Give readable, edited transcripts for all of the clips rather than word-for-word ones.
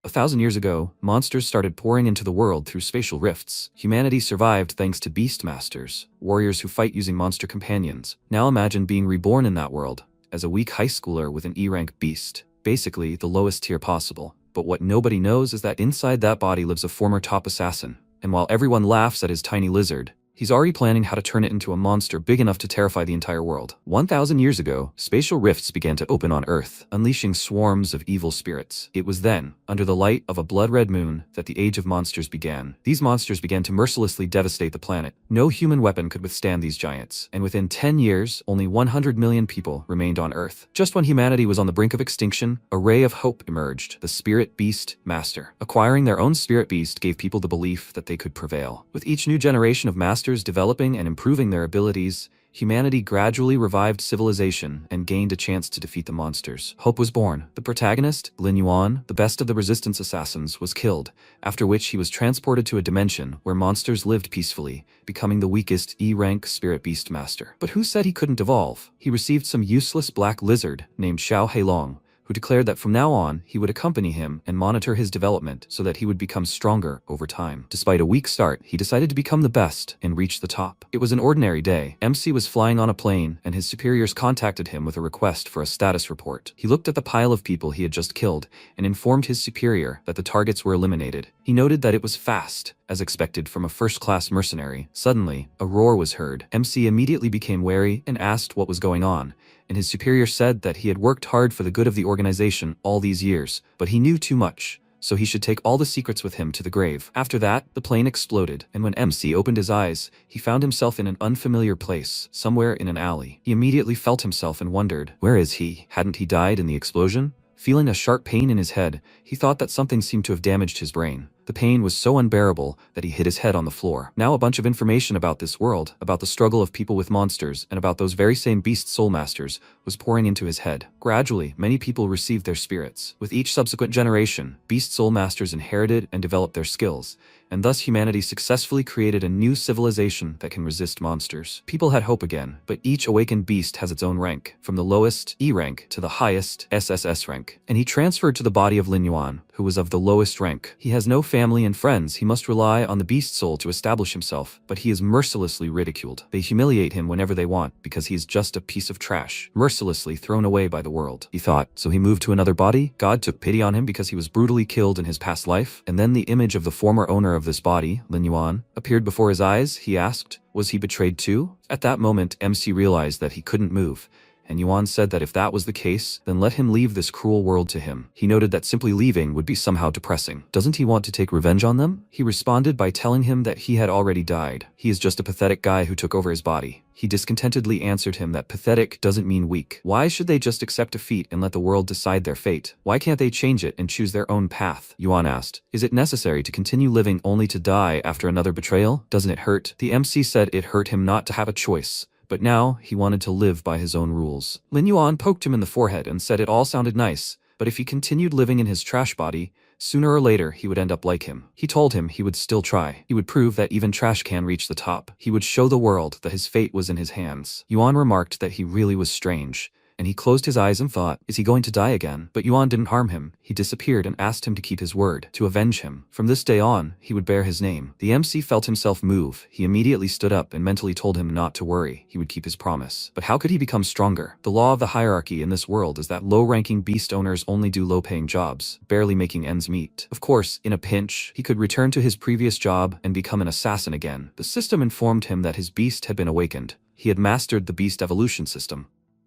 1,000 years ago, monsters started pouring into the world through spatial rifts. Humanity survived thanks to beastmasters, warriors who fight using monster companions. Now imagine being reborn in that world, as a weak high schooler with an E-rank beast. Basically, the lowest tier possible. But what nobody knows is that inside that body lives a former top assassin. And while everyone laughs at his tiny lizard, he's already planning how to turn it into a monster big enough to terrify the entire world. 1,000 years ago, spatial rifts began to open on Earth, unleashing swarms of evil spirits. It was then, under the light of a blood-red moon, that the age of monsters began. These monsters began to mercilessly devastate the planet. No human weapon could withstand these giants, and within 10 years, only 100 million people remained on Earth. Just when humanity was on the brink of extinction, a ray of hope emerged: the Spirit Beast Master. Acquiring their own Spirit Beast gave people the belief that they could prevail. With each new generation of masters developing and improving their abilities, humanity gradually revived civilization and gained a chance to defeat the monsters. Hope was born. The protagonist, Lin Yuan, the best of the resistance assassins, was killed, after which he was transported to a dimension where monsters lived peacefully, becoming the weakest E-rank Spirit Beast Master. But who said he couldn't evolve? He received some useless black lizard named Xiao Heilong, who declared that from now on, he would accompany him and monitor his development so that he would become stronger over time. Despite a weak start, he decided to become the best and reach the top. It was an ordinary day. MC was flying on a plane, and his superiors contacted him with a request for a status report. He looked at the pile of people he had just killed and informed his superior that the targets were eliminated. He noted that it was fast, as expected from a first-class mercenary. Suddenly, a roar was heard. MC immediately became wary and asked what was going on, and his superior said that he had worked hard for the good of the organization all these years, but he knew too much, so he should take all the secrets with him to the grave. After that, the plane exploded, and when MC opened his eyes, he found himself in an unfamiliar place, somewhere in an alley. He immediately felt himself and wondered, where is he? Hadn't he died in the explosion? Feeling a sharp pain in his head, he thought that something seemed to have damaged his brain. The pain was so unbearable that he hit his head on the floor. Now a bunch of information about this world, about the struggle of people with monsters, and about those very same beast soul masters was pouring into his head. Gradually, many people received their spirits. With each subsequent generation, beast soul masters inherited and developed their skills, and thus humanity successfully created a new civilization that can resist monsters. People had hope again, but each awakened beast has its own rank, from the lowest, E rank, to the highest, SSS rank. And he transferred to the body of Lin Yuan, who was of the lowest rank. He has no family and friends. He must rely on the beast soul to establish himself, but he is mercilessly ridiculed. They humiliate him whenever they want, because he is just a piece of trash, mercilessly thrown away by the world. He thought, so he moved to another body? God took pity on him because he was brutally killed in his past life? And then the image of the former owner of this body, Lin Yuan, appeared before his eyes. He asked, was he betrayed too? At that moment, MC realized that he couldn't move, and Yuan said that if that was the case, then let him leave this cruel world to him. He noted that simply leaving would be somehow depressing. Doesn't he want to take revenge on them? He responded by telling him that he had already died. He is just a pathetic guy who took over his body. He discontentedly answered him that pathetic doesn't mean weak. Why should they just accept defeat and let the world decide their fate? Why can't they change it and choose their own path? Yuan asked, is it necessary to continue living only to die after another betrayal? Doesn't it hurt? The MC said it hurt him not to have a choice, but now he wanted to live by his own rules. Lin Yuan poked him in the forehead and said it all sounded nice, but if he continued living in his trash body, sooner or later he would end up like him. He told him he would still try. He would prove that even trash can reach the top. He would show the world that his fate was in his hands. Yuan remarked that he really was strange, and he closed his eyes and thought, is he going to die again? But Yuan didn't harm him. He disappeared and asked him to keep his word, to avenge him. From this day on, he would bear his name. The MC felt himself move. He immediately stood up and mentally told him not to worry. He would keep his promise. But how could he become stronger? The law of the hierarchy in this world is that low-ranking beast owners only do low-paying jobs, barely making ends meet. Of course, in a pinch, he could return to his previous job and become an assassin again. The system informed him that his beast had been awakened. He had mastered the beast evolution system.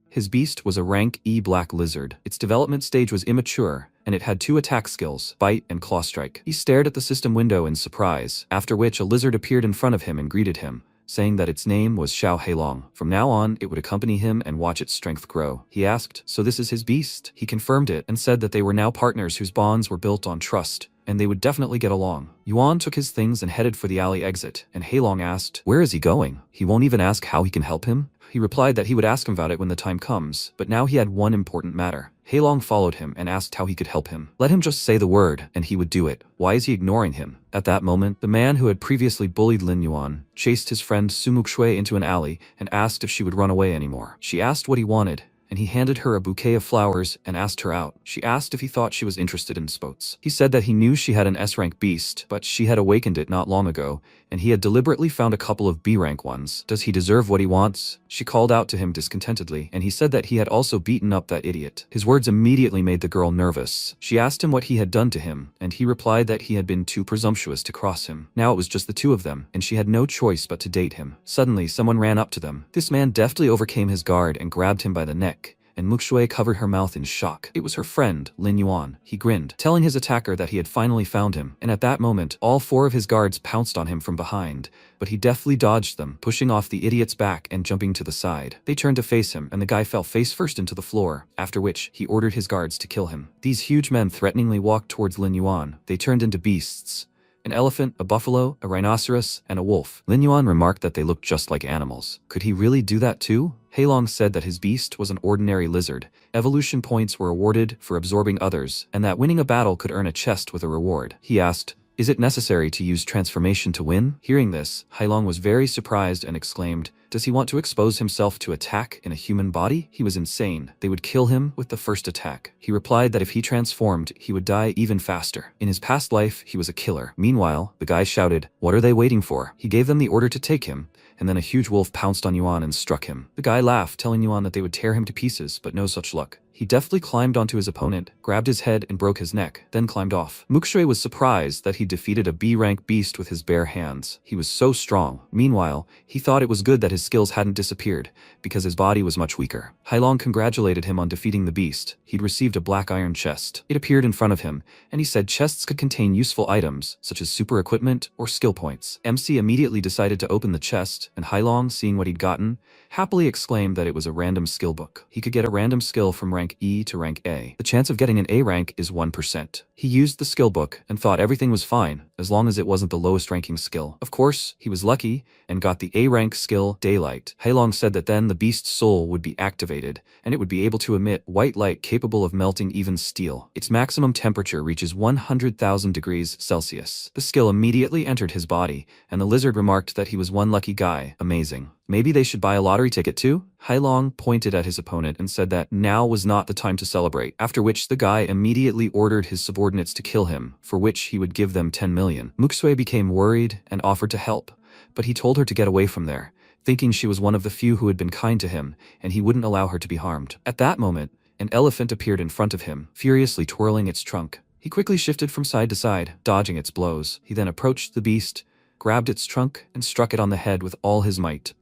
His beast was a rank E black lizard. Its development stage was immature, and it had 2 attack skills, bite and claw strike. He stared at the system window in surprise, after which a lizard appeared in front of him and greeted him, saying that its name was Xiao Heilong. From now on, it would accompany him and watch its strength grow. He asked, so this is his beast? He confirmed it and said that they were now partners whose bonds were built on trust, and they would definitely get along. Yuan took his things and headed for the alley exit, and Heilong asked, where is he going? He won't even ask how he can help him? He replied that he would ask him about it when the time comes, but now he had one important matter. Heilong followed him and asked how he could help him. Let him just say the word, and he would do it. Why is he ignoring him? At that moment, the man who had previously bullied Lin Yuan chased his friend Sumuk Shui into an alley and asked if she would run away anymore. She asked what he wanted, and he handed her a bouquet of flowers and asked her out. She asked if he thought she was interested in sports. He said that he knew she had an S-rank beast, but she had awakened it not long ago, and he had deliberately found a couple of B-rank ones. Does he deserve what he wants? She called out to him discontentedly, and he said that he had also beaten up that idiot. His words immediately made the girl nervous. She asked him what he had done to him, and he replied that he had been too presumptuous to cross him. Now it was just the two of them, and she had no choice but to date him. Suddenly, someone ran up to them. This man deftly overcame his guard and grabbed him by the neck, and Mukshui covered her mouth in shock. It was her friend, Lin Yuan. He grinned, telling his attacker that he had finally found him, and at that moment, all four of his guards pounced on him from behind, but he deftly dodged them, pushing off the idiot's back and jumping to the side. They turned to face him, and the guy fell face first into the floor, after which he ordered his guards to kill him. These huge men threateningly walked towards Lin Yuan. They turned into beasts. An elephant, a buffalo, a rhinoceros, and a wolf. Lin Yuan remarked that they looked just like animals. Could he really do that too? Heilong said that his beast was an ordinary lizard. Evolution points were awarded for absorbing others, and that winning a battle could earn a chest with a reward. He asked, "Is it necessary to use transformation to win?" Hearing this, Heilong was very surprised and exclaimed, "Does he want to expose himself to attack in a human body?" He was insane. They would kill him with the first attack. He replied that if he transformed, he would die even faster. In his past life, he was a killer. Meanwhile, the guy shouted, "What are they waiting for?" He gave them the order to take him, and then a huge wolf pounced on Yuan and struck him. The guy laughed, telling Yuan that they would tear him to pieces, but no such luck. He deftly climbed onto his opponent, grabbed his head and broke his neck, then climbed off. Mukshui was surprised that he defeated a B-rank beast with his bare hands. He was so strong. Meanwhile, he thought it was good that his skills hadn't disappeared, because his body was much weaker. Heilong congratulated him on defeating the beast. He'd received a black iron chest. It appeared in front of him, and he said chests could contain useful items, such as super equipment or skill points. MC immediately decided to open the chest, and Heilong, seeing what he'd gotten, happily exclaimed that it was a random skill book. He could get a random skill from rank E to rank A. The chance of getting an A rank is 1%. He used the skill book and thought everything was fine, as long as it wasn't the lowest ranking skill. Of course, he was lucky and got the A rank skill, Daylight. Heilong said that then the beast's soul would be activated, and it would be able to emit white light capable of melting even steel. Its maximum temperature reaches 100,000 degrees Celsius. The skill immediately entered his body, and the lizard remarked that he was one lucky guy. Amazing. Maybe they should buy a lottery ticket too? Heilong pointed at his opponent and said that now was not the time to celebrate, after which the guy immediately ordered his subordinates to kill him, for which he would give them 10 million. Muksui became worried and offered to help, but he told her to get away from there, thinking she was one of the few who had been kind to him, and he wouldn't allow her to be harmed. At that moment, an elephant appeared in front of him, furiously twirling its trunk. He quickly shifted from side to side, dodging its blows. He then approached the beast, grabbed its trunk, and struck it on the head with all his might.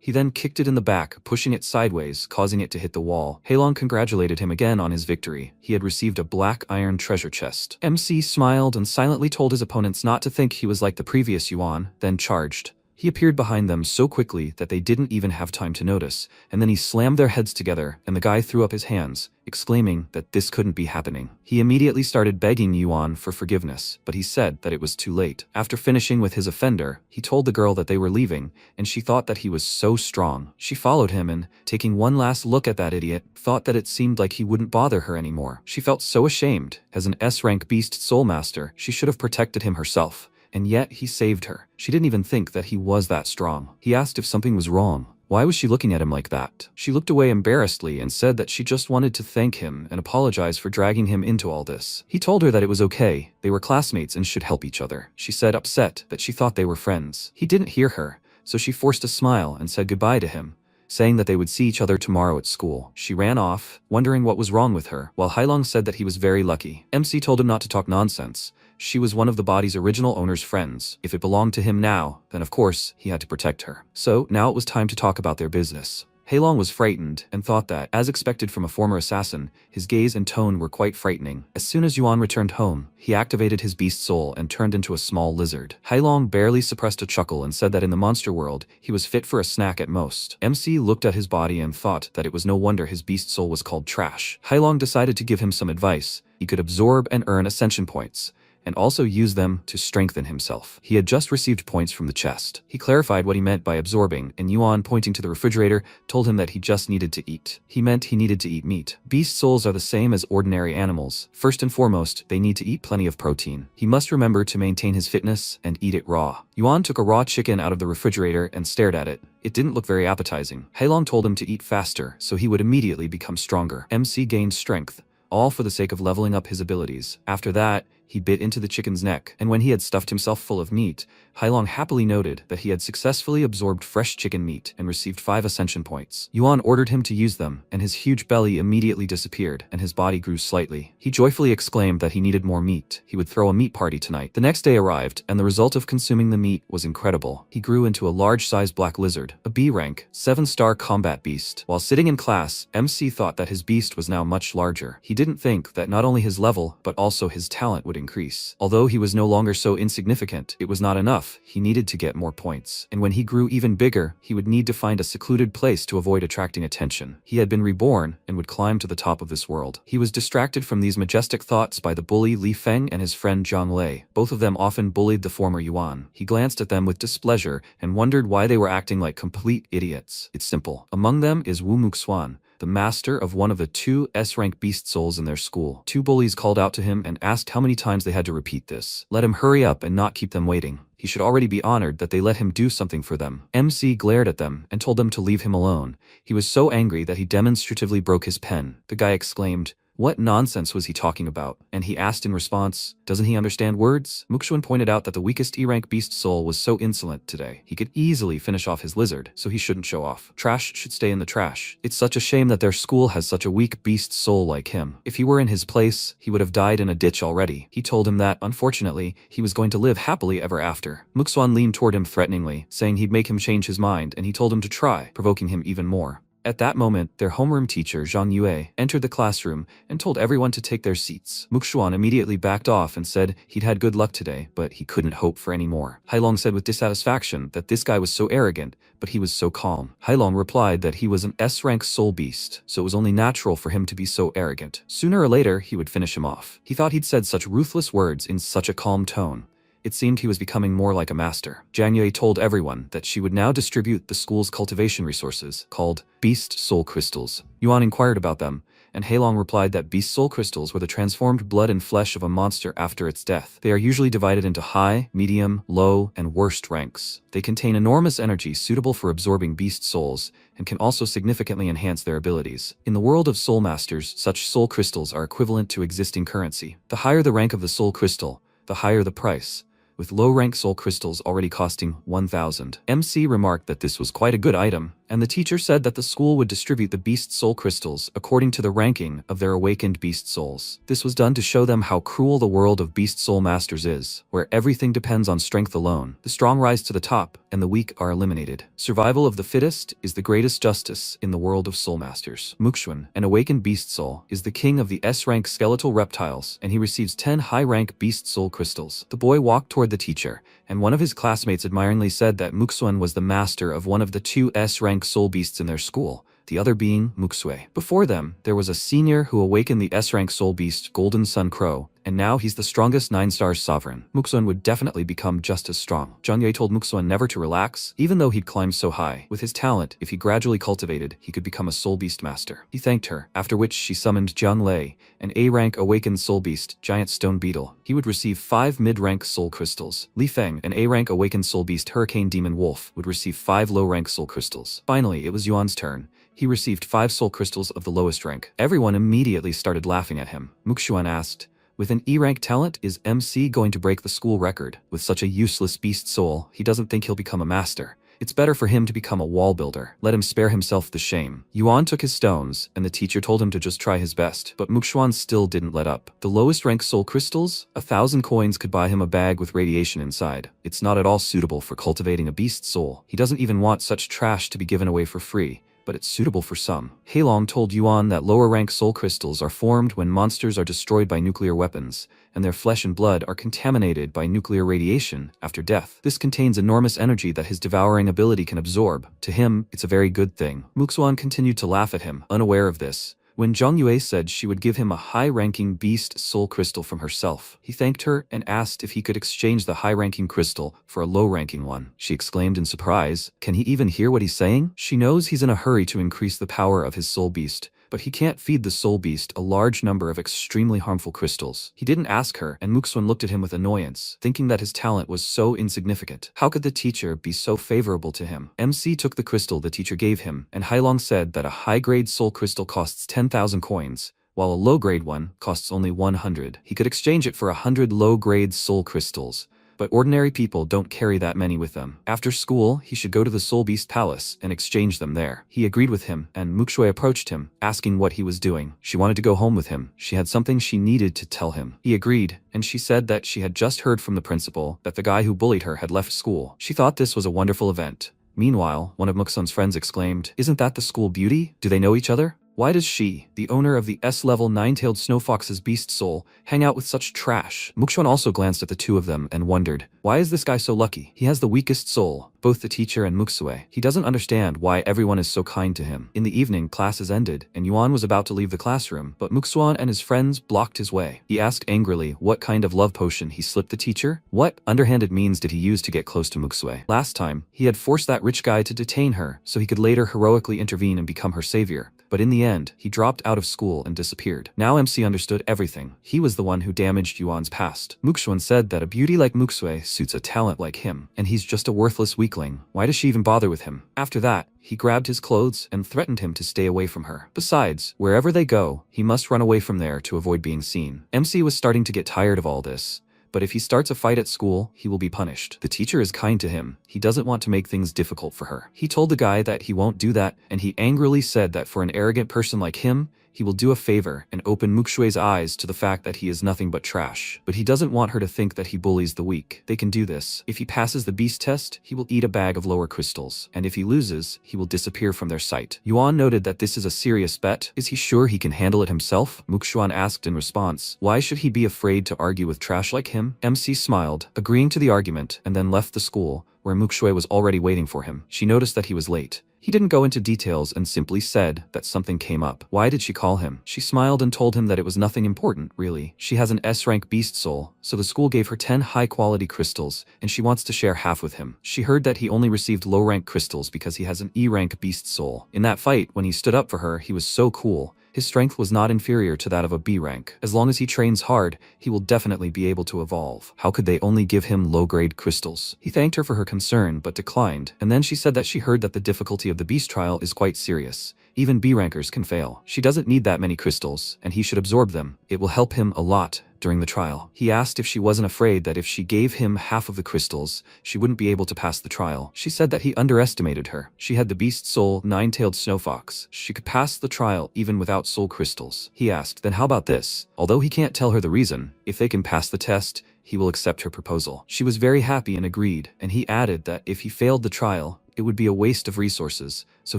He then kicked it in the back, pushing it sideways, causing it to hit the wall. Heilong congratulated him again on his victory. He had received a black iron treasure chest. MC smiled and silently told his opponents not to think he was like the previous Yuan, then charged. He appeared behind them so quickly that they didn't even have time to notice, and then he slammed their heads together, and the guy threw up his hands, exclaiming that this couldn't be happening. He immediately started begging Yuan for forgiveness, but he said that it was too late. After finishing with his offender, he told the girl that they were leaving, and she thought that he was so strong. She followed him and, taking one last look at that idiot, thought that it seemed like he wouldn't bother her anymore. She felt so ashamed. As an S-rank beast soul master, she should have protected him herself. And yet he saved her. She didn't even think that he was that strong. He asked if something was wrong. Why was she looking at him like that? She looked away embarrassedly and said that she just wanted to thank him and apologize for dragging him into all this. He told her that it was okay. They were classmates and should help each other. She said, upset, that she thought they were friends. He didn't hear her, so she forced a smile and said goodbye to him, saying that they would see each other tomorrow at school. She ran off, wondering what was wrong with her, while Heilong said that he was very lucky. MC told him not to talk nonsense. She was one of the body's original owner's friends. If it belonged to him now, then of course, he had to protect her. So, now it was time to talk about their business. Heilong was frightened, and thought that, as expected from a former assassin, his gaze and tone were quite frightening. As soon as Yuan returned home, he activated his beast soul and turned into a small lizard. Heilong barely suppressed a chuckle and said that in the monster world, he was fit for a snack at most. MC looked at his body and thought that it was no wonder his beast soul was called trash. Heilong decided to give him some advice. He could absorb and earn ascension points, and also use them to strengthen himself. He had just received points from the chest. He clarified what he meant by absorbing, and Yuan, pointing to the refrigerator, told him that he just needed to eat. He meant he needed to eat meat. Beast souls are the same as ordinary animals. First and foremost, they need to eat plenty of protein. He must remember to maintain his fitness and eat it raw. Yuan took a raw chicken out of the refrigerator and stared at it. It didn't look very appetizing. Heilong told him to eat faster, so he would immediately become stronger. MC gained strength, all for the sake of leveling up his abilities. After that, he bit into the chicken's neck, and when he had stuffed himself full of meat, Heilong happily noted that he had successfully absorbed fresh chicken meat and received 5 ascension points. Yuan ordered him to use them, and his huge belly immediately disappeared, and his body grew slightly. He joyfully exclaimed that he needed more meat. He would throw a meat party tonight. The next day arrived, and the result of consuming the meat was incredible. He grew into a large-sized black lizard, a B rank, 7-star combat beast. While sitting in class, MC thought that his beast was now much larger. He didn't think that not only his level, but also his talent would increase. Although he was no longer so insignificant, it was not enough. He needed to get more points. And when he grew even bigger, he would need to find a secluded place to avoid attracting attention. He had been reborn and would climb to the top of this world. He was distracted from these majestic thoughts by the bully Li Feng and his friend Zhang Lei. Both of them often bullied the former Yuan. He glanced at them with displeasure and wondered why they were acting like complete idiots. It's simple. Among them is Wu Muxuan, the master of one of the 2 S-rank beast souls in their school. 2 bullies called out to him and asked how many times they had to repeat this. Let him hurry up and not keep them waiting. He should already be honored that they let him do something for them. MC glared at them and told them to leave him alone. He was so angry that he demonstratively broke his pen. The guy exclaimed, "What nonsense was he talking about?" And he asked in response, "Doesn't he understand words?" Muxuan pointed out that the weakest E-rank beast soul was so insolent today. He could easily finish off his lizard, so he shouldn't show off. Trash should stay in the trash. It's such a shame that their school has such a weak beast soul like him. If he were in his place, he would have died in a ditch already. He told him that, unfortunately, he was going to live happily ever after. Muxuan leaned toward him threateningly, saying he'd make him change his mind, and he told him to try, provoking him even more. At that moment, their homeroom teacher, Zhang Yue, entered the classroom and told everyone to take their seats. Muxuan immediately backed off and said he'd had good luck today, but he couldn't hope for any more. Heilong said with dissatisfaction that this guy was so arrogant, but he was so calm. Heilong replied that he was an S-rank soul beast, so it was only natural for him to be so arrogant. Sooner or later, he would finish him off. He thought he'd said such ruthless words in such a calm tone. It seemed he was becoming more like a master. Zhang Yue told everyone that she would now distribute the school's cultivation resources, called Beast Soul Crystals. Yuan inquired about them, and Heilong replied that Beast Soul Crystals were the transformed blood and flesh of a monster after its death. They are usually divided into high, medium, low, and worst ranks. They contain enormous energy suitable for absorbing beast souls, and can also significantly enhance their abilities. In the world of soul masters, such soul crystals are equivalent to existing currency. The higher the rank of the soul crystal, the higher the price, with low-rank soul crystals already costing 1,000. MC remarked that this was quite a good item, and the teacher said that the school would distribute the beast soul crystals according to the ranking of their awakened beast souls. This was done to show them how cruel the world of beast soul masters is, where everything depends on strength alone. The strong rise to the top, and the weak are eliminated. Survival of the fittest is the greatest justice in the world of soul masters. Muxuan, an awakened beast soul, is the king of the S-rank skeletal reptiles, and he receives 10 high-rank beast soul crystals. The boy walked toward the teacher, and one of his classmates admiringly said that Muxuan was the master of one of the 2 S-rank soul beasts in their school, the other being Muxue. Before them, there was a senior who awakened the S-rank soul beast Golden Sun Crow, and now he's the strongest 9-star sovereign. Muxuan would definitely become just as strong. Zhang Yue told Muxuan never to relax, even though he'd climbed so high. With his talent, if he gradually cultivated, he could become a soul beast master. He thanked her, after which she summoned Zhang Lei, an A-rank awakened soul beast, giant stone beetle. He would receive 5 mid-rank soul crystals. Li Feng, an A-rank awakened soul beast hurricane demon wolf, would receive 5 low-rank soul crystals. Finally, it was Yuan's turn. He received 5 soul crystals of the lowest rank. Everyone immediately started laughing at him. Muxuan asked, "With an E-rank talent, is MC going to break the school record? With such a useless beast soul, he doesn't think he'll become a master. It's better for him to become a wall builder. Let him spare himself the shame." Yuan took his stones, and the teacher told him to just try his best, but Muxuan still didn't let up. The lowest rank soul crystals? 1,000 coins could buy him a bag with radiation inside. It's not at all suitable for cultivating a beast soul. He doesn't even want such trash to be given away for free, but it's suitable for some. Heilong told Yuan that lower-rank soul crystals are formed when monsters are destroyed by nuclear weapons, and their flesh and blood are contaminated by nuclear radiation after death. This contains enormous energy that his devouring ability can absorb. To him, it's a very good thing. Muxuan continued to laugh at him, unaware of this. When Zhang Yue said she would give him a high-ranking beast soul crystal from herself, he thanked her and asked if he could exchange the high-ranking crystal for a low-ranking one. She exclaimed in surprise, "Can he even hear what he's saying?" She knows he's in a hurry to increase the power of his soul beast, but he can't feed the soul beast a large number of extremely harmful crystals. He didn't ask her, and Muxuan looked at him with annoyance, thinking that his talent was so insignificant. How could the teacher be so favorable to him? MC took the crystal the teacher gave him, and Hailong said that a high-grade soul crystal costs 10,000 coins, while a low-grade one costs only 100. He could exchange it for 100 low-grade soul crystals, but ordinary people don't carry that many with them. After school, he should go to the Soul Beast Palace and exchange them there. He agreed with him, and Muxue approached him, asking what he was doing. She wanted to go home with him. She had something she needed to tell him. He agreed, and she said that she had just heard from the principal that the guy who bullied her had left school. She thought this was a wonderful event. Meanwhile, one of Muxuan's friends exclaimed, "Isn't that the school beauty? Do they know each other? Why does she, the owner of the S-level nine-tailed snow fox's beast soul, hang out with such trash?" Muxuan also glanced at the two of them and wondered, why is this guy so lucky? He has the weakest soul, both the teacher and Muxue. He doesn't understand why everyone is so kind to him. In the evening, classes ended, and Yuan was about to leave the classroom, but Muxuan and his friends blocked his way. He asked angrily what kind of love potion he slipped the teacher. What underhanded means did he use to get close to Muxue? Last time, he had forced that rich guy to detain her, so he could later heroically intervene and become her savior. But in the end, he dropped out of school and disappeared. Now MC understood everything. He was the one who damaged Yuan's past. Muxuan said that a beauty like Muxue suits a talent like him, and he's just a worthless weakling. Why does she even bother with him? After that, he grabbed his clothes and threatened him to stay away from her. Besides, wherever they go, he must run away from there to avoid being seen. MC was starting to get tired of all this. But if he starts a fight at school, he will be punished. The teacher is kind to him. He doesn't want to make things difficult for her. He told the guy that he won't do that, and he angrily said that for an arrogant person like him, he will do a favor and open Muxue's eyes to the fact that he is nothing but trash. But he doesn't want her to think that he bullies the weak. They can do this. If he passes the beast test, he will eat a bag of lower crystals. And if he loses, he will disappear from their sight. Yuan noted that this is a serious bet. Is he sure he can handle it himself? Muxuan asked in response. Why should he be afraid to argue with trash like him? MC smiled, agreeing to the argument, and then left the school, where Muxue was already waiting for him. She noticed that he was late. He didn't go into details and simply said that something came up. Why did she call him? She smiled and told him that it was nothing important, really. She has an S-rank beast soul, so the school gave her 10 high-quality crystals, and she wants to share half with him. She heard that he only received low-rank crystals because he has an E-rank beast soul. In that fight, when he stood up for her, he was so cool. His strength was not inferior to that of a B rank. As long as he trains hard, he will definitely be able to evolve. How could they only give him low-grade crystals? He thanked her for her concern, but declined, and then she said that she heard that the difficulty of the beast trial is quite serious. Even B-rankers can fail. She doesn't need that many crystals, and he should absorb them. It will help him a lot during the trial. He asked if she wasn't afraid that if she gave him half of the crystals, she wouldn't be able to pass the trial. She said that he underestimated her. She had the beast soul, nine-tailed snow fox. She could pass the trial even without soul crystals. He asked, then how about this? Although he can't tell her the reason, if they can pass the test, he will accept her proposal. She was very happy and agreed, and he added that if he failed the trial, it would be a waste of resources, so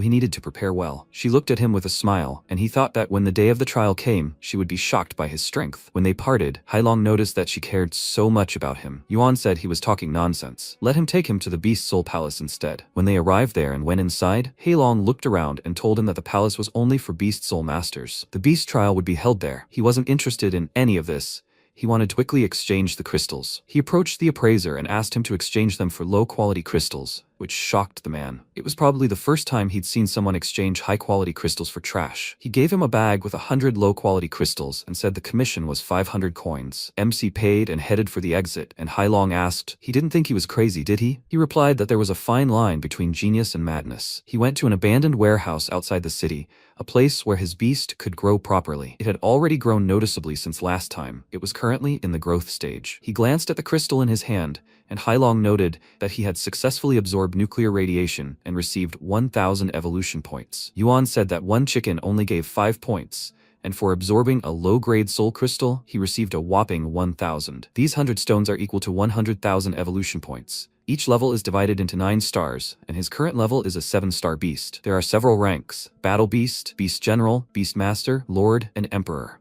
he needed to prepare well. She looked at him with a smile, and he thought that when the day of the trial came, she would be shocked by his strength. When they parted, Hailong noticed that she cared so much about him. Yuan said he was talking nonsense. Let him take him to the Beast Soul Palace instead. When they arrived there and went inside, Hailong looked around and told him that the palace was only for Beast Soul Masters. The Beast trial would be held there. He wasn't interested in any of this. He wanted to quickly exchange the crystals. He approached the appraiser and asked him to exchange them for low-quality crystals, which shocked the man. It was probably the first time he'd seen someone exchange high-quality crystals for trash. He gave him a bag with 100 low-quality crystals and said the commission was 500 coins. MC paid and headed for the exit, and Hailong asked, he didn't think he was crazy, did he? He replied that there was a fine line between genius and madness. He went to an abandoned warehouse outside the city, a place where his beast could grow properly. It had already grown noticeably since last time. It was currently in the growth stage. He glanced at the crystal in his hand, and Hailong noted that he had successfully absorbed nuclear radiation and received 1,000 evolution points. Yuan said that one chicken only gave 5 points, and for absorbing a low-grade soul crystal, he received a whopping 1,000. These 100 stones are equal to 100,000 evolution points. Each level is divided into 9 stars, and his current level is a 7-star beast. There are several ranks: Battle Beast, Beast General, Beast Master, Lord, and Emperor.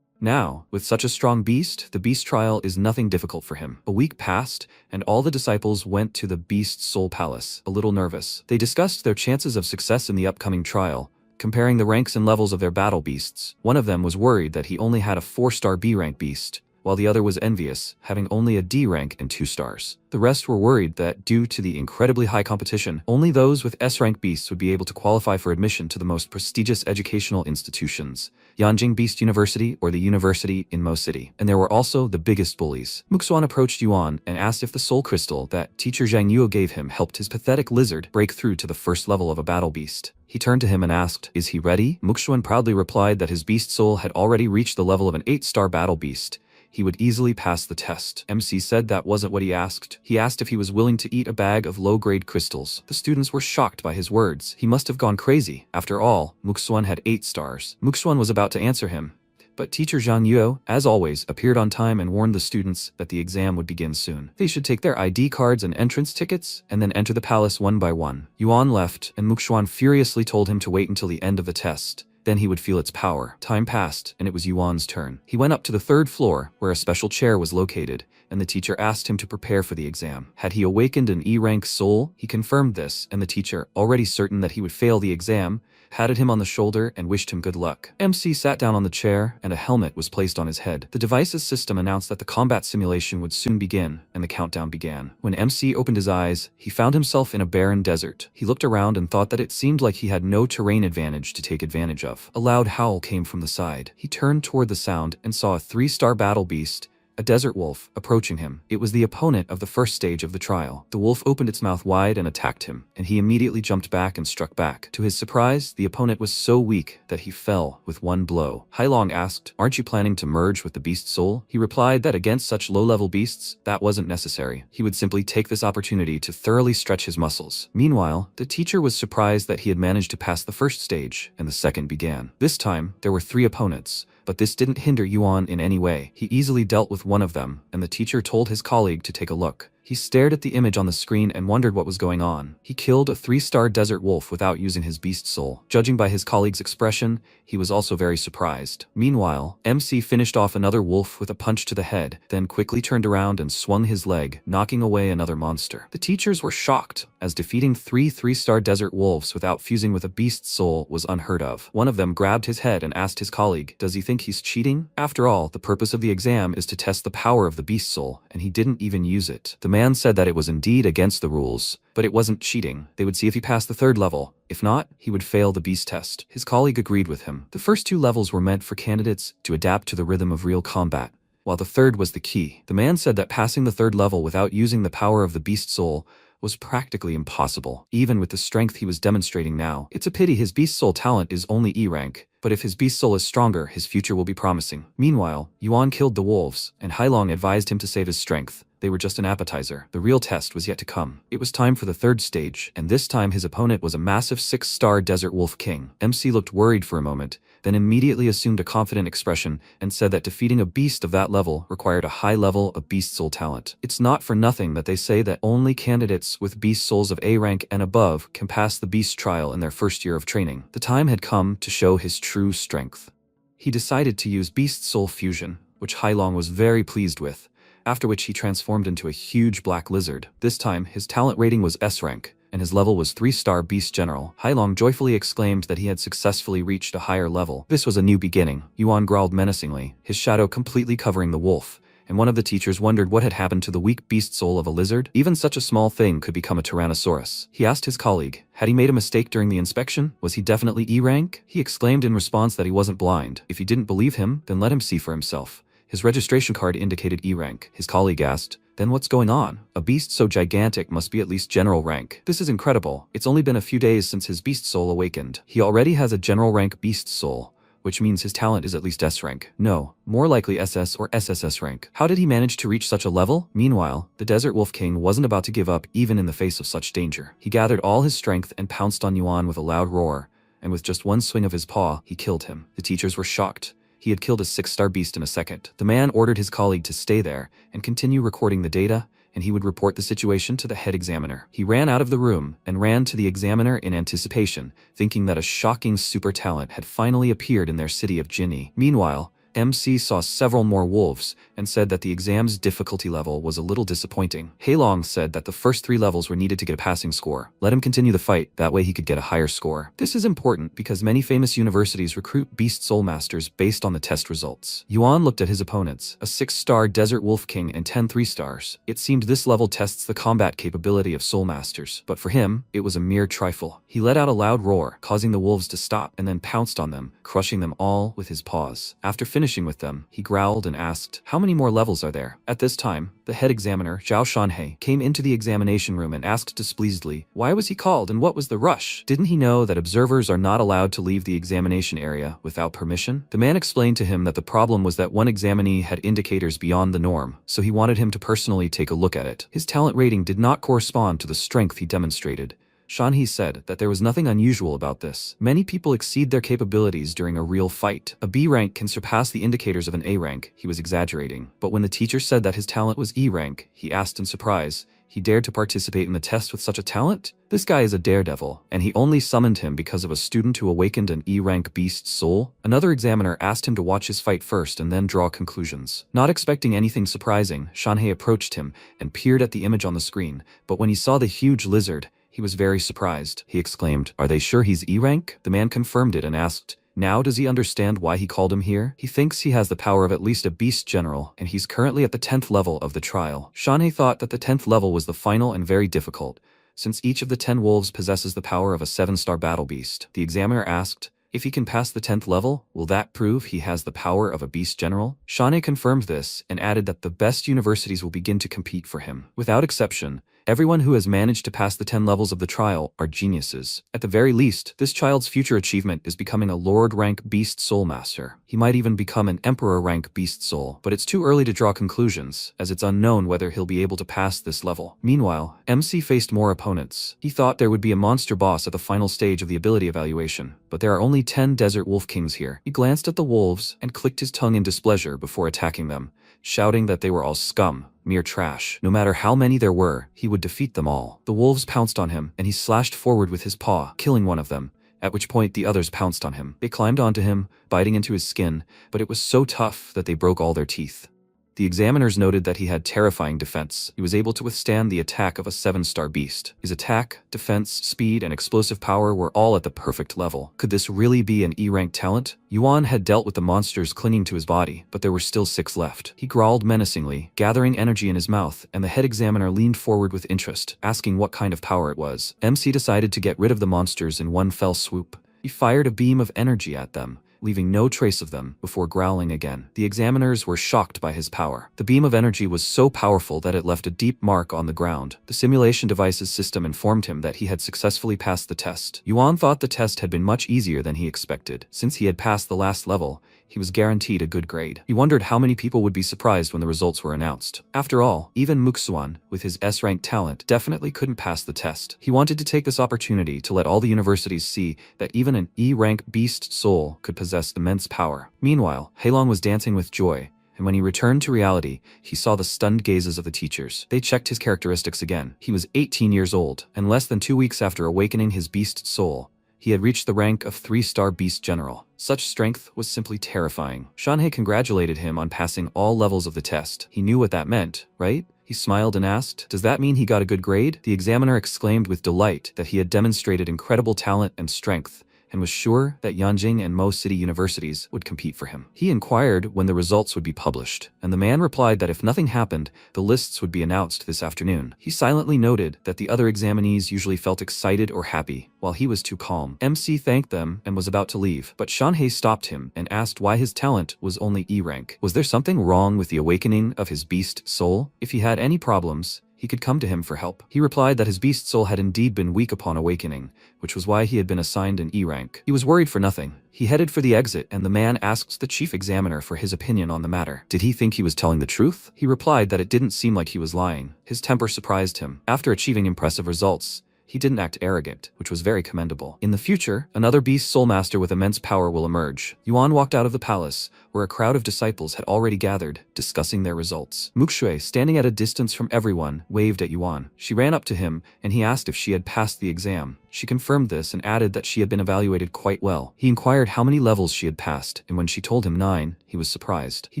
Now, with such a strong beast, the beast trial is nothing difficult for him. A week passed, and all the disciples went to the Beast Soul Palace, a little nervous. They discussed their chances of success in the upcoming trial, comparing the ranks and levels of their battle beasts. One of them was worried that he only had a 4-star B rank beast, while the other was envious, having only a D rank and 2 stars. The rest were worried that, due to the incredibly high competition, only those with S-rank beasts would be able to qualify for admission to the most prestigious educational institutions, Yanjing Beast University or the University in Mo City. And there were also the biggest bullies. Muxuan approached Yuan and asked if the soul crystal that teacher Zhang Yuo gave him helped his pathetic lizard break through to the first level of a battle beast. He turned to him and asked, "Is he ready?" Muxuan proudly replied that his beast soul had already reached the level of an 8-star battle beast. He would easily pass the test. MC said that wasn't what he asked. He asked if he was willing to eat a bag of low-grade crystals. The students were shocked by his words. He must have gone crazy. After all, Muxuan had 8 stars. Muxuan was about to answer him, but teacher Zhang Yuo, as always, appeared on time and warned the students that the exam would begin soon. They should take their ID cards and entrance tickets, and then enter the palace one by one. Yuan left, and Muxuan furiously told him to wait until the end of the test. Then he would feel its power. Time passed, and it was Yuan's turn. He went up to the 3rd floor, where a special chair was located, and the teacher asked him to prepare for the exam. Had he awakened an E-rank soul? He confirmed this, and the teacher, already certain that he would fail the exam, patted him on the shoulder and wished him good luck. MC sat down on the chair, and a helmet was placed on his head. The device's system announced that the combat simulation would soon begin, and the countdown began. When MC opened his eyes, he found himself in a barren desert. He looked around and thought that it seemed like he had no terrain advantage to take advantage of. A loud howl came from the side. He turned toward the sound and saw a 3-star battle beast, a desert wolf, approaching him. It was the opponent of the first stage of the trial. The wolf opened its mouth wide and attacked him, and he immediately jumped back and struck back. To his surprise, the opponent was so weak that he fell with one blow. Hailong asked, "Aren't you planning to merge with the beast soul?" He replied that against such low-level beasts, that wasn't necessary. He would simply take this opportunity to thoroughly stretch his muscles. Meanwhile, the teacher was surprised that he had managed to pass the first stage, and the second began. This time, there were 3 opponents, but this didn't hinder Yuan in any way. He easily dealt with one of them, and the teacher told his colleague to take a look. He stared at the image on the screen and wondered what was going on. He killed a 3-star desert wolf without using his beast soul. Judging by his colleague's expression, he was also very surprised. Meanwhile, MC finished off another wolf with a punch to the head, then quickly turned around and swung his leg, knocking away another monster. The teachers were shocked, as defeating 3 3-star desert wolves without fusing with a beast soul was unheard of. One of them grabbed his head and asked his colleague, "Does he think he's cheating?" After all, the purpose of the exam is to test the power of the beast soul, and he didn't even use it. The man said that it was indeed against the rules, but it wasn't cheating. They would see if he passed the 3rd level. If not, he would fail the beast test. His colleague agreed with him. The first 2 levels were meant for candidates to adapt to the rhythm of real combat, while the 3rd was the key. The man said that passing the 3rd level without using the power of the beast soul was practically impossible, even with the strength he was demonstrating now. It's a pity his beast soul talent is only E rank, but if his beast soul is stronger, his future will be promising. Meanwhile, Yuan killed the wolves, and Hailong advised him to save his strength. They were just an appetizer. The real test was yet to come. It was time for the 3rd stage, and this time his opponent was a massive 6-star desert wolf king. MC looked worried for a moment, then immediately assumed a confident expression and said that defeating a beast of that level required a high level of beast soul talent. It's not for nothing that they say that only candidates with beast souls of A rank and above can pass the beast trial in their first year of training. The time had come to show his true strength. He decided to use beast soul fusion, which Hailong was very pleased with, after which he transformed into a huge black lizard. This time, his talent rating was S rank, and his level was 3-star Beast General. Hailong joyfully exclaimed that he had successfully reached a higher level. This was a new beginning. Yuan growled menacingly, his shadow completely covering the wolf, and one of the teachers wondered what had happened to the weak beast soul of a lizard. Even such a small thing could become a Tyrannosaurus. He asked his colleague, had he made a mistake during the inspection? Was he definitely E rank? He exclaimed in response that he wasn't blind. If he didn't believe him, then let him see for himself. His registration card indicated E rank. His colleague asked, "Then what's going on? A beast so gigantic must be at least general rank. This is incredible. It's only been a few days since his beast soul awakened. He already has a general rank beast soul, which means his talent is at least S rank. No, more likely SS or SSS rank. How did he manage to reach such a level?" Meanwhile, the Desert Wolf King wasn't about to give up even in the face of such danger. He gathered all his strength and pounced on Yuan with a loud roar, and with just one swing of his paw, he killed him. The teachers were shocked. He had killed a 6-star beast in a second. The man ordered his colleague to stay there and continue recording the data, and he would report the situation to the head examiner. He ran out of the room and ran to the examiner in anticipation, thinking that a shocking super talent had finally appeared in their city of Jinni. Meanwhile, MC saw several more wolves and said that the exam's difficulty level was a little disappointing. Heilong said that the first 3 levels were needed to get a passing score. Let him continue the fight, that way he could get a higher score. This is important because many famous universities recruit Beast Soul Masters based on the test results. Yuan looked at his opponents, a 6-star Desert Wolf King and 10 3-stars. It seemed this level tests the combat capability of Soul Masters, but for him, it was a mere trifle. He let out a loud roar, causing the wolves to stop, and then pounced on them, crushing them all with his paws. After finishing with them, he growled and asked, "How many more levels are there?" At this time, the head examiner, Zhao Shanhei, came into the examination room and asked displeasedly, why was he called and what was the rush? Didn't he know that observers are not allowed to leave the examination area without permission? The man explained to him that the problem was that one examinee had indicators beyond the norm, so he wanted him to personally take a look at it. His talent rating did not correspond to the strength he demonstrated. Shanhei said that there was nothing unusual about this. Many people exceed their capabilities during a real fight. A B rank can surpass the indicators of an A rank, he was exaggerating. But when the teacher said that his talent was E rank, he asked in surprise, he dared to participate in the test with such a talent? This guy is a daredevil, and he only summoned him because of a student who awakened an E-rank beast soul. Another examiner asked him to watch his fight first and then draw conclusions. Not expecting anything surprising, Shanhei approached him and peered at the image on the screen, but when he saw the huge lizard, he was very surprised. He exclaimed, "Are they sure he's E-rank?" The man confirmed it and asked, "Now does he understand why he called him here? He thinks he has the power of at least a beast general, and he's currently at the 10th level of the trial." Shanhei thought that the 10th level was the final and very difficult, since each of the 10 wolves possesses the power of a 7-star battle beast. The examiner asked, if he can pass the 10th level, will that prove he has the power of a beast general? Shanhei confirmed this and added that the best universities will begin to compete for him. Without exception, everyone who has managed to pass the 10 levels of the trial are geniuses. At the very least, this child's future achievement is becoming a Lord-rank Beast Soul Master. He might even become an Emperor-rank Beast Soul, but it's too early to draw conclusions, as it's unknown whether he'll be able to pass this level. Meanwhile, MC faced more opponents. He thought there would be a monster boss at the final stage of the ability evaluation, but there are only 10 Desert Wolf Kings here. He glanced at the wolves and clicked his tongue in displeasure before attacking them, shouting that they were all scum. Mere trash. No matter how many there were, he would defeat them all. The wolves pounced on him, and he slashed forward with his paw, killing one of them, at which point the others pounced on him. They climbed onto him, biting into his skin, but it was so tough that they broke all their teeth. The examiners noted that he had terrifying defense. He was able to withstand the attack of a 7-star beast. His attack, defense, speed, and explosive power were all at the perfect level. Could this really be an E-rank talent? Yuan had dealt with the monsters clinging to his body, but there were still 6 left. He growled menacingly, gathering energy in his mouth, and the head examiner leaned forward with interest, asking what kind of power it was. MC decided to get rid of the monsters in one fell swoop. He fired a beam of energy at them, leaving no trace of them, before growling again. The examiners were shocked by his power. The beam of energy was so powerful that it left a deep mark on the ground. The simulation device's system informed him that he had successfully passed the test. Yuan thought the test had been much easier than he expected. Since he had passed the last level, he was guaranteed a good grade. He wondered how many people would be surprised when the results were announced. After all, even Muxuan, with his S-rank talent, definitely couldn't pass the test. He wanted to take this opportunity to let all the universities see that even an E-rank beast soul could possess immense power. Meanwhile, Heilong was dancing with joy, and when he returned to reality, he saw the stunned gazes of the teachers. They checked his characteristics again. He was 18 years old, and less than 2 weeks after awakening his beast soul, he had reached the rank of 3-star Beast General. Such strength was simply terrifying. Shanhei congratulated him on passing all levels of the test. He knew what that meant, right? He smiled and asked, "Does that mean he got a good grade?" The examiner exclaimed with delight that he had demonstrated incredible talent and strength, and was sure that Yanjing and Mo City universities would compete for him. He inquired when the results would be published, and the man replied that if nothing happened, the lists would be announced this afternoon. He silently noted that the other examinees usually felt excited or happy, while he was too calm. MC thanked them and was about to leave, but Shanhei stopped him and asked why his talent was only E-rank. Was there something wrong with the awakening of his beast soul? If he had any problems, he could come to him for help. He replied that his beast soul had indeed been weak upon awakening, which was why he had been assigned an E-rank. He was worried for nothing. He headed for the exit, and the man asked the chief examiner for his opinion on the matter. Did he think he was telling the truth? He replied that it didn't seem like he was lying. His temper surprised him. After achieving impressive results, he didn't act arrogant, which was very commendable. In the future, another beast soul master with immense power will emerge. Yuan walked out of the palace, where a crowd of disciples had already gathered, discussing their results. Muxue, standing at a distance from everyone, waved at Yuan. She ran up to him, and he asked if she had passed the exam. She confirmed this and added that she had been evaluated quite well. He inquired how many levels she had passed, and when she told him 9, he was surprised. He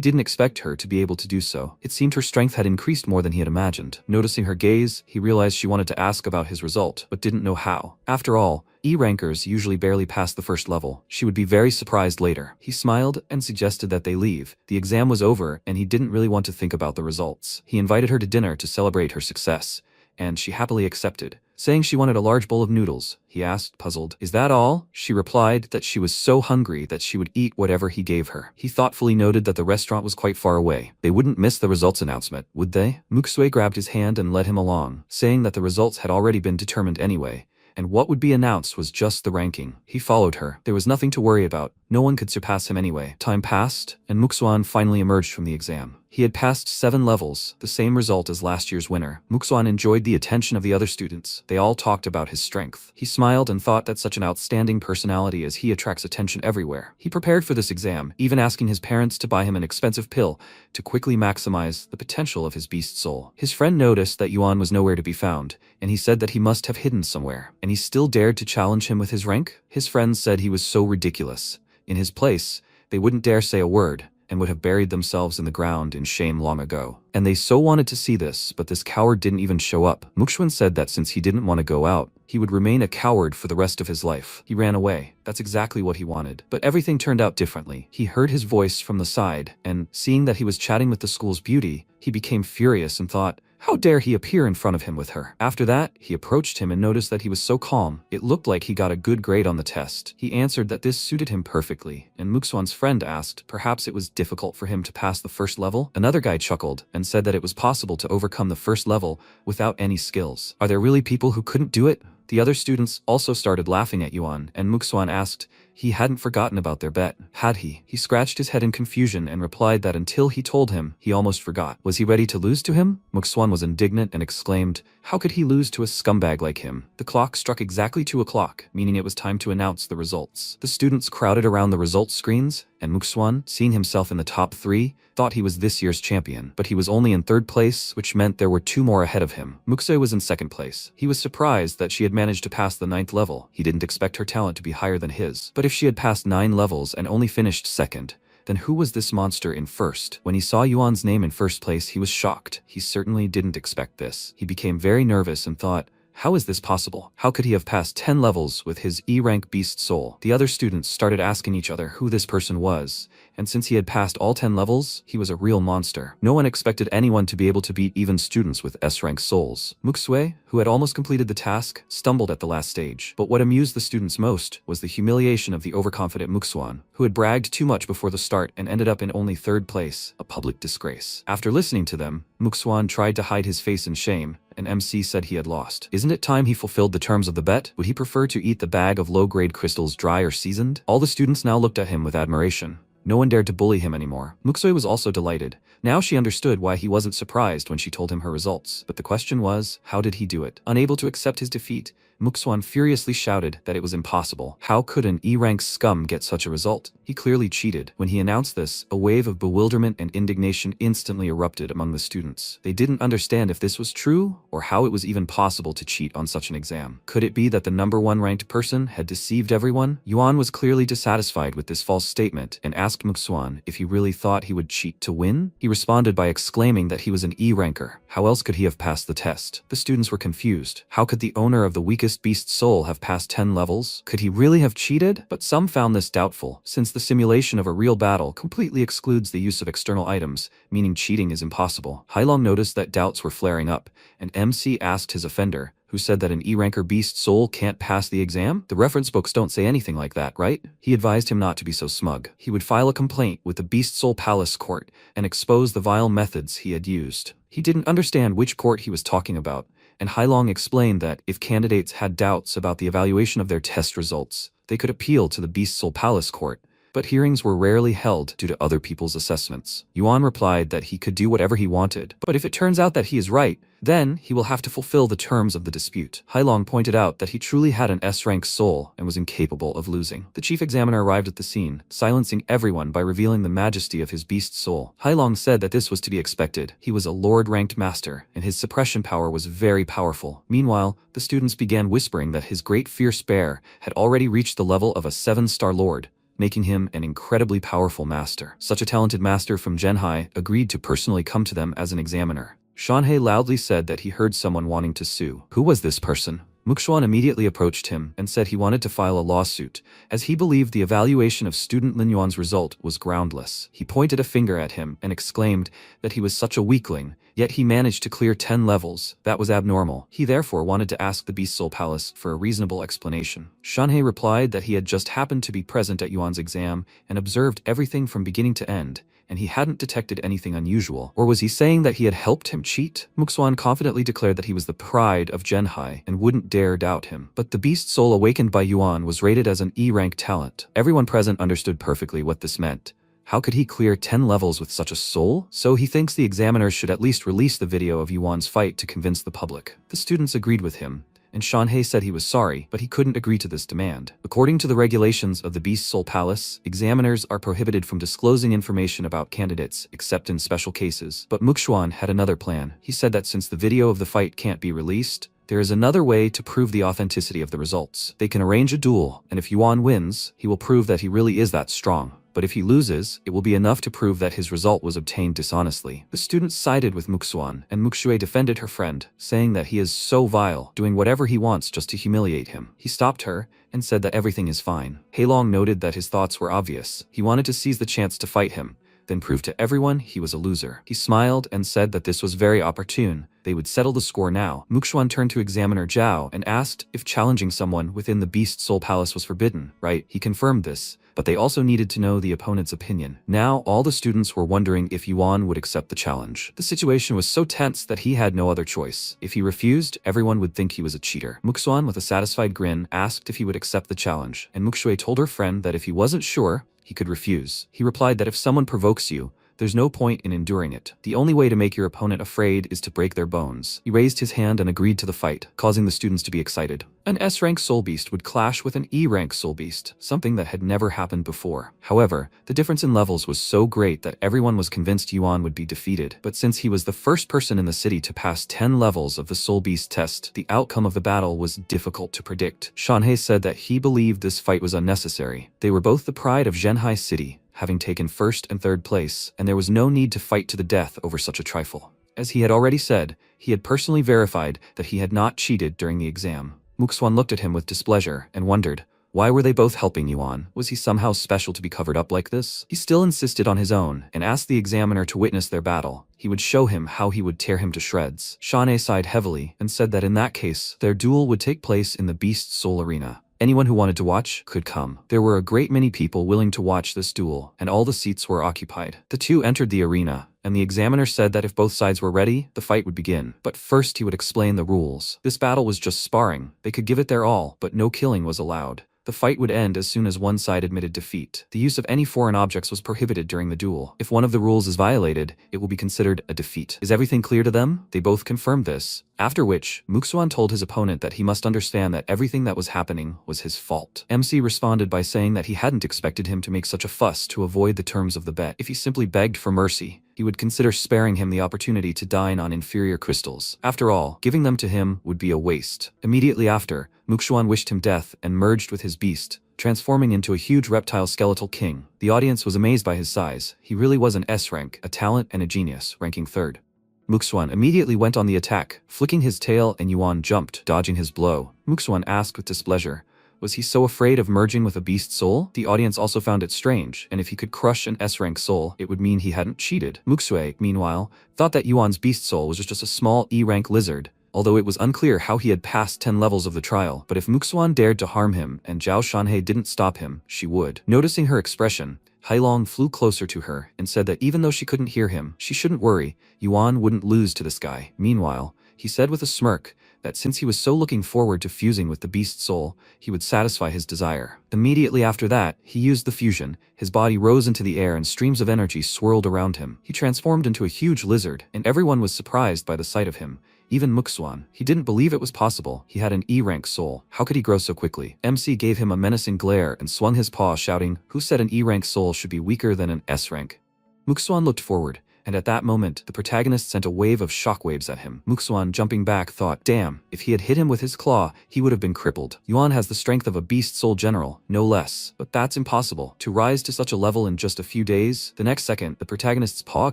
didn't expect her to be able to do so. It seemed her strength had increased more than he had imagined. Noticing her gaze, he realized she wanted to ask about his result, but didn't know how. After all, E-rankers usually barely pass the first level. She would be very surprised later. He smiled and suggested that they leave. The exam was over, and he didn't really want to think about the results. He invited her to dinner to celebrate her success, and she happily accepted. Saying she wanted a large bowl of noodles, he asked, puzzled. "Is that all?" She replied that she was so hungry that she would eat whatever he gave her. He thoughtfully noted that the restaurant was quite far away. They wouldn't miss the results announcement, would they? Muksue grabbed his hand and led him along, saying that the results had already been determined anyway, and what would be announced was just the ranking. He followed her. There was nothing to worry about. No one could surpass him anyway. Time passed, and Muksuan finally emerged from the exam. He had passed 7 levels, the same result as last year's winner. Muksuan enjoyed the attention of the other students. They all talked about his strength. He smiled and thought that such an outstanding personality as he attracts attention everywhere. He prepared for this exam, even asking his parents to buy him an expensive pill to quickly maximize the potential of his beast soul. His friend noticed that Yuan was nowhere to be found, and he said that he must have hidden somewhere. And he still dared to challenge him with his rank? His friends said he was so ridiculous. In his place, they wouldn't dare say a word, and would have buried themselves in the ground in shame long ago. And they so wanted to see this, but this coward didn't even show up. Mukshun said that since he didn't want to go out, he would remain a coward for the rest of his life. He ran away. That's exactly what he wanted. But everything turned out differently. He heard his voice from the side, and seeing that he was chatting with the school's beauty, he became furious and thought, how dare he appear in front of him with her? After that, he approached him and noticed that he was so calm. It looked like he got a good grade on the test. He answered that this suited him perfectly, and Muksuan's friend asked, perhaps it was difficult for him to pass the first level? Another guy chuckled and said that it was possible to overcome the first level without any skills. Are there really people who couldn't do it? The other students also started laughing at Yuan, and Muksuan asked, he hadn't forgotten about their bet, had he? He scratched his head in confusion and replied that until he told him, he almost forgot. Was he ready to lose to him? Muksuan was indignant and exclaimed, how could he lose to a scumbag like him? The clock struck exactly 2 o'clock, meaning it was time to announce the results. The students crowded around the results screens, and Muksuan, seeing himself in the top 3, thought he was this year's champion. But he was only in 3rd place, which meant there were 2 more ahead of him. Muksue was in 2nd place. He was surprised that she had managed to pass the 9th level. He didn't expect her talent to be higher than his. But if she had passed 9 levels and only finished 2nd, then who was this monster in 1st? When he saw Yuan's name in 1st place, he was shocked. He certainly didn't expect this. He became very nervous and thought, how is this possible? How could he have passed 10 levels with his E-rank beast soul? The other students started asking each other who this person was, and since he had passed all 10 levels, he was a real monster. No one expected anyone to be able to beat even students with S-rank souls. Muksue, who had almost completed the task, stumbled at the last stage. But what amused the students most was the humiliation of the overconfident Muksuan, who had bragged too much before the start and ended up in only 3rd place, a public disgrace. After listening to them, Muksuan tried to hide his face in shame, and MC said he had lost. Isn't it time he fulfilled the terms of the bet? Would he prefer to eat the bag of low-grade crystals dry or seasoned? All the students now looked at him with admiration. No one dared to bully him anymore. Muksue was also delighted. Now she understood why he wasn't surprised when she told him her results. But the question was, how did he do it? Unable to accept his defeat, Muksuan furiously shouted that it was impossible. How could an E-rank scum get such a result? He clearly cheated. When he announced this, a wave of bewilderment and indignation instantly erupted among the students. They didn't understand if this was true, or how it was even possible to cheat on such an exam. Could it be that the #1 ranked person had deceived everyone? Yuan was clearly dissatisfied with this false statement and asked Muksuan if he really thought he would cheat to win. He responded by exclaiming that he was an E-ranker. How else could he have passed the test? The students were confused. How could the owner of the weakest beast soul have passed 10 levels? Could he really have cheated? But some found this doubtful, since the simulation of a real battle completely excludes the use of external items, meaning cheating is impossible. Hailong noticed that doubts were flaring up, and MC asked his offender, who said that an E-ranker beast soul can't pass the exam? The reference books don't say anything like that, right? He advised him not to be so smug. He would file a complaint with the Beast Soul Palace Court and expose the vile methods he had used. He didn't understand which court he was talking about, and Hailong explained that if candidates had doubts about the evaluation of their test results, they could appeal to the Beast Soul Palace Court, but hearings were rarely held due to other people's assessments. Yuan replied that he could do whatever he wanted, but if it turns out that he is right, then he will have to fulfill the terms of the dispute. Hailong pointed out that he truly had an S-rank soul and was incapable of losing. The chief examiner arrived at the scene, silencing everyone by revealing the majesty of his beast soul. Hailong said that this was to be expected. He was a lord-ranked master, and his suppression power was very powerful. Meanwhile, the students began whispering that his great fierce bear had already reached the level of a 7-star lord, making him an incredibly powerful master. Such a talented master from Genhai agreed to personally come to them as an examiner. Shanhei loudly said that he heard someone wanting to sue. Who was this person? Muxuan immediately approached him and said he wanted to file a lawsuit, as he believed the evaluation of student Lin Yuan's result was groundless. He pointed a finger at him and exclaimed that he was such a weakling, yet he managed to clear 10 levels. That was abnormal. He therefore wanted to ask the Beast Soul Palace for a reasonable explanation. Shanhei replied that he had just happened to be present at Yuan's exam and observed everything from beginning to end, and he hadn't detected anything unusual. Or was he saying that he had helped him cheat? Muxuan confidently declared that he was the pride of Genhai and wouldn't dare doubt him. But the beast soul awakened by Yuan was rated as an E-rank talent. Everyone present understood perfectly what this meant. How could he clear 10 levels with such a soul? So he thinks the examiners should at least release the video of Yuan's fight to convince the public. The students agreed with him, and Shanhei said he was sorry, but he couldn't agree to this demand. According to the regulations of the Beast Soul Palace, examiners are prohibited from disclosing information about candidates except in special cases. But Muxuan had another plan. He said that since the video of the fight can't be released, there is another way to prove the authenticity of the results. They can arrange a duel, and if Yuan wins, he will prove that he really is that strong. But if he loses, it will be enough to prove that his result was obtained dishonestly. The students sided with Muxuan, and Muxue defended her friend, saying that he is so vile, doing whatever he wants just to humiliate him. He stopped her and said that everything is fine. Hailong noted that his thoughts were obvious. He wanted to seize the chance to fight him, then prove to everyone he was a loser. He smiled and said that this was very opportune. They would settle the score now. Muxuan turned to examiner Zhao and asked if challenging someone within the Beast Soul Palace was forbidden, right? He confirmed this, but they also needed to know the opponent's opinion. Now, all the students were wondering if Yuan would accept the challenge. The situation was so tense that he had no other choice. If he refused, everyone would think he was a cheater. Muxuan, with a satisfied grin, asked if he would accept the challenge, and Muxue told her friend that if he wasn't sure, he could refuse. He replied that if someone provokes you, there's no point in enduring it. The only way to make your opponent afraid is to break their bones. He raised his hand and agreed to the fight, causing the students to be excited. An S-rank soul beast would clash with an E-rank soul beast, something that had never happened before. However, the difference in levels was so great that everyone was convinced Yuan would be defeated. But since he was the first person in the city to pass 10 levels of the soul beast test, the outcome of the battle was difficult to predict. Shanhei said that he believed this fight was unnecessary. They were both the pride of Genhai City, having taken first and third place, and there was no need to fight to the death over such a trifle. As he had already said, he had personally verified that he had not cheated during the exam. Muxuan looked at him with displeasure and wondered, why were they both helping Yuan? Was he somehow special to be covered up like this? He still insisted on his own and asked the examiner to witness their battle. He would show him how he would tear him to shreds. Shanhei sighed heavily and said that in that case, their duel would take place in the Beast Soul Arena. Anyone who wanted to watch could come. There were a great many people willing to watch this duel, and all the seats were occupied. The two entered the arena, and the examiner said that if both sides were ready, the fight would begin. But first he would explain the rules. This battle was just sparring. They could give it their all, but no killing was allowed. The fight would end as soon as one side admitted defeat. The use of any foreign objects was prohibited during the duel. If one of the rules is violated, it will be considered a defeat. Is everything clear to them? They both confirmed this. After which, Muxuan told his opponent that he must understand that everything that was happening was his fault. MC responded by saying that he hadn't expected him to make such a fuss to avoid the terms of the bet. If he simply begged for mercy, he would consider sparing him the opportunity to dine on inferior crystals. After all, giving them to him would be a waste. Immediately after, Muxuan wished him death and merged with his beast, transforming into a huge reptile skeletal king. The audience was amazed by his size. He really was an S-rank, a talent and a genius, ranking third. Muxuan immediately went on the attack, flicking his tail, and Yuan jumped, dodging his blow. Muxuan asked with displeasure, was he so afraid of merging with a beast soul? The audience also found it strange, and if he could crush an S-rank soul, it would mean he hadn't cheated. Muxue, meanwhile, thought that Yuan's beast soul was just a small E-rank lizard, although it was unclear how he had passed 10 levels of the trial. But if Muxuan dared to harm him and Zhao Shanhei didn't stop him, she would. Noticing her expression, Hailong flew closer to her and said that even though she couldn't hear him, she shouldn't worry, Yuan wouldn't lose to this guy. Meanwhile, he said with a smirk that since he was so looking forward to fusing with the beast soul, he would satisfy his desire. Immediately after that, he used the fusion. His body rose into the air and streams of energy swirled around him. He transformed into a huge lizard, and everyone was surprised by the sight of him. Even Muxuan. He didn't believe it was possible. He had an E-rank soul. How could he grow so quickly? MC gave him a menacing glare and swung his paw, shouting, "Who said an E-rank soul should be weaker than an S-rank?" Muxuan looked forward, and at that moment, the protagonist sent a wave of shockwaves at him. Muxuan, jumping back, thought, damn, if he had hit him with his claw, he would have been crippled. Yuan has the strength of a beast soul general, no less. But that's impossible. To rise to such a level in just a few days? The next second, the protagonist's paw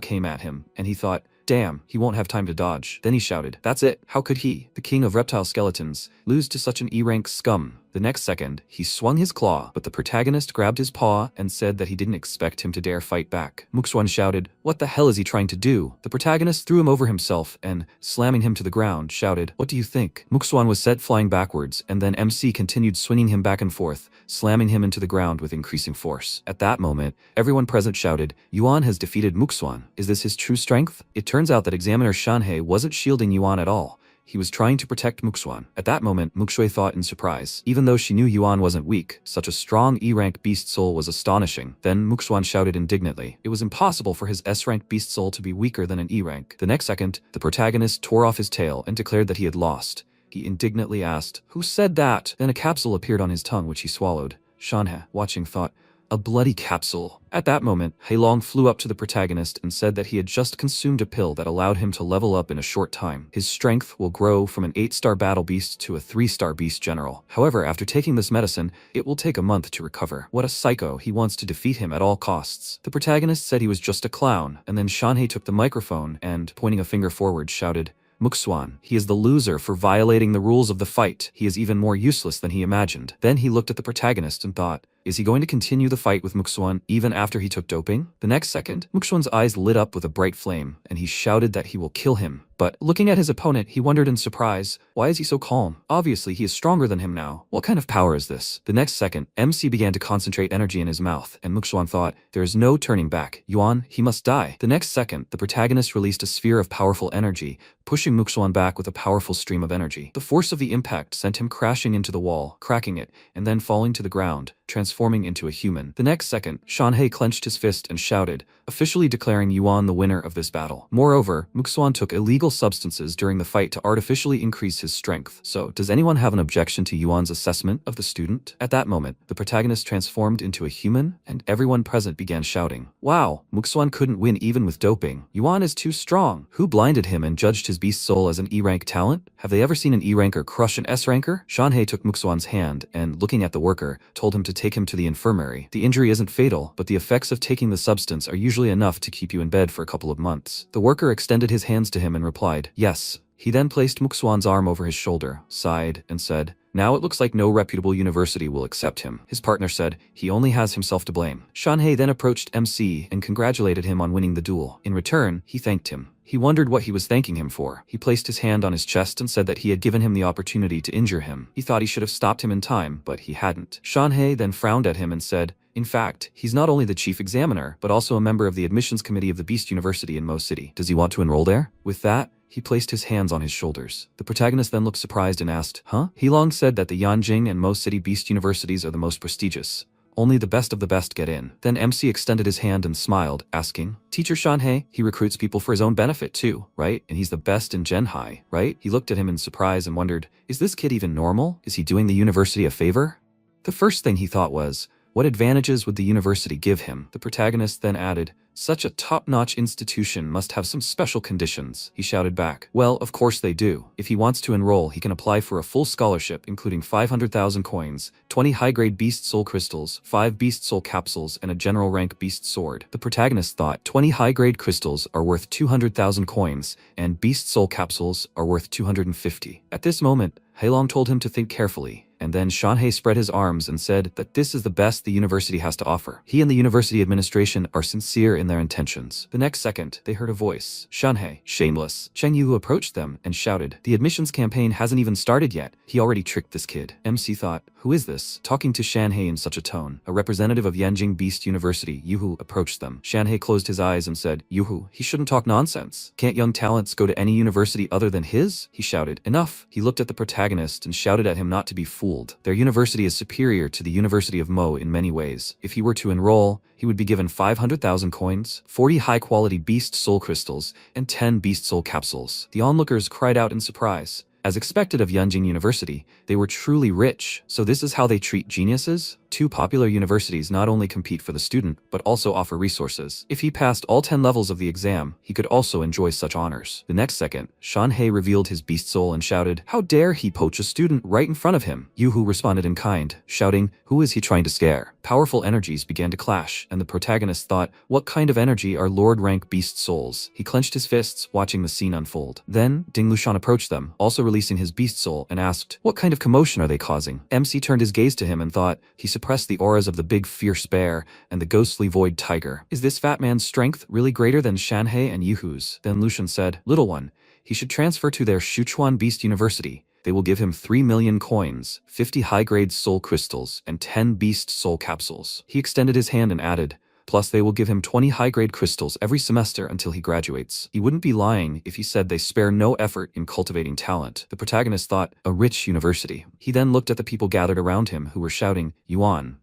came at him, and he thought, damn, he won't have time to dodge. Then he shouted, that's it. How could he, the king of reptile skeletons, lose to such an E-rank scum? The next second, he swung his claw, but the protagonist grabbed his paw and said that he didn't expect him to dare fight back. Muxuan shouted, what the hell is he trying to do? The protagonist threw him over himself and, slamming him to the ground, shouted, what do you think? Muxuan was set flying backwards, and then MC continued swinging him back and forth, slamming him into the ground with increasing force. At that moment, everyone present shouted, Yuan has defeated Muxuan. Is this his true strength? It turns out that examiner Shanhei wasn't shielding Yuan at all. He was trying to protect Muxuan. At that moment, Muxue thought in surprise. Even though she knew Yuan wasn't weak, such a strong E-rank beast soul was astonishing. Then Muxuan shouted indignantly. It was impossible for his S-rank beast soul to be weaker than an E-rank. The next second, the protagonist tore off his tail and declared that he had lost. He indignantly asked, who said that? Then a capsule appeared on his tongue, which he swallowed. Shanhe, watching, thought, a bloody capsule. At that moment, Heilong flew up to the protagonist and said that he had just consumed a pill that allowed him to level up in a short time. His strength will grow from an 8-star battle beast to a 3-star beast general. However, after taking this medicine, it will take a month to recover. What a psycho, he wants to defeat him at all costs. The protagonist said he was just a clown, and then Shanhei took the microphone and, pointing a finger forward, shouted, Muxuan, he is the loser for violating the rules of the fight. He is even more useless than he imagined. Then he looked at the protagonist and thought, is he going to continue the fight with Muxuan even after he took doping? The next second, Muxuan's eyes lit up with a bright flame, and he shouted that he will kill him. But looking at his opponent, he wondered in surprise, why is he so calm? Obviously, he is stronger than him now. What kind of power is this? The next second, MC began to concentrate energy in his mouth, and Muxuan thought, there is no turning back. Yuan, he must die. The next second, the protagonist released a sphere of powerful energy, pushing Muxuan back with a powerful stream of energy. The force of the impact sent him crashing into the wall, cracking it, and then falling to the ground, transforming into a human. The next second, Shanhei clenched his fist and shouted, officially declaring Yuan the winner of this battle. Moreover, Muxuan took illegal substances during the fight to artificially increase his strength. So, does anyone have an objection to Yuan's assessment of the student? At that moment, the protagonist transformed into a human, and everyone present began shouting, wow, Muxuan couldn't win even with doping. Yuan is too strong. Who blinded him and judged his beast soul as an E-rank talent? Have they ever seen an E-ranker crush an S-ranker? Shanhei took Muxuan's hand and, looking at the worker, told him to take him to the infirmary. The injury isn't fatal, but the effects of taking the substance are usually enough to keep you in bed for a couple of months. The worker extended his hands to him and replied, yes. He then placed Muxuan's arm over his shoulder, sighed, and said, now it looks like no reputable university will accept him. His partner said, he only has himself to blame. Shanhei then approached MC and congratulated him on winning the duel. In return, he thanked him. He wondered what he was thanking him for. He placed his hand on his chest and said that he had given him the opportunity to injure him. He thought he should have stopped him in time, but he hadn't. Shanhei then frowned at him and said, in fact, he's not only the chief examiner, but also a member of the admissions committee of the Beast University in Mo City. Does he want to enroll there? With that, he placed his hands on his shoulders. The protagonist then looked surprised and asked, huh? Heilong said that the Yanjing and Mo City Beast Universities are the most prestigious. Only the best of the best get in. Then MC extended his hand and smiled, asking, Teacher Shanhei, he recruits people for his own benefit too, right? And he's the best in Gen High, right? He looked at him in surprise and wondered, is this kid even normal? Is he doing the university a favor? The first thing he thought was, what advantages would the university give him? The protagonist then added, such a top-notch institution must have some special conditions. He shouted back, well, of course they do. If he wants to enroll, he can apply for a full scholarship, including 500,000 coins, 20 high-grade beast soul crystals, 5 beast soul capsules, and a general rank beast sword. The protagonist thought 20 high-grade crystals are worth 200,000 coins, and beast soul capsules are worth 250. At this moment, Heilong told him to think carefully, and then Shanhei spread his arms and said that this is the best the university has to offer. He and the university administration are sincere in their intentions. The next second, they heard a voice. Shanhei, shameless. Cheng Yu approached them and shouted, the admissions campaign hasn't even started yet. He already tricked this kid. MC thought, Who is this? Talking to Shanhei in such a tone. A representative of Yanjing Beast University, Yuhu, approached them. Shanhei closed his eyes and said, Yuhu, he shouldn't talk nonsense. Can't young talents go to any university other than his? He shouted. Enough. He looked at the protagonist and shouted at him not to be fooled. Their university is superior to the University of Mo in many ways. If he were to enroll, he would be given 500,000 coins, 40 high-quality beast soul crystals, and 10 beast soul capsules. The onlookers cried out in surprise. As expected of Yanjing University, they were truly rich. So this is how they treat geniuses? Two popular universities not only compete for the student, but also offer resources. If he passed all 10 levels of the exam, he could also enjoy such honors. The next second, Shanhei revealed his beast soul and shouted, How dare he poach a student right in front of him? Yuhu responded in kind, shouting, Who is he trying to scare? Powerful energies began to clash, and the protagonist thought, What kind of energy are Lord rank beast souls? He clenched his fists, watching the scene unfold. Then, Ding Lushan approached them, also releasing his beast soul, and asked, What kind of commotion are they causing? MC turned his gaze to him and thought, he suppressed the auras of the big fierce bear and the ghostly void tiger. Is this fat man's strength really greater than Shanhei and Yuhu's? Then Lushan said, Little one, he should transfer to their Shuchuan Beast University. They will give him 3 million coins, 50 high-grade soul crystals, and 10 beast soul capsules. He extended his hand and added, Plus they will give him 20 high-grade crystals every semester until he graduates. He wouldn't be lying if he said they spare no effort in cultivating talent. The protagonist thought, a rich university. He then looked at the people gathered around him who were shouting, Yuan,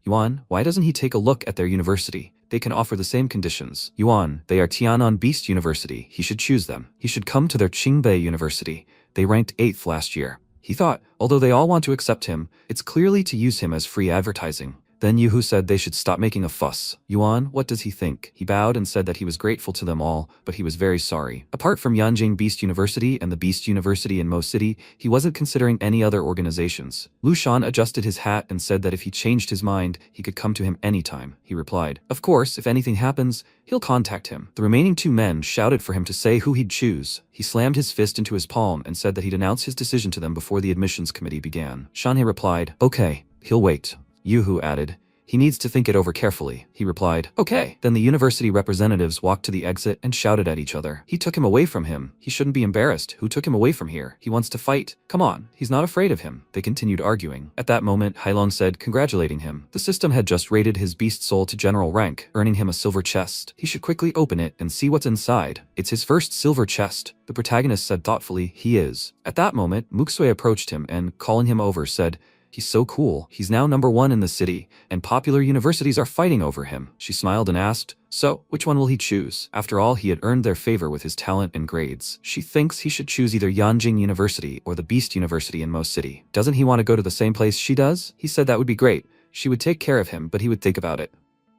why doesn't he take a look at their university? They can offer the same conditions. Yuan, they are Tianan Beast University. He should choose them. He should come to their Qingbei University. They ranked 8th last year. He thought, although they all want to accept him, it's clearly to use him as free advertising. Then Yuhu said they should stop making a fuss. Yuan, what does he think? He bowed and said that he was grateful to them all, but he was very sorry. Apart from Yanjing Beast University and the Beast University in Mo City, he wasn't considering any other organizations. Lushan adjusted his hat and said that if he changed his mind, he could come to him anytime. He replied, Of course, if anything happens, he'll contact him. The remaining 2 men shouted for him to say who he'd choose. He slammed his fist into his palm and said that he'd announce his decision to them before the admissions committee began. Shanhei replied, Okay, he'll wait. Yuhu added, He needs to think it over carefully. He replied, Okay. Then the university representatives walked to the exit and shouted at each other. He took him away from him. He shouldn't be embarrassed. Who took him away from here? He wants to fight. Come on. He's not afraid of him. They continued arguing. At that moment, Hailong said, congratulating him. The system had just rated his beast soul to general rank, earning him a silver chest. He should quickly open it and see what's inside. It's his first silver chest. The protagonist said thoughtfully, he is. At that moment, Muksui approached him and, calling him over, said, He's so cool. He's now #1 in the city, and popular universities are fighting over him. She smiled and asked, So, which one will he choose? After all, he had earned their favor with his talent and grades. She thinks he should choose either Yanjing University or the Beast University in Mo City. Doesn't he want to go to the same place she does? He said that would be great. She would take care of him, but he would think about it.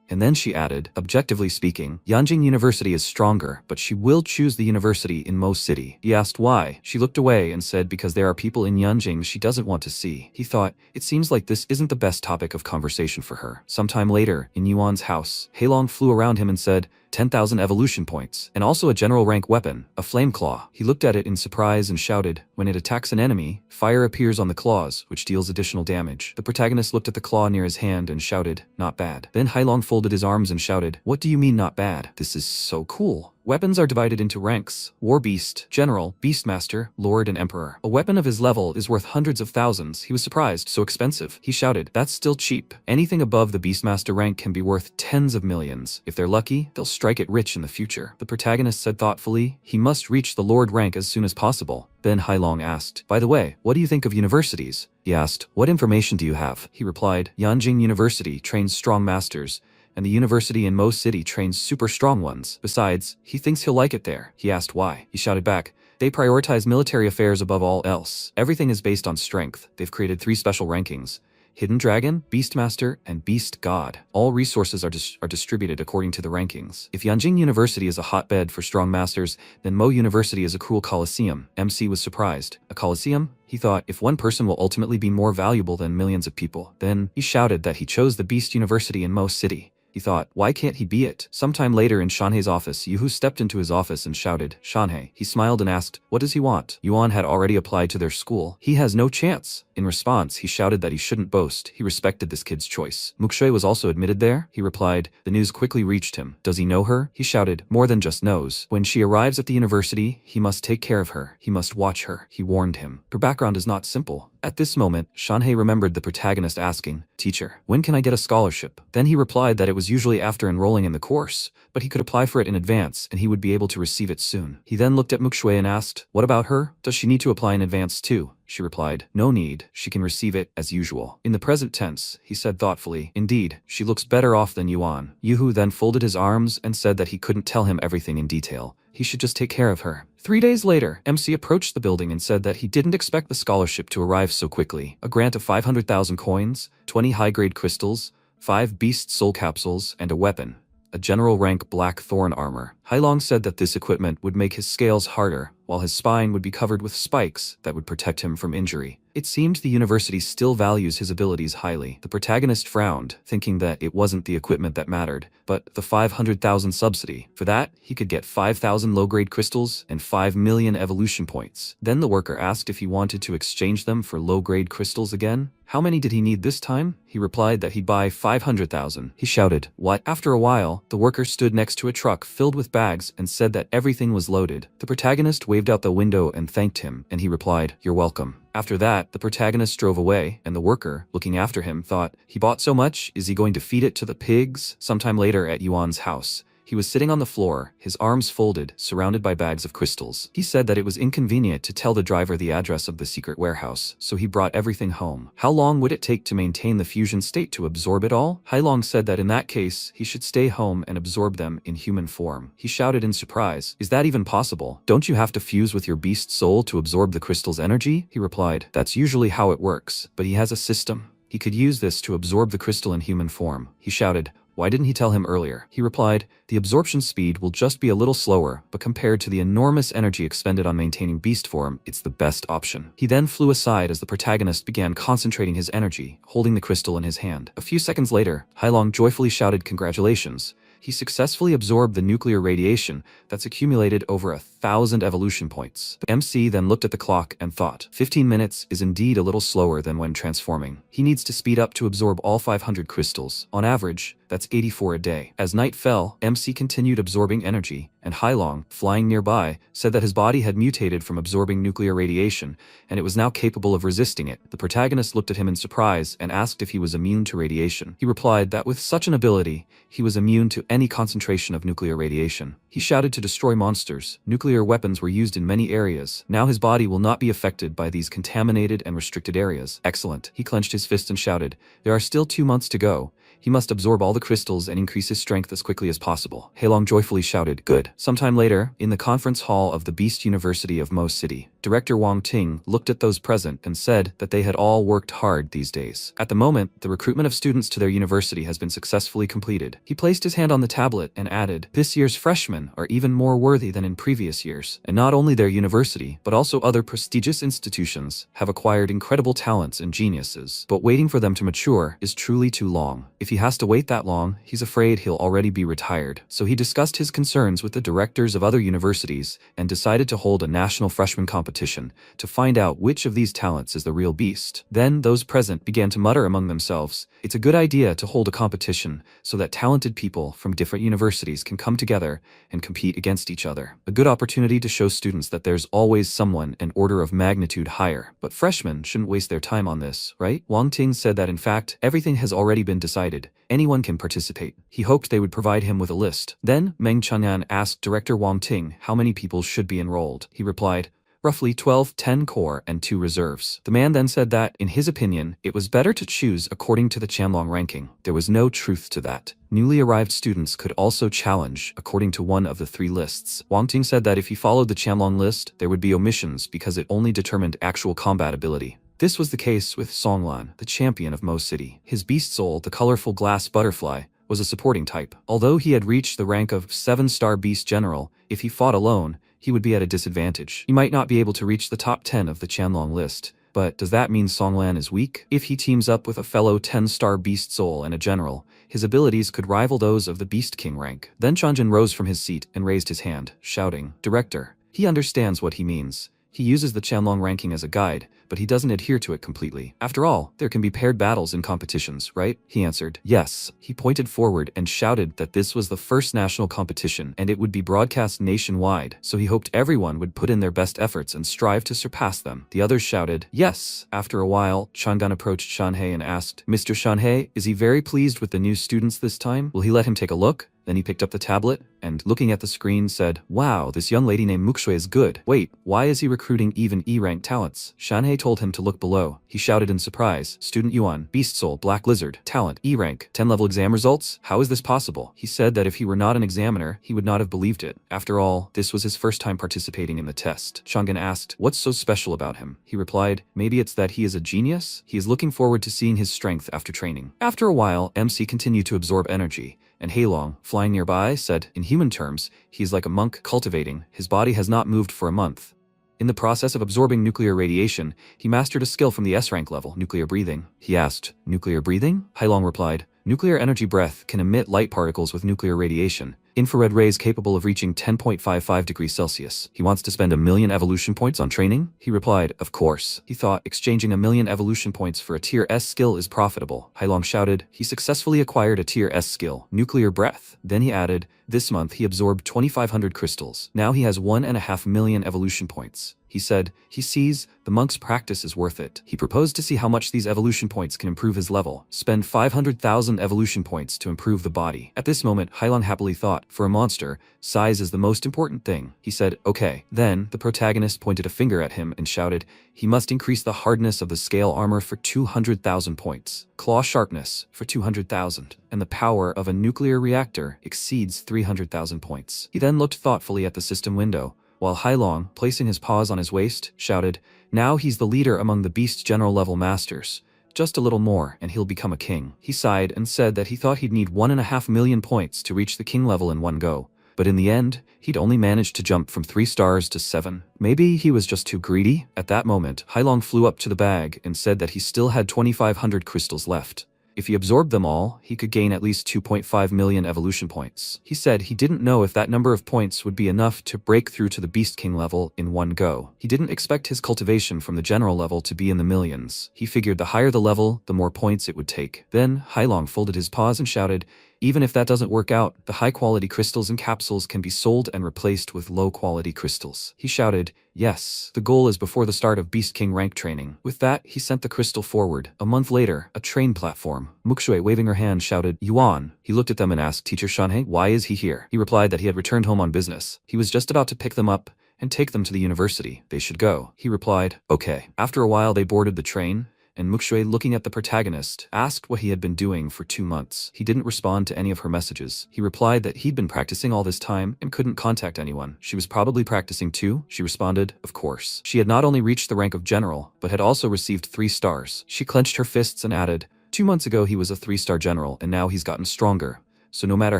And then she added, objectively speaking, Yanjing University is stronger, but she will choose the university in Mo City. He asked why. She looked away and said because there are people in Yanjing she doesn't want to see. He thought, it seems like this isn't the best topic of conversation for her. Sometime later, in Yuan's house, Hailong flew around him and said, 10,000 evolution points, and also a general rank weapon, a flame claw. He looked at it in surprise and shouted, when it attacks an enemy, fire appears on the claws, which deals additional damage. The protagonist looked at the claw near his hand and shouted, not bad. Then Hailong folded his arms and shouted, what do you mean not bad? This is so cool. Weapons are divided into ranks: War Beast, General, Beastmaster, Lord, and Emperor. A weapon of his level is worth hundreds of thousands. He was surprised, so expensive. He shouted, that's still cheap. Anything above the Beastmaster rank can be worth tens of millions. If they're lucky, they'll strike it rich in the future. The protagonist said thoughtfully, he must reach the Lord rank as soon as possible. Then Hailong asked, by the way, what do you think of universities? He asked, what information do you have? He replied, Yanjing University trains strong masters, and the university in Mo City trains super strong ones. Besides, he thinks he'll like it there. He asked why. He shouted back, they prioritize military affairs above all else. Everything is based on strength. They've created 3 special rankings: Hidden Dragon, Beastmaster, and Beast God. All resources are distributed according to the rankings. If Yanjing University is a hotbed for strong masters, then Mo University is a cruel coliseum. MC was surprised. A coliseum? He thought, if one person will ultimately be more valuable than millions of people. Then, he shouted that he chose the Beast University in Mo City. He thought, why can't he be it? Sometime later in Shanhei's office, Yuhu stepped into his office and shouted, Shanhei. He smiled and asked, what does he want? Yuan had already applied to their school. He has no chance. In response, he shouted that he shouldn't boast, he respected this kid's choice. Mukshui was also admitted there? He replied. The news quickly reached him. Does he know her? He shouted. More than just knows. When she arrives at the university, he must take care of her. He must watch her. He warned him. Her background is not simple. At this moment, Shanhei remembered the protagonist asking, Teacher, when can I get a scholarship? Then he replied that it was usually after enrolling in the course, but he could apply for it in advance and he would be able to receive it soon. He then looked at Mukshui and asked, What about her? Does she need to apply in advance too? She replied, No need, she can receive it as usual. In the present tense, he said thoughtfully, Indeed, she looks better off than Yuan. Yuhu then folded his arms and said that he couldn't tell him everything in detail. He should just take care of her. 3 days later, MC approached the building and said that he didn't expect the scholarship to arrive so quickly. A grant of 500,000 coins, 20 high-grade crystals, 5 beast soul capsules, and a weapon. A general rank black thorn armor. Hailong said that this equipment would make his scales harder, while his spine would be covered with spikes that would protect him from injury. It seemed the university still values his abilities highly. The protagonist frowned, thinking that it wasn't the equipment that mattered, but the 500,000 subsidy. For that, he could get 5,000 low-grade crystals and 5 million evolution points. Then the worker asked if he wanted to exchange them for low-grade crystals again. How many did he need this time? He replied that he'd buy 500,000. He shouted, What? After a while, the worker stood next to a truck filled with bags and said that everything was loaded. The protagonist waved out the window and thanked him, and he replied, You're welcome. After that, the protagonist drove away, and the worker, looking after him, thought, He bought so much, is he going to feed it to the pigs? Sometime later at Yuan's house, he was sitting on the floor, his arms folded, surrounded by bags of crystals. He said that it was inconvenient to tell the driver the address of the secret warehouse, so he brought everything home. How long would it take to maintain the fusion state to absorb it all? Hailong said that in that case, he should stay home and absorb them in human form. He shouted in surprise, Is that even possible? Don't you have to fuse with your beast soul to absorb the crystal's energy? He replied, That's usually how it works, but he has a system. He could use this to absorb the crystal in human form. He shouted, Why didn't he tell him earlier? He replied, The absorption speed will just be a little slower, but compared to the enormous energy expended on maintaining beast form, it's the best option. He then flew aside as the protagonist began concentrating his energy, holding the crystal in his hand. A few seconds later, Hailong joyfully shouted congratulations. He successfully absorbed the nuclear radiation that's accumulated over 1,000 evolution points. The MC then looked at the clock and thought, 15 minutes is indeed a little slower than when transforming. He needs to speed up to absorb all 500 crystals. On average, that's 84 a day. As night fell, MC continued absorbing energy, and Hailong, flying nearby, said that his body had mutated from absorbing nuclear radiation, and it was now capable of resisting it. The protagonist looked at him in surprise and asked if he was immune to radiation. He replied that with such an ability, he was immune to any concentration of nuclear radiation. He shouted to destroy monsters. Nuclear weapons were used in many areas. Now his body will not be affected by these contaminated and restricted areas. Excellent. He clenched his fist and shouted, There are still 2 months to go. He must absorb all the crystals and increase his strength as quickly as possible. Hailong joyfully shouted, Good. Sometime later, in the conference hall of the Beast University of Mo City, Director Wang Ting looked at those present and said that they had all worked hard these days. At the moment, the recruitment of students to their university has been successfully completed. He placed his hand on the tablet and added, This year's freshmen are even more worthy than in previous years. And not only their university, but also other prestigious institutions have acquired incredible talents and geniuses. But waiting for them to mature is truly too long. If he has to wait that long, he's afraid he'll already be retired. So he discussed his concerns with the directors of other universities and decided to hold a national freshman competition to find out which of these talents is the real beast. Then those present began to mutter among themselves, It's a good idea to hold a competition so that talented people from different universities can come together and compete against each other. A good opportunity to show students that there's always someone an order of magnitude higher. But freshmen shouldn't waste their time on this, right? Wang Ting said that in fact, everything has already been decided. Anyone can participate. He hoped they would provide him with a list. Then, Meng Chang'an asked Director Wang Ting how many people should be enrolled. He replied, Roughly 12, 10 core and 2 reserves. The man then said that, in his opinion, it was better to choose according to the Chanlong ranking. There was no truth to that. Newly arrived students could also challenge according to one of the 3 lists. Wang Ting said that if he followed the Chanlong list, there would be omissions because it only determined actual combat ability. This was the case with Songlan, the champion of Mo City. His beast soul, the colorful glass butterfly, was a supporting type. Although he had reached the rank of 7-star beast general, if he fought alone, he would be at a disadvantage. He might not be able to reach the top 10 of the Chanlong list. But does that mean Songlan is weak? If he teams up with a fellow 10-star beast soul and a general, his abilities could rival those of the Beast King rank. Then Chanjin rose from his seat and raised his hand, shouting, Director. He understands what he means. He uses the Chanlong ranking as a guide, but he doesn't adhere to it completely. After all, there can be paired battles in competitions, right? He answered, yes. He pointed forward and shouted that this was the first national competition and it would be broadcast nationwide, so he hoped everyone would put in their best efforts and strive to surpass them. The others shouted, yes. After a while, Changan approached Shanhei and asked, Mr. Shanhei, is he very pleased with the new students this time? Will he let him take a look? Then he picked up the tablet and, looking at the screen, said, wow, this young lady named Mukshui is good. Wait, why is he recruiting even E-rank talents? Shanhei told him to look below. He shouted in surprise, Student Yuan, Beast Soul, Black Lizard, Talent, E-rank, 10-level exam results? How is this possible? He said that if he were not an examiner, he would not have believed it. After all, this was his first time participating in the test. Changan asked, what's so special about him? He replied, maybe it's that he is a genius? He is looking forward to seeing his strength after training. After a while, MC continued to absorb energy, and Heilong, flying nearby, said, in human terms, he is like a monk cultivating. His body has not moved for a month. In the process of absorbing nuclear radiation, he mastered a skill from the S-rank level, nuclear breathing. He asked, nuclear breathing? Heilong replied, nuclear energy breath can emit light particles with nuclear radiation. Infrared rays capable of reaching 10.55 degrees Celsius. He wants to spend 1,000,000 evolution points on training? He replied, of course. He thought exchanging 1,000,000 evolution points for a tier S skill is profitable. Heilong shouted, he successfully acquired a tier S skill, nuclear breath. Then he added, this month he absorbed 2,500 crystals. Now he has 1.5 million evolution points. He said, he sees the monk's practice is worth it. He proposed to see how much these evolution points can improve his level. Spend 500,000 evolution points to improve the body. At this moment, Heilong happily thought, for a monster, size is the most important thing. He said, okay. Then, the protagonist pointed a finger at him and shouted, he must increase the hardness of the scale armor for 200,000 points, claw sharpness for 200,000, and the power of a nuclear reactor exceeds 300,000 points. He then looked thoughtfully at the system window, while Heilong, placing his paws on his waist, shouted, now he's the leader among the beast general level masters. Just a little more, and he'll become a king. He sighed and said that he thought he'd need 1.5 million points to reach the king level in one go. But in the end, he'd only managed to jump from 3 stars to 7. Maybe he was just too greedy? At that moment, Heilong flew up to the bag and said that he still had 2,500 crystals left. If he absorbed them all, he could gain at least 2.5 million evolution points. He said he didn't know if that number of points would be enough to break through to the Beast King level in one go. He didn't expect his cultivation from the general level to be in the millions. He figured the higher the level, the more points it would take. Then, Heilong folded his paws and shouted, even if that doesn't work out, the high-quality crystals and capsules can be sold and replaced with low-quality crystals. He shouted, yes, the goal is before the start of Beast King rank training. With that, he sent the crystal forward. A month later, a train platform. Mukshui, waving her hand, shouted, Yuan. He looked at them and asked, Teacher Shanhei, why is he here? He replied that he had returned home on business. He was just about to pick them up and take them to the university. They should go. He replied, okay. After a while, they boarded the train, and Mukshui, looking at the protagonist, asked what he had been doing for 2 months. He didn't respond to any of her messages. He replied that he'd been practicing all this time and couldn't contact anyone. She was probably practicing too? She responded, of course. She had not only reached the rank of general, but had also received 3 stars. She clenched her fists and added, 2 months ago he was a 3-star general and now he's gotten stronger. So no matter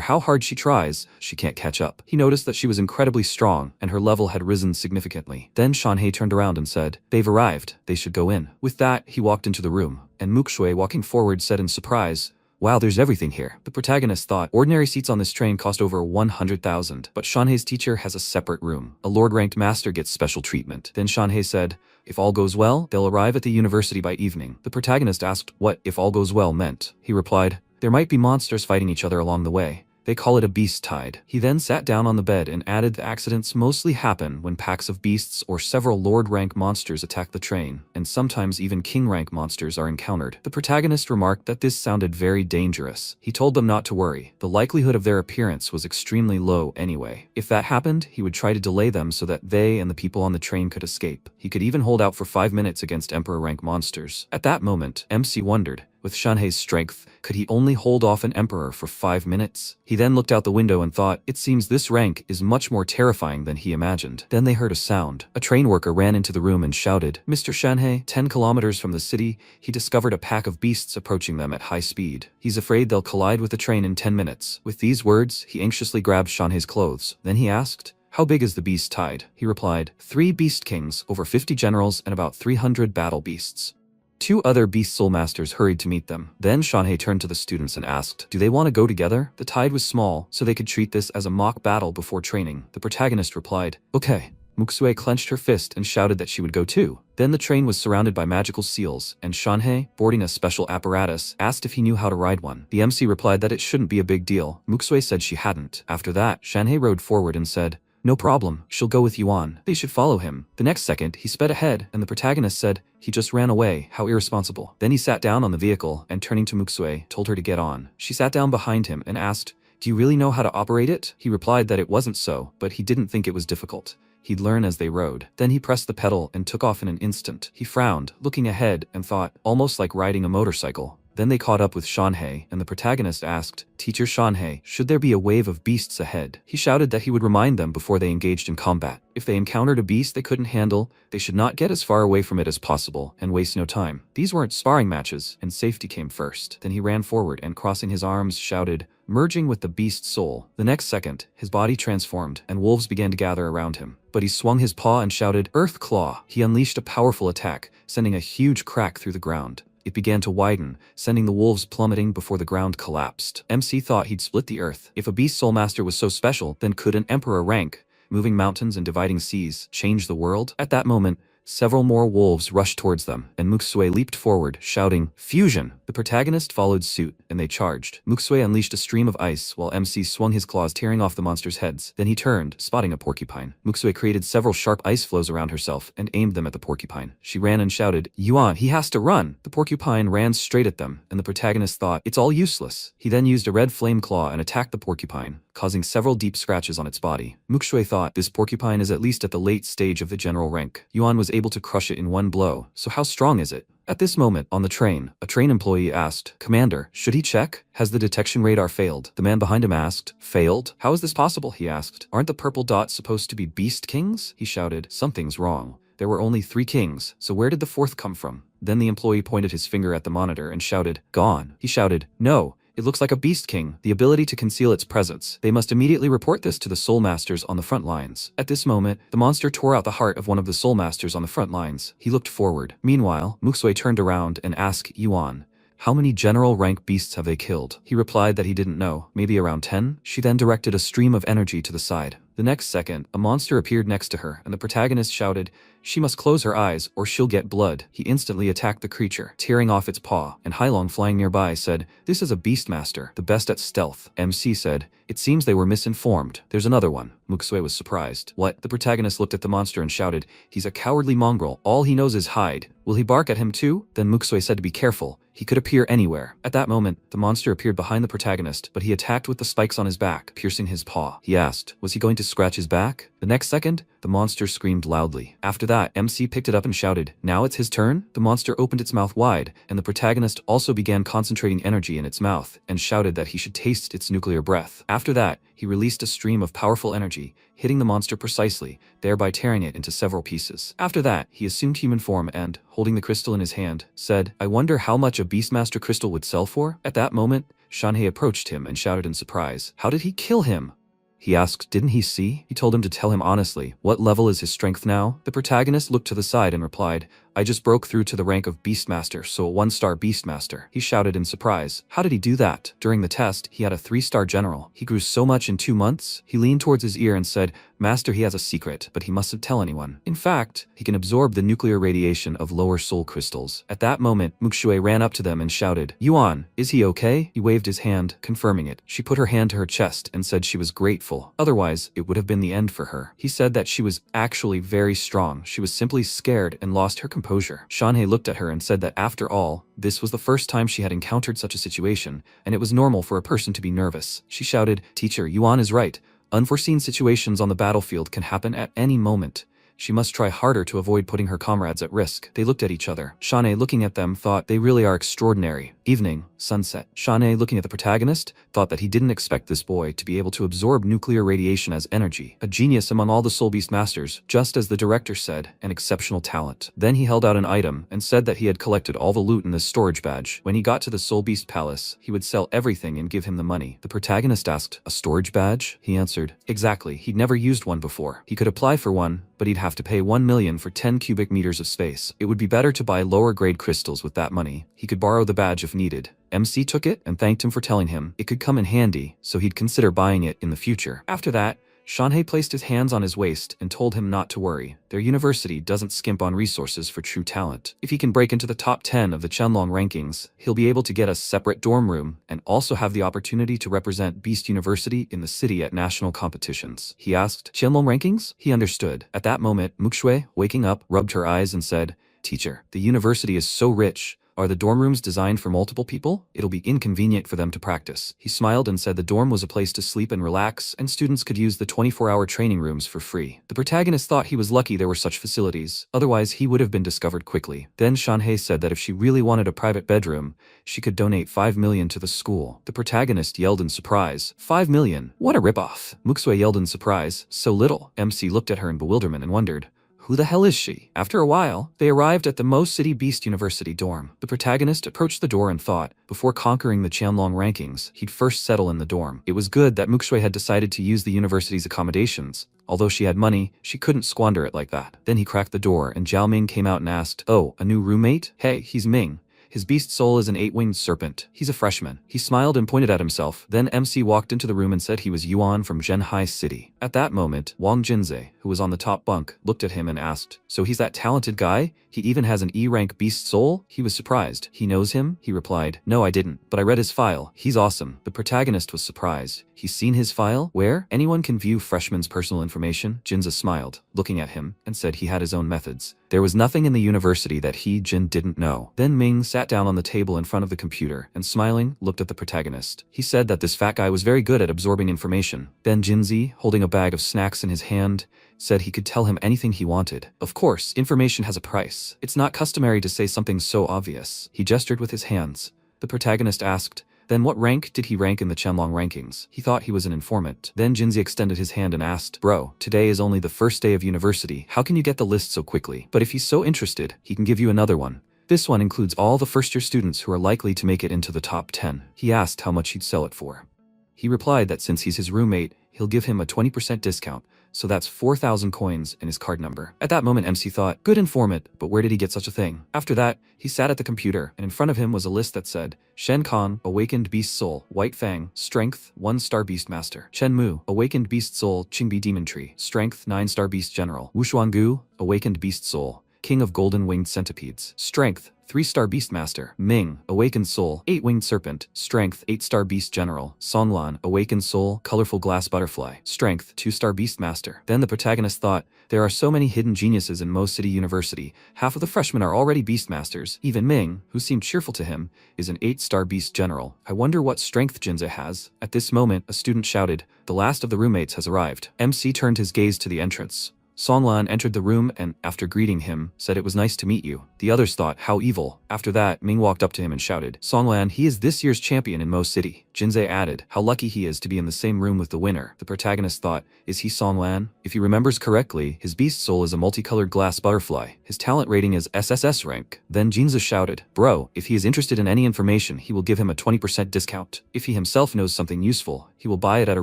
how hard she tries, she can't catch up. He noticed that she was incredibly strong, and her level had risen significantly. Then Shanhei turned around and said, they've arrived, they should go in. With that, he walked into the room, and Mukshui, walking forward, said in surprise, wow, there's everything here. The protagonist thought, ordinary seats on this train cost over 100,000, but Shanhei's teacher has a separate room. A lord-ranked master gets special treatment. Then Shanhei said, if all goes well, they'll arrive at the university by evening. The protagonist asked what if all goes well meant. He replied, there might be monsters fighting each other along the way. They call it a beast tide. He then sat down on the bed and added the accidents mostly happen when packs of beasts or several lord-rank monsters attack the train, and sometimes even king-rank monsters are encountered. The protagonist remarked that this sounded very dangerous. He told them not to worry. The likelihood of their appearance was extremely low anyway. If that happened, he would try to delay them so that they and the people on the train could escape. He could even hold out for 5 minutes against Emperor-rank monsters. At that moment, MC wondered, with Shanhei's strength, could he only hold off an emperor for 5 minutes? He then looked out the window and thought, it seems this rank is much more terrifying than he imagined. Then they heard a sound. A train worker ran into the room and shouted, Mr. Shanhei, 10 kilometers from the city, he discovered a pack of beasts approaching them at high speed. He's afraid they'll collide with the train in 10 minutes. With these words, he anxiously grabbed Shanhei's clothes. Then he asked, how big is the beast tide? He replied, 3 beast kings, over 50 generals, and about 300 battle beasts. 2 other beast soul masters hurried to meet them. Then Shanhei turned to the students and asked, do they want to go together? The tide was small, so they could treat this as a mock battle before training. The protagonist replied, okay. Muksue clenched her fist and shouted that she would go too. Then the train was surrounded by magical seals, and Shanhei, boarding a special apparatus, asked if he knew how to ride one. The MC replied that it shouldn't be a big deal. Muksue said she hadn't. After that, Shanhei rode forward and said, "No problem, she'll go with Yuan." They should follow him. The next second, he sped ahead, and the protagonist said, "He just ran away, how irresponsible." Then he sat down on the vehicle, and turning to Muksue, told her to get on. She sat down behind him and asked, "Do you really know how to operate it?" He replied that it wasn't so, but he didn't think it was difficult. He'd learn as they rode. Then he pressed the pedal and took off in an instant. He frowned, looking ahead, and thought, almost like riding a motorcycle. Then they caught up with Shanhei, and the protagonist asked, "Teacher Shanhei, should there be a wave of beasts ahead?" He shouted that he would remind them before they engaged in combat. If they encountered a beast they couldn't handle, they should not get as far away from it as possible, and waste no time. These weren't sparring matches, and safety came first. Then he ran forward and, crossing his arms, shouted, merging with the beast's soul. The next second, his body transformed, and wolves began to gather around him. But he swung his paw and shouted, "Earth Claw!" He unleashed a powerful attack, sending a huge crack through the ground. It began to widen, sending the wolves plummeting before the ground collapsed. MC thought he'd split the earth. If a beast soul master was so special, then could an emperor rank, moving mountains and dividing seas, change the world? At that moment, several more wolves rushed towards them, and Muksue leaped forward, shouting, "Fusion!" The protagonist followed suit, and they charged. Muksue unleashed a stream of ice, while MC swung his claws, tearing off the monsters' heads. Then he turned, spotting a porcupine. Muksue created several sharp ice flows around herself, and aimed them at the porcupine. She ran and shouted, "Yuan, he has to run!" The porcupine ran straight at them, and the protagonist thought, "It's all useless." He then used a red flame claw and attacked the porcupine, causing several deep scratches on its body. Muksue thought, this porcupine is at least at the late stage of the general rank. Yuan was able to crush it in one blow, so how strong is it? At this moment, on the train, a train employee asked, "Commander, should he check? Has the detection radar failed?" The man behind him asked, "Failed? How is this possible?" he asked. "Aren't the purple dots supposed to be beast kings?" He shouted, "Something's wrong. There were only 3 kings, so where did the 4th come from?" Then the employee pointed his finger at the monitor and shouted, "Gone." He shouted, "No. It looks like a beast king, the ability to conceal its presence. They must immediately report this to the soul masters on the front lines." At this moment, the monster tore out the heart of one of the soul masters on the front lines. He looked forward. Meanwhile, Muksue turned around and asked Yuan, "How many general rank beasts have they killed?" He replied that he didn't know, maybe around 10. She then directed a stream of energy to the side. The next second, a monster appeared next to her, and the protagonist shouted, "She must close her eyes, or she'll get blood." He instantly attacked the creature, tearing off its paw, and Hailong, flying nearby, said, "This is a beastmaster, the best at stealth." MC said, "It seems they were misinformed. There's another one." Muksue was surprised. "What?" The protagonist looked at the monster and shouted, "He's a cowardly mongrel. All he knows is hide. Will he bark at him too?" Then Muksue said to be careful. He could appear anywhere. At that moment, the monster appeared behind the protagonist, but he attacked with the spikes on his back, piercing his paw. He asked, was he going to scratch his back? The next second, the monster screamed loudly. After that, MC picked it up and shouted, "Now it's his turn?" The monster opened its mouth wide, and the protagonist also began concentrating energy in its mouth, and shouted that he should taste its nuclear breath. After that, he released a stream of powerful energy, hitting the monster precisely, thereby tearing it into several pieces. After that, he assumed human form and, holding the crystal in his hand, said, "I wonder how much a Beastmaster crystal would sell for?" At that moment, Shanhei approached him and shouted in surprise, "How did he kill him?" He asked, "Didn't he see?" He told him to tell him honestly. What level is his strength now? The protagonist looked to the side and replied, "I just broke through to the rank of Beastmaster, so a 1-star Beastmaster." He shouted in surprise, "How did he do that?" During the test, he had a 3-star general. He grew so much in 2 months. He leaned towards his ear and said, "Master, he has a secret, but he mustn't tell anyone. In fact, he can absorb the nuclear radiation of lower soul crystals." At that moment, Muksue ran up to them and shouted, "Yuan, is he okay?" He waved his hand, confirming it. She put her hand to her chest and said she was grateful. Otherwise, it would have been the end for her. He said that she was actually very strong. She was simply scared and lost her composure. Shanhei looked at her and said that after all, this was the first time she had encountered such a situation, and it was normal for a person to be nervous. She shouted, "Teacher, Yuan is right. Unforeseen situations on the battlefield can happen at any moment. She must try harder to avoid putting her comrades at risk." They looked at each other. Shanhei, looking at them, thought they really are extraordinary. Evening, sunset. Shanhei, looking at the protagonist, thought that he didn't expect this boy to be able to absorb nuclear radiation as energy. A genius among all the Soul Beast Masters, just as the director said, an exceptional talent. Then he held out an item and said that he had collected all the loot in this storage badge. When he got to the Soul Beast Palace, he would sell everything and give him the money. The protagonist asked, "A storage badge?" He answered, "Exactly. He'd never used one before. He could apply for one, but he'd have to pay 1 million for 10 cubic meters of space. It would be better to buy lower grade crystals with that money. He could borrow the badge if needed." MC took it and thanked him for telling him it could come in handy, so he'd consider buying it in the future. After that, Shanhei placed his hands on his waist and told him not to worry. Their university doesn't skimp on resources for true talent. If he can break into the top 10 of the Qianlong rankings, he'll be able to get a separate dorm room and also have the opportunity to represent Beast University in the city at national competitions. He asked, Qianlong rankings? He understood. At that moment, Muxue, waking up, rubbed her eyes and said, Teacher, the university is so rich. Are the dorm rooms designed for multiple people? It'll be inconvenient for them to practice. He smiled and said the dorm was a place to sleep and relax, and students could use the 24-hour training rooms for free. The protagonist thought he was lucky there were such facilities, otherwise he would have been discovered quickly. Then Shanhei said that if she really wanted a private bedroom, she could donate 5 million to the school. The protagonist yelled in surprise, 5 million? What a ripoff! Muxue yelled in surprise, so little. MC looked at her in bewilderment and wondered, who the hell is she? After a while, they arrived at the Mo City Beast University dorm. The protagonist approached the door and thought, before conquering the Qianlong rankings, he'd first settle in the dorm. It was good that Muxue had decided to use the university's accommodations. Although she had money, she couldn't squander it like that. Then he cracked the door and Zhao Ming came out and asked, oh, a new roommate? Hey, he's Ming. His beast soul is an 8-winged serpent. He's a freshman. He smiled and pointed at himself. Then MC walked into the room and said he was Yuan from Zhenhai City. At that moment, Wang Jinze, who was on the top bunk, looked at him and asked, so he's that talented guy? He even has an E-rank beast soul? He was surprised. He knows him? He replied, no I didn't, but I read his file. He's awesome. The protagonist was surprised. He's seen his file? Where? Anyone can view freshman's personal information? Jinze smiled, looking at him, and said he had his own methods. There was nothing in the university that Jin didn't know. Then Ming sat down on the table in front of the computer and smiling, looked at the protagonist. He said that this fat guy was very good at absorbing information. Then Jinzi, holding a bag of snacks in his hand, said he could tell him anything he wanted. Of course, information has a price. It's not customary to say something so obvious. He gestured with his hands. The protagonist asked, then what rank did he rank in the Qianlong rankings? He thought he was an informant. Then Jinzi extended his hand and asked, bro, today is only the first day of university. How can you get the list so quickly? But if he's so interested, he can give you another one. This one includes all the first-year students who are likely to make it into the top 10. He asked how much he'd sell it for. He replied that since he's his roommate, he'll give him a 20% discount. So that's 4,000 coins and his card number. At that moment, MC thought, good informant, but where did he get such a thing? After that, he sat at the computer, and in front of him was a list that said, Shen Kong, Awakened Beast Soul, White Fang, Strength, 1-star Beast Master. Chen Mu, Awakened Beast Soul, Qingbi Demon Tree, Strength, 9-star Beast General. Wu Shuanggu, Awakened Beast Soul, King of Golden Winged Centipedes. Strength, 3-star Beastmaster. Ming, Awakened Soul, 8-winged Serpent. Strength, 8-star Beast General. Songlan, Awakened Soul, Colorful Glass Butterfly. Strength, 2-star Beastmaster. Then the protagonist thought, there are so many hidden geniuses in Mo City University. Half of the freshmen are already Beastmasters. Even Ming, who seemed cheerful to him, is an 8-star Beast General. I wonder what strength Jinze has. At this moment, a student shouted, the last of the roommates has arrived. MC turned his gaze to the entrance. Songlan entered the room and, after greeting him, said it was nice to meet you. The others thought, how evil. After that, Ming walked up to him and shouted, Songlan, he is this year's champion in Mo City. Jinze added, how lucky he is to be in the same room with the winner. The protagonist thought, is he Songlan? If he remembers correctly, his beast soul is a multicolored glass butterfly. His talent rating is SSS rank. Then Jinze shouted, bro, if he is interested in any information, he will give him a 20% discount. If he himself knows something useful, he will buy it at a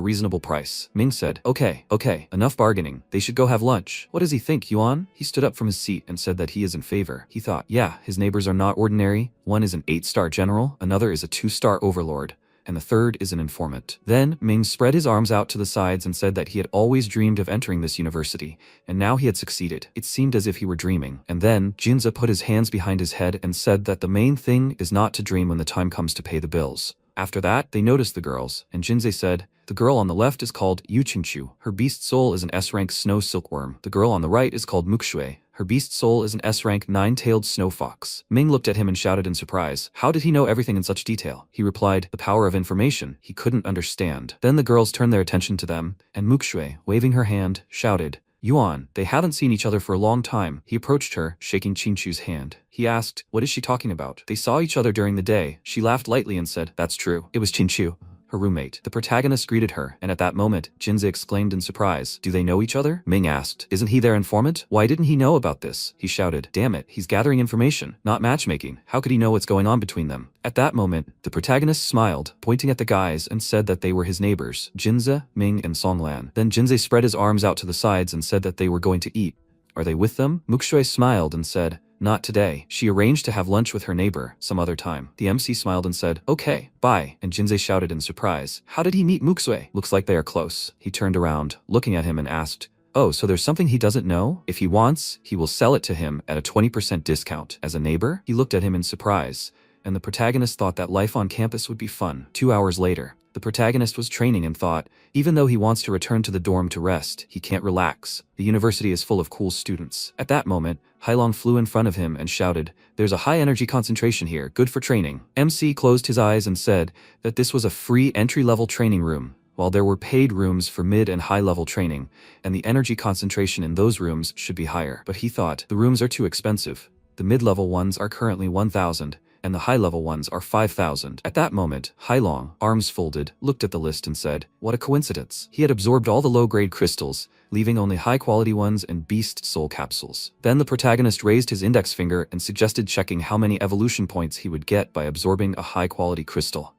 reasonable price. Ming said, okay, enough bargaining. They should go have lunch. What does he think, Yuan? He stood up from his seat and said that he is in favor. He thought, yeah, his neighbors are not ordinary. One is an 8-star general, another is a 2-star overlord, and the third is an informant. Then Ming spread his arms out to the sides and said that he had always dreamed of entering this university, and now he had succeeded. It seemed as if he were dreaming. And then Jinze put his hands behind his head and said that the main thing is not to dream when the time comes to pay the bills. After that, they noticed the girls, and Jinze said, the girl on the left is called Yu Qingqiu. Her beast soul is an S-rank snow silkworm. The girl on the right is called Muxue. Her beast soul is an S-rank 9-tailed snow fox. Ming looked at him and shouted in surprise, how did he know everything in such detail? He replied, the power of information. He couldn't understand. Then the girls turned their attention to them, and Muxue, waving her hand, shouted, Yuan, they haven't seen each other for a long time. He approached her, shaking Qingqiu's hand. He asked, what is she talking about? They saw each other during the day. She laughed lightly and said, that's true. It was Qingqiu, her roommate. The protagonist greeted her, and at that moment, Jinze exclaimed in surprise, do they know each other? Ming asked, isn't he their informant? Why didn't he know about this? He shouted, damn it, he's gathering information, not matchmaking. How could he know what's going on between them? At that moment, the protagonist smiled, pointing at the guys and said that they were his neighbors, Jinze, Ming, and Songlan. Then Jinze spread his arms out to the sides and said that they were going to eat. Are they with them? Muxue smiled and said, Not today. She arranged to have lunch with her neighbor some other time. The MC smiled and said, okay, bye, and Jinsei shouted in surprise, how did he meet Muksue? Looks like they are close. He turned around, looking at him and asked, oh, so there's something he doesn't know? If he wants, he will sell it to him at a 20% discount. As a neighbor? He looked at him in surprise, and the protagonist thought that life on campus would be fun. 2 hours later, the protagonist was training and thought, even though he wants to return to the dorm to rest, he can't relax. The university is full of cool students. At that moment, Hailong flew in front of him and shouted, there's a high energy concentration here, good for training. MC closed his eyes and said that this was a free entry-level training room, while there were paid rooms for mid and high-level training, and the energy concentration in those rooms should be higher. But he thought, the rooms are too expensive. The mid-level ones are currently 1,000. And the high-level ones are 5,000. At that moment, Hailong, arms folded, looked at the list and said, what a coincidence. He had absorbed all the low-grade crystals, leaving only high-quality ones and beast soul capsules. Then the protagonist raised his index finger and suggested checking how many evolution points he would get by absorbing a high-quality crystal.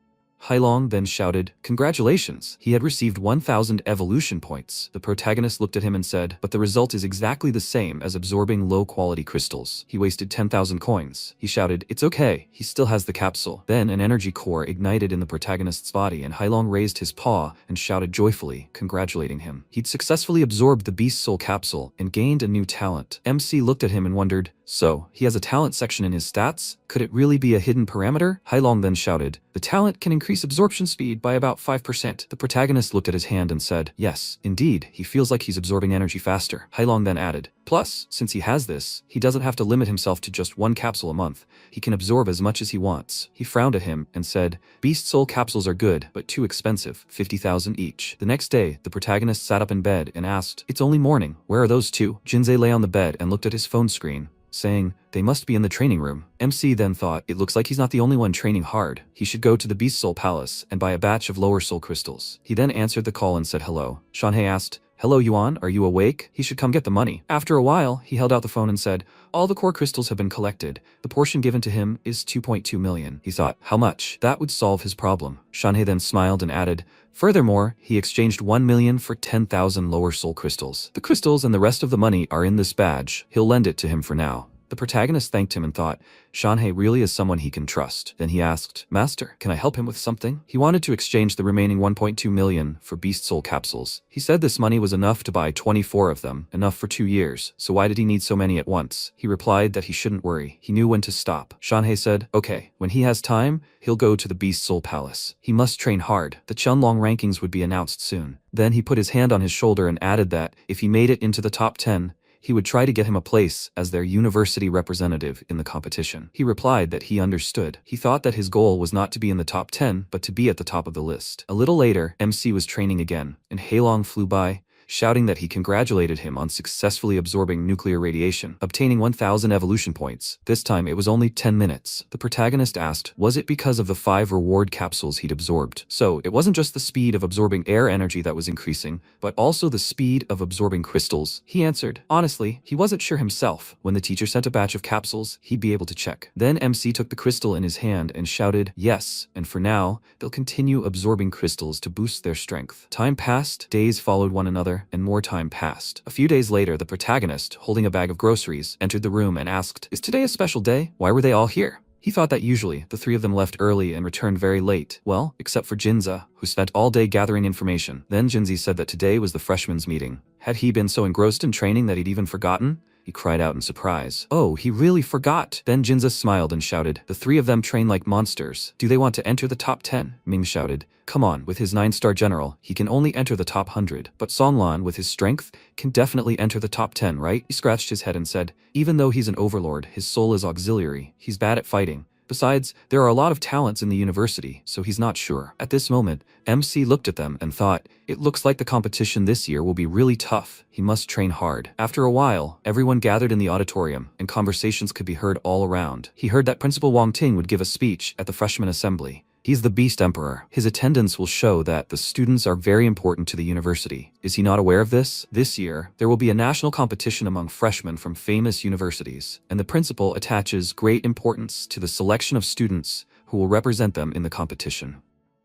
Hailong then shouted, congratulations, he had received 1,000 evolution points. The protagonist looked at him and said, but the result is exactly the same as absorbing low-quality crystals. He wasted 10,000 coins. He shouted, it's okay, he still has the capsule. Then an energy core ignited in the protagonist's body and Hailong raised his paw and shouted joyfully, congratulating him. He'd successfully absorbed the beast soul capsule and gained a new talent. MC looked at him and wondered, so, he has a talent section in his stats? Could it really be a hidden parameter? Hailong then shouted, the talent can increase absorption speed by about 5%. The protagonist looked at his hand and said, yes, indeed, he feels like he's absorbing energy faster. Hailong then added, plus, since he has this, he doesn't have to limit himself to just one capsule a month. He can absorb as much as he wants. He frowned at him and said, beast soul capsules are good, but too expensive, 50,000 each. The next day, the protagonist sat up in bed and asked, it's only morning, where are those two? Jinsei lay on the bed and looked at his phone screen, saying, they must be in the training room. MC then thought, it looks like he's not the only one training hard. He should go to the Beast Soul Palace and buy a batch of lower soul crystals. He then answered the call and said hello. Shanhei asked, hello Yuan, are you awake? He should come get the money. After a while, he held out the phone and said, all the core crystals have been collected. The portion given to him is 2.2 million. He thought, how much? That would solve his problem. Shanhei then smiled and added, furthermore, he exchanged 1 million for 10,000 lower soul crystals. The crystals and the rest of the money are in this badge. He'll lend it to him for now. The protagonist thanked him and thought, Shanhei really is someone he can trust. Then he asked, Master, can I help him with something? He wanted to exchange the remaining 1.2 million for beast soul capsules. He said this money was enough to buy 24 of them, enough for 2 years, so why did he need so many at once? He replied that he shouldn't worry. He knew when to stop. Shanhei said, okay, when he has time, he'll go to the Beast Soul Palace. He must train hard. The Chunlong rankings would be announced soon. Then he put his hand on his shoulder and added that, if he made it into the top 10, he would try to get him a place as their university representative in the competition. He replied that he understood. He thought that his goal was not to be in the top 10, but to be at the top of the list. A little later, MC was training again, and Hailong flew by, shouting that he congratulated him on successfully absorbing nuclear radiation, obtaining 1,000 evolution points. This time it was only 10 minutes. The protagonist asked, was it because of the 5 reward capsules he'd absorbed? So, it wasn't just the speed of absorbing air energy that was increasing, but also the speed of absorbing crystals. He answered, honestly, he wasn't sure himself. When the teacher sent a batch of capsules, he'd be able to check. Then MC took the crystal in his hand and shouted, yes, and for now, they'll continue absorbing crystals to boost their strength. Time passed, days followed one another, and more time passed. A few days later, the protagonist, holding a bag of groceries, entered the room and asked, is today a special day? Why were they all here? He thought that usually, the 3 of them left early and returned very late. Well, except for Jinza, who spent all day gathering information. Then Jinzi said that today was the freshmen's meeting. Had he been so engrossed in training that he'd even forgotten? He cried out in surprise. Oh, he really forgot. Then Jinza smiled and shouted, the 3 of them train like monsters. Do they want to enter the top 10? Ming shouted, come on, with his 9-star general, he can only enter the top 100. But Songlan, with his strength, can definitely enter the top 10, right? He scratched his head and said, even though he's an overlord, his soul is auxiliary. He's bad at fighting. Besides, there are a lot of talents in the university, so he's not sure. At this moment, MC looked at them and thought, it looks like the competition this year will be really tough. He must train hard. After a while, everyone gathered in the auditorium, and conversations could be heard all around. He heard that Principal Wang Ting would give a speech at the freshman assembly. He's the Beast Emperor. His attendance will show that the students are very important to the university. Is he not aware of this? This year, there will be a national competition among freshmen from famous universities, and the principal attaches great importance to the selection of students who will represent them in the competition.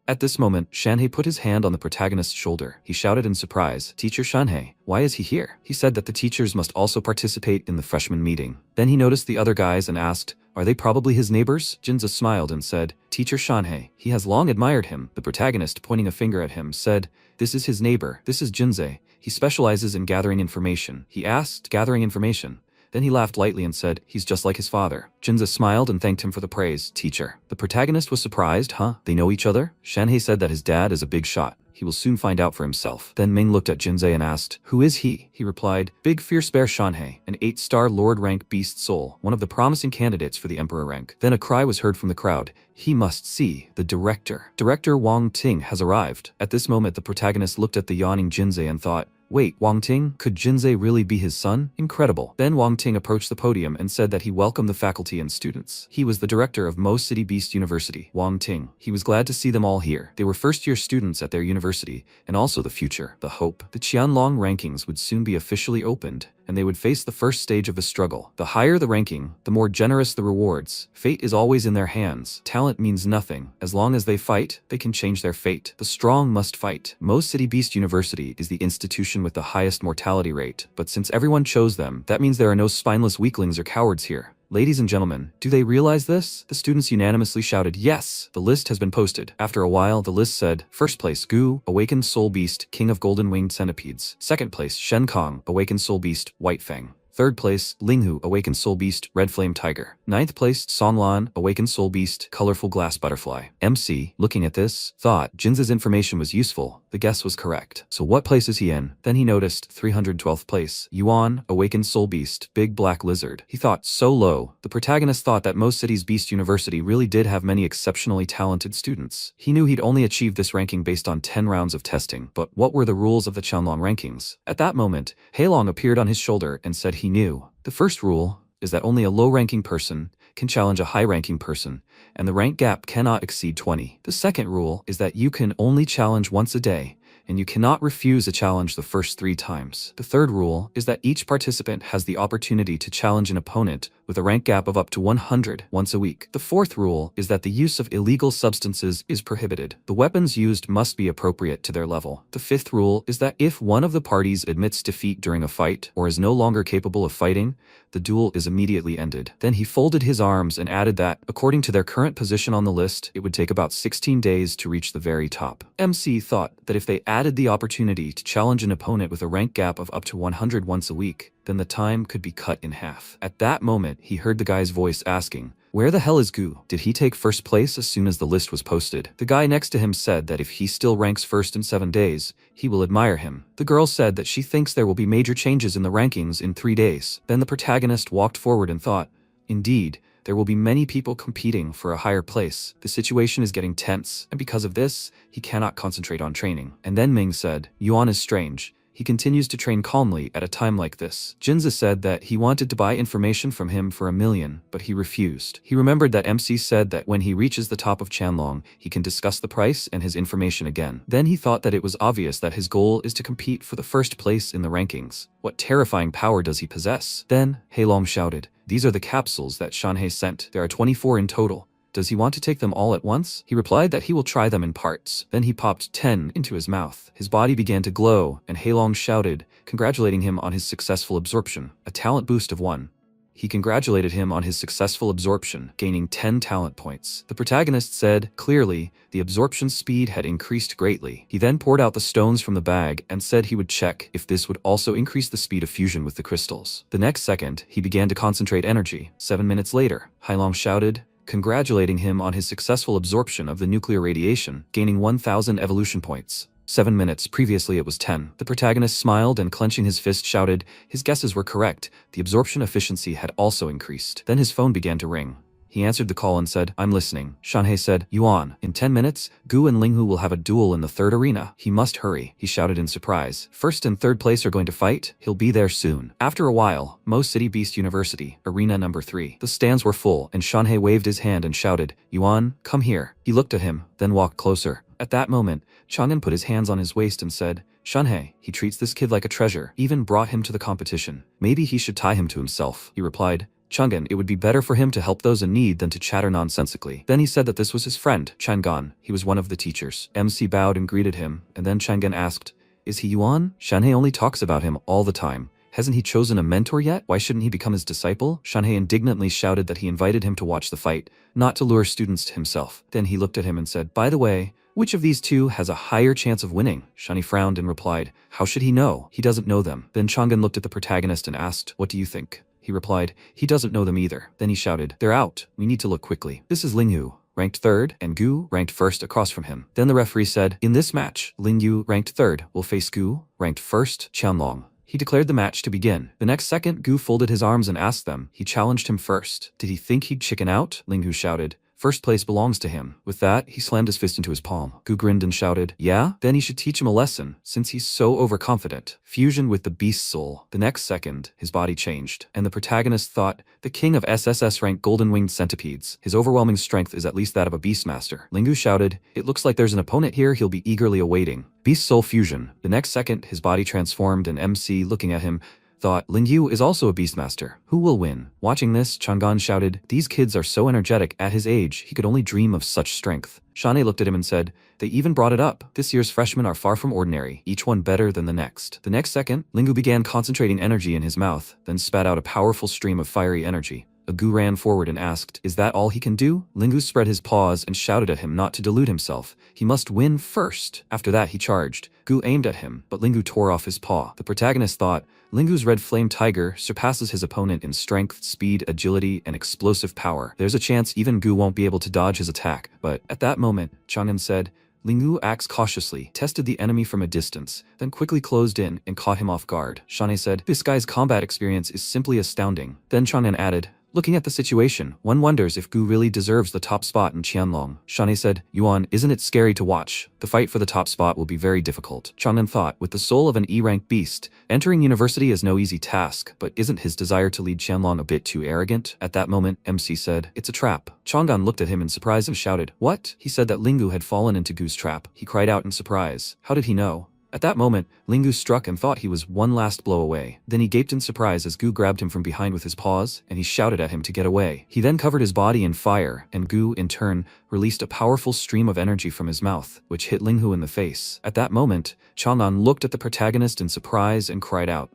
At this moment, Shanhei put his hand on the protagonist's shoulder. He shouted in surprise, "Teacher Shanhei, why is he here?" He said that the teachers must also participate in the freshman meeting. Then he noticed the other guys and asked, "Are they probably his neighbors?" Jinza smiled and said, "Teacher Shanhei, he has long admired him." The protagonist, pointing a finger at him, said, "This is his neighbor. This is Jinze. He specializes in gathering information." He asked, "Gathering information?" Then he laughed lightly and said, "He's just like his father." Jinza smiled and thanked him for the praise. "Teacher." The protagonist was surprised. "Huh? They know each other?" Shanhei said that his dad is a big shot. He will soon find out for himself. Then Ming looked at Jinze and asked, "Who is he?" He replied, "Big Fierce Bear Shanhei, an 8-star Lord rank beast soul, one of the promising candidates for the Emperor rank." Then a cry was heard from the crowd, "He must see the director. Director Wang Ting has arrived." At this moment the protagonist looked at the yawning Jinze and thought, "Wait, Wang Ting? Could Jinze really be his son? Incredible." Then Wang Ting approached the podium and said that he welcomed the faculty and students. He was the director of Mo City Beast University, Wang Ting. He was glad to see them all here. They were first-year students at their university, and also the future, the hope. The Qianlong rankings would soon be officially opened, and they would face the first stage of the struggle. The higher the ranking, the more generous the rewards. Fate is always in their hands. Talent means nothing. As long as they fight, they can change their fate. The strong must fight. Mo City Beast University is the institution with the highest mortality rate, but since everyone chose them, that means there are no spineless weaklings or cowards here. Ladies and gentlemen, do they realize this? The students unanimously shouted, "Yes!" The list has been posted. After a while, the list said, first place, Gu, Awakened Soul Beast, King of Golden Winged Centipedes. Second place, Shen Kong, Awakened Soul Beast, White Fang. Third place, Linghu, Awakened Soul Beast, Red Flame Tiger. Ninth place, Songlan, Awakened Soul Beast, Colorful Glass Butterfly. MC, looking at this, thought Jinza's information was useful. The guess was correct. So what place is he in? Then he noticed 312th place, Yuan, Awakened Soul Beast, Big Black Lizard. He thought, so low. The protagonist thought that most cities' Beast University really did have many exceptionally talented students. He knew he'd only achieved this ranking based on 10 rounds of testing. But what were the rules of the Qianlong rankings? At that moment, Heilong appeared on his shoulder and said he knew. The first rule is that only a low-ranking person can challenge a high-ranking person, and the rank gap cannot exceed 20. The second rule is that you can only challenge once a day, and you cannot refuse a challenge the first 3 times. The third rule is that each participant has the opportunity to challenge an opponent with a rank gap of up to 100 once a week. The fourth rule is that the use of illegal substances is prohibited. The weapons used must be appropriate to their level. The fifth rule is that if one of the parties admits defeat during a fight or is no longer capable of fighting, the duel is immediately ended. Then he folded his arms and added that, according to their current position on the list, it would take about 16 days to reach the very top. MC thought that if they added the opportunity to challenge an opponent with a rank gap of up to 100 once a week, then the time could be cut in half. At that moment, he heard the guy's voice asking, "Where the hell is Gu? Did he take first place as soon as the list was posted?" The guy next to him said that if he still ranks first in 7 days, he will admire him. The girl said that she thinks there will be major changes in the rankings in 3 days. Then the protagonist walked forward and thought, indeed, there will be many people competing for a higher place. The situation is getting tense, and because of this, he cannot concentrate on training. And then Ming said, Yuan is strange. He continues to train calmly at a time like this. Jinza said that he wanted to buy information from him for 1 million, but he refused. He remembered that MC said that when he reaches the top of Qianlong, he can discuss the price and his information again. Then he thought that it was obvious that his goal is to compete for the first place in the rankings. What terrifying power does he possess? Then, Heilong shouted, "These are the capsules that Shanhei sent. There are 24 in total. Does he want to take them all at once?" He replied that he will try them in parts. Then he popped 10 into his mouth. His body began to glow, and Heilong shouted, congratulating him on his successful absorption, a talent boost of 1. He congratulated him on his successful absorption, gaining 10 talent points. The protagonist said, clearly, the absorption speed had increased greatly. He then poured out the stones from the bag and said he would check if this would also increase the speed of fusion with the crystals. The next second, he began to concentrate energy. 7 minutes later, Heilong shouted, congratulating him on his successful absorption of the nuclear radiation, gaining 1,000 evolution points. 7 minutes, previously it was 10. The protagonist smiled and clenching his fist shouted, his guesses were correct, the absorption efficiency had also increased. Then his phone began to ring. He answered the call and said, I'm listening. Shanhei said, Yuan, in 10 minutes, Gu and Linghu will have a duel in the 3rd arena. He must hurry, he shouted in surprise. First and 3rd place are going to fight, he'll be there soon. After a while, Mo City Beast University, arena number 3. The stands were full and Shanhei waved his hand and shouted, Yuan, come here. He looked at him, then walked closer. At that moment, Chang'an put his hands on his waist and said, Shanhei, he treats this kid like a treasure, even brought him to the competition. Maybe he should tie him to himself. He replied, Chang'an, it would be better for him to help those in need than to chatter nonsensically. Then he said that this was his friend, Chang'an. He was one of the teachers. MC bowed and greeted him, and then Chang'an asked, "Is he Yuan? Shanhei only talks about him all the time. Hasn't he chosen a mentor yet? Why shouldn't he become his disciple?" Shanhei indignantly shouted that he invited him to watch the fight, not to lure students to himself. Then he looked at him and said, "By the way, which of these two has a higher chance of winning?" Shanhei frowned and replied, "How should he know? He doesn't know them." Then Chang'an looked at the protagonist and asked, "What do you think?" He replied, "He doesn't know them either." Then he shouted, "They're out. We need to look quickly." This is Linghu, ranked 3rd, and Gu, ranked 1st across from him. Then the referee said, "In this match, Linghu, ranked 3rd, will face Gu, ranked 1st, Qianlong." He declared the match to begin. The next second, Gu folded his arms and asked them. He challenged him first. Did he think he'd chicken out? Linghu shouted. "First place belongs to him." With that, he slammed his fist into his palm. Gu grinned and shouted, "Yeah? Then he should teach him a lesson, since he's so overconfident." Fusion with the beast soul. The next second, his body changed, and the protagonist thought, the king of SSS ranked golden-winged centipedes. His overwhelming strength is at least that of a beastmaster. Linghu shouted, "It looks like there's an opponent here he'll be eagerly awaiting." Beast soul fusion. The next second, his body transformed, and MC, looking at him, thought, Linghu is also a beastmaster. Who will win? Watching this, Chang'an shouted, "These kids are so energetic. At his age, he could only dream of such strength." Shanhei looked at him and said, "They even brought it up. This year's freshmen are far from ordinary, each one better than the next." The next second, Linghu began concentrating energy in his mouth, then spat out a powerful stream of fiery energy. Gu ran forward and asked, "Is that all he can do?" Linghu spread his paws and shouted at him not to delude himself. He must win first. After that, he charged. Gu aimed at him, but Linghu tore off his paw. The protagonist thought, Linghu's red flame tiger surpasses his opponent in strength, speed, agility, and explosive power. There's a chance even Gu won't be able to dodge his attack. But at that moment, Chang'an said, Linghu acts cautiously, tested the enemy from a distance, then quickly closed in and caught him off guard. Shanhei said, "This guy's combat experience is simply astounding." Then Chang'an added, "Looking at the situation, one wonders if Gu really deserves the top spot in Qianlong." Shanhei said, "Yuan, isn't it scary to watch? The fight for the top spot will be very difficult." Chang'an thought, with the soul of an E-rank beast, entering university is no easy task, but isn't his desire to lead Qianlong a bit too arrogant? At that moment, MC said, "It's a trap." Chang'an looked at him in surprise and shouted, "What?" He said that Linghu had fallen into Gu's trap. He cried out in surprise. How did he know? At that moment, Linghu struck and thought he was one last blow away. Then he gaped in surprise as Gu grabbed him from behind with his paws, and he shouted at him to get away. He then covered his body in fire, and Gu, in turn, released a powerful stream of energy from his mouth, which hit Linghu in the face. At that moment, Chang'an looked at the protagonist in surprise and cried out.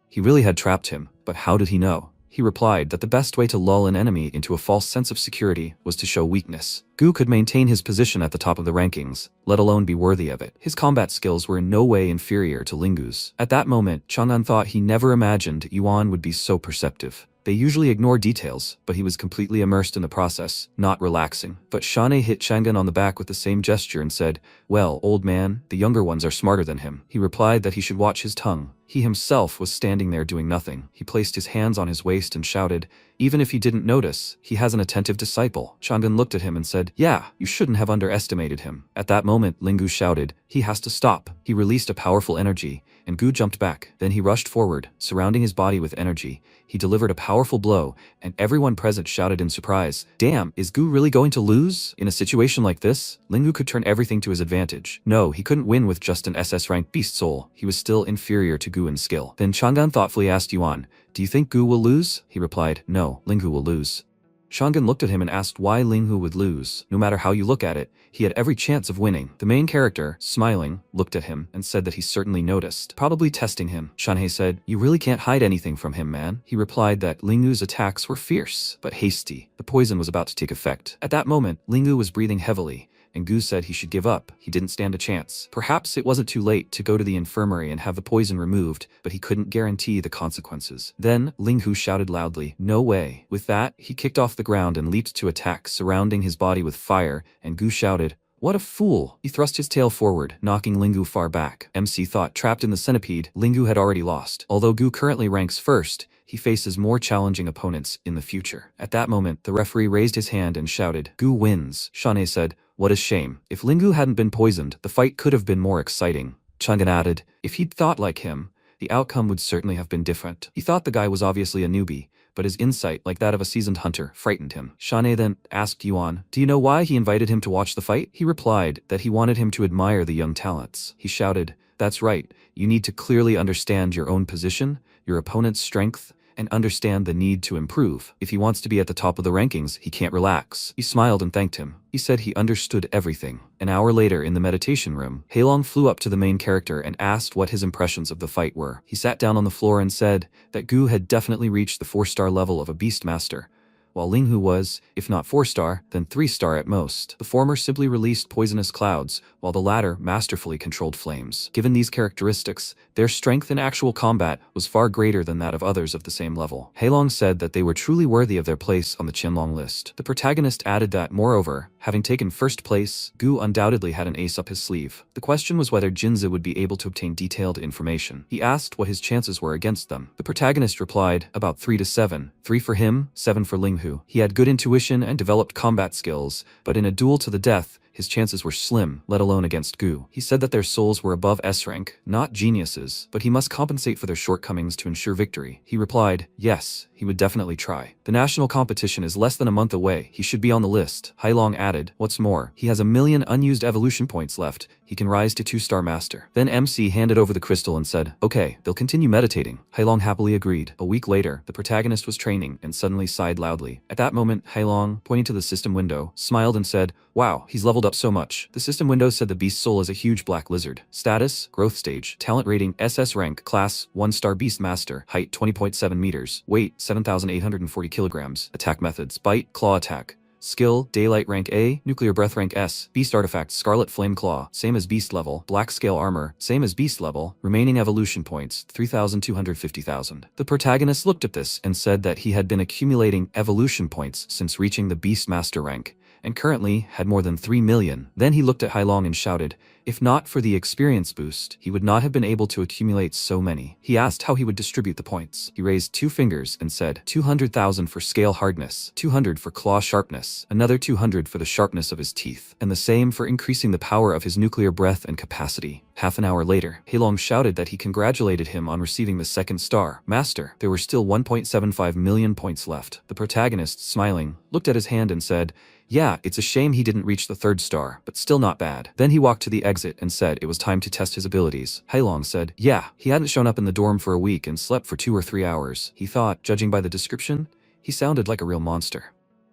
He really had trapped him, but how did he know? He replied that the best way to lull an enemy into a false sense of security was to show weakness. Gu could maintain his position at the top of the rankings, let alone be worthy of it. His combat skills were in no way inferior to Linghu's. At that moment, Chang'an thought he never imagined Yuan would be so perceptive. They usually ignore details, but he was completely immersed in the process, not relaxing. But Shanhei hit Chang'an on the back with the same gesture and said, "Well, old man, the younger ones are smarter than him." He replied that he should watch his tongue. He himself was standing there doing nothing. He placed his hands on his waist and shouted, "Even if he didn't notice, he has an attentive disciple." Chang'an looked at him and said, "Yeah, you shouldn't have underestimated him." At that moment, Linghu shouted, "He has to stop." He released a powerful energy, and Gu jumped back. Then he rushed forward, surrounding his body with energy. He delivered a powerful blow, and everyone present shouted in surprise, "Damn, is Gu really going to lose?" In a situation like this, Linghu could turn everything to his advantage. No, he couldn't win with just an SS-ranked beast soul. He was still inferior to Gu in skill. Then Chang'an thoughtfully asked Yuan, "Do you think Gu will lose?" He replied, "No, Linghu will lose." Chang'an looked at him and asked why Linghu would lose. No matter how you look at it, he had every chance of winning. The main character, smiling, looked at him and said that he certainly noticed, probably testing him. Shanhei said, "You really can't hide anything from him, man." He replied that Linghu's attacks were fierce, but hasty. The poison was about to take effect. At that moment, Linghu was breathing heavily, and Gu said he should give up. He didn't stand a chance. Perhaps it wasn't too late to go to the infirmary and have the poison removed, but he couldn't guarantee the consequences. Then, Linghu shouted loudly, "No way." With that, he kicked off the ground and leaped to attack, surrounding his body with fire, and Gu shouted, "What a fool!" He thrust his tail forward, knocking Linghu far back. MC thought, trapped in the centipede, Linghu had already lost. Although Gu currently ranks first, he faces more challenging opponents in the future. At that moment, the referee raised his hand and shouted, "Gu wins." Shanhei said, "What a shame. If Linghu hadn't been poisoned, the fight could have been more exciting." Chang'an added, "If he'd thought like him, the outcome would certainly have been different." He thought the guy was obviously a newbie, but his insight, like that of a seasoned hunter, frightened him. Shanhei then asked Yuan, "Do you know why he invited him to watch the fight?" He replied that he wanted him to admire the young talents. He shouted, "That's right. You need to clearly understand your own position, your opponent's strength, and understand the need to improve. If he wants to be at the top of the rankings, he can't relax. He smiled and thanked him. He said he understood everything. An hour later in the meditation room, Hailong flew up to the main character and asked what his impressions of the fight were. He sat down on the floor and said that Gu had definitely reached the 4-star level of a Beastmaster, while Linghu was, if not 4-star, then 3-star at most. The former simply released poisonous clouds, while the latter masterfully controlled flames. Given these characteristics, their strength in actual combat was far greater than that of others of the same level. Hailong said that they were truly worthy of their place on the Qianlong list. The protagonist added that, moreover, having taken first place, Gu undoubtedly had an ace up his sleeve. The question was whether Jinza would be able to obtain detailed information. He asked what his chances were against them. The protagonist replied, about 3 to 7. 3 for him, 7 for Linghu. He had good intuition and developed combat skills, but in a duel to the death, his chances were slim, let alone against Gu. He said that their souls were above S rank, not geniuses, but he must compensate for their shortcomings to ensure victory. He replied, yes, he would definitely try. The national competition is less than a month away. He should be on the list. Hailong added, what's more, he has 1 million unused evolution points left. He can rise to 2-star master. Then MC handed over the crystal and said, okay, they'll continue meditating. Hailong happily agreed. A week later, the protagonist was training and suddenly sighed loudly. At that moment, Hailong, pointing to the system window, smiled and said, wow, he's leveled up so much. The system window said the beast soul is a huge black lizard. Status, growth stage, talent rating, SS rank, class, 1-star beast master, height 20.7 meters, weight 7,840 kilograms, attack methods, bite, claw attack. Skill, Daylight rank A, Nuclear Breath rank S, Beast Artifact, Scarlet Flame Claw, same as Beast level, Black Scale Armor, same as Beast level, remaining evolution points, 3,250,000. The protagonist looked at this and said that he had been accumulating evolution points since reaching the Beast Master rank, and currently had more than 3 million. Then he looked at Hailong and shouted, if not for the experience boost, he would not have been able to accumulate so many. He asked how he would distribute the points. He raised 2 fingers and said, 200,000 for scale hardness, 200 for claw sharpness, another 200 for the sharpness of his teeth, and the same for increasing the power of his nuclear breath and capacity. Half an hour later, Hailong shouted that he congratulated him on receiving the 2nd star. Master, there were still 1.75 million points left. The protagonist, smiling, looked at his hand and said, yeah, it's a shame he didn't reach the 3rd star, but still not bad. Then he walked to the exit and said it was time to test his abilities. Hailong said, yeah, he hadn't shown up in the dorm for a week and slept for 2 or 3 hours. He thought, judging by the description, he sounded like a real monster.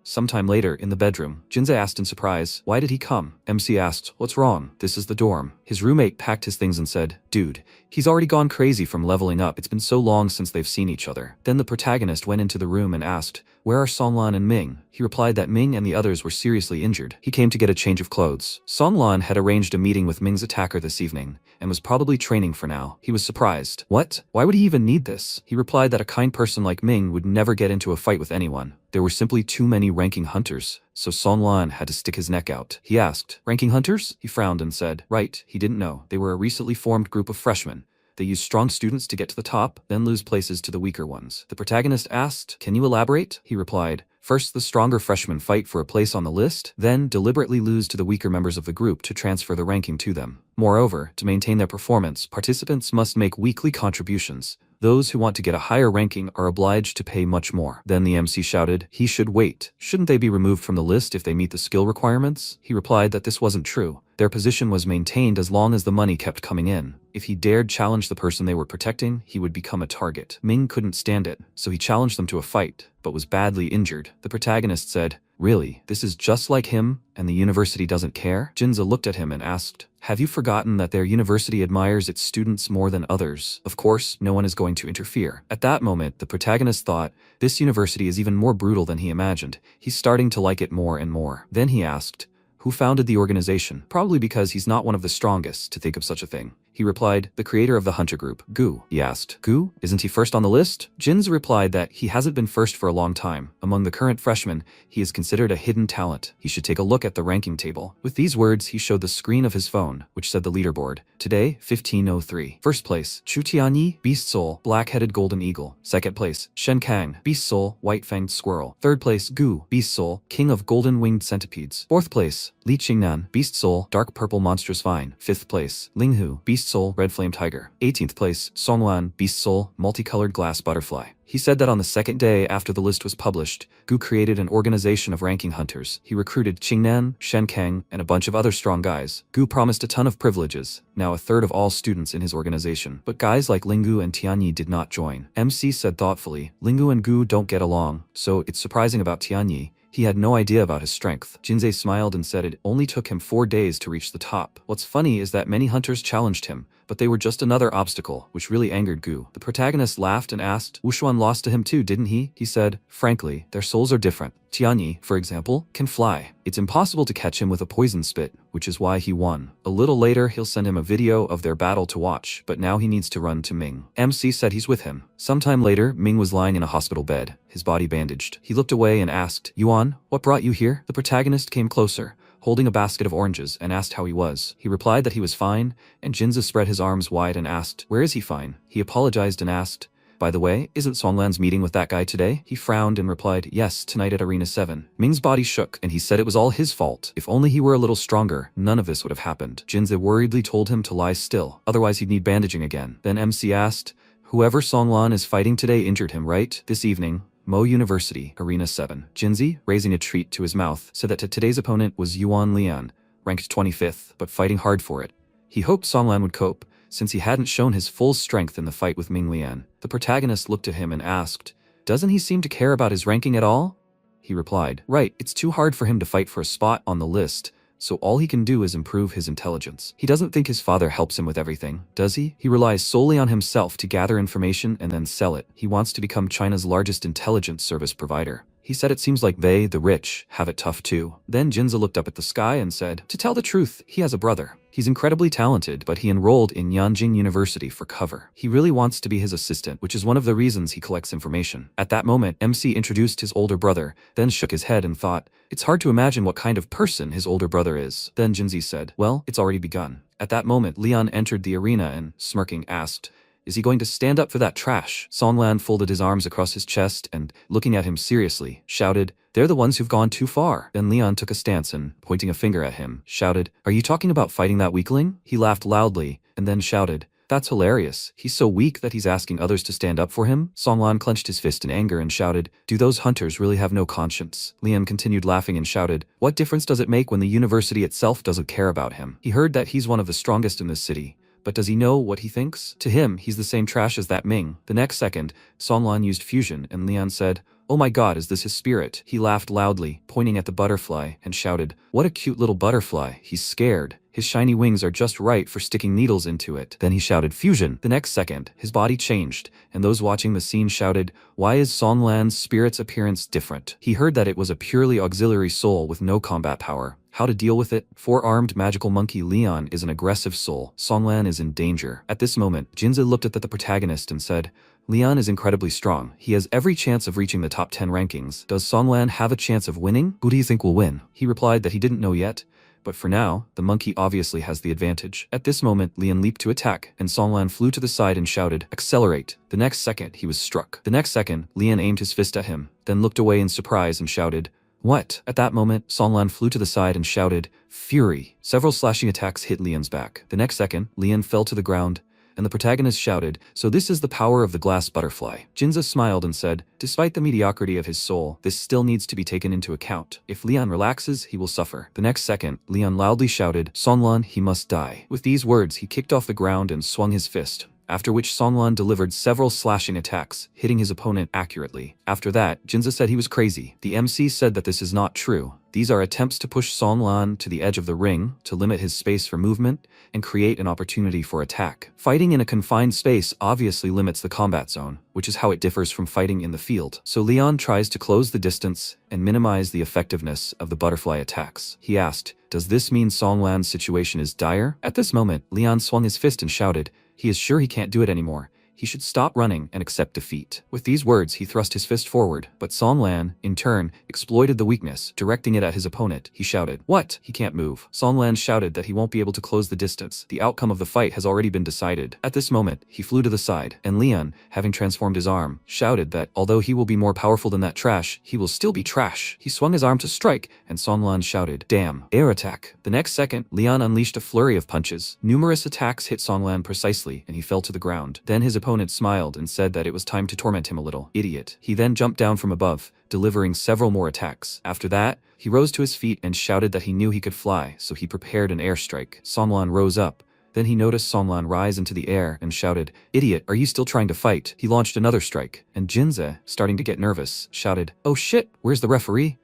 Sometime later, in the bedroom, Jinza asked in surprise, why did he come? MC asked, what's wrong? This is the dorm. His roommate packed his things and said, dude, he's already gone crazy from leveling up. It's been so long since they've seen each other. Then the protagonist went into the room and asked, where are Songlan and Ming? He replied that Ming and the others were seriously injured. He came to get a change of clothes. Songlan had arranged a meeting with Ming's attacker this evening, and was probably training for now. He was surprised. What? Why would he even need this? He replied that a kind person like Ming would never get into a fight with anyone. There were simply too many ranking hunters, so Songlan had to stick his neck out. He asked, ranking hunters? He frowned and said, right, he didn't know. They were a recently formed group of freshmen. They use strong students to get to the top, then lose places to the weaker ones. The protagonist asked, can you elaborate? He replied, first the stronger freshmen fight for a place on the list, then deliberately lose to the weaker members of the group to transfer the ranking to them. Moreover, to maintain their performance, participants must make weekly contributions. Those who want to get a higher ranking are obliged to pay much more. Then the MC shouted, he should wait. Shouldn't they be removed from the list if they meet the skill requirements? He replied that this wasn't true. Their position was maintained as long as the money kept coming in. If he dared challenge the person they were protecting, he would become a target. Ming couldn't stand it, so he challenged them to a fight, but was badly injured. The protagonist said, really, this is just like him, and the university doesn't care? Jinza looked at him and asked, have you forgotten that their university admires its students more than others? Of course, no one is going to interfere. At that moment, the protagonist thought, this university is even more brutal than he imagined. He's starting to like it more and more. Then he asked, who founded the organization? Probably because he's not one of the strongest to think of such a thing. He replied, the creator of the Hunter Group, Gu. He asked, Gu? Isn't he first on the list? Jin's replied that he hasn't been first for a long time. Among the current freshmen, he is considered a hidden talent. He should take a look at the ranking table. With these words, he showed the screen of his phone, which said the leaderboard. Today, 1503. First place, Chu Tianyi, Beast Soul, Black-Headed Golden Eagle. Second place, Shen Kang, Beast Soul, White-Fanged Squirrel. Third place, Gu, Beast Soul, King of Golden Winged Centipedes. Fourth place, Li Qingnan, Beast Soul, Dark Purple Monstrous Vine. Fifth place, Linghu, Beast Beast Soul, Red Flame Tiger. 18th place, Songlan, Beast Soul, Multicolored Glass Butterfly. He said that on the second day after the list was published, Gu created an organization of ranking hunters. He recruited Qingnan, Shen Kang, and a bunch of other strong guys. Gu promised a ton of privileges, now a third of all students in his organization. But guys like Linggu and Tianyi did not join. MC said thoughtfully, Linggu and Gu don't get along, so it's surprising about Tianyi. He had no idea about his strength. Jinze smiled and said it only took him 4 days to reach the top. What's funny is that many hunters challenged him, but they were just another obstacle, which really angered Gu. The protagonist laughed and asked, Wushuan lost to him too, didn't he? He said, frankly, their souls are different. Tianyi, for example, can fly. It's impossible to catch him with a poison spit, which is why he won. A little later, he'll send him a video of their battle to watch, but now he needs to run to Ming. MC said he's with him. Sometime later, Ming was lying in a hospital bed, his body bandaged. He looked away and asked, Yuan, what brought you here? The protagonist came closer, holding a basket of oranges, and asked how he was. He replied that he was fine, and Jinza spread his arms wide and asked, where is he fine? He apologized and asked, by the way, isn't Songlan's meeting with that guy today? He frowned and replied, yes, tonight at Arena 7. Ming's body shook, and he said it was all his fault. If only he were a little stronger, none of this would have happened. Jinza worriedly told him to lie still, otherwise he'd need bandaging again. Then MC asked, whoever Songlan is fighting today injured him, right? This evening, Mo University, Arena 7. Jinzi, raising a treat to his mouth, said that today's opponent was Yuan Lian, ranked 25th, but fighting hard for it. He hoped Songlan would cope, since he hadn't shown his full strength in the fight with Ming Lian. The protagonist looked at him and asked, doesn't he seem to care about his ranking at all? He replied, right, it's too hard for him to fight for a spot on the list, so all he can do is improve his intelligence. He doesn't think his father helps him with everything, does he? He relies solely on himself to gather information and then sell it. He wants to become China's largest intelligence service provider. He said it seems like they, the rich, have it tough too. Then Jinza looked up at the sky and said, to tell the truth, he has a brother. He's incredibly talented, but he enrolled in Yanjing University for cover. He really wants to be his assistant, which is one of the reasons he collects information. At that moment, MC introduced his older brother, then shook his head and thought, it's hard to imagine what kind of person his older brother is. Then Jinzi said, well, it's already begun. At that moment, Leon entered the arena and, smirking, asked, is he going to stand up for that trash? Songlan folded his arms across his chest and, looking at him seriously, shouted, they're the ones who've gone too far. Then Leon took a stance and, pointing a finger at him, shouted, are you talking about fighting that weakling? He laughed loudly, and then shouted, that's hilarious. He's so weak that he's asking others to stand up for him? Songlan clenched his fist in anger and shouted, do those hunters really have no conscience? Leon continued laughing and shouted, what difference does it make when the university itself doesn't care about him? He heard that he's one of the strongest in this city. But does he know what he thinks? To him, he's the same trash as that Ming. The next second, Songlan used fusion, and Leon said, oh my god, is this his spirit? He laughed loudly, pointing at the butterfly, and shouted, what a cute little butterfly. He's scared. His shiny wings are just right for sticking needles into it. Then he shouted, fusion. The next second, his body changed, and those watching the scene shouted, why is Songlan's spirit's appearance different? He heard that it was a purely auxiliary soul with no combat power. How to deal with it? Four-armed magical monkey Leon is an aggressive soul. Songlan is in danger. At this moment, Jinza looked at the protagonist and said, Leon is incredibly strong. He has every chance of reaching the top 10 rankings. Does Songlan have a chance of winning? Who do you think will win? He replied that he didn't know yet, but for now, the monkey obviously has the advantage. At this moment, Leon leaped to attack, and Songlan flew to the side and shouted, accelerate. The next second, he was struck. The next second, Leon aimed his fist at him, then looked away in surprise and shouted, what? At that moment, Songlan flew to the side and shouted, fury. Several slashing attacks hit Leon's back. The next second, Leon fell to the ground, and the protagonist shouted, so this is the power of the glass butterfly. Jinza smiled and said, despite the mediocrity of his soul, this still needs to be taken into account. If Leon relaxes, he will suffer. The next second, Leon loudly shouted, Songlan, he must die. With these words, he kicked off the ground and swung his fist, after which Songlan delivered several slashing attacks, hitting his opponent accurately. After that, Jinza said he was crazy. The MC said that this is not true. These are attempts to push Songlan to the edge of the ring, to limit his space for movement, and create an opportunity for attack. Fighting in a confined space obviously limits the combat zone, which is how it differs from fighting in the field. So Leon tries to close the distance and minimize the effectiveness of the butterfly attacks. He asked, does this mean Songlan's situation is dire? At this moment, Leon swung his fist and shouted, he is sure he can't do it anymore. he should stop running and accept defeat. With these words, he thrust his fist forward, but Song Lan, in turn, exploited the weakness, directing it at his opponent. He shouted, "What? He can't move." Song Lan shouted that he won't be able to close the distance. The outcome of the fight has already been decided. At this moment, he flew to the side, and Leon, having transformed his arm, shouted that although he will be more powerful than that trash, he will still be trash. He swung his arm to strike, and Song Lan shouted, "Damn, air attack." The next second, Leon unleashed a flurry of punches. Numerous attacks hit Song Lan precisely, and he fell to the ground. Then his opponent smiled and said that it was time to torment him a little. Idiot. He then jumped down from above, delivering several more attacks. After that, he rose to his feet and shouted that he knew he could fly, so he prepared an airstrike. Song Lan rose up. Then he noticed Song Lan rise into the air and shouted, "Idiot, are you still trying to fight?" He launched another strike, and Jinze, starting to get nervous, shouted, "Oh shit, where's the referee?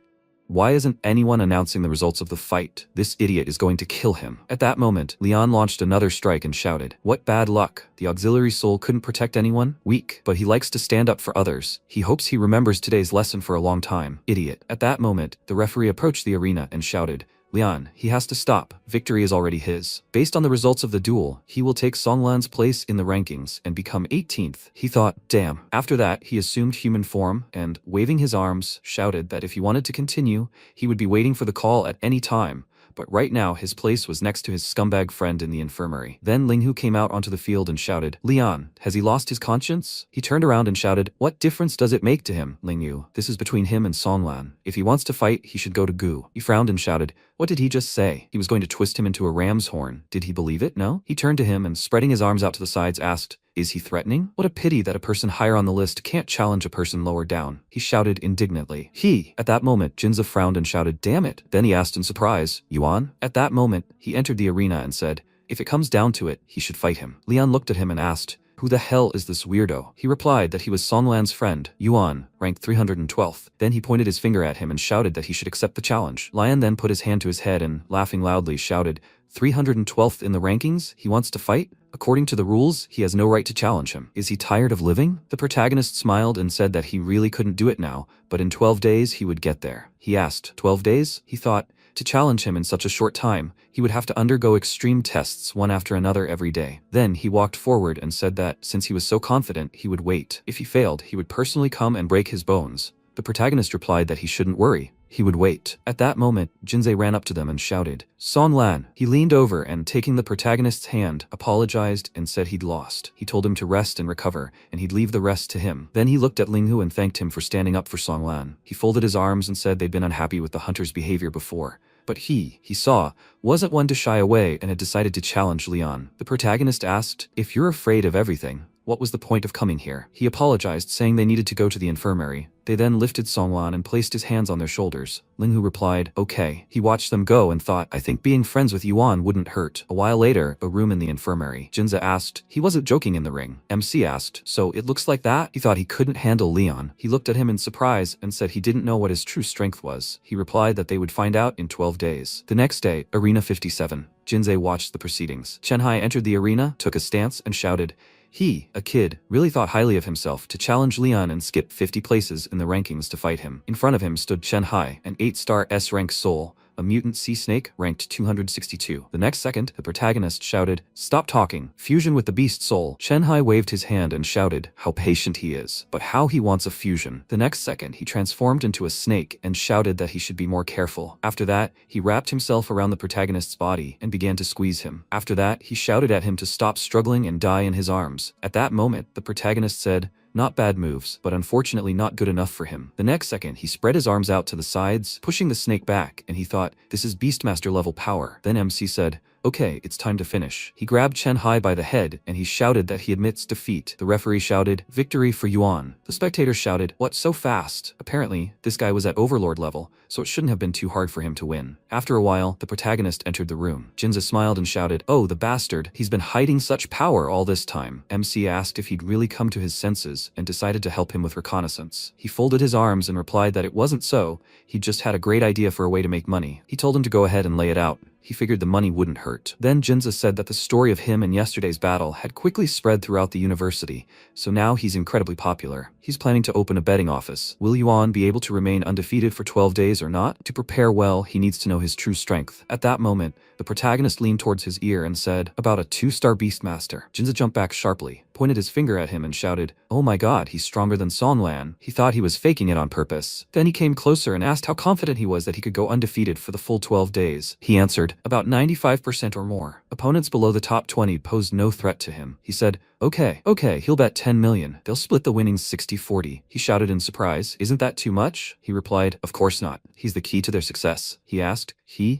Why isn't anyone announcing the results of the fight? This idiot is going to kill him." At that moment, Leon launched another strike and shouted, "What bad luck. The auxiliary soul couldn't protect anyone? Weak, but he likes to stand up for others. He hopes he remembers today's lesson for a long time. Idiot." At that moment, the referee approached the arena and shouted, "Leon, he has to stop. Victory is already his. Based on the results of the duel, he will take Song Lan's place in the rankings and become 18th. He thought, damn. After that, he assumed human form and, waving his arms, shouted that if he wanted to continue, he would be waiting for the call at any time. But right now, his place was next to his scumbag friend in the infirmary. Then Linghu came out onto the field and shouted, "Leon, has he lost his conscience?" He turned around and shouted, "What difference does it make to him, Linghu? This is between him and Song Lan. If he wants to fight, he should go to Gu." He frowned and shouted, "What did he just say? He was going to twist him into a ram's horn. Did he believe it? No?" He turned to him and, spreading his arms out to the sides, asked, "Is he threatening? What a pity that a person higher on the list can't challenge a person lower down." He shouted indignantly. At that moment, Jinza frowned and shouted, "Damn it." Then he asked in surprise, "Yuan?" At that moment, he entered the arena and said, "If it comes down to it, he should fight him." Leon looked at him and asked, "Who the hell is this weirdo?" He replied that he was Song Lan's friend, Yuan, ranked 312th. Then he pointed his finger at him and shouted that he should accept the challenge. Lion then put his hand to his head and, laughing loudly, shouted, 312th in the rankings? He wants to fight? According to the rules, he has no right to challenge him. Is he tired of living? The protagonist smiled and said that he really couldn't do it now, but in 12 days he would get there. He asked, 12 days? He thought, to challenge him in such a short time, he would have to undergo extreme tests one after another every day. Then he walked forward and said that, since he was so confident, he would wait. If he failed, he would personally come and break his bones. The protagonist replied that he shouldn't worry. He would wait. At that moment, Jinze ran up to them and shouted, "Song Lan." He leaned over and, taking the protagonist's hand, apologized and said he'd lost. He told him to rest and recover, and he'd leave the rest to him. Then he looked at Linghu and thanked him for standing up for Song Lan. He folded his arms and said they'd been unhappy with the hunter's behavior before. But he saw, wasn't one to shy away and had decided to challenge Leon. The protagonist asked, "If you're afraid of everything, what was the point of coming here?" He apologized, saying they needed to go to the infirmary. They then lifted Song Lan and placed his hands on their shoulders. Linghu replied, "Okay." He watched them go and thought, "I think being friends with Yuan wouldn't hurt." A while later, a room in the infirmary. Jinza asked, "He wasn't joking in the ring." MC asked, "So it looks like that?" He thought he couldn't handle Leon. He looked at him in surprise and said he didn't know what his true strength was. He replied that they would find out in 12 days. The next day, Arena 57. Jinze watched the proceedings. Chenhai entered the arena, took a stance, and shouted, he, a kid, really thought highly of himself to challenge Leon and skip 50 places in the rankings to fight him. In front of him stood Chen Hai, an 8-star S-rank soul, a mutant sea snake ranked 262. The next second, the protagonist shouted, "Stop talking. Fusion with the beast soul." Chen Hai waved his hand and shouted, how patient he is, but how he wants a fusion. The next second, he transformed into a snake and shouted that he should be more careful. After that, he wrapped himself around the protagonist's body and began to squeeze him. After that, he shouted at him to stop struggling and die in his arms. At that moment, the protagonist said, "Not bad moves, but unfortunately not good enough for him." The next second, he spread his arms out to the sides, pushing the snake back, and he thought, this is Beastmaster level power. Then MC said, "Okay, it's time to finish." He grabbed Chen Hai by the head, and he shouted that he admits defeat. The referee shouted, "Victory for Yuan." The spectators shouted, "What, so fast?" Apparently, this guy was at Overlord level, so it shouldn't have been too hard for him to win. After a while, the protagonist entered the room. Jinza smiled and shouted, "Oh, the bastard, he's been hiding such power all this time." MC asked if he'd really come to his senses, and decided to help him with reconnaissance. He folded his arms and replied that it wasn't so, he'd just had a great idea for a way to make money. He told him to go ahead and lay it out. He figured the money wouldn't hurt. Then Jinza said that the story of him and yesterday's battle had quickly spread throughout the university, so now he's incredibly popular. He's planning to open a betting office. Will Yuan be able to remain undefeated for 12 days or not? To prepare well, he needs to know his true strength. At that moment, the protagonist leaned towards his ear and said, "About a 2-star Beastmaster." Jinza jumped back sharply, pointed his finger at him and shouted, "Oh my god, he's stronger than Song Lan." He thought he was faking it on purpose. Then he came closer and asked how confident he was that he could go undefeated for the full 12 days. He answered, "About 95% or more." Opponents below the top 20 posed no threat to him. He said, Okay, he'll bet 10 million. They'll split the winnings 60-40. He shouted in surprise, "Isn't that too much?" He replied, "Of course not. He's the key to their success." He asked,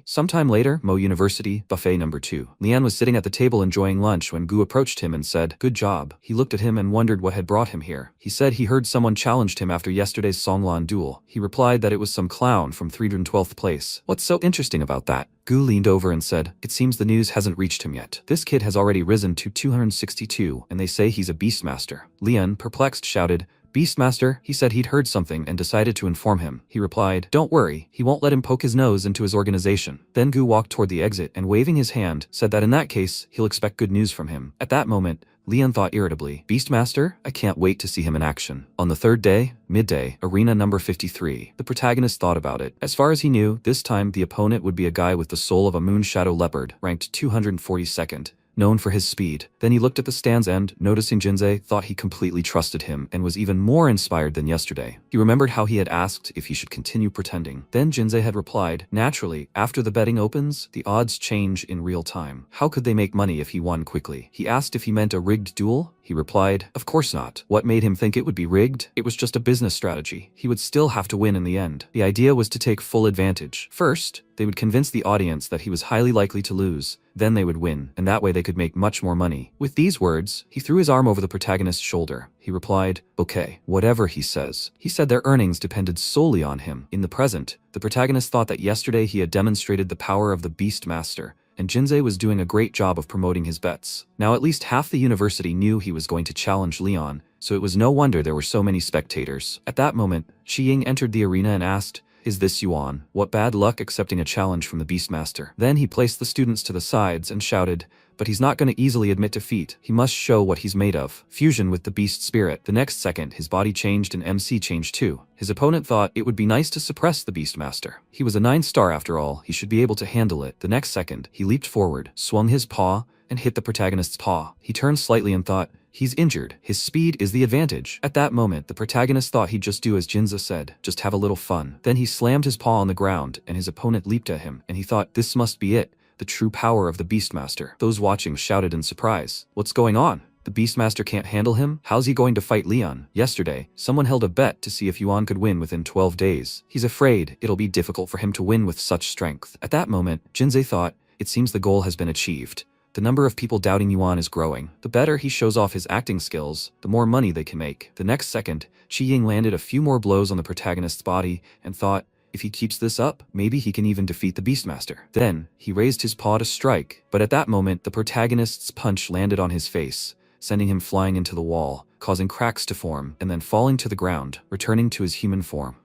Sometime later, Mo University, buffet number 2. Lian was sitting at the table enjoying lunch when Gu approached him and said, "Good job." He looked at him and wondered what had brought him here. He said he heard someone challenged him after yesterday's Songlan duel. He replied that it was some clown from 312th place. "What's so interesting about that?" Gu leaned over and said, "It seems the news hasn't reached him yet. This kid has already risen to 262, and they say he's a Beastmaster." Lian, perplexed, shouted, "Beastmaster?" He said he'd heard something and decided to inform him. He replied, "Don't worry, he won't let him poke his nose into his organization." Then Gu walked toward the exit and, waving his hand, said that in that case, he'll expect good news from him. At that moment, Lian thought irritably, "Beastmaster? I can't wait to see him in action." On the third day, midday, arena number 53. The protagonist thought about it. As far as he knew, this time the opponent would be a guy with the soul of a moon shadow leopard, ranked 242nd. Known for his speed. Then he looked at the stands and, noticing Jinze, thought he completely trusted him and was even more inspired than yesterday. He remembered how he had asked if he should continue pretending. Then Jinze had replied, "Naturally, after the betting opens, the odds change in real time. How could they make money if he won quickly?" He asked if he meant a rigged duel. He replied, "Of course not." What made him think it would be rigged? It was just a business strategy. He would still have to win in the end. The idea was to take full advantage. First, they would convince the audience that he was highly likely to lose. Then they would win, and that way they could make much more money. With these words, he threw his arm over the protagonist's shoulder. He replied, "Okay, whatever he says." He said their earnings depended solely on him. In the present, the protagonist thought that yesterday he had demonstrated the power of the Beastmaster, and Jinze was doing a great job of promoting his bets. Now at least half the university knew he was going to challenge Leon, so it was no wonder there were so many spectators. At that moment, Shi Ying entered the arena and asked, "Is this Yuan? What bad luck accepting a challenge from the Beastmaster." Then he placed the students to the sides and shouted, "But he's not going to easily admit defeat. He must show what he's made of. Fusion with the beast spirit." The next second, his body changed and MC changed too. His opponent thought it would be nice to suppress the Beastmaster. He was a 9-star after all, he should be able to handle it. The next second, he leaped forward, swung his paw, and hit the protagonist's paw. He turned slightly and thought, "He's injured. His speed is the advantage." At that moment, the protagonist thought he'd just do as Jinza said, just have a little fun. Then he slammed his paw on the ground, and his opponent leaped at him, and he thought, this must be it, the true power of the Beastmaster. Those watching shouted in surprise, "What's going on? The Beastmaster can't handle him? How's he going to fight Leon?" Yesterday, someone held a bet to see if Yuan could win within 12 days. He's afraid it'll be difficult for him to win with such strength. At that moment, Jinze thought, it seems the goal has been achieved. The number of people doubting Yuan is growing. The better he shows off his acting skills, the more money they can make. The next second, Qi Ying landed a few more blows on the protagonist's body and thought, if he keeps this up, maybe he can even defeat the Beastmaster. Then, he raised his paw to strike, but at that moment the protagonist's punch landed on his face, sending him flying into the wall, causing cracks to form, and then falling to the ground, returning to his human form.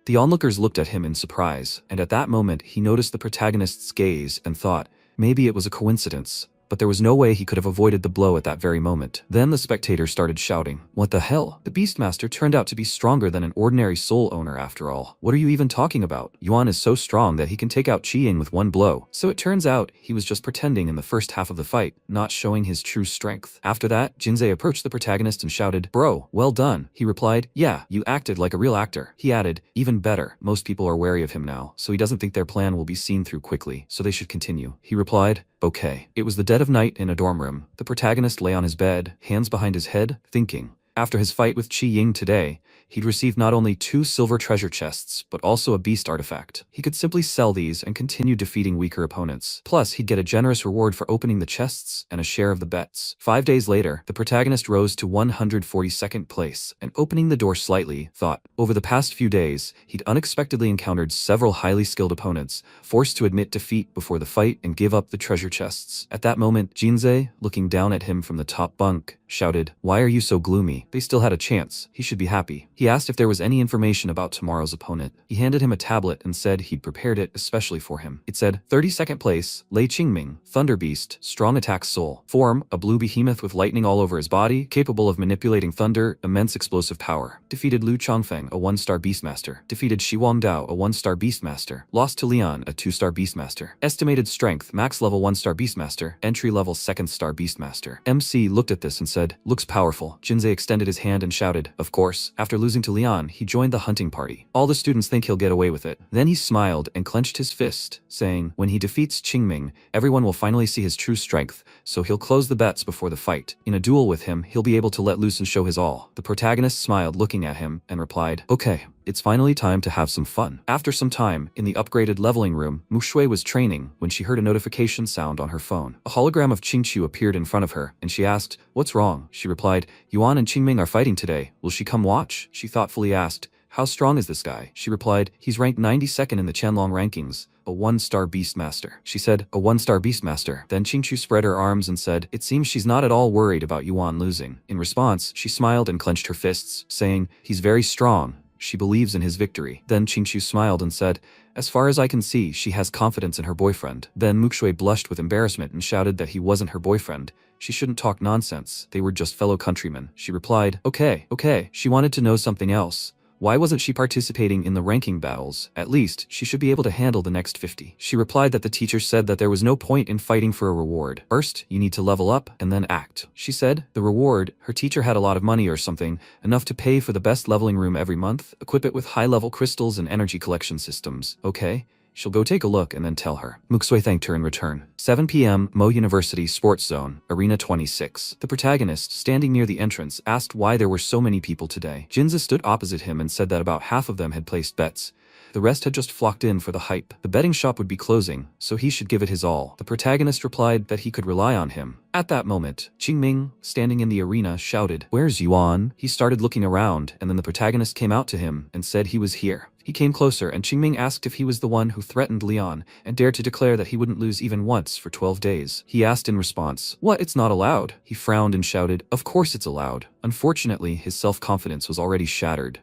The onlookers looked at him in surprise, and at that moment he noticed the protagonist's gaze and thought, maybe it was a coincidence. But there was no way he could have avoided the blow at that very moment. Then the spectators started shouting, "What the hell? The Beastmaster turned out to be stronger than an ordinary soul owner after all. What are you even talking about? Yuan is so strong that he can take out Qi Ying with one blow." So it turns out, he was just pretending in the first half of the fight, not showing his true strength. After that, Jinze approached the protagonist and shouted, "Bro, well done." He replied, "Yeah, you acted like a real actor." He added, "Even better, most people are wary of him now, so he doesn't think their plan will be seen through quickly, so they should continue." He replied, "Okay." It was the dead of night in a dorm room. The protagonist lay on his bed, hands behind his head, thinking. After his fight with Qi Ying today, he'd received not only 2 silver treasure chests, but also a beast artifact. He could simply sell these and continue defeating weaker opponents. Plus, he'd get a generous reward for opening the chests and a share of the bets. 5 days later, the protagonist rose to 142nd place, and opening the door slightly, thought, over the past few days, he'd unexpectedly encountered several highly skilled opponents, forced to admit defeat before the fight and give up the treasure chests. At that moment, Jinze, looking down at him from the top bunk, shouted, "Why are you so gloomy? They still had a chance. He should be happy. He asked if there was any information about tomorrow's opponent. He handed him a tablet and said he'd prepared it especially for him. It said, 32nd place, Lei Qingming, Thunder Beast, Strong Attack Soul. Form, a blue behemoth with lightning all over his body, capable of manipulating thunder, immense explosive power. Defeated Lu Chongfeng, a 1-star Beastmaster. Defeated Shi Wangdao, a 1-star Beastmaster. Lost to Lian, a 2-star Beastmaster. Estimated strength, max level 1-star Beastmaster. Entry level 2nd-star Beastmaster. MC looked at this and said, looks powerful. Jinzei extended his hand and shouted, of course. After losing to Lian, he joined the hunting party. All the students think he'll get away with it. Then he smiled and clenched his fist, saying, when he defeats Qingming, everyone will finally see his true strength, so he'll close the bets before the fight. In a duel with him, he'll be able to let loose and show his all. The protagonist smiled looking at him and replied, okay. It's finally time to have some fun. After some time, in the upgraded leveling room, Mu Shui was training when she heard a notification sound on her phone. A hologram of Qingqiu appeared in front of her, and she asked, what's wrong? She replied, Yuan and Qingming are fighting today. Will she come watch? She thoughtfully asked, how strong is this guy? She replied, he's ranked 92nd in the Qianlong rankings. A 1-star Beastmaster. She said, a 1-star Beastmaster. Then Qingqiu spread her arms and said, it seems she's not at all worried about Yuan losing. In response, she smiled and clenched her fists, saying, he's very strong. She believes in his victory. Then Qingqiu smiled and said, as far as I can see, she has confidence in her boyfriend. Then Mu Shui blushed with embarrassment and shouted that he wasn't her boyfriend. She shouldn't talk nonsense. They were just fellow countrymen. She replied, okay. She wanted to know something else. Why wasn't she participating in the ranking battles? At least, she should be able to handle the next 50. She replied that the teacher said that there was no point in fighting for a reward. First, you need to level up and then act. She said, the reward, her teacher had a lot of money or something, enough to pay for the best leveling room every month, equip it with high-level crystals and energy collection systems. Okay? She'll go take a look and then tell her. Mu Shui thanked her in return. 7 p.m. Mo University Sports Zone, Arena 26. The protagonist, standing near the entrance, asked why there were so many people today. Jinza stood opposite him and said that about half of them had placed bets. The rest had just flocked in for the hype. The betting shop would be closing, so he should give it his all. The protagonist replied that he could rely on him. At that moment, Qingming, standing in the arena, shouted, where's Yuan? He started looking around, and then the protagonist came out to him and said he was here. He came closer, and Qingming asked if he was the one who threatened Lian and dared to declare that he wouldn't lose even once for 12 days. He asked in response, what, it's not allowed? He frowned and shouted, of course it's allowed. Unfortunately, his self-confidence was already shattered.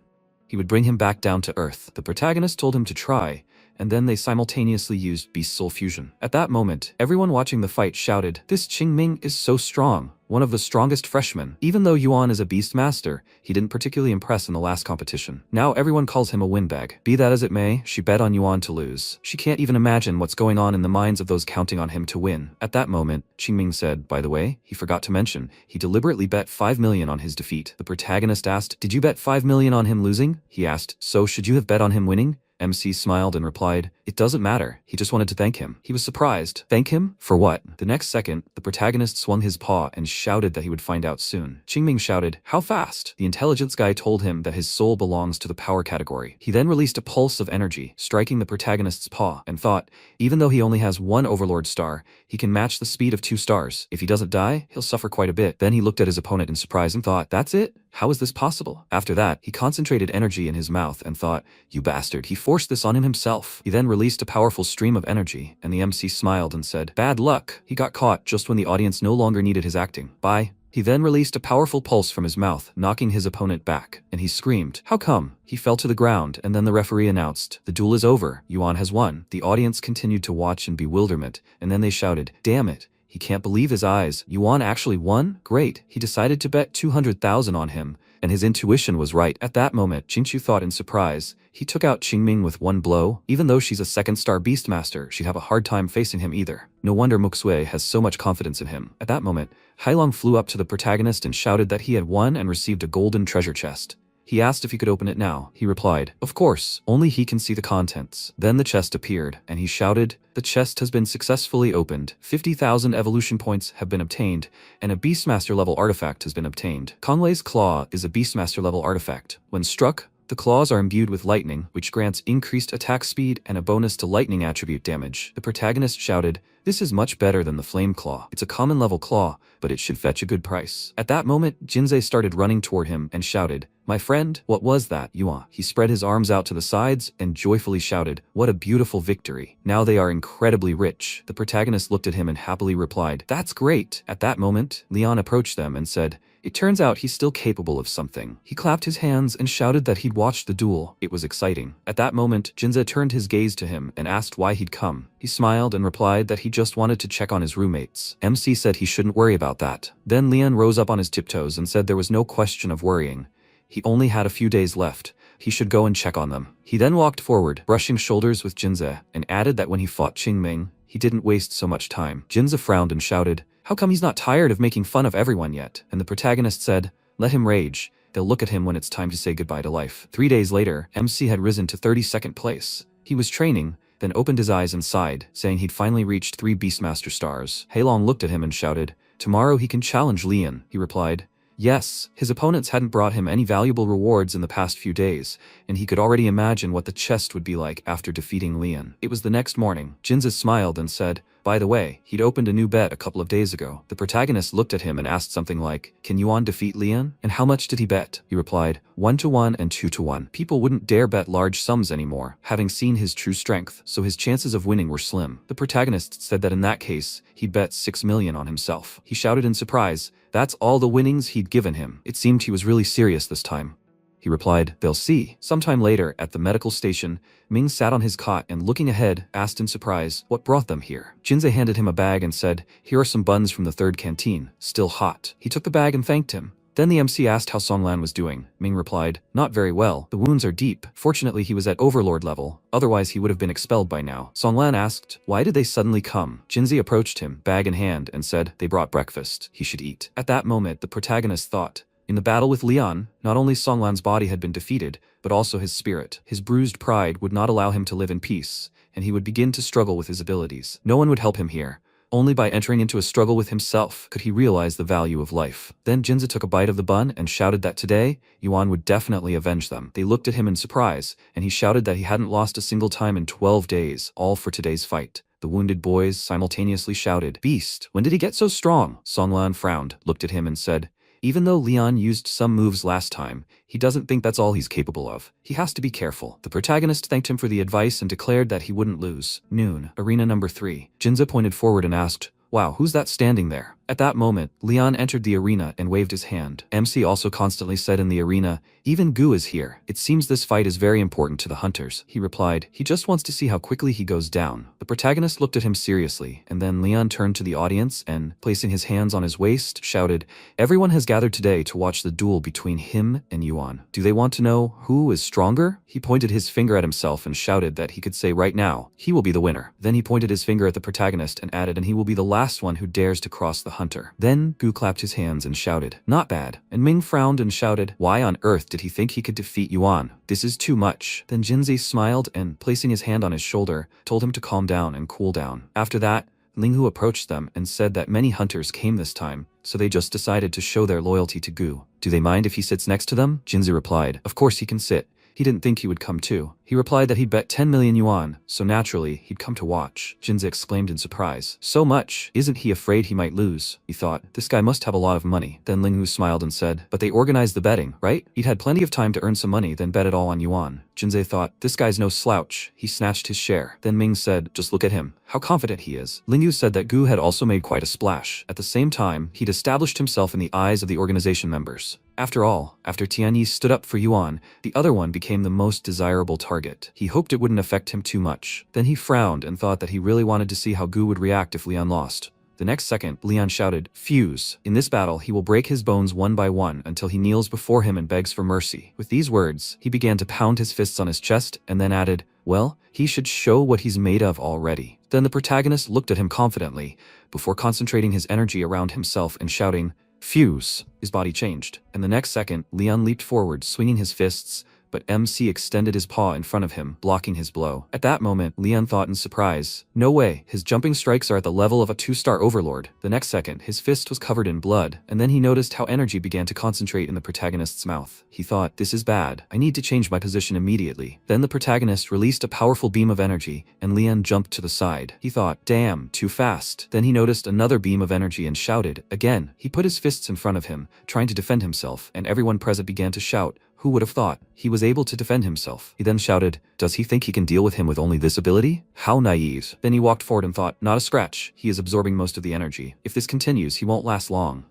He would bring him back down to earth. The protagonist told him to try, and then they simultaneously used Beast Soul Fusion. At that moment, everyone watching the fight shouted, this Qingming is so strong, one of the strongest freshmen. Even though Yuan is a Beast Master, he didn't particularly impress in the last competition. Now everyone calls him a windbag. Be that as it may, she bet on Yuan to lose. She can't even imagine what's going on in the minds of those counting on him to win. At that moment, Qingming said, by the way, he forgot to mention, he deliberately bet 5 million on his defeat. The protagonist asked, did you bet 5 million on him losing? He asked, so should you have bet on him winning? MC smiled and replied, it doesn't matter, he just wanted to thank him. He was surprised. Thank him? For what? The next second, the protagonist swung his paw and shouted that he would find out soon. Qingming shouted, how fast? The intelligence guy told him that his soul belongs to the power category. He then released a pulse of energy, striking the protagonist's paw, and thought, even though he only has 1 overlord star, he can match the speed of 2 stars. If he doesn't die, he'll suffer quite a bit. Then he looked at his opponent in surprise and thought, that's it? How is this possible? After that, he concentrated energy in his mouth and thought, you bastard, he forced this on him himself. He then released a powerful stream of energy, and the MC smiled and said, bad luck. He got caught just when the audience no longer needed his acting. Bye. He then released a powerful pulse from his mouth, knocking his opponent back, and he screamed, how come? He fell to the ground, and then the referee announced, the duel is over, Yuan has won. The audience continued to watch in bewilderment, and then they shouted, damn it. He can't believe his eyes. Yuan actually won? Great. He decided to bet 200,000 on him, and his intuition was right. At that moment, Qingqiu thought in surprise. He took out Qingming with 1 blow. Even though she's a 2nd-star Beastmaster, she'd have a hard time facing him either. No wonder Mu Shui has so much confidence in him. At that moment, Hailong flew up to the protagonist and shouted that he had won and received a golden treasure chest. He asked if he could open it now. He replied, of course, only he can see the contents. Then the chest appeared, and he shouted, the chest has been successfully opened. 50,000 evolution points have been obtained, and a Beastmaster level artifact has been obtained. Konglei's Claw is a Beastmaster level artifact. When struck, the claws are imbued with lightning, which grants increased attack speed and a bonus to lightning attribute damage. The protagonist shouted, this is much better than the flame claw. It's a common level claw, but it should fetch a good price. At that moment, Jinzei started running toward him and shouted, my friend, what was that, Yuan? He spread his arms out to the sides and joyfully shouted, what a beautiful victory. Now they are incredibly rich. The protagonist looked at him and happily replied, that's great. At that moment, Lian approached them and said, It turns out he's still capable of something. He clapped his hands and shouted that he'd watched the duel. It was exciting. At that moment, Jinza turned his gaze to him and asked why he'd come. He smiled and replied that he just wanted to check on his roommates. MC said he shouldn't worry about that. Then Leon rose up on his tiptoes and said there was no question of worrying. He only had a few days left. He should go and check on them. He then walked forward, brushing shoulders with Jinza, and added that when he fought Qingming, he didn't waste so much time. Jinza frowned and shouted, "How come he's not tired of making fun of everyone yet?" And the protagonist said, "Let him rage. They'll look at him when it's time to say goodbye to life." 3 days later, MC had risen to 32nd place. He was training, then opened his eyes and sighed, saying he'd finally reached 3 Beastmaster stars. Heilong looked at him and shouted, "Tomorrow he can challenge Lian." He replied, yes. His opponents hadn't brought him any valuable rewards in the past few days, and he could already imagine what the chest would be like after defeating Lian. It was the next morning. Jinza smiled and said, by the way, he'd opened a new bet a couple of days ago. The protagonist looked at him and asked something like, "Can Yuan defeat Lian? And how much did he bet?" He replied, 1-1 and 2-1. People wouldn't dare bet large sums anymore, having seen his true strength, so his chances of winning were slim. The protagonist said that in that case, he'd bet 6 million on himself. He shouted in surprise. That's all the winnings he'd given him. It seemed he was really serious this time. He replied, "They'll see." Sometime later, at the medical station, Ming sat on his cot and looking ahead, asked in surprise, what brought them here? Jinze handed him a bag and said, "Here are some buns from the 3rd canteen, still hot." He took the bag and thanked him. Then the MC asked how Songlan was doing. Ming replied, "Not very well. The wounds are deep. Fortunately, he was at overlord level. Otherwise, he would have been expelled by now." Songlan asked, "Why did they suddenly come?" Jinzi approached him, bag in hand, and said, "They brought breakfast. He should eat." At that moment, the protagonist thought, in the battle with Lian, not only Songlan's body had been defeated, but also his spirit. His bruised pride would not allow him to live in peace, and he would begin to struggle with his abilities. No one would help him here. Only by entering into a struggle with himself could he realize the value of life. Then Jinza took a bite of the bun and shouted that today, Yuan would definitely avenge them. They looked at him in surprise, and he shouted that he hadn't lost a single time in 12 days, all for today's fight. The wounded boys simultaneously shouted, "Beast, when did he get so strong?" Songlan frowned, looked at him and said, "Even though Lian used some moves last time, he doesn't think that's all he's capable of. He has to be careful." The protagonist thanked him for the advice and declared that he wouldn't lose. Noon, arena number 3. Jinza pointed forward and asked, "Wow, who's that standing there?" At that moment, Lian entered the arena and waved his hand. MC also constantly said in the arena, "Even Gu is here. It seems this fight is very important to the hunters." He replied, "He just wants to see how quickly he goes down." The protagonist looked at him seriously, and then Lian turned to the audience and, placing his hands on his waist, shouted, "Everyone has gathered today to watch the duel between him and Yuan. Do they want to know who is stronger?" He pointed his finger at himself and shouted that he could say right now, he will be the winner. Then he pointed his finger at the protagonist and added, "And he will be the last one who dares to cross the hunter." Then Gu clapped his hands and shouted, "Not bad." And Ming frowned and shouted, why on earth did he think he could defeat Yuan? This is too much. Then Jinzi smiled and, placing his hand on his shoulder, told him to calm down and cool down. After that, Linghu approached them and said that many hunters came this time, so they just decided to show their loyalty to Gu. "Do they mind if he sits next to them?" Jinzi replied, "Of course he can sit." He didn't think he would come too. He replied that he'd bet 10 million yuan, so naturally, he'd come to watch. Jinzi exclaimed in surprise, "So much? Isn't he afraid he might lose?" He thought, this guy must have a lot of money. Then Linghu smiled and said, "But they organized the betting, right?" He'd had plenty of time to earn some money, then bet it all on Yuan. Jinzi thought, this guy's no slouch. He snatched his share. Then Ming said, "Just look at him. How confident he is." Linghu said that Gu had also made quite a splash. At the same time, he'd established himself in the eyes of the organization members. After all, after Tianyi stood up for Yuan, the other one became the most desirable target. He hoped it wouldn't affect him too much. Then he frowned and thought that he really wanted to see how Gu would react if Lian lost. The next second, Lian shouted, "Fuse. In this battle, he will break his bones one by one until he kneels before him and begs for mercy." With these words, he began to pound his fists on his chest and then added, "Well, he should show what he's made of already." Then the protagonist looked at him confidently, before concentrating his energy around himself and shouting, "Fuse." His body changed, and the next second, Lian leaped forward, swinging his fists, but MC extended his paw in front of him, blocking his blow. At that moment, Lian thought in surprise, no way, his jumping strikes are at the level of a 2-star overlord. The next second, his fist was covered in blood, and then he noticed how energy began to concentrate in the protagonist's mouth. He thought, this is bad. I need to change my position immediately. Then the protagonist released a powerful beam of energy, and Lian jumped to the side. He thought, damn, too fast. Then he noticed another beam of energy and shouted, again. He put his fists in front of him, trying to defend himself, and everyone present began to shout. Who would have thought? He was able to defend himself. He then shouted, does he think he can deal with him with only this ability? How naive. Then he walked forward and thought, not a scratch. He is absorbing most of the energy. If this continues, he won't last long.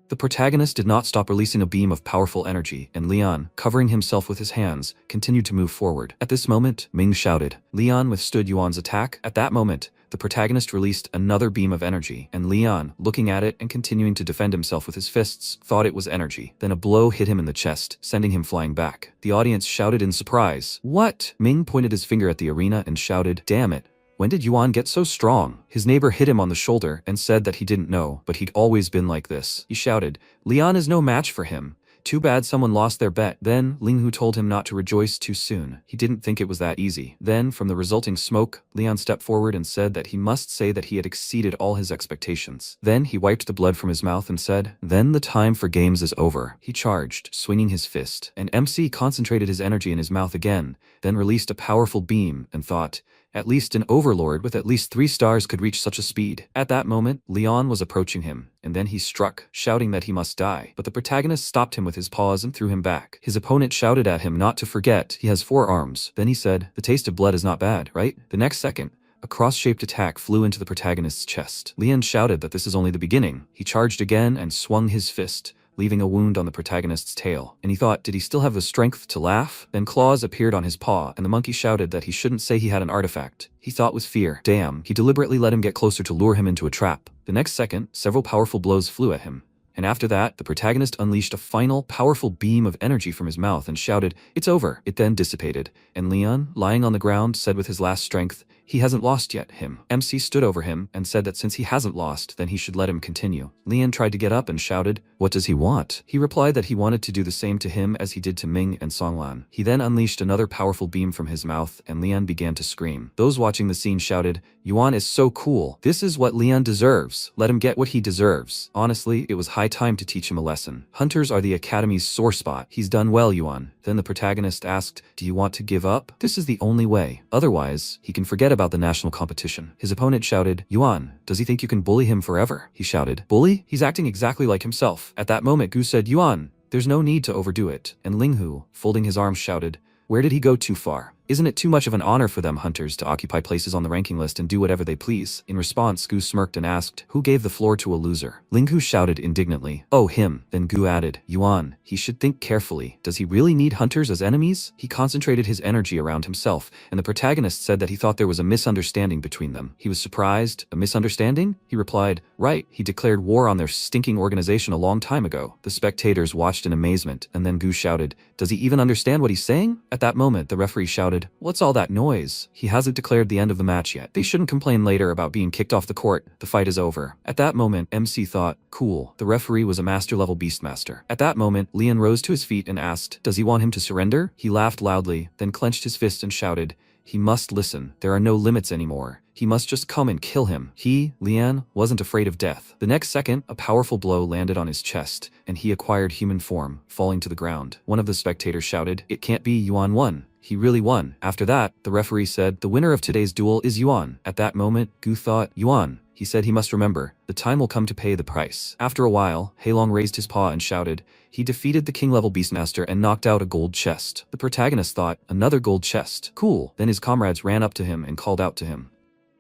The protagonist did not stop releasing a beam of powerful energy, and Leon, covering himself with his hands, continued to move forward. At this moment, Ming shouted. Leon withstood Yuan's attack. At that moment, the protagonist released another beam of energy, and Leon, looking at it and continuing to defend himself with his fists, thought it was energy. Then a blow hit him in the chest, sending him flying back. The audience shouted in surprise. What? Ming pointed his finger at the arena and shouted, "Damn it. When did Yuan get so strong?" His neighbor hit him on the shoulder and said that he didn't know, but he'd always been like this. He shouted, "Leon is no match for him. Too bad someone lost their bet." Then, Linghu told him not to rejoice too soon. He didn't think it was that easy. Then, from the resulting smoke, Leon stepped forward and said that he must say that he had exceeded all his expectations. Then, he wiped the blood from his mouth and said, "Then the time for games is over." He charged, swinging his fist, and MC concentrated his energy in his mouth again, then released a powerful beam and thought, at least an overlord with at least 3 stars could reach such a speed. At that moment, Leon was approaching him, and then he struck, shouting that he must die. But the protagonist stopped him with his paws and threw him back. His opponent shouted at him not to forget he has 4 arms. Then he said, "The taste of blood is not bad, right?" The next second, a cross-shaped attack flew into the protagonist's chest. Leon shouted that this is only the beginning. He charged again and swung his fist, leaving a wound on the protagonist's tail. And he thought, did he still have the strength to laugh? Then claws appeared on his paw, and the monkey shouted that he shouldn't say he had an artifact. He thought with fear. Damn, he deliberately let him get closer to lure him into a trap. The next second, several powerful blows flew at him. And after that, the protagonist unleashed a final, powerful beam of energy from his mouth and shouted, "It's over." It then dissipated, and Leon, lying on the ground, said with his last strength, "He hasn't lost yet, him." MC stood over him and said that since he hasn't lost, then he should let him continue. Leon tried to get up and shouted, "What does he want?" He replied that he wanted to do the same to him as he did to Ming and Songlan. He then unleashed another powerful beam from his mouth, and Leon began to scream. Those watching the scene shouted, "Yuan is so cool. This is what Leon deserves. Let him get what he deserves." Honestly, it was high time to teach him a lesson. Hunters are the Academy's sore spot. He's done well, Yuan. Then the protagonist asked, "Do you want to give up? This is the only way. Otherwise, he can forget about the national competition." His opponent shouted, "Yuan, does he think you can bully him forever?" He shouted, "Bully? He's acting exactly like himself." At that moment, Gu said, "Yuan, there's no need to overdo it." And Linghu, folding his arms, shouted, "Where did he go too far? Isn't it too much of an honor for them hunters to occupy places on the ranking list and do whatever they please?" In response, Gu smirked and asked, "Who gave the floor to a loser?" Linghu shouted indignantly, "Oh, him." Then Gu added, "Yuan, he should think carefully. Does he really need hunters as enemies?" He concentrated his energy around himself, and the protagonist said that he thought there was a misunderstanding between them. He was surprised. A misunderstanding? He replied, "Right, he declared war on their stinking organization a long time ago." The spectators watched in amazement, and then Gu shouted, "Does he even understand what he's saying?" At that moment, the referee shouted, "What's all that noise? He hasn't declared the end of the match yet. They shouldn't complain later about being kicked off the court. The fight is over." At that moment, MC thought, cool, the referee was a master-level beastmaster. At that moment, Leon rose to his feet and asked, "Does he want him to surrender?" He laughed loudly, then clenched his fist and shouted, "He must listen. There are no limits anymore. He must just come and kill him." He, Leon, wasn't afraid of death. The next second, a powerful blow landed on his chest, and he acquired human form, falling to the ground. One of the spectators shouted, "It can't be, Yuan won. He really won." After that, the referee said, "The winner of today's duel is Yuan." At that moment, Gu thought, Yuan. He said he must remember, the time will come to pay the price. After a while, Heilong raised his paw and shouted, he defeated the king-level beastmaster and knocked out a gold chest. The protagonist thought, another gold chest. Cool. Then his comrades ran up to him and called out to him.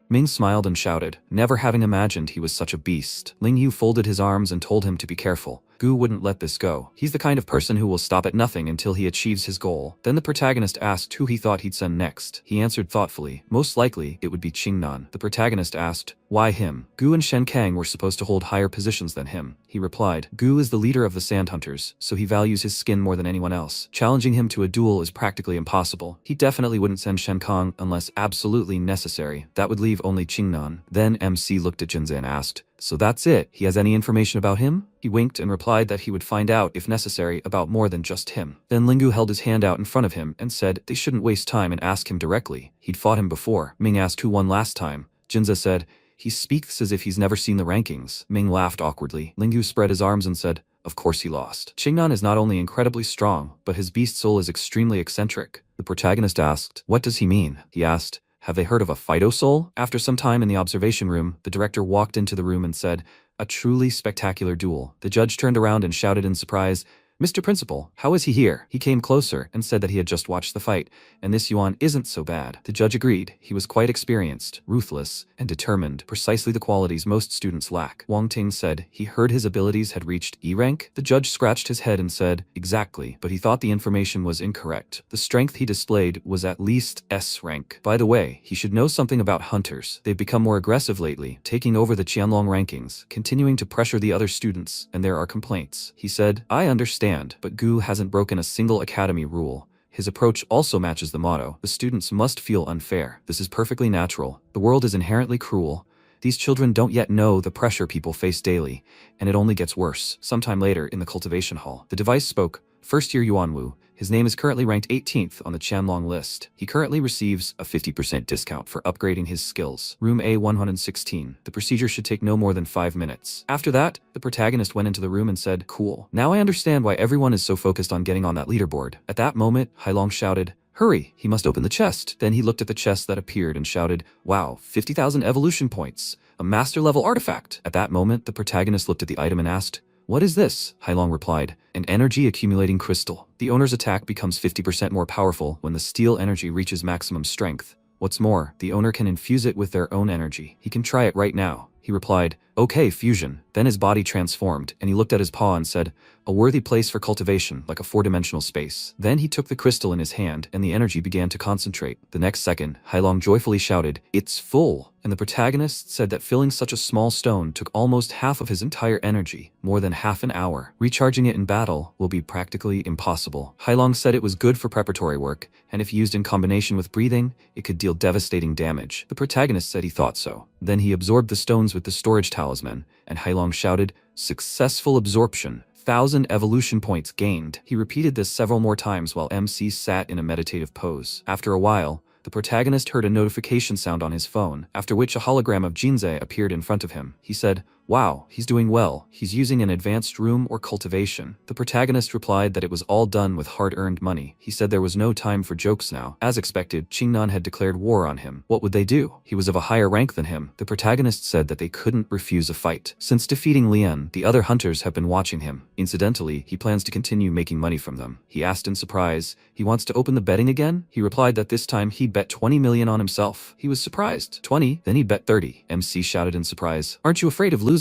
Ming smiled and shouted, never having imagined he was such a beast. Ling Yu folded his arms and told him to be careful. Gu wouldn't let this go. He's the kind of person who will stop at nothing until he achieves his goal. Then the protagonist asked who he thought he'd send next. He answered thoughtfully, most likely it would be Qingnan. The protagonist asked, why him? Gu and Shen Kang were supposed to hold higher positions than him. He replied, Gu is the leader of the Sand Hunters, so he values his skin more than anyone else. Challenging him to a duel is practically impossible. He definitely wouldn't send Shen Kang unless absolutely necessary. That would leave only Qingnan. Then MC looked at Jinze and asked, so that's it. He has any information about him? He winked and replied that he would find out, if necessary, about more than just him. Then Lingu held his hand out in front of him and said they shouldn't waste time and ask him directly. He'd fought him before. Ming asked who won last time. Jinze said, he speaks as if he's never seen the rankings. Ming laughed awkwardly. Lingu spread his arms and said, of course he lost. Qingnan is not only incredibly strong, but his beast soul is extremely eccentric. The protagonist asked, what does he mean? He asked, have they heard of a Phyto Soul? After some time in the observation room, the director walked into the room and said, a truly spectacular duel. The judge turned around and shouted in surprise, Mr. Principal, how is he here? He came closer and said that he had just watched the fight, and this Yuan isn't so bad. The judge agreed. He was quite experienced, ruthless, and determined, precisely the qualities most students lack. Wang Ting said he heard his abilities had reached E rank. The judge scratched his head and said, exactly, but he thought the information was incorrect. The strength he displayed was at least S rank. By the way, he should know something about hunters. They've become more aggressive lately, taking over the Qianlong rankings, continuing to pressure the other students, and there are complaints. He said, I understand. But Gu hasn't broken a single academy rule. His approach also matches the motto. The students must feel unfair. This is perfectly natural. The world is inherently cruel. These children don't yet know the pressure people face daily, and it only gets worse. Sometime later, in the cultivation hall, the device spoke. First year Yuan Wu. His name is currently ranked 18th on the Qianlong list. He currently receives a 50% discount for upgrading his skills. Room A116. The procedure should take no more than 5 minutes. After that, the protagonist went into the room and said, cool. Now I understand why everyone is so focused on getting on that leaderboard. At that moment, Hailong shouted, hurry, he must open the chest. Then he looked at the chest that appeared and shouted, wow, 50,000 evolution points. A master level artifact. At that moment, the protagonist looked at the item and asked, what is this? Hailong replied, an energy accumulating crystal. The owner's attack becomes 50% more powerful when the steel energy reaches maximum strength. What's more, the owner can infuse it with their own energy. He can try it right now. He replied, okay, fusion. Then his body transformed, and he looked at his paw and said, a worthy place for cultivation, like a 4-dimensional space. Then he took the crystal in his hand, and the energy began to concentrate. The next second, Hailong joyfully shouted, it's full. And the protagonist said that filling such a small stone took almost half of his entire energy, more than half an hour. Recharging it in battle will be practically impossible. Hailong said it was good for preparatory work, and if used in combination with breathing, it could deal devastating damage. The protagonist said he thought so. Then he absorbed the stones with the storage talisman, and Hailong shouted, successful absorption. 1,000 evolution points gained. He repeated this several more times while MC sat in a meditative pose. After a while, the protagonist heard a notification sound on his phone, after which a hologram of Jinzei appeared in front of him. He said, wow, he's doing well. He's using an advanced room or cultivation. The protagonist replied that it was all done with hard-earned money. He said there was no time for jokes now. As expected, Qingnan had declared war on him. What would they do? He was of a higher rank than him. The protagonist said that they couldn't refuse a fight. Since defeating Lian, the other hunters have been watching him. Incidentally, he plans to continue making money from them. He asked in surprise, he wants to open the betting again? He replied that this time he'd bet 20 million on himself. He was surprised. 20? Then he'd bet 30. MC shouted in surprise, aren't you afraid of losing?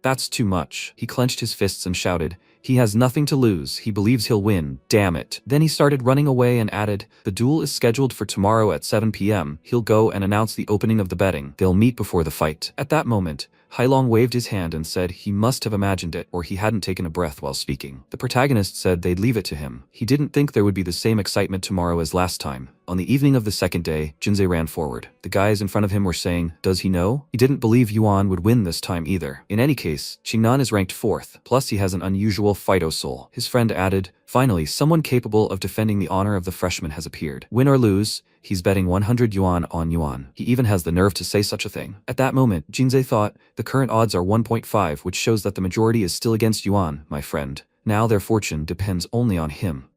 That's too much. He clenched his fists and shouted, he has nothing to lose. He believes he'll win. Damn it. Then he started running away and added, the duel is scheduled for tomorrow at 7 p.m. He'll go and announce the opening of the betting. They'll meet before the fight. At that moment, Hailong waved his hand and said he must have imagined it or he hadn't taken a breath while speaking. The protagonist said they'd leave it to him. He didn't think there would be the same excitement tomorrow as last time. On the evening of the second day, Jinzei ran forward. The guys in front of him were saying, does he know? He didn't believe Yuan would win this time either. In any case, Qingnan is ranked 4th, plus he has an unusual Phyto soul. His friend added, finally, someone capable of defending the honor of the freshman has appeared. Win or lose, he's betting 100 yuan on Yuan. He even has the nerve to say such a thing. At that moment, Jinzei thought, the current odds are 1.5, which shows that the majority is still against Yuan, my friend. Now their fortune depends only on him.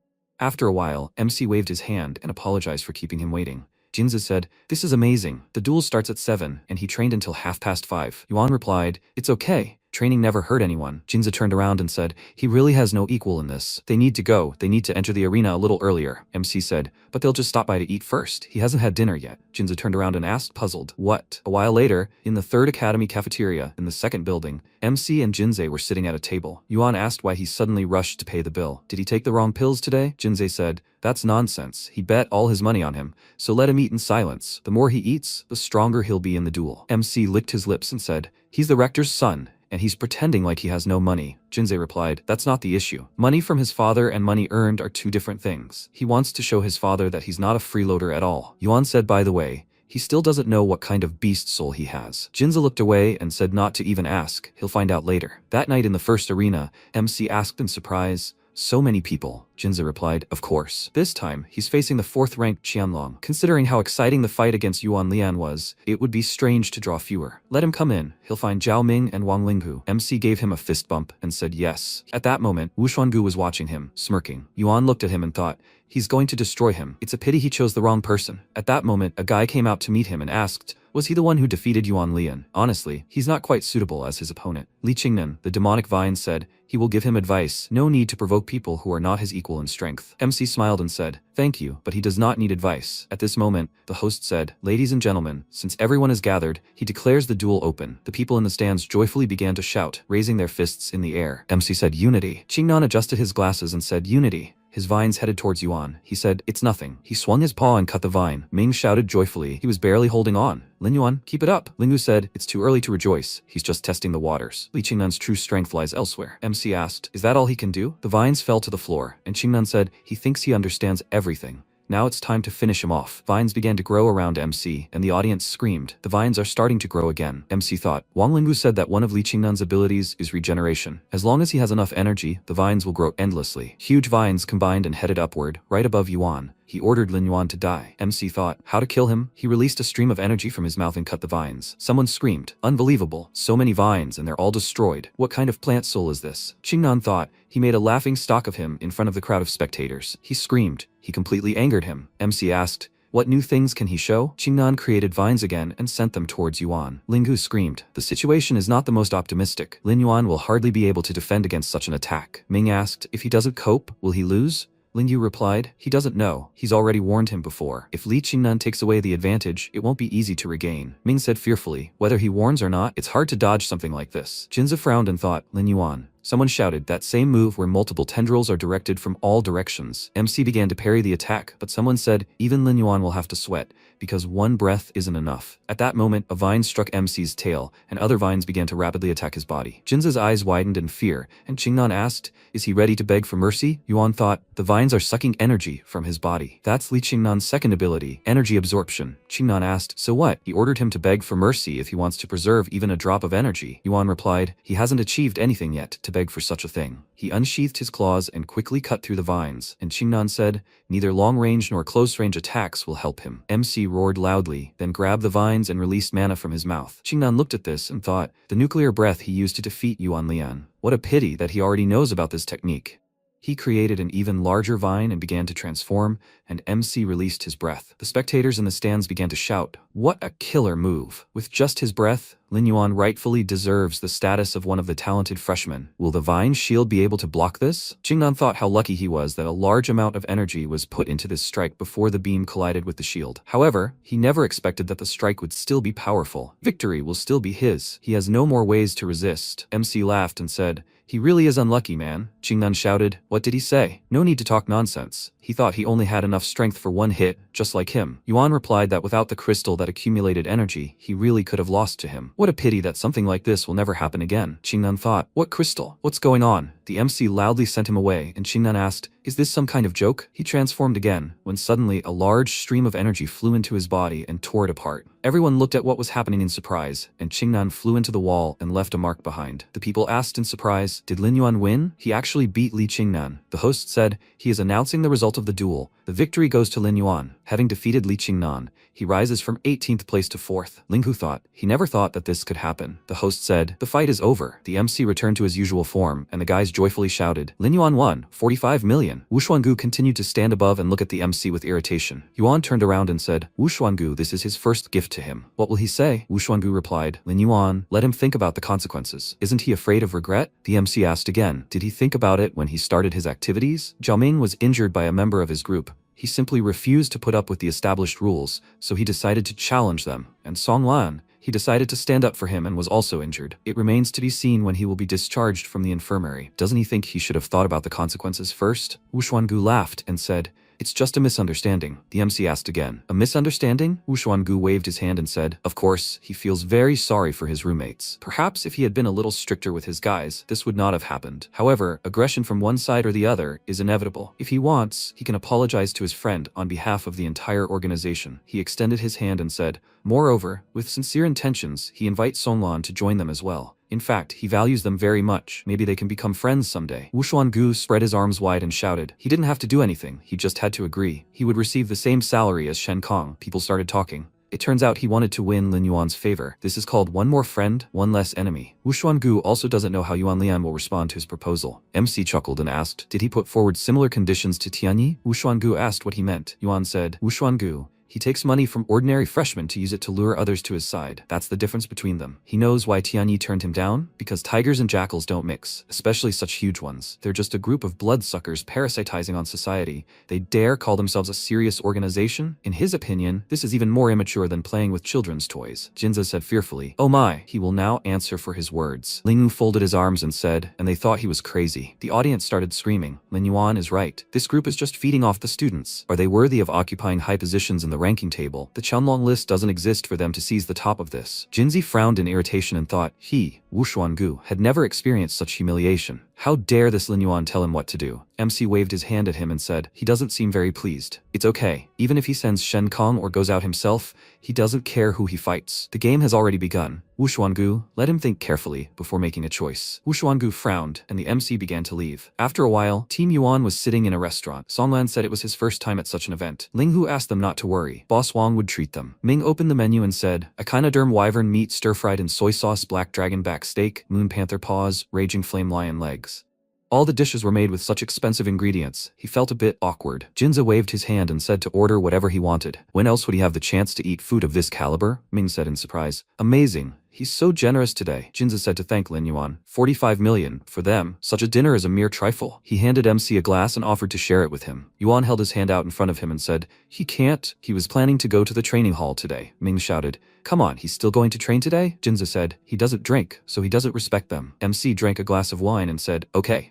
After a while, MC waved his hand and apologized for keeping him waiting. Jinzei said, this is amazing. The duel starts at 7, and he trained until 5:30. Yuan replied, it's okay. Training never hurt anyone. Jinzei turned around and said, he really has no equal in this. They need to go. They need to enter the arena a little earlier. MC said, but they'll just stop by to eat first. He hasn't had dinner yet. Jinzei turned around and asked, puzzled, what? A while later, in the 3rd Academy cafeteria in the 2nd building, MC and Jinzei were sitting at a table. Yuan asked why he suddenly rushed to pay the bill. Did he take the wrong pills today? Jinzei said, that's nonsense. He bet all his money on him, so let him eat in silence. The more he eats, the stronger he'll be in the duel. MC licked his lips and said, he's the rector's son, and he's pretending like he has no money. Jinzei replied, that's not the issue. Money from his father and money earned are 2 different things. He wants to show his father that he's not a freeloader at all. Yuan said, by the way, he still doesn't know what kind of beast soul he has. Jinzei looked away and said not to even ask. He'll find out later. That night in the first arena, MC asked in surprise, so many people. Jinzei replied, of course. This time, he's facing the 4th-ranked Qianlong. Considering how exciting the fight against Yuan Lian was, it would be strange to draw fewer. Let him come in. He'll find Zhao Ming and Wang Linghu. MC gave him a fist bump and said yes. At that moment, Wu Xuangu was watching him, smirking. Yuan looked at him and thought, He's going to destroy him. It's a pity he chose the wrong person. At that moment, a guy came out to meet him and asked, was he the one who defeated Yuan Lian? Honestly, he's not quite suitable as his opponent. Li Qingnan, the demonic vine, said, he will give him advice. No need to provoke people who are not his equal in strength. MC smiled and said, thank you, but he does not need advice. At this moment, the host said, ladies and gentlemen, since everyone is gathered, he declares the duel open. The people in the stands joyfully began to shout, raising their fists in the air. MC said, unity. Qingnan adjusted his glasses and said, unity. His vines headed towards Yuan. He said, it's nothing. He swung his paw and cut the vine. Ming shouted joyfully. He was barely holding on. Lin Yuan, keep it up. Lingu said, it's too early to rejoice. He's just testing the waters. Li Qingnan's true strength lies elsewhere. MC asked, is that all he can do? The vines fell to the floor, and Qingnan said, he thinks he understands everything. Now it's time to finish him off. Vines began to grow around MC, and the audience screamed. The vines are starting to grow again. MC thought. Wang Lingu said that one of Li Qingnan's abilities is regeneration. As long as he has enough energy, the vines will grow endlessly. Huge vines combined and headed upward, right above Yuan. He ordered Lin Yuan to die. MC thought, how to kill him? He released a stream of energy from his mouth and cut the vines. Someone screamed, unbelievable, so many vines and they're all destroyed. What kind of plant soul is this? Qingnan thought. He made a laughing stock of him in front of the crowd of spectators. He screamed. He completely angered him. MC asked, what new things can he show? Qingnan created vines again and sent them towards Yuan. Lingu screamed, the situation is not the most optimistic. Lin Yuan will hardly be able to defend against such an attack. Ming asked, if he doesn't cope, will he lose? Lingyu replied, he doesn't know. He's already warned him before. If Li Qingnan takes away the advantage, it won't be easy to regain. Ming said fearfully, whether he warns or not, it's hard to dodge something like this. Jinzi frowned and thought, Lin Yuan. Someone shouted, that same move where multiple tendrils are directed from all directions. MC began to parry the attack, but someone said, even Lin Yuan will have to sweat, because one breath isn't enough. At that moment, a vine struck MC's tail, and other vines began to rapidly attack his body. Jinzi's eyes widened in fear, and Qingnan asked, is he ready to beg for mercy? Yuan thought, the vines are sucking energy from his body. That's Li Qingnan's second ability, energy absorption. Qingnan asked, so what? He ordered him to beg for mercy if he wants to preserve even a drop of energy. Yuan replied, he hasn't achieved anything yet to beg for such a thing. He unsheathed his claws and quickly cut through the vines, and Qingnan said, neither long-range nor close-range attacks will help him. MC roared loudly, then grabbed the vines and released mana from his mouth. Qingnan looked at this and thought, the nuclear breath he used to defeat Yuan Lian. What a pity that he already knows about this technique. He created an even larger vine and began to transform, and MC released his breath. The spectators in the stands began to shout, what a killer move. With just his breath, Lin Yuan rightfully deserves the status of one of the talented freshmen. Will the vine shield be able to block this? Qingnan thought how lucky he was that a large amount of energy was put into this strike before the beam collided with the shield. However, he never expected that the strike would still be powerful. Victory will still be his. He has no more ways to resist. MC laughed and said, he really is unlucky, man. Qingnan shouted, what did he say? No need to talk nonsense. He thought he only had enough strength for one hit, just like him. Yuan replied that without the crystal that accumulated energy, he really could have lost to him. What a pity that something like this will never happen again. Qingnan thought, what crystal? What's going on? The MC loudly sent him away, and Qingnan asked, is this some kind of joke? He transformed again, when suddenly a large stream of energy flew into his body and tore it apart. Everyone looked at what was happening in surprise, and Qingnan flew into the wall and left a mark behind. The people asked in surprise, did Lin Yuan win? He actually beat Li Qingnan. The host said, he is announcing the result of the duel. The victory goes to Lin Yuan. Having defeated Li Qingnan, he rises from 18th place to 4th. Linghu thought, he never thought that this could happen. The host said, the fight is over. The MC returned to his usual form, and the guys joyfully shouted, Lin Yuan won, 45 million. Wu Xuangu continued to stand above and look at the MC with irritation. Yuan turned around and said, Wu Xuangu, this is his first gift to him. What will he say? Wu Xuangu replied, Lin Yuan, let him think about the consequences. Isn't he afraid of regret? The MC asked again, did he think about it when he started his activities? Zhao Ming was injured by a member of his group. He simply refused to put up with the established rules, so he decided to challenge them. And Song Lan, he decided to stand up for him and was also injured. It remains to be seen when he will be discharged from the infirmary. Doesn't he think he should have thought about the consequences first? Wu Xuangu laughed and said, it's just a misunderstanding. The MC asked again, a misunderstanding? Wu Xuangu waved his hand and said, of course, he feels very sorry for his roommates. Perhaps if he had been a little stricter with his guys, this would not have happened. However, aggression from one side or the other is inevitable. If he wants, he can apologize to his friend on behalf of the entire organization. He extended his hand and said, moreover, with sincere intentions, he invites Songlan to join them as well. In fact, he values them very much. Maybe they can become friends someday. Wu Xuangu spread his arms wide and shouted. He didn't have to do anything. He just had to agree. He would receive the same salary as Shen Kong. People started talking. It turns out he wanted to win Lin Yuan's favor. This is called one more friend, one less enemy. Wu Xuangu also doesn't know how Yuan Lian will respond to his proposal. MC chuckled and asked, did he put forward similar conditions to Tianyi? Wu Xuangu asked what he meant. Yuan said, Wu Xuangu, he takes money from ordinary freshmen to use it to lure others to his side. That's the difference between them. He knows why Tianyi turned him down, because tigers and jackals don't mix, especially such huge ones. They're just a group of bloodsuckers parasitizing on society. They dare call themselves a serious organization? In his opinion, this is even more immature than playing with children's toys. Jinza said fearfully, oh my, he will now answer for his words. Ling Wu folded his arms and said, and they thought he was crazy. The audience started screaming, Lin Yuan is right. This group is just feeding off the students. Are they worthy of occupying high positions in the ranking table? The Qianlong list doesn't exist for them to seize the top of this. Jinzi frowned in irritation and thought, he, Wu Xuangu, had never experienced such humiliation. How dare this Lin Yuan tell him what to do? MC waved his hand at him and said, he doesn't seem very pleased. It's okay. Even if he sends Shen Kong or goes out himself, he doesn't care who he fights. The game has already begun. Wu Xuangu, let him think carefully before making a choice. Wu Xuangu frowned, and the MC began to leave. After a while, Team Yuan was sitting in a restaurant. Songlan said it was his first time at such an event. Ling Hu asked them not to worry. Boss Wang would treat them. Ming opened the menu and said, Echinoderm wyvern meat stir-fried in soy sauce, black dragon back steak, moon panther paws, raging flame lion legs. All the dishes were made with such expensive ingredients, he felt a bit awkward. Jinza waved his hand and said to order whatever he wanted. When else would he have the chance to eat food of this caliber? Ming said in surprise. Amazing. He's so generous today. Jinza said to thank Lin Yuan. 45 million. For them, such a dinner is a mere trifle. He handed MC a glass and offered to share it with him. Yuan held his hand out in front of him and said, he can't. He was planning to go to the training hall today. Ming shouted, come on, he's still going to train today? Jinza said, he doesn't drink, so he doesn't respect them. MC drank a glass of wine and said, okay.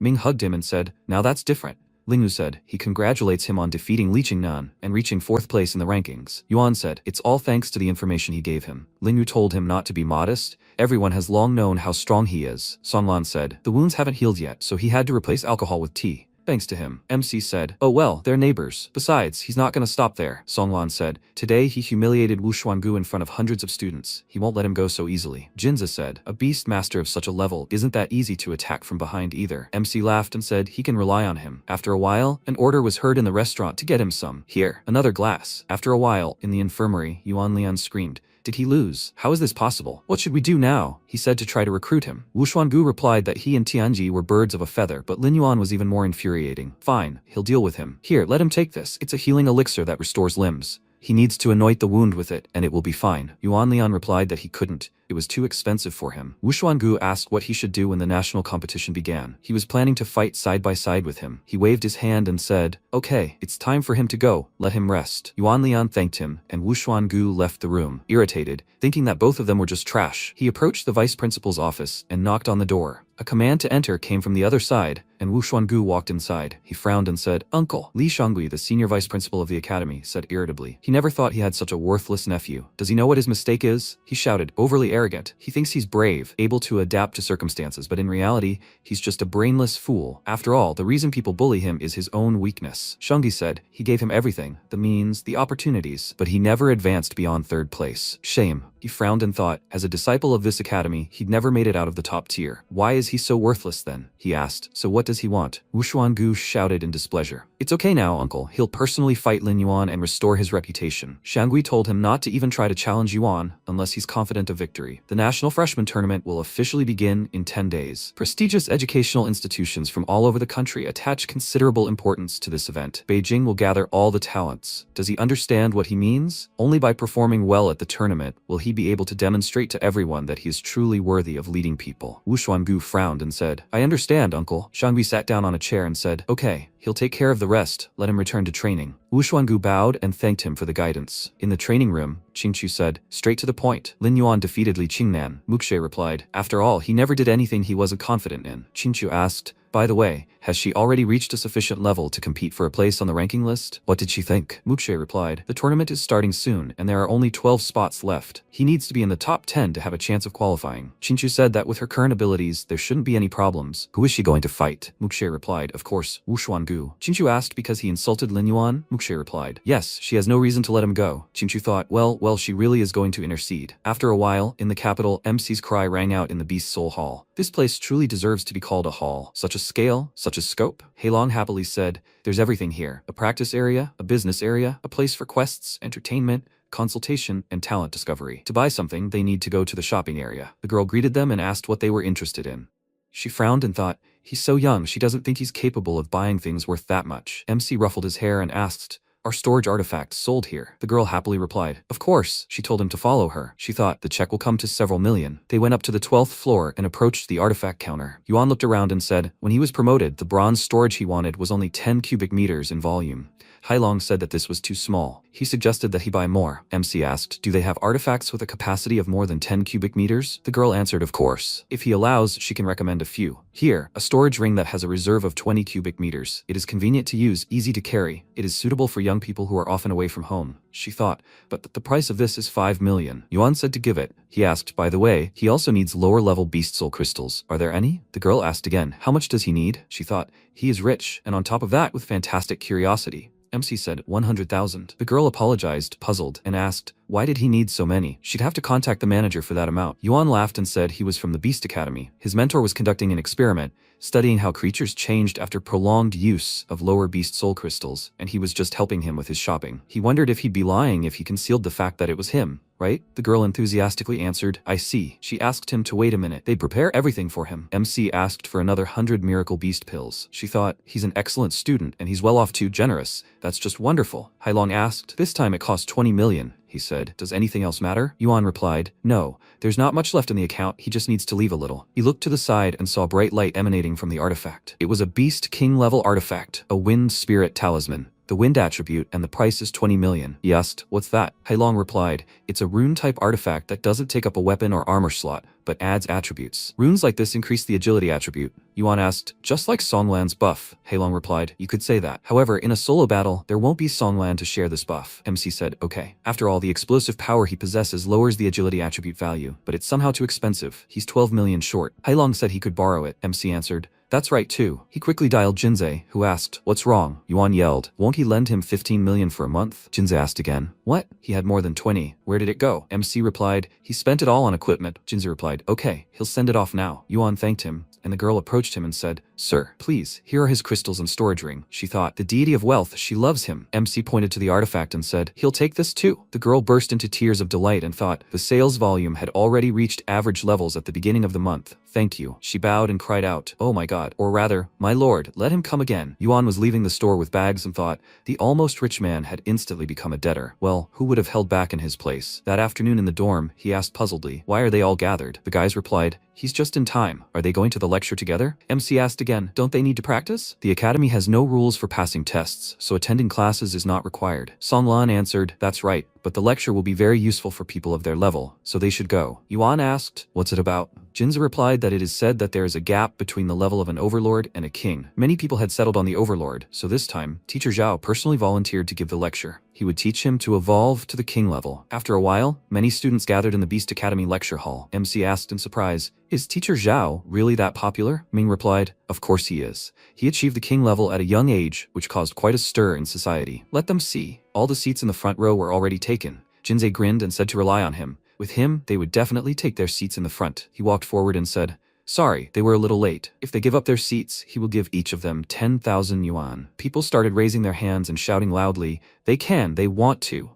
Ming hugged him and said, now that's different. Lingyu said, he congratulates him on defeating Li Qingnan and reaching 4th place in the rankings. Yuan said, it's all thanks to the information he gave him. Lingyu told him not to be modest. Everyone has long known how strong he is. Songlan said, the wounds haven't healed yet, so he had to replace alcohol with tea. Thanks to him. MC said, oh well, they're neighbors. Besides, he's not gonna stop there. Songlan said, today he humiliated Wu Xuangu in front of hundreds of students. He won't let him go so easily. Jinza said, a beast master of such a level isn't that easy to attack from behind either. MC laughed and said he can rely on him. After a while, an order was heard in the restaurant to get him some. Here, another glass. After a while, in the infirmary, Yuan Lian screamed, did he lose? How is this possible? What should we do now? He said to try to recruit him. Wu Xuangu replied that he and Tianji were birds of a feather, but Lin Yuan was even more infuriating. Fine, he'll deal with him. Here, let him take this. It's a healing elixir that restores limbs. He needs to anoint the wound with it, and it will be fine. Yuan Lian replied that he couldn't. It was too expensive for him. Wu Xuangu asked what he should do when the national competition began. He was planning to fight side by side with him. He waved his hand and said, okay, it's time for him to go. Let him rest. Yuan Lian thanked him, and Wu Xuangu left the room, irritated, thinking that both of them were just trash. He approached the vice principal's office and knocked on the door. A command to enter came from the other side, and Wu Xuangu walked inside. He frowned and said, Uncle. Li Shangui, the senior vice principal of the academy, said irritably. He never thought he had such a worthless nephew. Does he know what his mistake is? He shouted, overly arrogant. He thinks he's brave, able to adapt to circumstances, but in reality, he's just a brainless fool. After all, the reason people bully him is his own weakness. Shangui said, he gave him everything, the means, the opportunities, but he never advanced beyond 3rd place. Shame. He frowned and thought, as a disciple of this academy, he'd never made it out of the top tier. Why is he so worthless then? He asked. So what does he want? Wu Xuangu shouted in displeasure. It's okay now, uncle. He'll personally fight Lin Yuan and restore his reputation. Shangui told him not to even try to challenge Yuan unless he's confident of victory. The national freshman tournament will officially begin in 10 days. Prestigious educational institutions from all over the country attach considerable importance to this event. Beijing will gather all the talents. Does he understand what he means? Only by performing well at the tournament will he be able to demonstrate to everyone that he is truly worthy of leading people. Wu Xuangu frowned and said, I understand, uncle. Shangui sat down on a chair and said, okay, he'll take care of the rest. Let him return to training. Wu Xuangu bowed and thanked him for the guidance. In the training room, Qingchu said, straight to the point. Lin Yuan defeated Li Qingnan. Mukshe replied, after all, he never did anything he wasn't confident in. Qingchu asked, by the way, has she already reached a sufficient level to compete for a place on the ranking list? What did she think? Mukshe replied, the tournament is starting soon, and there are only 12 spots left. He needs to be in the top 10 to have a chance of qualifying. Qingchu said that with her current abilities, there shouldn't be any problems. Who is she going to fight? Mukshe replied, of course, Wu Xuangu. Qingchu asked because he insulted Lin Yuan? Mukshe replied, yes, she has no reason to let him go. Qingchu thought, well, she really is going to intercede. After a while, in the capital, MC's cry rang out in the Beast Soul Hall. This place truly deserves to be called a hall. Such a scale, such a scope. Heilong happily said, there's everything here. A practice area, a business area, a place for quests, entertainment, consultation, and talent discovery. To buy something, they need to go to the shopping area. The girl greeted them and asked what they were interested in. She frowned and thought, he's so young, she doesn't think he's capable of buying things worth that much. MC ruffled his hair and asked, are storage artifacts sold here? The girl happily replied, of course. She told him to follow her. She thought the check will come to several million. They went up to the 12th floor and approached the artifact counter. Yuan looked around and said, when he was promoted, the bronze storage he wanted was only 10 cubic meters in volume. Hailong said that this was too small. He suggested that he buy more. MC asked, do they have artifacts with a capacity of more than 10 cubic meters? The girl answered, of course. If he allows, she can recommend a few. Here, a storage ring that has a reserve of 20 cubic meters. It is convenient to use, easy to carry. It is suitable for young people who are often away from home. She thought, but the price of this is 5 million. Yuan said to give it. He asked, by the way, he also needs lower-level beast soul crystals. Are there any? The girl asked again, how much does he need? She thought, he is rich, and on top of that with fantastic curiosity. MC said 100,000. The girl apologized, puzzled, and asked, why did he need so many? She'd have to contact the manager for that amount. Yuan laughed and said he was from the Beast Academy. His mentor was conducting an experiment, studying how creatures changed after prolonged use of lower beast soul crystals, and he was just helping him with his shopping. He wondered if he'd be lying if he concealed the fact that it was him. Right? The girl enthusiastically answered, I see. She asked him to wait a minute. They'd prepare everything for him. MC asked for another 100 miracle beast pills. She thought, he's an excellent student and he's well off too generous. That's just wonderful. Hailong asked, this time it cost 20 million. He said, does anything else matter? Yuan replied, no, there's not much left in the account, he just needs to leave a little. He looked to the side and saw bright light emanating from the artifact. It was a beast king level artifact, a wind spirit talisman. The wind attribute, and the price is 20 million. He asked, what's that? Hailong replied, it's a rune-type artifact that doesn't take up a weapon or armor slot, but adds attributes. Runes like this increase the agility attribute. Yuan asked, just like Songlan's buff. Hailong replied, you could say that. However, in a solo battle, there won't be Songlan to share this buff. MC said, okay. After all, the explosive power he possesses lowers the agility attribute value, but it's somehow too expensive. He's 12 million short. Hailong said he could borrow it. MC answered, that's right too. He quickly dialed Jinzei, who asked, what's wrong? Yuan yelled, won't he lend him 15 million for a month? Jinzei asked again, what? He had more than 20. Where did it go? MC replied, he spent it all on equipment. Jinzei replied, okay, he'll send it off now. Yuan thanked him, and the girl approached him and said, sir, please, here are his crystals and storage ring. She thought, the deity of wealth, she loves him. MC pointed to the artifact and said, he'll take this too. The girl burst into tears of delight and thought, the sales volume had already reached average levels at the beginning of the month. Thank you. She bowed and cried out, oh my god, or rather, my lord, let him come again. Yuan was leaving the store with bags and thought, the almost rich man had instantly become a debtor. Well, who would have held back in his place? That afternoon in the dorm, he asked puzzledly, why are they all gathered? The guys replied, he's just in time. Are they going to the lecture together? MC asked again, don't they need to practice? The academy has no rules for passing tests, so attending classes is not required. Songlan answered, that's right, but the lecture will be very useful for people of their level, so they should go. Yuan asked, what's it about? Jinzei replied that it is said that there is a gap between the level of an overlord and a king. Many people had settled on the overlord, so this time, Teacher Zhao personally volunteered to give the lecture. He would teach him to evolve to the king level. After a while, many students gathered in the Beast Academy lecture hall. MC asked in surprise, is Teacher Zhao really that popular? Ming replied, of course he is. He achieved the king level at a young age, which caused quite a stir in society. Let them see. All the seats in the front row were already taken. Jinzei grinned and said to rely on him. With him, they would definitely take their seats in the front. He walked forward and said, sorry, they were a little late. If they give up their seats, he will give each of them 10,000 yuan. People started raising their hands and shouting loudly, they want to.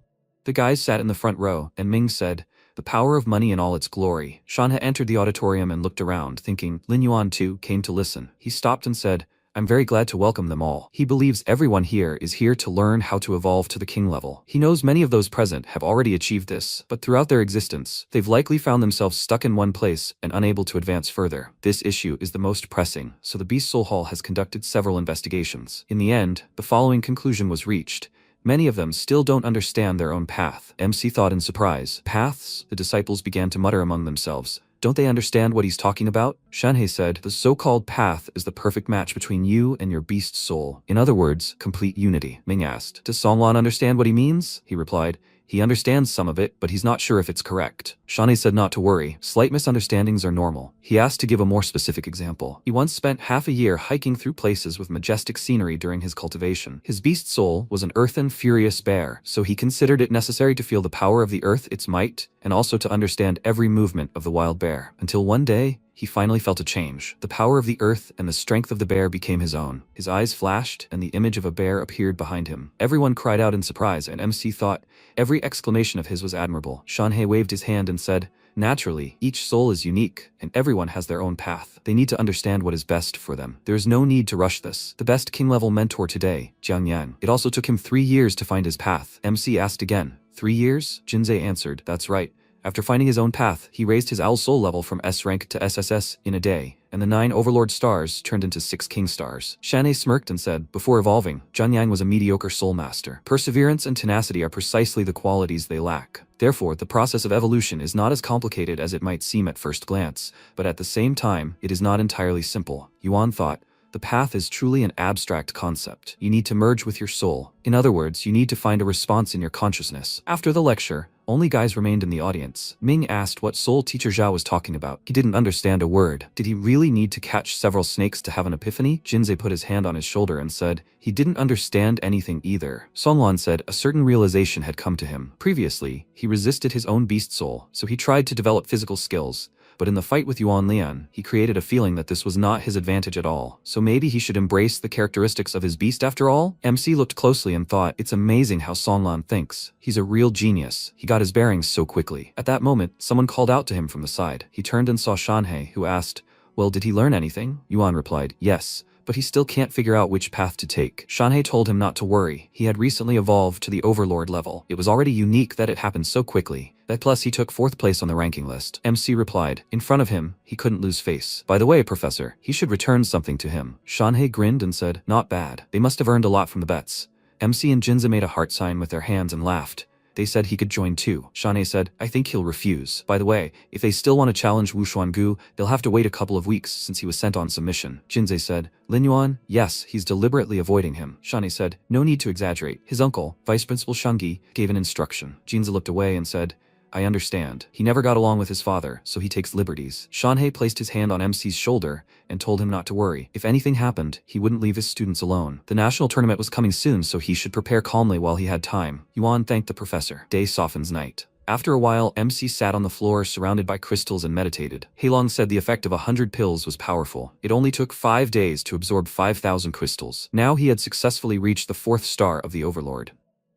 The guys sat in the front row, and Ming said, the power of money in all its glory. Shanhe entered the auditorium and looked around, thinking Lin Yuan too came to listen. He stopped and said, I'm very glad to welcome them all. He believes everyone here is here to learn how to evolve to the king level. He knows many of those present have already achieved this, but throughout their existence, they've likely found themselves stuck in one place and unable to advance further. This issue is the most pressing, so the Beast Soul Hall has conducted several investigations. In the end, the following conclusion was reached. Many of them still don't understand their own path. MC thought in surprise. Paths? The disciples began to mutter among themselves. Don't they understand what he's talking about? Shanhe said, the so-called path is the perfect match between you and your beast soul. In other words, complete unity. Ming asked, does Songlan understand what he means? He replied, he understands some of it, but he's not sure if it's correct. Shanhe said not to worry. Slight misunderstandings are normal. He asked to give a more specific example. He once spent half a year hiking through places with majestic scenery during his cultivation. His beast soul was an earthen, furious bear, so he considered it necessary to feel the power of the earth, its might, and also to understand every movement of the wild bear. Until one day, he finally felt a change. The power of the earth and the strength of the bear became his own. His eyes flashed, and the image of a bear appeared behind him. Everyone cried out in surprise, and MC thought every exclamation of his was admirable. Shanhei waved his hand and said, "Naturally, each soul is unique, and everyone has their own path. They need to understand what is best for them. There is no need to rush this." The best king-level mentor today, Jiang Yang. It also took him 3 years to find his path. MC asked again. 3 years? Jinzei answered, "That's right. After finding his own path, he raised his owl soul level from S rank to SSS in a day, and the 9 overlord stars turned into 6 king stars." Shanhei smirked and said, "Before evolving, Jiang Yang was a mediocre soul master. Perseverance and tenacity are precisely the qualities they lack. Therefore, the process of evolution is not as complicated as it might seem at first glance, but at the same time, it is not entirely simple." Yuan thought, "The path is truly an abstract concept. You need to merge with your soul. In other words, you need to find a response in your consciousness." After the lecture, only guys remained in the audience. Ming asked what soul teacher Zhao was talking about. He didn't understand a word. Did he really need to catch several snakes to have an epiphany? Jinzei put his hand on his shoulder and said, he didn't understand anything either. Songlan said a certain realization had come to him. Previously, he resisted his own beast soul, so he tried to develop physical skills. But in the fight with Yuan Lian, he created a feeling that this was not his advantage at all. So maybe he should embrace the characteristics of his beast after all? MC looked closely and thought, it's amazing how Songlan thinks. He's a real genius. He got his bearings so quickly. At that moment, someone called out to him from the side. He turned and saw Shanhei, who asked, "Well, did he learn anything?" Yuan replied, "Yes, but he still can't figure out which path to take." Shanhei told him not to worry. He had recently evolved to the overlord level. It was already unique that it happened so quickly. That plus he took 4th place on the ranking list. MC replied. In front of him, he couldn't lose face. "By the way, Professor, he should return something to him." Shanhei grinned and said, "Not bad. They must have earned a lot from the bets." MC and Jinza made a heart sign with their hands and laughed. They said he could join too. Shanhei said, "I think he'll refuse. By the way, if they still want to challenge Wu Xuangu, they'll have to wait a couple of weeks since he was sent on submission." Jinzei said, "Lin Yuan? Yes, he's deliberately avoiding him." Shanhei said, "No need to exaggerate. His uncle, Vice Principal Shangyi, gave an instruction." Jinza looked away and said, "I understand. He never got along with his father, so he takes liberties." Shanhei placed his hand on MC's shoulder and told him not to worry. If anything happened, he wouldn't leave his students alone. The national tournament was coming soon, so he should prepare calmly while he had time. Yuan thanked the professor. Day softens night. After a while, MC sat on the floor surrounded by crystals and meditated. Heilong said the effect of 100 pills was powerful. It only took 5 days to absorb 5,000 crystals. Now he had successfully reached the 4th star of the Overlord.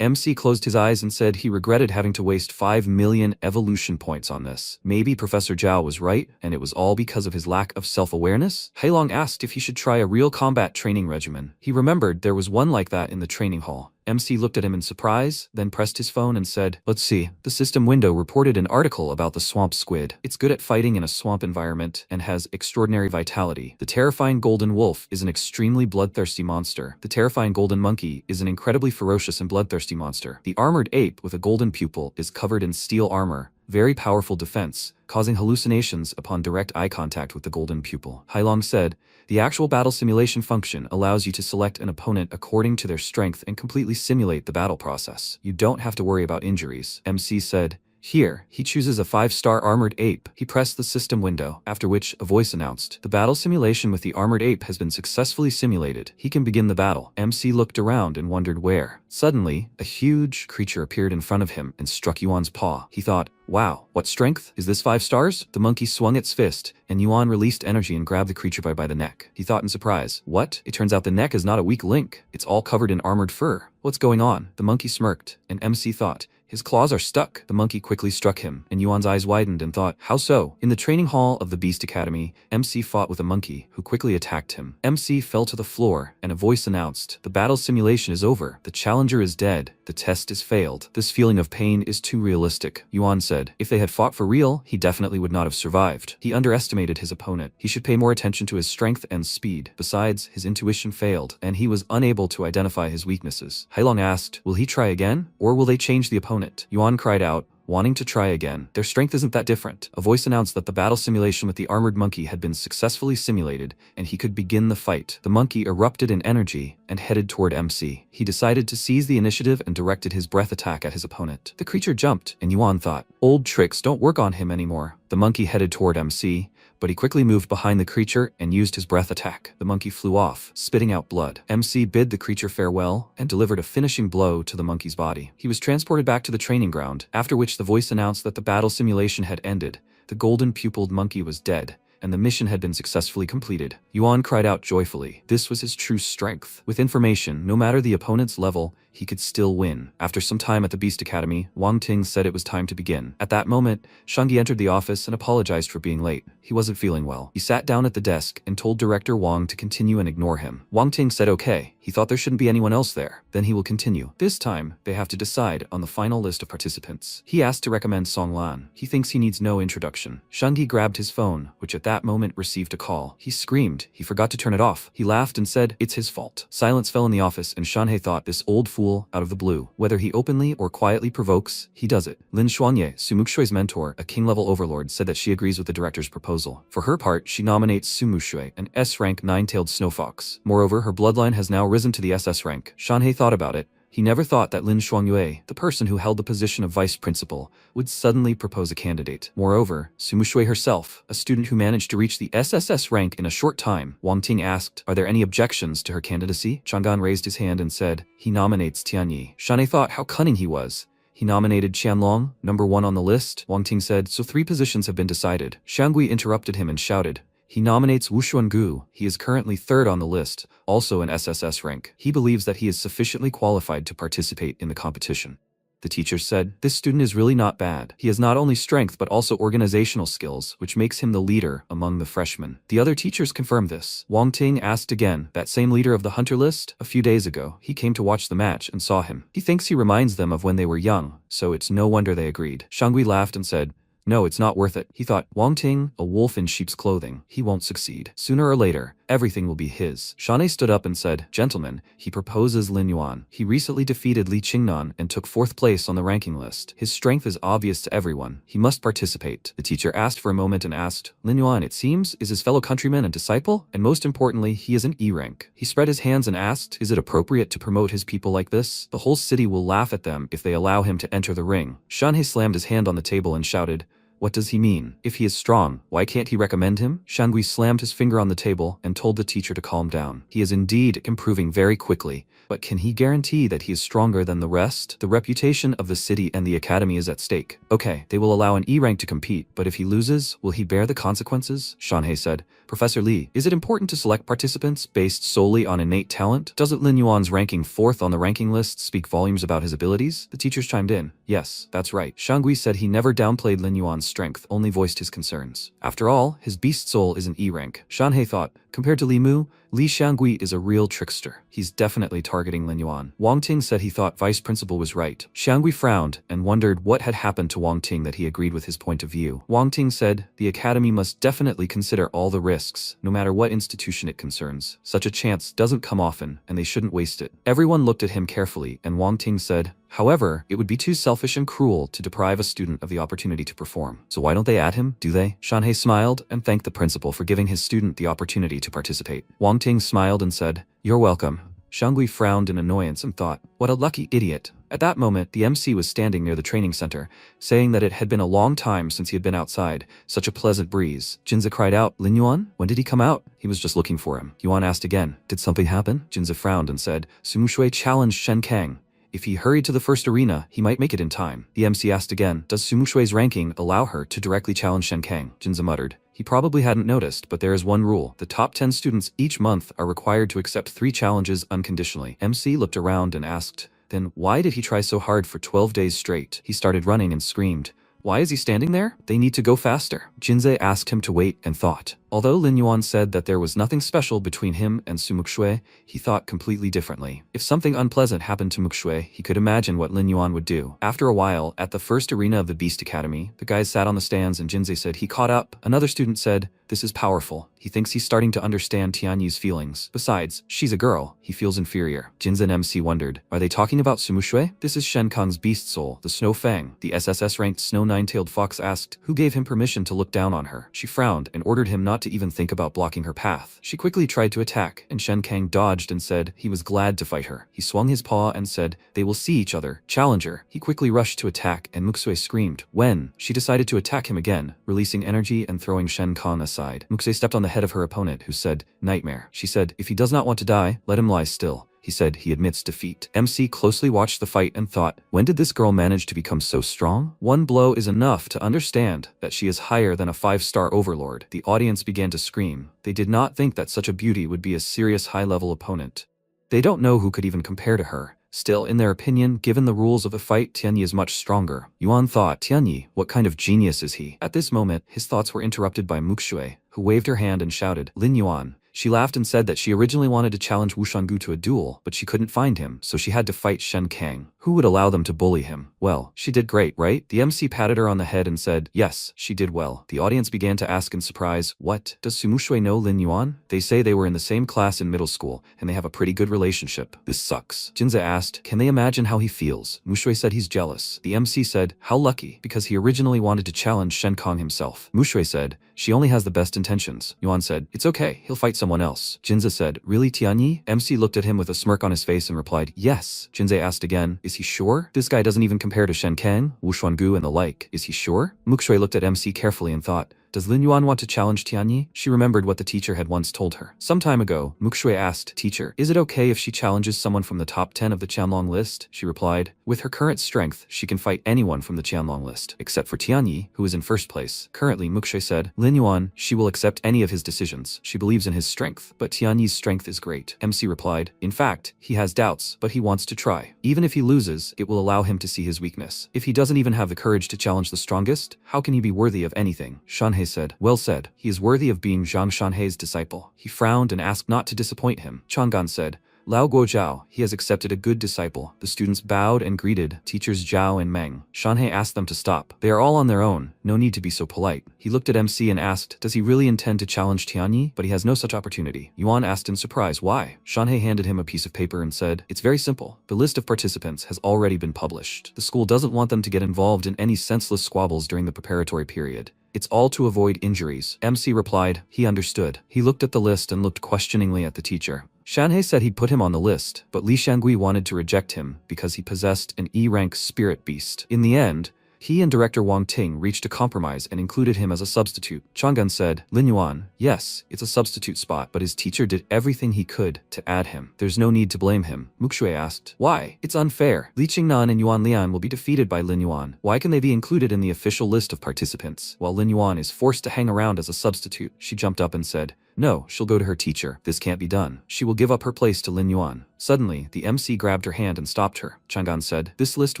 MC closed his eyes and said he regretted having to waste 5 million evolution points on this. Maybe Professor Zhao was right, and it was all because of his lack of self-awareness? Heilong asked if he should try a real combat training regimen. He remembered there was one like that in the training hall. MC looked at him in surprise, then pressed his phone and said, "Let's see." The system window reported an article about the swamp squid. It's good at fighting in a swamp environment and has extraordinary vitality. The terrifying golden wolf is an extremely bloodthirsty monster. The terrifying golden monkey is an incredibly ferocious and bloodthirsty monster. The armored ape with a golden pupil is covered in steel armor. Very powerful defense, causing hallucinations upon direct eye contact with the golden pupil. Heilong said, the actual battle simulation function allows you to select an opponent according to their strength and completely simulate the battle process. You don't have to worry about injuries. MC said, here, he chooses a 5-star armored ape. He pressed the system window, after which a voice announced, the battle simulation with the armored ape has been successfully simulated. He can begin the battle. MC looked around and wondered where. Suddenly, a huge creature appeared in front of him and struck Yuan's paw. He thought, wow, what strength? Is this 5 stars? The monkey swung its fist, and Yuan released energy and grabbed the creature by the neck. He thought in surprise, what? It turns out the neck is not a weak link. It's all covered in armored fur. What's going on? The monkey smirked, and MC thought, his claws are stuck. The monkey quickly struck him, and Yuan's eyes widened and thought, how so? In the training hall of the Beast Academy, MC fought with a monkey, who quickly attacked him. MC fell to the floor, and a voice announced, the battle simulation is over. The challenger is dead. The test is failed. This feeling of pain is too realistic. Yuan said, if they had fought for real, he definitely would not have survived. He underestimated his opponent. He should pay more attention to his strength and speed. Besides, his intuition failed, and he was unable to identify his weaknesses. Heilong asked, will he try again, or will they change the opponent? Yuan cried out, wanting to try again. Their strength isn't that different. A voice announced that the battle simulation with the armored monkey had been successfully simulated, and he could begin the fight. The monkey erupted in energy and headed toward MC. He decided to seize the initiative and directed his breath attack at his opponent. The creature jumped, and Yuan thought, old tricks don't work on him anymore. The monkey headed toward MC, but he quickly moved behind the creature and used his breath attack. The monkey flew off, spitting out blood. MC bid the creature farewell and delivered a finishing blow to the monkey's body. He was transported back to the training ground, after which the voice announced that the battle simulation had ended. The golden-pupiled monkey was dead, and the mission had been successfully completed. Yuan cried out joyfully. This was his true strength. With information, no matter the opponent's level, he could still win. After some time at the Beast Academy, Wang Ting said it was time to begin. At that moment, Shangyi entered the office and apologized for being late. He wasn't feeling well. He sat down at the desk and told Director Wang to continue and ignore him. Wang Ting said okay. He thought there shouldn't be anyone else there. Then he will continue. This time, they have to decide on the final list of participants. He asked to recommend Song Lan. He thinks he needs no introduction. Shangyi grabbed his phone, which at that moment received a call. He screamed. He forgot to turn it off. He laughed and said, it's his fault. Silence fell in the office and Shanhei thought, this old fool, out of the blue. Whether he openly or quietly provokes, he does it. Lin Xuanye, Sumuxue's mentor, a king-level overlord, said that she agrees with the director's proposal. For her part, she nominates Sumuxue, an S-rank nine-tailed snowfox. Moreover, her bloodline has now risen to the SS rank. Shanhei thought about it. He never thought that Lin Xuanyue, the person who held the position of vice principal, would suddenly propose a candidate. Moreover, Sumuxue herself, a student who managed to reach the SSS rank in a short time, Wang Ting asked, are there any objections to her candidacy? Chang'an raised his hand and said, he nominates Tianyi. Shanhei thought how cunning he was. He nominated Qianlong, number 1 on the list. Wang Ting said, so 3 positions have been decided. Xiangui interrupted him and shouted, he nominates Wu Xuangu. He is currently 3rd on the list, also an SSS rank. He believes that he is sufficiently qualified to participate in the competition. The teacher said, this student is really not bad. He has not only strength but also organizational skills, which makes him the leader among the freshmen. The other teachers confirmed this. Wang Ting asked again, that same leader of the hunter list? A few days ago, he came to watch the match and saw him. He thinks he reminds them of when they were young, so it's no wonder they agreed. Shangui laughed and said, no, it's not worth it. He thought, Wang Ting, a wolf in sheep's clothing. He won't succeed. Sooner or later, everything will be his. Shanhei stood up and said, gentlemen, he proposes Lin Yuan. He recently defeated Li Qingnan and took 4th place on the ranking list. His strength is obvious to everyone. He must participate. The teacher asked for a moment and asked, Lin Yuan, it seems, is his fellow countryman and disciple? And most importantly, he is an E rank. He spread his hands and asked, is it appropriate to promote his people like this? The whole city will laugh at them if they allow him to enter the ring. Shanhei slammed his hand on the table and shouted, what does he mean? If he is strong, why can't he recommend him? Shangui slammed his finger on the table and told the teacher to calm down. He is indeed improving very quickly, but can he guarantee that he is stronger than the rest? The reputation of the city and the academy is at stake. Okay, they will allow an E rank to compete, but if he loses, will he bear the consequences? Shanhei said, Professor Li, is it important to select participants based solely on innate talent? Doesn't Lin Yuan's ranking 4th on the ranking list speak volumes about his abilities? The teachers chimed in. Yes, that's right. Shangui said he never downplayed Lin Yuan's strength, only voiced his concerns. After all, his beast soul is an E rank. Shanhei thought, compared to Li Mu, Li Xiangui is a real trickster. He's definitely targeting Lin Yuan. Wang Ting said he thought vice principal was right. Xiangui frowned and wondered what had happened to Wang Ting that he agreed with his point of view. Wang Ting said, the academy must definitely consider all the risks, no matter what institution it concerns. Such a chance doesn't come often, and they shouldn't waste it. Everyone looked at him carefully, and Wang Ting said, however, it would be too selfish and cruel to deprive a student of the opportunity to perform. So why don't they add him, do they? Shanhei smiled and thanked the principal for giving his student the opportunity to participate. Wang Ting smiled and said, you're welcome. Shangui frowned in annoyance and thought, what a lucky idiot. At that moment, the MC was standing near the training center, saying that it had been a long time since he had been outside. Such a pleasant breeze. Jinza cried out, Lin Yuan? When did he come out? He was just looking for him. Yuan asked again, did something happen? Jinza frowned and said, Sumuxue challenged Shen Kang. If he hurried to the first arena, he might make it in time. The MC asked again, does Sumuxue's ranking allow her to directly challenge Shen Kang? Jinza muttered. He probably hadn't noticed, but there is one rule. The top 10 students each month are required to accept 3 challenges unconditionally. MC looked around and asked, then why did he try so hard for 12 days straight? He started running and screamed, why is he standing there? They need to go faster. Jinze asked him to wait and thought. Although Lin Yuan said that there was nothing special between him and Sumuxue, he thought completely differently. If something unpleasant happened to Muxue, he could imagine what Lin Yuan would do. After a while, at the first arena of the Beast Academy, the guys sat on the stands and Jinze said he caught up. Another student said, this is powerful. He thinks he's starting to understand Tianyu's feelings. Besides, she's a girl. He feels inferior. Jinze and MC wondered, are they talking about Sumuxue? This is Shen Kang's beast soul, the Snow Fang. The SSS-ranked Snow Nine-Tailed Fox asked, who gave him permission to look down on her? She frowned and ordered him not to even think about blocking her path. She quickly tried to attack, and Shen Kang dodged and said he was glad to fight her. He swung his paw and said, "They will see each other. Challenger." He quickly rushed to attack, and Muxue screamed. When she decided to attack him again, releasing energy and throwing Shen Kang aside. Muxue stepped on the head of her opponent, who said, "Nightmare." She said, "If he does not want to die, let him lie still." He said he admits defeat. MC closely watched the fight and thought, when did this girl manage to become so strong? One blow is enough to understand that she is higher than a 5-star overlord. The audience began to scream. They did not think that such a beauty would be a serious high-level opponent. They don't know who could even compare to her. Still, in their opinion, given the rules of the fight, Tianyi is much stronger. Yuan thought, Tianyi, what kind of genius is he? At this moment, his thoughts were interrupted by Muxue, who waved her hand and shouted, "Lin Yuan." She laughed and said that she originally wanted to challenge Wu Shangu to a duel, but she couldn't find him, so she had to fight Shen Kang. Who would allow them to bully him? Well, she did great, right? The MC patted her on the head and said, yes, she did well. The audience began to ask in surprise, what? Does Sumushui know Lin Yuan? They say they were in the same class in middle school, and they have a pretty good relationship. This sucks. Jinza asked, can they imagine how he feels? Mushui said he's jealous. The MC said, how lucky, because he originally wanted to challenge Shen Kang himself. Mushui said, she only has the best intentions. Yuan said, it's okay, he'll fight someone else. Jinza said, really Tianyi? MC looked at him with a smirk on his face and replied, yes. Jinze asked again, is he sure? This guy doesn't even compare to Shen Kang, Wu Xuangu and the like. Is he sure? Muxue looked at MC carefully and thought, does Lin Yuan want to challenge Tianyi? She remembered what the teacher had once told her. Some time ago, Muxue asked, teacher, is it okay if she challenges someone from the top 10 of the Qianlong list? She replied, with her current strength, she can fight anyone from the Qianlong list, except for Tianyi, who is in first place. Currently, Muxue said, Lin Yuan, she will accept any of his decisions. She believes in his strength, but Tianyi's strength is great. MC replied, in fact, he has doubts, but he wants to try. Even if he loses, it will allow him to see his weakness. If he doesn't even have the courage to challenge the strongest, how can he be worthy of anything? Shanhei said, well said. He is worthy of being Zhang Shanhei's disciple. He frowned and asked not to disappoint him. Chang'an said, Lao Guozhao, he has accepted a good disciple. The students bowed and greeted teachers Zhao and Meng. Shanhei asked them to stop. They are all on their own, no need to be so polite. He looked at MC and asked, does he really intend to challenge Tianyi? But he has no such opportunity. Yuan asked in surprise, why? Shanhei handed him a piece of paper and said, it's very simple. The list of participants has already been published. The school doesn't want them to get involved in any senseless squabbles during the preparatory period. It's all to avoid injuries. MC replied, he understood. He looked at the list and looked questioningly at the teacher. Shanhei said he'd put him on the list, but Li Shangui wanted to reject him because he possessed an E-rank spirit beast. In the end, he and Director Wang Ting reached a compromise and included him as a substitute. Chang'an said, Lin Yuan, yes, it's a substitute spot, but his teacher did everything he could to add him. There's no need to blame him. Muxue asked, why? It's unfair. Li Qingnan and Yuan Lian will be defeated by Lin Yuan. Why can they be included in the official list of participants, while Lin Yuan is forced to hang around as a substitute? She jumped up and said, no, she'll go to her teacher. This can't be done. She will give up her place to Lin Yuan. Suddenly, the MC grabbed her hand and stopped her. Chang'an said, this list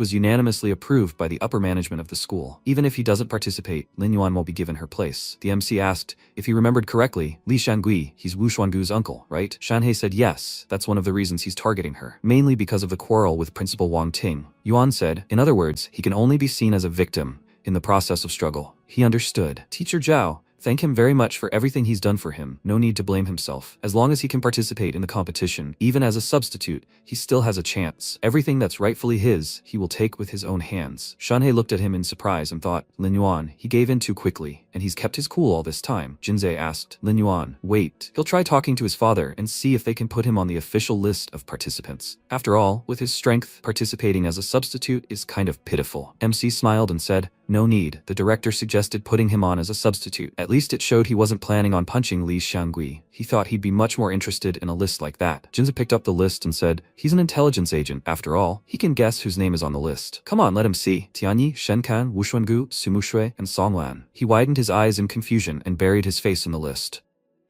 was unanimously approved by the upper management of the school. Even if he doesn't participate, Lin Yuan will be given her place. The MC asked, if he remembered correctly, Li Shangui, he's Wu Xuangu's uncle, right? Shanhei said yes, that's one of the reasons he's targeting her, mainly because of the quarrel with Principal Wang Ting. Yuan said, in other words, he can only be seen as a victim in the process of struggle. He understood. Teacher Zhao, thank him very much for everything he's done for him. No need to blame himself. As long as he can participate in the competition, even as a substitute, he still has a chance. Everything that's rightfully his, he will take with his own hands. Shanhei looked at him in surprise and thought, Lin Yuan, he gave in too quickly, and he's kept his cool all this time. Jinze asked, Lin Yuan, wait. He'll try talking to his father and see if they can put him on the official list of participants. After all, with his strength, participating as a substitute is kind of pitiful. MC smiled and said, no need. The director suggested putting him on as a substitute. At least it showed he wasn't planning on punching Li Shangui. He thought he'd be much more interested in a list like that. Jinza picked up the list and said, he's an intelligence agent. After all, he can guess whose name is on the list. Come on, let him see. Tianyi, Shen Kang, Wu Xuangu, Sumushui, and Songlan. He widened his eyes in confusion and buried his face in the list.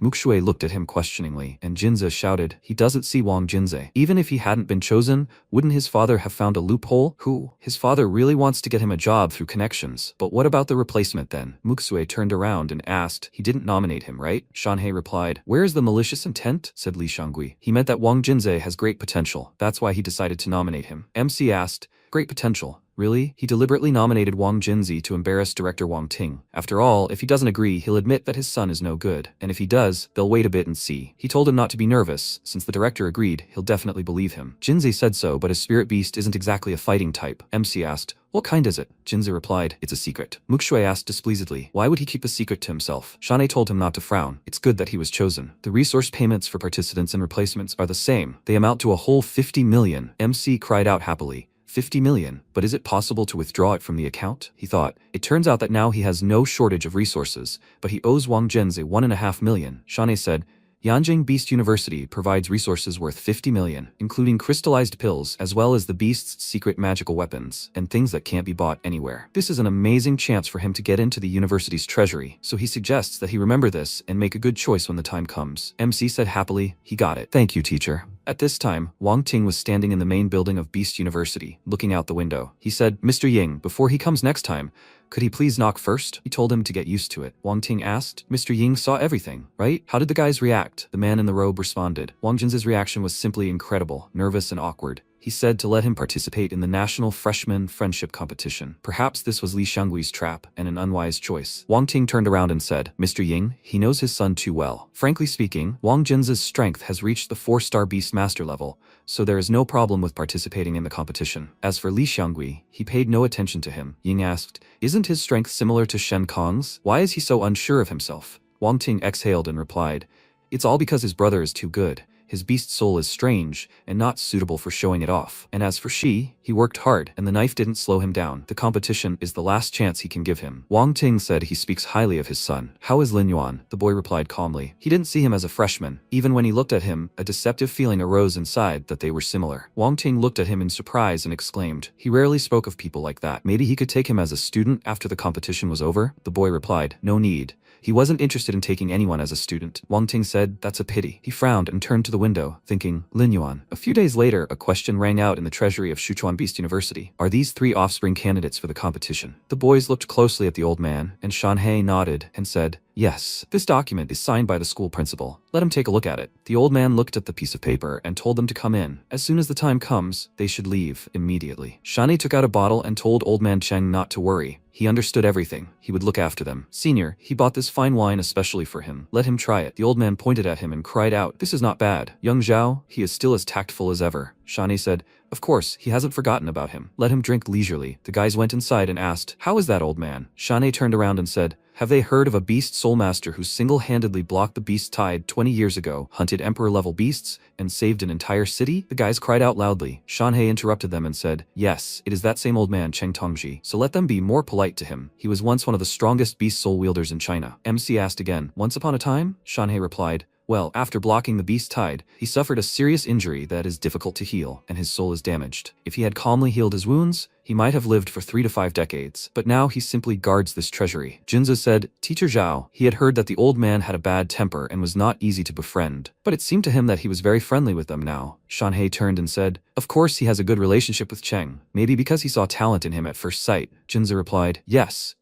Muxue looked at him questioningly, and Jinza shouted, he doesn't see Wang Jinze. Even if he hadn't been chosen, wouldn't his father have found a loophole? Who? His father really wants to get him a job through connections. But what about the replacement then? Muxue turned around and asked, he didn't nominate him, right? Shanhei replied, where is the malicious intent? Said Li Shangui. He meant that Wang Jinze has great potential. That's why he decided to nominate him. MC asked, great potential. Really? He deliberately nominated Wang Jinzi to embarrass director Wang Ting. After all, if he doesn't agree, he'll admit that his son is no good. And if he does, they'll wait a bit and see. He told him not to be nervous. Since the director agreed, he'll definitely believe him. Jinzi said so, but his spirit beast isn't exactly a fighting type. MC asked, "What kind is it?" Jinzi replied, "It's a secret." Mukshui asked displeasedly, why would he keep the secret to himself? Shane told him not to frown. It's good that he was chosen. The resource payments for participants and replacements are the same. They amount to a whole 50 million. MC cried out happily. 50 million, but is it possible to withdraw it from the account? He thought. It turns out that now he has no shortage of resources, but he owes Wang Zhenzi 1.5 million. Shane said, Yanjing Beast University provides resources worth 50 million, including crystallized pills as well as the beast's secret magical weapons, and things that can't be bought anywhere. This is an amazing chance for him to get into the university's treasury, so he suggests that he remember this and make a good choice when the time comes. MC said happily, he got it. Thank you, teacher. At this time, Wang Ting was standing in the main building of Beast University, looking out the window. He said, Mr. Ying, before he comes next time, could he please knock first? He told him to get used to it. Wang Ting asked, Mr. Ying saw everything, right? How did the guys react? The man in the robe responded. Wang Jin's reaction was simply incredible, nervous and awkward. He said to let him participate in the National Freshman Friendship Competition. Perhaps this was Li Xianggui's trap and an unwise choice. Wang Ting turned around and said, Mr. Ying, he knows his son too well. Frankly speaking, Wang Jin's strength has reached the 4-star Beast Master level, so there is no problem with participating in the competition. As for Li Xianggui, he paid no attention to him. Ying asked, isn't his strength similar to Shen Kong's? Why is he so unsure of himself? Wang Ting exhaled and replied, it's all because his brother is too good. His beast soul is strange and not suitable for showing it off. And as for Shi, he worked hard and the knife didn't slow him down. The competition is the last chance he can give him. Wang Ting said he speaks highly of his son. How is Lin Yuan? The boy replied calmly. He didn't see him as a freshman. Even when he looked at him, a deceptive feeling arose inside that they were similar. Wang Ting looked at him in surprise and exclaimed, he rarely spoke of people like that. Maybe he could take him as a student after the competition was over? The boy replied, no need. He wasn't interested in taking anyone as a student. Wang Ting said, that's a pity. He frowned and turned to the window, thinking, Lin Yuan. A few days later, a question rang out in the treasury of Sichuan Beast University. Are these 3 offspring candidates for the competition? The boys looked closely at the old man, and Shanhei nodded and said, yes, this document is signed by the school principal. Let him take a look at it. The old man looked at the piece of paper and told them to come in. As soon as the time comes, they should leave immediately. Shani took out a bottle and told old man Cheng not to worry. He understood everything. He would look after them. Senior, he bought this fine wine especially for him. Let him try it. The old man pointed at him and cried out, this is not bad. Young Zhao, he is still as tactful as ever. Shani said, of course, he hasn't forgotten about him. Let him drink leisurely. The guys went inside and asked, how is that old man? Shani turned around and said, have they heard of a beast soul master who single-handedly blocked the beast tide 20 years ago, hunted emperor-level beasts, and saved an entire city? The guys cried out loudly. Shanhei interrupted them and said, yes, it is that same old man Cheng Tongji, so let them be more polite to him. He was once one of the strongest beast soul wielders in China. MC asked again, once upon a time? Shanhei replied, well, after blocking the beast tide, he suffered a serious injury that is difficult to heal, and his soul is damaged. If he had calmly healed his wounds, he might have lived for 3 to 5 decades, but now he simply guards this treasury. Jinza said, Teacher Zhao, he had heard that the old man had a bad temper and was not easy to befriend, but it seemed to him that he was very friendly with them now. Shanhei turned and said, of course he has a good relationship with Cheng, maybe because he saw talent in him at first sight. Jinza replied, yes,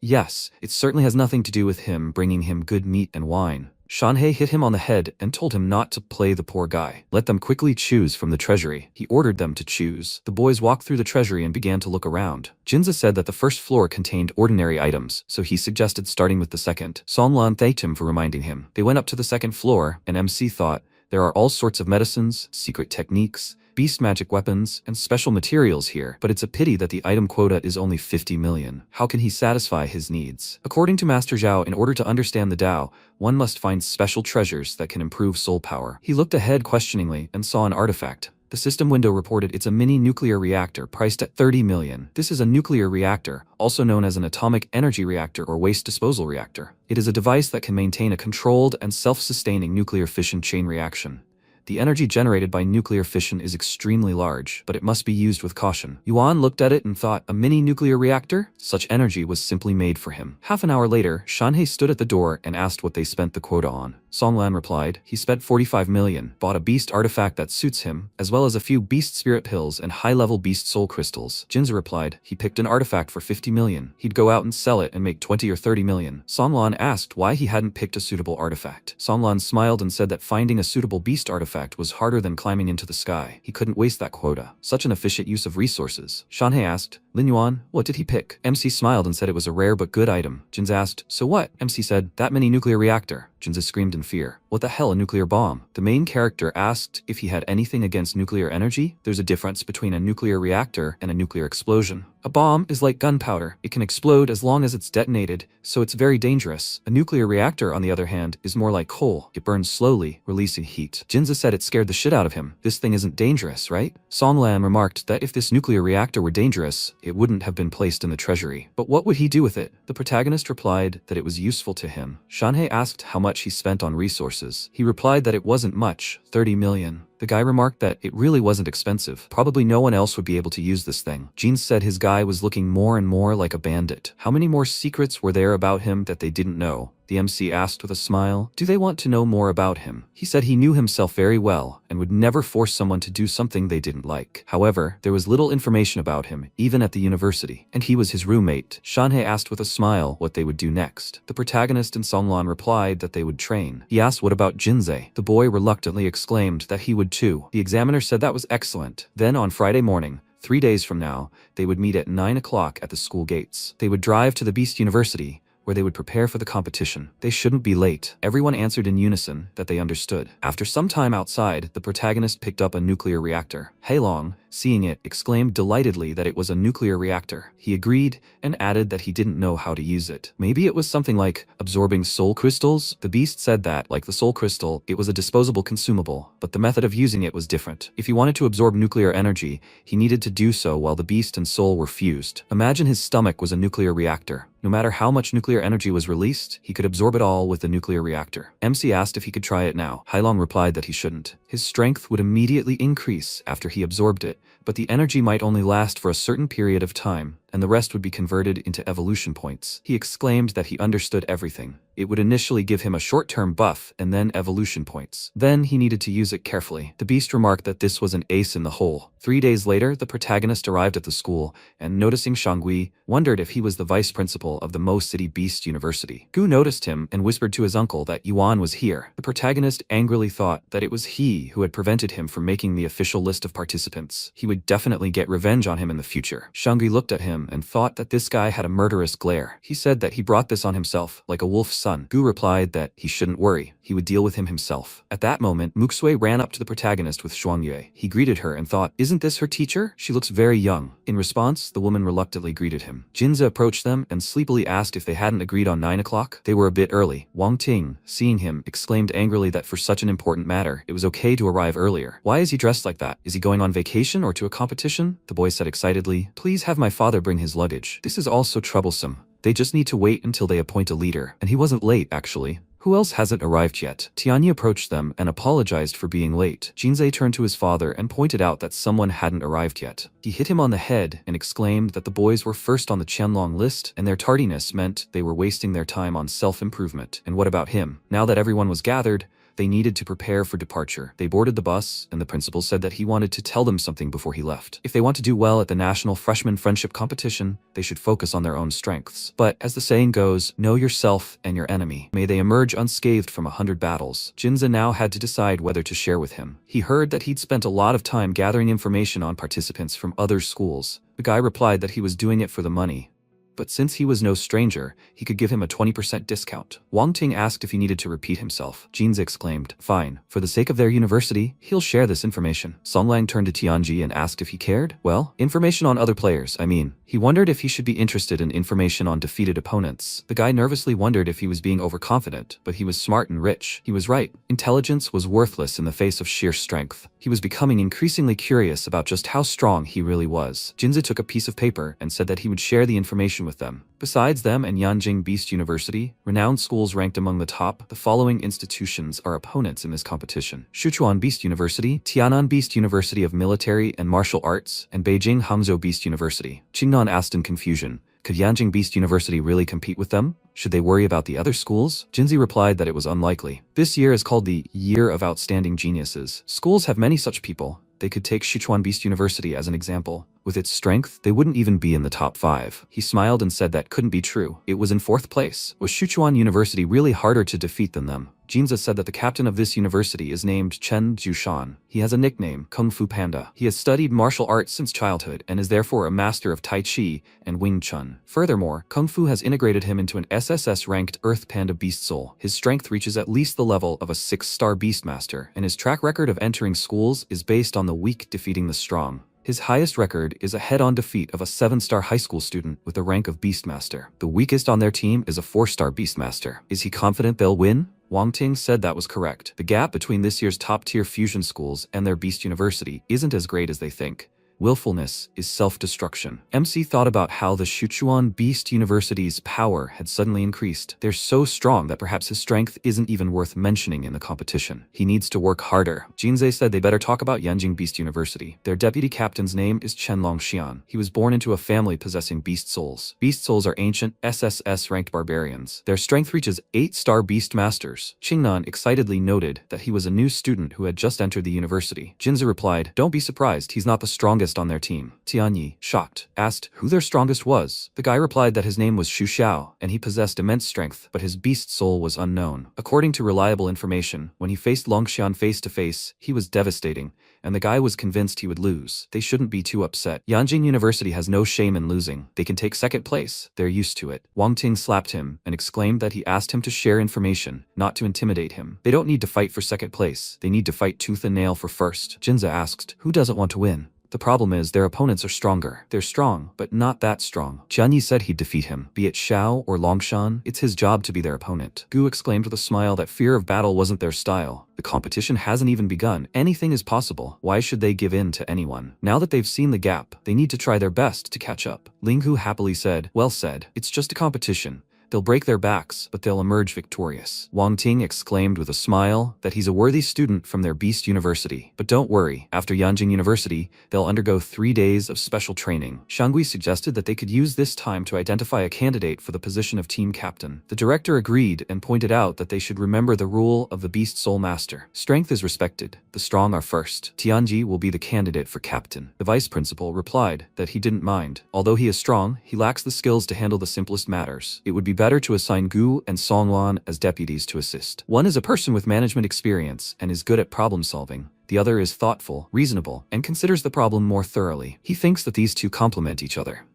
it certainly has nothing to do with him bringing him good meat and wine. Shanhei hit him on the head and told him not to play the poor guy. Let them quickly choose from the treasury. He ordered them to choose. The boys walked through the treasury and began to look around. Jinza said that the first floor contained ordinary items, so he suggested starting with the second. Songlan thanked him for reminding him. They went up to the second floor, and MC thought, there are all sorts of medicines, secret techniques, beast magic weapons, and special materials here, but it's a pity that the item quota is only 50 million. How can he satisfy his needs? According to Master Zhao, in order to understand the Tao, one must find special treasures that can improve soul power. He looked ahead questioningly and saw an artifact. The system window reported it's a mini nuclear reactor priced at 30 million. This is a nuclear reactor, also known as an atomic energy reactor or waste disposal reactor. It is a device that can maintain a controlled and self-sustaining nuclear fission chain reaction. The energy generated by nuclear fission is extremely large, but it must be used with caution. Yuan looked at it and thought, a mini nuclear reactor? Such energy was simply made for him. Half an hour later, Shanhei stood at the door and asked what they spent the quota on. Songlan replied, he spent 45 million, bought a beast artifact that suits him, as well as a few beast spirit pills and high-level beast soul crystals. Jinza replied, he picked an artifact for 50 million. He'd go out and sell it and make 20 or 30 million. Songlan asked why he hadn't picked a suitable artifact. Songlan smiled and said that finding a suitable beast artifact artifact was harder than climbing into the sky. He couldn't waste that quota. Such an efficient use of resources. Shanhei asked, Lin Yuan, what did he pick? MC smiled and said it was a rare but good item. Jinza asked, so what? MC said, that mini nuclear reactor. Jinza screamed in fear. What the hell, a nuclear bomb? The main character asked if he had anything against nuclear energy. There's a difference between a nuclear reactor and a nuclear explosion. A bomb is like gunpowder. It can explode as long as it's detonated, so it's very dangerous. A nuclear reactor, on the other hand, is more like coal. It burns slowly, releasing heat. Jinza said it scared the shit out of him. This thing isn't dangerous, right? Songlan remarked that if this nuclear reactor were dangerous, it wouldn't have been placed in the treasury. But what would he do with it? The protagonist replied that it was useful to him. Shanhei asked how much he spent on resources. He replied that it wasn't much, 30 million. The guy remarked that it really wasn't expensive. Probably no one else would be able to use this thing. Jean said his guy was looking more and more like a bandit. How many more secrets were there about him that they didn't know? The MC asked with a smile. Do they want to know more about him? He said he knew himself very well and would never force someone to do something they didn't like. However, there was little information about him, even at the university, and he was his roommate. Shanhei asked with a smile what they would do next. The protagonist and Songlan replied that they would train. He asked what about Jinzei. The boy reluctantly exclaimed that he would too. The examiner said that was excellent. Then on Friday morning, 3 days from now, they would meet at 9 o'clock at the school gates. They would drive to the Beast University, where they would prepare for the competition. They shouldn't be late. Everyone answered in unison that they understood. After some time outside, the protagonist picked up a nuclear reactor. Heilong, seeing it, exclaimed delightedly that it was a nuclear reactor. He agreed and added that he didn't know how to use it. Maybe it was something like absorbing soul crystals? The beast said that, like the soul crystal, it was a disposable consumable, but the method of using it was different. If he wanted to absorb nuclear energy, he needed to do so while the beast and soul were fused. Imagine his stomach was a nuclear reactor. No matter how much nuclear energy was released, he could absorb it all with the nuclear reactor. MC asked if he could try it now. Heilong replied that he shouldn't. His strength would immediately increase after he absorbed it, but the energy might only last for a certain period of time, and the rest would be converted into evolution points. He exclaimed that he understood everything. It would initially give him a short-term buff and then evolution points. Then he needed to use it carefully. The beast remarked that this was an ace in the hole. 3 days later, the protagonist arrived at the school and, noticing Shangui, wondered if he was the vice principal of the Mo City Beast University. Gu noticed him and whispered to his uncle that Yuan was here. The protagonist angrily thought that it was he who had prevented him from making the official list of participants. He would definitely get revenge on him in the future. Shangui looked at him and thought that this guy had a murderous glare. He said that he brought this on himself, like a wolf's son. Gu replied that he shouldn't worry. He would deal with him himself. At that moment, Muxue ran up to the protagonist with Shuangyue. He greeted her and thought, isn't this her teacher? She looks very young. In response, the woman reluctantly greeted him. Jinza approached them and sleepily asked if they hadn't agreed on 9 o'clock. They were a bit early. Wang Ting, seeing him, exclaimed angrily that for such an important matter, it was okay to arrive earlier. Why is he dressed like that? Is he going on vacation or to a competition? The boy said excitedly, please have my father bring his luggage. This is all so troublesome. They just need to wait until they appoint a leader. And he wasn't late, actually. Who else hasn't arrived yet? Tianyi approached them and apologized for being late. Jinzei turned to his father and pointed out that someone hadn't arrived yet. He hit him on the head and exclaimed that the boys were first on the Qianlong list and their tardiness meant they were wasting their time on self-improvement. And what about him? Now that everyone was gathered, they needed to prepare for departure. They boarded the bus, and the principal said that he wanted to tell them something before he left. If they want to do well at the National Freshman Friendship Competition, they should focus on their own strengths. But, as the saying goes, know yourself and your enemy. May they emerge unscathed from 100 battles. Jinza now had to decide whether to share with him. He heard that he'd spent a lot of time gathering information on participants from other schools. The guy replied that he was doing it for the money. But since he was no stranger, he could give him a 20% discount. Wang Ting asked if he needed to repeat himself. Jinza exclaimed, fine. For the sake of their university, he'll share this information. Songlang turned to Tianji and asked if he cared. Well, information on other players, I mean. He wondered if he should be interested in information on defeated opponents. The guy nervously wondered if he was being overconfident, but he was smart and rich. He was right. Intelligence was worthless in the face of sheer strength. He was becoming increasingly curious about just how strong he really was. Jinza took a piece of paper and said that he would share the information with them. Besides them and Yanjing Beast University, renowned schools ranked among the top, the following institutions are opponents in this competition: Sichuan Beast University, Tianan Beast University of Military and Martial Arts, and Beijing Hangzhou Beast University. Qingnan asked in confusion, could Yanjing Beast University really compete with them? Should they worry about the other schools? Jinzi replied that it was unlikely. This year is called the Year of Outstanding Geniuses. Schools have many such people. They could take Sichuan Beast University as an example. With its strength, they wouldn't even be in the top 5. He smiled and said that couldn't be true. It was in 4th place. Was Sichuan University really harder to defeat than them? Jinza said that the captain of this university is named Chen Jushan. He has a nickname, Kung Fu Panda. He has studied martial arts since childhood and is therefore a master of Tai Chi and Wing Chun. Furthermore, Kung Fu has integrated him into an SSS-ranked Earth Panda Beast Soul. His strength reaches at least the level of a 6-star Beastmaster, and his track record of entering schools is based on the weak defeating the strong. His highest record is a head-on defeat of a 7-star high school student with the rank of Beastmaster. The weakest on their team is a 4-star Beastmaster. Is he confident they'll win? Wang Ting said that was correct. The gap between this year's top-tier fusion schools and their Beast University isn't as great as they think. Willfulness is self-destruction. MC thought about how the Sichuan Beast University's power had suddenly increased. They're so strong that perhaps his strength isn't even worth mentioning in the competition. He needs to work harder. Jinze said they better talk about Yanjing Beast University. Their deputy captain's name is Chen Longxian. He was born into a family possessing beast souls. Beast souls are ancient SSS-ranked barbarians. Their strength reaches 8-star beast masters. Qingnan excitedly noted that he was a new student who had just entered the university. Jinze replied, "Don't be surprised, he's not the strongest on their team." Tianyi, shocked, asked who their strongest was. The guy replied that his name was Xu Xiao, and he possessed immense strength, but his beast soul was unknown. According to reliable information, when he faced Longxian face to face, he was devastating, and the guy was convinced he would lose. They shouldn't be too upset. Yanjing University has no shame in losing. They can take second place. They're used to it. Wang Ting slapped him and exclaimed that he asked him to share information, not to intimidate him. They don't need to fight for second place. They need to fight tooth and nail for first. Jinza asked, who doesn't want to win? The problem is their opponents are stronger. They're strong, but not that strong. Jianyi said he'd defeat him. Be it Xiao or Longshan, it's his job to be their opponent. Gu exclaimed with a smile that fear of battle wasn't their style. The competition hasn't even begun. Anything is possible. Why should they give in to anyone? Now that they've seen the gap, they need to try their best to catch up. Ling Hu happily said, well said. It's just a competition. They'll break their backs, but they'll emerge victorious. Wang Ting exclaimed with a smile that he's a worthy student from their Beast University. But don't worry, after Yanjing University, they'll undergo 3 days of special training. Shangui suggested that they could use this time to identify a candidate for the position of team captain. The director agreed and pointed out that they should remember the rule of the Beast Soul Master. Strength is respected. The strong are first. Tianji will be the candidate for captain. The vice principal replied that he didn't mind. Although he is strong, he lacks the skills to handle the simplest matters. It would be better to assign Gu and Songlan as deputies to assist. One is a person with management experience and is good at problem solving. The other is thoughtful, reasonable, and considers the problem more thoroughly. He thinks that these two complement each other.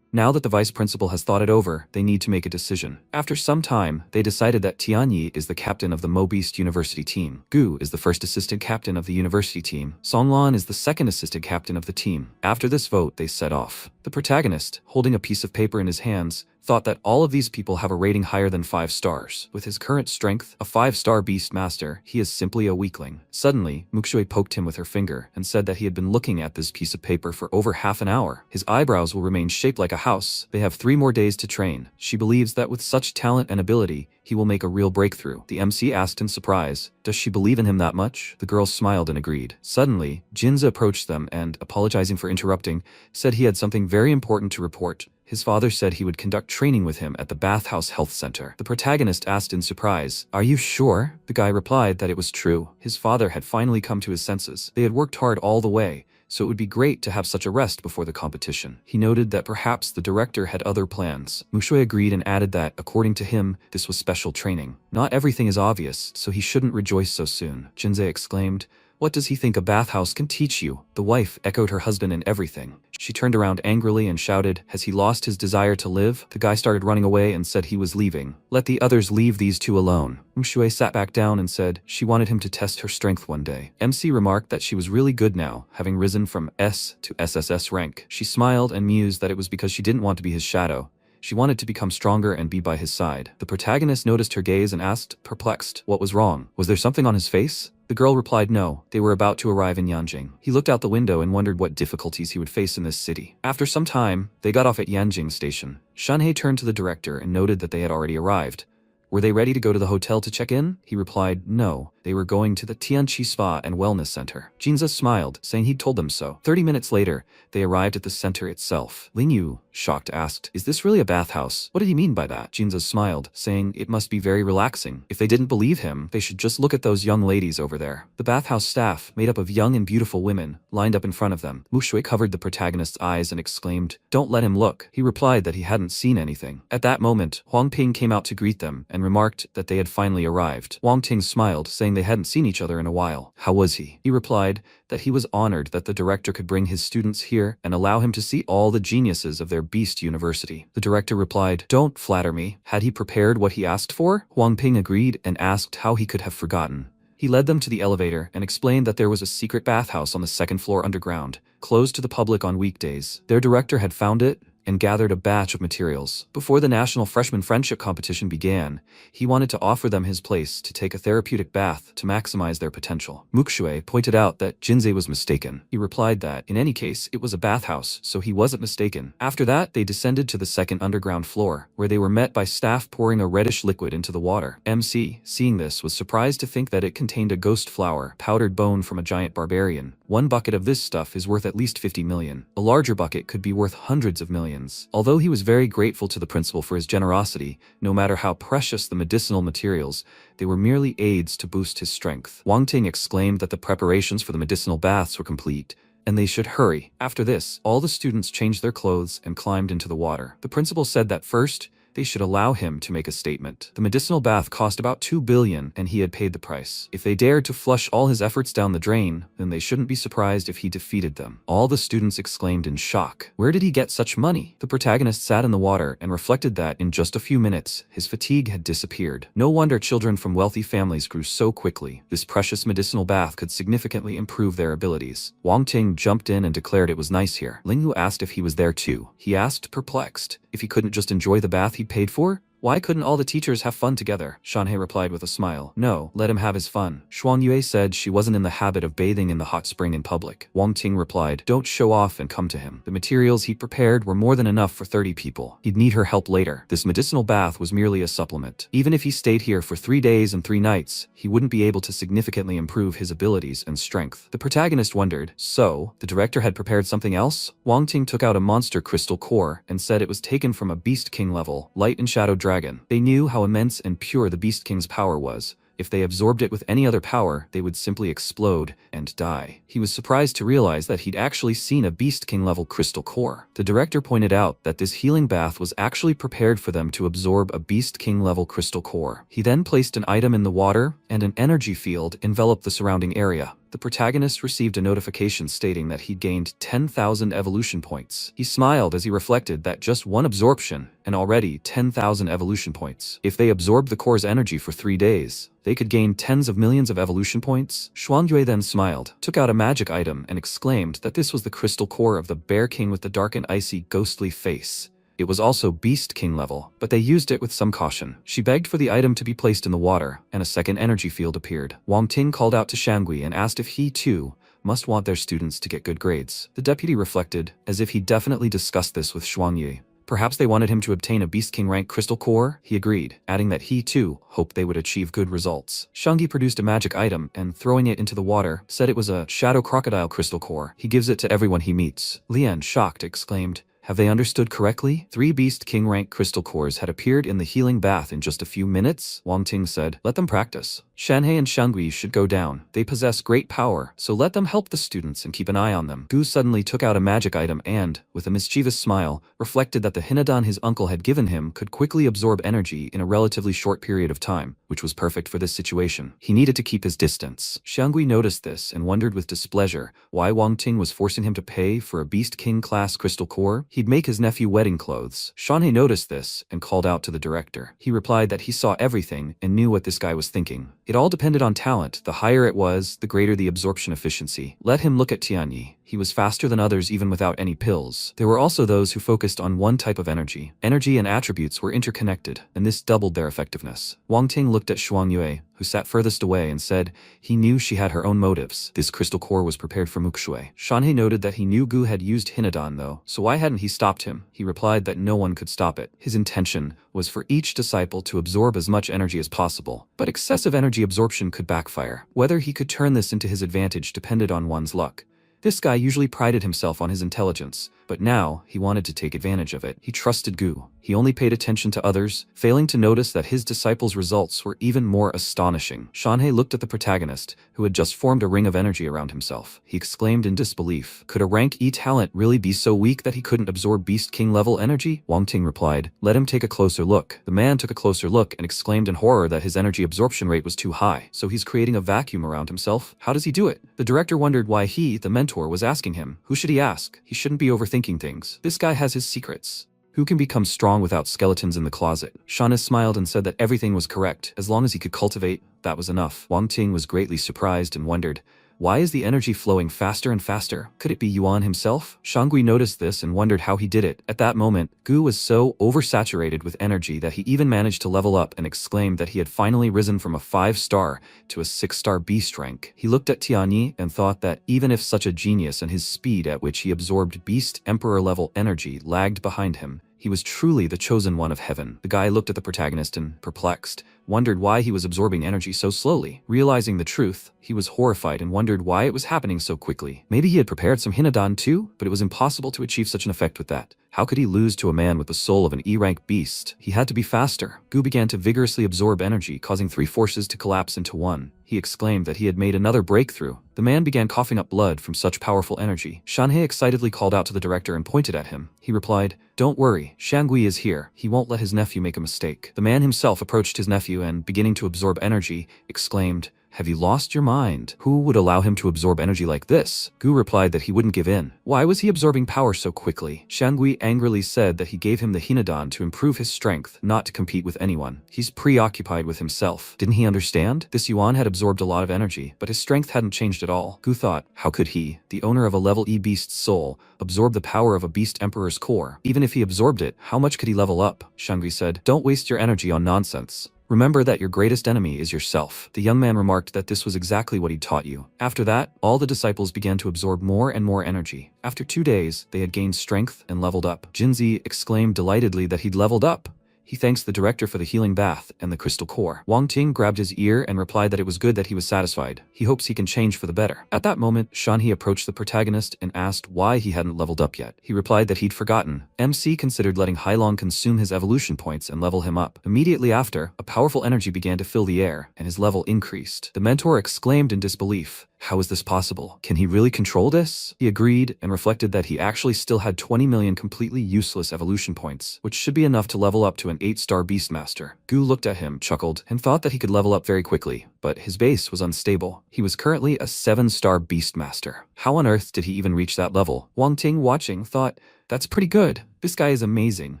Now that the vice principal has thought it over, they need to make a decision. After some time, they decided that Tianyi is the captain of the Mo Beast University team. Gu is the first assistant captain of the university team. Songlan is the second assistant captain of the team. After this vote, they set off. The protagonist, holding a piece of paper in his hands, thought that all of these people have a rating higher than 5 stars. With his current strength, a 5-star beast master, he is simply a weakling. Suddenly, Mukshui poked him with her finger and said that he had been looking at this piece of paper for over half an hour. His eyebrows will remain shaped like a house. They have 3 more days to train. She believes that with such talent and ability, he will make a real breakthrough. The MC asked in surprise, does she believe in him that much? The girls smiled and agreed. Suddenly, Jinza approached them and, apologizing for interrupting, said he had something very important to report. His father said he would conduct training with him at the Bathhouse Health Center. The protagonist asked in surprise, are you sure? The guy replied that it was true. His father had finally come to his senses. They had worked hard all the way, so it would be great to have such a rest before the competition. He noted that perhaps the director had other plans. Mushui agreed and added that, according to him, this was special training. Not everything is obvious, so he shouldn't rejoice so soon. Jinze exclaimed, what does he think a bathhouse can teach you? The wife echoed her husband in everything. She turned around angrily and shouted, has he lost his desire to live? The guy started running away and said he was leaving. Let the others leave these two alone. Mushui sat back down and said she wanted him to test her strength one day. MC remarked that she was really good now, having risen from S to SSS rank. She smiled and mused that it was because she didn't want to be his shadow. She wanted to become stronger and be by his side. The protagonist noticed her gaze and asked, perplexed, what was wrong? Was there something on his face? The girl replied no, they were about to arrive in Yanjing. He looked out the window and wondered what difficulties he would face in this city. After some time, they got off at Yanjing station. Shanhei turned to the director and noted that they had already arrived. Were they ready to go to the hotel to check in? He replied, no, They were going to the Tianqi Spa and Wellness Center. Jinza smiled, saying he'd told them so. 30 minutes later, they arrived at the center itself. Ling Yu, shocked, asked, "Is this really a bathhouse?" "What did he mean by that?" Jinza smiled, saying it must be very relaxing. If they didn't believe him, they should just look at those young ladies over there. The bathhouse staff, made up of young and beautiful women, lined up in front of them. Mu Shui covered the protagonist's eyes and exclaimed, "Don't let him look." He replied that he hadn't seen anything. At that moment, Huang Ping came out to greet them and remarked that they had finally arrived. Wang Ting smiled, saying they hadn't seen each other in a while. "How was he?" He replied that he was honored that the director could bring his students here and allow him to see all the geniuses of their Beast University. The director replied, "Don't flatter me." Had he prepared what he asked for? Huang Ping agreed and asked how he could have forgotten. He led them to the elevator and explained that there was a secret bathhouse on the second floor underground, closed to the public on weekdays. Their director had found it and gathered a batch of materials. Before the National Freshman Friendship Competition began, he wanted to offer them his place to take a therapeutic bath to maximize their potential. Mukshui pointed out that Jinzei was mistaken. He replied that, in any case, it was a bathhouse, so he wasn't mistaken. After that, they descended to the second underground floor, where they were met by staff pouring a reddish liquid into the water. MC, seeing this, was surprised to think that it contained a ghost flower, powdered bone from a giant barbarian. One bucket of this stuff is worth at least 50 million. A larger bucket could be worth hundreds of millions. Although he was very grateful to the principal for his generosity, no matter how precious the medicinal materials, they were merely aids to boost his strength. Wang Ting exclaimed that the preparations for the medicinal baths were complete, and they should hurry. After this, all the students changed their clothes and climbed into the water. The principal said that first, they should allow him to make a statement. The medicinal bath cost about 2 billion and he had paid the price. If they dared to flush all his efforts down the drain, then they shouldn't be surprised if he defeated them. All the students exclaimed in shock. Where did he get such money? The protagonist sat in the water and reflected that in just a few minutes, his fatigue had disappeared. No wonder children from wealthy families grew so quickly. This precious medicinal bath could significantly improve their abilities. Wang Ting jumped in and declared it was nice here. Ling Yu asked if he was there too. He asked, perplexed, if he couldn't just enjoy the bath he paid for? Why couldn't all the teachers have fun together? Shanhei replied with a smile. No, let him have his fun. Xuan Yue said she wasn't in the habit of bathing in the hot spring in public. Wang Ting replied, don't show off and come to him. The materials he prepared were more than enough for 30 people. He'd need her help later. This medicinal bath was merely a supplement. Even if he stayed here for 3 days and 3 nights, he wouldn't be able to significantly improve his abilities and strength. The protagonist wondered, so, the director had prepared something else? Wang Ting took out a monster crystal core and said it was taken from a Beast King level, Light and Shadow Dragon. They knew how immense and pure the Beast King's power was. If they absorbed it with any other power, they would simply explode and die. He was surprised to realize that he'd actually seen a Beast King level crystal core. The director pointed out that this healing bath was actually prepared for them to absorb a Beast King level crystal core. He then placed an item in the water, and an energy field enveloped the surrounding area. The protagonist received a notification stating that he'd gained 10,000 evolution points. He smiled as he reflected that just one absorption, and already 10,000 evolution points. If they absorbed the core's energy for 3 days, they could gain tens of millions of evolution points. Xuanyue then smiled, took out a magic item, and exclaimed that this was the crystal core of the Bear King with the dark and icy ghostly face. It was also Beast King level, but they used it with some caution. She begged for the item to be placed in the water, and a second energy field appeared. Wang Ting called out to Shangui and asked if he, too, must want their students to get good grades. The deputy reflected, as if he definitely discussed this with Xuanyue. Perhaps they wanted him to obtain a Beast King rank crystal core? He agreed, adding that he, too, hoped they would achieve good results. Shangui produced a magic item and, throwing it into the water, said it was a Shadow Crocodile crystal core. He gives it to everyone he meets. Lian, shocked, exclaimed, have they understood correctly? 3 Beast King rank crystal cores had appeared in the healing bath in just a few minutes? Wang Ting said, let them practice. Shanhei and Shangui should go down. They possess great power, so let them help the students and keep an eye on them. Gu suddenly took out a magic item and, with a mischievous smile, reflected that the Hinadan his uncle had given him could quickly absorb energy in a relatively short period of time, which was perfect for this situation. He needed to keep his distance. Shangui noticed this and wondered with displeasure why Wang Ting was forcing him to pay for a Beast King class crystal core. He'd make his nephew wedding clothes. Shanhei noticed this and called out to the director. He replied that he saw everything and knew what this guy was thinking. It all depended on talent. The higher it was, the greater the absorption efficiency. Let him look at Tianyi. He was faster than others even without any pills. There were also those who focused on one type of energy. Energy and attributes were interconnected, and this doubled their effectiveness. Wang Ting looked at Shuang Yue, who sat furthest away, and said he knew she had her own motives. This crystal core was prepared for Mukushui. Shanhei noted that he knew Gu had used Hinadan though, so why hadn't he stopped him? He replied that no one could stop it. His intention was for each disciple to absorb as much energy as possible, but excessive energy absorption could backfire. Whether he could turn this into his advantage depended on one's luck. This guy usually prided himself on his intelligence, but now he wanted to take advantage of it. He trusted Gu. He only paid attention to others, failing to notice that his disciples' results were even more astonishing. Shanhei looked at the protagonist, who had just formed a ring of energy around himself. He exclaimed in disbelief. Could a rank E talent really be so weak that he couldn't absorb Beast King level energy? Wang Ting replied, "Let him take a closer look." The man took a closer look and exclaimed in horror that his energy absorption rate was too high. So he's creating a vacuum around himself? How does he do it? The director wondered why he, the mentor, was asking him. Who should he ask? He shouldn't be overthinking things. This guy has his secrets. Who can become strong without skeletons in the closet? Shauna smiled and said that everything was correct. As long as he could cultivate, that was enough. Wang Ting was greatly surprised and wondered, why is the energy flowing faster and faster? Could it be Yuan himself? Shangui noticed this and wondered how he did it. At that moment, Gu was so oversaturated with energy that he even managed to level up and exclaimed that he had finally risen from a 5-star to a 6-star beast rank. He looked at Tianyi and thought that even if such a genius and his speed at which he absorbed beast emperor level energy lagged behind him, he was truly the chosen one of heaven. The guy looked at the protagonist and, perplexed, wondered why he was absorbing energy so slowly. Realizing the truth, he was horrified and wondered why it was happening so quickly. Maybe he had prepared some Hinadan too, but it was impossible to achieve such an effect with that. How could he lose to a man with the soul of an E-rank beast? He had to be faster. Gu began to vigorously absorb energy, causing 3 forces to collapse into one. He exclaimed that he had made another breakthrough. The man began coughing up blood from such powerful energy. Shanhei excitedly called out to the director and pointed at him. He replied, "Don't worry, Shangui is here. He won't let his nephew make a mistake." The man himself approached his nephew and, beginning to absorb energy, exclaimed, "Have you lost your mind? Who would allow him to absorb energy like this?" Gu replied that he wouldn't give in. Why was he absorbing power so quickly? Shangui angrily said that he gave him the Hinadan to improve his strength, not to compete with anyone. He's preoccupied with himself. Didn't he understand? This Yuan had absorbed a lot of energy, but his strength hadn't changed at all. Gu thought, how could he, the owner of a level E beast's soul, absorb the power of a beast emperor's core? Even if he absorbed it, how much could he level up? Shangui said, "Don't waste your energy on nonsense. Remember that your greatest enemy is yourself." The young man remarked that this was exactly what he'd taught you. After that, all the disciples began to absorb more and more energy. After 2 days, they had gained strength and leveled up. Jinzi exclaimed delightedly that he'd leveled up. He thanks the director for the healing bath and the crystal core. Wang Ting grabbed his ear and replied that it was good that he was satisfied. He hopes he can change for the better. At that moment, Shanhei approached the protagonist and asked why he hadn't leveled up yet. He replied that he'd forgotten. MC considered letting Hailong consume his evolution points and level him up. Immediately after, a powerful energy began to fill the air, and his level increased. The mentor exclaimed in disbelief. How is this possible? Can he really control this? He agreed and reflected that he actually still had 20 million completely useless evolution points, which should be enough to level up to an 8-star Beastmaster. Gu looked at him, chuckled, and thought that he could level up very quickly, but his base was unstable. He was currently a 7-star Beastmaster. How on earth did he even reach that level? Wang Ting, watching, thought, that's pretty good. This guy is amazing.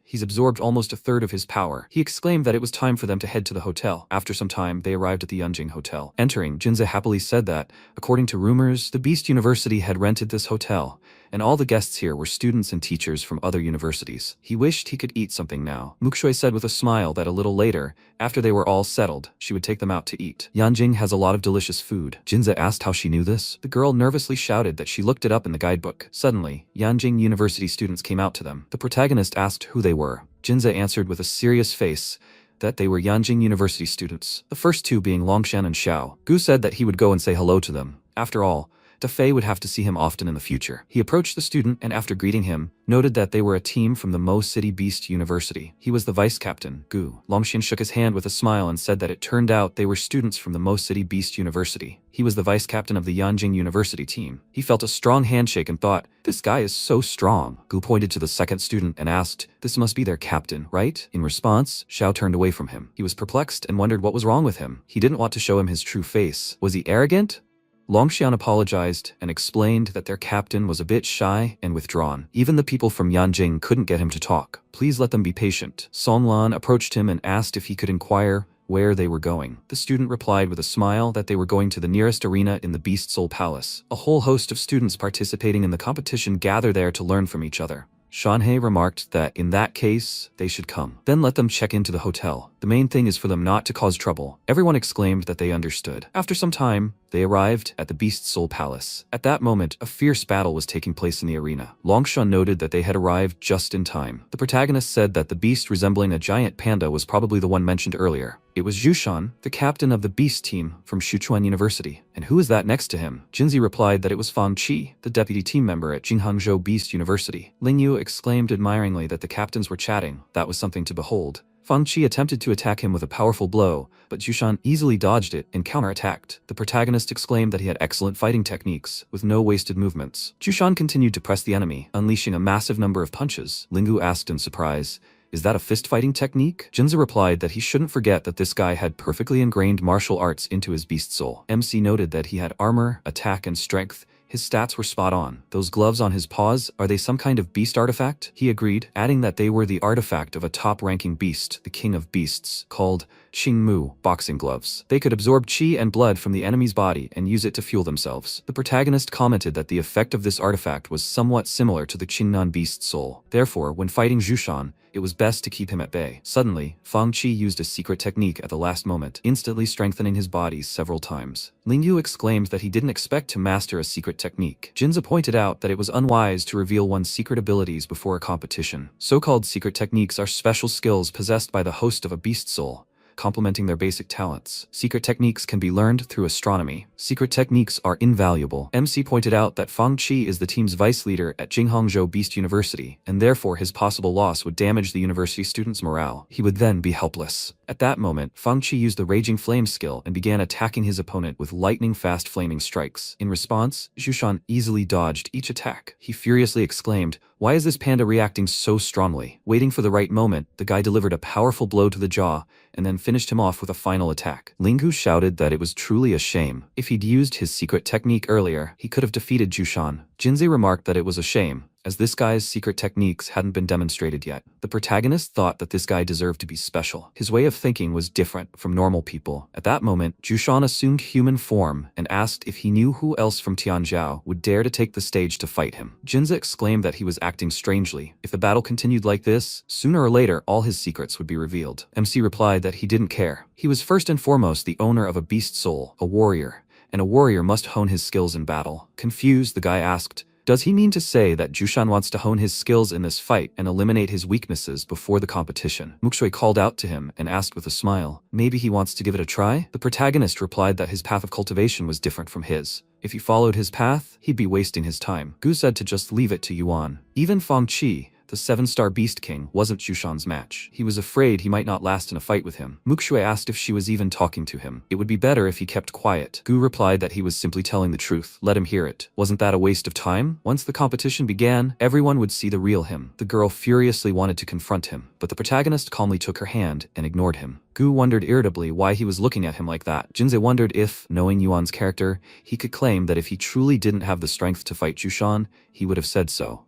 He's absorbed almost a third of his power. He exclaimed that it was time for them to head to the hotel. After some time, they arrived at the Yunjing Hotel. Entering, Jinze happily said that, according to rumors, the Beast University had rented this hotel, and all the guests here were students and teachers from other universities. He wished he could eat something now. Mukshui said with a smile that a little later, after they were all settled, she would take them out to eat. Yanjing has a lot of delicious food. Jinze asked how she knew this. The girl nervously shouted that she looked it up in the guidebook. Suddenly, Yanjing University students came out to them. The protagonist asked who they were. Jinze answered with a serious face that they were Yanjing University students, the first 2 being Longshan and Xiao. Gu said that he would go and say hello to them. After all, Dafei would have to see him often in the future. He approached the student and after greeting him, noted that they were a team from the Mo City Beast University. He was the vice captain, Gu. Longshan shook his hand with a smile and said that it turned out they were students from the Mo City Beast University. He was the vice captain of the Yanjing University team. He felt a strong handshake and thought, this guy is so strong. Gu pointed to the second student and asked, this must be their captain, right? In response, Xiao turned away from him. He was perplexed and wondered what was wrong with him. He didn't want to show him his true face. Was he arrogant? Longshan apologized and explained that their captain was a bit shy and withdrawn. Even the people from Yanjing couldn't get him to talk. Please let them be patient. Songlan approached him and asked if he could inquire where they were going. The student replied with a smile that they were going to the nearest arena in the Beast Soul Palace. A whole host of students participating in the competition gather there to learn from each other. Shanhei remarked that in that case, they should come. Then let them check into the hotel. The main thing is for them not to cause trouble. Everyone exclaimed that they understood. After some time, they arrived at the Beast Soul Palace. At that moment, a fierce battle was taking place in the arena. Longshan noted that they had arrived just in time. The protagonist said that the beast resembling a giant panda was probably the one mentioned earlier. It was Zhushan, the captain of the Beast team from Sichuan University. And who is that next to him? Jinzi replied that it was Fang Qi, the deputy team member at Jinghangzhou Beast University. Ling Yu exclaimed admiringly that the captains were chatting. That was something to behold. Fang Qi attempted to attack him with a powerful blow, but Zhushan easily dodged it and counterattacked. The protagonist exclaimed that he had excellent fighting techniques, with no wasted movements. Zhushan continued to press the enemy, unleashing a massive number of punches. Lingu asked in surprise, "Is that a fist-fighting technique?" Jinzi replied that he shouldn't forget that this guy had perfectly ingrained martial arts into his beast soul. MC noted that he had armor, attack, and strength. His stats were spot on. Those gloves on his paws, are they some kind of beast artifact? He agreed, adding that they were the artifact of a top-ranking beast, the king of beasts, called Qingmu boxing gloves. They could absorb qi and blood from the enemy's body and use it to fuel themselves. The protagonist commented that the effect of this artifact was somewhat similar to the Qingnan beast soul. Therefore, when fighting Zhushan, it was best to keep him at bay. Suddenly, Fang Qi used a secret technique at the last moment, instantly strengthening his body several times. Ling Yu exclaimed that he didn't expect to master a secret technique. Jinza pointed out that it was unwise to reveal one's secret abilities before a competition. So-called secret techniques are special skills possessed by the host of a beast soul, complementing their basic talents. Secret techniques can be learned through astronomy. Secret techniques are invaluable. MC pointed out that Fang Qi is the team's vice leader at Jinghangzhou Beast University, and therefore his possible loss would damage the university students' morale. He would then be helpless. At that moment, Fang Qi used the Raging Flame skill and began attacking his opponent with lightning-fast flaming strikes. In response, Zhushan easily dodged each attack. He furiously exclaimed, "Why is this panda reacting so strongly?" Waiting for the right moment, the guy delivered a powerful blow to the jaw and then finished him off with a final attack. Lingu shouted that it was truly a shame. If he'd used his secret technique earlier, he could have defeated Zhushan. Jinzi remarked that it was a shame, as this guy's secret techniques hadn't been demonstrated yet. The protagonist thought that this guy deserved to be special. His way of thinking was different from normal people. At that moment, Zhushan assumed human form and asked if he knew who else from Tianzhou would dare to take the stage to fight him. Jinza exclaimed that he was acting strangely. If the battle continued like this, sooner or later all his secrets would be revealed. MC replied that he didn't care. He was first and foremost the owner of a beast soul, a warrior, and a warrior must hone his skills in battle. Confused, the guy asked, "Does he mean to say that Zhushan wants to hone his skills in this fight and eliminate his weaknesses before the competition?" Mukshui called out to him and asked with a smile, "Maybe he wants to give it a try?" The protagonist replied that his path of cultivation was different from his. If he followed his path, he'd be wasting his time. Gu said to just leave it to Yuan. Even Fang Qi, the 7-star Beast King, wasn't Zhushan's match. He was afraid he might not last in a fight with him. Mukshui asked if she was even talking to him. It would be better if he kept quiet. Gu replied that he was simply telling the truth. Let him hear it. Wasn't that a waste of time? Once the competition began, everyone would see the real him. The girl furiously wanted to confront him, but the protagonist calmly took her hand and ignored him. Gu wondered irritably why he was looking at him like that. Jinze wondered if, knowing Yuan's character, he could claim that if he truly didn't have the strength to fight Zhushan, he would have said so.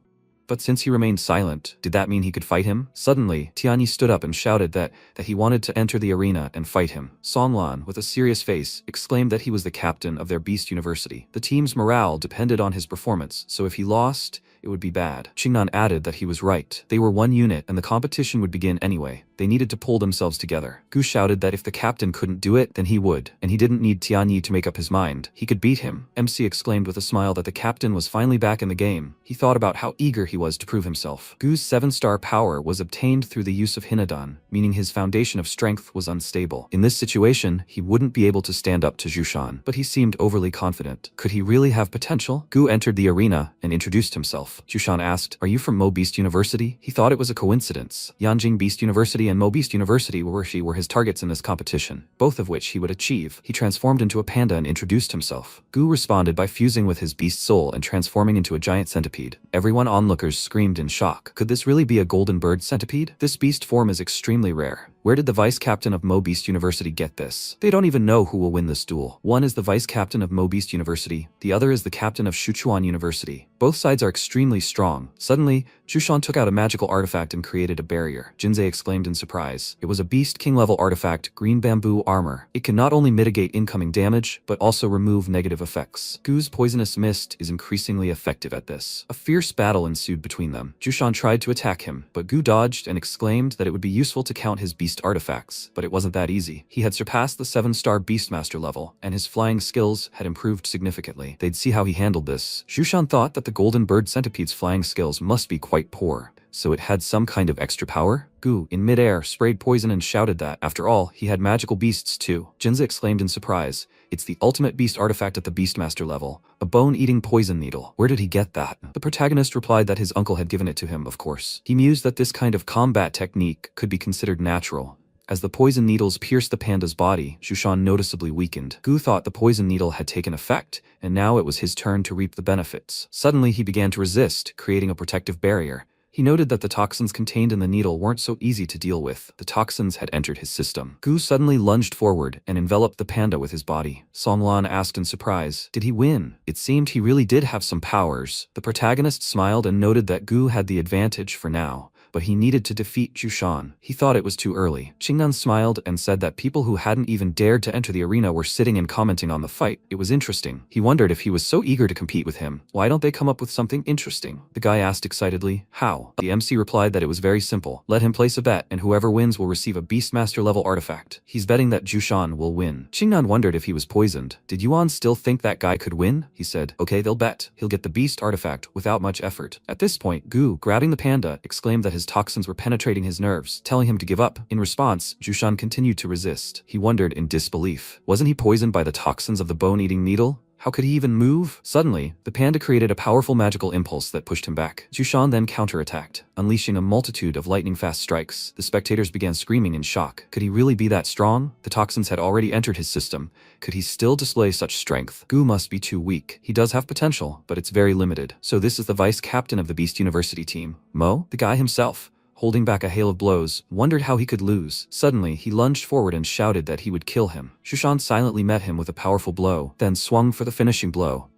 But since he remained silent, did that mean he could fight him? Suddenly, Tianyi stood up and shouted that he wanted to enter the arena and fight him. Songlan, with a serious face, exclaimed that he was the captain of their Beast University. The team's morale depended on his performance, so if he lost, it would be bad. Qingnan added that he was right. They were one unit and the competition would begin anyway. They needed to pull themselves together. Gu shouted that if the captain couldn't do it, then he would, and he didn't need Tianyi to make up his mind. He could beat him. MC exclaimed with a smile that the captain was finally back in the game. He thought about how eager he was to prove himself. Gu's 7-star power was obtained through the use of Hinadan, meaning his foundation of strength was unstable. In this situation, he wouldn't be able to stand up to Zhushan, but he seemed overly confident. Could he really have potential? Gu entered the arena and introduced himself. Zhushan asked, "Are you from Mo Beast University?" He thought it was a coincidence. Yanjing Beast University and Mo Beast University were his targets in this competition, both of which he would achieve. He transformed into a panda and introduced himself. Gu responded by fusing with his beast soul and transforming into a giant centipede. Everyone onlookers screamed in shock. Could this really be a golden bird centipede? This beast form is extremely rare. Where did the vice captain of Mo Beast University get this? They don't even know who will win this duel. One is the vice captain of Mo Beast University, the other is the captain of Shuchuan University. Both sides are extremely strong. Suddenly, Jushan took out a magical artifact and created a barrier. Jinsei exclaimed in surprise. It was a Beast King level artifact, green bamboo armor. It can not only mitigate incoming damage, but also remove negative effects. Gu's poisonous mist is increasingly effective at this. A fierce battle ensued between them. Jushan tried to attack him, but Gu dodged and exclaimed that it would be useful to count his beast artifacts, but it wasn't that easy. He had surpassed the 7-star Beastmaster level, and his flying skills had improved significantly. They'd see how he handled this. Jushan thought that the Golden Bird Centipede's flying skills must be quite poor, so it had some kind of extra power? Gu, in midair, sprayed poison and shouted that, after all, he had magical beasts too. Jinsei exclaimed in surprise. It's the ultimate beast artifact at the Beastmaster level, a bone-eating poison needle. Where did he get that? The protagonist replied that his uncle had given it to him, of course. He mused that this kind of combat technique could be considered natural. As the poison needles pierced the panda's body, Jushan noticeably weakened. Gu thought the poison needle had taken effect, and now it was his turn to reap the benefits. Suddenly he began to resist, creating a protective barrier. He noted that the toxins contained in the needle weren't so easy to deal with. The toxins had entered his system. Gu suddenly lunged forward and enveloped the panda with his body. Songlan asked in surprise, did he win? It seemed he really did have some powers. The protagonist smiled and noted that Gu had the advantage for now, but he needed to defeat Jushan. He thought it was too early. Qingnan smiled and said that people who hadn't even dared to enter the arena were sitting and commenting on the fight. It was interesting. He wondered if he was so eager to compete with him. Why don't they come up with something interesting? The guy asked excitedly. How? The MC replied that it was very simple. Let him place a bet, and whoever wins will receive a Beastmaster level artifact. He's betting that Jushan will win. Qingnan wondered if he was poisoned. Did Yuan still think that guy could win? He said, okay, they'll bet. He'll get the beast artifact without much effort. At this point, Gu, grabbing the panda, exclaimed that his toxins were penetrating his nerves, telling him to give up. In response, Jushan continued to resist. He wondered in disbelief. Wasn't he poisoned by the toxins of the bone-eating needle? How could he even move? Suddenly, the panda created a powerful magical impulse that pushed him back. Jushan then counterattacked, unleashing a multitude of lightning-fast strikes. The spectators began screaming in shock. Could he really be that strong? The toxins had already entered his system. Could he still display such strength? Gu must be too weak. He does have potential, but it's very limited. So this is the vice captain of the Beast University team. Mo? The guy himself, holding back a hail of blows, wondered how he could lose. Suddenly, he lunged forward and shouted that he would kill him. Jushan silently met him with a powerful blow, then swung for the finishing blow.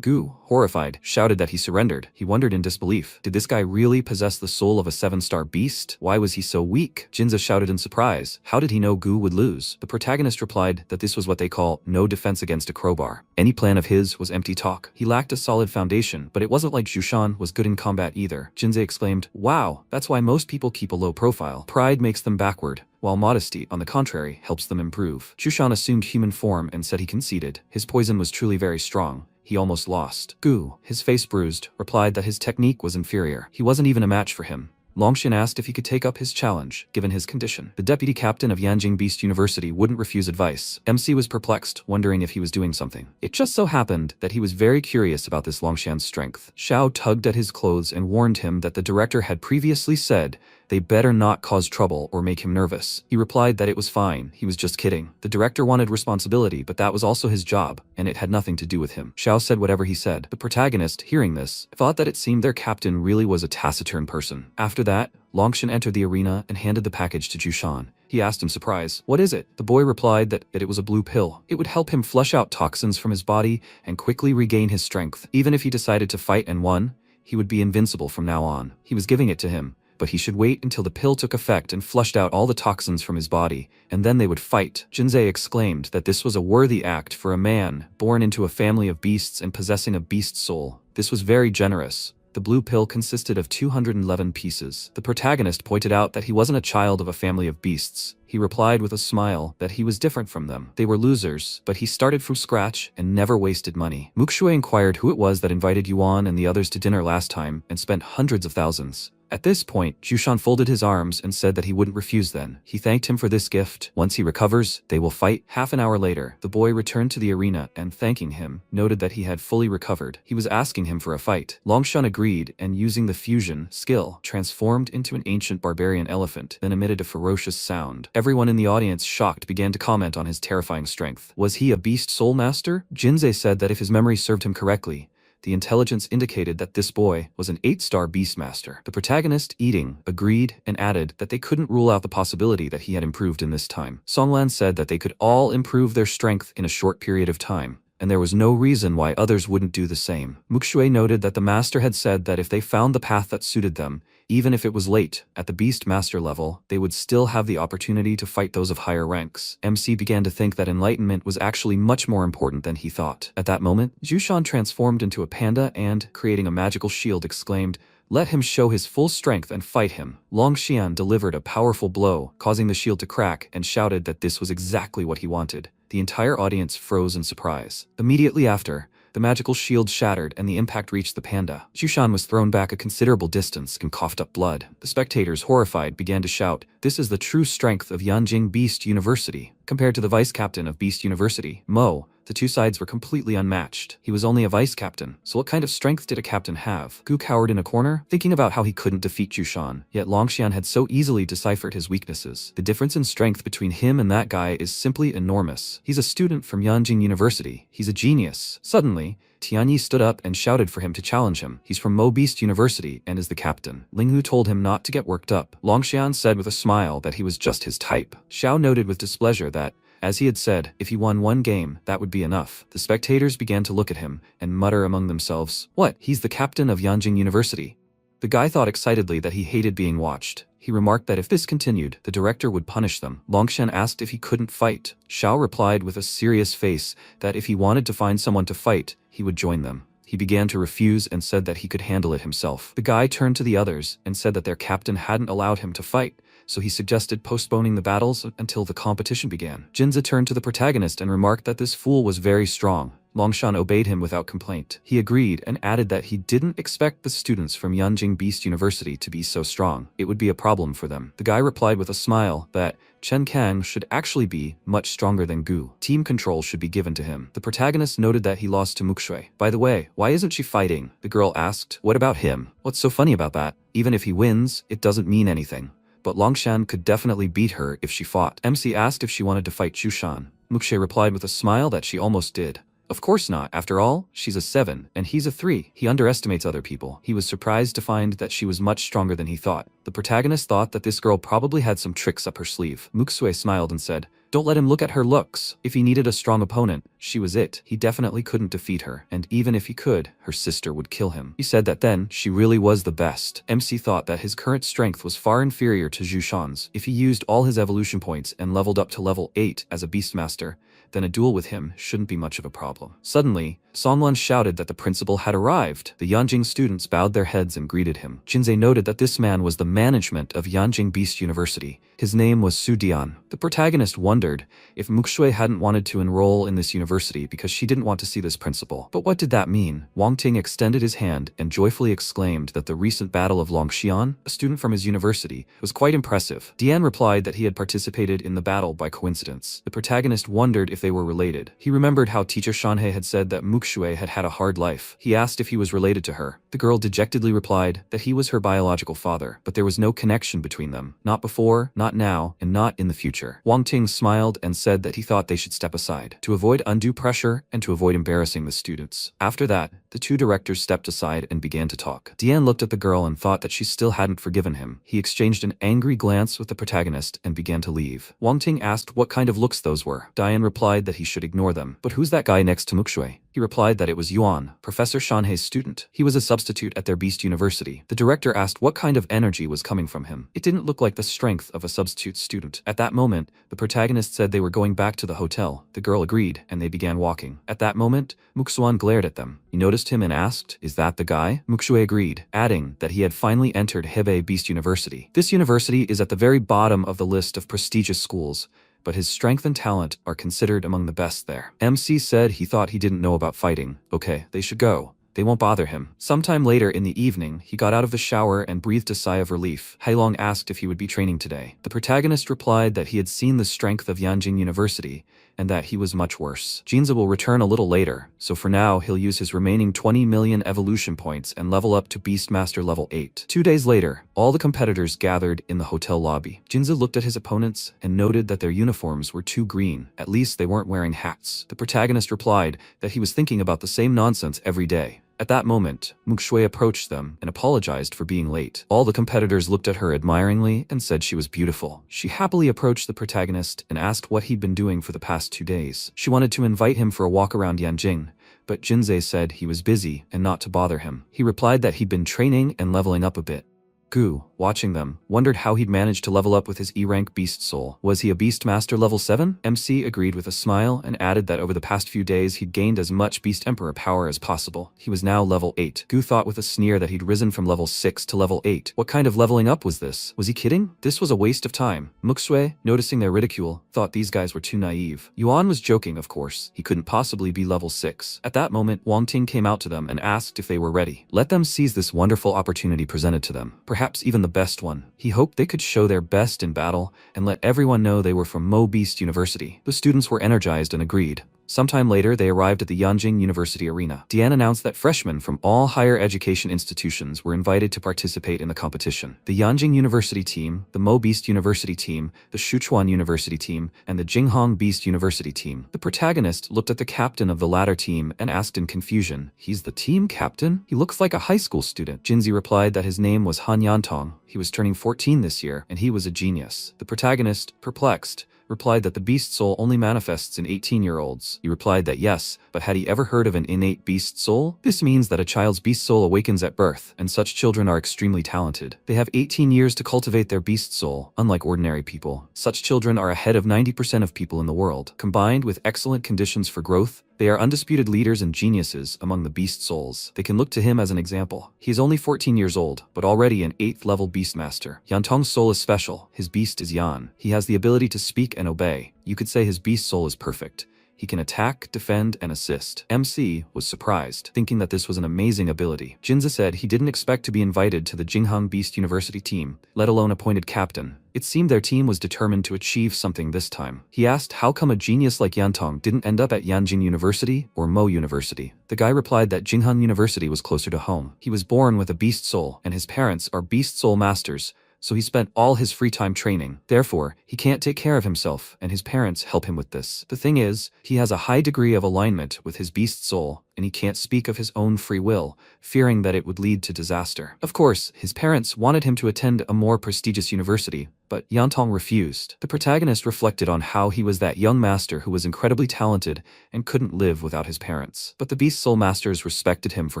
Gu, horrified, shouted that he surrendered. He wondered in disbelief. Did this guy really possess the soul of a 7-star beast? Why was he so weak? Jinza shouted in surprise. How did he know Gu would lose? The protagonist replied that this was what they call no defense against a crowbar. Any plan of his was empty talk. He lacked a solid foundation, but it wasn't like Jushan was good in combat either. Jinze exclaimed, wow, that's why most people keep a low profile. Pride makes them backward, while modesty, on the contrary, helps them improve. Jushan assumed human form and said he conceded. His poison was truly very strong. He almost lost. Gu, his face bruised, replied that his technique was inferior. He wasn't even a match for him. Longshin asked if he could take up his challenge, given his condition. The deputy captain of Yanjing Beast University wouldn't refuse advice. MC was perplexed, wondering if he was doing something. It just so happened that he was very curious about this Longshan's strength. Xiao tugged at his clothes and warned him that the director had previously said they better not cause trouble or make him nervous. He replied that it was fine, he was just kidding. The director wanted responsibility, but that was also his job, and it had nothing to do with him. Xiao said whatever he said. The protagonist, hearing this, thought that it seemed their captain really was a taciturn person. After that, Longshin entered the arena and handed the package to Jushan. He asked in surprise, what is it? The boy replied that it was a blue pill. It would help him flush out toxins from his body and quickly regain his strength. Even if he decided to fight and won, he would be invincible from now on. He was giving it to him, but he should wait until the pill took effect and flushed out all the toxins from his body, and then they would fight. Jinsei exclaimed that this was a worthy act for a man born into a family of beasts and possessing a beast soul. This was very generous. The blue pill consisted of 211 pieces. The protagonist pointed out that he wasn't a child of a family of beasts. He replied with a smile that he was different from them. They were losers, but he started from scratch and never wasted money. Mukshui inquired who it was that invited Yuan and the others to dinner last time and spent hundreds of thousands. At this point, Jushan folded his arms and said that he wouldn't refuse then. He thanked him for this gift. Once he recovers, they will fight. Half an hour later, the boy returned to the arena and, thanking him, noted that he had fully recovered. He was asking him for a fight. Longshan agreed and, using the fusion skill, transformed into an ancient barbarian elephant, then emitted a ferocious sound. Everyone in the audience, shocked, began to comment on his terrifying strength. Was he a beast soul master? Jinsei said that if his memory served him correctly, The intelligence indicated that this boy was an 8-star Beastmaster. The protagonist, eating, agreed and added that they couldn't rule out the possibility that he had improved in this time. Songlan said that they could all improve their strength in a short period of time, and there was no reason why others wouldn't do the same. Mukshui noted that the master had said that if they found the path that suited them, even if it was late, at the Beast Master level, they would still have the opportunity to fight those of higher ranks. MC began to think that enlightenment was actually much more important than he thought. At that moment, Jushan transformed into a panda and, creating a magical shield, exclaimed, "Let him show his full strength and fight him." Long Xian delivered a powerful blow, causing the shield to crack, and shouted that this was exactly what he wanted. The entire audience froze in surprise. Immediately after, the magical shield shattered and the impact reached the panda. Jushan was thrown back a considerable distance and coughed up blood. The spectators, horrified, began to shout, "This is the true strength of Yanjing Beast University." Compared to the vice captain of Beast University, Mo, the two sides were completely unmatched. He was only a vice captain, so what kind of strength did a captain have? Gu cowered in a corner, thinking about how he couldn't defeat Jushan, yet Longxian had so easily deciphered his weaknesses. The difference in strength between him and that guy is simply enormous. He's a student from Yanjing University. He's a genius. Suddenly, Tianyi stood up and shouted for him to challenge him. He's from Mo Beast University and is the captain. Linghu told him not to get worked up. Longxian said with a smile that he was just his type. Xiao noted with displeasure that, as he had said, if he won one game, that would be enough. The spectators began to look at him and mutter among themselves, "What? He's the captain of Yanjing University." The guy thought excitedly that he hated being watched. He remarked that if this continued, the director would punish them. Longshan asked if he couldn't fight. Xiao replied with a serious face that if he wanted to find someone to fight, he would join them. He began to refuse and said that he could handle it himself. The guy turned to the others and said that their captain hadn't allowed him to fight, so he suggested postponing the battles until the competition began. Jinza turned to the protagonist and remarked that this fool was very strong. Longshan obeyed him without complaint. He agreed and added that he didn't expect the students from Yanjing Beast University to be so strong. It would be a problem for them. The guy replied with a smile that Chen Kang should actually be much stronger than Gu. Team control should be given to him. The protagonist noted that he lost to Mukshui. "By the way, why isn't she fighting?" the girl asked. "What about him? What's so funny about that? Even if he wins, it doesn't mean anything." But Longshan could definitely beat her if she fought. MC asked if she wanted to fight Jushan. Mukshui replied with a smile that she almost did. Of course not. After all, she's a 7, and he's a 3. He underestimates other people. He was surprised to find that she was much stronger than he thought. The protagonist thought that this girl probably had some tricks up her sleeve. Muksui smiled and said, "Don't let him look at her looks. If he needed a strong opponent, she was it. He definitely couldn't defeat her, and even if he could, her sister would kill him." He said that then, she really was the best. MC thought that his current strength was far inferior to Jushan's. If he used all his evolution points and leveled up to level 8 as a Beastmaster, then a duel with him shouldn't be much of a problem. Suddenly, Songlan shouted that the principal had arrived. The Yanjing students bowed their heads and greeted him. Jinzei noted that this man was the management of Yanjing Beast University. His name was Su Dian. The protagonist wondered if Mukshui hadn't wanted to enroll in this university because she didn't want to see this principal. But what did that mean? Wang Ting extended his hand and joyfully exclaimed that the recent battle of Longxian, a student from his university, was quite impressive. Dian replied that he had participated in the battle by coincidence. The protagonist wondered if they were related. He remembered how teacher Shanhei had said that Mukshui had had a hard life. He asked if he was related to her. The girl dejectedly replied that he was her biological father, but there was no connection between them. Not before, not now, and not in the future. Wang Ting smiled and said that he thought they should step aside, to avoid undue pressure and to avoid embarrassing the students. After that, the two directors stepped aside and began to talk. Dian looked at the girl and thought that she still hadn't forgiven him. He exchanged an angry glance with the protagonist and began to leave. Wang Ting asked what kind of looks those were. Dian replied that he should ignore them. "But who's that guy next to Mukshui?" He replied that it was Yuan, Professor Shanhei's student. He was a substitute at their Beast University. The director asked what kind of energy was coming from him. It didn't look like the strength of a substitute student. At that moment, the protagonist said they were going back to the hotel. The girl agreed, and they began walking. At that moment, Muksuan glared at them. He noticed him and asked, "Is that the guy?" Mukshui agreed, adding that he had finally entered Hebei Beast University. This university is at the very bottom of the list of prestigious schools, but his strength and talent are considered among the best there. MC said he thought he didn't know about fighting. Okay, they should go. They won't bother him. Sometime later in the evening, he got out of the shower and breathed a sigh of relief. Hailong asked if he would be training today. The protagonist replied that he had seen the strength of Yanjing University, and that he was much worse. Jinza will return a little later, so for now he'll use his remaining 20 million evolution points and level up to Beastmaster level 8. 2 days later, all the competitors gathered in the hotel lobby. Jinza looked at his opponents and noted that their uniforms were too green. At least they weren't wearing hats. The protagonist replied that he was thinking about the same nonsense every day. At that moment, Muxue approached them and apologized for being late. All the competitors looked at her admiringly and said she was beautiful. She happily approached the protagonist and asked what he'd been doing for the past 2 days. She wanted to invite him for a walk around Yanjing, but Jinze said he was busy and not to bother him. He replied that he'd been training and leveling up a bit. Gu, watching them, wondered how he'd managed to level up with his E-rank beast soul. Was he a beast master level 7? MC agreed with a smile and added that over the past few days he'd gained as much beast emperor power as possible. He was now level 8. Gu thought with a sneer that he'd risen from level 6 to level 8. What kind of leveling up was this? Was he kidding? This was a waste of time. Muxue, noticing their ridicule, thought these guys were too naive. Yuan was joking, of course. He couldn't possibly be level 6. At that moment, Wang Ting came out to them and asked if they were ready. Let them seize this wonderful opportunity presented to them. Perhaps even the best one. He hoped they could show their best in battle and let everyone know they were from Mo Beast University. The students were energized and agreed. Sometime later, they arrived at the Yanjing University arena. Dian announced that freshmen from all higher education institutions were invited to participate in the competition. The Yanjing University team, the Mo Beast University team, the Sichuan University team, and the Jinghong Beast University team. The protagonist looked at the captain of the latter team and asked in confusion, "He's the team captain? He looks like a high school student." Jinzi replied that his name was Han Yantong. He was turning 14 this year, and he was a genius. The protagonist, perplexed, replied that the beast soul only manifests in 18-year-olds. He replied that yes, but had he ever heard of an innate beast soul? This means that a child's beast soul awakens at birth, and such children are extremely talented. They have 18 years to cultivate their beast soul, unlike ordinary people. Such children are ahead of 90% of people in the world. Combined with excellent conditions for growth, they are undisputed leaders and geniuses among the beast souls. They can look to him as an example. He is only 14 years old, but already an 8th level beast master. Yantong's soul is special. His beast is Yan. He has the ability to speak and obey. You could say his beast soul is perfect. He can attack, defend, and assist. MC was surprised, thinking that this was an amazing ability. Jinza said he didn't expect to be invited to the Jinghong Beast University team, let alone appointed captain. It seemed their team was determined to achieve something this time. He asked how come a genius like Yantong didn't end up at Yanjing University or Mo University. The guy replied that Jinghong University was closer to home. He was born with a beast soul, and his parents are beast soul masters, so he spent all his free time training. Therefore, he can't take care of himself, and his parents help him with this. The thing is, he has a high degree of alignment with his beast soul, and he can't speak of his own free will, fearing that it would lead to disaster. Of course, his parents wanted him to attend a more prestigious university, but Yantong refused. The protagonist reflected on how he was that young master who was incredibly talented and couldn't live without his parents. But the Beast Soul Masters respected him for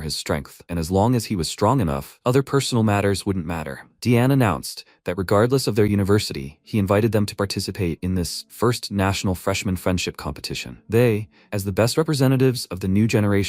his strength, and as long as he was strong enough, other personal matters wouldn't matter. Dian announced that regardless of their university, he invited them to participate in this first national freshman friendship competition. They, as the best representatives of the new generation,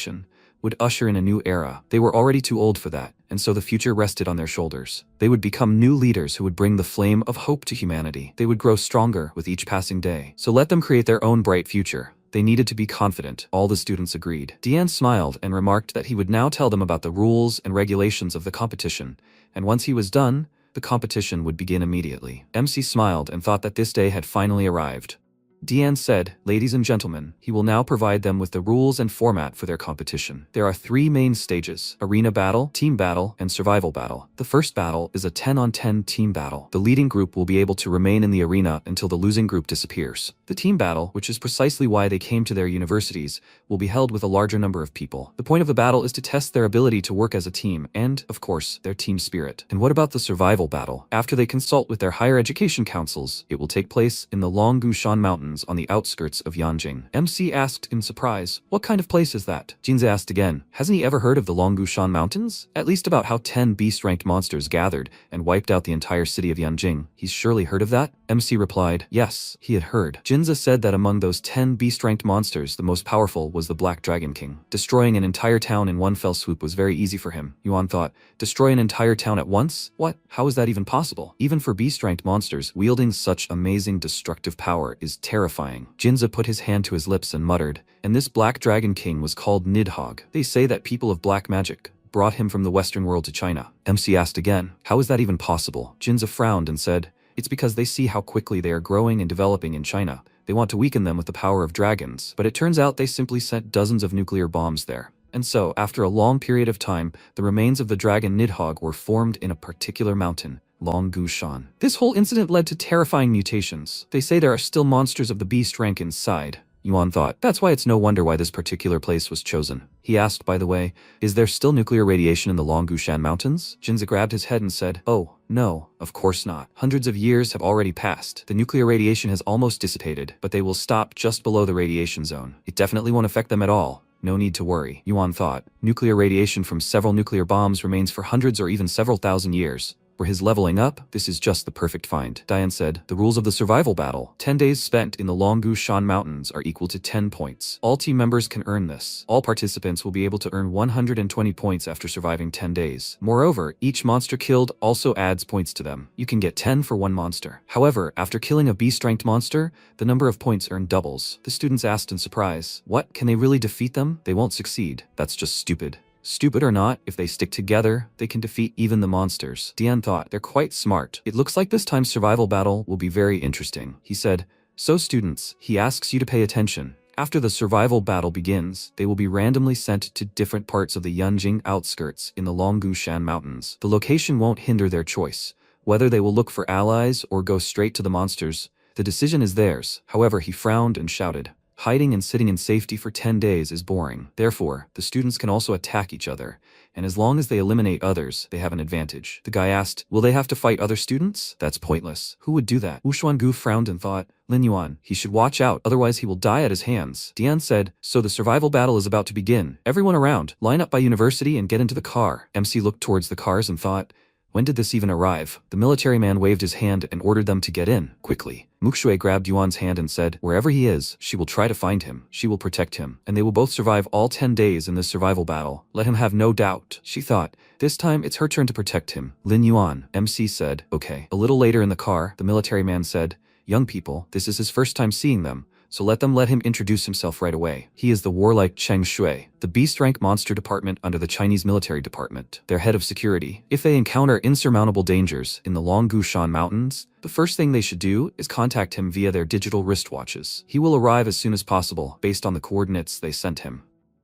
would usher in a new era. They were already too old for that, and so the future rested on their shoulders. They would become new leaders who would bring the flame of hope to humanity. They would grow stronger with each passing day. So let them create their own bright future. They needed to be confident. All the students agreed. Dian smiled and remarked that he would now tell them about the rules and regulations of the competition, and once he was done, the competition would begin immediately. MC smiled and thought that this day had finally arrived. Dian said, "Ladies and gentlemen, he will now provide them with the rules and format for their competition. There are 3 main stages: arena battle, team battle, and survival battle. The first battle is a 10-on-10 team battle. The leading group will be able to remain in the arena until the losing group disappears. The team battle, which is precisely why they came to their universities, will be held with a larger number of people. The point of the battle is to test their ability to work as a team and, of course, their team spirit." And what about the survival battle? After they consult with their higher education councils, it will take place in the Longgushan Mountains on the outskirts of Yanjing. MC asked in surprise, "What kind of place is that?" Jinze asked again, hasn't he ever heard of the Longgushan Mountains? At least about how 10 beast-ranked monsters gathered and wiped out the entire city of Yanjing. He's surely heard of that? MC replied, yes, he had heard. Jinze said that among those 10 beast-ranked monsters, the most powerful was the Black Dragon King. Destroying an entire town in one fell swoop was very easy for him. Yuan thought, destroy an entire town at once? What? How is that even possible? Even for beast-ranked monsters, wielding such amazing destructive power is terrifying. Jinze put his hand to his lips and muttered, and this Black Dragon King was called Nidhogg. They say that people of black magic brought him from the Western world to China. MC asked again, how is that even possible? Jinze frowned and said, it's because they see how quickly they are growing and developing in China. They want to weaken them with the power of dragons, but it turns out they simply sent dozens of nuclear bombs there. And so, after a long period of time, the remains of the dragon Nidhogg were formed in a particular mountain, Longgushan. This whole incident led to terrifying mutations. They say there are still monsters of the beast rank inside. Yuan thought. That's why it's no wonder why this particular place was chosen. He asked, by the way, is there still nuclear radiation in the Longgushan Mountains? Jinze grabbed his head and said, oh, no, of course not. Hundreds of years have already passed. The nuclear radiation has almost dissipated, but they will stop just below the radiation zone. It definitely won't affect them at all. No need to worry, Yuan thought. Nuclear radiation from several nuclear bombs remains for hundreds or even several thousand years. For his leveling up, this is just the perfect find. Diane said, the rules of the survival battle. 10 days spent in the Longgushan Mountains are equal to 10 points. All team members can earn this. All participants will be able to earn 120 points after surviving 10 days. Moreover, each monster killed also adds points to them. You can get 10 for one monster. However, after killing a beast-ranked monster, the number of points earned doubles. The students asked in surprise, what, can they really defeat them? They won't succeed. That's just stupid. Stupid or not, if they stick together, they can defeat even the monsters. Diane thought, they're quite smart. It looks like this time's survival battle will be very interesting. He said, so students, he asks you to pay attention. After the survival battle begins, they will be randomly sent to different parts of the Yunjing outskirts in the Longgushan Mountains. The location won't hinder their choice. Whether they will look for allies or go straight to the monsters, the decision is theirs. However, he frowned and shouted, hiding and sitting in safety for 10 days is boring. Therefore, the students can also attack each other, and as long as they eliminate others, they have an advantage. The guy asked, will they have to fight other students? That's pointless. Who would do that? Wu Xuangu frowned and thought, Lin Yuan, he should watch out, otherwise he will die at his hands. Diane said, so the survival battle is about to begin. Everyone around, line up by university and get into the car. MC looked towards the cars and thought, when did this even arrive? The military man waved his hand and ordered them to get in, quickly. Muxue grabbed Yuan's hand and said, wherever he is, she will try to find him. She will protect him, and they will both survive all 10 days in this survival battle. Let him have no doubt. She thought, this time it's her turn to protect him. Lin Yuan, MC said, okay. A little later in the car, the military man said, young people, this is his first time seeing them, so let him introduce himself right away. He is the warlike Cheng Shui, the beast-rank monster department under the Chinese military department, their head of security. If they encounter insurmountable dangers in the Longgushan Mountains, the first thing they should do is contact him via their digital wristwatches. He will arrive as soon as possible, based on the coordinates they sent him.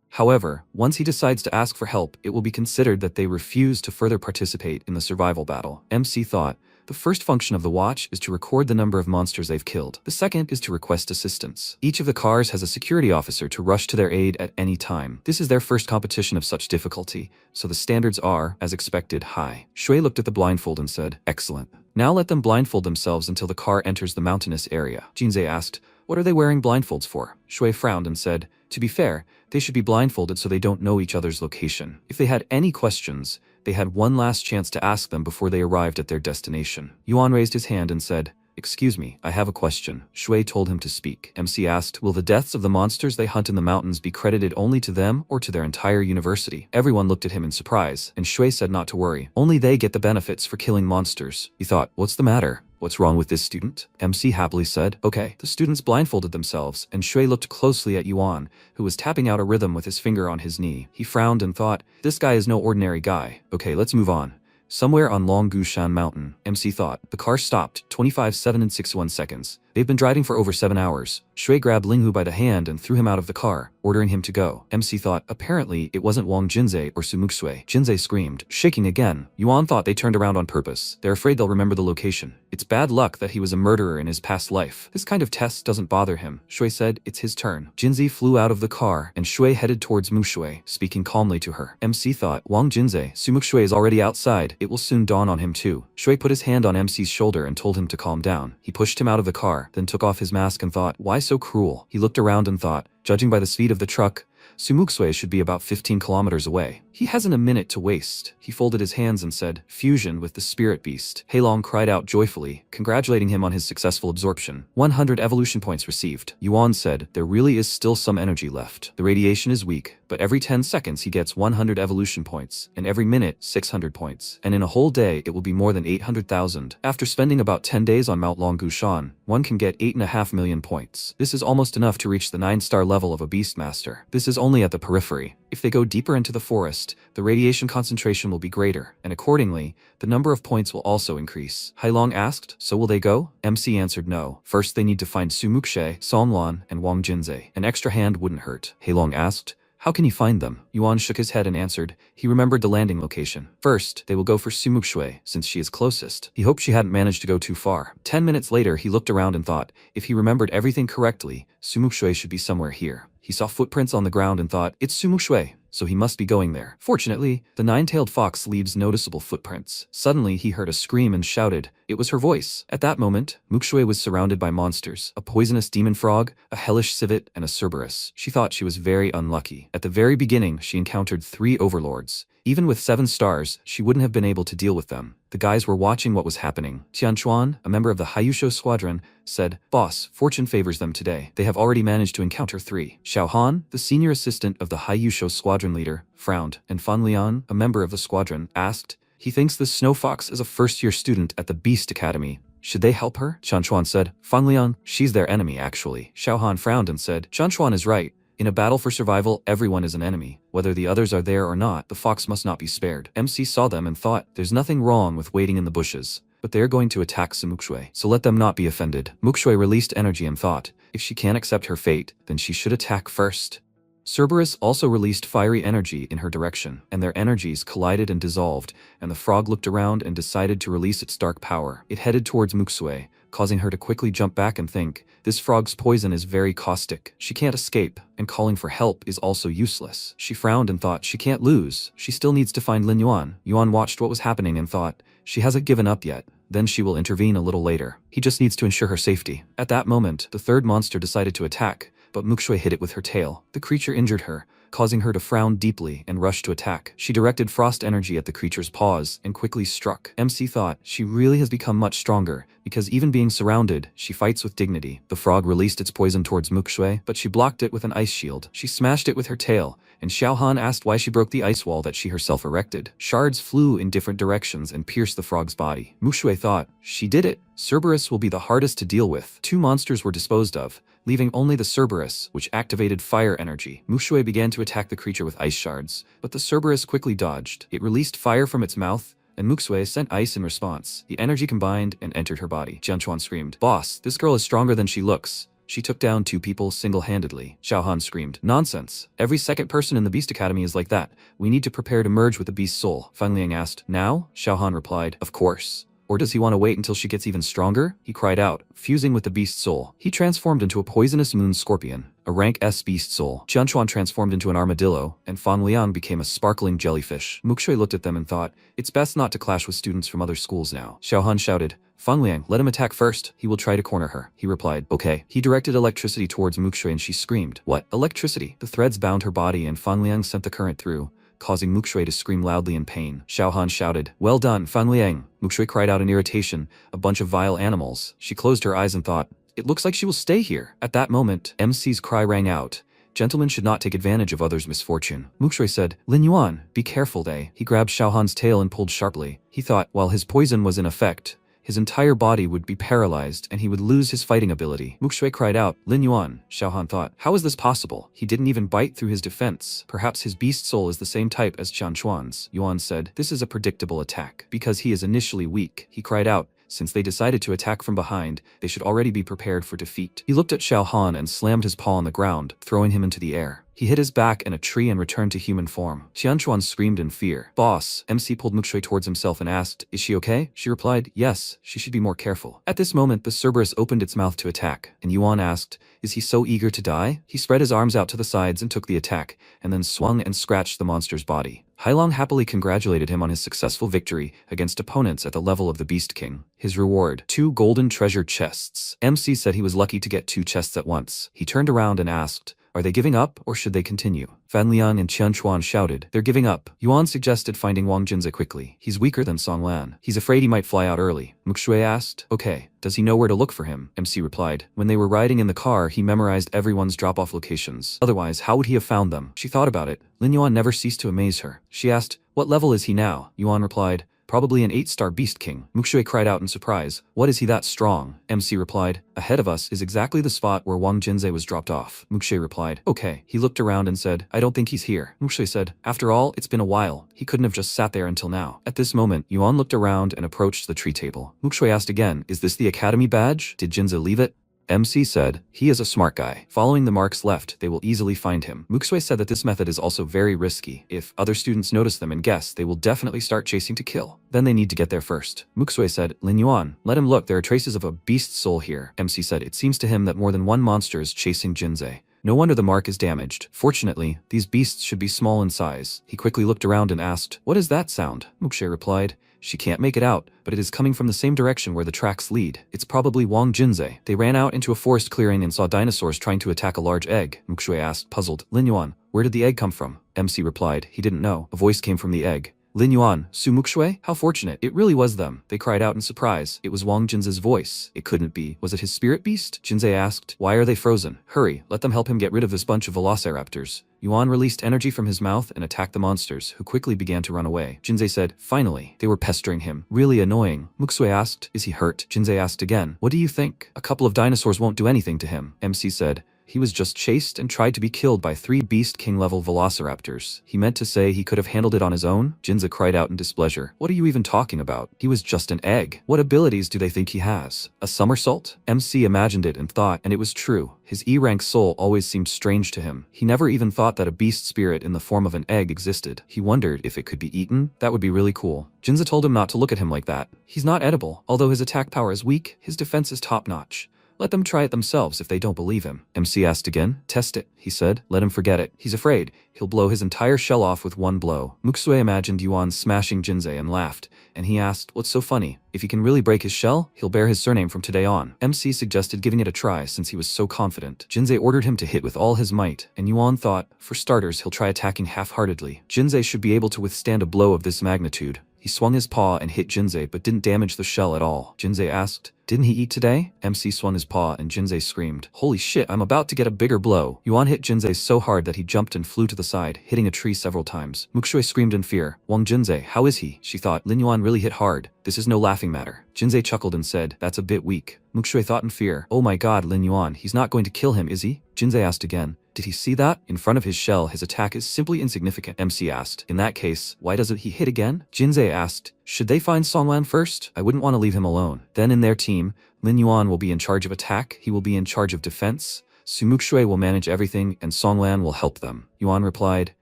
However, once he decides to ask for help, it will be considered that they refuse to further participate in the survival battle. MC thought, the first function of the watch is to record the number of monsters they've killed. The second is to request assistance. Each of the cars has a security officer to rush to their aid at any time. This is their first competition of such difficulty, so the standards are, as expected, high. Shui looked at the blindfold and said, excellent. Now let them blindfold themselves until the car enters the mountainous area. Jinze asked, what are they wearing blindfolds for? Shui frowned and said, to be fair, they should be blindfolded so they don't know each other's location. If they had any questions, they had one last chance to ask them before they arrived at their destination. Yuan raised his hand and said, excuse me, I have a question. Shui told him to speak. MC asked, will the deaths of the monsters they hunt in the mountains be credited only to them or to their entire university? Everyone looked at him in surprise, and Shui said not to worry. Only they get the benefits for killing monsters. He thought, what's the matter? What's wrong with this student? MC happily said, okay. The students blindfolded themselves, and Shui looked closely at Yuan, who was tapping out a rhythm with his finger on his knee. He frowned and thought, this guy is no ordinary guy. Okay, let's move on. Somewhere on Longgushan Mountain, MC thought. The car stopped, 25:07 and 61 seconds. They've been driving for over 7 hours. Shui grabbed Linghu by the hand and threw him out of the car, ordering him to go. MC thought, apparently it wasn't Wang Jinze or Sumuxue. Jinze screamed, shaking again. Yuan thought they turned around on purpose. They're afraid they'll remember the location. It's bad luck that he was a murderer in his past life. This kind of test doesn't bother him. Shui said, it's his turn. Jinze flew out of the car, and Shui headed towards Muxue, speaking calmly to her. MC thought, Wang Jinze, Sumuxue is already outside. It will soon dawn on him too. Shui put his hand on MC's shoulder and told him to calm down. He pushed him out of the car, then took off his mask and thought, why so cruel? He looked around and thought, judging by the speed of the truck, Sumuxue should be about 15 kilometers away. He hasn't a minute to waste. He folded his hands and said, fusion with the spirit beast. Heilong cried out joyfully, congratulating him on his successful absorption. 100 evolution points received. Yuan said, there really is still some energy left. The radiation is weak, but every 10 seconds he gets 100 evolution points, and every minute 600 points. And in a whole day it will be more than 800,000. After spending about 10 days on Mount Longgushan, one can get 8.5 million points. This is almost enough to reach the 9-star level of a Beastmaster. This is only at the periphery. If they go deeper into the forest, the radiation concentration will be greater, and accordingly, the number of points will also increase. Hailong asked, so will they go? MC answered no. First they need to find Sumuxue, Songlan, and Wang Jinze. An extra hand wouldn't hurt. Hailong asked, How can you find them? Yuan shook his head and answered. He remembered the landing location. First, they will go for Sumukshui, since she is closest. He hoped she hadn't managed to go too far. 10 minutes later, he looked around and thought, if he remembered everything correctly, Sumukshui should be somewhere here. He saw footprints on the ground and thought, it's Sumukshui, so he must be going there. Fortunately, the nine-tailed fox leaves noticeable footprints. Suddenly, he heard a scream and shouted. It was her voice. At that moment, Mukshui was surrounded by monsters, a poisonous demon frog, a hellish civet, and a Cerberus. She thought she was very unlucky. At the very beginning, she encountered 3 overlords. Even with 7 stars, she wouldn't have been able to deal with them. The guys were watching what was happening. Tianchuan, a member of the Haiyusho squadron, said, Boss, fortune favors them today. They have already managed to encounter 3. Xiao Han, the senior assistant of the Haiyusho squadron leader, frowned, and Fan Lian, a member of the squadron, asked, he thinks this Snow Fox is a first-year student at the Beast Academy. Should they help her? Tianchuan said, Fan Lian, she's their enemy actually. Xiao Han frowned and said, Tianchuan is right. In a battle for survival, everyone is an enemy. Whether the others are there or not, the fox must not be spared. MC saw them and thought, there's nothing wrong with waiting in the bushes. But they're going to attack Sumukshui, so let them not be offended. Mukshui released energy and thought, if she can't accept her fate, then she should attack first. Cerberus also released fiery energy in her direction, and their energies collided and dissolved, and the frog looked around and decided to release its dark power. It headed towards Mukshui, causing her to quickly jump back and think, this frog's poison is very caustic. She can't escape, and calling for help is also useless. She frowned and thought she can't lose. She still needs to find Lin Yuan. Yuan watched what was happening and thought, she hasn't given up yet. Then she will intervene a little later. He just needs to ensure her safety. At that moment, the 3rd monster decided to attack, but Mukshui hit it with her tail. The creature injured her, causing her to frown deeply and rush to attack. She directed frost energy at the creature's paws and quickly struck. MC thought, she really has become much stronger, because even being surrounded, she fights with dignity. The frog released its poison towards Mukshui, but she blocked it with an ice shield. She smashed it with her tail, and Xiao Han asked why she broke the ice wall that she herself erected. Shards flew in different directions and pierced the frog's body. Mukshui thought, she did it. Cerberus will be the hardest to deal with. 2 monsters were disposed of, leaving only the Cerberus, which activated fire energy. Mukshui began to attack the creature with ice shards, but the Cerberus quickly dodged. It released fire from its mouth, and Mukshui sent ice in response. The energy combined and entered her body. Jianchuan screamed, Boss, this girl is stronger than she looks. She took down 2 people single-handedly. Xiao Han screamed, nonsense. Every second person in the Beast Academy is like that. We need to prepare to merge with the Beast's soul. Fan Liang asked, now? Xiao Han replied, of course. Or does he want to wait until she gets even stronger? He cried out, fusing with the beast's soul. He transformed into a poisonous moon scorpion, a rank S beast soul. Jianchuan transformed into an armadillo, and Fan Liang became a sparkling jellyfish. Mukshui looked at them and thought, it's best not to clash with students from other schools now. Xiao Han shouted, Fan Liang, let him attack first. He will try to corner her. He replied, okay. He directed electricity towards Mukshui and she screamed, what? Electricity? The threads bound her body and Fan Liang sent the current through, causing Mukshui to scream loudly in pain. Xiao Han shouted, well done, Fan Liang. Mukshui cried out in irritation, a bunch of vile animals. She closed her eyes and thought, it looks like she will stay here. At that moment, MC's cry rang out. Gentlemen should not take advantage of others' misfortune. Mukshui said, Lin Yuan, be careful they. He grabbed Xiao Han's tail and pulled sharply. He thought, while his poison was in effect, his entire body would be paralyzed and he would lose his fighting ability. Mukshui cried out, Lin Yuan. Xiao Han thought, how is this possible? He didn't even bite through his defense. Perhaps his beast soul is the same type as Tianchuan's. Yuan said, this is a predictable attack. Because he is initially weak, he cried out, since they decided to attack from behind, they should already be prepared for defeat. He looked at Xiao Han and slammed his paw on the ground, throwing him into the air. He hit his back in a tree and returned to human form. Tianchuan screamed in fear. Boss, MC pulled Mukshui towards himself and asked, is she okay? She replied, yes, she should be more careful. At this moment, the Cerberus opened its mouth to attack, and Yuan asked, is he so eager to die? He spread his arms out to the sides and took the attack, and then swung and scratched the monster's body. Hailong happily congratulated him on his successful victory against opponents at the level of the Beast King. His reward, 2 golden treasure chests. MC said he was lucky to get 2 chests at once. He turned around and asked, are they giving up, or should they continue? Fan Liang and Tianchuan shouted, they're giving up. Yuan suggested finding Wang Jinze quickly. He's weaker than Song Lan. He's afraid he might fly out early. Mukshui asked, okay, does he know where to look for him? MC replied, when they were riding in the car, he memorized everyone's drop-off locations. Otherwise, how would he have found them? She thought about it. Lin Yuan never ceased to amaze her. She asked, what level is he now? Yuan replied, probably an 8-star Beast King. Mukshui cried out in surprise, what is he that strong? MC replied, ahead of us is exactly the spot where Wang Jinze was dropped off. Mukshui replied, okay. He looked around and said, I don't think he's here. Mukshui said, after all, it's been a while. He couldn't have just sat there until now. At this moment, Yuan looked around and approached the tree table. Mukshui asked again, is this the academy badge? Did Jinze leave it? MC said, he is a smart guy. Following the marks left, they will easily find him. Muksue said that this method is also very risky. If other students notice them and guess, they will definitely start chasing to kill. Then they need to get there first. Muksue said, Lin Yuan, let him look, there are traces of a beast's soul here. MC said, it seems to him that more than one monster is chasing Jinsei. No wonder the mark is damaged. Fortunately, these beasts should be small in size. He quickly looked around and asked, what is that sound? Muksue replied, she can't make it out, but it is coming from the same direction where the tracks lead. It's probably Wang Jinsei. They ran out into a forest clearing and saw dinosaurs trying to attack a large egg. Muksue asked, puzzled, Lin Yuan, where did the egg come from? MC replied, he didn't know. A voice came from the egg. Lin Yuan, Su Muksue? How fortunate. It really was them. They cried out in surprise. It was Wang Jinsei's voice. It couldn't be. Was it his spirit beast? Jinsei asked. Why are they frozen? Hurry, let them help him get rid of this bunch of velociraptors. Yuan released energy from his mouth and attacked the monsters, who quickly began to run away. Jinsei said, finally. They were pestering him. Really annoying. Muksue asked, is he hurt? Jinsei asked again, what do you think? A couple of dinosaurs won't do anything to him. MC said, he was just chased and tried to be killed by 3 Beast King-level velociraptors. He meant to say he could have handled it on his own? Jinsei cried out in displeasure. What are you even talking about? He was just an egg. What abilities do they think he has? A somersault? MC imagined it and thought, and it was true. His E-rank soul always seemed strange to him. He never even thought that a beast spirit in the form of an egg existed. He wondered if it could be eaten. That would be really cool. Jinsei told him not to look at him like that. He's not edible. Although his attack power is weak, his defense is top-notch. Let them try it themselves if they don't believe him. MC asked again. Test it, he said. Let him forget it. He's afraid. He'll blow his entire shell off with one blow. Muksue imagined Yuan smashing Jinsei and laughed, and he asked, what's so funny? If he can really break his shell, he'll bear his surname from today on. MC suggested giving it a try since he was so confident. Jinsei ordered him to hit with all his might, and Yuan thought, for starters, he'll try attacking half-heartedly. Jinsei should be able to withstand a blow of this magnitude. He swung his paw and hit Jinsei but didn't damage the shell at all. Jinsei asked, didn't he eat today? MC swung his paw and Jinsei screamed, holy shit, I'm about to get a bigger blow. Yuan hit Jinsei so hard that he jumped and flew to the side, hitting a tree several times. Muksue screamed in fear. Wang Jinsei, how is he? She thought, Lin Yuan really hit hard. This is no laughing matter. Jinsei chuckled and said, that's a bit weak. Muksue thought in fear, oh my god, Lin Yuan, he's not going to kill him, is he? Jinsei asked again. Did he see that? In front of his shell, his attack is simply insignificant. MC asked. In that case, why doesn't he hit again? Jinsei asked. Should they find Songlan first? I wouldn't want to leave him alone. Then in their team, Lin Yuan will be in charge of attack, he will be in charge of defense, Su Muksue will manage everything, and Songlan will help them. Yuan replied,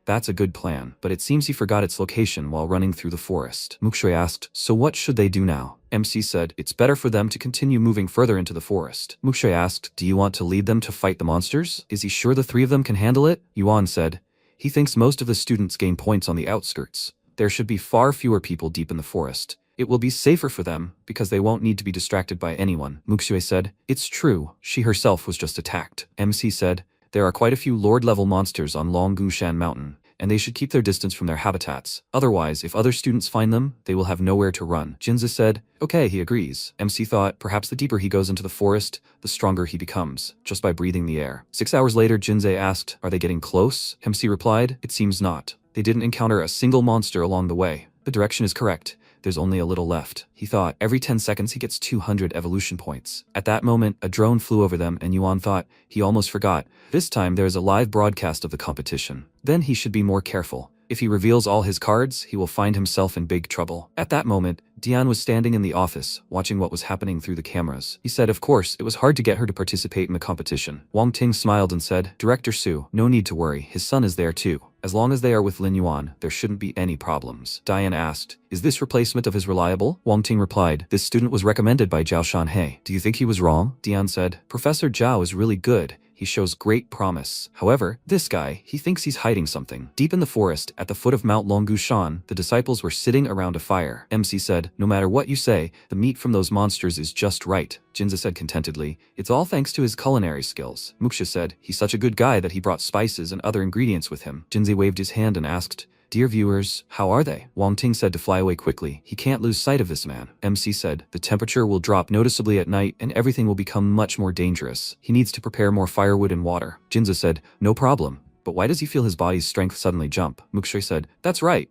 that's a good plan, but it seems he forgot its location while running through the forest. Muksue asked, so what should they do now? MC said, it's better for them to continue moving further into the forest. Muksue asked, do you want to lead them to fight the monsters? Is he sure the 3 of them can handle it? Yuan said, he thinks most of the students gain points on the outskirts. There should be far fewer people deep in the forest. It will be safer for them, because they won't need to be distracted by anyone. Muksue said, it's true, she herself was just attacked. MC said, there are quite a few Lord-level monsters on Longgushan Mountain, and they should keep their distance from their habitats. Otherwise, if other students find them, they will have nowhere to run. Jinsei said, okay, he agrees. MC thought, perhaps the deeper he goes into the forest, the stronger he becomes, just by breathing the air. 6 hours later, Jinsei asked, are they getting close? MC replied, it seems not. They didn't encounter a single monster along the way. The direction is correct. There's only a little left. He thought, every 10 seconds he gets 200 evolution points. At that moment, a drone flew over them and Yuan thought, he almost forgot. This time there is a live broadcast of the competition. Then he should be more careful. If he reveals all his cards, he will find himself in big trouble. At that moment, Dian was standing in the office, watching what was happening through the cameras. He said, of course, it was hard to get her to participate in the competition. Wang Ting smiled and said, Director Su, no need to worry, his son is there too. As long as they are with Lin Yuan, there shouldn't be any problems. Dian asked, is this replacement of his reliable? Wang Ting replied, this student was recommended by Zhao Shanhei. Do you think he was wrong? Dian said, Professor Zhao is really good. He shows great promise. However, this guy, he thinks he's hiding something. Deep in the forest, at the foot of Mount Longgushan, the disciples were sitting around a fire. MC said, no matter what you say, the meat from those monsters is just right. Jinsei said contentedly, it's all thanks to his culinary skills. Muksue said, he's such a good guy that he brought spices and other ingredients with him. Jinsei waved his hand and asked, dear viewers, how are they? Wang Ting said to fly away quickly. He can't lose sight of this man. MC said, the temperature will drop noticeably at night and everything will become much more dangerous. He needs to prepare more firewood and water. Jinsei said, no problem. But why does he feel his body's strength suddenly jump? Muksue said, that's right,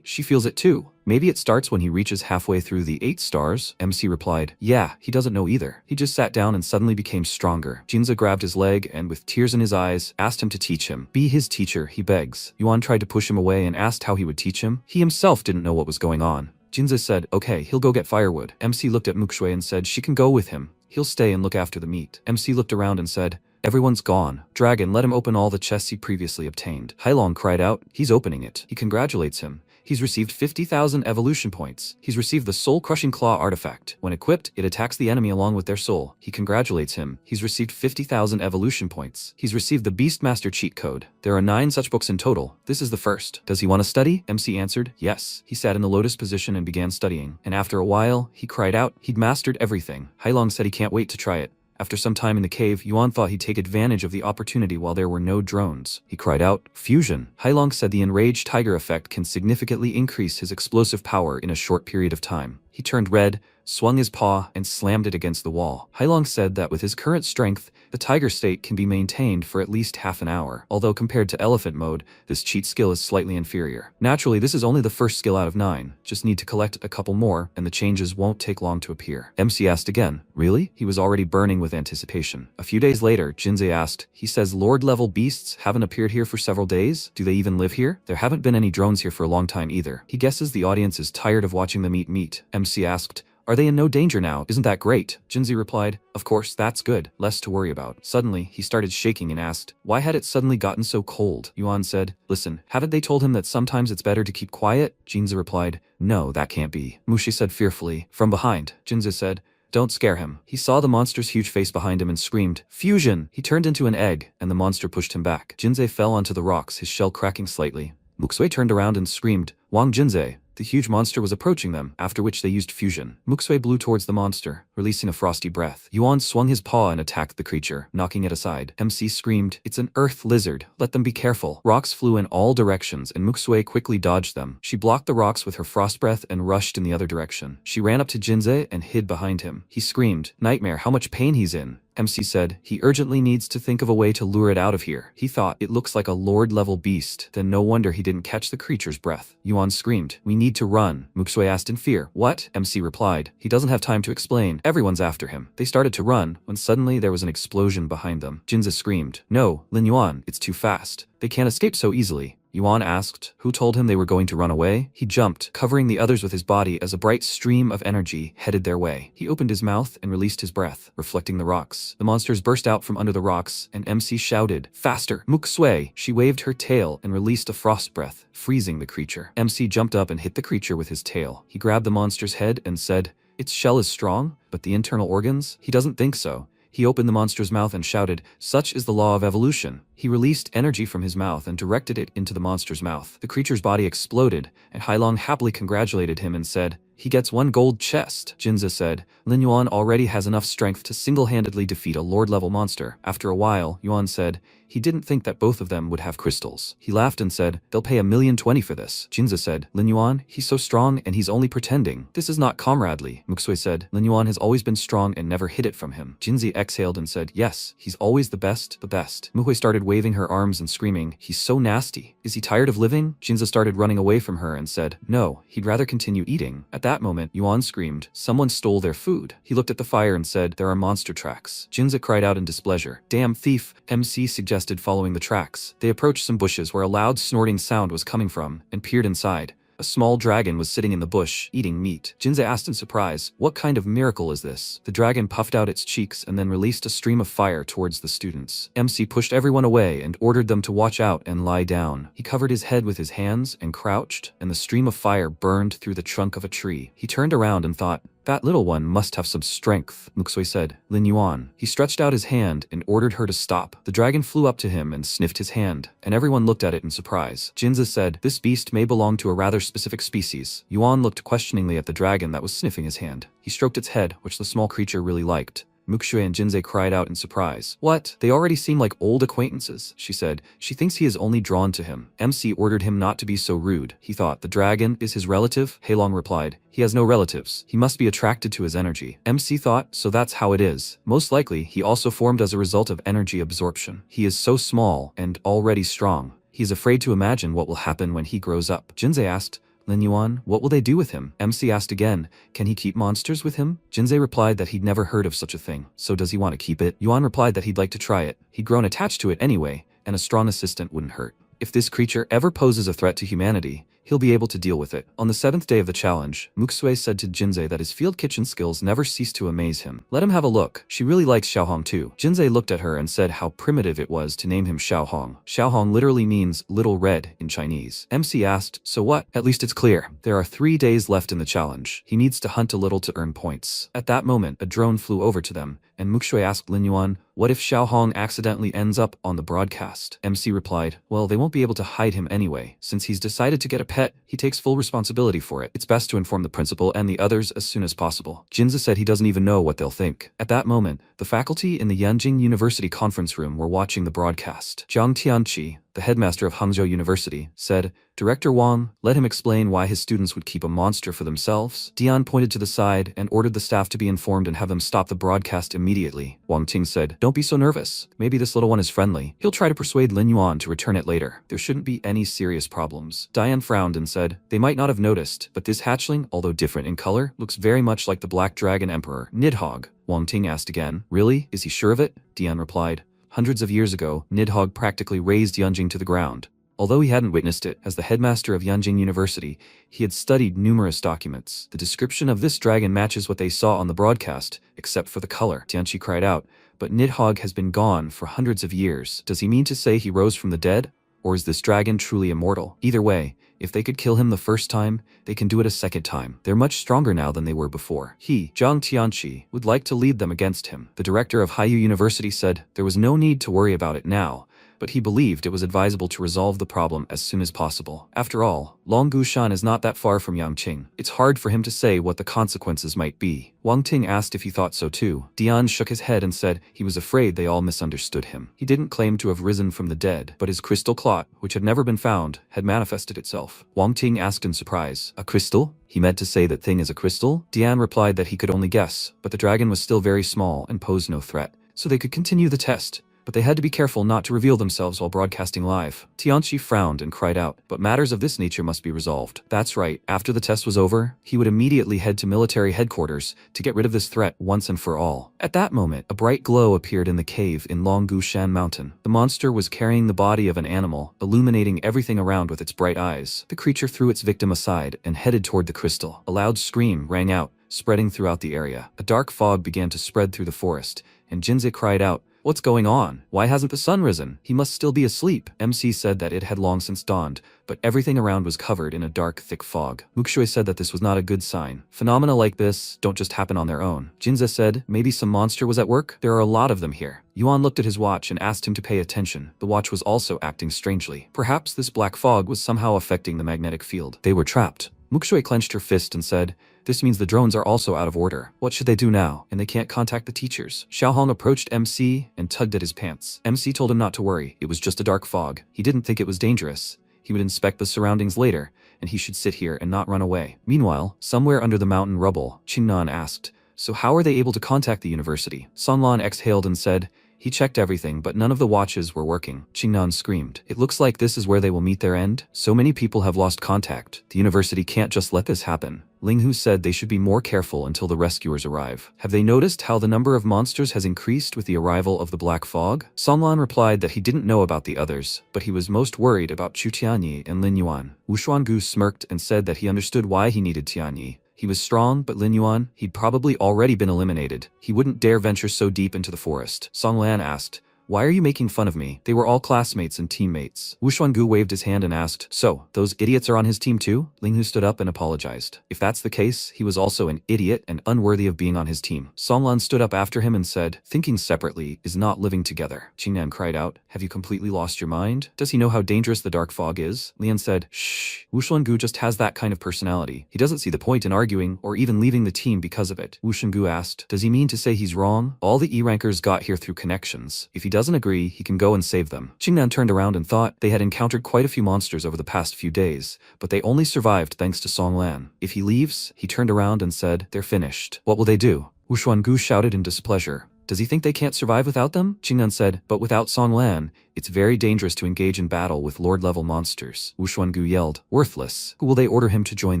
she feels it too. Maybe it starts when he reaches halfway through the 8 stars? MC replied, yeah, he doesn't know either. He just sat down and suddenly became stronger. Jinsei grabbed his leg and with tears in his eyes, asked him to teach him. Be his teacher, he begs. Yuan tried to push him away and asked how he would teach him. He himself didn't know what was going on. Jinsei said, okay, he'll go get firewood. MC looked at Muksue and said she can go with him. He'll stay and look after the meat. MC looked around and said, everyone's gone. Dragon, let him open all the chests he previously obtained. Hailong cried out, he's opening it. He congratulates him. He's received 50,000 evolution points. He's received the soul-crushing claw artifact. When equipped, it attacks the enemy along with their soul. He congratulates him. He's received 50,000 evolution points. He's received the Beastmaster cheat code. There are 9 such books in total. This is the first. Does he want to study? MC answered, yes. He sat in the lotus position and began studying. And after a while, he cried out, he'd mastered everything. Hailong said he can't wait to try it. After some time in the cave, Yuan thought he'd take advantage of the opportunity while there were no drones. He cried out, fusion. Hailong said the enraged tiger effect can significantly increase his explosive power in a short period of time. He turned red, swung his paw, and slammed it against the wall. Hailong said that with his current strength, the tiger state can be maintained for at least half an hour, although compared to elephant mode, this cheat skill is slightly inferior. Naturally, this is only the first skill out of 9, just need to collect a couple more, and the changes won't take long to appear. MC asked again, really? He was already burning with anticipation. A few days later, Jinsei asked, he says Lord-level beasts haven't appeared here for several days? Do they even live here? There haven't been any drones here for a long time either. He guesses the audience is tired of watching them eat meat. MC asked, are they in no danger now? Isn't that great? Jinsei replied, of course, that's good. Less to worry about. Suddenly, he started shaking and asked, why had it suddenly gotten so cold? Yuan said, listen, haven't they told him that sometimes it's better to keep quiet? Jinsei replied, no, that can't be. Mushi said fearfully. From behind, Jinsei said, don't scare him. He saw the monster's huge face behind him and screamed, fusion! He turned into an egg, and the monster pushed him back. Jinsei fell onto the rocks, his shell cracking slightly. Muxue turned around and screamed, Wang Jinsei. The huge monster was approaching them, after which they used fusion. Muxue blew towards the monster, releasing a frosty breath. Yuan swung his paw and attacked the creature, knocking it aside. MC screamed, it's an earth lizard. Let them be careful. Rocks flew in all directions and Muxue quickly dodged them. She blocked the rocks with her frost breath and rushed in the other direction. She ran up to Jinsei and hid behind him. He screamed, nightmare, how much pain he's in. MC said, he urgently needs to think of a way to lure it out of here. He thought, it looks like a lord-level beast. Then no wonder he didn't catch the creature's breath. Yuan screamed, we need to run. Muxue asked in fear, what? MC replied, he doesn't have time to explain. Everyone's after him. They started to run, when suddenly there was an explosion behind them. Jinsei screamed, no, Lin Yuan, it's too fast. They can't escape so easily. Yuan asked, who told him they were going to run away? He jumped, covering the others with his body as a bright stream of energy headed their way. He opened his mouth and released his breath, reflecting the rocks. The monsters burst out from under the rocks, and MC shouted, faster! Muxue! She waved her tail and released a frost breath, freezing the creature. MC jumped up and hit the creature with his tail. He grabbed the monster's head and said, its shell is strong, but the internal organs? He doesn't think so. He opened the monster's mouth and shouted, such is the law of evolution. He released energy from his mouth and directed it into the monster's mouth. The creature's body exploded, and Hailong happily congratulated him and said, he gets 1 gold chest. Jinsei said, Lin Yuan already has enough strength to single-handedly defeat a lord-level monster. After a while, Yuan said, he didn't think that both of them would have crystals. He laughed and said, they'll pay 1,020,000 for this. Jinsei said, Lin Yuan, he's so strong and he's only pretending. This is not comradely. Muxue said, Lin Yuan has always been strong and never hid it from him. Jinsei exhaled and said, yes, he's always the best, the best. Muhui started waving her arms and screaming, he's so nasty. Is he tired of living? Jinsei started running away from her and said, no, he'd rather continue eating. At that moment, Yuan screamed, someone stole their food. He looked at the fire and said, there are monster tracks. Jinsei cried out in displeasure, damn thief. MC suggested following the tracks. They approached some bushes where a loud snorting sound was coming from, and peered inside. A small dragon was sitting in the bush, eating meat. Jinsei asked in surprise, what kind of miracle is this? The dragon puffed out its cheeks and then released a stream of fire towards the students. MC pushed everyone away and ordered them to watch out and lie down. He covered his head with his hands and crouched, and the stream of fire burned through the trunk of a tree. He turned around and thought, that little one must have some strength, Muxue said. Lin Yuan. He stretched out his hand and ordered her to stop. The dragon flew up to him and sniffed his hand, and everyone looked at it in surprise. Jinsei said, this beast may belong to a rather specific species. Yuan looked questioningly at the dragon that was sniffing his hand. He stroked its head, which the small creature really liked. Muxue and Jinsei cried out in surprise. What? They already seem like old acquaintances, she said. She thinks he is only drawn to him. MC ordered him not to be so rude. He thought, the dragon is his relative? Hailong replied, he has no relatives. He must be attracted to his energy. MC thought, so that's how it is. Most likely, he also formed as a result of energy absorption. He is so small and already strong. He is afraid to imagine what will happen when he grows up. Jinsei asked, Lin Yuan, what will they do with him? MC asked again, can he keep monsters with him? Jinsei replied that he'd never heard of such a thing. So does he want to keep it? Yuan replied that he'd like to try it. He'd grown attached to it anyway, and a strong assistant wouldn't hurt. If this creature ever poses a threat to humanity, he'll be able to deal with it. On the 7th day of the challenge, Mukusue said to Jinsei that his field kitchen skills never cease to amaze him. Let him have a look. She really likes Xiaohong too. Jinsei looked at her and said how primitive it was to name him Xiaohong. Xiaohong literally means little red in Chinese. MC asked, so what? At least it's clear. There are 3 days left in the challenge. He needs to hunt a little to earn points. At that moment, a drone flew over to them, and Mukusue asked Lin Yuan, what if Xiaohong accidentally ends up on the broadcast? MC replied, well, they won't be able to hide him anyway. Since he's decided to get a pet, he takes full responsibility for it. It's best to inform the principal and the others as soon as possible. Jinza said he doesn't even know what they'll think. At that moment, the faculty in the Yanjing University conference room were watching the broadcast. Jiang Tianqi, the headmaster of Hangzhou University, said, Director Wang, let him explain why his students would keep a monster for themselves. Dian pointed to the side and ordered the staff to be informed and have them stop the broadcast immediately. Wang Ting said, don't be so nervous. Maybe this little one is friendly. He'll try to persuade Lin Yuan to return it later. There shouldn't be any serious problems. Dian frowned and said, they might not have noticed, but this hatchling, although different in color, looks very much like the Black Dragon Emperor, Nidhogg. Wang Ting asked again, really? Is he sure of it? Dian replied, hundreds of years ago, Nidhogg practically razed Yanjing to the ground. Although he hadn't witnessed it, as the headmaster of Yanjing University, he had studied numerous documents. The description of this dragon matches what they saw on the broadcast, except for the color. Tianqi cried out, but Nidhogg has been gone for hundreds of years. Does he mean to say he rose from the dead? Or is this dragon truly immortal? Either way, if they could kill him the first time, they can do it a second time. They're much stronger now than they were before. He, Zhang Tianqi, would like to lead them against him. The director of Haiyu University said there was no need to worry about it now, but he believed it was advisable to resolve the problem as soon as possible. After all, Longgushan is not that far from Yangqing. It's hard for him to say what the consequences might be. Wang Ting asked if he thought so too. Dian shook his head and said he was afraid they all misunderstood him. He didn't claim to have risen from the dead, but his crystal clot, which had never been found, had manifested itself. Wang Ting asked in surprise, a crystal? He meant to say that thing is a crystal? Dian replied that he could only guess, but the dragon was still very small and posed no threat, so they could continue the test. But they had to be careful not to reveal themselves while broadcasting live. Tianqi frowned and cried out, but matters of this nature must be resolved. That's right, after the test was over, he would immediately head to military headquarters to get rid of this threat once and for all. At that moment, a bright glow appeared in the cave in Longgushan Mountain. The monster was carrying the body of an animal, illuminating everything around with its bright eyes. The creature threw its victim aside and headed toward the crystal. A loud scream rang out, spreading throughout the area. A dark fog began to spread through the forest, and Jinze cried out, what's going on? Why hasn't the sun risen? He must still be asleep. MC said that it had long since dawned, but everything around was covered in a dark, thick fog. Mukusue said that this was not a good sign. Phenomena like this don't just happen on their own. Jinze said, maybe some monster was at work? There are a lot of them here. Yuan looked at his watch and asked him to pay attention. The watch was also acting strangely. Perhaps this black fog was somehow affecting the magnetic field. They were trapped. Mukusue clenched her fist and said, this means the drones are also out of order. What should they do now? And they can't contact the teachers. Xiaohong approached MC and tugged at his pants. MC told him not to worry. It was just a dark fog. He didn't think it was dangerous. He would inspect the surroundings later, and he should sit here and not run away. Meanwhile, somewhere under the mountain rubble, Qingnan asked, so how are they able to contact the university? Sonlan exhaled and said, he checked everything, but none of the watches were working. Qingnan screamed. It looks like this is where they will meet their end. So many people have lost contact. The university can't just let this happen. Linghu said they should be more careful until the rescuers arrive. Have they noticed how the number of monsters has increased with the arrival of the black fog? Sonlan replied that he didn't know about the others, but he was most worried about Chu Tianyi and Lin Yuan. Wu Xuangu smirked and said that he understood why he needed Tianyi. He was strong, but Lin Yuan, he'd probably already been eliminated. He wouldn't dare venture so deep into the forest. Song Lan asked, why are you making fun of me? They were all classmates and teammates. Wu Xuangu waved his hand and asked, so, those idiots are on his team too? Linghu stood up and apologized. If that's the case, he was also an idiot and unworthy of being on his team. Songlan stood up after him and said, thinking separately is not living together. Qingnan cried out, have you completely lost your mind? Does he know how dangerous the dark fog is? Lian said, shh. Wu Xuangu just has that kind of personality. He doesn't see the point in arguing or even leaving the team because of it. Wu Xuangu asked, does he mean to say he's wrong? All the E-rankers got here through connections. If he doesn't agree, he can go and save them. Qingnan turned around and thought they had encountered quite a few monsters over the past few days, but they only survived thanks to Song Lan. If he leaves, he turned around and said, they're finished. What will they do? Wu Xuangu shouted in displeasure. Does he think they can't survive without them? Qingnan said, but without Song Lan, it's very dangerous to engage in battle with lord-level monsters. Wu Xuangu yelled, worthless. Who will they order him to join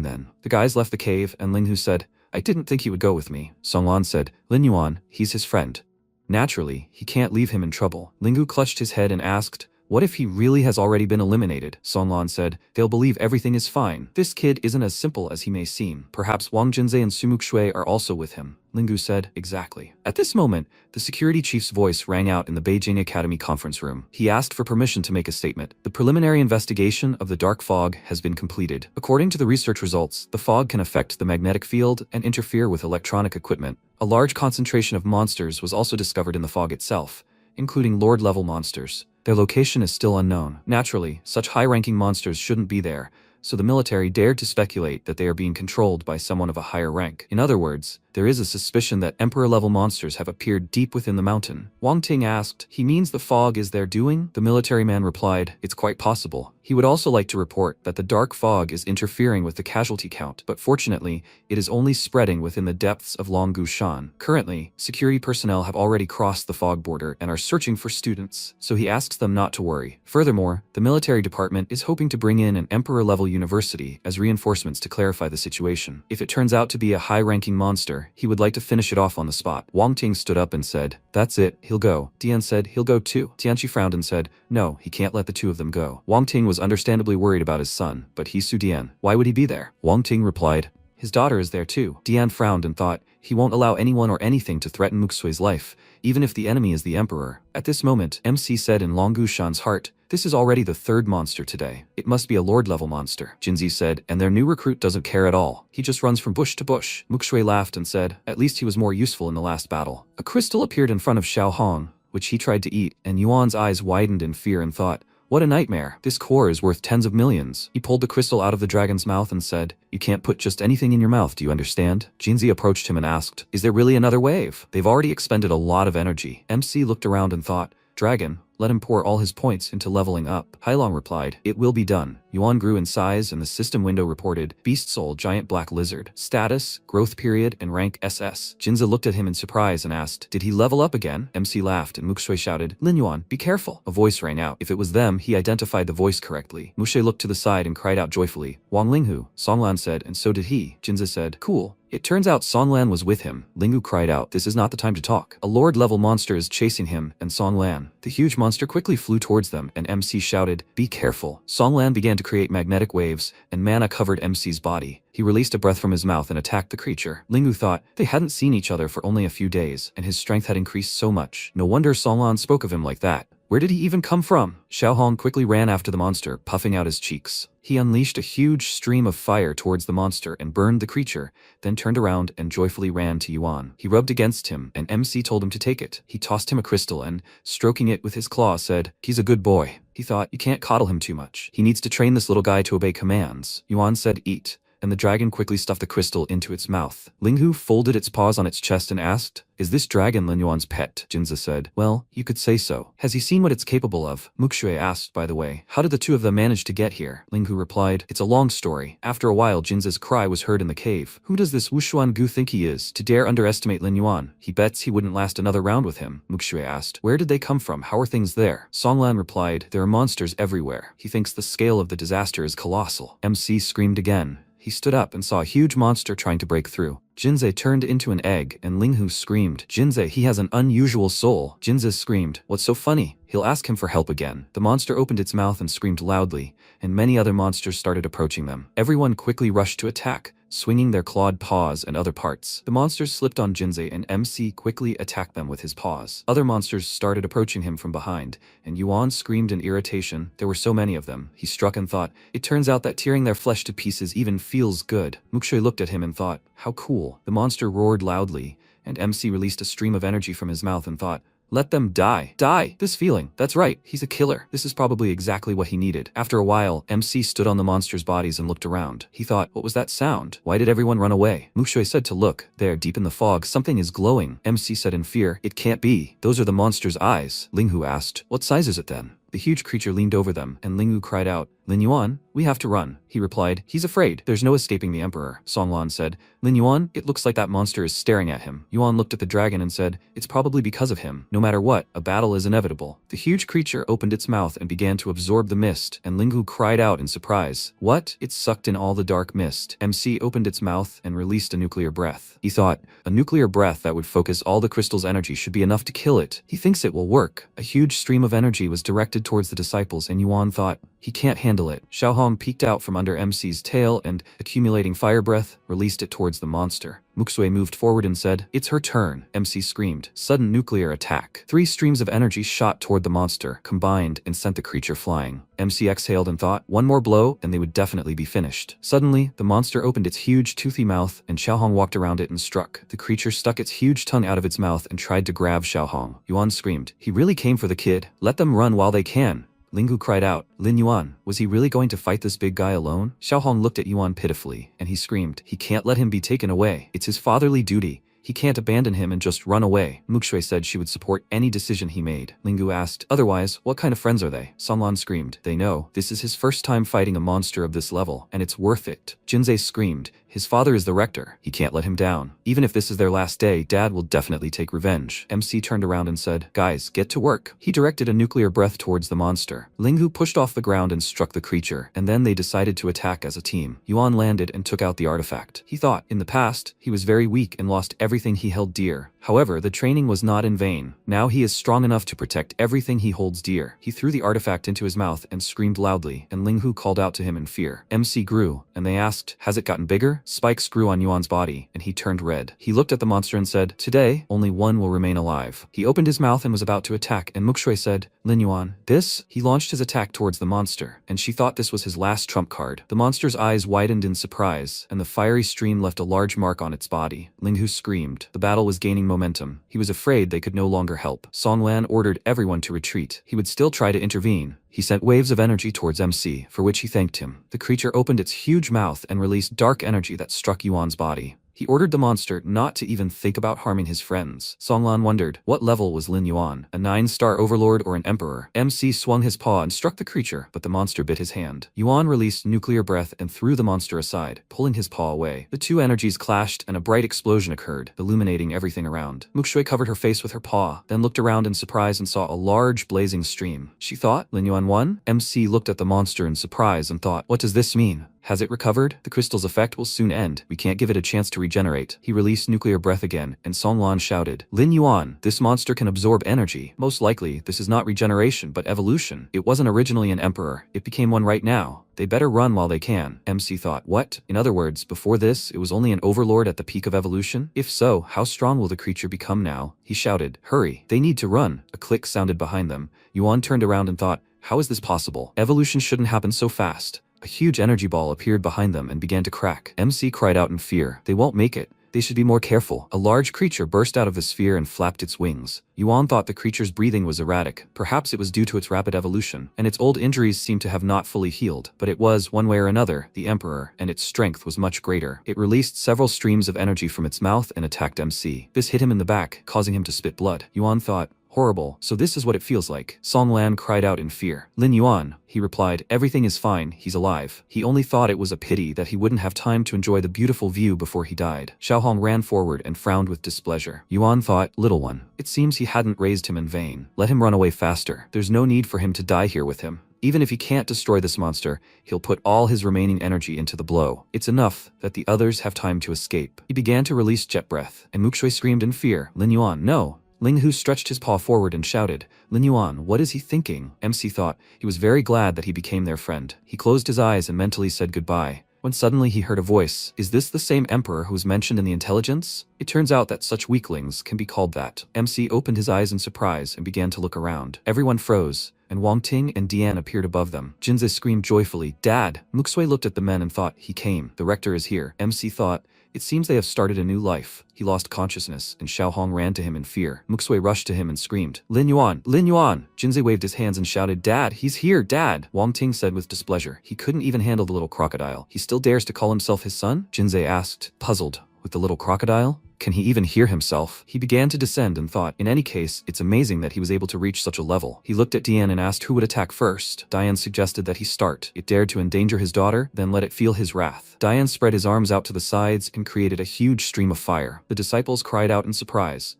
then? The guys left the cave and Linghu said, I didn't think he would go with me. Song Lan said, Lin Yuan, he's his friend. Naturally, he can't leave him in trouble. Linghu clutched his head and asked, What if he really has already been eliminated? Songlan said. They'll believe everything is fine. This kid isn't as simple as he may seem. Perhaps Wang Jinzei and Sumuk Shui are also with him. Lingu said. Exactly. At this moment, the security chief's voice rang out in the Beijing Academy conference room. He asked for permission to make a statement. The preliminary investigation of the dark fog has been completed. According to the research results, the fog can affect the magnetic field and interfere with electronic equipment. A large concentration of monsters was also discovered in the fog itself, including Lord-level monsters. Their location is still unknown. Naturally, such high-ranking monsters shouldn't be there, so the military dared to speculate that they are being controlled by someone of a higher rank. In other words, there is a suspicion that Emperor-level monsters have appeared deep within the mountain. Wang Ting asked, "He means the fog is their doing?" The military man replied, "It's quite possible." He would also like to report that the dark fog is interfering with the casualty count, but fortunately, it is only spreading within the depths of Longgushan. Currently, security personnel have already crossed the fog border and are searching for students, so he asks them not to worry. Furthermore, the military department is hoping to bring in an Emperor-level university as reinforcements to clarify the situation. If it turns out to be a high-ranking monster, he would like to finish it off on the spot. Wang Ting stood up and said, "That's it, he'll go." Dian said, "He'll go too." Tianqi frowned and said, "No, he can't let the two of them go." Wang Ting was understandably worried about his son, but he sued Dian. "Why would he be there?" Wang Ting replied, "His daughter is there too." Dian frowned and thought, he won't allow anyone or anything to threaten Muxui's life, even if the enemy is the emperor. At this moment, MC said in Longgushan's heart, "This is already the third monster today. It must be a lord-level monster." Jinzi said, "And their new recruit doesn't care at all. He just runs from bush to bush." Muxui laughed and said, "At least he was more useful in the last battle." A crystal appeared in front of Xiao Hong, which he tried to eat, and Yuan's eyes widened in fear and thought, "What a nightmare. This core is worth tens of millions." He pulled the crystal out of the dragon's mouth and said, "You can't put just anything in your mouth, do you understand?" Jinzi approached him and asked, "Is there really another wave? They've already expended a lot of energy." MC looked around and thought, "Dragon, let him pour all his points into leveling up." Hailong replied, "It will be done." Yuan grew in size and the system window reported, Beast Soul Giant Black Lizard. Status, Growth Period, and Rank SS. Jinzi looked at him in surprise and asked, "Did he level up again?" MC laughed and Muxue shouted, "Lin Yuan, be careful." A voice rang out. If it was them, he identified the voice correctly. Muxue looked to the side and cried out joyfully, "Wang Linghu." Songlan said, "And so did he." Jinzi said, "Cool." It turns out Songlan was with him. Linghu cried out, "This is not the time to talk." A lord-level monster is chasing him and Songlan. The huge monster quickly flew towards them and MC shouted, "Be careful." Songlan began to create magnetic waves and mana covered MC's body. He released a breath from his mouth and attacked the creature. Linghu thought they hadn't seen each other for only a few days and his strength had increased so much. No wonder Songlan spoke of him like that. Where did he even come from? Xiao Hong quickly ran after the monster, puffing out his cheeks. He unleashed a huge stream of fire towards the monster and burned the creature, then turned around and joyfully ran to Yuan. He rubbed against him, and MC told him to take it. He tossed him a crystal and, stroking it with his claw, said, "He's a good boy." He thought, "You can't coddle him too much. He needs to train this little guy to obey commands." Yuan said, "Eat." And the dragon quickly stuffed the crystal into its mouth. Linghu folded its paws on its chest and asked, "Is this dragon Lin Yuan's pet?" Jinzi said, "Well, you could say so." "Has he seen what it's capable of?" Muxue asked, by the way. "How did the two of them manage to get here?" Linghu replied, "It's a long story." After a while, Jinzi's cry was heard in the cave. "Who does this Wushuan Gu think he is, to dare underestimate Lin Yuan? He bets he wouldn't last another round with him." Muxue asked, "Where did they come from? How are things there?" Songlan replied, "There are monsters everywhere. He thinks the scale of the disaster is colossal." MC screamed again. He stood up and saw a huge monster trying to break through. Jinzi turned into an egg and Linghu screamed, "Jinzi, he has an unusual soul." Jinzi screamed, "What's so funny? He'll ask him for help again." The monster opened its mouth and screamed loudly, and many other monsters started approaching them. Everyone quickly rushed to attack, swinging their clawed paws and other parts. The monsters slipped on Jinzi and MC quickly attacked them with his paws. Other monsters started approaching him from behind, and Yuan screamed in irritation. There were so many of them. He struck and thought, it turns out that tearing their flesh to pieces even feels good. Muxue looked at him and thought, how cool. The monster roared loudly, and MC released a stream of energy from his mouth and thought, let them die. Die! This feeling. That's right. He's a killer. This is probably exactly what he needed. After a while, MC stood on the monsters' bodies and looked around. He thought, what was that sound? Why did everyone run away? Muxue said to look. There, deep in the fog, something is glowing. MC said in fear, it can't be. Those are the monster's eyes. Linghu asked, what size is it then? The huge creature leaned over them, and Linghu cried out, Lin Yuan, we have to run, he replied. He's afraid. There's no escaping the emperor, Songlan said. Lin Yuan, it looks like that monster is staring at him. Yuan looked at the dragon and said, it's probably because of him. No matter what, a battle is inevitable. The huge creature opened its mouth and began to absorb the mist, and Linghu cried out in surprise. What? It sucked in all the dark mist. MC opened its mouth and released a nuclear breath. He thought, a nuclear breath that would focus all the crystal's energy should be enough to kill it. He thinks it will work. A huge stream of energy was directed towards the disciples, and Yuan thought, he can't handle it. Xiaohong peeked out from under MC's tail and, accumulating fire breath, released it towards the monster. Muxue moved forward and said, it's her turn. MC screamed. Sudden nuclear attack. 3 streams of energy shot toward the monster, combined, and sent the creature flying. MC exhaled and thought, one more blow and they would definitely be finished. Suddenly, the monster opened its huge toothy mouth and Xiaohong walked around it and struck. The creature stuck its huge tongue out of its mouth and tried to grab Xiaohong. Yuan screamed, he really came for the kid. Let them run while they can. Linghu cried out, Lin Yuan, was he really going to fight this big guy alone? Xiaohong looked at Yuan pitifully, and he screamed, he can't let him be taken away. It's his fatherly duty. He can't abandon him and just run away. Muxue said she would support any decision he made. Linghu asked, otherwise, what kind of friends are they? Songlan screamed, they know. This is his first time fighting a monster of this level, and it's worth it. Jinzei screamed, his father is the rector. He can't let him down. Even if this is their last day, Dad will definitely take revenge. MC turned around and said, guys, get to work. He directed a nuclear breath towards the monster. Linghu pushed off the ground and struck the creature, and then they decided to attack as a team. Yuan landed and took out the artifact. He thought, in the past, he was very weak and lost everything he held dear. However, the training was not in vain. Now he is strong enough to protect everything he holds dear. He threw the artifact into his mouth and screamed loudly, and Linghu called out to him in fear. MC grew, and they asked, has it gotten bigger? Spikes grew on Yuan's body, and he turned red. He looked at the monster and said, today, only one will remain alive. He opened his mouth and was about to attack, and Muxue said, Lin Yuan, this? He launched his attack towards the monster, and she thought this was his last trump card. The monster's eyes widened in surprise, and the fiery stream left a large mark on its body. Linghu screamed. The battle was gaining momentum. He was afraid they could no longer help. Songlan ordered everyone to retreat. He would still try to intervene. He sent waves of energy towards MC, for which he thanked him. The creature opened its huge mouth and released dark energy that struck Yuan's body. He ordered the monster not to even think about harming his friends. Songlan wondered, what level was Lin Yuan? A 9-star overlord or an emperor? MC swung his paw and struck the creature, but the monster bit his hand. Yuan released nuclear breath and threw the monster aside, pulling his paw away. The two energies clashed and a bright explosion occurred, illuminating everything around. Muxue covered her face with her paw, then looked around in surprise and saw a large blazing stream. She thought, Lin Yuan won? MC looked at the monster in surprise and thought, what does this mean? Has it recovered? The crystal's effect will soon end. We can't give it a chance to regenerate. He released nuclear breath again, and Songlan shouted, Lin Yuan, this monster can absorb energy. Most likely, this is not regeneration, but evolution. It wasn't originally an emperor. It became one right now. They better run while they can. MC thought, what? In other words, before this, it was only an overlord at the peak of evolution? If so, how strong will the creature become now? He shouted, hurry, they need to run. A click sounded behind them. Yuan turned around and thought, how is this possible? Evolution shouldn't happen so fast. A huge energy ball appeared behind them and began to crack. MC cried out in fear. They won't make it. They should be more careful. A large creature burst out of the sphere and flapped its wings. Yuan thought the creature's breathing was erratic. Perhaps it was due to its rapid evolution, and its old injuries seemed to have not fully healed. But it was, one way or another, the Emperor, and its strength was much greater. It released several streams of energy from its mouth and attacked MC. This hit him in the back, causing him to spit blood. Yuan thought, horrible, so this is what it feels like. Songlan cried out in fear. Lin Yuan, he replied, everything is fine, he's alive. He only thought it was a pity that he wouldn't have time to enjoy the beautiful view before he died. Xiaohong ran forward and frowned with displeasure. Yuan thought, little one, it seems he hadn't raised him in vain. Let him run away faster. There's no need for him to die here with him. Even if he can't destroy this monster, he'll put all his remaining energy into the blow. It's enough that the others have time to escape. He began to release jet breath, and Muxue screamed in fear, Lin Yuan, no. Linghu stretched his paw forward and shouted, Lin Yuan, what is he thinking? MC thought he was very glad that he became their friend. He closed his eyes and mentally said goodbye, when suddenly he heard a voice. Is this the same emperor who was mentioned in the intelligence? It turns out that such weaklings can be called that. MC opened his eyes in surprise and began to look around. Everyone froze, and Wang Ting and Dian appeared above them. Jinze screamed joyfully, Dad! Muxue looked at the men and thought, he came. The rector is here. MC thought, it seems they have started a new life. He lost consciousness, and Xiaohong ran to him in fear. Muxue rushed to him and screamed, Lin Yuan! Lin Yuan! Jinze waved his hands and shouted, Dad, he's here, Dad! Wang Ting said with displeasure. He couldn't even handle the little crocodile. He still dares to call himself his son? Jinze asked, puzzled. With the little crocodile? Can he even hear himself? He began to descend and thought, in any case, it's amazing that he was able to reach such a level. He looked at Diane and asked who would attack first. Diane suggested that he start. It dared to endanger his daughter, then let it feel his wrath. Diane spread his arms out to the sides and created a huge stream of fire. The disciples cried out in surprise.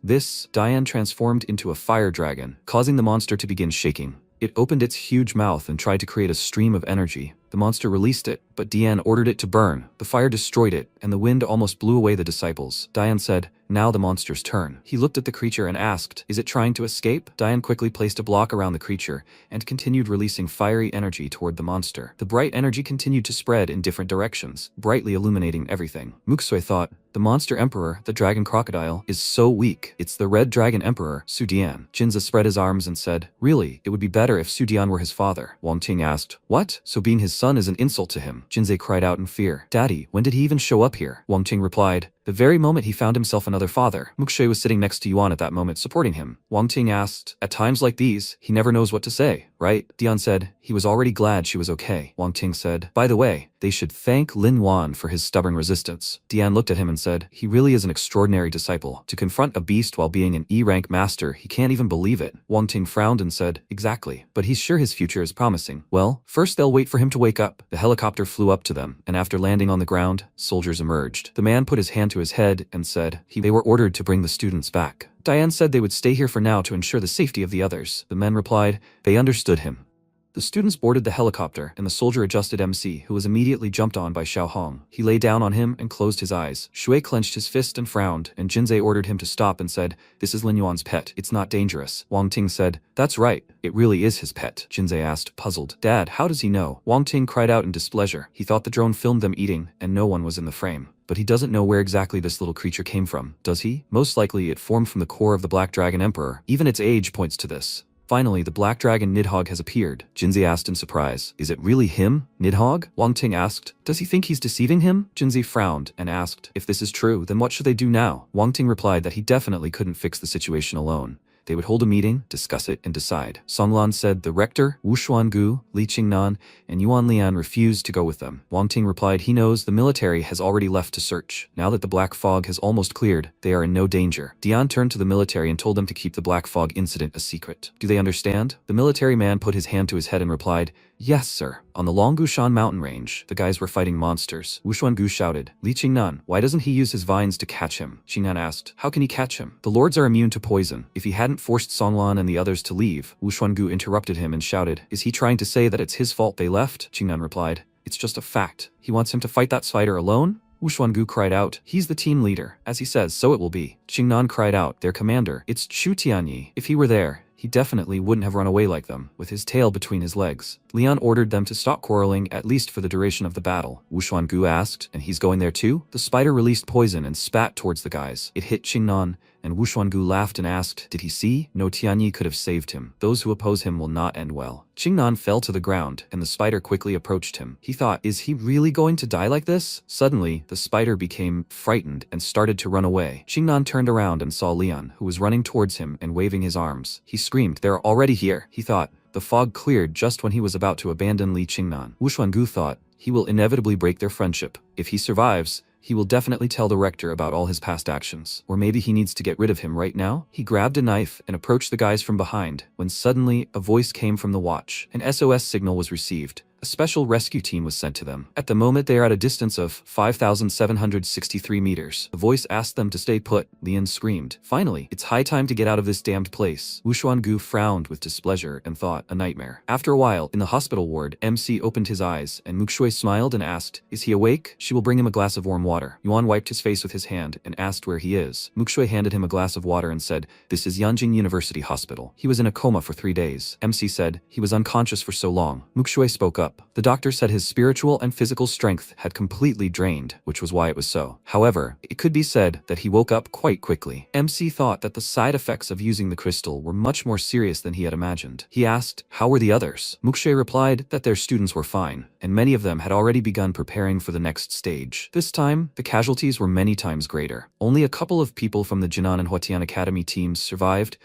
Diane transformed into a fire dragon, causing the monster to begin shaking. It opened its huge mouth and tried to create a stream of energy. The monster released it, but Diane ordered it to burn. The fire destroyed it, and the wind almost blew away the disciples. Diane said, "Now the monster's turn." He looked at the creature and asked, "Is it trying to escape?" Diane quickly placed a block around the creature and continued releasing fiery energy toward the monster. The bright energy continued to spread in different directions, brightly illuminating everything. Muksui thought, "The monster emperor, the dragon crocodile, is so weak. It's the red dragon emperor, Sudian." Jinza spread his arms and said, "Really, it would be better if Sudian were his father." Wang Ting asked, "What? So being his son is an insult to him?" Jinze cried out in fear. "Daddy, when did he even show up here?" Wang Ting replied, "The very moment he found himself another father." Mukshui was sitting next to Yuan at that moment supporting him. Wang Ting asked, "At times like these, he never knows what to say, right?" Dian said, "He was already glad she was okay." Wang Ting said, "By the way, they should thank Lin Yuan for his stubborn resistance." Dian looked at him and said, "He really is an extraordinary disciple. To confront a beast while being an E-rank master, he can't even believe it." Wang Ting frowned and said, "Exactly, but he's sure his future is promising." Well, first they'll wait for him to wake up. The helicopter flew up to them, and after landing on the ground, soldiers emerged. The man put his hand to his head and said, they were ordered to bring the students back. Diane said they would stay here for now to ensure the safety of the others. The men replied, they understood him. The students boarded the helicopter, and the soldier adjusted MC, who was immediately jumped on by Xiao Hong. He lay down on him and closed his eyes. Shui clenched his fist and frowned, and Jinze ordered him to stop and said, "This is Lin Yuan's pet. It's not dangerous." Wang Ting said, "That's right. It really is his pet." Jinze asked, puzzled, "Dad, how does he know?" Wang Ting cried out in displeasure. He thought the drone filmed them eating, and no one was in the frame. But he doesn't know where exactly this little creature came from, does he? Most likely it formed from the core of the Black Dragon Emperor. Even its age points to this. Finally, the Black Dragon Nidhogg has appeared. Jinze asked in surprise, "Is it really him, Nidhogg?" Wang Ting asked, "Does he think he's deceiving him?" Jinze frowned and asked, "If this is true, then what should they do now?" Wang Ting replied that he definitely couldn't fix the situation alone. They would hold a meeting, discuss it, and decide. Songlan said the rector, Wu Xuangu, Li Qingnan, and Yuan Lian refused to go with them. Wang Ting replied he knows the military has already left to search. Now that the black fog has almost cleared, they are in no danger. Dian turned to the military and told them to keep the black fog incident a secret. Do they understand? The military man put his hand to his head and replied, "Yes, sir." On the Longgushan mountain range, the guys were fighting monsters. Wu Xuangu shouted, "Li Qingnan, why doesn't he use his vines to catch him?" Qingnan asked, "How can he catch him? The lords are immune to poison. If he hadn't forced Songlan and the others to leave." Wu Xuangu interrupted him and shouted, "Is he trying to say that it's his fault they left?" Qingnan replied, "It's just a fact. He wants him to fight that spider alone?" Wu Xuangu cried out, "He's the team leader. As he says, so it will be." Qingnan cried out, "Their commander. It's Chu Tianyi. If he were there, he definitely wouldn't have run away like them, with his tail between his legs." Leon ordered them to stop quarreling, at least for the duration of the battle. Wu Xuangu asked, "And he's going there too?" The spider released poison and spat towards the guys. It hit Qingnan, and Wu Xuangu laughed and asked, "Did he see? No, Tianyi could have saved him. Those who oppose him will not end well." Qingnan fell to the ground, and the spider quickly approached him. He thought, is he really going to die like this? Suddenly, the spider became frightened and started to run away. Qingnan turned around and saw Leon, who was running towards him and waving his arms. He screamed, "They're already here." He thought, the fog cleared just when he was about to abandon Li Qingnan. Wu Xuangu thought, he will inevitably break their friendship. If he survives, he will definitely tell the rector about all his past actions. Or maybe he needs to get rid of him right now? He grabbed a knife and approached the guys from behind, when suddenly a voice came from the watch. An SOS signal was received. A special rescue team was sent to them. At the moment they are at a distance of 5,763 meters. The voice asked them to stay put. Lian screamed, "Finally, it's high time to get out of this damned place." Wu Xuangu frowned with displeasure and thought, a nightmare. After a while, in the hospital ward, MC opened his eyes, and Mukshui smiled and asked, "Is he awake?" "She will bring him a glass of warm water." Yuan wiped his face with his hand and asked where he is. Mukshui handed him a glass of water and said, "This is Yanjing University Hospital. He was in a coma for 3 days." MC said, "He was unconscious for so long." Mukshui spoke up. The doctor said his spiritual and physical strength had completely drained, which was why it was so. However, it could be said that he woke up quite quickly. MC thought that the side effects of using the crystal were much more serious than he had imagined. He asked, "How were the others?" Mukshui replied that their students were fine, and many of them had already begun preparing for the next stage. This time, the casualties were many times greater. Only a couple of people from the Jinan and Huatian Academy teams survived,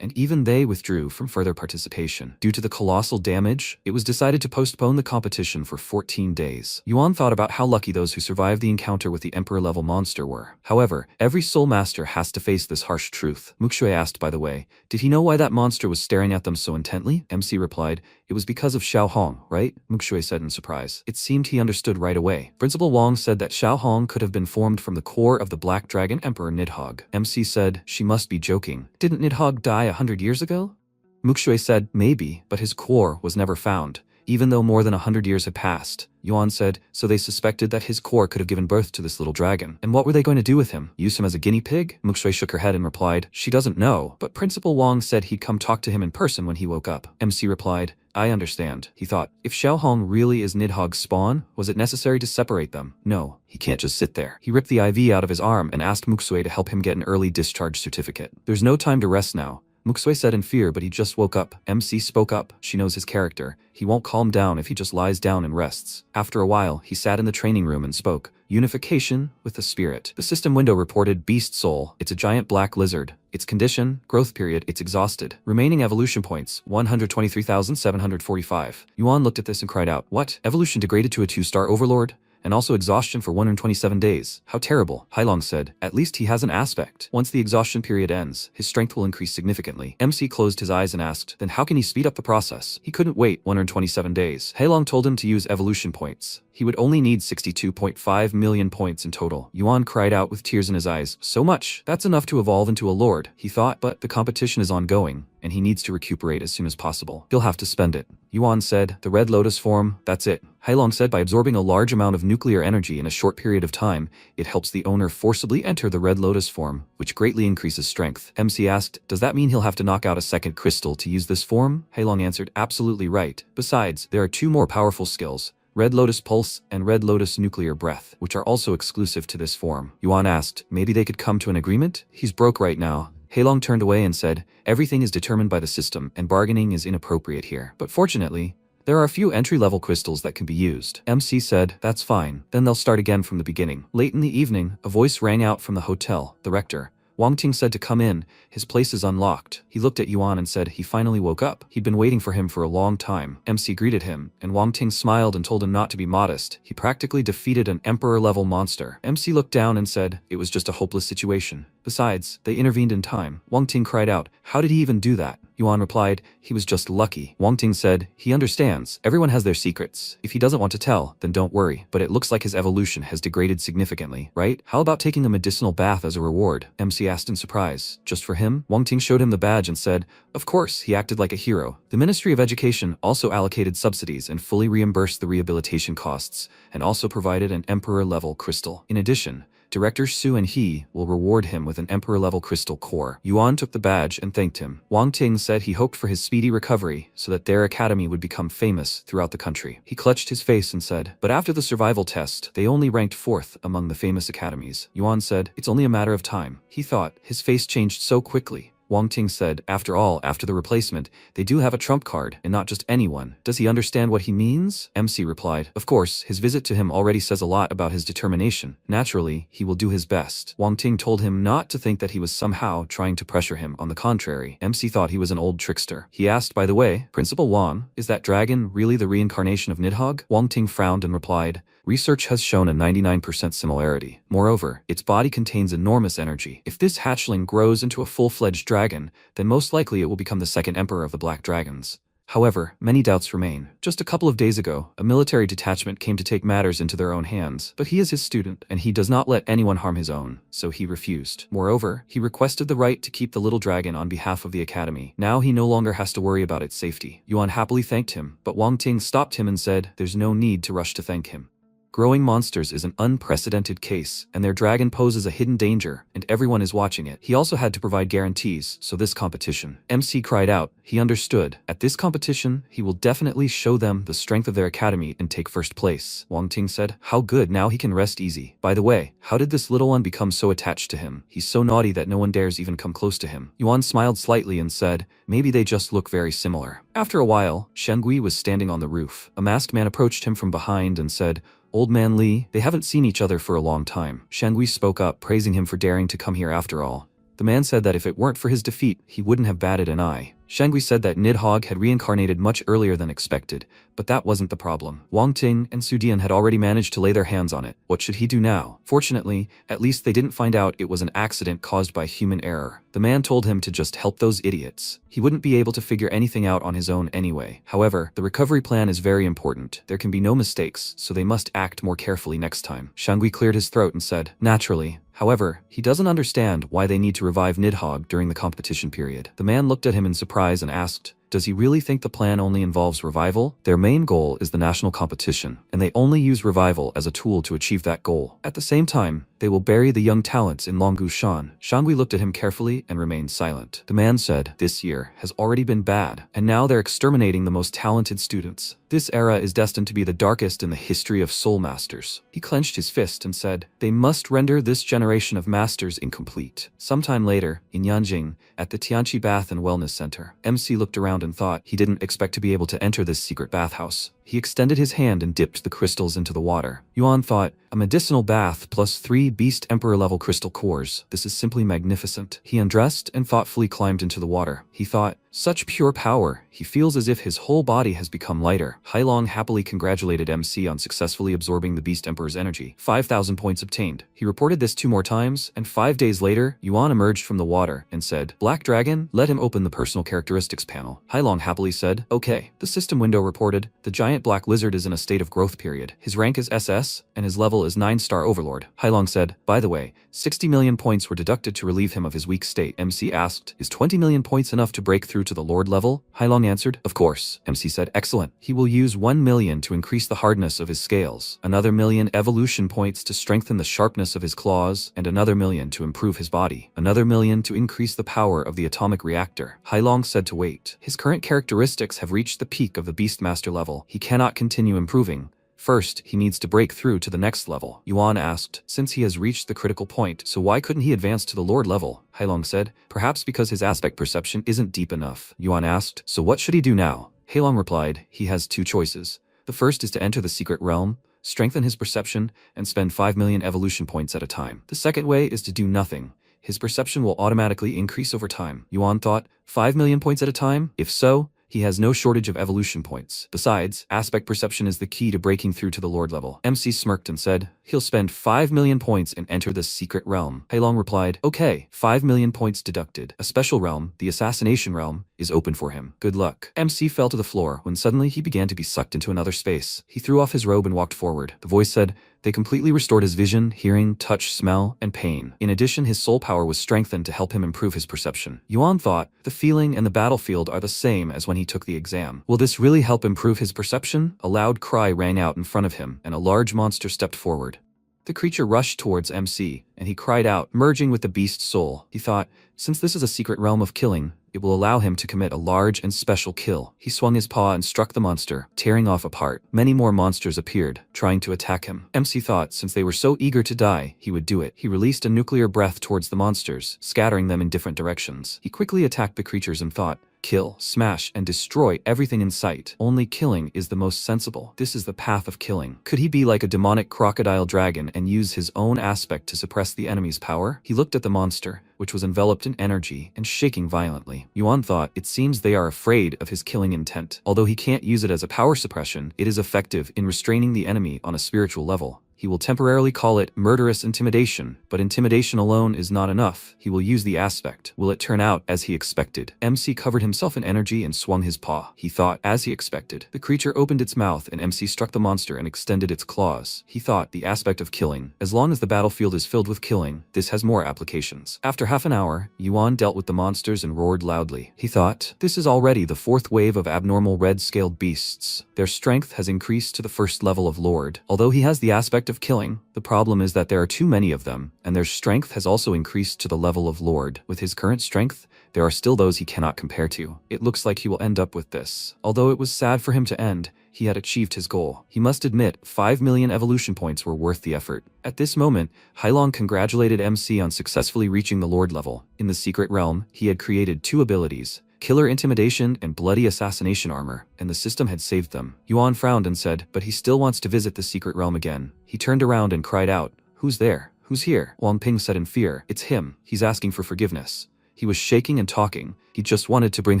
and even they withdrew from further participation. Due to the colossal damage, it was decided to postpone the competition for 14 days. Yuan thought about how lucky those who survived the encounter with the Emperor-level monster were. However, every soul master has to face this harsh truth. Mukshui asked, by the way, did he know why that monster was staring at them so intently? MC replied, it was because of Xiao Hong, right? Mukshui said in surprise. It seemed he understood right away. Principal Wang said that Xiao Hong could have been formed from the core of the Black Dragon Emperor Nidhogg. MC said, she must be joking. Didn't Nidhogg die 100 years ago? Mukshui said, maybe, but his core was never found, even though more than 100 years had passed. Yuan said, so they suspected that his core could have given birth to this little dragon. And what were they going to do with him? Use him as a guinea pig? Mukshui shook her head and replied, she doesn't know, but Principal Wang said he'd come talk to him in person when he woke up. MC replied, I understand. He thought, if Xiao Hong really is Nidhogg's spawn, was it necessary to separate them? No, he can't just sit there. He ripped the IV out of his arm and asked Mukshui to help him get an early discharge certificate. There's no time to rest now. Mukshui said in fear, but he just woke up. MC spoke up. She knows his character. He won't calm down if he just lies down and rests. After a while, he sat in the training room and spoke. Unification with the spirit. The system window reported beast soul. It's a giant black lizard. Its condition, growth period, it's exhausted. Remaining evolution points, 123,745. Yuan looked at this and cried out, what? Evolution degraded to a 2-star overlord? And also exhaustion for 127 days. How terrible. Hailong said, at least he has an aspect. Once the exhaustion period ends, his strength will increase significantly. MC closed his eyes and asked, then how can he speed up the process? He couldn't wait 127 days. Hailong told him to use evolution points. He would only need 62.5 million points in total. Yuan cried out with tears in his eyes, so much. That's enough to evolve into a lord, he thought, but the competition is ongoing, and he needs to recuperate as soon as possible. He'll have to spend it. Yuan said, the Red Lotus form, that's it. Hailong said by absorbing a large amount of nuclear energy in a short period of time, it helps the owner forcibly enter the Red Lotus form, which greatly increases strength. MC asked, does that mean he'll have to knock out a second crystal to use this form? Hailong answered, absolutely right. Besides, there are 2 more powerful skills. Red Lotus Pulse and Red Lotus Nuclear Breath, which are also exclusive to this form. Yuan asked, maybe they could come to an agreement? He's broke right now. Hailong turned away and said, everything is determined by the system and bargaining is inappropriate here. But fortunately, there are a few entry-level crystals that can be used. MC said, that's fine. Then they'll start again from the beginning. Late in the evening, a voice rang out from the hotel. The rector, Wang Ting, said to come in. His place is unlocked. He looked at Yuan and said he finally woke up. He'd been waiting for him for a long time. MC greeted him, and Wang Ting smiled and told him not to be modest. He practically defeated an emperor-level monster. MC looked down and said, it was just a hopeless situation. Besides, they intervened in time. Wang Ting cried out, how did he even do that? Yuan replied, he was just lucky. Wang Ting said, he understands. Everyone has their secrets. If he doesn't want to tell, then don't worry. But it looks like his evolution has degraded significantly, right? How about taking a medicinal bath as a reward? MC asked in surprise. Just for him? Wang Ting showed him the badge and said, of course, he acted like a hero. The Ministry of Education also allocated subsidies and fully reimbursed the rehabilitation costs, and also provided an emperor-level crystal. In addition, Director Su and he will reward him with an emperor-level crystal core. Yuan took the badge and thanked him. Wang Ting said he hoped for his speedy recovery so that their academy would become famous throughout the country. He clutched his face and said, but after the survival test, they only ranked 4th among the famous academies. Yuan said, it's only a matter of time. He thought, his face changed so quickly. Wang Ting said, after all, after the replacement, they do have a trump card, and not just anyone. Does he understand what he means? MC replied, of course, his visit to him already says a lot about his determination. Naturally, he will do his best. Wang Ting told him not to think that he was somehow trying to pressure him. On the contrary, MC thought he was an old trickster. He asked, by the way, Principal Wang, is that dragon really the reincarnation of Nidhogg? Wang Ting frowned and replied, research has shown a 99% similarity. Moreover, its body contains enormous energy. If this hatchling grows into a full-fledged dragon, then most likely it will become the second emperor of the Black Dragons. However, many doubts remain. Just a couple of days ago, a military detachment came to take matters into their own hands, but he is his student, and he does not let anyone harm his own, so he refused. Moreover, he requested the right to keep the little dragon on behalf of the academy. Now he no longer has to worry about its safety. Yuan happily thanked him, but Wang Ting stopped him and said, there's no need to rush to thank him. Growing monsters is an unprecedented case, and their dragon poses a hidden danger, and everyone is watching it. He also had to provide guarantees, so this competition. MC cried out, he understood. At this competition, he will definitely show them the strength of their academy and take first place. Wang Ting said, how good, now he can rest easy. By the way, how did this little one become so attached to him? He's so naughty that no one dares even come close to him. Yuan smiled slightly and said, maybe they just look very similar. After a while, Shengui was standing on the roof. A masked man approached him from behind and said, Old Man Li, they haven't seen each other for a long time. Shengui spoke up, praising him for daring to come here after all. The man said that if it weren't for his defeat, he wouldn't have batted an eye. Shangui said that Nidhogg had reincarnated much earlier than expected, but that wasn't the problem. Wang Ting and Su Dian had already managed to lay their hands on it. What should he do now? Fortunately, at least they didn't find out it was an accident caused by human error. The man told him to just help those idiots. He wouldn't be able to figure anything out on his own anyway. However, the recovery plan is very important. There can be no mistakes, so they must act more carefully next time. Shangui cleared his throat and said, naturally. However, he doesn't understand why they need to revive Nidhogg during the competition period. The man looked at him in surprise and asked, does he really think the plan only involves revival? Their main goal is the national competition, and they only use revival as a tool to achieve that goal. At the same time, they will bury the young talents in Longshan. Shangui looked at him carefully and remained silent. The man said, this year has already been bad, and now they're exterminating the most talented students. This era is destined to be the darkest in the history of soul masters. He clenched his fist and said, they must render this generation of masters incomplete. Sometime later, in Yanjing, at the Tianqi Bath and Wellness Center, MC looked around and thought he didn't expect to be able to enter this secret bathhouse. He extended his hand and dipped the crystals into the water. Yuan thought, a medicinal bath plus 3 Beast Emperor level crystal cores. This is simply magnificent. He undressed and thoughtfully climbed into the water. He thought, such pure power. He feels as if his whole body has become lighter. Hailong happily congratulated MC on successfully absorbing the Beast Emperor's energy. 5,000 points obtained. He reported this 2 more times, and 5 days later, Yuan emerged from the water and said, Black Dragon, let him open the personal characteristics panel. Hailong happily said, okay. The system window reported, the giant black lizard is in a state of growth period. His rank is SS, and his level is 9-star Overlord. Hailong said, by the way, 60 million points were deducted to relieve him of his weak state. MC asked, is 20 million points enough to break through to the Lord level? Hailong answered, of course. MC said, excellent. He will use 1 million to increase the hardness of his scales, another million evolution points to strengthen the sharpness of his claws, and another million to improve his body, another million to increase the power of the atomic reactor. Hailong said to wait. His current characteristics have reached the peak of the Beastmaster level. He cannot continue improving. First, he needs to break through to the next level. Yuan asked, since he has reached the critical point, so why couldn't he advance to the Lord level? Hailong said, perhaps because his aspect perception isn't deep enough. Yuan asked, so what should he do now? Hailong replied, he has 2 choices. The first is to enter the secret realm, strengthen his perception, and spend 5 million evolution points at a time. The second way is to do nothing. His perception will automatically increase over time. Yuan thought, 5 million points at a time? If so, he has no shortage of evolution points. Besides, aspect perception is the key to breaking through to the Lord level. MC smirked and said, he'll spend 5 million points and enter the secret realm. Hailong replied, okay, 5 million points deducted. A special realm, the assassination realm, is open for him. Good luck. MC fell to the floor when suddenly he began to be sucked into another space. He threw off his robe and walked forward. The voice said, they completely restored his vision, hearing, touch, smell, and pain. In addition, his soul power was strengthened to help him improve his perception. Yuan thought, the feeling and the battlefield are the same as when he took the exam. Will this really help improve his perception? A loud cry rang out in front of him, and a large monster stepped forward. The creature rushed towards MC, and he cried out, merging with the beast's soul. He thought, since this is a secret realm of killing, it will allow him to commit a large and special kill. He swung his paw and struck the monster, tearing off apart. Many more monsters appeared, trying to attack him. MC thought since they were so eager to die, he would do it. He released a nuclear breath towards the monsters, scattering them in different directions. He quickly attacked the creatures and thought, kill, smash, and destroy everything in sight. Only killing is the most sensible. This is the path of killing. Could he be like a demonic crocodile dragon and use his own aspect to suppress the enemy's power? He looked at the monster, which was enveloped in energy and shaking violently. Yuan thought, it seems they are afraid of his killing intent. Although he can't use it as a power suppression, it is effective in restraining the enemy on a spiritual level. He will temporarily call it murderous intimidation, but intimidation alone is not enough. He will use the aspect. Will it turn out as he expected? MC covered himself in energy and swung his paw. He thought, as he expected. The creature opened its mouth and MC struck the monster and extended its claws. He thought, the aspect of killing. As long as the battlefield is filled with killing, this has more applications. After half an hour, Yuan dealt with the monsters and roared loudly. He thought, this is already the 4th wave of abnormal red-scaled beasts. Their strength has increased to the 1st level of Lord. Although he has the aspect of killing, the problem is that there are too many of them, and their strength has also increased to the level of Lord. With his current strength, there are still those he cannot compare to. It looks like he will end up with this. Although it was sad for him to end, he had achieved his goal. He must admit, 5 million evolution points were worth the effort. At this moment, Hailong congratulated MC on successfully reaching the Lord level. In the secret realm, he had created 2 abilities, Killer Intimidation and Bloody Assassination Armor, and the system had saved them. Yuan frowned and said, but he still wants to visit the secret realm again. He turned around and cried out, who's there? Who's here? Wang Ping said in fear. It's him. He's asking for forgiveness. He was shaking and talking. He just wanted to bring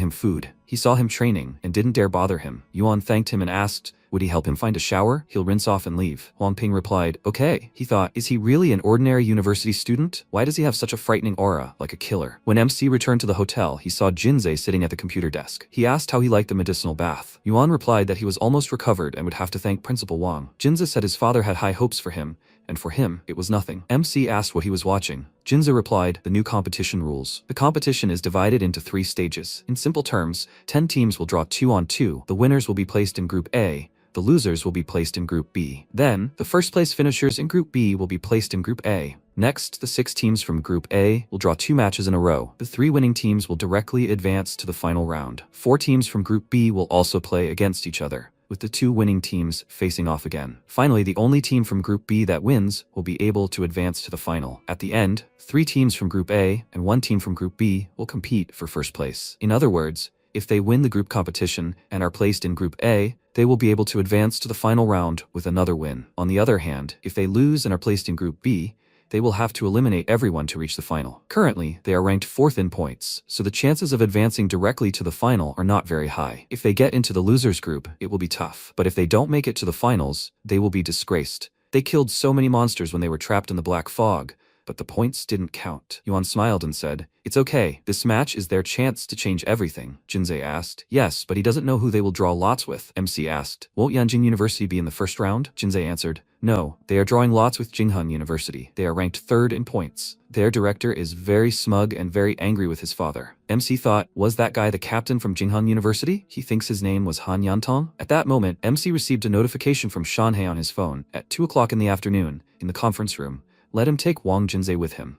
him food. He saw him training and didn't dare bother him. Yuan thanked him and asked, would he help him find a shower? He'll rinse off and leave. Wang Ping replied, okay. He thought, is he really an ordinary university student? Why does he have such a frightening aura, like a killer? When MC returned to the hotel, he saw Jinze sitting at the computer desk. He asked how he liked the medicinal bath. Yuan replied that he was almost recovered and would have to thank Principal Wang. Jinze said his father had high hopes for him, and for him, it was nothing. MC asked what he was watching. Jinze replied, the new competition rules. The competition is divided into 3 stages. In simple terms, 10 teams will draw 2 on 2. The winners will be placed in Group A. The losers will be placed in Group B. Then, the first place finishers in Group B will be placed in Group A. Next, the 6 teams from Group A will draw 2 matches in a row. The 3 winning teams will directly advance to the final round. 4 teams from Group B will also play against each other, with the 2 winning teams facing off again. Finally, the only team from Group B that wins will be able to advance to the final. At the end, 3 teams from Group A and 1 team from Group B will compete for first place. In other words, if they win the group competition and are placed in Group A, they will be able to advance to the final round with another win. On the other hand, if they lose and are placed in Group B, they will have to eliminate everyone to reach the final. Currently, they are ranked 4th in points, so the chances of advancing directly to the final are not very high. If they get into the losers group, it will be tough. But if they don't make it to the finals, they will be disgraced. They killed so many monsters when they were trapped in the black fog, but the points didn't count. Yuan smiled and said, it's okay, this match is their chance to change everything. Jinze asked. Yes, but he doesn't know who they will draw lots with. MC asked. Won't Yanjing University be in the first round? Jinze answered. No, they are drawing lots with Jinghan University. They are ranked 3rd in points. Their director is very smug and very angry with his father. MC thought, was that guy the captain from Jinghan University? He thinks his name was Han Yantong? At that moment, MC received a notification from Shanhei on his phone at 2 o'clock in the afternoon, in the conference room. Let him take Wang Jinze with him.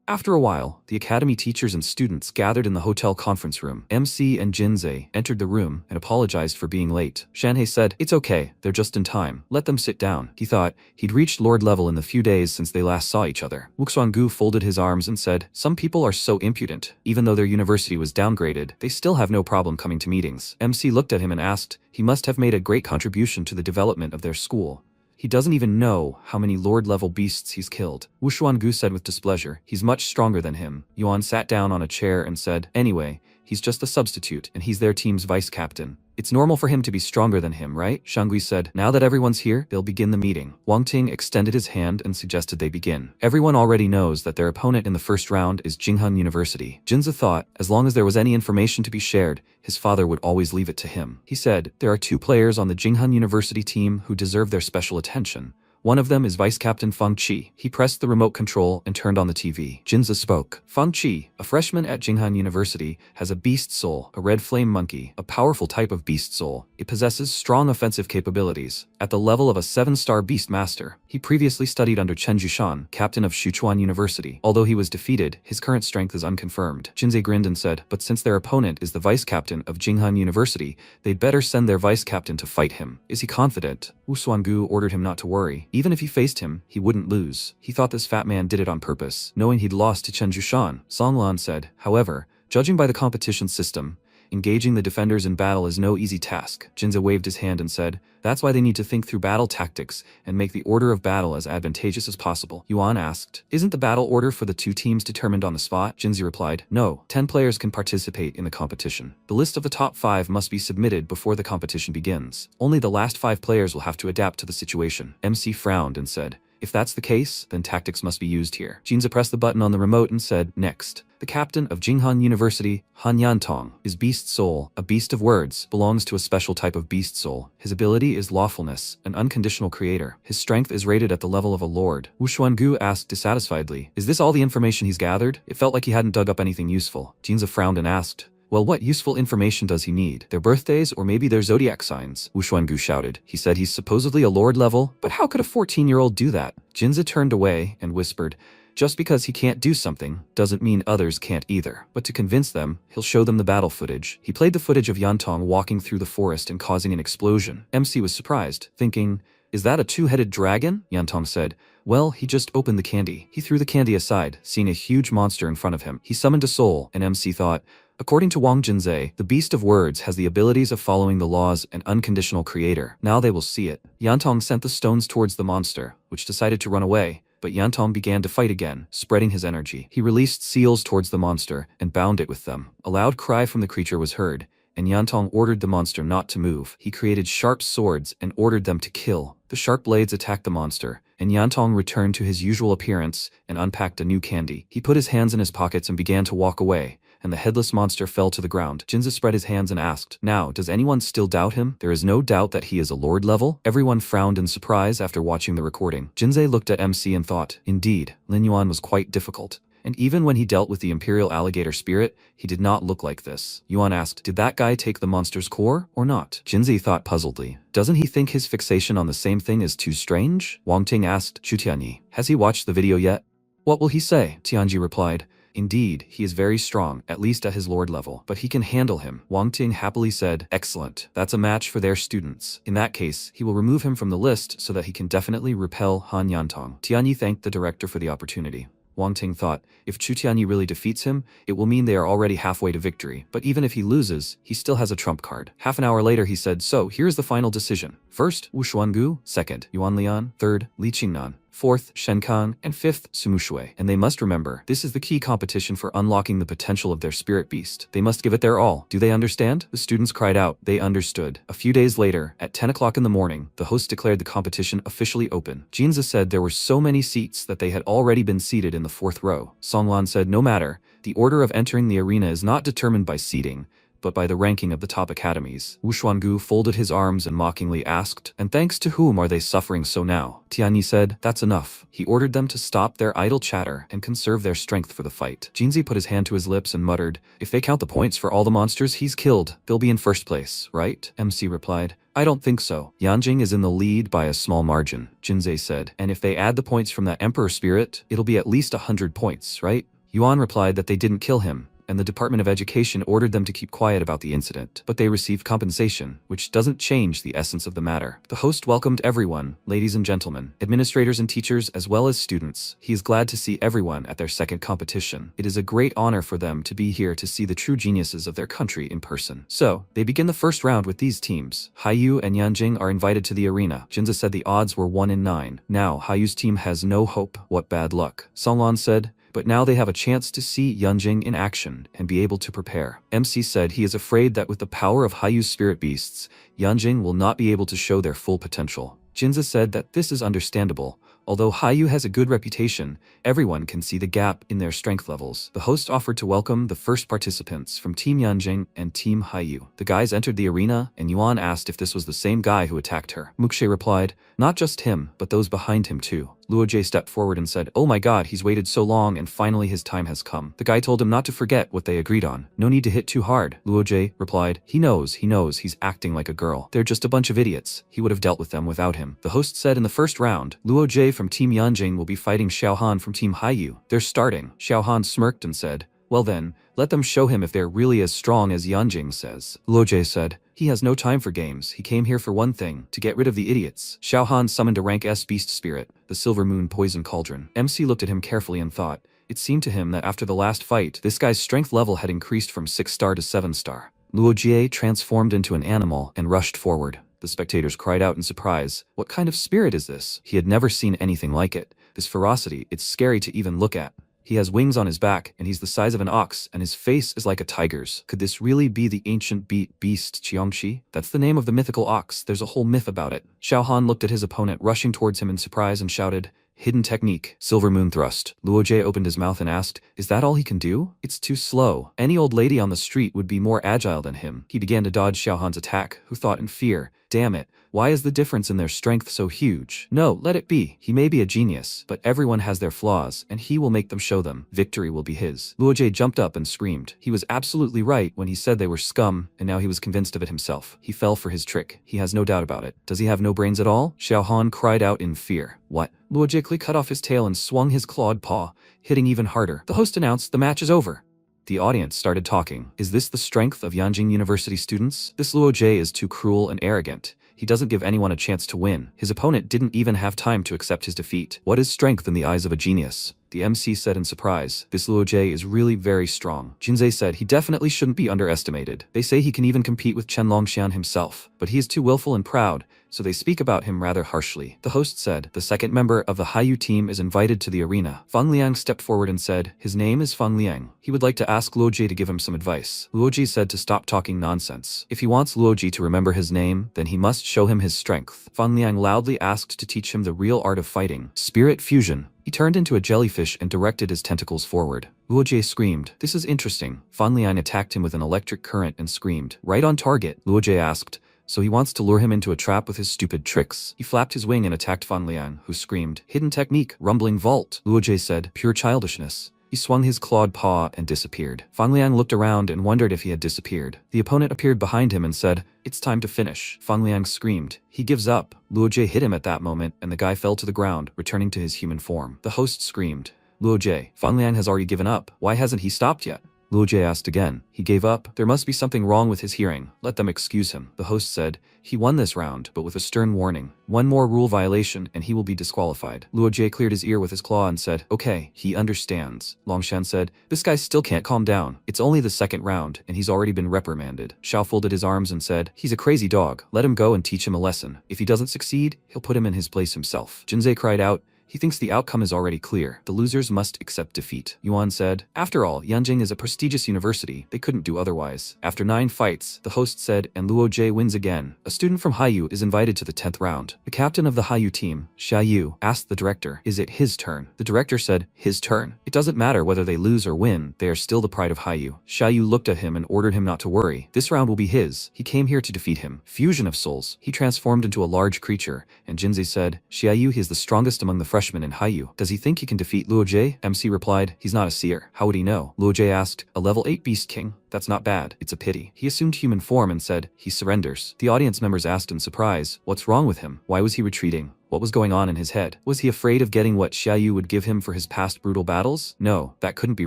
After a while, the academy teachers and students gathered in the hotel conference room. MC and Jinze entered the room and apologized for being late. Shanhei said, it's okay, they're just in time. Let them sit down. He thought he'd reached Lord level in the few days since they last saw each other. Wuxuangu folded his arms and said, some people are so impudent. Even though their university was downgraded, they still have no problem coming to meetings. MC looked at him and asked, he must have made a great contribution to the development of their school. He doesn't even know how many Lord-level beasts he's killed. Wu Xuangu said with displeasure. He's much stronger than him. Yuan sat down on a chair and said, anyway, he's just a substitute, and he's their team's vice-captain. It's normal for him to be stronger than him, right? Shangui said. Now that everyone's here, they'll begin the meeting. Wang Ting extended his hand and suggested they begin. Everyone already knows that their opponent in the first round is Jinghan University. Jinze thought, as long as there was any information to be shared, his father would always leave it to him. He said, there are 2 players on the Jinghan University team who deserve their special attention. One of them is Vice-Captain Feng Qi. He pressed the remote control and turned on the TV. Jinze spoke. Feng Qi, a freshman at Jinghan University, has a beast soul, a red flame monkey, a powerful type of beast soul. It possesses strong offensive capabilities, at the level of a 7-star beast master. He previously studied under Chen Jushan, captain of Sichuan University. Although he was defeated, his current strength is unconfirmed. Jinze grinned and said, but since their opponent is the vice-captain of Jinghan University, they'd better send their vice-captain to fight him. Is he confident? Wu Xuangu ordered him not to worry. Even if he faced him, he wouldn't lose. He thought this fat man did it on purpose, knowing he'd lost to Chen Jushan. Songlan said, however, judging by the competition system, engaging the defenders in battle is no easy task. Jinze waved his hand and said, that's why they need to think through battle tactics and make the order of battle as advantageous as possible. Yuan asked, isn't the battle order for the 2 teams determined on the spot? Jinze replied, no, 10 players can participate in the competition. The list of the top 5 must be submitted before the competition begins. Only the last 5 players will have to adapt to the situation. MC frowned and said, if that's the case, then tactics must be used here. Jinze pressed the button on the remote and said, next. The captain of Jinghan University, Han Yantong, is Beast Soul, a beast of words, belongs to a special type of beast soul. His ability is lawfulness, an unconditional creator. His strength is rated at the level of a lord. Wu Xuangu asked dissatisfiedly, is this all the information he's gathered? It felt like he hadn't dug up anything useful. Jinze frowned and asked, well, what useful information does he need? Their birthdays or maybe their zodiac signs? Wu Xuangu shouted. He said he's supposedly a lord level, but how could a 14-year-old do that? Jinze turned away and whispered, just because he can't do something doesn't mean others can't either. But to convince them, he'll show them the battle footage. He played the footage of Yantong walking through the forest and causing an explosion. MC was surprised, thinking, is that a 2-headed dragon? Yantong said, well, he just opened the candy. He threw the candy aside, seeing a huge monster in front of him. He summoned a soul, and MC thought, according to Wang Jinze, the Beast of Words has the abilities of following the laws and unconditional creator. Now they will see it. Yantong sent the stones towards the monster, which decided to run away. but Yantong began to fight again, spreading his energy. He released seals towards the monster and bound it with them. A loud cry from the creature was heard, and Yantong ordered the monster not to move. He created sharp swords and ordered them to kill. The sharp blades attacked the monster, and Yantong returned to his usual appearance and unpacked a new candy. He put his hands in his pockets and began to walk away, and the headless monster fell to the ground. Jinza spread his hands and asked, "Now, does anyone still doubt him? There is no doubt that he is a lord level?" Everyone frowned in surprise after watching the recording. Jinze looked at MC and thought, indeed, Lin Yuan was quite difficult. And even when he dealt with the Imperial Alligator Spirit, he did not look like this. Yuan asked, "Did that guy take the monster's core, or not?" Jinzi thought puzzledly. "Doesn't he think his fixation on the same thing is too strange?" Wang Ting asked Chu Tianyi. "Has he watched the video yet?" "What will he say?" Tianji replied. "Indeed, he is very strong, at least at his lord level, but he can handle him." Wang Ting happily said, "Excellent. That's a match for their students. In that case, he will remove him from the list so that he can definitely repel Han Yantong." Tianyi thanked the director for the opportunity. Wang Ting thought, if Chu Tianyi really defeats him, it will mean they are already halfway to victory. But even if he loses, he still has a trump card. Half an hour later he said, "So, here's the final decision. First, Wu Xuangu. Second, Yuan Lian. Third, Li Qingnan. Fourth, Shen Kang, and fifth, Sumu Shui. And they must remember, this is the key competition for unlocking the potential of their spirit beast. They must give it their all. Do they understand?" The students cried out. They understood. A few days later, at 10 o'clock in the morning, the host declared the competition officially open. Jinza said there were so many seats that they had already been seated in the 4th row. Songlan said, "No matter, the order of entering the arena is not determined by seating, but by the ranking of the top academies." Wu Xuangu folded his arms and mockingly asked, "And thanks to whom are they suffering so now?" Tianyi said, "That's enough." He ordered them to stop their idle chatter and conserve their strength for the fight. Jinzi put his hand to his lips and muttered, "If they count the points for all the monsters he's killed, they'll be in first place, right?" MC replied, "I don't think so. Yanjing is in the lead by a small margin," Jinze said, "and if they add the points from that Emperor spirit, it'll be at least 100 points, right?" Yuan replied that they didn't kill him, and the Department of Education ordered them to keep quiet about the incident, but they received compensation, which doesn't change the essence of the matter. The host welcomed everyone, ladies and gentlemen, administrators and teachers as well as students. He is glad to see everyone at their second competition. It is a great honor for them to be here to see the true geniuses of their country in person. So, they begin the first round with these teams. Haiyu and Yanjing are invited to the arena. Jinza said the odds were 1 in 9. Now, Haiyu's team has no hope. What bad luck. Songlan said, but now they have a chance to see Yanjing in action and be able to prepare. MC said he is afraid that with the power of Haiyu's spirit beasts, Yanjing will not be able to show their full potential. Jinza said that this is understandable. Although Haiyu has a good reputation, everyone can see the gap in their strength levels. The host offered to welcome the first participants from Team Yanjing and Team Haiyu. The guys entered the arena, and Yuan asked if this was the same guy who attacked her. Mukshe replied, "Not just him, but those behind him too." Luojie stepped forward and said, "Oh my god, he's waited so long and finally his time has come." The guy told him not to forget what they agreed on. "No need to hit too hard," Luojie replied. He knows, he's acting like a girl. They're just a bunch of idiots. He would have dealt with them without him." The host said in the first round, Luojie from Team Yanjing will be fighting Xiaohan from Team Haiyu. They're starting. Xiaohan smirked and said, "Well then, let them show him if they're really as strong as Yanjing says." Luojie said, "He has no time for games. He came here for one thing, to get rid of the idiots." Xiaohan summoned a rank S beast spirit, the Silver Moon Poison Cauldron. MC looked at him carefully and thought, it seemed to him that after the last fight, this guy's strength level had increased from 6-star to 7-star. Luojie transformed into an animal and rushed forward. The spectators cried out in surprise. What kind of spirit is this? He had never seen anything like it. This ferocity, it's scary to even look at. He has wings on his back, and he's the size of an ox, and his face is like a tiger's. Could this really be the ancient beast Qiangxi? That's the name of the mythical ox. There's a whole myth about it. Xiaohan looked at his opponent rushing towards him in surprise and shouted, "Hidden technique, Silver Moon Thrust." Luojie opened his mouth and asked, "Is that all he can do?" "It's too slow. Any old lady on the street would be more agile than him." He began to dodge Xiaohan's attack, who thought in fear, "Damn it. Why is the difference in their strength so huge?" "No, let it be. He may be a genius, but everyone has their flaws, and he will make them show them. Victory will be his." Luojie jumped up and screamed. He was absolutely right when he said they were scum, and now he was convinced of it himself. He fell for his trick. He has no doubt about it. Does he have no brains at all? Xiaohan cried out in fear. "What?" Luojie cut off his tail and swung his clawed paw, hitting even harder. The host announced, "The match is over." The audience started talking. Is this the strength of Yanjing University students? This Luojie is too cruel and arrogant. He doesn't give anyone a chance to win. His opponent didn't even have time to accept his defeat. What is strength in the eyes of a genius? The MC said in surprise, "This Luojie is really very strong." Jinze said he definitely shouldn't be underestimated. They say he can even compete with Chen Longxian himself, but he is too willful and proud. so they speak about him rather harshly. The host said, the second member of the Haiyu team is invited to the arena. Fang Liang stepped forward and said, his name is Fang Liang. He would like to ask Luoji to give him some advice. Luoji said to stop talking nonsense. If he wants Luoji to remember his name, then he must show him his strength. Fang Liang loudly asked to teach him the real art of fighting, spirit fusion. He turned into a jellyfish and directed his tentacles forward. Luoji screamed. This is interesting. Fang Liang attacked him with an electric current and screamed. Right on target, Luoji asked. So he wants to lure him into a trap with his stupid tricks. He flapped his wing and attacked Fang Liang, who screamed. Hidden technique, rumbling vault. Luoji said, pure childishness. He swung his clawed paw and disappeared. Fang Liang looked around and wondered if he had disappeared. The opponent appeared behind him and said, it's time to finish. Fang Liang screamed. He gives up. Luoji hit him at that moment and the guy fell to the ground, returning to his human form. The host screamed. Luoji, Fang Liang has already given up. Why hasn't he stopped yet? Luoji asked again. He gave up. There must be something wrong with his hearing. Let them excuse him. The host said, he won this round, but with a stern warning. One more rule violation and he will be disqualified. Luoji cleared his ear with his claw and said, okay, he understands. Longshan said, this guy still can't calm down. It's only the second round and he's already been reprimanded. Xiao folded his arms and said, he's a crazy dog. Let him go and teach him a lesson. If he doesn't succeed, he'll put him in his place himself. Jinzei cried out, he thinks the outcome is already clear. The losers must accept defeat. Yuan said, after all, Yanjing is a prestigious university. They couldn't do otherwise. After 9 fights, the host said, and Luoji wins again. A student from Haiyu is invited to the 10th round. The captain of the Haiyu team, Xia Yu, asked the director, is it his turn? The director said, his turn. It doesn't matter whether they lose or win. They are still the pride of Haiyu. Xia Yu looked at him and ordered him not to worry. This round will be his. He came here to defeat him. Fusion of souls. He transformed into a large creature, and Jinzei said, Xia Yu, he is the strongest among the freshmen in Haiyu. Does he think he can defeat Luoji? MC replied, he's not a seer. How would he know? Luoji asked, a level 8 beast king? That's not bad. It's a pity. He assumed human form and said, he surrenders. The audience members asked in surprise, what's wrong with him? Why was he retreating? What was going on in his head? Was he afraid of getting what Xia Yu would give him for his past brutal battles? No, that couldn't be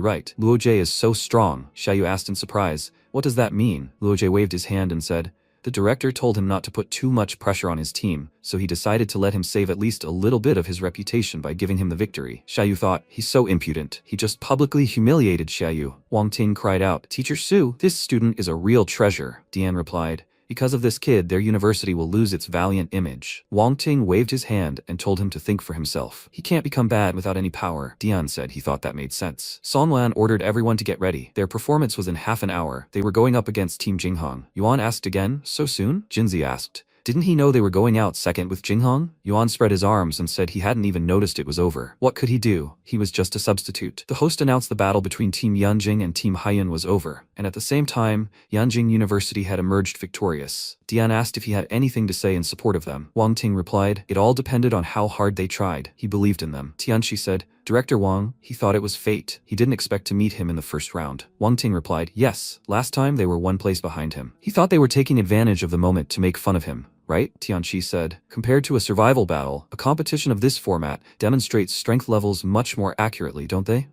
right. Luoji is so strong. Xia Yu asked in surprise, what does that mean? Luoji waved his hand and said, the director told him not to put too much pressure on his team, so he decided to let him save at least a little bit of his reputation by giving him the victory. Xia Yu thought, he's so impudent. He just publicly humiliated Xia Yu. Wang Ting cried out, Teacher Su, this student is a real treasure. Dian replied, because of this kid, their university will lose its valiant image. Wang Ting waved his hand and told him to think for himself. He can't become bad without any power. Dian said he thought that made sense. Song Lan ordered everyone to get ready. Their performance was in half an hour. They were going up against Team Jinghong. Yuan asked again, so soon? Jinzi asked. Didn't he know they were going out second with Jinghong? Yuan spread his arms and said he hadn't even noticed it was over. What could he do? He was just a substitute. The host announced the battle between Team Yanjing and Team Haiyun was over, and at the same time, Yanjing University had emerged victorious. Dian asked if he had anything to say in support of them. Wang Ting replied, it all depended on how hard they tried. He believed in them. Tianxi said, Director Wang, he thought it was fate. He didn't expect to meet him in the first round. Wang Ting replied, yes, last time they were one place behind him. He thought they were taking advantage of the moment to make fun of him. Right? Tianxi said. Compared to a survival battle, a competition of this format demonstrates strength levels much more accurately, don't they?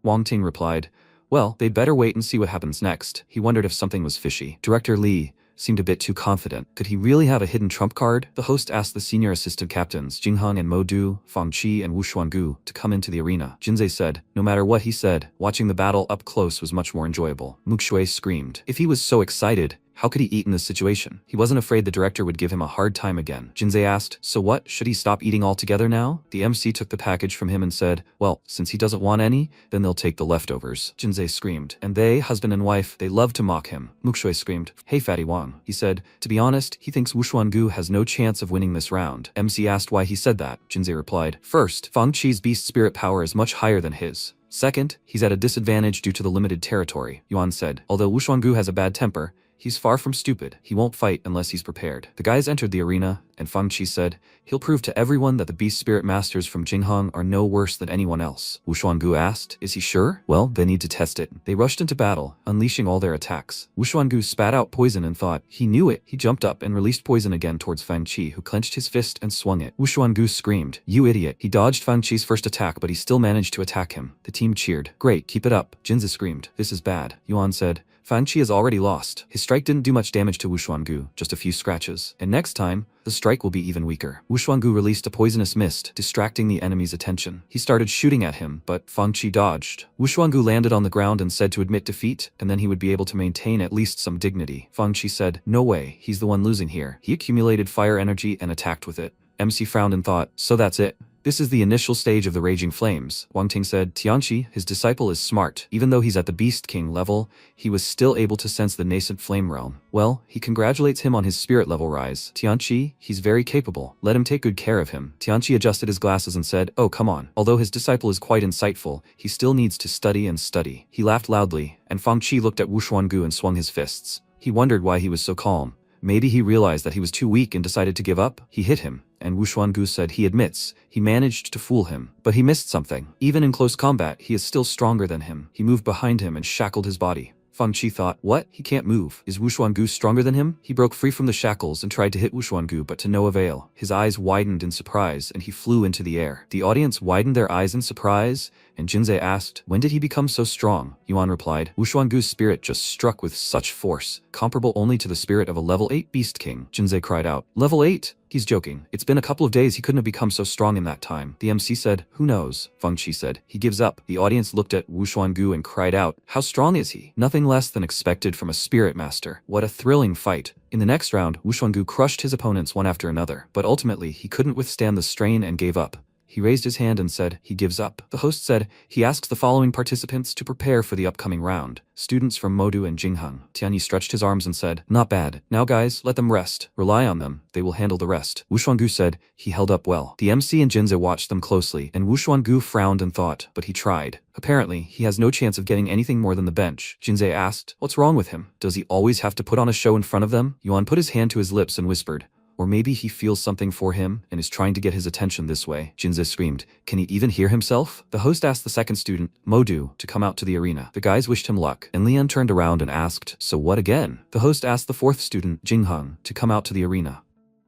Wang Ting replied, well, they'd better wait and see what happens next. He wondered if something was fishy. Director Li seemed a bit too confident. Could he really have a hidden trump card? The host asked the senior assistant captains, Jinghong and Mo Du, Fang Qi and Wu Xuangu, to come into the arena. Jinzei said, no matter what he said, watching the battle up close was much more enjoyable. Muxue screamed. If he was so excited, how could he eat in this situation? He wasn't afraid the director would give him a hard time again. Jinzei asked, so what, should he stop eating altogether now? The MC took the package from him and said, well, since he doesn't want any, then they'll take the leftovers. Jinzei screamed. And they, husband and wife, they love to mock him. Muxue screamed, hey Fatty Wang. He said, to be honest, he thinks Wu Xuangu has no chance of winning this round. MC asked why he said that. Jinzei replied, first, Fang Qi's beast spirit power is much higher than his. Second, he's at a disadvantage due to the limited territory. Yuan said, although Wu Xuangu has a bad temper, he's far from stupid. He won't fight unless he's prepared. The guys entered the arena, and Fang Qi said, he'll prove to everyone that the beast spirit masters from Jinghong are no worse than anyone else. Wu Xuangu asked, is he sure? Well, they need to test it. They rushed into battle, unleashing all their attacks. Wu Xuangu spat out poison and thought, he knew it. He jumped up and released poison again towards Fang Qi, who clenched his fist and swung it. Wu Xuangu screamed, you idiot. He dodged Fang Qi's first attack, but he still managed to attack him. The team cheered. Great, keep it up. Jinzi screamed, this is bad. Yuan said, Fang Qi has already lost. His strike didn't do much damage to Wu Xuangu, just a few scratches. And next time, the strike will be even weaker. Wuxuangu released a poisonous mist, distracting the enemy's attention. He started shooting at him, but Fang Qi dodged. Wuxuangu landed on the ground and said to admit defeat, and then he would be able to maintain at least some dignity. Fang Qi said, "No way, he's the one losing here." He accumulated fire energy and attacked with it. MC frowned and thought, "So that's it. This is the initial stage of the Raging Flames." Wang Ting said, "Tianqi, his disciple, is smart. Even though he's at the Beast King level, he was still able to sense the nascent flame realm. Well, he congratulates him on his spirit level rise. Tianqi, he's very capable. Let him take good care of him." Tianqi adjusted his glasses and said, "Oh, come on. Although his disciple is quite insightful, he still needs to study and study." He laughed loudly, and Fang Qi looked at Wuxuangu and swung his fists. He wondered why he was so calm. Maybe he realized that he was too weak and decided to give up. He hit him, and Wuxuangu said he admits he managed to fool him. But he missed something. Even in close combat, he is still stronger than him. He moved behind him and shackled his body. Fang Qi thought, what? He can't move. Is Wuxuangu stronger than him? He broke free from the shackles and tried to hit Wuxuangu, but to no avail. His eyes widened in surprise, and he flew into the air. The audience widened their eyes in surprise, and Jinzei asked, "When did he become so strong?" Yuan replied, "Wuxuangu's spirit just struck with such force, comparable only to the spirit of a level 8 Beast King." Jinzei cried out, "Level 8? He's joking. It's been a couple of days, he couldn't have become so strong in that time." The MC said, "Who knows?" Fang Qi said, "He gives up." The audience looked at Wuxuangu and cried out, "How strong is he?" Nothing less than expected from a spirit master. What a thrilling fight. In the next round, Wuxuangu crushed his opponents one after another, but ultimately he couldn't withstand the strain and gave up. He raised his hand and said, he gives up. The host said, he asks the following participants to prepare for the upcoming round. Students from Modu and Jingheng. Tianyi stretched his arms and said, not bad. Now guys, let them rest. Rely on them. They will handle the rest. Wuxuangu said, he held up well. The MC and Jinze watched them closely, and Wuxuangu frowned and thought, but he tried. Apparently, he has no chance of getting anything more than the bench. Jinze asked, what's wrong with him? Does he always have to put on a show in front of them? Yuan put his hand to his lips and whispered, or maybe he feels something for him and is trying to get his attention this way. Jinze screamed, can he even hear himself? The host asked the second student, Modu, to come out to the arena. The guys wished him luck, and Lian turned around and asked, so what again? The host asked the fourth student, Jingheng, to come out to the arena.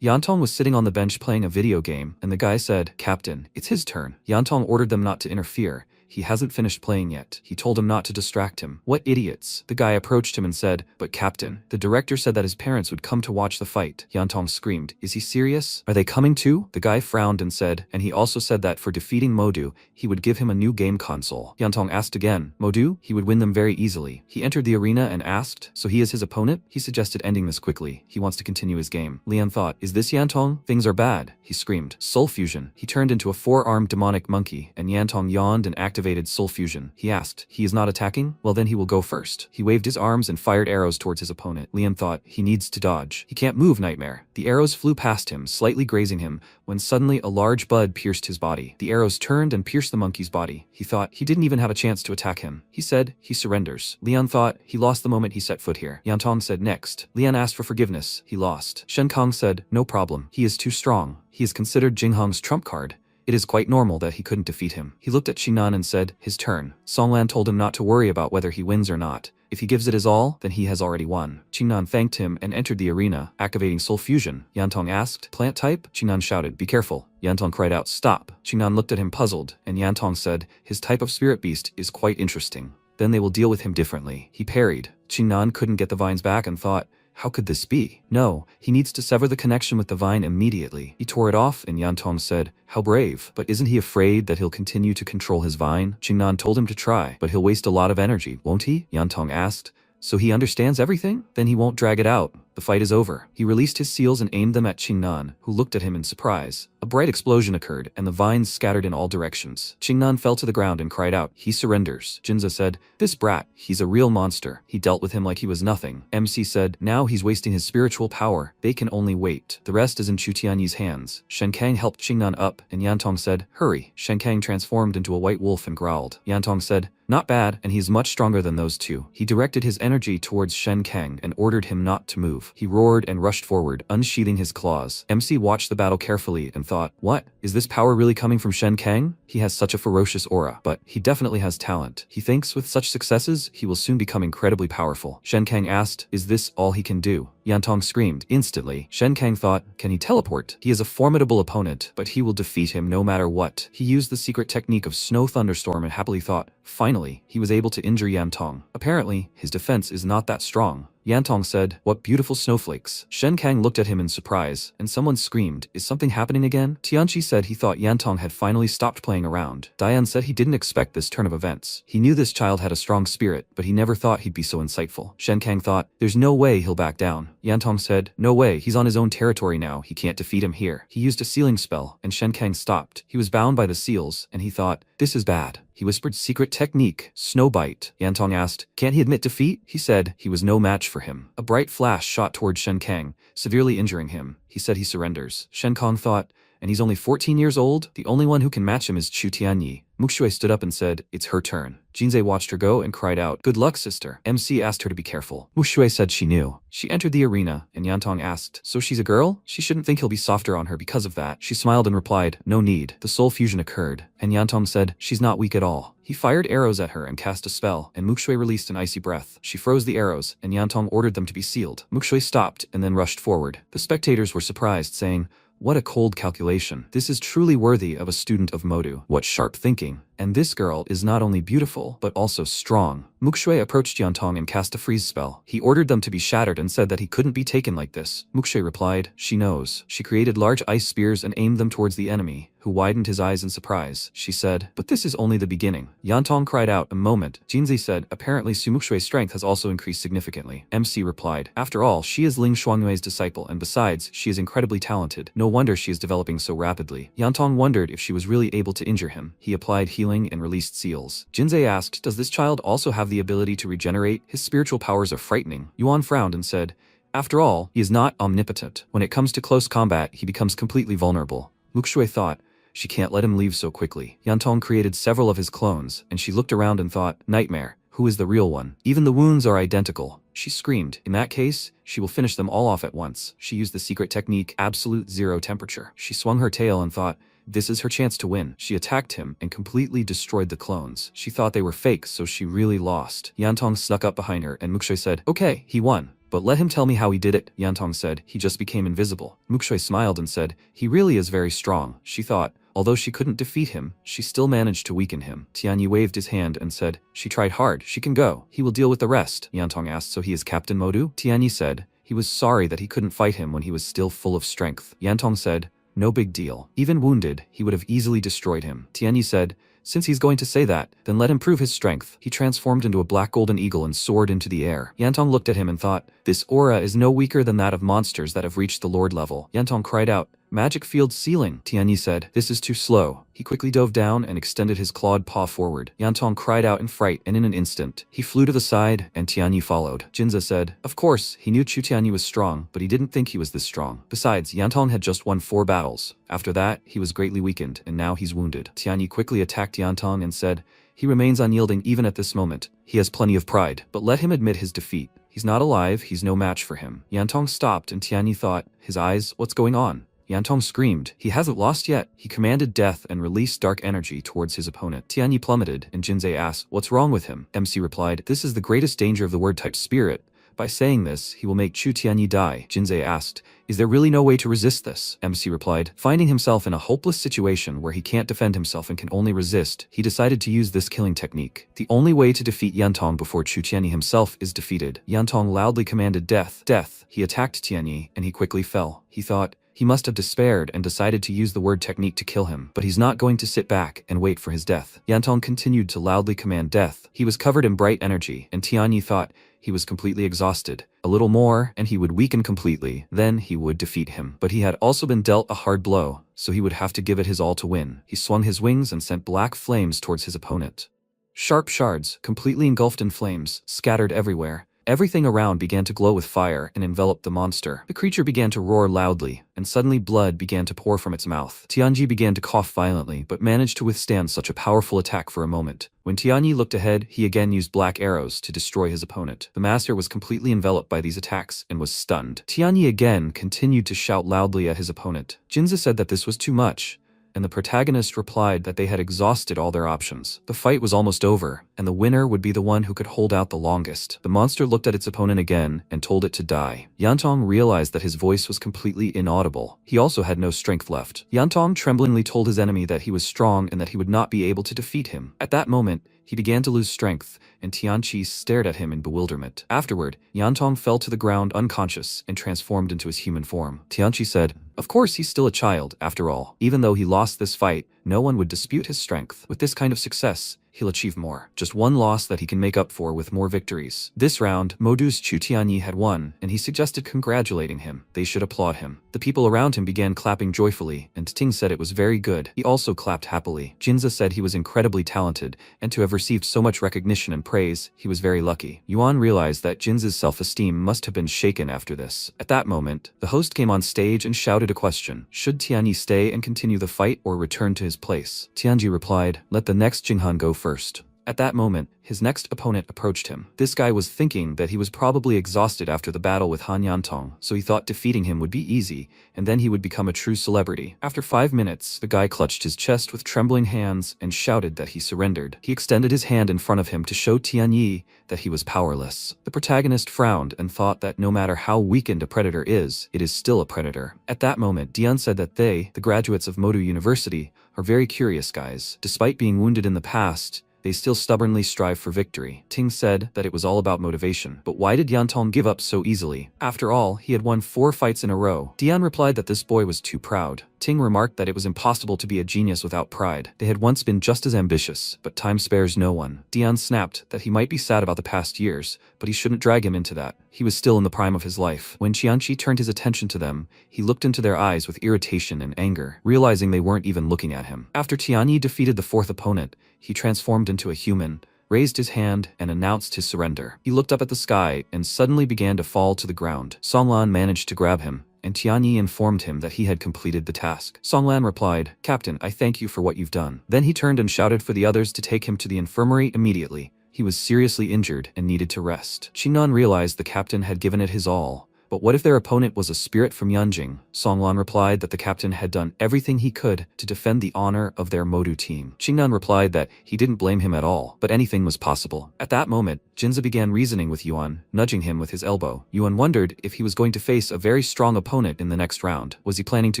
Yantong was sitting on the bench playing a video game, and the guy said, Captain, it's his turn. Yantong ordered them not to interfere. He hasn't finished playing yet. He told him not to distract him. What idiots. The guy approached him and said, but Captain, the director said that his parents would come to watch the fight. Yantong screamed, is he serious? Are they coming too? The guy frowned and said, and he also said that for defeating Modu, he would give him a new game console. Yantong asked again, Modu? He would win them very easily. He entered the arena and asked, so he is his opponent? He suggested ending this quickly. He wants to continue his game. Lian thought, is this Yantong? Things are bad. He screamed, Soul Fusion. He turned into a four-armed demonic monkey, and Yantong yawned and activated Soul Fusion. He asked, he is not attacking? Well then he will go first. He waved his arms and fired arrows towards his opponent. Lian thought, he needs to dodge. He can't move, Nightmare. The arrows flew past him, slightly grazing him, when suddenly a large bud pierced his body. The arrows turned and pierced the monkey's body. He thought, he didn't even have a chance to attack him. He said, he surrenders. Lian thought, he lost the moment he set foot here. Yantong said next. Lian asked for forgiveness. He lost. Shen Kong said, no problem. He is too strong. He is considered Jingheng's trump card. It is quite normal that he couldn't defeat him. He looked at Qinan and said, his turn. Songlan told him not to worry about whether he wins or not. If he gives it his all, then he has already won. Qinan thanked him and entered the arena, activating Soul Fusion. Yantong asked, plant type? Qinan shouted, be careful. Yantong cried out, stop. Qinan looked at him puzzled, and Yantong said, his type of spirit beast is quite interesting. Then they will deal with him differently. He parried. Qinan couldn't get the vines back and thought, how could this be? No, he needs to sever the connection with the vine immediately. He tore it off, and Yantong said, how brave. But isn't he afraid that he'll continue to control his vine? Qingnan told him to try, but he'll waste a lot of energy, won't he? Yantong asked. So he understands everything? Then he won't drag it out. The fight is over. He released his seals and aimed them at Qingnan, who looked at him in surprise. A bright explosion occurred, and the vines scattered in all directions. Qingnan fell to the ground and cried out, he surrenders. Jinza said, this brat, he's a real monster. He dealt with him like he was nothing. MC said, now he's wasting his spiritual power. They can only wait. The rest is in Chu Tianyi's hands. Shen Kang helped Qingnan up, and Yantong said, hurry. Shen Kang transformed into a white wolf and growled. Yantong said, not bad, and he's much stronger than those two. He directed his energy towards Shen Kang and ordered him not to move. He roared and rushed forward, unsheathing his claws. MC watched the battle carefully and thought, what? Is this power really coming from Shen Kang? He has such a ferocious aura, but he definitely has talent. He thinks with such successes, he will soon become incredibly powerful. Shen Kang asked, is this all he can do? Yantong screamed. Instantly, Shen Kang thought, can he teleport? He is a formidable opponent, but he will defeat him no matter what. He used the secret technique of Snow Thunderstorm and happily thought, finally, he was able to injure Yantong. Apparently, his defense is not that strong. Yantong said, "What beautiful snowflakes." Shen Kang looked at him in surprise, and someone screamed, "Is something happening again?" Tianqi said he thought Yantong had finally stopped playing around. Diane said he didn't expect this turn of events. He knew this child had a strong spirit, but he never thought he'd be so insightful. Shen Kang thought, "There's no way he'll back down." Yantong said, "No way, he's on his own territory now, he can't defeat him here." He used a sealing spell, and Shen Kang stopped. He was bound by the seals, and he thought, "This is bad." He whispered, "Secret technique, snowbite." Yantong asked, "Can't he admit defeat?" He said he was no match for him. A bright flash shot toward Shen Kang, severely injuring him. He said he surrenders. Shen Kang thought, "And he's only 14 years old? The only one who can match him is Chu Tianyi." Muxue stood up and said, "It's her turn." Jinzei watched her go and cried out, "Good luck, sister." MC asked her to be careful. Muxue said she knew. She entered the arena, and Yantong asked, "So she's a girl? She shouldn't think he'll be softer on her because of that." She smiled and replied, "No need." The soul fusion occurred, and Yantong said, "She's not weak at all." He fired arrows at her and cast a spell, and Muxue released an icy breath. She froze the arrows, and Yantong ordered them to be sealed. Muxue stopped and then rushed forward. The spectators were surprised, saying, "What a cold calculation. This is truly worthy of a student of Modu. What sharp thinking. And this girl is not only beautiful, but also strong." Muxue approached Yantong and cast a freeze spell. He ordered them to be shattered and said that he couldn't be taken like this. Muxue replied, "She knows." She created large ice spears and aimed them towards the enemy, who widened his eyes in surprise. She said, "But this is only the beginning." Yantong cried out, "A moment." Jinzi said, "Apparently Su Muxue's strength has also increased significantly." MC replied, "After all, she is Ling Shuangnue's disciple, and besides, she is incredibly talented. No wonder she is developing so rapidly." Yantong wondered if she was really able to injure him. He applied healing and released seals. Jinzei asked, "Does this child also have the ability to regenerate? His spiritual powers are frightening." Yuan frowned and said, "After all, he is not omnipotent. When it comes to close combat, he becomes completely vulnerable." Muxue thought, "She can't let him leave so quickly." Yantong created several of his clones, and she looked around and thought, "Nightmare. Who is the real one? Even the wounds are identical." She screamed. In that case, she will finish them all off at once. She used the secret technique, absolute zero temperature. She swung her tail and thought, this is her chance to win. She attacked him and completely destroyed the clones. She thought they were fake, so she really lost. Yantong snuck up behind her and Muxue said, "Okay, he won. But let him tell me how he did it." Yantong said, "He just became invisible." Muxue smiled and said, "He really is very strong." She thought, although she couldn't defeat him, she still managed to weaken him. Tianyi waved his hand and said, "She tried hard. She can go. He will deal with the rest." Yantong asked, "So he is Captain Modu?" Tianyi said, he was sorry that he couldn't fight him when he was still full of strength. Yantong said, "No big deal. Even wounded, he would have easily destroyed him." Tianyi said, "Since he's going to say that, then let him prove his strength." He transformed into a black golden eagle and soared into the air. Yantong looked at him and thought, this aura is no weaker than that of monsters that have reached the Lord level. Yantong cried out, "Magic field ceiling." Tianyi said, "This is too slow." He quickly dove down and extended his clawed paw forward. Yantong cried out in fright, and in an instant, he flew to the side, and Tianyi followed. Jinza said, of course, he knew Chu Tianyi was strong, but he didn't think he was this strong. Besides, Yantong had just won 4 battles. After that, he was greatly weakened, and now he's wounded. Tianyi quickly attacked Yantong and said, he remains unyielding even at this moment. He has plenty of pride, but let him admit his defeat. He's not alive, he's no match for him. Yantong stopped, and Tianyi thought, his eyes, what's going on? Yantong screamed. He hasn't lost yet. He commanded death and released dark energy towards his opponent. Tianyi plummeted, and Jinzei asked, what's wrong with him? MC replied, this is the greatest danger of the word-type spirit. By saying this, he will make Chu Tianyi die. Jinzei asked, is there really no way to resist this? MC replied, finding himself in a hopeless situation where he can't defend himself and can only resist, he decided to use this killing technique. The only way to defeat Yantong before Chu Tianyi himself is defeated. Yantong loudly commanded death. Death. He attacked Tianyi, and he quickly fell. He thought, he must have despaired and decided to use the word technique to kill him, but he's not going to sit back and wait for his death. Yantong continued to loudly command death. He was covered in bright energy, and Tianyi thought he was completely exhausted. A little more, and he would weaken completely. Then he would defeat him. But he had also been dealt a hard blow, so he would have to give it his all to win. He swung his wings and sent black flames towards his opponent. Sharp shards, completely engulfed in flames, scattered everywhere. Everything around began to glow with fire and enveloped the monster. The creature began to roar loudly, and suddenly blood began to pour from its mouth. Tianyi began to cough violently, but managed to withstand such a powerful attack for a moment. When Tianyi looked ahead, he again used black arrows to destroy his opponent. The master was completely enveloped by these attacks and was stunned. Tianyi again continued to shout loudly at his opponent. Jinza said that this was too much. and the protagonist replied that they had exhausted all their options. The fight was almost over, and the winner would be the one who could hold out the longest. The monster looked at its opponent again and told it to die. Yantong realized that his voice was completely inaudible. He also had no strength left. Yantong tremblingly told his enemy that he was strong and that he would not be able to defeat him. At that moment, he began to lose strength, and Tianqi stared at him in bewilderment. Afterward, Yantong fell to the ground unconscious and transformed into his human form. Tianqi said, "Of course he's still a child, after all. Even though he lost this fight, no one would dispute his strength. With this kind of success, he'll achieve more. Just one loss that he can make up for with more victories." This round, Modu's Chu Tianyi had won, and he suggested congratulating him. They should applaud him. The people around him began clapping joyfully, and Ting said it was very good. He also clapped happily. Jinza said he was incredibly talented, and to have received so much recognition and praise, he was very lucky. Yuan realized that Jinza's self-esteem must have been shaken after this. At that moment, the host came on stage and shouted a question. Should Tianyi stay and continue the fight or return to his place? Tianji replied, "Let the next Jinghan go first." At that moment, his next opponent approached him. This guy was thinking that he was probably exhausted after the battle with Han Yantong, so he thought defeating him would be easy, and then he would become a true celebrity. After 5 minutes, the guy clutched his chest with trembling hands and shouted that he surrendered. He extended his hand in front of him to show Tianyi that he was powerless. The protagonist frowned and thought that no matter how weakened a predator is, it is still a predator. At that moment, Dian said that they, the graduates of Modu University, are very curious guys. Despite being wounded in the past, they still stubbornly strive for victory. Ting said that it was all about motivation. But why did Yantong give up so easily? After all, he had won 4 fights in a row. Dian replied that this boy was too proud. Ting remarked that it was impossible to be a genius without pride. They had once been just as ambitious, but time spares no one. Dian snapped that he might be sad about the past years, but he shouldn't drag him into that. He was still in the prime of his life. When Qianqi turned his attention to them, he looked into their eyes with irritation and anger, realizing they weren't even looking at him. After Tianyi defeated the 4th opponent, he transformed into a human, raised his hand, and announced his surrender. He looked up at the sky and suddenly began to fall to the ground. Songlan managed to grab him, and Tianyi informed him that he had completed the task. Songlan replied, "Captain, I thank you for what you've done." Then he turned and shouted for the others to take him to the infirmary immediately. He was seriously injured and needed to rest. Qingnan realized the captain had given it his all. But what if their opponent was a spirit from Yanjing? Songlan replied that the captain had done everything he could to defend the honor of their Modu team. Qingnan replied that he didn't blame him at all, but anything was possible. At that moment, Jinza began reasoning with Yuan, nudging him with his elbow. Yuan wondered if he was going to face a very strong opponent in the next round. Was he planning to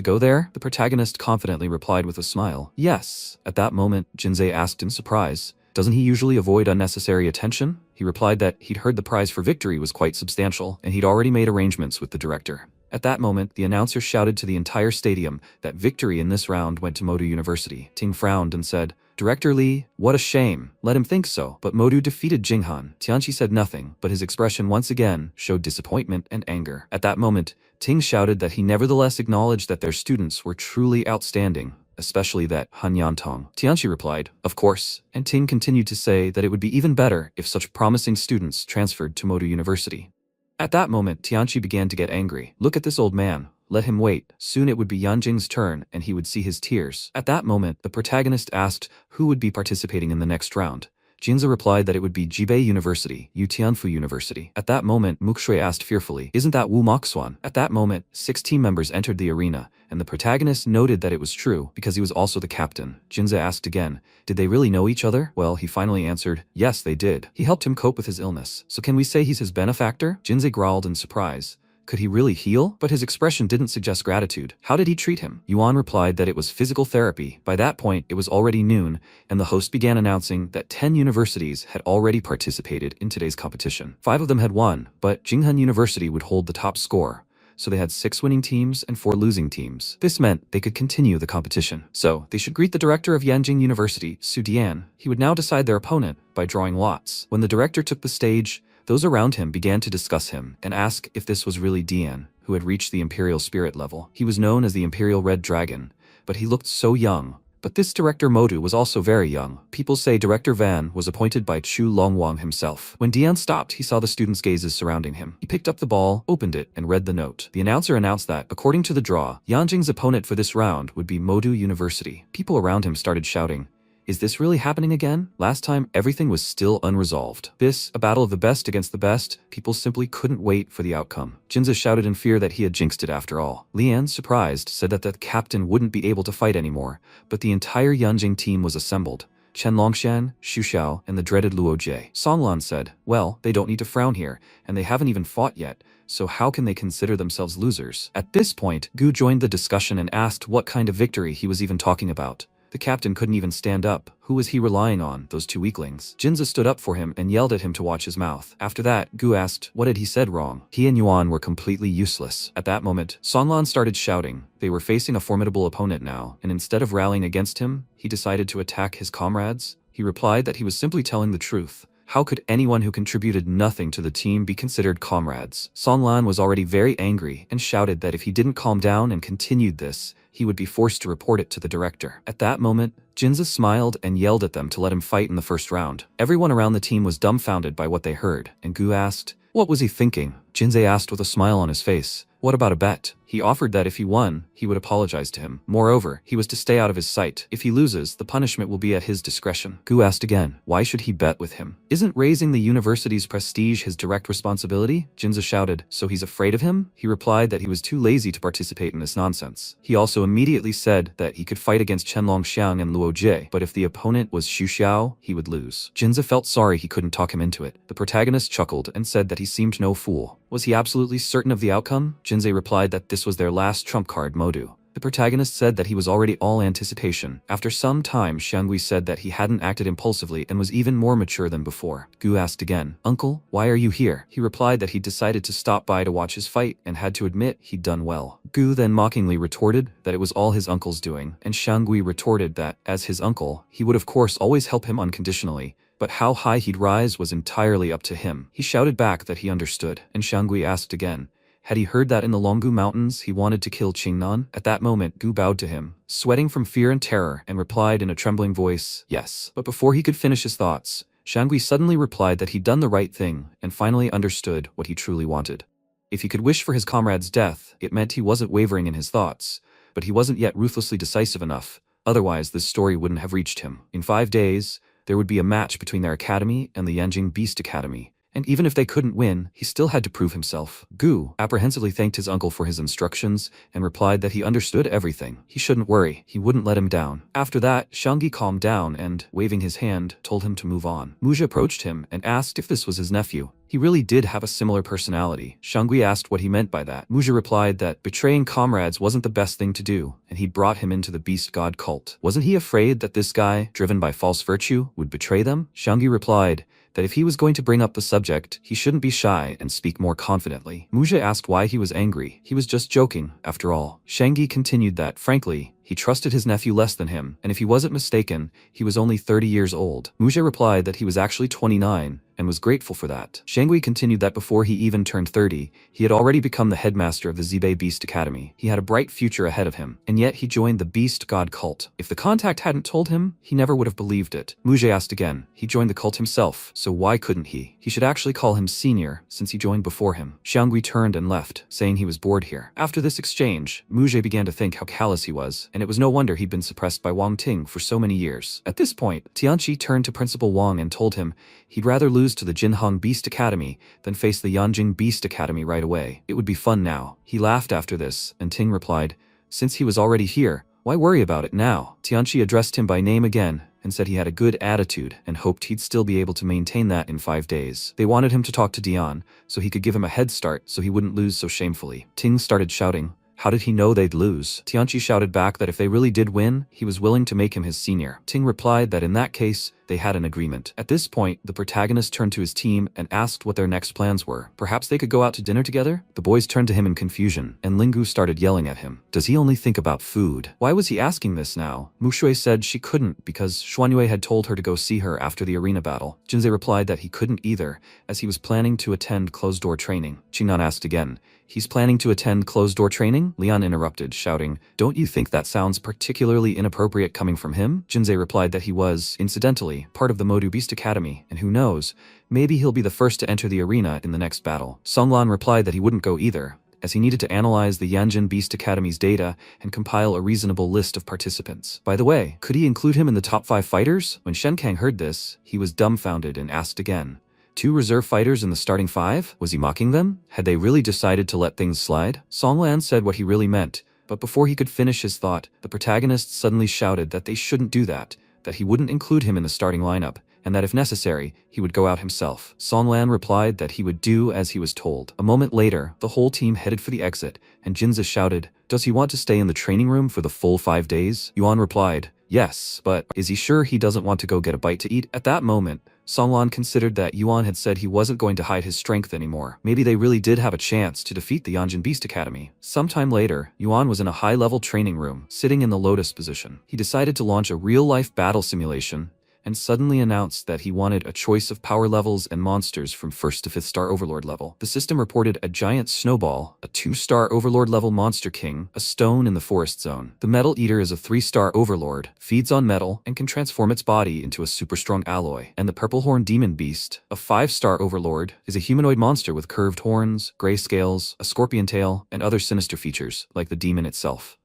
go there? The protagonist confidently replied with a smile. Yes. At that moment, Jinze asked in surprise, "Doesn't he usually avoid unnecessary attention?" He replied that he'd heard the prize for victory was quite substantial, and he'd already made arrangements with the director. At that moment, the announcer shouted to the entire stadium that victory in this round went to Modu University. Ting frowned and said, "Director Li, what a shame. Let him think so." But Modu defeated Jinghan. Tianqi said nothing, but his expression once again showed disappointment and anger. At that moment, Ting shouted that he nevertheless acknowledged that their students were truly outstanding, especially that Han Yantong. Tianqi replied, "Of course," and Ting continued to say that it would be even better if such promising students transferred to Modu University. At that moment, Tianqi began to get angry. "Look at this old man. Let him wait. Soon it would be Yanjing's turn and he would see his tears." At that moment, the protagonist asked who would be participating in the next round. Jinza replied that it would be Jibei University, Tianfu University. At that moment, Mukshui asked fearfully, "Isn't that Wu Moxuan?" At that moment, 6 team members entered the arena, and the protagonist noted that it was true, because he was also the captain. Jinza asked again, did they really know each other? Well, he finally answered, yes, they did. He helped him cope with his illness. So can we say he's his benefactor? Jinza growled in surprise. Could he really heal? But his expression didn't suggest gratitude. How did he treat him? Yuan replied that it was physical therapy. By that point, it was already noon, and the host began announcing that 10 universities had already participated in today's competition. 5 of them had won, but Jinghan University would hold the top score. So they had 6 winning teams and 4 losing teams. This meant they could continue the competition. So they should greet the director of Yanjing University, Su Dian. He would now decide their opponent by drawing lots. When the director took the stage, those around him began to discuss him and ask if this was really Dian, who had reached the Imperial Spirit level. He was known as the Imperial Red Dragon, but he looked so young. But this Director Modu was also very young. People say Director Van was appointed by Chu Longwang himself. When Dian stopped, he saw the students' gazes surrounding him. He picked up the ball, opened it, and read the note. The announcer announced that, according to the draw, Yanjing's opponent for this round would be Modu University. People around him started shouting, Is this really happening again? Last time, everything was still unresolved. This, a battle of the best against the best, people simply couldn't wait for the outcome. Jinza shouted in fear that he had jinxed it after all. Lian, surprised, said that the captain wouldn't be able to fight anymore, but the entire Yanjing team was assembled. Chen Longshan, Xu Xiao, and the dreaded Luo Jie. Songlan said, well, they don't need to frown here, and they haven't even fought yet, so how can they consider themselves losers? At this point, Gu joined the discussion and asked what kind of victory he was even talking about. The captain couldn't even stand up. Who was he relying on, those two weaklings? Jinza stood up for him and yelled at him to watch his mouth. After that, Gu asked, what had he said wrong? He and Yuan were completely useless. At that moment, Songlan started shouting. They were facing a formidable opponent now, and instead of rallying against him, he decided to attack his comrades. He replied that he was simply telling the truth. How could anyone who contributed nothing to the team be considered comrades? Songlan was already very angry and shouted that if he didn't calm down and continued this, he would be forced to report it to the director. At that moment, Jinza smiled and yelled at them to let him fight in the first round. Everyone around the team was dumbfounded by what they heard, and Gu asked, what was he thinking? Jinza asked with a smile on his face, what about a bet? He offered that if he won, he would apologize to him. Moreover, he was to stay out of his sight. If he loses, the punishment will be at his discretion. Gu asked again, why should he bet with him? Isn't raising the university's prestige his direct responsibility? Jinza shouted, so he's afraid of him? He replied that he was too lazy to participate in this nonsense. He also immediately said that he could fight against Chen Longxiang and Luo Jie, but if the opponent was Xu Xiao, he would lose. Jinza felt sorry he couldn't talk him into it. The protagonist chuckled and said that he seemed no fool. Was he absolutely certain of the outcome? Jinza replied that this was their last trump card, Modu. The protagonist said that he was already all anticipation. After some time, Xiangui said that he hadn't acted impulsively and was even more mature than before. Gu asked again, uncle, why are you here? He replied that he decided to stop by to watch his fight and had to admit he'd done well. Gu then mockingly retorted that it was all his uncle's doing, and Xiangui retorted that, as his uncle, he would of course always help him unconditionally, but how high he'd rise was entirely up to him. He shouted back that he understood, and Xiangui asked again, had he heard that in the Longgu Mountains he wanted to kill Qingnan? At that moment, Gu bowed to him, sweating from fear and terror, and replied in a trembling voice, yes. But before he could finish his thoughts, Xiangui suddenly replied that he'd done the right thing and finally understood what he truly wanted. If he could wish for his comrade's death, it meant he wasn't wavering in his thoughts, but he wasn't yet ruthlessly decisive enough, otherwise this story wouldn't have reached him. In 5 days, there would be a match between their academy and the Yanjing Beast Academy. And even if they couldn't win, he still had to prove himself. Gu apprehensively thanked his uncle for his instructions and replied that he understood everything. He shouldn't worry, he wouldn't let him down. After that, Xiangui calmed down and, waving his hand, told him to move on. Muzha approached him and asked if this was his nephew. He really did have a similar personality. Xiangui asked what he meant by that. Muzha replied that betraying comrades wasn't the best thing to do, and he'd brought him into the beast god cult. Wasn't he afraid that this guy, driven by false virtue, would betray them? Xiangui replied that if he was going to bring up the subject, he shouldn't be shy and speak more confidently. Muzha asked why he was angry. He was just joking, after all. Xiangui continued that, frankly, he trusted his nephew less than him, and if he wasn't mistaken, he was only 30 years old. Muzha replied that he was actually 29, and was grateful for that. Xiangui continued that before he even turned 30, he had already become the headmaster of the Zibei Beast Academy. He had a bright future ahead of him, and yet he joined the Beast God cult. If the contact hadn't told him, he never would have believed it. Muzha asked again. He joined the cult himself, so why couldn't he? He should actually call him senior, since he joined before him. Xiangui turned and left, saying he was bored here. After this exchange, Muzha began to think how callous he was, and it was no wonder he'd been suppressed by Wang Ting for so many years. At this point, Tianqi turned to Principal Wang and told him he'd rather lose to the Jinhong Beast Academy than face the Yanjing Beast Academy right away. It would be fun now. He laughed after this, and Ting replied, since he was already here, why worry about it now? Tianqi addressed him by name again, and said he had a good attitude and hoped he'd still be able to maintain that in 5 days. They wanted him to talk to Dion, so he could give him a head start so he wouldn't lose so shamefully. Ting started shouting, how did he know they'd lose? Tianqi shouted back that if they really did win, he was willing to make him his senior. Ting replied that in that case, they had an agreement. At this point, the protagonist turned to his team and asked what their next plans were. Perhaps they could go out to dinner together? The boys turned to him in confusion, and Lingu started yelling at him. Does he only think about food? Why was he asking this now? Mushui said she couldn't because Xuanyue had told her to go see her after the arena battle. Jinzei replied that he couldn't either, as he was planning to attend closed-door training. Qingnan asked again, he's planning to attend closed-door training? Lian interrupted, shouting, don't you think that sounds particularly inappropriate coming from him? Jinzei replied that he was, incidentally, part of the Modu Beast Academy, and who knows, maybe he'll be the first to enter the arena in the next battle. Songlan replied that he wouldn't go either, as he needed to analyze the Yanjin Beast Academy's data and compile a reasonable list of participants. By the way, could he include him in the top 5 fighters? When Shen Kang heard this, he was dumbfounded and asked again. 2 reserve fighters in the starting 5? Was he mocking them? Had they really decided to let things slide? Songlan said what he really meant, but before he could finish his thought, the protagonists suddenly shouted that they shouldn't do that he wouldn't include him in the starting lineup, and that if necessary, he would go out himself. Songlan replied that he would do as he was told. A moment later, the whole team headed for the exit, and Jinza shouted, "Does he want to stay in the training room for the full 5 days?" Yuan replied, "Yes, but is he sure he doesn't want to go get a bite to eat?" At that moment, Songlan considered that Yuan had said he wasn't going to hide his strength anymore. Maybe they really did have a chance to defeat the Yanjin Beast Academy. Sometime later, Yuan was in a high-level training room, sitting in the lotus position. He decided to launch a real-life battle simulation and suddenly announced that he wanted a choice of power levels and monsters from 1st to 5th star Overlord level. The system reported a giant snowball, a 2-star Overlord level Monster King, a stone in the forest zone. The Metal Eater is a 3-star Overlord, feeds on metal, and can transform its body into a super strong alloy. And the Purple Horn Demon Beast, a 5-star Overlord, is a humanoid monster with curved horns, gray scales, a scorpion tail, and other sinister features, like the demon itself.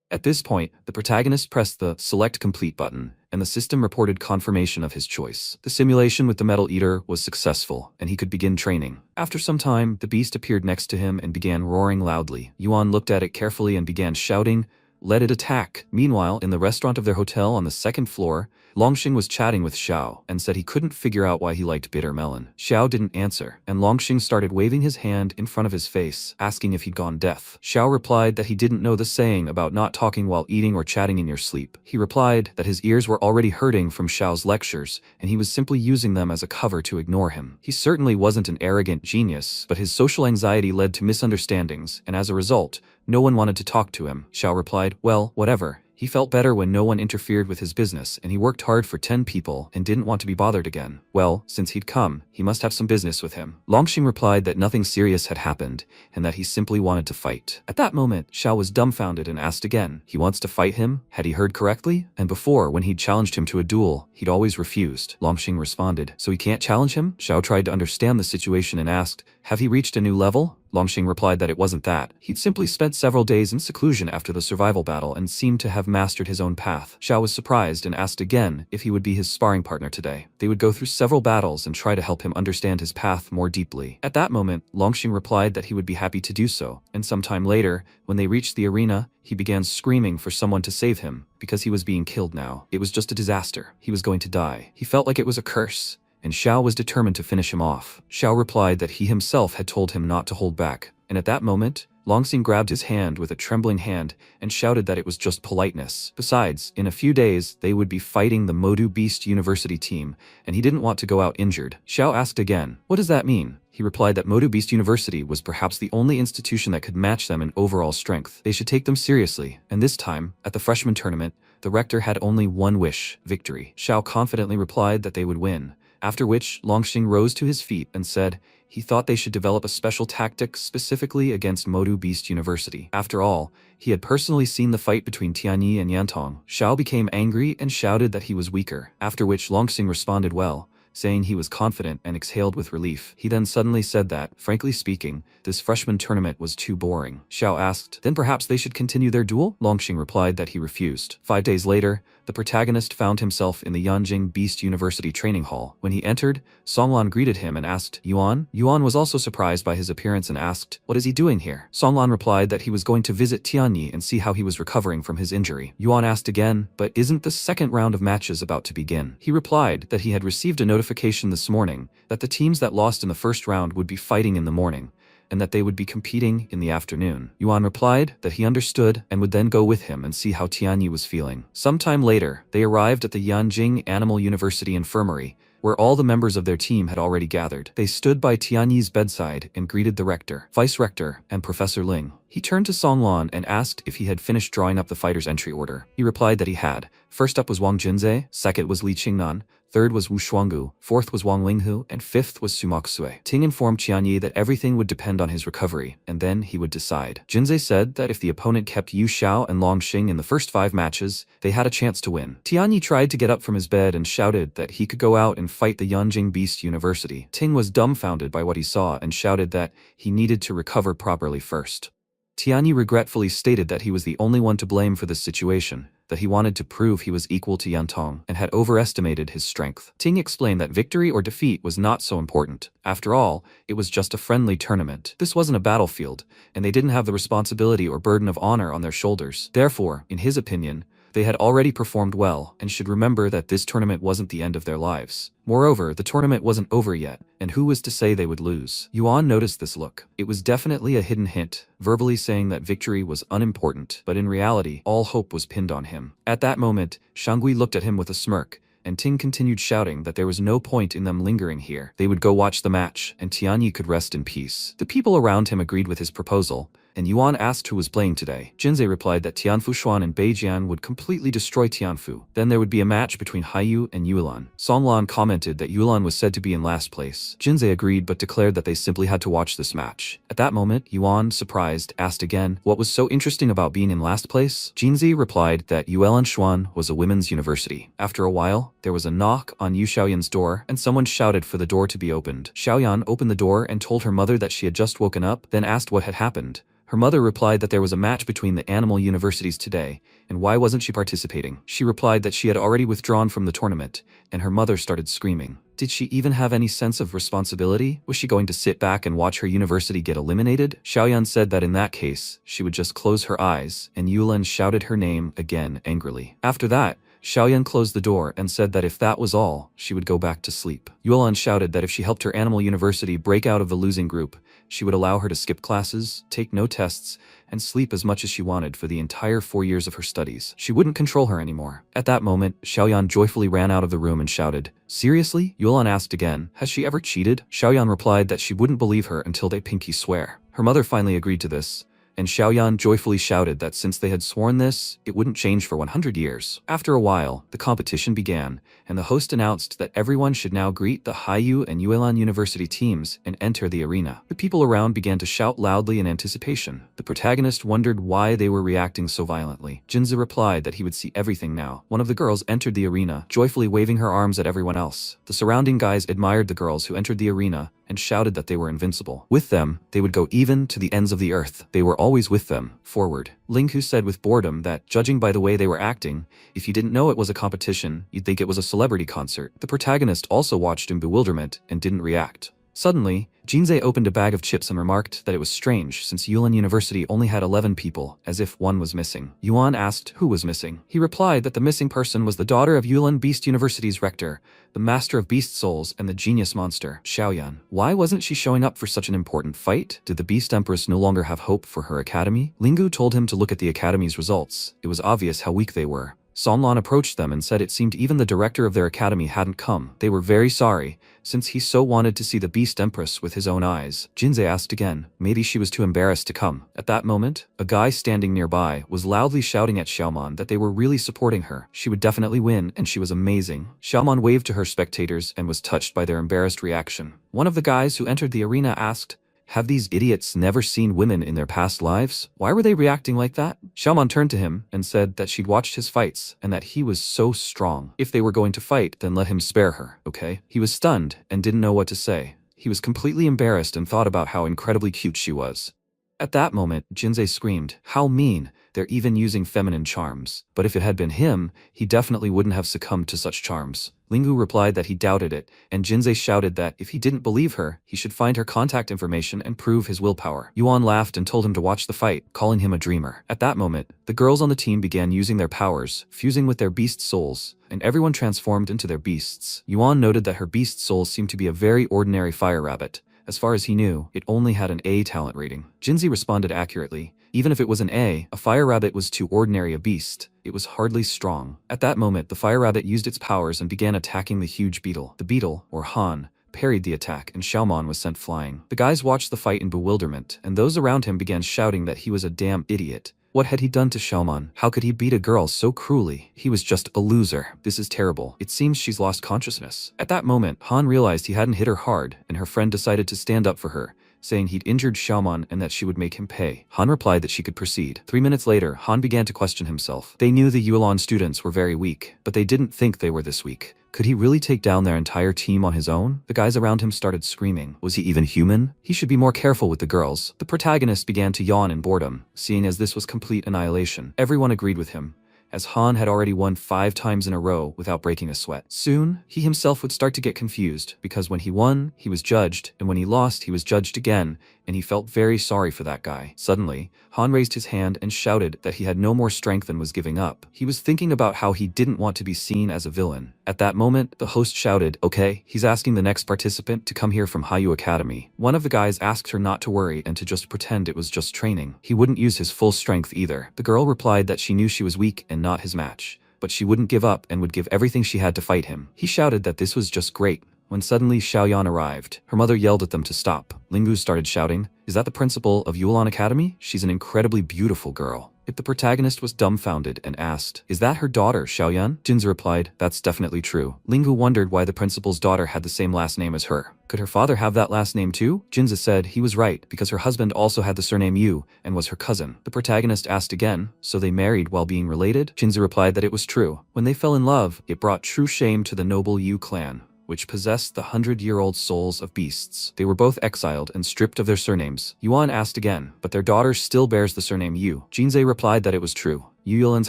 At this point, the protagonist pressed the Select Complete button, and the system reported confirmation of his choice. The simulation with the Metal Eater was successful, and he could begin training. After some time, the beast appeared next to him and began roaring loudly. Yuan looked at it carefully and began shouting, "Let it attack!" Meanwhile, in the restaurant of their hotel on the 2nd floor, Longxing was chatting with Xiao and said he couldn't figure out why he liked bitter melon. Xiao didn't answer, and Longxing started waving his hand in front of his face, asking if he'd gone deaf. Xiao replied that he didn't know the saying about not talking while eating or chatting in your sleep. He replied that his ears were already hurting from Xiao's lectures, and he was simply using them as a cover to ignore him. He certainly wasn't an arrogant genius, but his social anxiety led to misunderstandings, and as a result, no one wanted to talk to him. Xiao replied, "Well, whatever." He felt better when no one interfered with his business, and he worked hard for 10 people and didn't want to be bothered again. Well, since he'd come, he must have some business with him. Longxing replied that nothing serious had happened, and that he simply wanted to fight. At that moment, Xiao was dumbfounded and asked again, "He wants to fight him? Had he heard correctly?" And before, when he'd challenged him to a duel, he'd always refused. Longxing responded, "So he can't challenge him?" Xiao tried to understand the situation and asked, "Have he reached a new level?" Longxing replied that it wasn't that. He'd simply spent several days in seclusion after the survival battle and seemed to have mastered his own path. Xiao was surprised and asked again if he would be his sparring partner today. They would go through several battles and try to help him understand his path more deeply. At that moment, Longxing replied that he would be happy to do so, and sometime later, when they reached the arena, he began screaming for someone to save him, because he was being killed now. It was just a disaster. He was going to die. He felt like it was a curse, and Xiao was determined to finish him off. Xiao replied that he himself had told him not to hold back, and at that moment, Longxing grabbed his hand with a trembling hand and shouted that it was just politeness. Besides, in a few days, they would be fighting the Modu Beast University team, and he didn't want to go out injured. Xiao asked again, "What does that mean?" He replied that Modu Beast University was perhaps the only institution that could match them in overall strength. They should take them seriously, and this time, at the freshman tournament, the rector had only one wish: victory. Xiao confidently replied that they would win, after which Longxing rose to his feet and said he thought they should develop a special tactic specifically against Modu Beast University. After all, he had personally seen the fight between Tianyi and Yantong. Xiao became angry and shouted that he was weaker, after which Longxing responded well, saying he was confident and exhaled with relief. He then suddenly said that, frankly speaking, this freshman tournament was too boring. Xiao asked, "Then perhaps they should continue their duel?" Longxing replied that he refused. 5 days later, the protagonist found himself in the Yanjing Beast University training hall. When he entered, Songlan greeted him and asked, "Yuan?" Yuan was also surprised by his appearance and asked, "What is he doing here?" Songlan replied that he was going to visit Tianyi and see how he was recovering from his injury. Yuan asked again, "But isn't the second round of matches about to begin?" He replied that he had received a notification this morning that the teams that lost in the first round would be fighting in the morning, and that they would be competing in the afternoon. Yuan replied that he understood and would then go with him and see how Tianyi was feeling. Sometime later, they arrived at the Yanjing Animal University Infirmary, where all the members of their team had already gathered. They stood by Tianyi's bedside and greeted the rector, vice rector, and Professor Ling. He turned to Songlan and asked if he had finished drawing up the fighters' entry order. He replied that he had. First up was Wang Junzhe, second was Li Qingnan, third was Wu Shuanggu, fourth was Wang Linghu, and fifth was Sumakusue. Ting informed Qianyi that everything would depend on his recovery, and then he would decide. Jinzei said that if the opponent kept Yu Xiao and Long Xing in the first 5 matches, they had a chance to win. Qianyi tried to get up from his bed and shouted that he could go out and fight the Yanjing Beast University. Ting was dumbfounded by what he saw and shouted that he needed to recover properly first. Qianyi regretfully stated that he was the only one to blame for this situation, that he wanted to prove he was equal to Yantong and had overestimated his strength. Ting explained that victory or defeat was not so important. After all, it was just a friendly tournament. This wasn't a battlefield, and they didn't have the responsibility or burden of honor on their shoulders. Therefore, in his opinion, they had already performed well and should remember that this tournament wasn't the end of their lives. Moreover, the tournament wasn't over yet, and who was to say they would lose? Yuan noticed this look. It was definitely a hidden hint, verbally saying that victory was unimportant, but in reality, all hope was pinned on him. At that moment, Shangui looked at him with a smirk, and Ting continued shouting that there was no point in them lingering here. They would go watch the match, and Tianyi could rest in peace. The people around him agreed with his proposal, and Yuan asked who was playing today. Jinzei replied that Tianfu Xuan and Beijian would completely destroy Tianfu. Then there would be a match between Haiyu and Yulan. Songlan commented that Yulan was said to be in last place. Jinzei agreed but declared that they simply had to watch this match. At that moment, Yuan, surprised, asked again, what was so interesting about being in last place? Jinzei replied that Yulan Xuan was a women's university. After a while, there was a knock on Yu Xiaoyan's door, and someone shouted for the door to be opened. Xiaoyan opened the door and told her mother that she had just woken up, then asked what had happened. Her mother replied that there was a match between the animal universities today, and why wasn't she participating? She replied that she had already withdrawn from the tournament, and her mother started screaming. Did she even have any sense of responsibility? Was she going to sit back and watch her university get eliminated? Xiaoyan said that in that case, she would just close her eyes, and Yulan shouted her name again angrily. After that, Xiaoyan closed the door and said that if that was all, she would go back to sleep. Yulan shouted that if she helped her animal university break out of the losing group, she would allow her to skip classes, take no tests, and sleep as much as she wanted for the entire 4 years of her studies. She wouldn't control her anymore. At that moment, Xiaoyan joyfully ran out of the room and shouted, "Seriously?" Yulan asked again, "Has she ever cheated?" Xiaoyan replied that she wouldn't believe her until they pinky swear. Her mother finally agreed to this, and Xiaoyan joyfully shouted that since they had sworn this, it wouldn't change for 100 years. After a while, the competition began, and the host announced that everyone should now greet the Haiyu and Yuelan University teams and enter the arena. The people around began to shout loudly in anticipation. The protagonist wondered why they were reacting so violently. Jinza replied that he would see everything now. One of the girls entered the arena, joyfully waving her arms at everyone else. The surrounding guys admired the girls who entered the arena and shouted that they were invincible. With them, they would go even to the ends of the earth. They were always with them, forward. Linghu said with boredom that, judging by the way they were acting, if you didn't know it was a competition, you'd think it was a celebrity concert. The protagonist also watched in bewilderment and didn't react. Suddenly, Jinzei opened a bag of chips and remarked that it was strange since Yulan University only had 11 people, as if one was missing. Yuan asked who was missing. He replied that the missing person was the daughter of Yulan Beast University's rector, the master of beast souls and the genius monster, Xiaoyan. Why wasn't she showing up for such an important fight? Did the Beast Empress no longer have hope for her academy? Linggu told him to look at the academy's results. It was obvious how weak they were. Songlan approached them and said it seemed even the director of their academy hadn't come. They were very sorry, since he so wanted to see the Beast Empress with his own eyes. Jinzei asked again, maybe she was too embarrassed to come. At that moment, a guy standing nearby was loudly shouting at Xiaomon that they were really supporting her. She would definitely win, and she was amazing. Xiaomon waved to her spectators and was touched by their embarrassed reaction. One of the guys who entered the arena asked, have these idiots never seen women in their past lives? Why were they reacting like that? Xiaomon turned to him and said that she'd watched his fights and that he was so strong. If they were going to fight, then let him spare her, okay? He was stunned and didn't know what to say. He was completely embarrassed and thought about how incredibly cute she was. At that moment, Jinzei screamed, how mean! They're even using feminine charms. But if it had been him, he definitely wouldn't have succumbed to such charms. Linggu replied that he doubted it, and Jinzei shouted that if he didn't believe her, he should find her contact information and prove his willpower. Yuan laughed and told him to watch the fight, calling him a dreamer. At that moment, the girls on the team began using their powers, fusing with their beast souls, and everyone transformed into their beasts. Yuan noted that her beast soul seemed to be a very ordinary fire rabbit. As far as he knew, it only had an A talent rating. Jinzei responded accurately. Even if it was an A, a fire rabbit was too ordinary a beast. It was hardly strong. At that moment, the fire rabbit used its powers and began attacking the huge beetle. The beetle, or Han, parried the attack and Xiaomon was sent flying. The guys watched the fight in bewilderment, and those around him began shouting that he was a damn idiot. What had he done to Xiaoman? How could he beat a girl so cruelly? He was just a loser. This is terrible. It seems she's lost consciousness. At that moment, Han realized he hadn't hit her hard, and her friend decided to stand up for her, saying he'd injured Xiaoman and that she would make him pay. Han replied that she could proceed. 3 minutes later, Han began to question himself. They knew the Yuelon students were very weak, but they didn't think they were this weak. Could he really take down their entire team on his own? The guys around him started screaming. Was he even human? He should be more careful with the girls. The protagonists began to yawn in boredom, seeing as this was complete annihilation. Everyone agreed with him, as Han had already won 5 times in a row without breaking a sweat. Soon, he himself would start to get confused, because when he won, he was judged, and when he lost, he was judged again, and he felt very sorry for that guy. Suddenly, Han raised his hand and shouted that he had no more strength and was giving up. He was thinking about how he didn't want to be seen as a villain. At that moment, the host shouted, "Okay, he's asking the next participant to come here from Haiyu Academy." One of the guys asked her not to worry and to just pretend it was just training. He wouldn't use his full strength either. The girl replied that she knew she was weak and not his match, but she wouldn't give up and would give everything she had to fight him. He shouted that this was just great, when suddenly Xiaoyan arrived. Her mother yelled at them to stop. Lingu started shouting, "Is that the principal of Yuelon Academy? She's an incredibly beautiful girl." If the protagonist was dumbfounded and asked, "Is that her daughter, Xiaoyan?" Jinza replied, "That's definitely true." Lingu wondered why the principal's daughter had the same last name as her. Could her father have that last name too? Jinza said he was right, because her husband also had the surname Yu and was her cousin. The protagonist asked again, "So they married while being related?" Jinza replied that it was true. When they fell in love, it brought true shame to the noble Yu clan, which possessed the 100-year-old souls of beasts. They were both exiled and stripped of their surnames. Yuan asked again, but their daughter still bears the surname Yu. Jinze replied that it was true. Yu Yulan's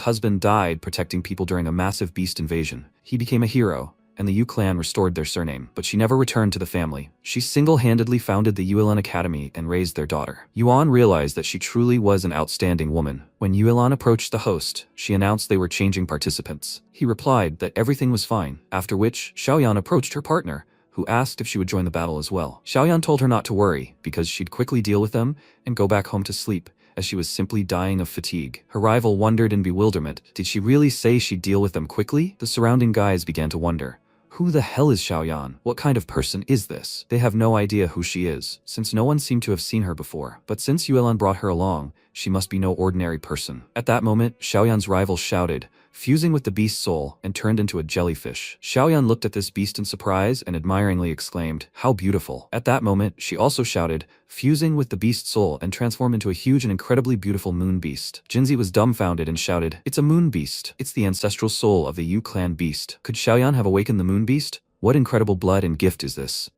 husband died protecting people during a massive beast invasion. He became a hero, and the Yu clan restored their surname, but she never returned to the family. She single-handedly founded the Yuelan Academy and raised their daughter. Yuan realized that she truly was an outstanding woman. When Yuelan approached the host, she announced they were changing participants. He replied that everything was fine, after which Xiaoyan approached her partner, who asked if she would join the battle as well. Xiaoyan told her not to worry, because she'd quickly deal with them and go back home to sleep, as she was simply dying of fatigue. Her rival wondered in bewilderment. Did she really say she'd deal with them quickly? The surrounding guys began to wonder. Who the hell is Xiaoyan? What kind of person is this? They have no idea who she is, since no one seemed to have seen her before. But since Yuelan brought her along, she must be no ordinary person. At that moment, Xiaoyan's rival shouted, fusing with the beast's soul, and turned into a jellyfish. Xiaoyan looked at this beast in surprise and admiringly exclaimed, "How beautiful." At that moment, she also shouted, fusing with the beast's soul and transformed into a huge and incredibly beautiful moon beast. Jinzi was dumbfounded and shouted, "It's a moon beast. It's the ancestral soul of the Yu clan beast. Could Xiaoyan have awakened the moon beast? What incredible blood and gift is this?"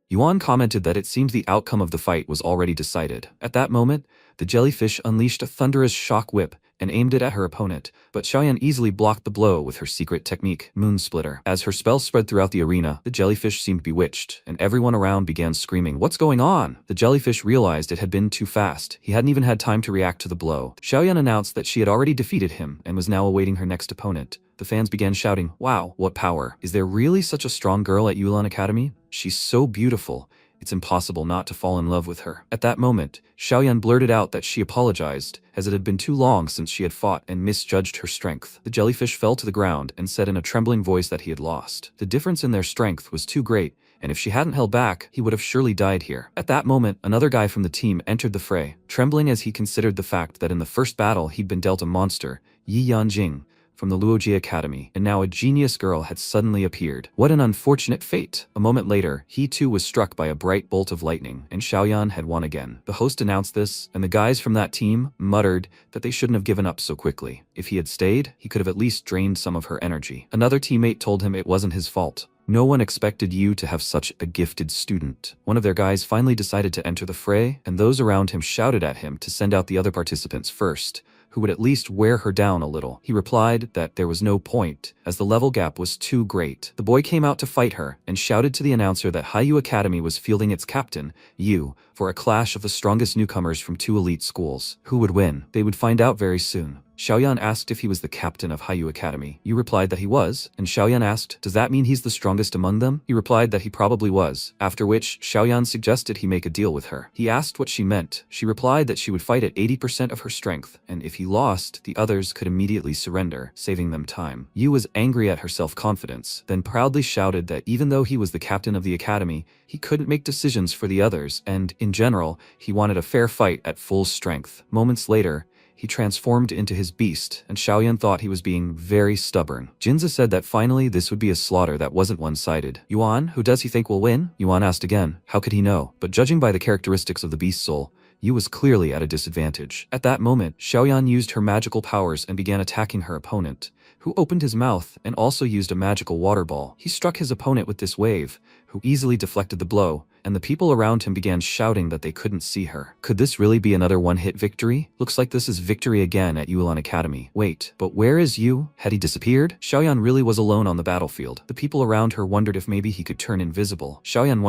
Yuan commented that it seemed the outcome of the fight was already decided. At that moment, the jellyfish unleashed a thunderous shock whip and aimed it at her opponent, but Xiaoyan easily blocked the blow with her secret technique, Moon Splitter. As her spell spread throughout the arena, the jellyfish seemed bewitched, and everyone around began screaming, "What's going on?" The jellyfish realized it had been too fast. He hadn't even had time to react to the blow. Xiaoyan announced that she had already defeated him and was now awaiting her next opponent. The fans began shouting, "Wow, what power. Is there really such a strong girl at Yuelan Academy? She's so beautiful. It's impossible not to fall in love with her." At that moment, Xiaoyan blurted out that she apologized, as it had been too long since she had fought and misjudged her strength. The jellyfish fell to the ground and said in a trembling voice that he had lost. The difference in their strength was too great, and if she hadn't held back, he would have surely died here. At that moment, another guy from the team entered the fray, trembling as he considered the fact that in the first battle he'd been dealt a monster, Yi Yanjing, from the Luoji Academy, and now a genius girl had suddenly appeared. What an unfortunate fate! A moment later, he too was struck by a bright bolt of lightning, and Xiaoyan had won again. The host announced this, and the guys from that team muttered that they shouldn't have given up so quickly. If he had stayed, he could have at least drained some of her energy. Another teammate told him it wasn't his fault. No one expected you to have such a gifted student. One of their guys finally decided to enter the fray, and those around him shouted at him to send out the other participants first, who would at least wear her down a little. He replied that there was no point, as the level gap was too great. The boy came out to fight her, and shouted to the announcer that Haiyu Academy was fielding its captain, Yu, for a clash of the strongest newcomers from 2 elite schools. Who would win? They would find out very soon. Xiaoyan asked if he was the captain of Haiyu Academy. Yu replied that he was, and Xiaoyan asked, "Does that mean he's the strongest among them?" He replied that he probably was, after which Xiaoyan suggested he make a deal with her. He asked what she meant. She replied that she would fight at 80% of her strength, and if he lost, the others could immediately surrender, saving them time. Yu was angry at her self-confidence, then proudly shouted that even though he was the captain of the academy, he couldn't make decisions for the others, and, in general, he wanted a fair fight at full strength. Moments later, he transformed into his beast, and Xiaoyan thought he was being very stubborn. Jinza said that finally this would be a slaughter that wasn't one-sided. Yuan, who does he think will win? Yuan asked again. How could he know? But judging by the characteristics of the beast soul, Yu was clearly at a disadvantage. At that moment, Xiaoyan used her magical powers and began attacking her opponent, who opened his mouth and also used a magical water ball. He struck his opponent with this wave, who easily deflected the blow, and the people around him began shouting that they couldn't see her. Could this really be another one-hit victory? Looks like this is victory again at Yulan Academy. Wait, but where is Yu? Had he disappeared? Xiaoyan really was alone on the battlefield. The people around her wondered if maybe he could turn invisible. Xiaoyan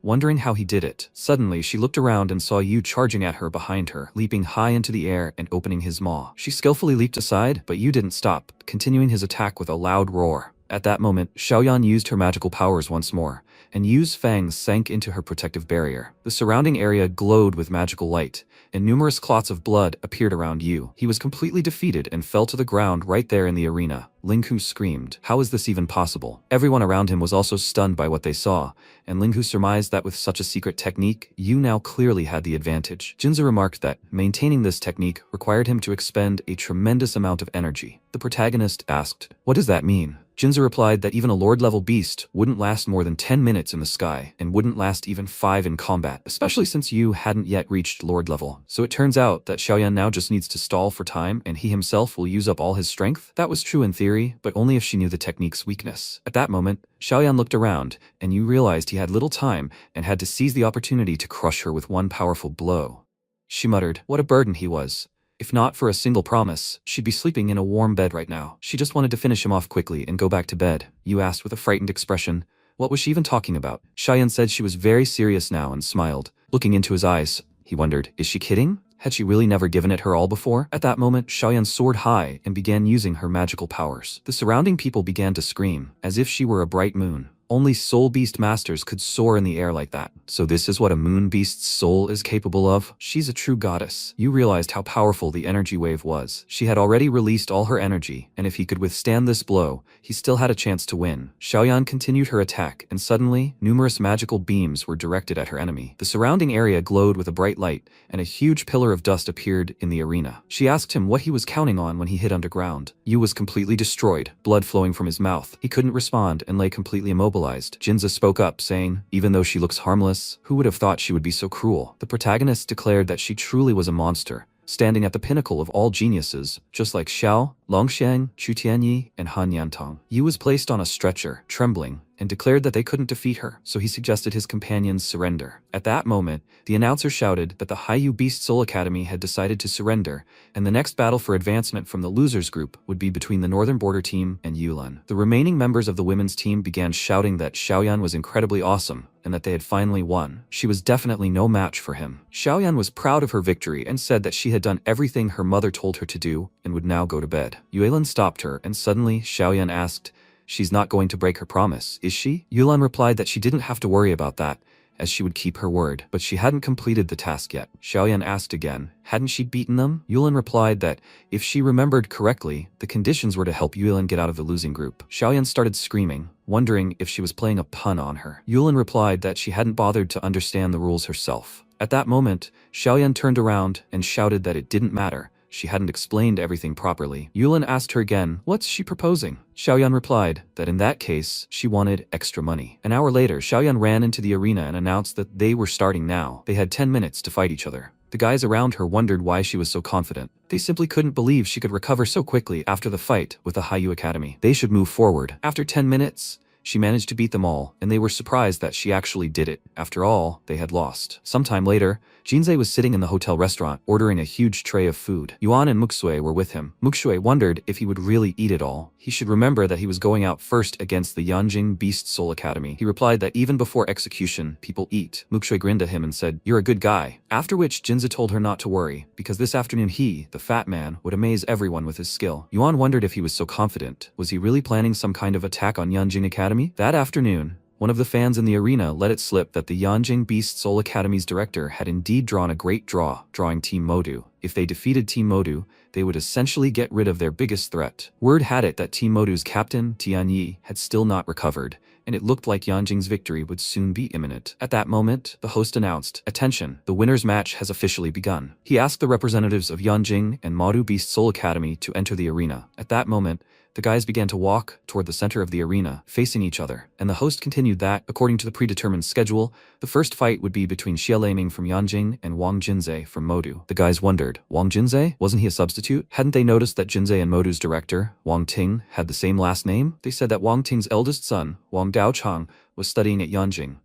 wondering how he did it. Suddenly, she looked around and saw Yu charging at her behind her, leaping high into the air and opening his maw. She skillfully leaped aside, but Yu didn't stop, continuing his attack with a loud roar. At that moment, Xiaoyan used her magical powers once more, and Yu's fangs sank into her protective barrier. The surrounding area glowed with magical light, and numerous clots of blood appeared around Yu. He was completely defeated and fell to the ground right there in the arena. Linghu screamed. How is this even possible? Everyone around him was also stunned by what they saw, and Linghu surmised that with such a secret technique, Yu now clearly had the advantage. Jinza remarked that maintaining this technique required him to expend a tremendous amount of energy. The protagonist asked, "What does that mean?" Jinza replied that even a Lord-level beast wouldn't last more than 10 minutes in the sky, and wouldn't last even 5 in combat, especially since Yu hadn't yet reached Lord level. So it turns out that Xiaoyan now just needs to stall for time, and he himself will use up all his strength? That was true in theory, but only if she knew the technique's weakness. At that moment, Xiaoyan looked around, and Yu realized he had little time and had to seize the opportunity to crush her with one powerful blow. She muttered, what a burden he was. If not for a single promise, she'd be sleeping in a warm bed right now. She just wanted to finish him off quickly and go back to bed. Yu asked with a frightened expression. What was she even talking about? Xiaoyan said she was very serious now and smiled. Looking into his eyes, he wondered, is she kidding? Had she really never given it her all before? At that moment, Xiaoyan soared high and began using her magical powers. The surrounding people began to scream, as if she were a bright moon. Only soul beast masters could soar in the air like that. So this is what a moon beast's soul is capable of? She's a true goddess. Yu realized how powerful the energy wave was. She had already released all her energy, and if he could withstand this blow, he still had a chance to win. Xiaoyan continued her attack, and suddenly, numerous magical beams were directed at her enemy. The surrounding area glowed with a bright light, and a huge pillar of dust appeared in the arena. She asked him what he was counting on when he hit underground. Yu was completely destroyed, blood flowing from his mouth. He couldn't respond and lay completely immobilized. Jinza spoke up, saying, even though she looks harmless, who would have thought she would be so cruel? The protagonist declared that she truly was a monster, standing at the pinnacle of all geniuses, just like Xiao, Longxiang, Chu Tianyi, and Han Yantong. Yu was placed on a stretcher, trembling, and declared that they couldn't defeat her, so he suggested his companions surrender. At that moment, the announcer shouted that the Haiyu Beast Soul Academy had decided to surrender, and the next battle for advancement from the losers group would be between the Northern Border team and Yulan. The remaining members of the women's team began shouting that Xiaoyan was incredibly awesome, and that they had finally won. She was definitely no match for him. Xiaoyan was proud of her victory and said that she had done everything her mother told her to do and would now go to bed. Yulan stopped her, and suddenly Xiaoyan asked, she's not going to break her promise, is she? Yulan replied that she didn't have to worry about that, as she would keep her word, but she hadn't completed the task yet. Xiaoyan asked again, hadn't she beaten them? Yulan replied that, if she remembered correctly, the conditions were to help Yulan get out of the losing group. Xiaoyan started screaming, wondering if she was playing a pun on her. Yulan replied that she hadn't bothered to understand the rules herself. At that moment, Xiaoyan turned around and shouted that it didn't matter. She hadn't explained everything properly. Yulan asked her again, what's she proposing? Xiaoyan replied that in that case, she wanted extra money. An hour later, Xiaoyan ran into the arena and announced that they were starting now. They had 10 minutes to fight each other. The guys around her wondered why she was so confident. They simply couldn't believe she could recover so quickly after the fight with the Haiyu Academy. They should move forward. After 10 minutes, she managed to beat them all, and they were surprised that she actually did it. After all, they had lost. Sometime later, Jinzei was sitting in the hotel restaurant, ordering a huge tray of food. Yuan and Muxue were with him. Muxue wondered if he would really eat it all. He should remember that he was going out first against the Yanjing Beast Soul Academy. He replied that even before execution, people eat. Muxue grinned at him and said, you're a good guy. After which, Jinza told her not to worry, because this afternoon he, the fat man, would amaze everyone with his skill. Yuan wondered if he was so confident. Was he really planning some kind of attack on Yanjing Academy? That afternoon, one of the fans in the arena let it slip that the Yanjing Beast Soul Academy's director had indeed drawn a great draw, drawing Team Modu. If they defeated Team Modu, they would essentially get rid of their biggest threat. Word had it that Team Modu's captain, Tianyi, had still not recovered, and it looked like Yanjing's victory would soon be imminent. At that moment, the host announced, "Attention, the winner's match has officially begun." He asked the representatives of Yanjing and Maru Beast Soul Academy to enter the arena. At that moment, the guys began to walk toward the center of the arena, facing each other, and the host continued that, according to the predetermined schedule, the first fight would be between Xia Leiming from Yanjing and Wang Jinzei from Modu. The guys wondered, Wang Jinzei? Wasn't he a substitute? Hadn't they noticed that Jinzei and Modu's director, Wang Ting, had the same last name? They said that Wang Ting's eldest son, Wang Daochang, was studying at Yanjing,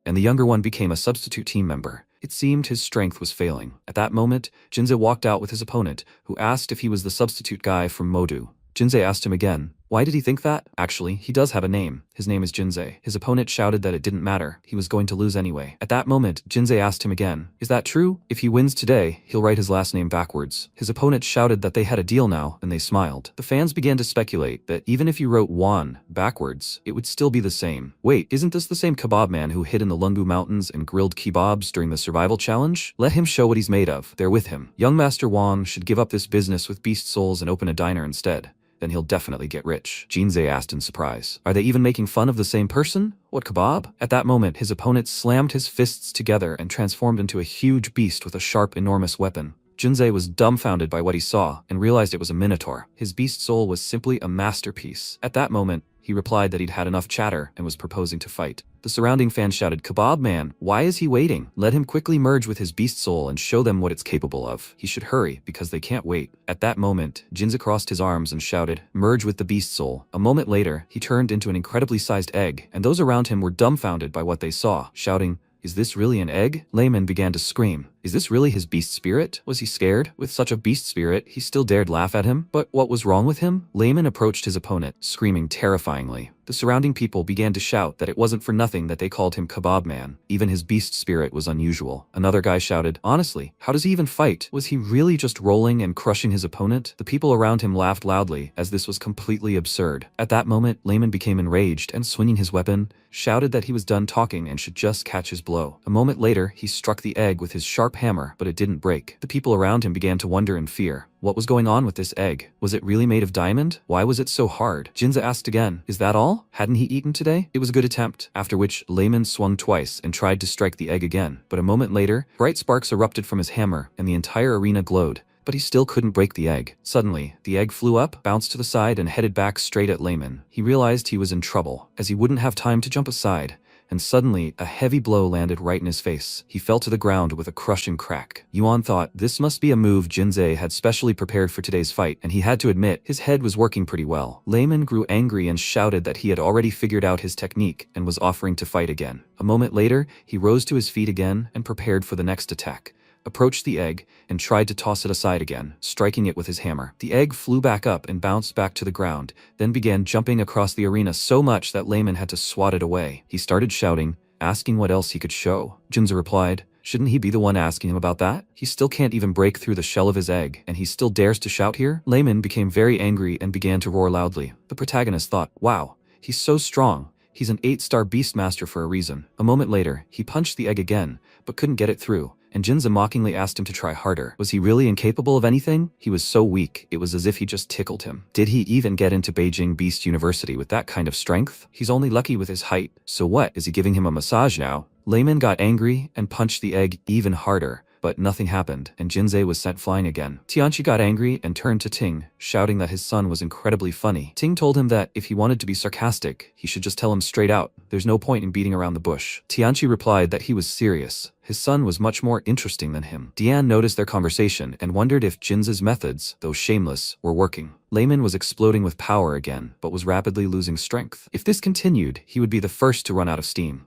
and the younger one became a substitute team member. It seemed his strength was failing. At that moment, Jinzei walked out with his opponent, who asked if he was the substitute guy from Modu. Jinzei asked him again, why did he think that? Actually, he does have a name. His name is Jinzei. His opponent shouted that it didn't matter. He was going to lose anyway. At that moment, Jinzei asked him again, is that true? If he wins today, he'll write his last name backwards. His opponent shouted that they had a deal now, and they smiled. The fans began to speculate that even if you wrote Wan backwards, it would still be the same. Wait, isn't this the same kebab man who hid in the Lungu Mountains and grilled kebabs during the survival challenge? Let him show what he's made of. They're with him. Young Master Wang should give up this business with beast souls and open a diner instead. Then he'll definitely get rich. Jinzei asked in surprise. Are they even making fun of the same person? What kebab? At that moment, his opponent slammed his fists together and transformed into a huge beast with a sharp, enormous weapon. Jinzei was dumbfounded by what he saw and realized it was a minotaur. His beast soul was simply a masterpiece. At that moment, he replied that he'd had enough chatter and was proposing to fight. The surrounding fans shouted, Kebab man, why is he waiting? Let him quickly merge with his beast soul and show them what it's capable of. He should hurry, because they can't wait. At that moment, Jinzei crossed his arms and shouted, merge with the beast soul. A moment later, he turned into an incredibly sized egg, and those around him were dumbfounded by what they saw, shouting, is this really an egg? Layman began to scream. Is this really his beast spirit? Was he scared? With such a beast spirit, he still dared laugh at him? But what was wrong with him? Layman approached his opponent, screaming terrifyingly. The surrounding people began to shout that it wasn't for nothing that they called him Kebab Man. Even his beast spirit was unusual. Another guy shouted, honestly, how does he even fight? Was he really just rolling and crushing his opponent? The people around him laughed loudly, as this was completely absurd. At that moment, Layman became enraged and, swinging his weapon, shouted that he was done talking and should just catch his blow. A moment later, he struck the egg with his sharp hammer, but it didn't break. The people around him began to wonder in fear. What was going on with this egg? Was it really made of diamond? Why was it so hard? Jinzei asked again, is that all? Hadn't he eaten today? It was a good attempt, after which Layman swung twice and tried to strike the egg again. But a moment later, bright sparks erupted from his hammer, and the entire arena glowed. But he still couldn't break the egg. Suddenly, the egg flew up, bounced to the side, and headed back straight at Layman. He realized he was in trouble, as he wouldn't have time to jump aside. And suddenly, a heavy blow landed right in his face. He fell to the ground with a crushing crack. Yuan thought this must be a move Jinzei had specially prepared for today's fight, and he had to admit his head was working pretty well. Layman grew angry and shouted that he had already figured out his technique and was offering to fight again. A moment later, he rose to his feet again and prepared for the next attack. Approached the egg and tried to toss it aside again, striking it with his hammer. The egg flew back up and bounced back to the ground, then began jumping across the arena so much that Layman had to swat it away. He started shouting, asking what else he could show. Jinzei replied, shouldn't he be the one asking him about that? He still can't even break through the shell of his egg, and he still dares to shout here? Layman became very angry and began to roar loudly. The protagonist thought, wow, he's so strong. He's an 8-star Beastmaster for a reason. A moment later, he punched the egg again, but couldn't get it through. And Jinzei mockingly asked him to try harder. Was he really incapable of anything? He was so weak, it was as if he just tickled him. Did he even get into Beijing Beast University with that kind of strength? He's only lucky with his height. So what, is he giving him a massage now? Layman got angry and punched the egg even harder. But nothing happened, and Jinzei was sent flying again. Tianqi got angry and turned to Ting, shouting that his son was incredibly funny. Ting told him that if he wanted to be sarcastic, he should just tell him straight out. There's no point in beating around the bush. Tianqi replied that he was serious. His son was much more interesting than him. Diane noticed their conversation and wondered if Jinzei's methods, though shameless, were working. Layman was exploding with power again, but was rapidly losing strength. If this continued, he would be the first to run out of steam.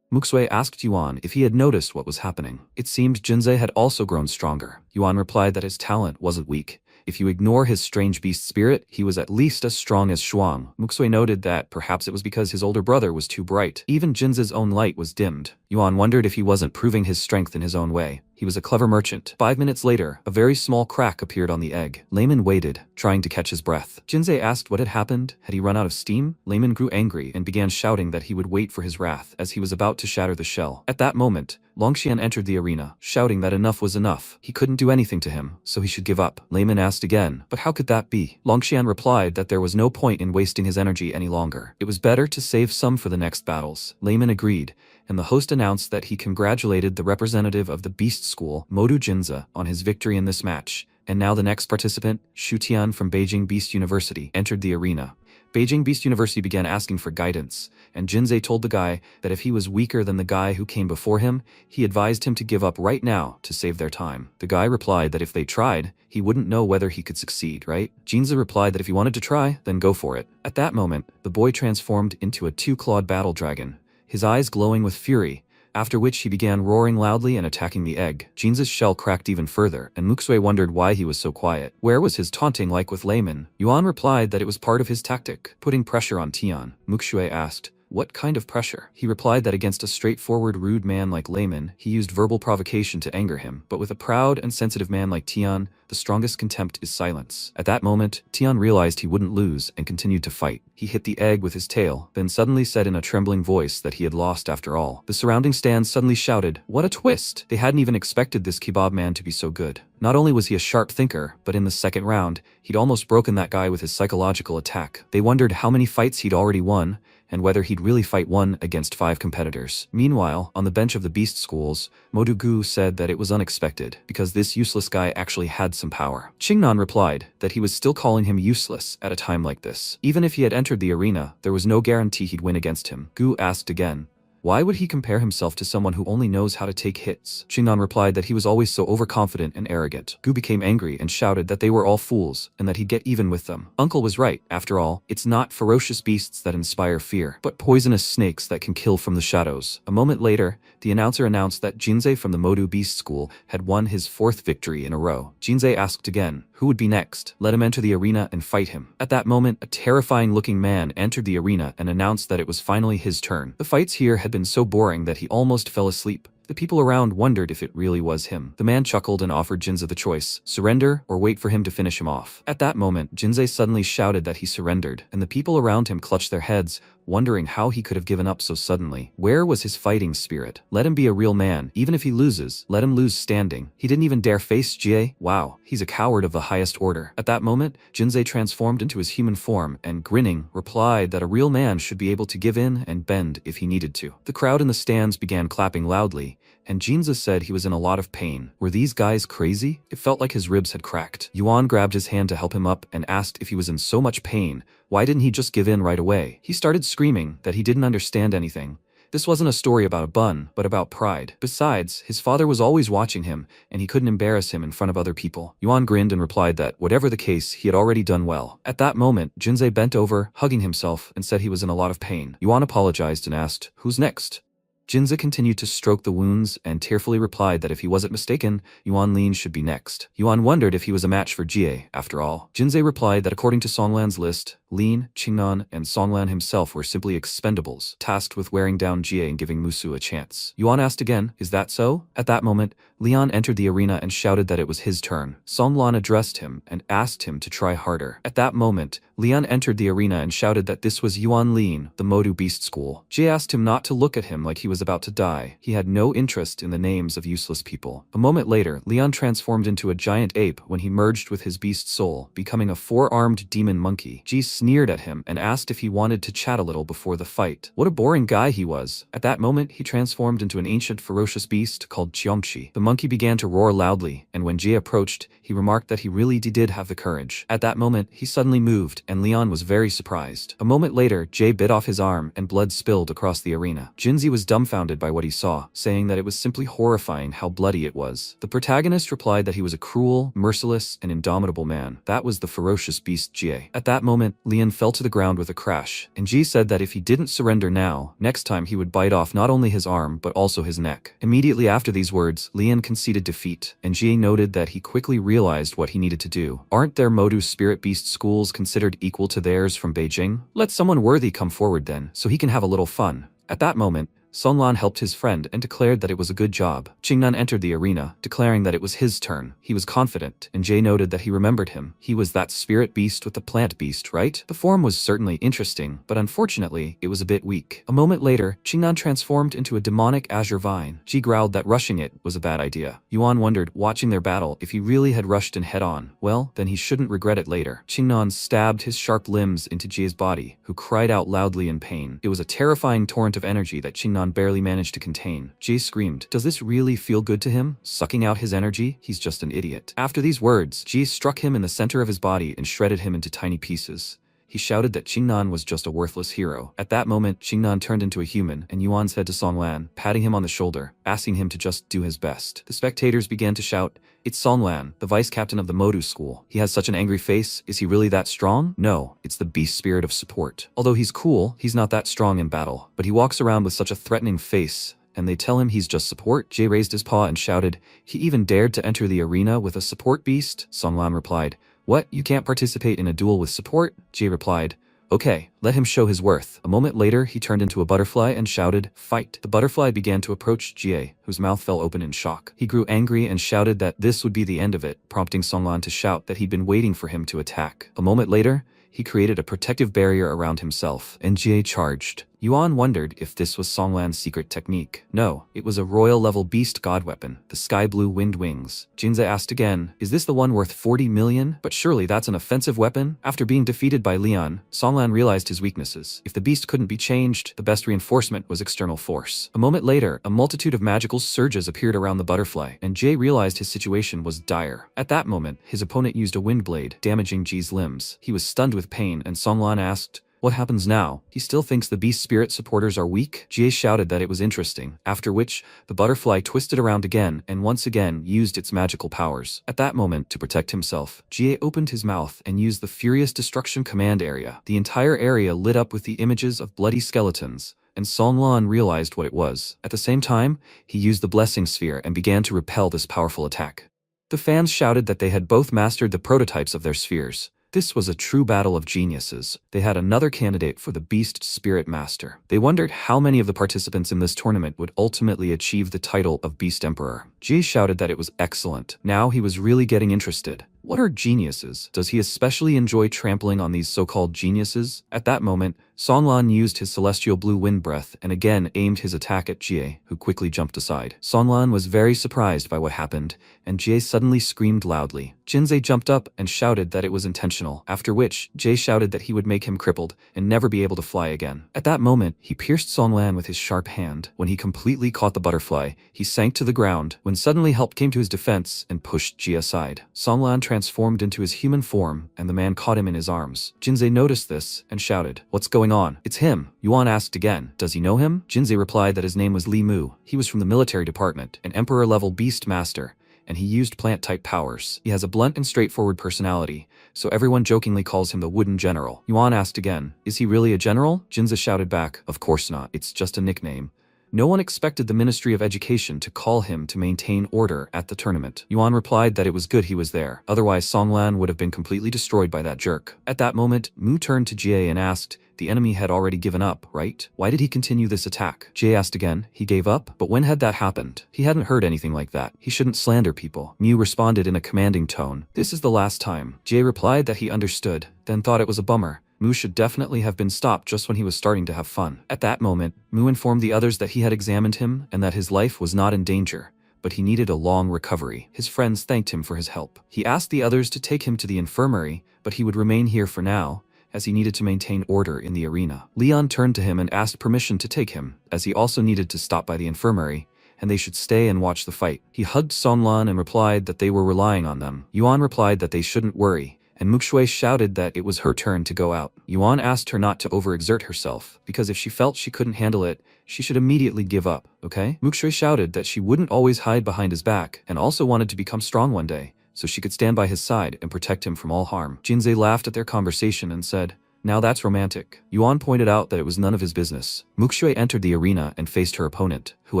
Muxue asked Yuan if he had noticed what was happening. It seemed Jinzei had also grown stronger. Yuan replied that his talent wasn't weak. If you ignore his strange beast spirit, he was at least as strong as Shuang. Muxue noted that perhaps it was because his older brother was too bright. Even Jinzei's own light was dimmed. Yuan wondered if he wasn't proving his strength in his own way. He was a clever merchant. 5 minutes later, a very small crack appeared on the egg. Layman waited, trying to catch his breath. Jinsei asked what had happened. Had he run out of steam? Layman grew angry and began shouting that he would wait for his wrath as he was about to shatter the shell. At that moment, Longxian entered the arena, shouting that enough was enough. He couldn't do anything to him, so he should give up. Layman asked again, but how could that be? Longxian replied that there was no point in wasting his energy any longer. It was better to save some for the next battles. Layman agreed, and the host announced that he congratulated the representative of the Beast School, Modu Jinza, on his victory in this match. And now the next participant, Shu Tian from Beijing Beast University, entered the arena. Beijing Beast University began asking for guidance, and Jinsei told the guy that if he was weaker than the guy who came before him, he advised him to give up right now to save their time. The guy replied that if they tried, he wouldn't know whether he could succeed, right? Jinza replied that if he wanted to try, then go for it. At that moment, the boy transformed into a 2-clawed battle dragon, his eyes glowing with fury, after which he began roaring loudly and attacking the egg. Jinza's shell cracked even further, and Muxue wondered why he was so quiet. Where was his taunting like with Layman? Yuan replied that it was part of his tactic, putting pressure on Tian. Muxue asked, what kind of pressure? He replied that against a straightforward, rude man like Layman, he used verbal provocation to anger him, but with a proud and sensitive man like Tian, the strongest contempt is silence. At that moment, Tian realized he wouldn't lose and continued to fight. He hit the egg with his tail, then suddenly said in a trembling voice that he had lost after all. The surrounding stands suddenly shouted, what a twist! They hadn't even expected this kebab man to be so good. Not only was he a sharp thinker, but in the second round, he'd almost broken that guy with his psychological attack. They wondered how many fights he'd already won, and whether he'd really fight 1 against 5 competitors. Meanwhile, on the bench of the Beast Schools, Modugu said that it was unexpected, because this useless guy actually had some power. Qingnan replied that he was still calling him useless at a time like this. Even if he had entered the arena, there was no guarantee he'd win against him. Gu asked again, why would he compare himself to someone who only knows how to take hits? Qingnan replied that he was always so overconfident and arrogant. Gu became angry and shouted that they were all fools, and that he'd get even with them. Uncle was right. After all, it's not ferocious beasts that inspire fear, but poisonous snakes that can kill from the shadows. A moment later, the announcer announced that Jinsei from the Modu Beast School had won his 4th victory in a row. Jinsei asked again, who would be next? Let him enter the arena and fight him. At that moment, a terrifying-looking man entered the arena and announced that it was finally his turn. The fights here had been so boring that he almost fell asleep. The people around wondered if it really was him. The man chuckled and offered Jinza the choice, surrender or wait for him to finish him off. At that moment, Jinsei suddenly shouted that he surrendered, and the people around him clutched their heads, wondering how he could have given up so suddenly. Where was his fighting spirit? Let him be a real man. Even if he loses, let him lose standing. He didn't even dare face Jie. Wow, he's a coward of the highest order. At that moment, Jinsei transformed into his human form and, grinning, replied that a real man should be able to give in and bend if he needed to. The crowd in the stands began clapping loudly, and Jinza said he was in a lot of pain. Were these guys crazy? It felt like his ribs had cracked. Yuan grabbed his hand to help him up and asked if he was in so much pain, why didn't he just give in right away? He started screaming that he didn't understand anything. This wasn't a story about a bun, but about pride. Besides, his father was always watching him, and he couldn't embarrass him in front of other people. Yuan grinned and replied that, whatever the case, he had already done well. At that moment, Jinsei bent over, hugging himself, and said he was in a lot of pain. Yuan apologized and asked, who's next? Jinza continued to stroke the wounds and tearfully replied that if he wasn't mistaken, Yuan Lin should be next. Yuan wondered if he was a match for Jie, after all. Jinsei replied that according to Songlan's list, Lin, Qingnan, and Songlan himself were simply expendables, tasked with wearing down Jie and giving Musu a chance. Yuan asked again, is that so? At that moment, Lian entered the arena and shouted that it was his turn. Songlan addressed him and asked him to try harder. At that moment, Lian entered the arena and shouted that this was Yuan Lin, the Modu Beast School. Jie asked him not to look at him like he was about to die. He had no interest in the names of useless people. A moment later, Lian transformed into a giant ape when he merged with his beast soul, becoming a 4-armed demon monkey. Ji sneered at him and asked if he wanted to chat a little before the fight. What a boring guy he was. At that moment, he transformed into an ancient ferocious beast called Qiongqi. The monkey began to roar loudly, and when Ji approached, he remarked that he really did have the courage. At that moment, he suddenly moved, and Leon was very surprised. A moment later, Jay bit off his arm, and blood spilled across the arena. Jinzi was dumbfounded by what he saw, saying that it was simply horrifying how bloody it was. The protagonist replied that he was a cruel, merciless, and indomitable man. That was the ferocious beast Jie. At that moment, Leon fell to the ground with a crash, and Ji said that if he didn't surrender now, next time he would bite off not only his arm but also his neck. Immediately after these words, Leon conceded defeat, and Ji noted that he quickly realized what he needed to do. Aren't their Modu spirit beast schools considered equal to theirs from Beijing? Let someone worthy come forward then, so he can have a little fun. At that moment, Songlan helped his friend and declared that it was a good job. Qingnan entered the arena, declaring that it was his turn. He was confident, and Jay noted that he remembered him. He was that spirit beast with the plant beast, right? The form was certainly interesting, but unfortunately, it was a bit weak. A moment later, Qingnan transformed into a demonic azure vine. Ji growled that rushing it was a bad idea. Yuan wondered, watching their battle, if he really had rushed in head-on. Well, then he shouldn't regret it later. Qingnan stabbed his sharp limbs into Ji's body, who cried out loudly in pain. It was a terrifying torrent of energy that Qingnan barely managed to contain. Ji screamed, "Does this really feel good to him? Sucking out his energy? He's just an idiot." After these words, Ji struck him in the center of his body and shredded him into tiny pieces. He shouted that Qingnan was just a worthless hero. At that moment, Qingnan turned into a human, and Yuan said to Songlan, patting him on the shoulder, asking him to just do his best. The spectators began to shout, "It's Songlan, the vice captain of the Modu school. He has such an angry face. Is he really that strong? No, it's the beast spirit of support. Although he's cool, he's not that strong in battle. But he walks around with such a threatening face. And they tell him he's just support." Jay raised his paw and shouted, "He even dared to enter the arena with a support beast?" Songlan replied, "What? You can't participate in a duel with support?" Jay replied, "Okay, let him show his worth." A moment later, he turned into a butterfly and shouted, "Fight." The butterfly began to approach Jie, whose mouth fell open in shock. He grew angry and shouted that this would be the end of it, prompting Songlan to shout that he'd been waiting for him to attack. A moment later, he created a protective barrier around himself, and Jie charged. Yuan wondered if this was Songlan's secret technique. No, it was a royal-level beast god weapon, the sky blue wind wings. Jinze asked again, "Is this the one worth 40 million? But surely that's an offensive weapon?" After being defeated by Leon, Songlan realized his weaknesses. If the beast couldn't be changed, the best reinforcement was external force. A moment later, a multitude of magical surges appeared around the butterfly, and Jay realized his situation was dire. At that moment, his opponent used a wind blade, damaging Ji's limbs. He was stunned with pain, and Songlan asked, "What happens now?" He still thinks the beast spirit supporters are weak? Jie shouted that it was interesting, after which, the butterfly twisted around again and once again used its magical powers. At that moment, to protect himself, Jie opened his mouth and used the Furious Destruction command area. The entire area lit up with the images of bloody skeletons, and Songlan realized what it was. At the same time, he used the Blessing Sphere and began to repel this powerful attack. The fans shouted that they had both mastered the prototypes of their spheres. This was a true battle of geniuses. They had another candidate for the Beast Spirit Master. They wondered how many of the participants in this tournament would ultimately achieve the title of Beast Emperor. Ji shouted that it was excellent. Now he was really getting interested. What are geniuses? Does he especially enjoy trampling on these so-called geniuses? At that moment, Songlan used his celestial blue wind breath and again aimed his attack at Jie, who quickly jumped aside. Songlan was very surprised by what happened, and Jie suddenly screamed loudly. Jinze jumped up and shouted that it was intentional, after which Jie shouted that he would make him crippled and never be able to fly again. At that moment, he pierced Songlan with his sharp hand. When he completely caught the butterfly, he sank to the ground, when suddenly help came to his defense and pushed Jie aside. Songlan transformed into his human form, and the man caught him in his arms. Jinze noticed this and shouted, "What's going on?" "It's him." Yuan asked again, "Does he know him?" Jinze replied that his name was Li Mu. He was from the military department, an emperor-level beast master, and he used plant-type powers. He has a blunt and straightforward personality, so everyone jokingly calls him the Wooden General. Yuan asked again, "Is he really a general?" Jinze shouted back, "Of course not. It's just a nickname." No one expected the Ministry of Education to call him to maintain order at the tournament. Yuan replied that it was good he was there, otherwise Songlan would have been completely destroyed by that jerk. At that moment, Mu turned to Jie and asked, "The enemy had already given up, right? Why did he continue this attack?" Jie asked again, "He gave up? But when had that happened? He hadn't heard anything like that. He shouldn't slander people." Mu responded in a commanding tone, "This is the last time." Jie replied that he understood, then thought it was a bummer. Mu should definitely have been stopped just when he was starting to have fun. At that moment, Mu informed the others that he had examined him and that his life was not in danger, but he needed a long recovery. His friends thanked him for his help. He asked the others to take him to the infirmary, but he would remain here for now, as he needed to maintain order in the arena. Leon turned to him and asked permission to take him, as he also needed to stop by the infirmary, and they should stay and watch the fight. He hugged Songlan and replied that they were relying on them. Yuan replied that they shouldn't worry, and Muxue shouted that it was her turn to go out. Yuan asked her not to overexert herself, because if she felt she couldn't handle it, she should immediately give up, okay? Muxue shouted that she wouldn't always hide behind his back, and also wanted to become strong one day, so she could stand by his side and protect him from all harm. Jinze laughed at their conversation and said, "Now that's romantic." Yuan pointed out that it was none of his business. Muxue entered the arena and faced her opponent, who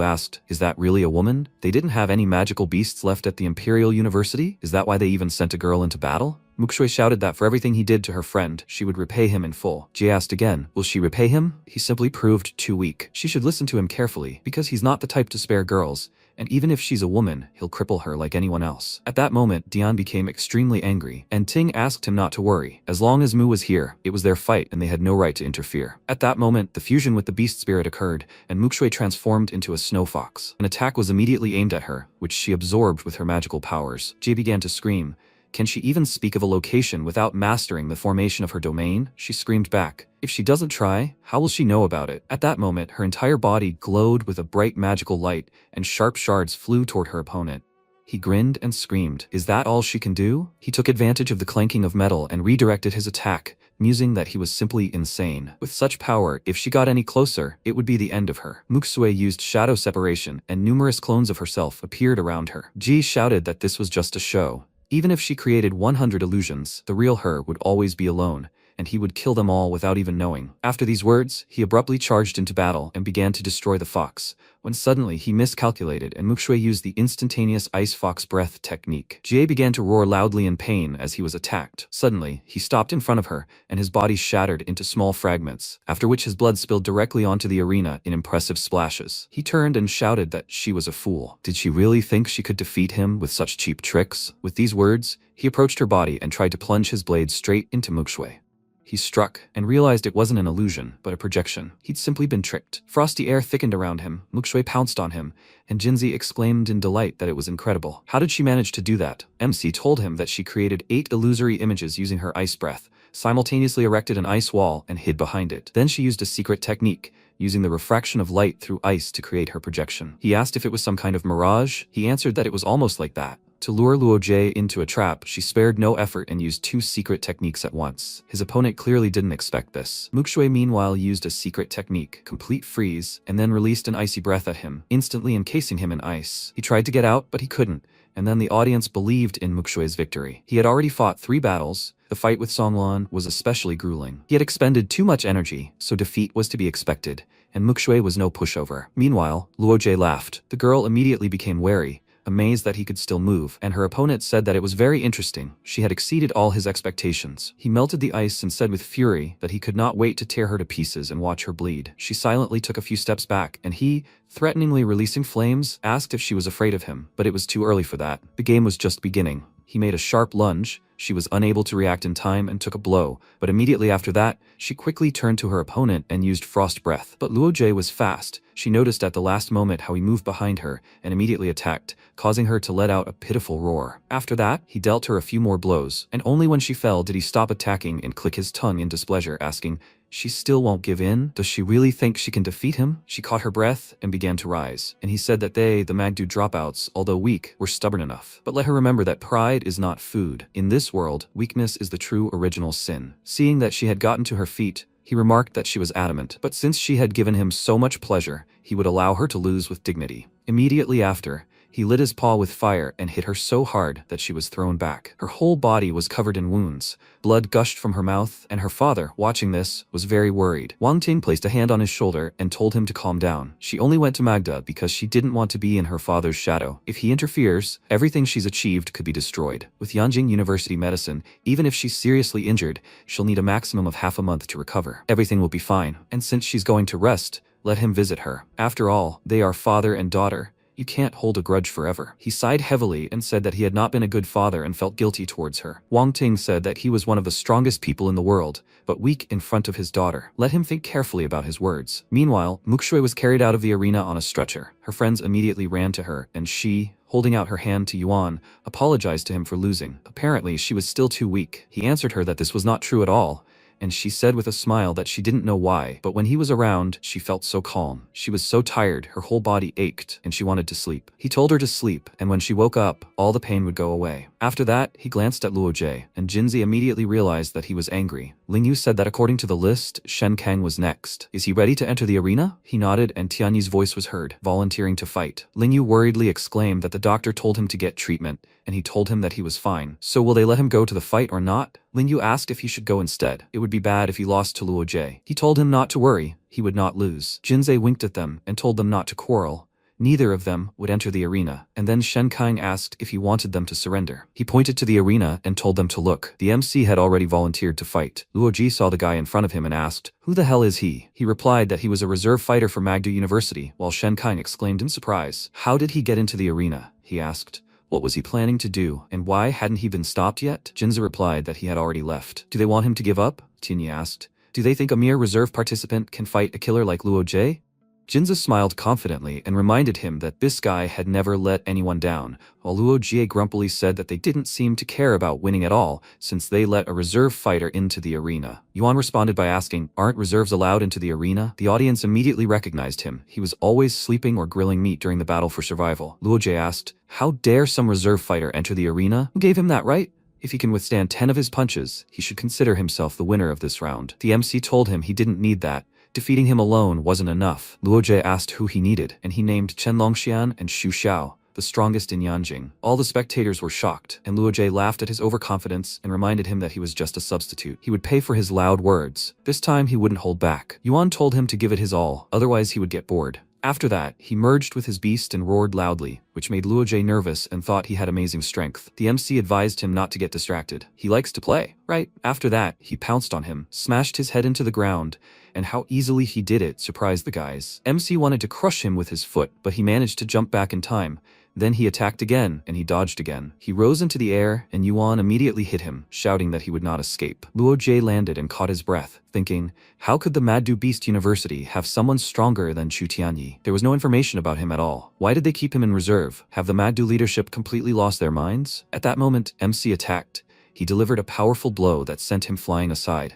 asked, "Is that really a woman? They didn't have any magical beasts left at the Imperial University? Is that why they even sent a girl into battle?" Mukshui shouted that for everything he did to her friend, she would repay him in full. Jie asked again, will she repay him? He simply proved too weak. She should listen to him carefully, because he's not the type to spare girls, and even if she's a woman, he'll cripple her like anyone else. At that moment, Dian became extremely angry, and Ting asked him not to worry. As long as Mu was here, it was their fight and they had no right to interfere. At that moment, the fusion with the beast spirit occurred, and Mukshui transformed into a snow fox. An attack was immediately aimed at her, which she absorbed with her magical powers. Jie began to scream. Can she even speak of a location without mastering the formation of her domain? She screamed back. If she doesn't try, how will she know about it? At that moment, her entire body glowed with a bright magical light, and sharp shards flew toward her opponent. He grinned and screamed. Is that all she can do? He took advantage of the clanking of metal and redirected his attack, musing that he was simply insane. With such power, if she got any closer, it would be the end of her. Muksui used shadow separation, and numerous clones of herself appeared around her. Ji shouted that this was just a show. Even if she created 100 illusions, the real her would always be alone, and he would kill them all without even knowing. After these words, he abruptly charged into battle and began to destroy the fox, when suddenly he miscalculated and Mukshui used the instantaneous ice fox breath technique. Jie began to roar loudly in pain as he was attacked. Suddenly, he stopped in front of her, and his body shattered into small fragments, after which his blood spilled directly onto the arena in impressive splashes. He turned and shouted that she was a fool. Did she really think she could defeat him with such cheap tricks? With these words, he approached her body and tried to plunge his blade straight into Mukshui. He struck, and realized it wasn't an illusion, but a projection. He'd simply been tricked. Frosty air thickened around him, Mukshui pounced on him, and Jinzi exclaimed in delight that it was incredible. How did she manage to do that? MC told him that she created 8 illusory images using her ice breath, simultaneously erected an ice wall, and hid behind it. Then she used a secret technique, using the refraction of light through ice to create her projection. He asked if it was some kind of mirage. He answered that it was almost like that. To lure Luo Jie into a trap, she spared no effort and used 2 secret techniques at once. His opponent clearly didn't expect this. Mukshui meanwhile used a secret technique, complete freeze, and then released an icy breath at him, instantly encasing him in ice. He tried to get out, but he couldn't, and then the audience believed in Mukshui's victory. He had already fought 3 battles. The fight with Songlan was especially grueling. He had expended too much energy, so defeat was to be expected, and Mukshui was no pushover. Meanwhile, Luo Jie laughed. The girl immediately became wary, amazed that he could still move, and her opponent said that it was very interesting. She had exceeded all his expectations. He melted the ice and said with fury that he could not wait to tear her to pieces and watch her bleed. She silently took a few steps back, and he, threateningly releasing flames, asked if she was afraid of him, but it was too early for that. The game was just beginning. He made a sharp lunge. She was unable to react in time and took a blow, but immediately after that, she quickly turned to her opponent and used frost breath. But Luo Jie was fast. She noticed at the last moment how he moved behind her and immediately attacked, causing her to let out a pitiful roar. After that, he dealt her a few more blows, and only when she fell did he stop attacking and click his tongue in displeasure, asking, "She still won't give in? Does she really think she can defeat him?" She caught her breath and began to rise, and he said that they, the Magdu dropouts, although weak, were stubborn enough. But let her remember that pride is not food. In this world, weakness is the true original sin. Seeing that she had gotten to her feet, he remarked that she was adamant, but since she had given him so much pleasure, he would allow her to lose with dignity. Immediately after, he lit his paw with fire and hit her so hard that she was thrown back. Her whole body was covered in wounds. Blood gushed from her mouth, and her father, watching this, was very worried. Wang Ting placed a hand on his shoulder and told him to calm down. She only went to Magda because she didn't want to be in her father's shadow. If he interferes, everything she's achieved could be destroyed. With Yanjing University medicine, even if she's seriously injured, she'll need a maximum of half a month to recover. Everything will be fine, and since she's going to rest, let him visit her. After all, they are father and daughter. You can't hold a grudge forever. He sighed heavily and said that he had not been a good father and felt guilty towards her. Wang Ting said that he was one of the strongest people in the world, but weak in front of his daughter. Let him think carefully about his words. Meanwhile, Mukshui was carried out of the arena on a stretcher. Her friends immediately ran to her, and she, holding out her hand to Yuan, apologized to him for losing. Apparently, she was still too weak. He answered her that this was not true at all, and she said with a smile that she didn't know why, but when he was around, she felt so calm. She was so tired, her whole body ached, and she wanted to sleep. He told her to sleep, and when she woke up, all the pain would go away. After that, he glanced at Luo Jie, and Jinzi immediately realized that he was angry. Ling Yu said that according to the list, Shen Kang was next. Is he ready to enter the arena? He nodded, and Tianyi's voice was heard, volunteering to fight. Ling Yu worriedly exclaimed that the doctor told him to get treatment, and he told him that he was fine. So will they let him go to the fight or not? Ling Yu asked if he should go instead. It would be bad if he lost to Luo Jie. He told him not to worry, he would not lose. Jinzei winked at them and told them not to quarrel, Neither of them would enter the arena, and then Shen Kang asked if he wanted them to surrender. He pointed to the arena and told them to look. The MC had already volunteered to fight. Luo Ji saw the guy in front of him and asked, "Who the hell is he?" He replied that he was a reserve fighter for Magdu University, while Shen Kang exclaimed in surprise. "How did he get into the arena?" he asked. What was he planning to do, and why hadn't he been stopped yet? Jinza replied that he had already left. "Do they want him to give up?" Tinyi asked. "Do they think a mere reserve participant can fight a killer like Luo Jie?" Jinza smiled confidently and reminded him that this guy had never let anyone down, while Luo Jie grumpily said that they didn't seem to care about winning at all since they let a reserve fighter into the arena. Yuan responded by asking, "Aren't reserves allowed into the arena?" The audience immediately recognized him. He was always sleeping or grilling meat during the battle for survival. Luo Jie asked, "How dare some reserve fighter enter the arena? Who gave him that right? If he can withstand 10 of his punches, he should consider himself the winner of this round." The MC told him he didn't need that. Defeating him alone wasn't enough. Luo Jie asked who he needed, and he named Chen Longxian and Xu Xiao, the strongest in Yanjing. All the spectators were shocked, and Luo Jie laughed at his overconfidence and reminded him that he was just a substitute. He would pay for his loud words. This time he wouldn't hold back. Yuan told him to give it his all, otherwise he would get bored. After that, he merged with his beast and roared loudly, which made Luo Jie nervous and thought he had amazing strength. The MC advised him not to get distracted. He likes to play, right? After that, he pounced on him, smashed his head into the ground, and how easily he did it surprised the guys. MC wanted to crush him with his foot, but he managed to jump back in time. Then he attacked again, and he dodged again. He rose into the air, and Yuan immediately hit him, shouting that he would not escape. Luo Jie landed and caught his breath, thinking, how could the Maddu Beast University have someone stronger than Chu Tianyi? There was no information about him at all. Why did they keep him in reserve? Have the Maddu leadership completely lost their minds? At that moment, MC attacked. He delivered a powerful blow that sent him flying aside.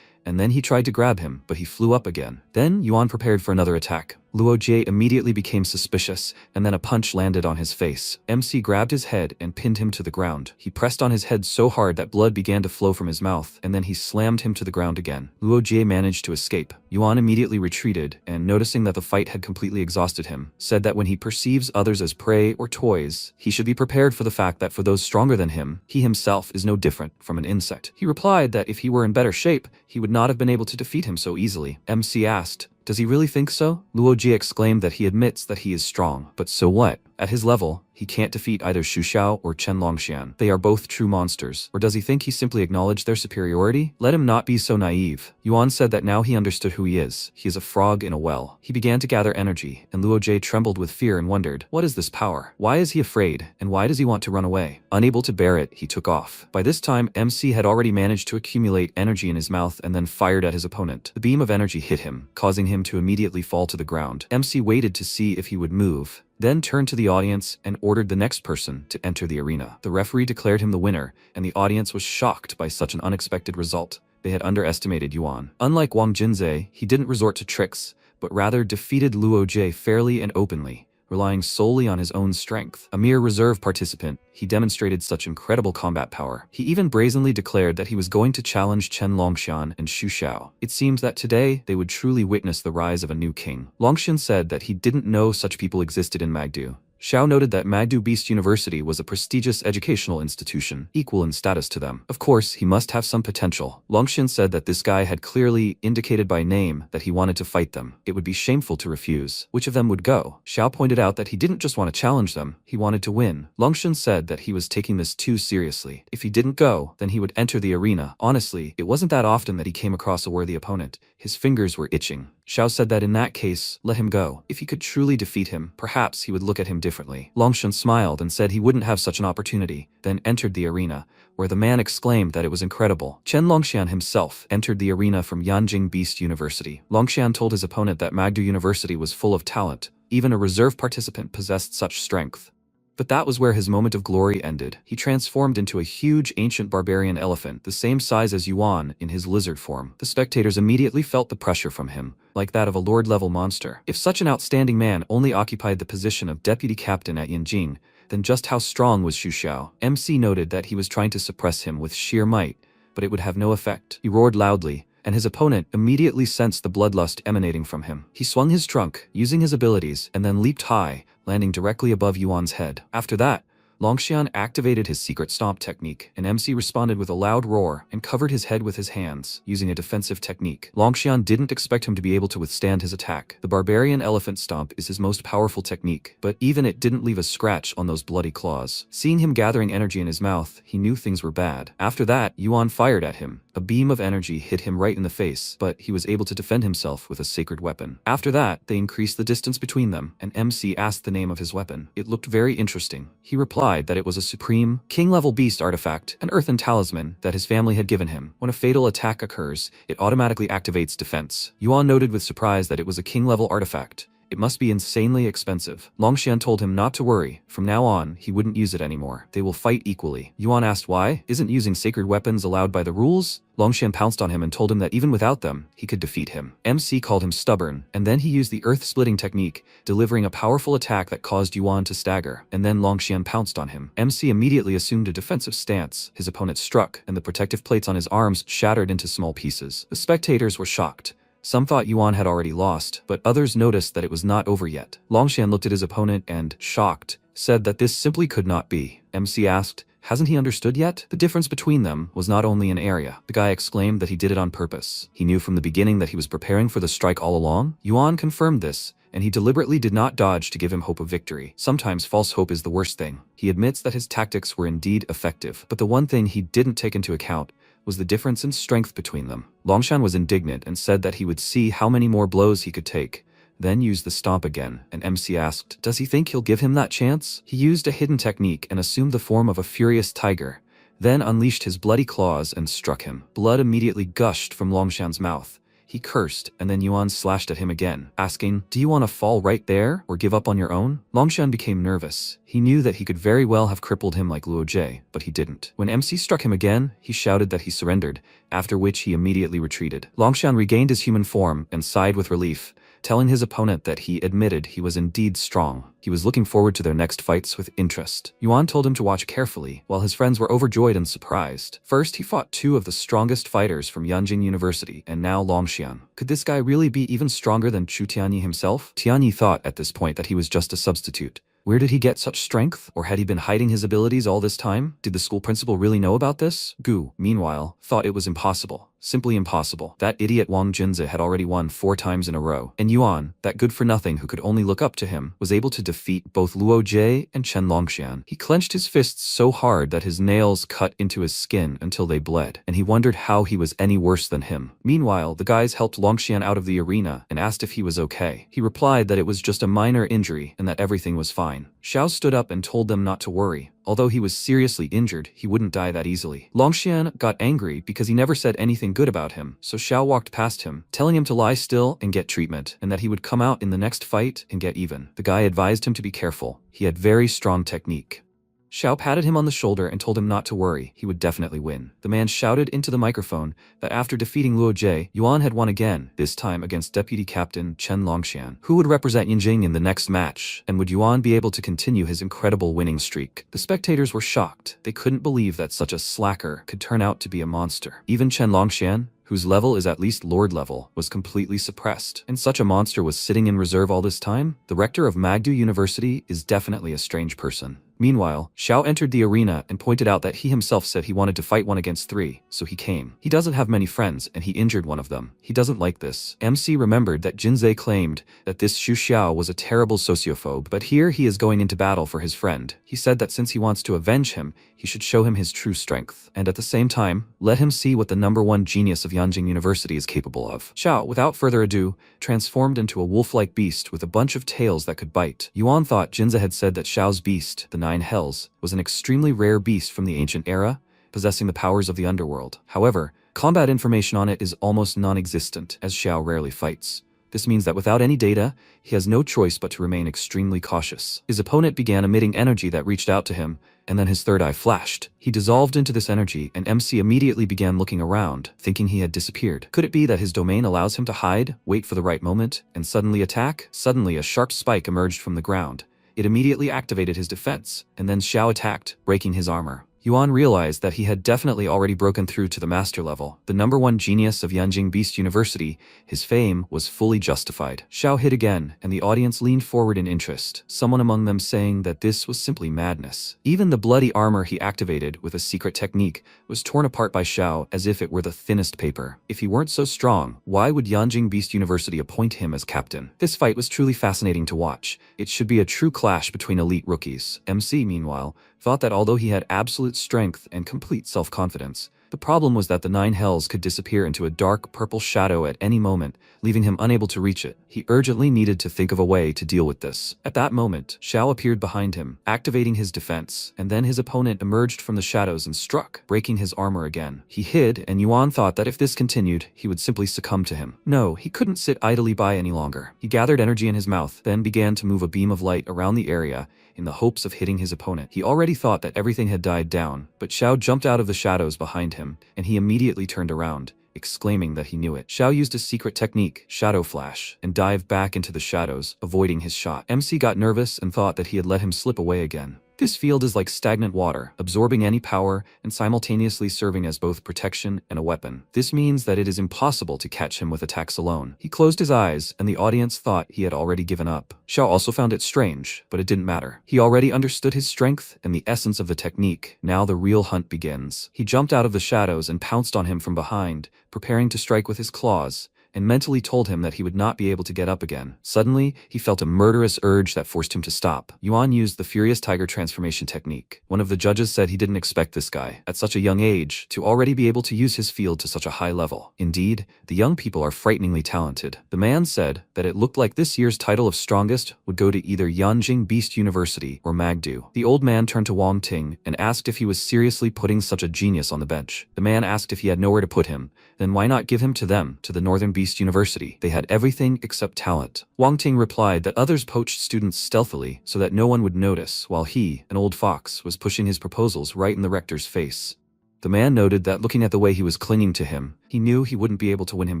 And then he tried to grab him, but he flew up again. Then Yuan prepared for another attack. Luo Jie immediately became suspicious, and then a punch landed on his face. MC grabbed his head and pinned him to the ground. He pressed on his head so hard that blood began to flow from his mouth, and then he slammed him to the ground again. Luo Jie managed to escape. Yuan immediately retreated, and noticing that the fight had completely exhausted him, said that when he perceives others as prey or toys, he should be prepared for the fact that for those stronger than him, he himself is no different from an insect. He replied that if he were in better shape, he would not have been able to defeat him so easily. MC asked, does he really think so? Luo Jie exclaimed that he admits that he is strong, but so what? At his level, he can't defeat either Xu Xiao or Chen Longxian. They are both true monsters. Or does he think he simply acknowledged their superiority? Let him not be so naive. Yuan said that now he understood who he is. He is a frog in a well. He began to gather energy, and Luo Jie trembled with fear and wondered, what is this power? Why is he afraid, and why does he want to run away? Unable to bear it, he took off. By this time, MC had already managed to accumulate energy in his mouth and then fired at his opponent. The beam of energy hit him, causing him to immediately fall to the ground. MC waited to see if he would move, then turned to the audience and ordered the next person to enter the arena. The referee declared him the winner, and the audience was shocked by such an unexpected result. They had underestimated Yuan. Unlike Wang Jinzhe, he didn't resort to tricks, but rather defeated Luo Jie fairly and openly, relying solely on his own strength. A mere reserve participant, he demonstrated such incredible combat power. He even brazenly declared that he was going to challenge Chen Longxian and Xu Xiao. It seemed that today they would truly witness the rise of a new king. Longxian said that he didn't know such people existed in Magdu. Xiao noted that Magdu Beast University was a prestigious educational institution, equal in status to them. Of course, he must have some potential. Longxian said that this guy had clearly indicated by name that he wanted to fight them. It would be shameful to refuse. Which of them would go? Xiao pointed out that he didn't just want to challenge them, he wanted to win. Longxian said that he was taking this too seriously. If he didn't go, then he would enter the arena. Honestly, it wasn't that often that he came across a worthy opponent. His fingers were itching. Xiao said that in that case, let him go. If he could truly defeat him, perhaps he would look at him differently. Longxian smiled and said he wouldn't have such an opportunity, then entered the arena, where the man exclaimed that it was incredible. Chen Longxian himself entered the arena from Yanjing Beast University. Longxian told his opponent that Magdu University was full of talent. Even a reserve participant possessed such strength. But that was where his moment of glory ended. He transformed into a huge ancient barbarian elephant, the same size as Yuan in his lizard form. The spectators immediately felt the pressure from him, like that of a lord-level monster. If such an outstanding man only occupied the position of deputy captain at Yanjing, then just how strong was Xu Xiao? MC noted that he was trying to suppress him with sheer might, but it would have no effect. He roared loudly, and his opponent immediately sensed the bloodlust emanating from him. He swung his trunk, using his abilities, and then leaped high, landing directly above Yuan's head. After that, Longxian activated his secret stomp technique, and MC responded with a loud roar and covered his head with his hands, using a defensive technique. Longxian didn't expect him to be able to withstand his attack. The barbarian elephant stomp is his most powerful technique, but even it didn't leave a scratch on those bloody claws. Seeing him gathering energy in his mouth, he knew things were bad. After that, Yuan fired at him. A beam of energy hit him right in the face, but he was able to defend himself with a sacred weapon. After that, they increased the distance between them, and MC asked the name of his weapon. It looked very interesting. He replied that it was a supreme, king-level beast artifact, an earthen talisman that his family had given him. When a fatal attack occurs, it automatically activates defense. Yuan noted with surprise that it was a king-level artifact. It must be insanely expensive. Longxian told him not to worry. From now on, he wouldn't use it anymore. They will fight equally. Yuan asked why. Isn't using sacred weapons allowed by the rules? Longxian pounced on him and told him that even without them, he could defeat him. MC called him stubborn, and then he used the earth-splitting technique, delivering a powerful attack that caused Yuan to stagger. And then Longxian pounced on him. MC immediately assumed a defensive stance. His opponent struck, and the protective plates on his arms shattered into small pieces. The spectators were shocked. Some thought Yuan had already lost, but others noticed that it was not over yet. Longxian looked at his opponent and, shocked, said that this simply could not be. MC asked, hasn't he understood yet? The difference between them was not only an area. The guy exclaimed that he did it on purpose. He knew from the beginning that he was preparing for the strike all along. Yuan confirmed this, and he deliberately did not dodge to give him hope of victory. Sometimes false hope is the worst thing. He admits that his tactics were indeed effective, but the one thing he didn't take into account was the difference in strength between them. Longxian was indignant and said that he would see how many more blows he could take, then use the stomp again, and MC asked, does he think he'll give him that chance? He used a hidden technique and assumed the form of a furious tiger, then unleashed his bloody claws and struck him. Blood immediately gushed from Longxian's mouth. He cursed, and then Yuan slashed at him again, asking, do you want to fall right there, or give up on your own? Longxian became nervous. He knew that he could very well have crippled him like Luo Jie, but he didn't. When MC struck him again, he shouted that he surrendered, after which he immediately retreated. Longxian regained his human form and sighed with relief, telling his opponent that he admitted he was indeed strong. He was looking forward to their next fights with interest. Yuan told him to watch carefully, while his friends were overjoyed and surprised. First, he fought two of the strongest fighters from Yanjing University, and now Longxian. Could this guy really be even stronger than Chu Tianyi himself? Tianyi thought at this point that he was just a substitute. Where did he get such strength? Or had he been hiding his abilities all this time? Did the school principal really know about this? Gu, meanwhile, thought it was impossible. Simply impossible. That idiot Wang Junzi had already won 4 times in a row, and Yuan, that good-for-nothing who could only look up to him, was able to defeat both Luo Jie and Chen Longxian. He clenched his fists so hard that his nails cut into his skin until they bled, and he wondered how he was any worse than him. Meanwhile, the guys helped Longxian out of the arena and asked if he was okay. He replied that it was just a minor injury and that everything was fine. Xiao stood up and told them not to worry. Although he was seriously injured, he wouldn't die that easily. Longxian got angry because he never said anything good about him, so Xiao walked past him, telling him to lie still and get treatment, and that he would come out in the next fight and get even. The guy advised him to be careful. He had very strong technique. Xiao patted him on the shoulder and told him not to worry, he would definitely win. The man shouted into the microphone that after defeating Luo Jie, Yuan had won again, this time against Deputy Captain Chen Longxian. Who would represent Yinjing in the next match, and would Yuan be able to continue his incredible winning streak? The spectators were shocked. They couldn't believe that such a slacker could turn out to be a monster. Even Chen Longxian, whose level is at least Lord level, was completely suppressed. And such a monster was sitting in reserve all this time? The rector of Magdu University is definitely a strange person. Meanwhile, Xiao entered the arena and pointed out that he himself said he wanted to fight 1 against 3, so he came. He doesn't have many friends, and he injured one of them. He doesn't like this. MC remembered that Jinzei claimed that this Xu Xiao was a terrible sociophobe, but here he is going into battle for his friend. He said that since he wants to avenge him, he should show him his true strength, and at the same time, let him see what the #1 genius of Yanjing University is capable of. Xiao, without further ado, transformed into a wolf-like beast with a bunch of tails that could bite. Yuan thought Jinzei had said that Xiao's beast, the 9 Hells, was an extremely rare beast from the ancient era, possessing the powers of the underworld. However, combat information on it is almost non-existent, as Xiao rarely fights. This means that without any data, he has no choice but to remain extremely cautious. His opponent began emitting energy that reached out to him, and then his third eye flashed. He dissolved into this energy, and MC immediately began looking around, thinking he had disappeared. Could it be that his domain allows him to hide, wait for the right moment, and suddenly attack? Suddenly, a sharp spike emerged from the ground. It immediately activated his defense, and then Xiao attacked, breaking his armor. Yuan realized that he had definitely already broken through to the master level. The #1 genius of Yanjing Beast University, his fame was fully justified. Xiao hit again, and the audience leaned forward in interest, someone among them saying that this was simply madness. Even the bloody armor he activated with a secret technique was torn apart by Xiao as if it were the thinnest paper. If he weren't so strong, why would Yanjing Beast University appoint him as captain? This fight was truly fascinating to watch. It should be a true clash between elite rookies. MC, meanwhile, thought that although he had absolute strength and complete self-confidence, the problem was that the 9 hells could disappear into a dark purple shadow at any moment, leaving him unable to reach it. He urgently needed to think of a way to deal with this. At that moment, Xiao appeared behind him, activating his defense, and then his opponent emerged from the shadows and struck, breaking his armor again. He hid, and Yuan thought that if this continued, he would simply succumb to him. No, he couldn't sit idly by any longer. He gathered energy in his mouth, then began to move a beam of light around the area, in the hopes of hitting his opponent. He already thought that everything had died down, but Xiao jumped out of the shadows behind him, and he immediately turned around, exclaiming that he knew it. Xiao used a secret technique, Shadow Flash, and dived back into the shadows, avoiding his shot. MC got nervous and thought that he had let him slip away again. This field is like stagnant water, absorbing any power and simultaneously serving as both protection and a weapon. This means that it is impossible to catch him with attacks alone. He closed his eyes, and the audience thought he had already given up. Xiao also found it strange, but it didn't matter. He already understood his strength and the essence of the technique. Now the real hunt begins. He jumped out of the shadows and pounced on him from behind, preparing to strike with his claws, and mentally told him that he would not be able to get up again. Suddenly, he felt a murderous urge that forced him to stop. Yuan used the Furious Tiger transformation technique. One of the judges said he didn't expect this guy, at such a young age, to already be able to use his field to such a high level. Indeed, the young people are frighteningly talented. The man said that it looked like this year's title of strongest would go to either Yanjing Beast University or Magdu. The old man turned to Wang Ting and asked if he was seriously putting such a genius on the bench. The man asked if he had nowhere to put him, then why not give him to them, to the Northern Beast University? They had everything except talent. Wang Ting replied that others poached students stealthily so that no one would notice, while he, an old fox, was pushing his proposals right in the rector's face. The man noted that looking at the way he was clinging to him, he knew he wouldn't be able to win him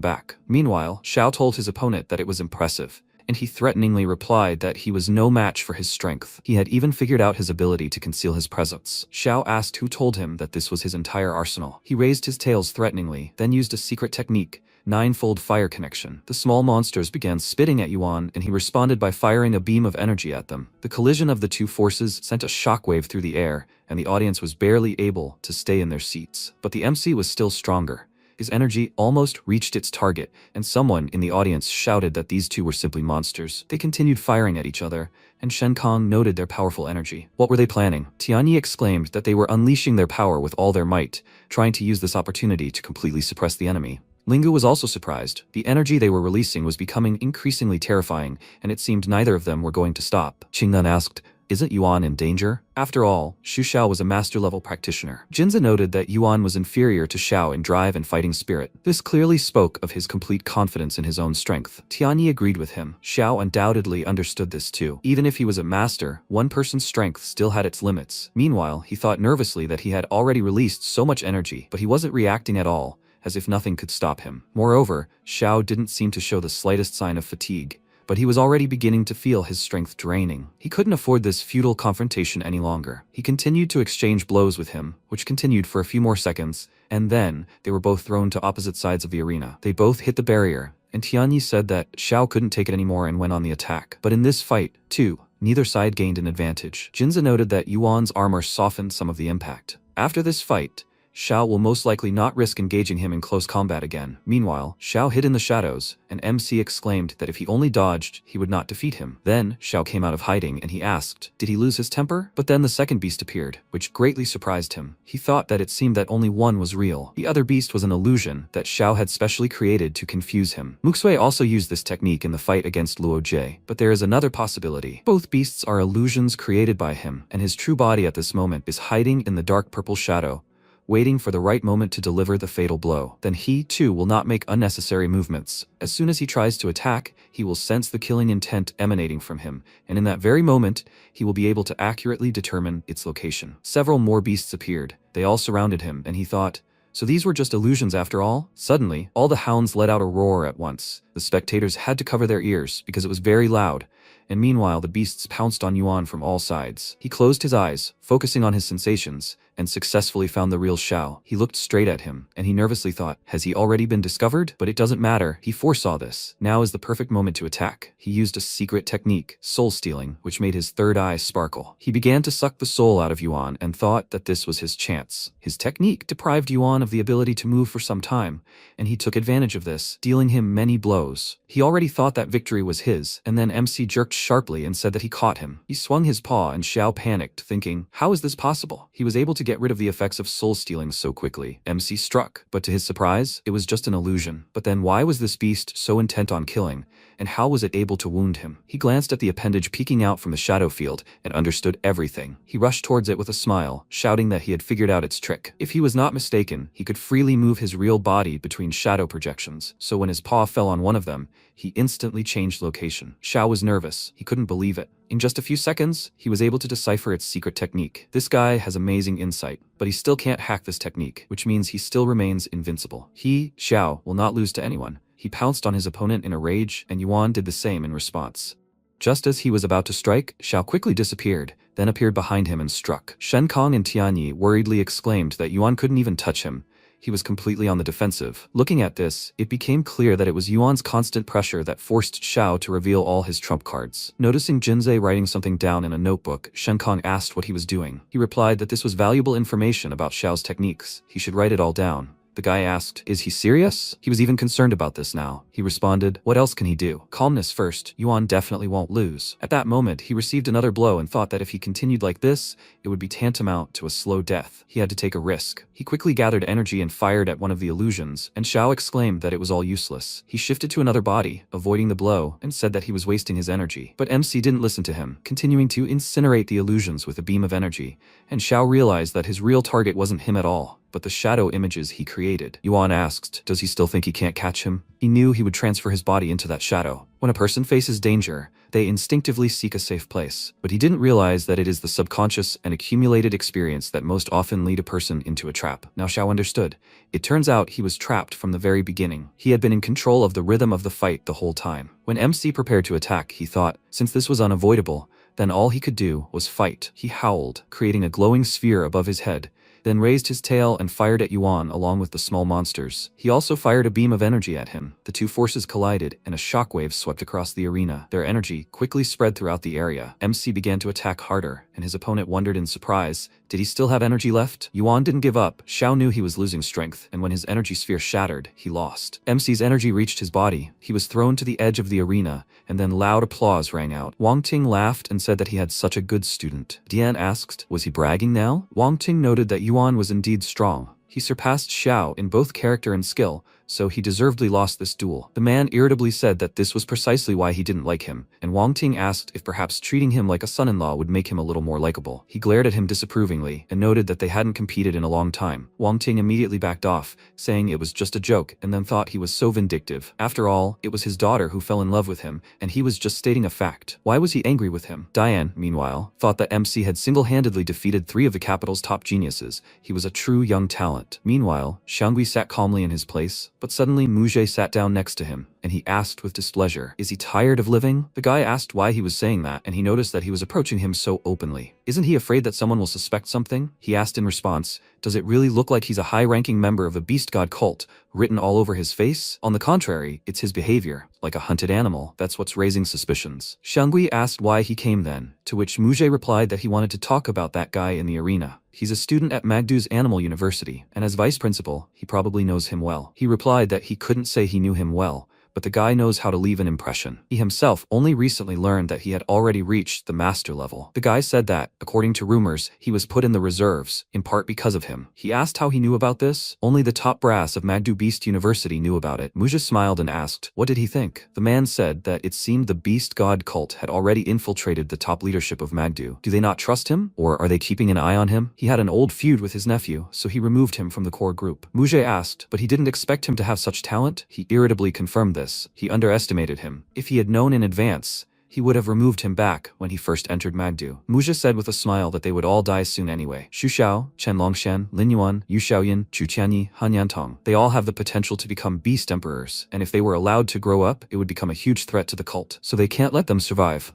back. Meanwhile, Xiao told his opponent that it was impressive, and he threateningly replied that he was no match for his strength. He had even figured out his ability to conceal his presence. Xiao asked who told him that this was his entire arsenal. He raised his tails threateningly, then used a secret technique, 9-fold fire connection. The small monsters began spitting at Yuan, and he responded by firing a beam of energy at them. The collision of the two forces sent a shockwave through the air, and the audience was barely able to stay in their seats. But the MC was still stronger. His energy almost reached its target, and someone in the audience shouted that these two were simply monsters. They continued firing at each other, and Shen Kong noted their powerful energy. What were they planning? Tianyi exclaimed that they were unleashing their power with all their might, trying to use this opportunity to completely suppress the enemy. Lingu was also surprised. The energy they were releasing was becoming increasingly terrifying, and it seemed neither of them were going to stop. Qingnan asked, "Isn't Yuan in danger?" After all, Xu Xiao was a master-level practitioner. Jinza noted that Yuan was inferior to Xiao in drive and fighting spirit. This clearly spoke of his complete confidence in his own strength. Tianyi agreed with him. Xiao undoubtedly understood this too. Even if he was a master, one person's strength still had its limits. Meanwhile, he thought nervously that he had already released so much energy, but he wasn't reacting at all, as if nothing could stop him. Moreover, Xiao didn't seem to show the slightest sign of fatigue, but he was already beginning to feel his strength draining. He couldn't afford this futile confrontation any longer. He continued to exchange blows with him, which continued for a few more seconds, and then they were both thrown to opposite sides of the arena. They both hit the barrier, and Tianyi said that Xiao couldn't take it anymore and went on the attack. But in this fight, too, neither side gained an advantage. Jinza noted that Yuan's armor softened some of the impact. After this fight, Xiao will most likely not risk engaging him in close combat again. Meanwhile, Xiao hid in the shadows, and MC exclaimed that if he only dodged, he would not defeat him. Then, Xiao came out of hiding and he asked, did he lose his temper? But then the second beast appeared, which greatly surprised him. He thought that it seemed that only one was real. The other beast was an illusion that Xiao had specially created to confuse him. Muxue also used this technique in the fight against Luo Jie, but there is another possibility. Both beasts are illusions created by him, and his true body at this moment is hiding in the dark purple shadow, waiting for the right moment to deliver the fatal blow. Then he, too, will not make unnecessary movements. As soon as he tries to attack, he will sense the killing intent emanating from him, and in that very moment, he will be able to accurately determine its location. Several more beasts appeared. They all surrounded him, and he thought, so these were just illusions after all? Suddenly, all the hounds let out a roar at once. The spectators had to cover their ears because it was very loud, and meanwhile the beasts pounced on Yuan from all sides. He closed his eyes, focusing on his sensations, and successfully found the real Xiao. He looked straight at him, and he nervously thought, has he already been discovered? But it doesn't matter, he foresaw this. Now is the perfect moment to attack. He used a secret technique, soul stealing, which made his third eye sparkle. He began to suck the soul out of Yuan and thought that this was his chance. His technique deprived Yuan of the ability to move for some time, and he took advantage of this, dealing him many blows. He already thought that victory was his, and then MC jerked sharply and said that he caught him. He swung his paw and Xiao panicked, thinking, how is this possible? He was able to get rid of the effects of soul stealing so quickly. MC struck, but to his surprise, it was just an illusion. But then why was this beast so intent on killing, and how was it able to wound him? He glanced at the appendage peeking out from the shadow field and understood everything. He rushed towards it with a smile, shouting that he had figured out its trick. If he was not mistaken, he could freely move his real body between shadow projections, so when his paw fell on one of them, he instantly changed location. Xiao was nervous. He couldn't believe it. In just a few seconds, he was able to decipher its secret technique. This guy has amazing insight, but he still can't hack this technique, which means he still remains invincible. He, Xiao, will not lose to anyone. He pounced on his opponent in a rage, and Yuan did the same in response. Just as he was about to strike, Xiao quickly disappeared, then appeared behind him and struck. Shen Kong and Tianyi worriedly exclaimed that Yuan couldn't even touch him. He was completely on the defensive. Looking at this, it became clear that it was Yuan's constant pressure that forced Xiao to reveal all his trump cards. Noticing Jinzei writing something down in a notebook, Shen Kong asked what he was doing. He replied that this was valuable information about Xiao's techniques. He should write it all down. The guy asked, is he serious? He was even concerned about this now. He responded, what else can he do? Calmness first, Yuan definitely won't lose. At that moment, he received another blow and thought that if he continued like this, it would be tantamount to a slow death. He had to take a risk. He quickly gathered energy and fired at one of the illusions, and Xiao exclaimed that it was all useless. He shifted to another body, avoiding the blow, and said that he was wasting his energy. But MC didn't listen to him, continuing to incinerate the illusions with a beam of energy, and Xiao realized that his real target wasn't him at all, but the shadow images he created. Yuan asked, does he still think he can't catch him? He knew he would transfer his body into that shadow. When a person faces danger, they instinctively seek a safe place, but he didn't realize that it is the subconscious and accumulated experience that most often lead a person into a trap. Now Xiao understood. It turns out he was trapped from the very beginning. He had been in control of the rhythm of the fight the whole time. When MC prepared to attack, he thought, since this was unavoidable, then all he could do was fight. He howled, creating a glowing sphere above his head, then raised his tail and fired at Yuan along with the small monsters. He also fired a beam of energy at him. The two forces collided, and a shockwave swept across the arena. Their energy quickly spread throughout the area. MC began to attack harder, and his opponent wondered in surprise, did he still have energy left? Yuan didn't give up. Xiao knew he was losing strength, and when his energy sphere shattered, he lost. MC's energy reached his body. He was thrown to the edge of the arena, and then loud applause rang out. Wang Ting laughed and said that he had such a good student. Dian asked, was he bragging now? Wang Ting noted that Yuan was indeed strong. He surpassed Xiao in both character and skill, so he deservedly lost this duel. The man irritably said that this was precisely why he didn't like him, and Wang Ting asked if perhaps treating him like a son-in-law would make him a little more likable. He glared at him disapprovingly and noted that they hadn't competed in a long time. Wang Ting immediately backed off, saying it was just a joke, and then thought he was so vindictive. After all, it was his daughter who fell in love with him, and he was just stating a fact. Why was he angry with him? Diane, meanwhile, thought that MC had single-handedly defeated 3 of the capital's top geniuses. He was a true young talent. Meanwhile, Xiangui sat calmly in his place, but suddenly Mujie sat down next to him, and he asked with displeasure, is he tired of living? The guy asked why he was saying that, and he noticed that he was approaching him so openly. Isn't he afraid that someone will suspect something? He asked in response, does it really look like he's a high-ranking member of the beast god cult, written all over his face? On the contrary, it's his behavior, like a hunted animal, that's what's raising suspicions. Xiangui asked why he came then, to which Mujie replied that he wanted to talk about that guy in the arena. He's a student at Magdu's Animal University, and as vice principal, he probably knows him well. He replied that he couldn't say he knew him well, but the guy knows how to leave an impression. He himself only recently learned that he had already reached the master level. The guy said that, according to rumors, he was put in the reserves, in part because of him. He asked how he knew about this. Only the top brass of Magdu Beast University knew about it. Mujie smiled and asked, what did he think? The man said that it seemed the beast god cult had already infiltrated the top leadership of Magdu. Do they not trust him? Or are they keeping an eye on him? He had an old feud with his nephew, so he removed him from the core group. Mujie asked, but he didn't expect him to have such talent? He irritably confirmed this. He underestimated him. If he had known in advance, he would have removed him back when he first entered Magdu. Mujie said with a smile that they would all die soon anyway. Xu Xiao, Chen Longshan, Lin Yuan, Yu Xiaoyan, Chu Qianyi, Han Yantong. They all have the potential to become beast emperors, and if they were allowed to grow up, it would become a huge threat to the cult, so they can't let them survive.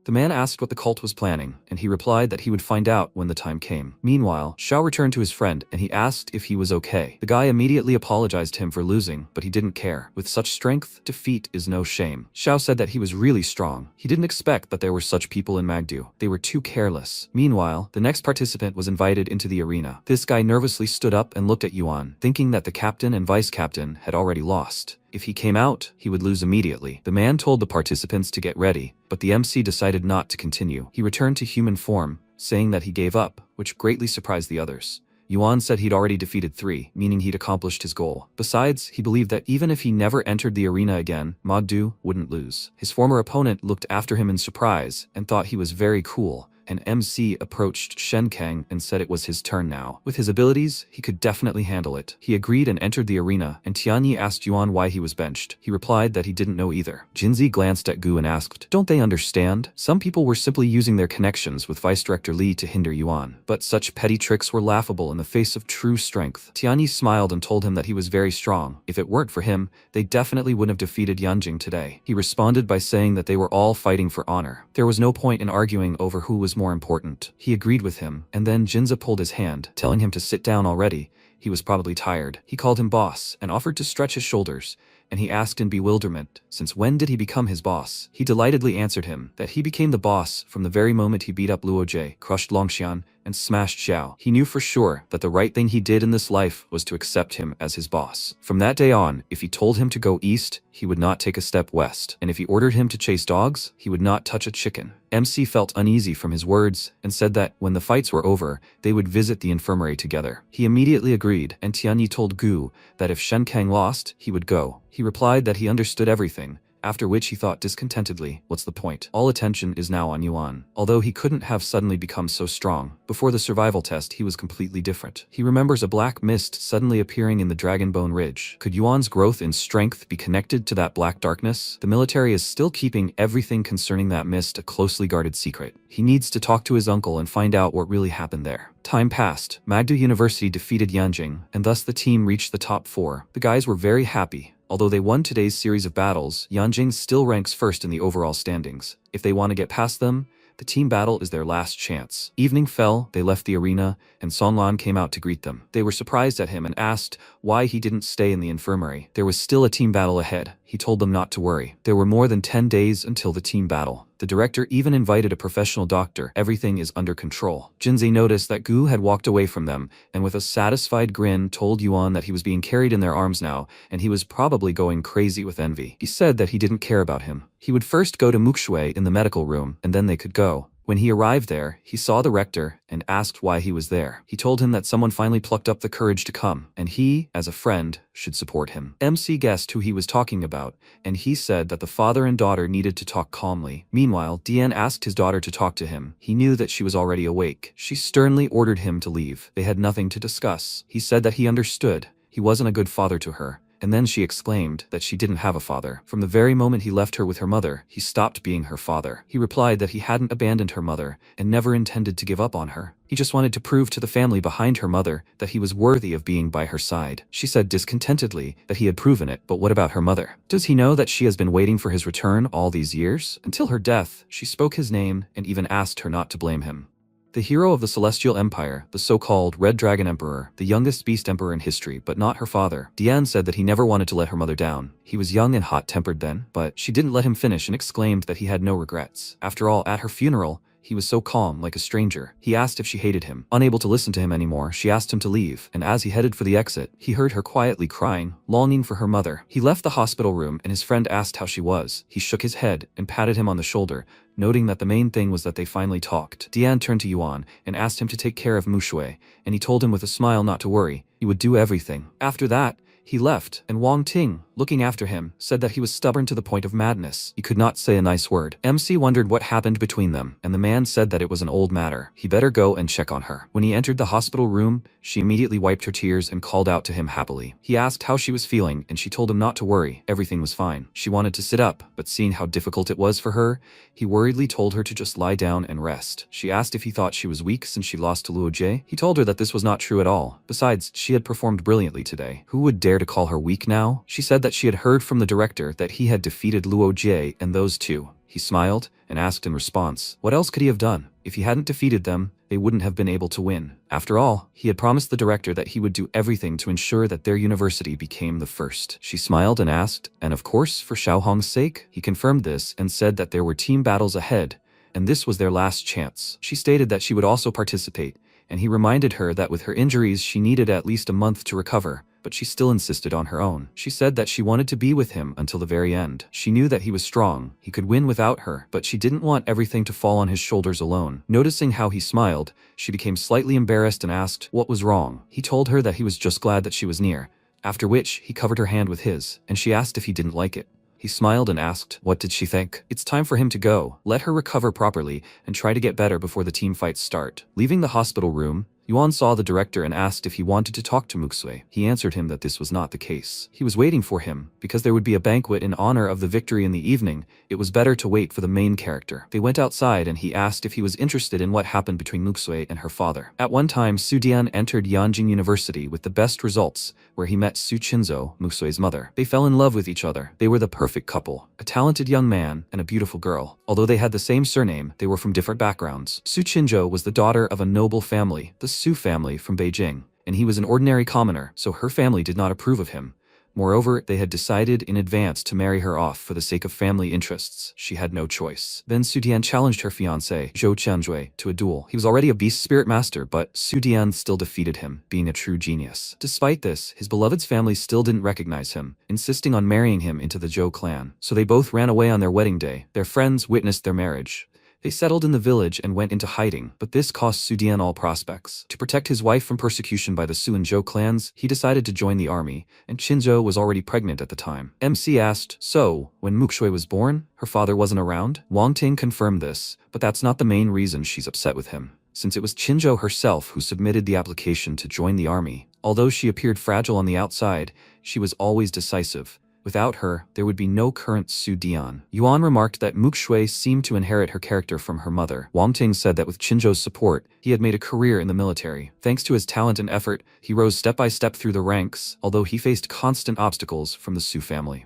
The man asked what the cult was planning, and he replied that he would find out when the time came. Meanwhile, Xiao returned to his friend and he asked if he was okay. The guy immediately apologized to him for losing, but he didn't care. With such strength, defeat is no shame. Xiao said that he was really strong. He didn't expect that there were such people in Magdu. They were too careless. Meanwhile, the next participant was invited into the arena. This guy nervously stood up and looked at Yuan, thinking that the captain and vice-captain had already lost. If he came out, he would lose immediately. The man told the participants to get ready, but the MC decided not to continue. He returned to human form, saying that he gave up, which greatly surprised the others. Yuan said he'd already defeated 3, meaning he'd accomplished his goal. Besides, he believed that even if he never entered the arena again, Magdu wouldn't lose. His former opponent looked after him in surprise and thought he was very cool. An MC approached Shen Kang and said it was his turn now. With his abilities, he could definitely handle it. He agreed and entered the arena, and Tianyi asked Yuan why he was benched. He replied that he didn't know either. Jinzi glanced at Gu and asked, "Don't they understand? Some people were simply using their connections with Vice Director Li to hinder Yuan. But such petty tricks were laughable in the face of true strength." Tianyi smiled and told him that he was very strong. If it weren't for him, they definitely wouldn't have defeated Yanjing today. He responded by saying that they were all fighting for honor. There was no point in arguing over who was more important. He agreed with him, and then Jinza pulled his hand, telling him to sit down already. He was probably tired. He called him boss and offered to stretch his shoulders, and he asked in bewilderment, since when did he become his boss? He delightedly answered him that he became the boss from the very moment he beat up Luo Jie, crushed Longxian, and smashed Xiao. He knew for sure that the right thing he did in this life was to accept him as his boss. From that day on, if he told him to go east, he would not take a step west, and if he ordered him to chase dogs, he would not touch a chicken. MC felt uneasy from his words and said that when the fights were over, they would visit the infirmary together. He immediately agreed, and Tianyi told Gu that if Shen Kang lost, he would go. He replied that he understood everything, after which he thought discontentedly, what's the point? All attention is now on Yuan. Although he couldn't have suddenly become so strong, before the survival test he was completely different. He remembers a black mist suddenly appearing in the Dragonbone Ridge. Could Yuan's growth in strength be connected to that black darkness? The military is still keeping everything concerning that mist a closely guarded secret. He needs to talk to his uncle and find out what really happened there. Time passed. Magdu University defeated Yanjing, and thus the team reached the top 4. The guys were very happy. Although they won today's series of battles, Yanjing still ranks first in the overall standings. If they want to get past them, the team battle is their last chance. Evening fell, they left the arena, and Sonlan came out to greet them. They were surprised at him and asked why he didn't stay in the infirmary. There was still a team battle ahead. He told them not to worry. There were more than 10 days until the team battle. The director even invited a professional doctor. Everything is under control. Jinzi noticed that Gu had walked away from them, and with a satisfied grin told Yuan that he was being carried in their arms now, and he was probably going crazy with envy. He said that he didn't care about him. He would first go to Mukshui in the medical room, and then they could go. When he arrived there, he saw the rector and asked why he was there. He told him that someone finally plucked up the courage to come, and he, as a friend, should support him. MC guessed who he was talking about, and he said that the father and daughter needed to talk calmly. Meanwhile, Dian asked his daughter to talk to him. He knew that she was already awake. She sternly ordered him to leave. They had nothing to discuss. He said that he understood. He wasn't a good father to her. And then she exclaimed that she didn't have a father. From the very moment he left her with her mother, he stopped being her father. He replied that he hadn't abandoned her mother and never intended to give up on her. He just wanted to prove to the family behind her mother that he was worthy of being by her side. She said discontentedly that he had proven it, but what about her mother? Does he know that she has been waiting for his return all these years? Until her death, she spoke his name and even asked her not to blame him. The hero of the Celestial Empire, the so-called Red Dragon Emperor, the youngest beast emperor in history, but not her father. Dian said that he never wanted to let her mother down. He was young and hot-tempered then, but she didn't let him finish and exclaimed that he had no regrets. After all, at her funeral, he was so calm, like a stranger. He asked if she hated him. Unable to listen to him anymore, she asked him to leave, and as he headed for the exit, he heard her quietly crying, longing for her mother. He left the hospital room, and his friend asked how she was. He shook his head and patted him on the shoulder, noting that the main thing was that they finally talked. Dian turned to Yuan and asked him to take care of Mushui, and he told him with a smile not to worry. He would do everything. After that, he left, and Wang Ting, looking after him, said that he was stubborn to the point of madness. He could not say a nice word. MC wondered what happened between them, and the man said that it was an old matter. He better go and check on her. When he entered the hospital room, she immediately wiped her tears and called out to him happily. He asked how she was feeling, and she told him not to worry. Everything was fine. She wanted to sit up, but seeing how difficult it was for her, he worriedly told her to just lie down and rest. She asked if he thought she was weak since she lost to Luo Jie. He told her that this was not true at all. Besides, she had performed brilliantly today. Who would dare to call her weak now? She said that she had heard from the director that he had defeated Luo Jie and those two. He smiled and asked in response, what else could he have done? If he hadn't defeated them, they wouldn't have been able to win. After all, he had promised the director that he would do everything to ensure that their university became the first. She smiled and asked, and of course, for Xiaohong's sake? He confirmed this and said that there were team battles ahead, and this was their last chance. She stated that she would also participate, and he reminded her that with her injuries she needed at least a month to recover, but she still insisted on her own. She said that she wanted to be with him until the very end. She knew that he was strong, he could win without her, but she didn't want everything to fall on his shoulders alone. Noticing how he smiled, she became slightly embarrassed and asked what was wrong. He told her that he was just glad that she was near, after which he covered her hand with his, and she asked if he didn't like it. He smiled and asked, what did she think? It's time for him to go. Let her recover properly and try to get better before the team fights start. Leaving the hospital room, Yuan saw the director and asked if he wanted to talk to Muxue. He answered him that this was not the case. He was waiting for him, because there would be a banquet in honor of the victory in the evening. It was better to wait for the main character. They went outside and he asked if he was interested in what happened between Muxue and her father. At one time, Su Dian entered Yanjing University with the best results, where he met Su Qinzhou, Muxue's mother. They fell in love with each other. They were the perfect couple, a talented young man and a beautiful girl. Although they had the same surname, they were from different backgrounds. Su Qinzhou was the daughter of a noble family, the Su family from Beijing, and he was an ordinary commoner, so her family did not approve of him. Moreover, they had decided in advance to marry her off for the sake of family interests. She had no choice. Then Su Dian challenged her fiancé, Zhou Qianjui, to a duel. He was already a beast spirit master, but Su Dian still defeated him, being a true genius. Despite this, his beloved's family still didn't recognize him, insisting on marrying him into the Zhou clan. So they both ran away on their wedding day. Their friends witnessed their marriage. They settled in the village and went into hiding, but this cost Su Dian all prospects. To protect his wife from persecution by the Su and Zhou clans, he decided to join the army, and Qinzhou was already pregnant at the time. MC asked, so, when Muxue was born, her father wasn't around? Wang Ting confirmed this, but that's not the main reason she's upset with him, since it was Qinzhou herself who submitted the application to join the army. Although she appeared fragile on the outside, she was always decisive. Without her, there would be no current Su Dian. Yuan remarked that Muxue seemed to inherit her character from her mother. Wang Ting said that with Qinzhou's support, he had made a career in the military. Thanks to his talent and effort, he rose step by step through the ranks, although he faced constant obstacles from the Su family.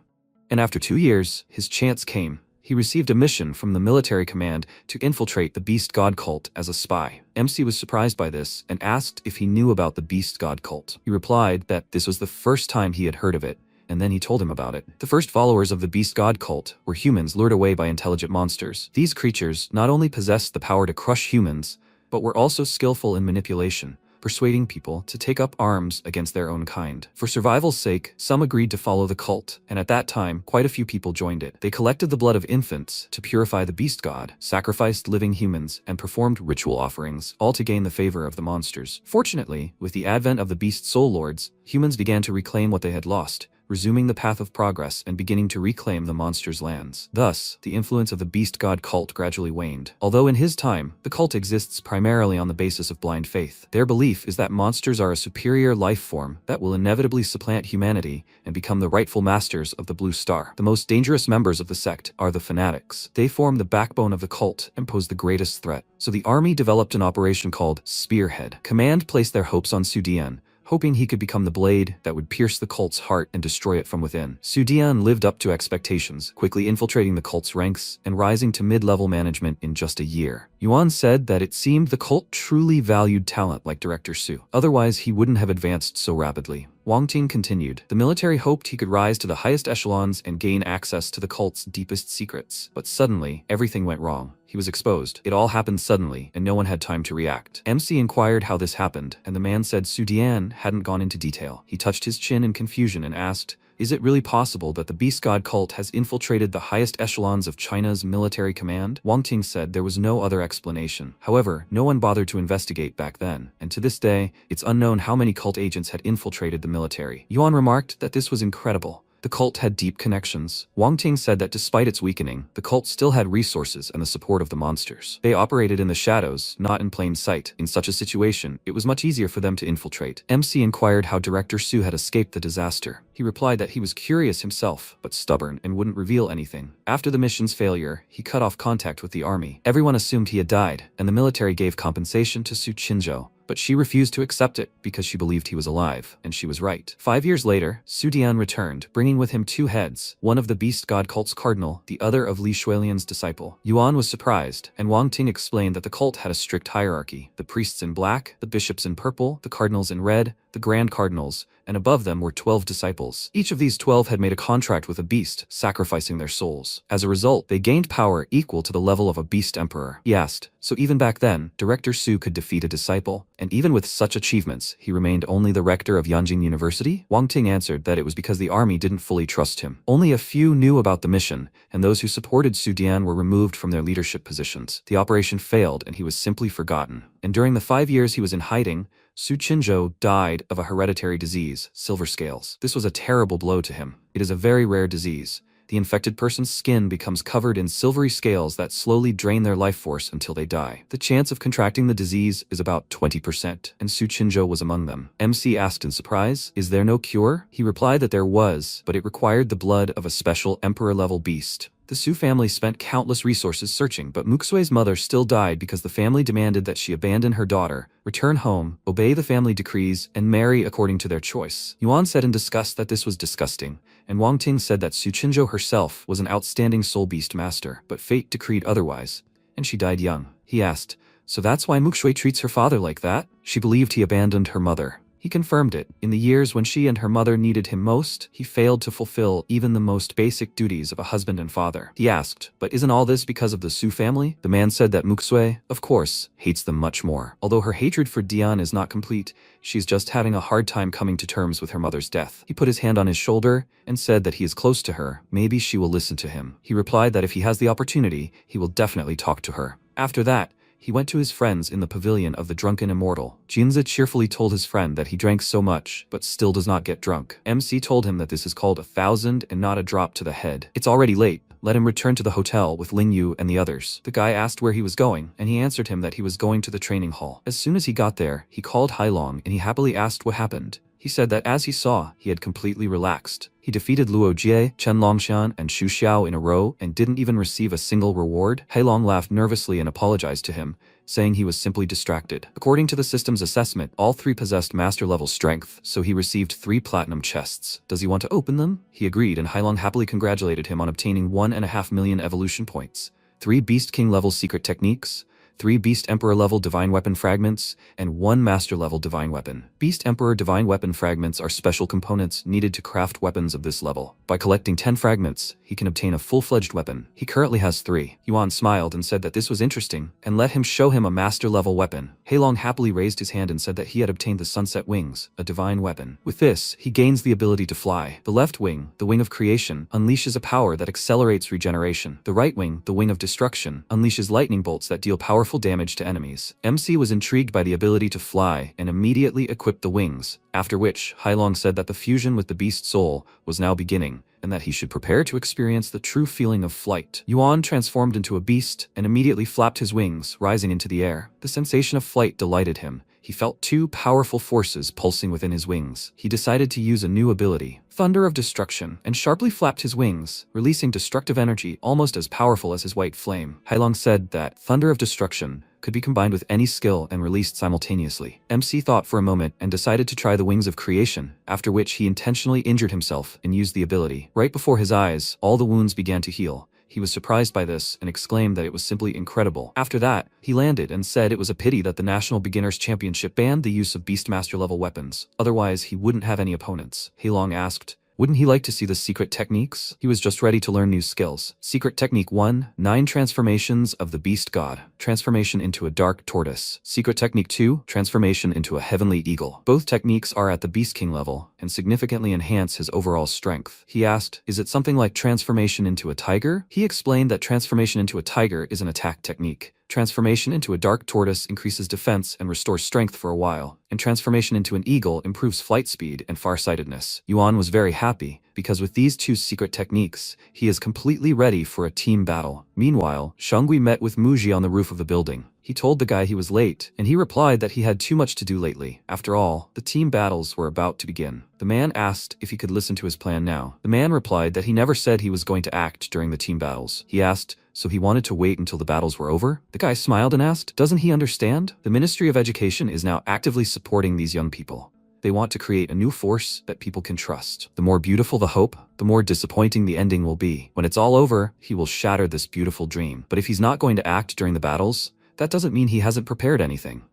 And after 2 years, his chance came. He received a mission from the military command to infiltrate the Beast God cult as a spy. MC was surprised by this and asked if he knew about the Beast God cult. He replied that this was the first time he had heard of it, and then he told him about it. The first followers of the Beast God cult were humans lured away by intelligent monsters. These creatures not only possessed the power to crush humans, but were also skillful in manipulation, persuading people to take up arms against their own kind. For survival's sake, some agreed to follow the cult, and at that time, quite a few people joined it. They collected the blood of infants to purify the beast god, sacrificed living humans, and performed ritual offerings, all to gain the favor of the monsters. Fortunately, with the advent of the beast soul lords, humans began to reclaim what they had lost, resuming the path of progress and beginning to reclaim the monsters' lands. Thus, the influence of the beast god cult gradually waned. Although in his time, the cult exists primarily on the basis of blind faith. Their belief is that monsters are a superior life form that will inevitably supplant humanity and become the rightful masters of the Blue Star. The most dangerous members of the sect are the fanatics. They form the backbone of the cult and pose the greatest threat. So the army developed an operation called Spearhead. Command placed their hopes on Su Dian, hoping he could become the blade that would pierce the cult's heart and destroy it from within. Su Dian lived up to expectations, quickly infiltrating the cult's ranks and rising to mid-level management in just a year. Yuan said that it seemed the cult truly valued talent like Director Su. Otherwise, he wouldn't have advanced so rapidly. Wang Ting continued, the military hoped he could rise to the highest echelons and gain access to the cult's deepest secrets. But suddenly, everything went wrong. He was exposed. It all happened suddenly, and no one had time to react. MC inquired how this happened, and the man said Su Dian hadn't gone into detail. He touched his chin in confusion and asked, is it really possible that the Beast God cult has infiltrated the highest echelons of China's military command? Wang Ting said there was no other explanation. However, no one bothered to investigate back then, and to this day, it's unknown how many cult agents had infiltrated the military. Yuan remarked that this was incredible. The cult had deep connections. Wang Ting said that despite its weakening, the cult still had resources and the support of the monsters. They operated in the shadows, not in plain sight. In such a situation, it was much easier for them to infiltrate. MC inquired how Director Su had escaped the disaster. He replied that he was curious himself, but stubborn and wouldn't reveal anything. After the mission's failure, he cut off contact with the army. Everyone assumed he had died, and the military gave compensation to Su Qinzhou, but she refused to accept it because she believed he was alive, and she was right. 5 years later, Su Dian returned, bringing with him 2 heads, one of the beast god cult's cardinal, the other of Li Shuilian's disciple. Yuan was surprised, and Wang Ting explained that the cult had a strict hierarchy: the priests in black, the bishops in purple, the cardinals in red, the grand cardinals, and above them were 12 disciples. Each of these 12 had made a contract with a beast, sacrificing their souls. As a result, they gained power equal to the level of a beast emperor. He asked, so even back then, Director Su could defeat a disciple? And even with such achievements, he remained only the rector of Yanjing University? Wang Ting answered that it was because the army didn't fully trust him. Only a few knew about the mission, and those who supported Su Dian were removed from their leadership positions. The operation failed, and he was simply forgotten. And during the 5 years he was in hiding, Su Qinzhou died of a hereditary disease, silver scales. This was a terrible blow to him. It is a very rare disease. The infected person's skin becomes covered in silvery scales that slowly drain their life force until they die. The chance of contracting the disease is about 20%, and Su Qinzhou was among them. MC asked in surprise, "Is there no cure?" He replied that there was, but it required the blood of a special emperor-level beast. The Su family spent countless resources searching, but Muxue's mother still died because the family demanded that she abandon her daughter, return home, obey the family decrees, and marry according to their choice. Yuan said in disgust that this was disgusting, and Wang Ting said that Su Qinzhou herself was an outstanding soul beast master, but fate decreed otherwise, and she died young. He asked, "So that's why Muxue treats her father like that?" She believed he abandoned her mother. He confirmed it. In the years when she and her mother needed him most, he failed to fulfill even the most basic duties of a husband and father. He asked, "But isn't all this because of the Su family?" The man said that Muxue, of course, hates them much more. Although her hatred for Dian is not complete, she's just having a hard time coming to terms with her mother's death. He put his hand on his shoulder and said that he is close to her. Maybe she will listen to him. He replied that if he has the opportunity, he will definitely talk to her. After that, he went to his friends in the pavilion of the drunken immortal. Jinzi cheerfully told his friend that he drank so much, but still does not get drunk. MC told him that this is called 1,000 and not a drop to the head. It's already late. Let him return to the hotel with Ling Yu and the others. The guy asked where he was going, and he answered him that he was going to the training hall. As soon as he got there, he called Hailong and he happily asked what happened. He said that as he saw, he had completely relaxed. He defeated Luo Jie, Chen Longshan, and Xu Xiao in a row and didn't even receive a single reward. Hailong laughed nervously and apologized to him, saying he was simply distracted. According to the system's assessment, all 3 possessed master-level strength, so he received 3 platinum chests. Does he want to open them? He agreed, and Hailong happily congratulated him on obtaining 1.5 million evolution points, 3 Beast King-level secret techniques, 3 Beast Emperor-level Divine Weapon fragments, and 1 Master-level Divine Weapon. Beast Emperor Divine Weapon fragments are special components needed to craft weapons of this level. By collecting 10 fragments, he can obtain a full-fledged weapon. He currently has 3. Yuan smiled and said that this was interesting, and let him show him a Master-level weapon. Hailong happily raised his hand and said that he had obtained the Sunset Wings, a divine weapon. With this, he gains the ability to fly. The left wing, the Wing of Creation, unleashes a power that accelerates regeneration. The right wing, the Wing of Destruction, unleashes lightning bolts that deal powerful damage to enemies. MC was intrigued by the ability to fly and immediately equipped the wings, after which Hailong said that the fusion with the beast soul was now beginning, and that he should prepare to experience the true feeling of flight. Yuan transformed into a beast and immediately flapped his wings, rising into the air. The sensation of flight delighted him. He felt 2 powerful forces pulsing within his wings. He decided to use a new ability, Thunder of Destruction, and sharply flapped his wings, releasing destructive energy almost as powerful as his white flame. Hailong said that Thunder of Destruction could be combined with any skill and released simultaneously. MC thought for a moment and decided to try the Wings of Creation, after which he intentionally injured himself and used the ability. Right before his eyes, all the wounds began to heal. He was surprised by this and exclaimed that it was simply incredible. After that, he landed and said it was a pity that the National Beginners Championship banned the use of Beastmaster-level weapons. Otherwise, he wouldn't have any opponents. Hailong asked, wouldn't he like to see the secret techniques? He was just ready to learn new skills. Secret Technique 1, 9 Transformations of the Beast God. Transformation into a Dark Tortoise. Secret Technique 2, Transformation into a Heavenly Eagle. Both techniques are at the Beast King level and significantly enhance his overall strength. He asked, is it something like Transformation into a Tiger? He explained that Transformation into a Tiger is an attack technique. Transformation into a dark tortoise increases defense and restores strength for a while, and transformation into an eagle improves flight speed and farsightedness. Yuan was very happy, because with these 2 secret techniques, he is completely ready for a team battle. Meanwhile, Shangui met with Muji on the roof of the building. He told the guy he was late, and he replied that he had too much to do lately. After all, the team battles were about to begin. The man asked if he could listen to his plan now. The man replied that he never said he was going to act during the team battles. He asked, so he wanted to wait until the battles were over? The guy smiled and asked, doesn't he understand? The Ministry of Education is now actively supporting these young people. They want to create a new force that people can trust. The more beautiful the hope, the more disappointing the ending will be. When it's all over, he will shatter this beautiful dream. But if he's not going to act during the battles, that doesn't mean he hasn't prepared anything.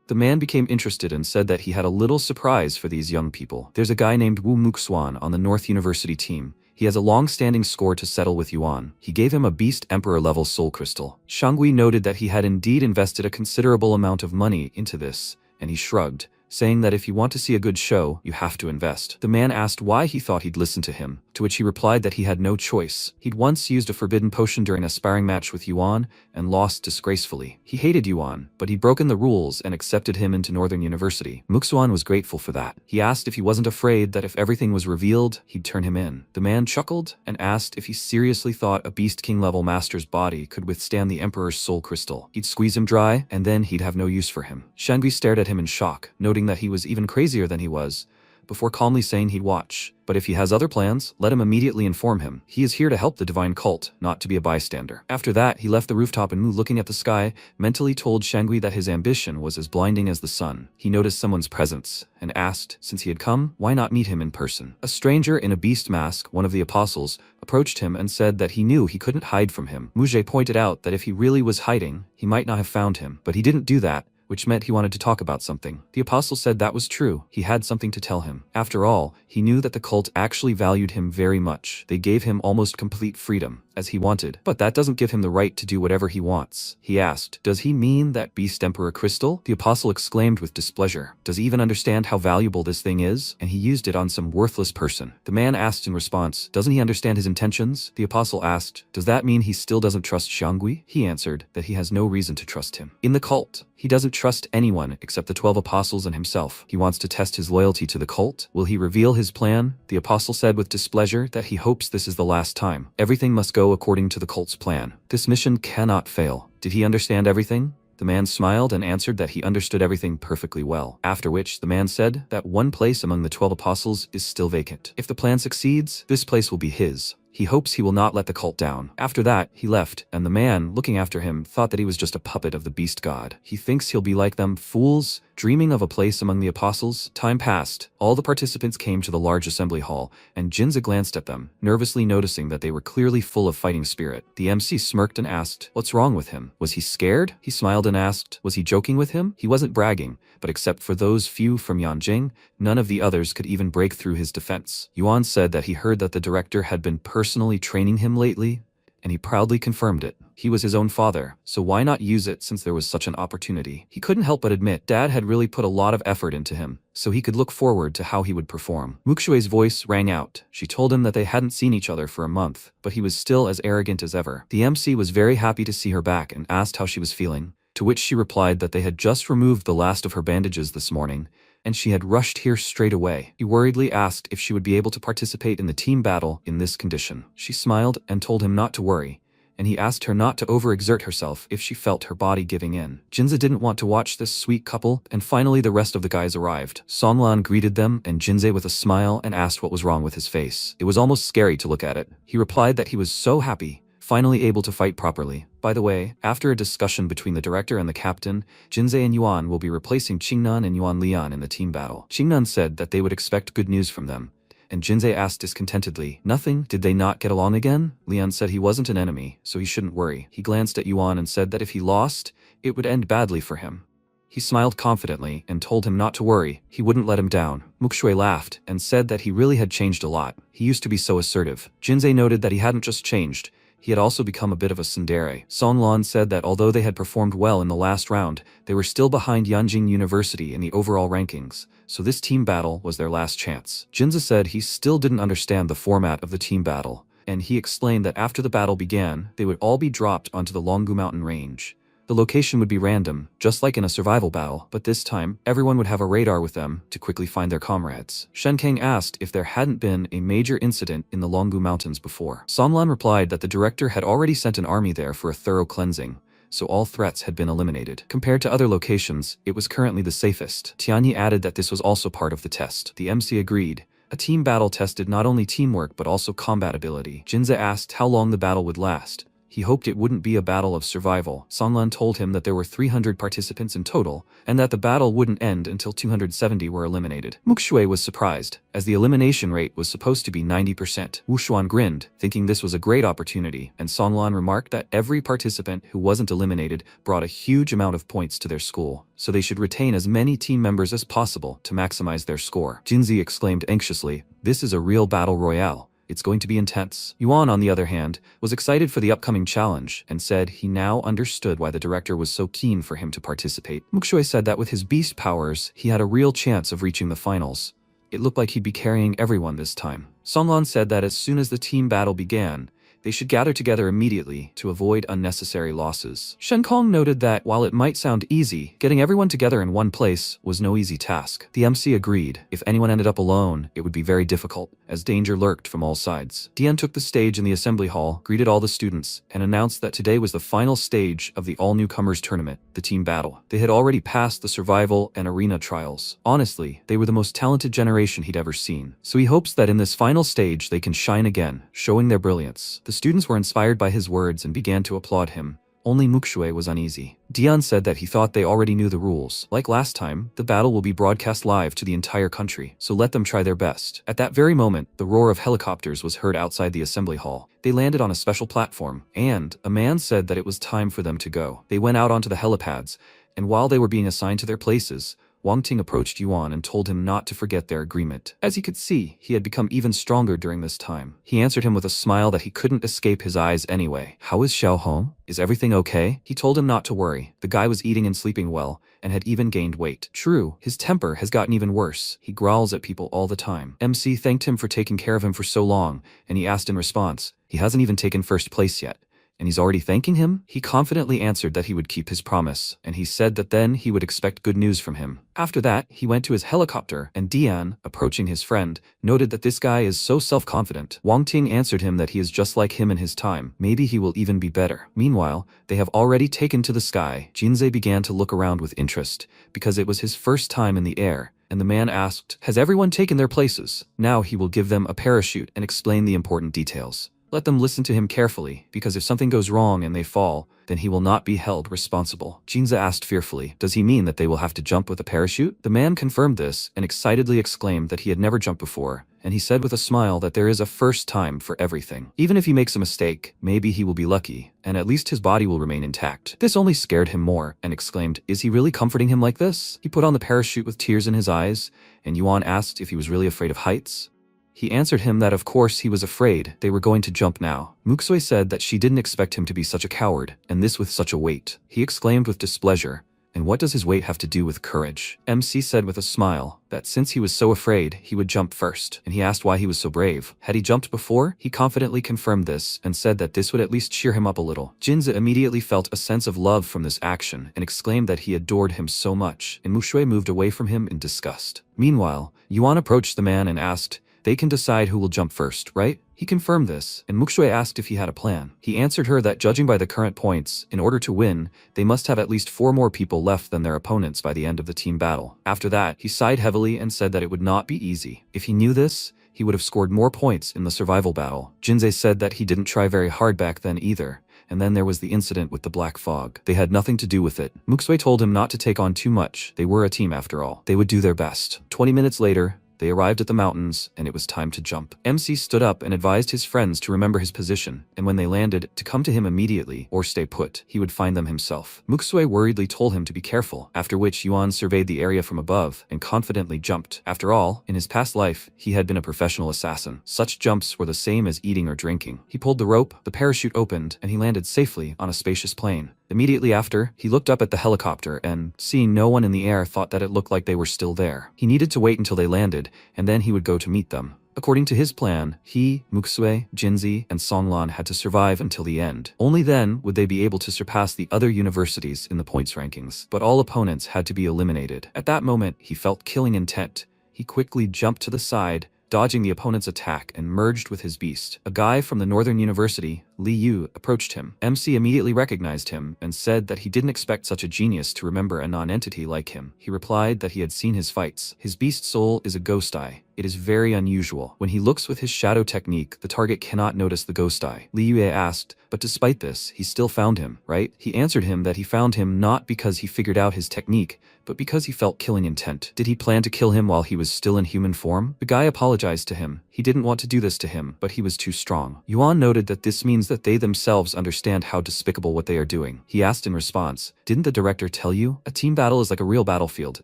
The man became interested and said that he had a little surprise for these young people. There's a guy named Woo Mukswan on the North University team. He has a long-standing score to settle with Yuan. He gave him a Beast Emperor-level soul crystal. Shangui noted that he had indeed invested a considerable amount of money into this, and he shrugged, saying that if you want to see a good show, you have to invest. The man asked why he thought he'd listen to him, to which he replied that he had no choice. He'd once used a forbidden potion during a sparring match with Yuan and lost disgracefully. He hated Yuan, but he'd broken the rules and accepted him into Northern University. Muxuan was grateful for that. He asked if he wasn't afraid that if everything was revealed, he'd turn him in. The man chuckled and asked if he seriously thought a Beast King level master's body could withstand the Emperor's soul crystal. He'd squeeze him dry, and then he'd have no use for him. Shangui stared at him in shock, noting that he was even crazier than he was, before calmly saying he'd watch. But if he has other plans, let him immediately inform him. He is here to help the divine cult, not to be a bystander. After that, he left the rooftop and looking at the sky, mentally told Shangui that his ambition was as blinding as the sun. He noticed someone's presence, and asked, since he had come, why not meet him in person? A stranger in a beast mask, one of the apostles, approached him and said that he knew he couldn't hide from him. Muje pointed out that if he really was hiding, he might not have found him, but he didn't do that, which meant he wanted to talk about something. The apostle said that was true. He had something to tell him. After all, he knew that the cult actually valued him very much. They gave him almost complete freedom, as he wanted. But that doesn't give him the right to do whatever he wants. He asked, does he mean that Beast Emperor crystal? The apostle exclaimed with displeasure. Does he even understand how valuable this thing is? And he used it on some worthless person. The man asked in response, doesn't he understand his intentions? The apostle asked, does that mean he still doesn't trust Shangui? He answered that he has no reason to trust him. In the cult, he doesn't trust anyone except the 12 apostles and himself. He wants to test his loyalty to the cult. Will he reveal his plan? The apostle said with displeasure that he hopes this is the last time. Everything must go according to the cult's plan. This mission cannot fail. Did he understand everything? The man smiled and answered that he understood everything perfectly well, after which the man said that one place among the 12 apostles is still vacant. If the plan succeeds, this place will be his. He hopes he will not let the cult down. After that, he left, and the man, looking after him, thought that he was just a puppet of the beast god. He thinks he'll be like them, fools, dreaming of a place among the apostles. Time passed. All the participants came to the large assembly hall, and Jinza glanced at them, nervously noticing that they were clearly full of fighting spirit. The MC smirked and asked, what's wrong with him? Was he scared? He smiled and asked, was he joking with him? He wasn't bragging, but except for those few from Yanjing, none of the others could even break through his defense. Yuan said that he heard that the director had been personally training him lately, and he proudly confirmed it. He was his own father, so why not use it since there was such an opportunity? He couldn't help but admit Dad had really put a lot of effort into him, so he could look forward to how he would perform. Mukshue's voice rang out. She told him that they hadn't seen each other for a month, but he was still as arrogant as ever. The MC was very happy to see her back and asked how she was feeling, to which she replied that they had just removed the last of her bandages this morning, and she had rushed here straight away. He worriedly asked if she would be able to participate in the team battle in this condition. She smiled and told him not to worry, and he asked her not to overexert herself if she felt her body giving in. Jinza didn't want to watch this sweet couple, and finally the rest of the guys arrived. Songlan greeted them and Jinze with a smile and asked what was wrong with his face. It was almost scary to look at it. He replied that he was so happy, finally able to fight properly. By the way, after a discussion between the director and the captain, Jinze and Yuan will be replacing Qingnan and Yuan Lian in the team battle. Qingnan said that they would expect good news from them, and Jinze asked discontentedly, nothing? Did they not get along again? Lian said he wasn't an enemy, so he shouldn't worry. He glanced at Yuan and said that if he lost, it would end badly for him. He smiled confidently and told him not to worry, he wouldn't let him down. Mukshui laughed and said that he really had changed a lot. He used to be so assertive. Jinze noted that he hadn't just changed, he had also become a bit of a tsundere. Songlan said that although they had performed well in the last round, they were still behind Yanjing University in the overall rankings, so this team battle was their last chance. Jinza said he still didn't understand the format of the team battle, and he explained that after the battle began, they would all be dropped onto the Longgu Mountain range. The location would be random, just like in a survival battle, but this time, everyone would have a radar with them to quickly find their comrades. Shen Kang asked if there hadn't been a major incident in the Longgu Mountains before. Somlan replied that the director had already sent an army there for a thorough cleansing, so all threats had been eliminated. Compared to other locations, it was currently the safest. Tianyi added that this was also part of the test. The MC agreed. A team battle tested not only teamwork but also combat ability. Jinza asked how long the battle would last. He hoped it wouldn't be a battle of survival. Songlun told him that there were 300 participants in total, and that the battle wouldn't end until 270 were eliminated. Mukshui was surprised, as the elimination rate was supposed to be 90%. Wu Xuan grinned, thinking this was a great opportunity, and Songlun remarked that every participant who wasn't eliminated brought a huge amount of points to their school, so they should retain as many team members as possible to maximize their score. Jinzi exclaimed anxiously, "This is a real battle royale. It's going to be intense." Yuan, on the other hand, was excited for the upcoming challenge and said he now understood why the director was so keen for him to participate. Mukshui said that with his beast powers, he had a real chance of reaching the finals. It looked like he'd be carrying everyone this time. Songlun said that as soon as the team battle began, they should gather together immediately to avoid unnecessary losses. Shen Kong noted that while it might sound easy, getting everyone together in one place was no easy task. The MC agreed. If anyone ended up alone, it would be very difficult, as danger lurked from all sides. Dian took the stage in the assembly hall, greeted all the students, and announced that today was the final stage of the all-newcomers tournament, the team battle. They had already passed the survival and arena trials. Honestly, they were the most talented generation he'd ever seen. So he hopes that in this final stage they can shine again, showing their brilliance. The students were inspired by his words and began to applaud him. Only Mukshui was uneasy. Dian said that he thought they already knew the rules. Like last time, the battle will be broadcast live to the entire country, so let them try their best. At that very moment, the roar of helicopters was heard outside the assembly hall. They landed on a special platform, and a man said that it was time for them to go. They went out onto the helipads, and while they were being assigned to their places, Wang Ting approached Yuan and told him not to forget their agreement. As he could see, he had become even stronger during this time. He answered him with a smile that he couldn't escape his eyes anyway. "How is Xiao home? Is everything okay?" He told him not to worry. The guy was eating and sleeping well, and had even gained weight. True, his temper has gotten even worse. He growls at people all the time. MC thanked him for taking care of him for so long, and he asked in response, "He hasn't even taken first place yet. And he's already thanking him?" He confidently answered that he would keep his promise, and he said that then he would expect good news from him. After that, he went to his helicopter, and Dian, approaching his friend, noted that this guy is so self-confident. Wang Ting answered him that he is just like him in his time. Maybe he will even be better. Meanwhile, they have already taken to the sky. Jinze began to look around with interest, because it was his first time in the air, and the man asked, "Has everyone taken their places?" Now he will give them a parachute and explain the important details. Let them listen to him carefully, because if something goes wrong and they fall, then he will not be held responsible. Jinze asked fearfully, "Does he mean that they will have to jump with a parachute?" The man confirmed this and excitedly exclaimed that he had never jumped before, and he said with a smile that there is a first time for everything. Even if he makes a mistake, maybe he will be lucky, and at least his body will remain intact. This only scared him more, and exclaimed, "Is he really comforting him like this?" He put on the parachute with tears in his eyes, and Yuan asked if he was really afraid of heights. He answered him that of course he was afraid they were going to jump now. Muksui said that she didn't expect him to be such a coward, and this with such a weight. He exclaimed with displeasure, "And what does his weight have to do with courage?" MC said with a smile that since he was so afraid, he would jump first, and he asked why he was so brave. Had he jumped before? He confidently confirmed this, and said that this would at least cheer him up a little. Jinze immediately felt a sense of love from this action, and exclaimed that he adored him so much, and Mushui moved away from him in disgust. Meanwhile, Yuan approached the man and asked, "They can decide who will jump first, right?" He confirmed this, and Mukshui asked if he had a plan. He answered her that judging by the current points, in order to win, they must have at least 4 more people left than their opponents by the end of the team battle. After that, he sighed heavily and said that it would not be easy. If he knew this, he would have scored more points in the survival battle. Jinze said that he didn't try very hard back then either. And then there was the incident with the black fog. They had nothing to do with it. Muksui told him not to take on too much. They were a team after all. They would do their best. 20 minutes later, they arrived at the mountains, and it was time to jump. MC stood up and advised his friends to remember his position, and when they landed, to come to him immediately, or stay put. He would find them himself. Muksui worriedly told him to be careful, after which Yuan surveyed the area from above, and confidently jumped. After all, in his past life, he had been a professional assassin. Such jumps were the same as eating or drinking. He pulled the rope, the parachute opened, and he landed safely on a spacious plain. Immediately after, he looked up at the helicopter and, seeing no one in the air, thought that it looked like they were still there. He needed to wait until they landed, and then he would go to meet them. According to his plan, he, Muksui, Jinzi, and Songlan had to survive until the end. Only then would they be able to surpass the other universities in the points rankings. But all opponents had to be eliminated. At that moment, he felt killing intent. He quickly jumped to the side, dodging the opponent's attack, and merged with his beast. A guy from the Northern University, Li Yu, approached him. MC immediately recognized him and said that he didn't expect such a genius to remember a non-entity like him. He replied that he had seen his fights. His beast soul is a ghost eye, It is very unusual. When he looks with his shadow technique, the target cannot notice the ghost eye. Li Yue asked, but despite this, he still found him, right? He answered him that he found him not because he figured out his technique, but because he felt killing intent. Did he plan to kill him while he was still in human form? The guy apologized to him. He didn't want to do this to him, but he was too strong. Yuan noted that this means that they themselves understand how despicable what they are doing. He asked in response, didn't the director tell you? A team battle is like a real battlefield.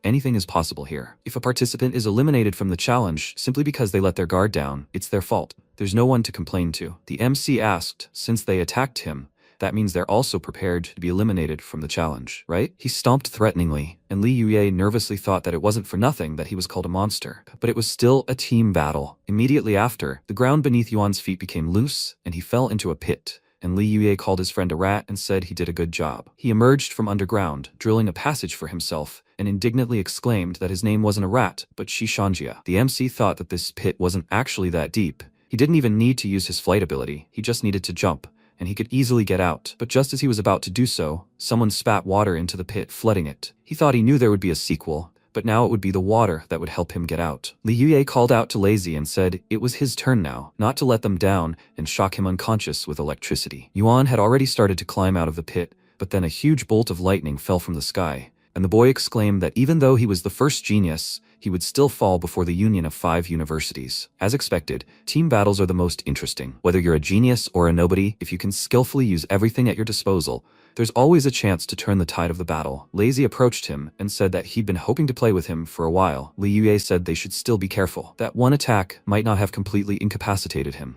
Anything is possible here. If a participant is eliminated from the challenge simply because they let their guard down, it's their fault. There's no one to complain to. The MC asked, since they attacked him, that means they're also prepared to be eliminated from the challenge, right? He stomped threateningly, and Li Yue nervously thought that it wasn't for nothing that he was called a monster. But it was still a team battle. Immediately after, the ground beneath Yuan's feet became loose, and he fell into a pit. And Li Yue called his friend a rat and said he did a good job. He emerged from underground, drilling a passage for himself, and indignantly exclaimed that his name wasn't a rat, but Shishanjia. The MC thought that this pit wasn't actually that deep. He didn't even need to use his flight ability, he just needed to jump, and he could easily get out. But just as he was about to do so, someone spat water into the pit, flooding it. He thought he knew there would be a sequel, but now it would be the water that would help him get out. Li Yue called out to Lazy and said it was his turn now, not to let them down and shock him unconscious with electricity. Yuan had already started to climb out of the pit, but then a huge bolt of lightning fell from the sky, and the boy exclaimed that even though he was the first genius, he would still fall before the union of 5 universities. As expected, team battles are the most interesting. Whether you're a genius or a nobody, if you can skillfully use everything at your disposal, there's always a chance to turn the tide of the battle. Lazy approached him and said that he'd been hoping to play with him for a while. Li Yue said they should still be careful. That one attack might not have completely incapacitated him.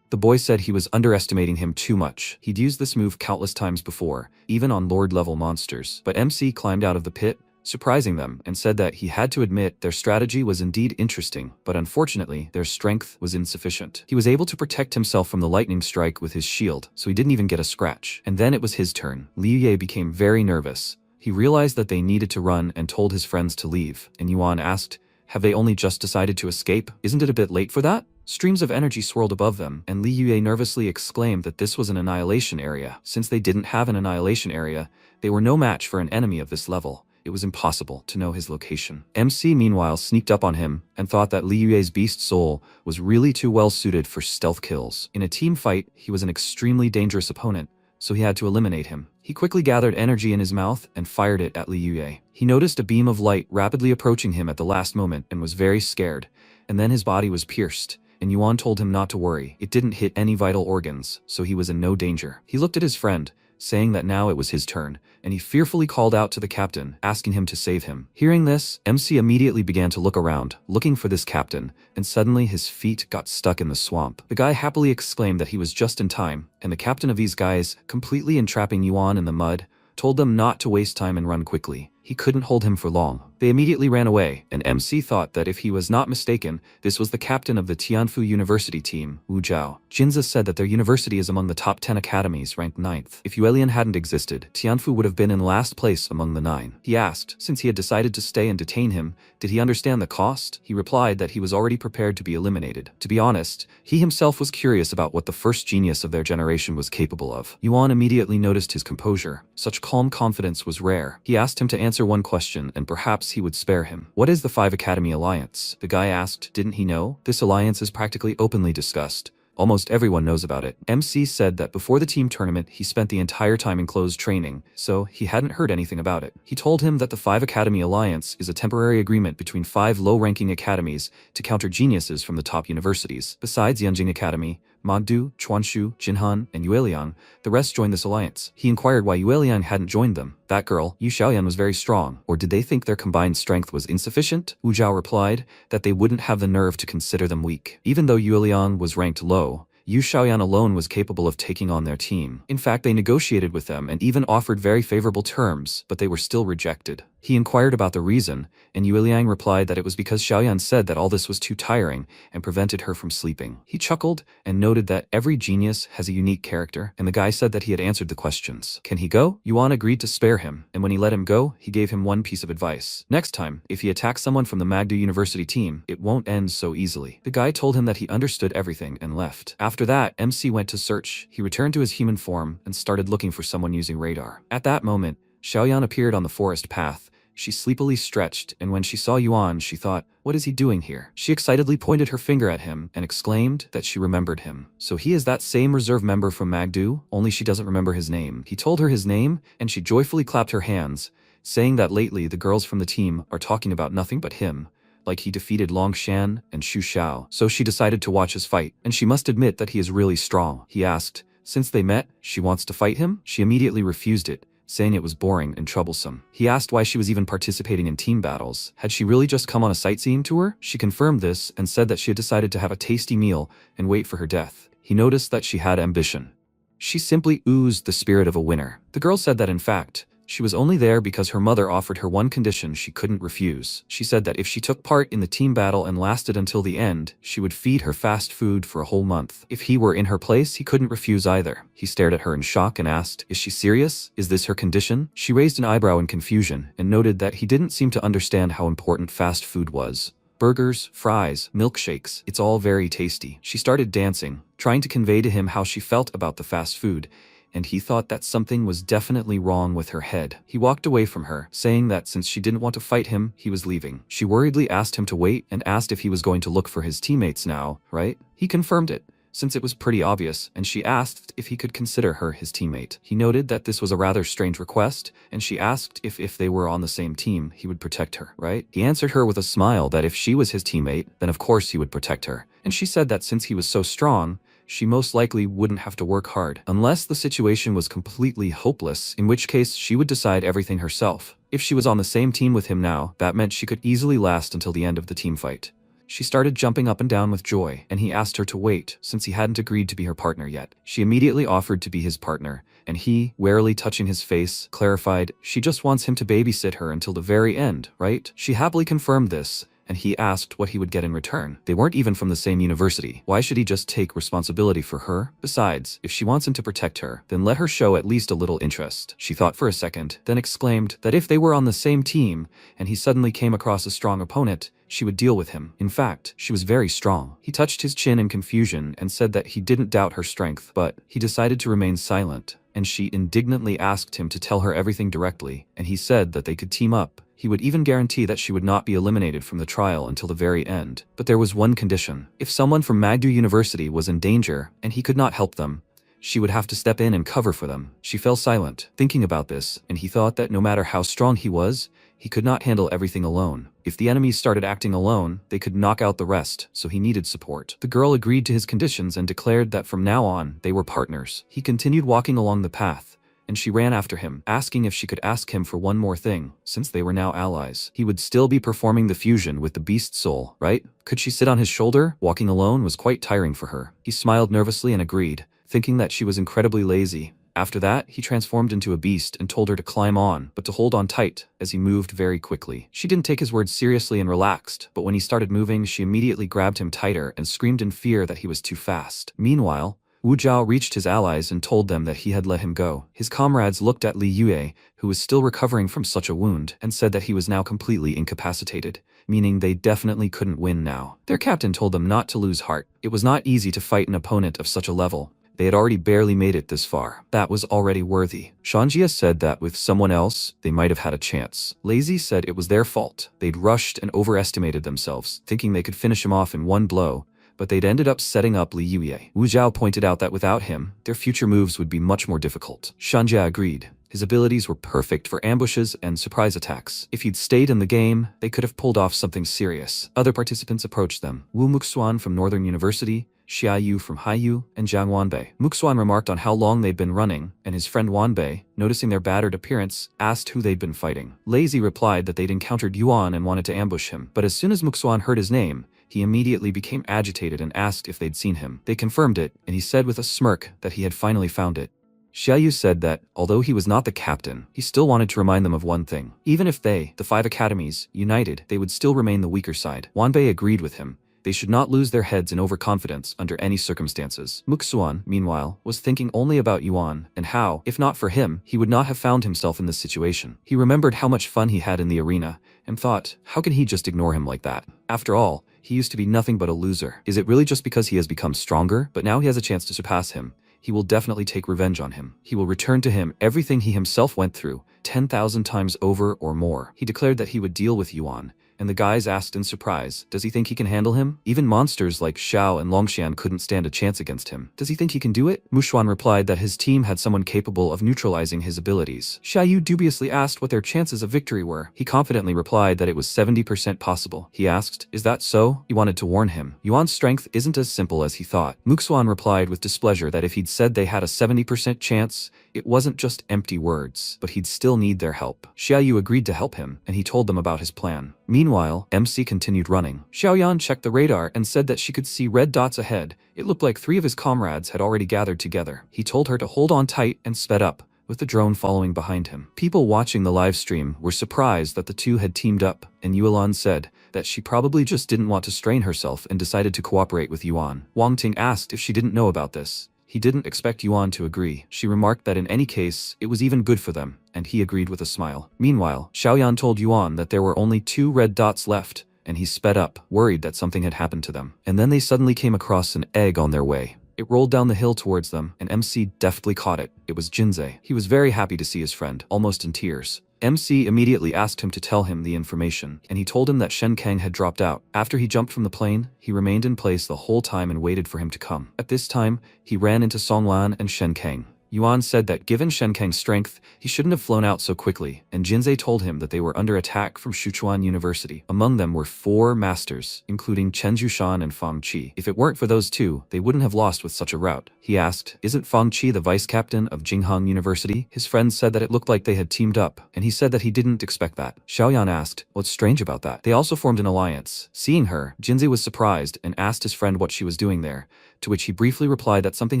The boy said he was underestimating him too much. He'd used this move countless times before, even on Lord-level monsters. But MC climbed out of the pit, surprising them, and said that he had to admit their strategy was indeed interesting, but unfortunately, their strength was insufficient. He was able to protect himself from the lightning strike with his shield, so he didn't even get a scratch. And then it was his turn. Li Yue became very nervous. He realized that they needed to run and told his friends to leave, and Yuan asked, have they only just decided to escape? Isn't it a bit late for that? Streams of energy swirled above them, and Li Yue nervously exclaimed that this was an annihilation area. Since they didn't have an annihilation area, they were no match for an enemy of this level. It was impossible to know his location. MC meanwhile sneaked up on him and thought that Li Yue's beast soul was really too well suited for stealth kills. In a team fight, he was an extremely dangerous opponent, so he had to eliminate him. He quickly gathered energy in his mouth and fired it at Li Yue. He noticed a beam of light rapidly approaching him at the last moment and was very scared, and then his body was pierced. And Yuan told him not to worry. It didn't hit any vital organs, so he was in no danger. He looked at his friend, saying that now it was his turn, and he fearfully called out to the captain, asking him to save him. Hearing this, MC immediately began to look around, looking for this captain, and suddenly his feet got stuck in the swamp. The guy happily exclaimed that he was just in time, and the captain of these guys, completely entrapping Yuan in the mud, told them not to waste time and run quickly. He couldn't hold him for long. They immediately ran away, and MC thought that if he was not mistaken, this was the captain of the Tianfu University team, Wu Zhao. Jinza said that their university is among the top 10 academies, ranked 9th. If Yuelian hadn't existed, Tianfu would have been in last place among the 9. He asked, since he had decided to stay and detain him, did he understand the cost? He replied that he was already prepared to be eliminated. To be honest, he himself was curious about what the first genius of their generation was capable of. Yuan immediately noticed his composure. Such calm confidence was rare. He asked him to answer one question, and perhaps he would spare him. What is the 5 Academy Alliance? The guy asked, didn't he know? This alliance is practically openly discussed. Almost everyone knows about it. MC said that before the team tournament, he spent the entire time in closed training, so he hadn't heard anything about it. He told him that the 5 Academy Alliance is a temporary agreement between 5 low-ranking academies to counter geniuses from the top universities. Besides Yanjing Academy, Magdu, Chuanshu, Jinhan, and Yueliang, the rest joined this alliance. He inquired why Yueliang hadn't joined them. That girl, Yu Xiaoyan, was very strong, or did they think their combined strength was insufficient? Wu Zhao replied that they wouldn't have the nerve to consider them weak. Even though Yueliang was ranked low, Yu Xiaoyan alone was capable of taking on their team. In fact, they negotiated with them and even offered very favorable terms, but they were still rejected. He inquired about the reason, and Yueliang replied that it was because Xiaoyan said that all this was too tiring and prevented her from sleeping. He chuckled and noted that every genius has a unique character, and the guy said that he had answered the questions. Can he go? Yuan agreed to spare him, and when he let him go, he gave him one piece of advice. Next time, if he attacks someone from the Magdu University team, it won't end so easily. The guy told him that he understood everything and left. After that, MC went to search. He returned to his human form and started looking for someone using radar. At that moment, Xiaoyan appeared on the forest path, She sleepily stretched, and when she saw Yuan, she thought, what is he doing here? She excitedly pointed her finger at him and exclaimed that she remembered him. So he is that same reserve member from Magdu, only she doesn't remember his name. He told her his name, and she joyfully clapped her hands, saying that lately the girls from the team are talking about nothing but him, like he defeated Long Shan and Shu Xiao. So she decided to watch his fight, and she must admit that he is really strong. He asked, since they met, she wants to fight him? She immediately refused it, saying it was boring and troublesome. He asked why she was even participating in team battles. Had she really just come on a sightseeing tour? She confirmed this and said that she had decided to have a tasty meal and wait for her death. He noticed that she had ambition. She simply oozed the spirit of a winner. The girl said that in fact, she was only there because her mother offered her one condition she couldn't refuse. She said that if she took part in the team battle and lasted until the end, she would feed her fast food for a whole month. If he were in her place, he couldn't refuse either. He stared at her in shock and asked, is she serious? Is this her condition? She raised an eyebrow in confusion and noted that he didn't seem to understand how important fast food was. Burgers, fries, milkshakes, it's all very tasty. She started dancing, trying to convey to him how she felt about the fast food, and he thought that something was definitely wrong with her head. He walked away from her, saying that since she didn't want to fight him, he was leaving. She worriedly asked him to wait and asked if he was going to look for his teammates now, right? He confirmed it, since it was pretty obvious, and she asked if he could consider her his teammate. He noted that this was a rather strange request, and she asked if they were on the same team, he would protect her, right? He answered her with a smile that if she was his teammate, then of course he would protect her. And she said that since he was so strong, she most likely wouldn't have to work hard, unless the situation was completely hopeless, in which case she would decide everything herself. If she was on the same team with him now, that meant she could easily last until the end of the team fight. She started jumping up and down with joy, and he asked her to wait, since he hadn't agreed to be her partner yet. She immediately offered to be his partner, and he, warily touching his face, clarified, she just wants him to babysit her until the very end, right? She happily confirmed this, and he asked what he would get in return. They weren't even from the same university. Why should he just take responsibility for her? Besides, if she wants him to protect her, then let her show at least a little interest. She thought for a second, then exclaimed that if they were on the same team, and he suddenly came across a strong opponent, she would deal with him. In fact, she was very strong. He touched his chin in confusion and said that he didn't doubt her strength, but he decided to remain silent, and she indignantly asked him to tell her everything directly, and he said that they could team up. He would even guarantee that she would not be eliminated from the trial until the very end. But there was one condition. If someone from Magdu University was in danger, and he could not help them, she would have to step in and cover for them. She fell silent, thinking about this, and he thought that no matter how strong he was, he could not handle everything alone. If the enemies started acting alone, they could knock out the rest, so he needed support. The girl agreed to his conditions and declared that from now on, they were partners. He continued walking along the path, and she ran after him, asking if she could ask him for one more thing, since they were now allies. He would still be performing the fusion with the beast soul, right? Could she sit on his shoulder? Walking alone was quite tiring for her. He smiled nervously and agreed, thinking that she was incredibly lazy. After that, he transformed into a beast and told her to climb on, but to hold on tight, as he moved very quickly. She didn't take his words seriously and relaxed, but when he started moving, she immediately grabbed him tighter and screamed in fear that he was too fast. Meanwhile, Wu Zhao reached his allies and told them that he had let him go. His comrades looked at Li Yue, who was still recovering from such a wound, and said that he was now completely incapacitated, meaning they definitely couldn't win now. Their captain told them not to lose heart. It was not easy to fight an opponent of such a level. They had already barely made it this far. That was already worthy. Shanjia said that with someone else, they might have had a chance. Lazy said it was their fault. They'd rushed and overestimated themselves, thinking they could finish him off in one blow, but they'd ended up setting up Li Yue. Wu Zhao pointed out that without him, their future moves would be much more difficult. Shanjia agreed. His abilities were perfect for ambushes and surprise attacks. If he'd stayed in the game, they could have pulled off something serious. Other participants approached them. Wu Muxuan from Northern University, Xia Yu from Haiyu, and Jiang Wanbei. Muxuan remarked on how long they'd been running, and his friend Wanbei, noticing their battered appearance, asked who they'd been fighting. Lazy replied that they'd encountered Yuan and wanted to ambush him, but as soon as Muxuan heard his name, he immediately became agitated and asked if they'd seen him. They confirmed it, and he said with a smirk that he had finally found it. Xiaoyu said that, although he was not the captain, he still wanted to remind them of one thing. Even if they, the 5 academies, united, they would still remain the weaker side. Wanbei agreed with him. They should not lose their heads in overconfidence under any circumstances. Muxuan, meanwhile, was thinking only about Yuan, and how, if not for him, he would not have found himself in this situation. He remembered how much fun he had in the arena, and thought, how can he just ignore him like that? After all, he used to be nothing but a loser. Is it really just because he has become stronger, but now he has a chance to surpass him? he will definitely take revenge on him. He will return to him everything he himself went through, 10,000 times over or more. He declared that he would deal with Yuan, and the guys asked in surprise, does he think he can handle him? Even monsters like Xiao and Longshan couldn't stand a chance against him. Does he think he can do it? Mushuan replied that his team had someone capable of neutralizing his abilities. Xiaoyu dubiously asked what their chances of victory were. He confidently replied that it was 70% possible. He asked, is that so? He wanted to warn him. Yuan's strength isn't as simple as he thought. Muxuan replied with displeasure that if he'd said they had a 70% chance, it wasn't just empty words, but he'd still need their help. Xiaoyu agreed to help him, and he told them about his plan. Meanwhile, MC continued running. Xiaoyan checked the radar and said that she could see red dots ahead. It looked like 3 of his comrades had already gathered together. He told her to hold on tight and sped up, with the drone following behind him. People watching the live stream were surprised that the two had teamed up, and Yuelan said that she probably just didn't want to strain herself and decided to cooperate with Yuan. Wang Ting asked if she didn't know about this. He didn't expect Yuan to agree. She remarked that in any case, it was even good for them, and he agreed with a smile. Meanwhile, Xiaoyan told Yuan that there were only 2 red dots left, and he sped up, worried that something had happened to them. And then they suddenly came across an egg on their way. It rolled down the hill towards them, and MC deftly caught it. It was Jinzei. He was very happy to see his friend, almost in tears. MC immediately asked him to tell him the information, and he told him that Shen Kang had dropped out. After he jumped from the plane, he remained in place the whole time and waited for him to come. At this time, he ran into Songlan and Shen Kang. Yuan said that given Shen Kang's strength, he shouldn't have flown out so quickly, and Jinzei told him that they were under attack from Sichuan University. Among them were 4 masters, including Chen Zhushan and Fang Qi. If it weren't for those 2, they wouldn't have lost with such a rout. He asked, isn't Fang Qi the vice captain of Jinghang University? His friend said that it looked like they had teamed up, and he said that he didn't expect that. Xiaoyan asked, what's strange about that? They also formed an alliance. Seeing her, Jinzei was surprised and asked his friend what she was doing there, to which he briefly replied that something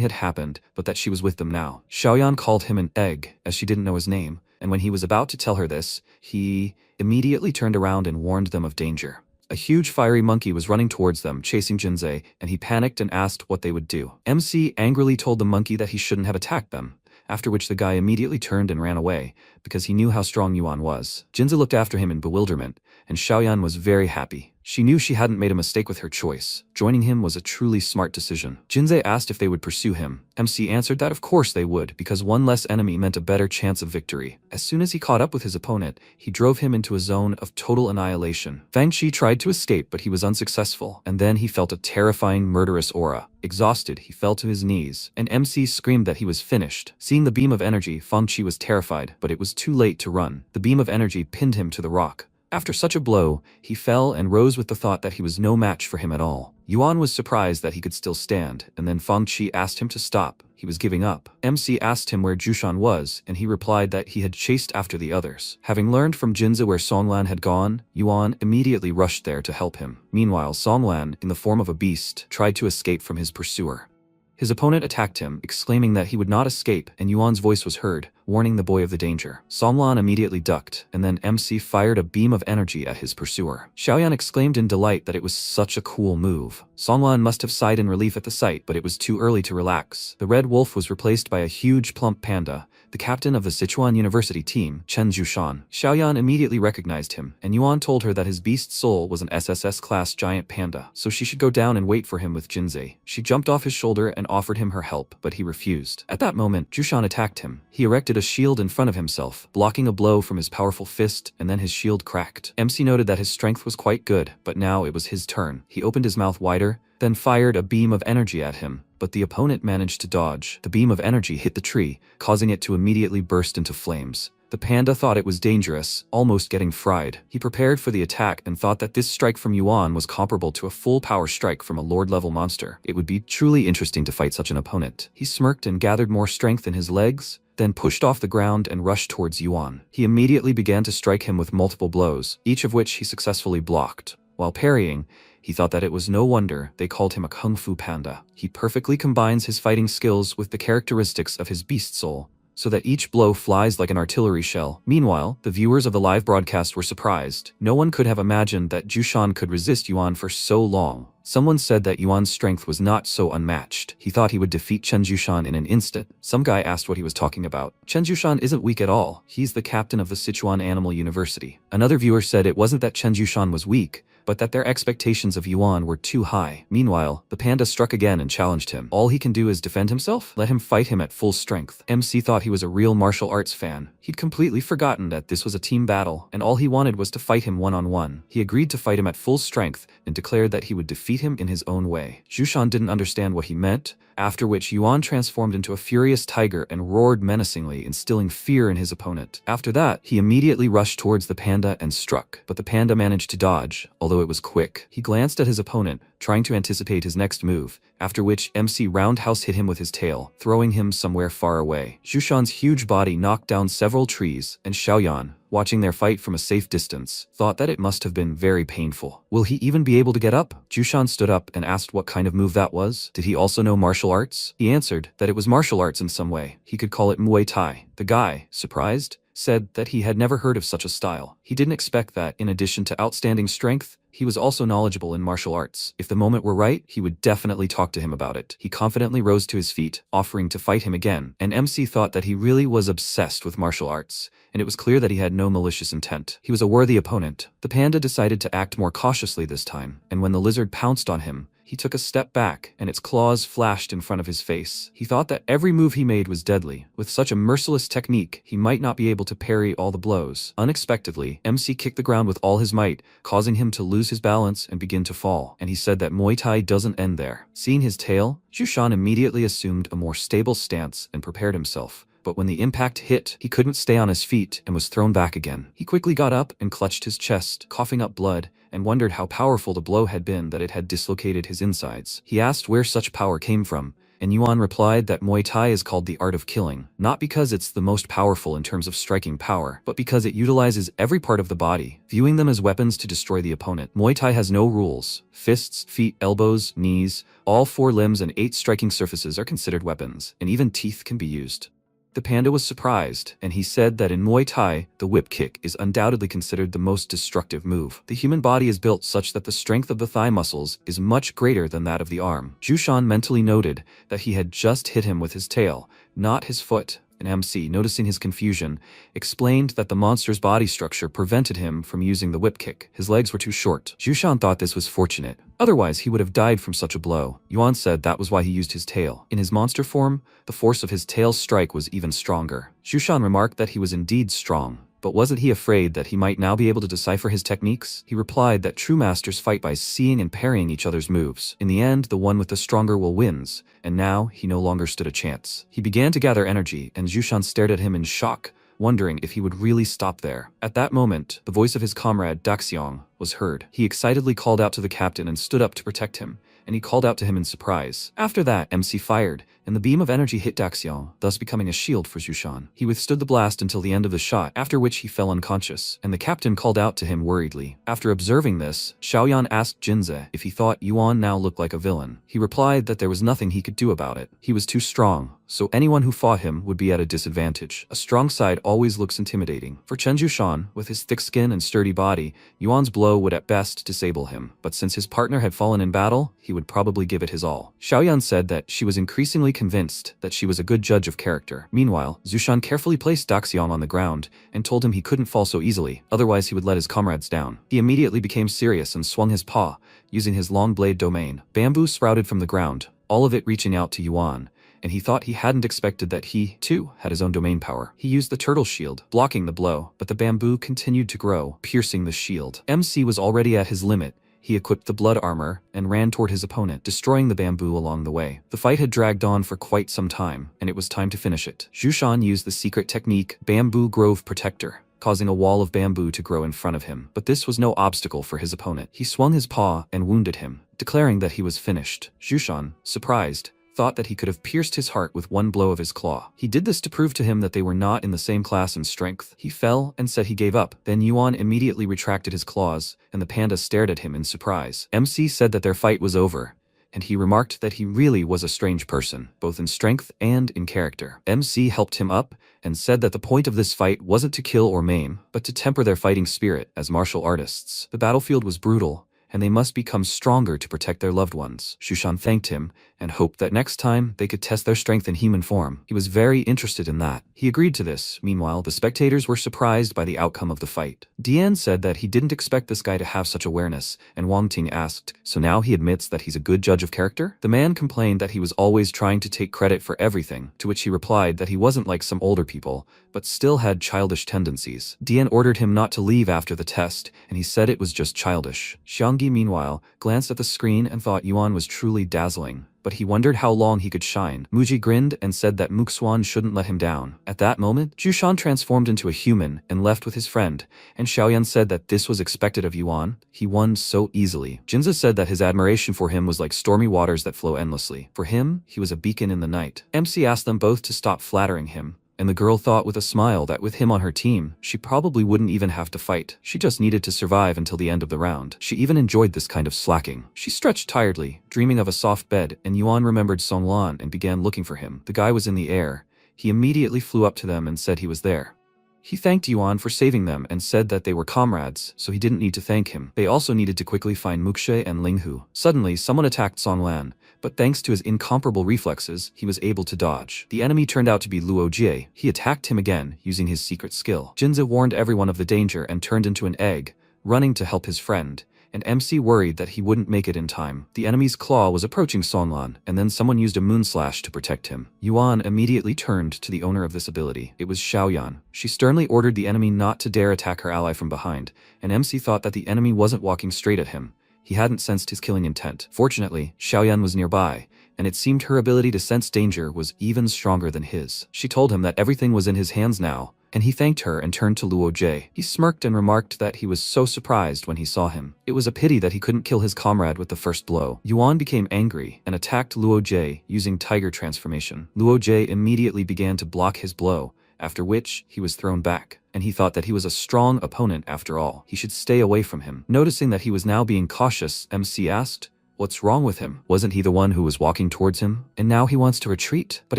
had happened, but that she was with them now. Xiaoyan called him an egg, as she didn't know his name, and when he was about to tell her this, he immediately turned around and warned them of danger. A huge fiery monkey was running towards them, chasing Jinzei, and he panicked and asked what they would do. MC angrily told the monkey that he shouldn't have attacked them, after which the guy immediately turned and ran away, because he knew how strong Yuan was. Jinzei looked after him in bewilderment, and Xiaoyan was very happy. She knew she hadn't made a mistake with her choice. Joining him was a truly smart decision. Jinzei asked if they would pursue him. MC answered that of course they would, because one less enemy meant a better chance of victory. As soon as he caught up with his opponent, he drove him into a zone of total annihilation. Fang Qi tried to escape, but he was unsuccessful, and then he felt a terrifying murderous aura. Exhausted, he fell to his knees, and MC screamed that he was finished. Seeing the beam of energy, Fang Qi was terrified, but it was too late to run. The beam of energy pinned him to the rock. After such a blow, he fell and rose with the thought that he was no match for him at all. Yuan was surprised that he could still stand, and then Fang Qi asked him to stop. He was giving up. MC asked him where Zhushan was, and he replied that he had chased after the others. Having learned from Jinzei where Songlan had gone, Yuan immediately rushed there to help him. Meanwhile, Songlan, in the form of a beast, tried to escape from his pursuer. His opponent attacked him, exclaiming that he would not escape, and Yuan's voice was heard, warning the boy of the danger. Songlan immediately ducked, and then MC fired a beam of energy at his pursuer. Xiaoyan exclaimed in delight that it was such a cool move. Songlan must have sighed in relief at the sight, but it was too early to relax. The red wolf was replaced by a huge plump panda, the captain of the Sichuan University team, Chen Zhushan. Xiaoyan immediately recognized him, and Yuan told her that his beast soul was an SSS-class giant panda, so she should go down and wait for him with Jinzei. She jumped off his shoulder and offered him her help, but he refused. At that moment, Zhushan attacked him. He erected a shield in front of himself, blocking a blow from his powerful fist, and then his shield cracked. MC noted that his strength was quite good, but now it was his turn. He opened his mouth wider, then fired a beam of energy at him, but the opponent managed to dodge. The beam of energy hit the tree, causing it to immediately burst into flames. The panda thought it was dangerous, almost getting fried. He prepared for the attack and thought that this strike from Yuan was comparable to a full power strike from a lord-level monster. It would be truly interesting to fight such an opponent. He smirked and gathered more strength in his legs, then pushed off the ground and rushed towards Yuan. He immediately began to strike him with multiple blows, each of which he successfully blocked. While parrying, he thought that it was no wonder they called him a kung fu panda. He perfectly combines his fighting skills with the characteristics of his beast soul, so that each blow flies like an artillery shell. Meanwhile, the viewers of the live broadcast were surprised. No one could have imagined that Zhushan could resist Yuan for so long. Someone said that Yuan's strength was not so unmatched. He thought he would defeat Chen Zhushan in an instant. Some guy asked what he was talking about. Chen Zhushan isn't weak at all. He's the captain of the Sichuan Animal University. Another viewer said it wasn't that Chen Zhushan was weak, but that their expectations of Yuan were too high. Meanwhile, the panda struck again and challenged him. All he can do is defend himself? Let him fight him at full strength. MC thought he was a real martial arts fan. He'd completely forgotten that this was a team battle, and all he wanted was to fight him one-on-one. He agreed to fight him at full strength and declared that he would defeat him in his own way. Jushan didn't understand what he meant, after which Yuan transformed into a furious tiger and roared menacingly, instilling fear in his opponent. After that, he immediately rushed towards the panda and struck, but the panda managed to dodge, although it was quick. He glanced at his opponent, trying to anticipate his next move, after which MC roundhouse hit him with his tail, throwing him somewhere far away. Jushan's huge body knocked down several trees, and Xiaoyan, watching their fight from a safe distance, thought that it must have been very painful. Will he even be able to get up? Jushan stood up and asked what kind of move that was. Did he also know martial arts? He answered that it was martial arts in some way. He could call it Muay Thai. The guy, surprised, said that he had never heard of such a style. He didn't expect that, in addition to outstanding strength, he was also knowledgeable in martial arts. If the moment were right, he would definitely talk to him about it. He confidently rose to his feet, offering to fight him again, and MC thought that he really was obsessed with martial arts, and it was clear that he had no malicious intent. He was a worthy opponent. The panda decided to act more cautiously this time, and when the lizard pounced on him, he took a step back, and its claws flashed in front of his face. He thought that every move he made was deadly. With such a merciless technique, he might not be able to parry all the blows. Unexpectedly, MC kicked the ground with all his might, causing him to lose his balance and begin to fall, and he said that Muay Thai doesn't end there. Seeing his tail, Jushan immediately assumed a more stable stance and prepared himself. But when the impact hit, he couldn't stay on his feet and was thrown back again. He quickly got up and clutched his chest, coughing up blood, and wondered how powerful the blow had been that it had dislocated his insides. He asked where such power came from, and Yuan replied that Muay Thai is called the art of killing, not because it's the most powerful in terms of striking power, but because it utilizes every part of the body, viewing them as weapons to destroy the opponent. Muay Thai has no rules. Fists, feet, elbows, knees, all 4 limbs and 8 striking surfaces are considered weapons, and even teeth can be used. The panda was surprised, and he said that in Muay Thai, the whip kick is undoubtedly considered the most destructive move. The human body is built such that the strength of the thigh muscles is much greater than that of the arm. Jushan mentally noted that he had just hit him with his tail, not his foot. And MC, noticing his confusion, explained that the monster's body structure prevented him from using the whip kick. His legs were too short. Jushan thought this was fortunate. Otherwise, he would have died from such a blow. Yuan said that was why he used his tail. In his monster form, the force of his tail's strike was even stronger. Jushan remarked that he was indeed strong. But wasn't he afraid that he might now be able to decipher his techniques? He replied that true masters fight by seeing and parrying each other's moves. In the end, the one with the stronger will wins, and now he no longer stood a chance. He began to gather energy, and Jushan stared at him in shock, wondering if he would really stop there. At that moment, the voice of his comrade Daxiong was heard. He excitedly called out to the captain and stood up to protect him, and he called out to him in surprise. After that, MC fired, and the beam of energy hit Daxiong, thus becoming a shield for Jushan. He withstood the blast until the end of the shot, after which he fell unconscious, and the captain called out to him worriedly. After observing this, Xiaoyan asked Jinze if he thought Yuan now looked like a villain. He replied that there was nothing he could do about it. He was too strong, so anyone who fought him would be at a disadvantage. A strong side always looks intimidating. For Chen Jushan, with his thick skin and sturdy body, Yuan's blow would at best disable him, but since his partner had fallen in battle, he would probably give it his all. Xiaoyan said that she was increasingly convinced that she was a good judge of character. Meanwhile, Jushan carefully placed Daxiong on the ground and told him he couldn't fall so easily, otherwise he would let his comrades down. He immediately became serious and swung his paw, using his long blade domain. Bamboo sprouted from the ground, all of it reaching out to Yuan, and he thought he hadn't expected that he, too, had his own domain power. He used the turtle shield, blocking the blow, but the bamboo continued to grow, piercing the shield. MC was already at his limit. He equipped the blood armor and ran toward his opponent, destroying the bamboo along the way. The fight had dragged on for quite some time, and it was time to finish it. Jushan used the secret technique Bamboo Grove Protector, causing a wall of bamboo to grow in front of him. But this was no obstacle for his opponent. He swung his paw and wounded him, declaring that he was finished. Jushan, surprised, thought that he could have pierced his heart with one blow of his claw. He did this to prove to him that they were not in the same class in strength. He fell and said he gave up. Then Yuan immediately retracted his claws, and the panda stared at him in surprise. MC said that their fight was over, and he remarked that he really was a strange person, both in strength and in character. MC helped him up and said that the point of this fight wasn't to kill or maim, but to temper their fighting spirit as martial artists. The battlefield was brutal, and they must become stronger to protect their loved ones. Jushan thanked him and hoped that next time they could test their strength in human form. He was very interested in that. He agreed to this. Meanwhile, the spectators were surprised by the outcome of the fight. Dian said that he didn't expect this guy to have such awareness, and Wang Ting asked, so now he admits that he's a good judge of character? The man complained that he was always trying to take credit for everything, to which he replied that he wasn't like some older people, but still had childish tendencies. Dian ordered him not to leave after the test, and he said it was just childish. Xiangyi, meanwhile, glanced at the screen and thought Yuan was truly dazzling, but he wondered how long he could shine. Muji grinned and said that Muxuan shouldn't let him down. At that moment, Jushan transformed into a human and left with his friend, and Xiaoyan said that this was expected of Yuan. He won so easily. Jinza said that his admiration for him was like stormy waters that flow endlessly. For him, he was a beacon in the night. MC asked them both to stop flattering him, and the girl thought with a smile that with him on her team, she probably wouldn't even have to fight. She just needed to survive until the end of the round. She even enjoyed this kind of slacking. She stretched tiredly, dreaming of a soft bed, and Yuan remembered Songlan and began looking for him. The guy was in the air. He immediately flew up to them and said he was there. He thanked Yuan for saving them and said that they were comrades, so he didn't need to thank him. They also needed to quickly find Mukshe and Linghu. Suddenly, someone attacked Songlan, but thanks to his incomparable reflexes, he was able to dodge. The enemy turned out to be Luo Jie. He attacked him again, using his secret skill. Jinza warned everyone of the danger and turned into an egg, running to help his friend, and MC worried that he wouldn't make it in time. The enemy's claw was approaching Songlan, and then someone used a moonslash to protect him. Yuan immediately turned to the owner of this ability. It was Xiaoyan. She sternly ordered the enemy not to dare attack her ally from behind, and MC thought that the enemy wasn't walking straight at him. He hadn't sensed his killing intent. Fortunately, Xiaoyan was nearby, and it seemed her ability to sense danger was even stronger than his. She told him that everything was in his hands now, and he thanked her and turned to Luo Jie. He smirked and remarked that he was so surprised when he saw him. It was a pity that he couldn't kill his comrade with the first blow. Yuan became angry and attacked Luo Jie using tiger transformation. Luo Jie immediately began to block his blow, after which he was thrown back, and he thought that he was a strong opponent after all. He should stay away from him. Noticing that he was now being cautious, MC asked, "What's wrong with him? Wasn't he the one who was walking towards him? And now he wants to retreat?" But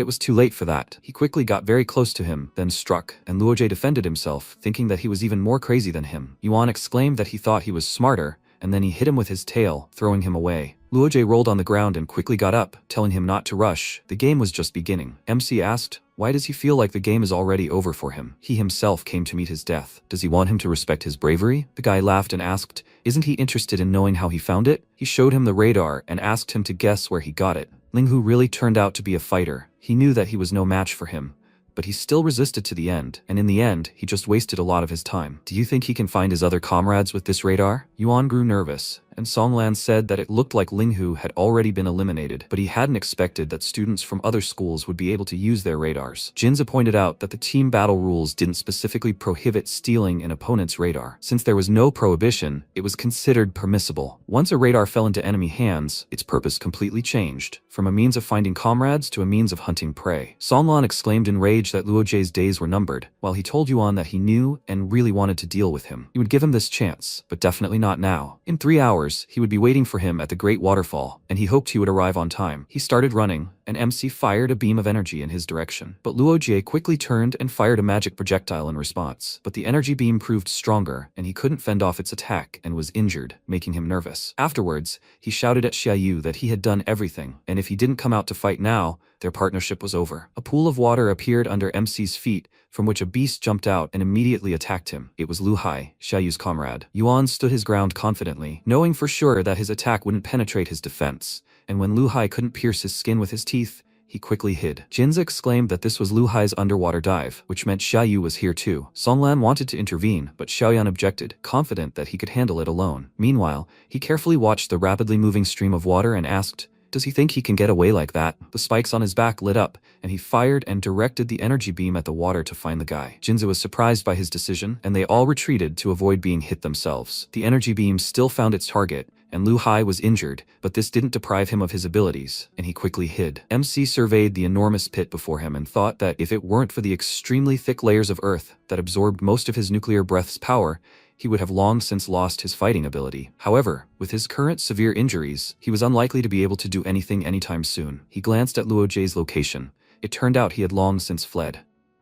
it was too late for that. He quickly got very close to him, then struck, and Luo Jie defended himself, thinking that he was even more crazy than him. Yuan exclaimed that he thought he was smarter, and then he hit him with his tail, throwing him away. Luo Jie rolled on the ground and quickly got up, telling him not to rush. The game was just beginning. MC asked, why does he feel like the game is already over for him? He himself came to meet his death. Does he want him to respect his bravery? The guy laughed and asked, isn't he interested in knowing how he found it? He showed him the radar and asked him to guess where he got it. Linghu really turned out to be a fighter. He knew that he was no match for him, but he still resisted to the end, and in the end, he just wasted a lot of his time. Do you think he can find his other comrades with this radar? Yuan grew nervous, and Songlan said that it looked like Linghu had already been eliminated, but he hadn't expected that students from other schools would be able to use their radars. Jinza pointed out that the team battle rules didn't specifically prohibit stealing an opponent's radar. Since there was no prohibition, it was considered permissible. Once a radar fell into enemy hands, its purpose completely changed, from a means of finding comrades to a means of hunting prey. Songlan exclaimed in rage that Luo Jie's days were numbered, while he told Yuan that he knew and really wanted to deal with him. He would give him this chance, but definitely not now. In 3 hours, he would be waiting for him at the Great Waterfall, and he hoped he would arrive on time. He started running, and MC fired a beam of energy in his direction. But Luo Jie quickly turned and fired a magic projectile in response. But the energy beam proved stronger, and he couldn't fend off its attack and was injured, making him nervous. Afterwards, he shouted at Xiaoyu that he had done everything, and if he didn't come out to fight now, their partnership was over. A pool of water appeared under MC's feet, from which a beast jumped out and immediately attacked him. It was Lu Hai, Xiaoyu's comrade. Yuan stood his ground confidently, knowing for sure that his attack wouldn't penetrate his defense, and when Lu Hai couldn't pierce his skin with his teeth, he quickly hid. Jinza exclaimed that this was Lu Hai's underwater dive, which meant Xiaoyu was here too. Songlan wanted to intervene, but Xiaoyan objected, confident that he could handle it alone. Meanwhile, he carefully watched the rapidly moving stream of water and asked, does he think he can get away like that? The spikes on his back lit up, and he fired and directed the energy beam at the water to find the guy. Jinza was surprised by his decision, and they all retreated to avoid being hit themselves. The energy beam still found its target, and Lu Hai was injured, but this didn't deprive him of his abilities, and he quickly hid. MC surveyed the enormous pit before him and thought that if it weren't for the extremely thick layers of earth that absorbed most of his nuclear breath's power, he would have long since lost his fighting ability. However, with his current severe injuries, he was unlikely to be able to do anything anytime soon. He glanced at Luo Jie's location. It turned out he had long since fled.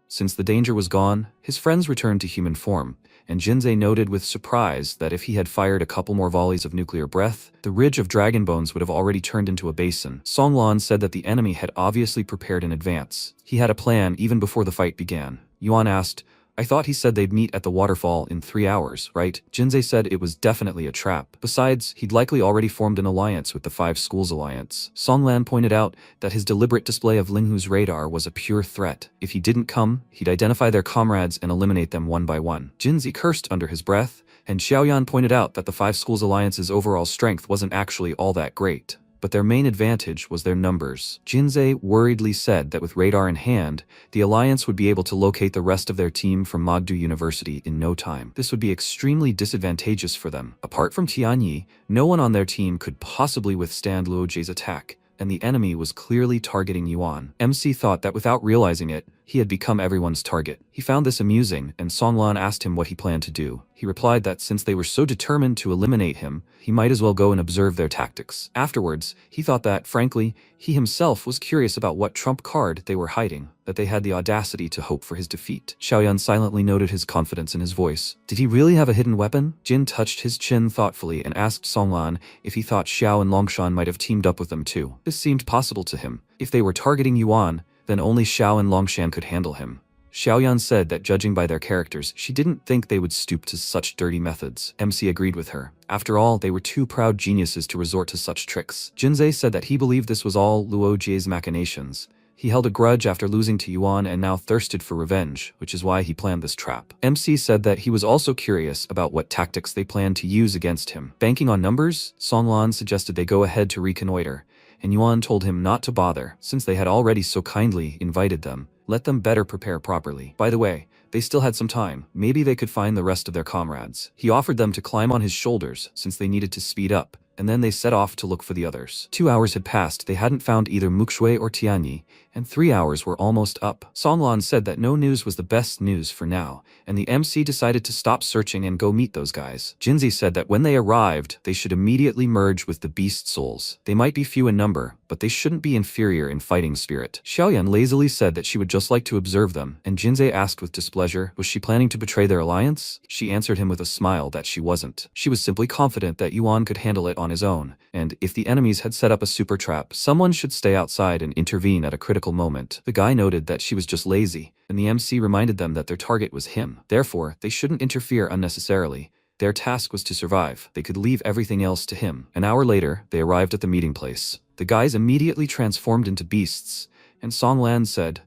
Since the danger was gone, his friends returned to human form, and Jinsei noted with surprise that if he had fired a couple more volleys of nuclear breath, the ridge of dragon bones would have already turned into a basin. Songlan said that the enemy had obviously prepared in advance. He had a plan even before the fight began. Yuan asked, "I thought he said they'd meet at the waterfall in 3 hours, right?" Jinsei said it was definitely a trap. Besides, he'd likely already formed an alliance with the Five Schools Alliance. Songlan pointed out that his deliberate display of Linghu's radar was a pure threat. If he didn't come, he'd identify their comrades and eliminate them one by one. Jinsei cursed under his breath, and Xiaoyan pointed out that the Five Schools Alliance's overall strength wasn't actually all that great. But their main advantage was their numbers. Jinsei worriedly said that with radar in hand, the Alliance would be able to locate the rest of their team from Magdu University in no time. This would be extremely disadvantageous for them. Apart from Tianyi, no one on their team could possibly withstand Luo Jie's attack, and the enemy was clearly targeting Yuan. MC thought that without realizing it, he had become everyone's target. He found this amusing, and Songlan asked him what he planned to do. He replied that since they were so determined to eliminate him, he might as well go and observe their tactics. Afterwards, he thought that, frankly, he himself was curious about what trump card they were hiding, that they had the audacity to hope for his defeat. Xiaoyan silently noted his confidence in his voice. Did he really have a hidden weapon? Jin touched his chin thoughtfully and asked Songlan if he thought Xiao and Longshan might have teamed up with them too. This seemed possible to him. If they were targeting Yuan, then only Xiao and Longshan could handle him. Xiaoyan said that judging by their characters, she didn't think they would stoop to such dirty methods. MC agreed with her. After all, they were two proud geniuses to resort to such tricks. Jinsei said that he believed this was all Luo Jie's machinations. He held a grudge after losing to Yuan and now thirsted for revenge, which is why he planned this trap. MC said that he was also curious about what tactics they planned to use against him. Banking on numbers, Songlan suggested they go ahead to reconnoiter, and Yuan told him not to bother, since they had already so kindly invited them. Let them better prepare properly. By the way, they still had some time. Maybe they could find the rest of their comrades. He offered them to climb on his shoulders, since they needed to speed up, and then they set off to look for the others. 2 hours had passed, they hadn't found either Muxue or Tianyi, and 3 hours were almost up. Songlan said that no news was the best news for now, and the MC decided to stop searching and go meet those guys. Jinsei said that when they arrived, they should immediately merge with the beast souls. They might be few in number, but they shouldn't be inferior in fighting spirit. Xiaoyan lazily said that she would just like to observe them, and Jinsei asked with displeasure, was she planning to betray their alliance? She answered him with a smile that she wasn't. She was simply confident that Yuan could handle it on his own, and if the enemies had set up a super trap, someone should stay outside and intervene at a critical moment. The guy noted that she was just lazy, and the MC reminded them that their target was him. Therefore, they shouldn't interfere unnecessarily. Their task was to survive. They could leave everything else to him. An hour later, they arrived at the meeting place. The guys immediately transformed into beasts, and Songlan said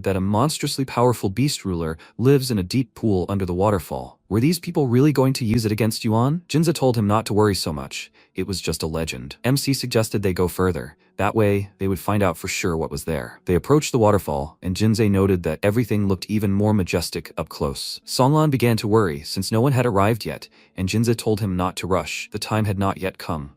that a monstrously powerful beast ruler lives in a deep pool under the waterfall. Were these people really going to use it against Yuan? Jinza told him not to worry so much. It was just a legend. MC suggested they go further. That way, they would find out for sure what was there. They approached the waterfall, and Jinsei noted that everything looked even more majestic up close. Songlan began to worry, since no one had arrived yet, and Jinsei told him not to rush. The time had not yet come.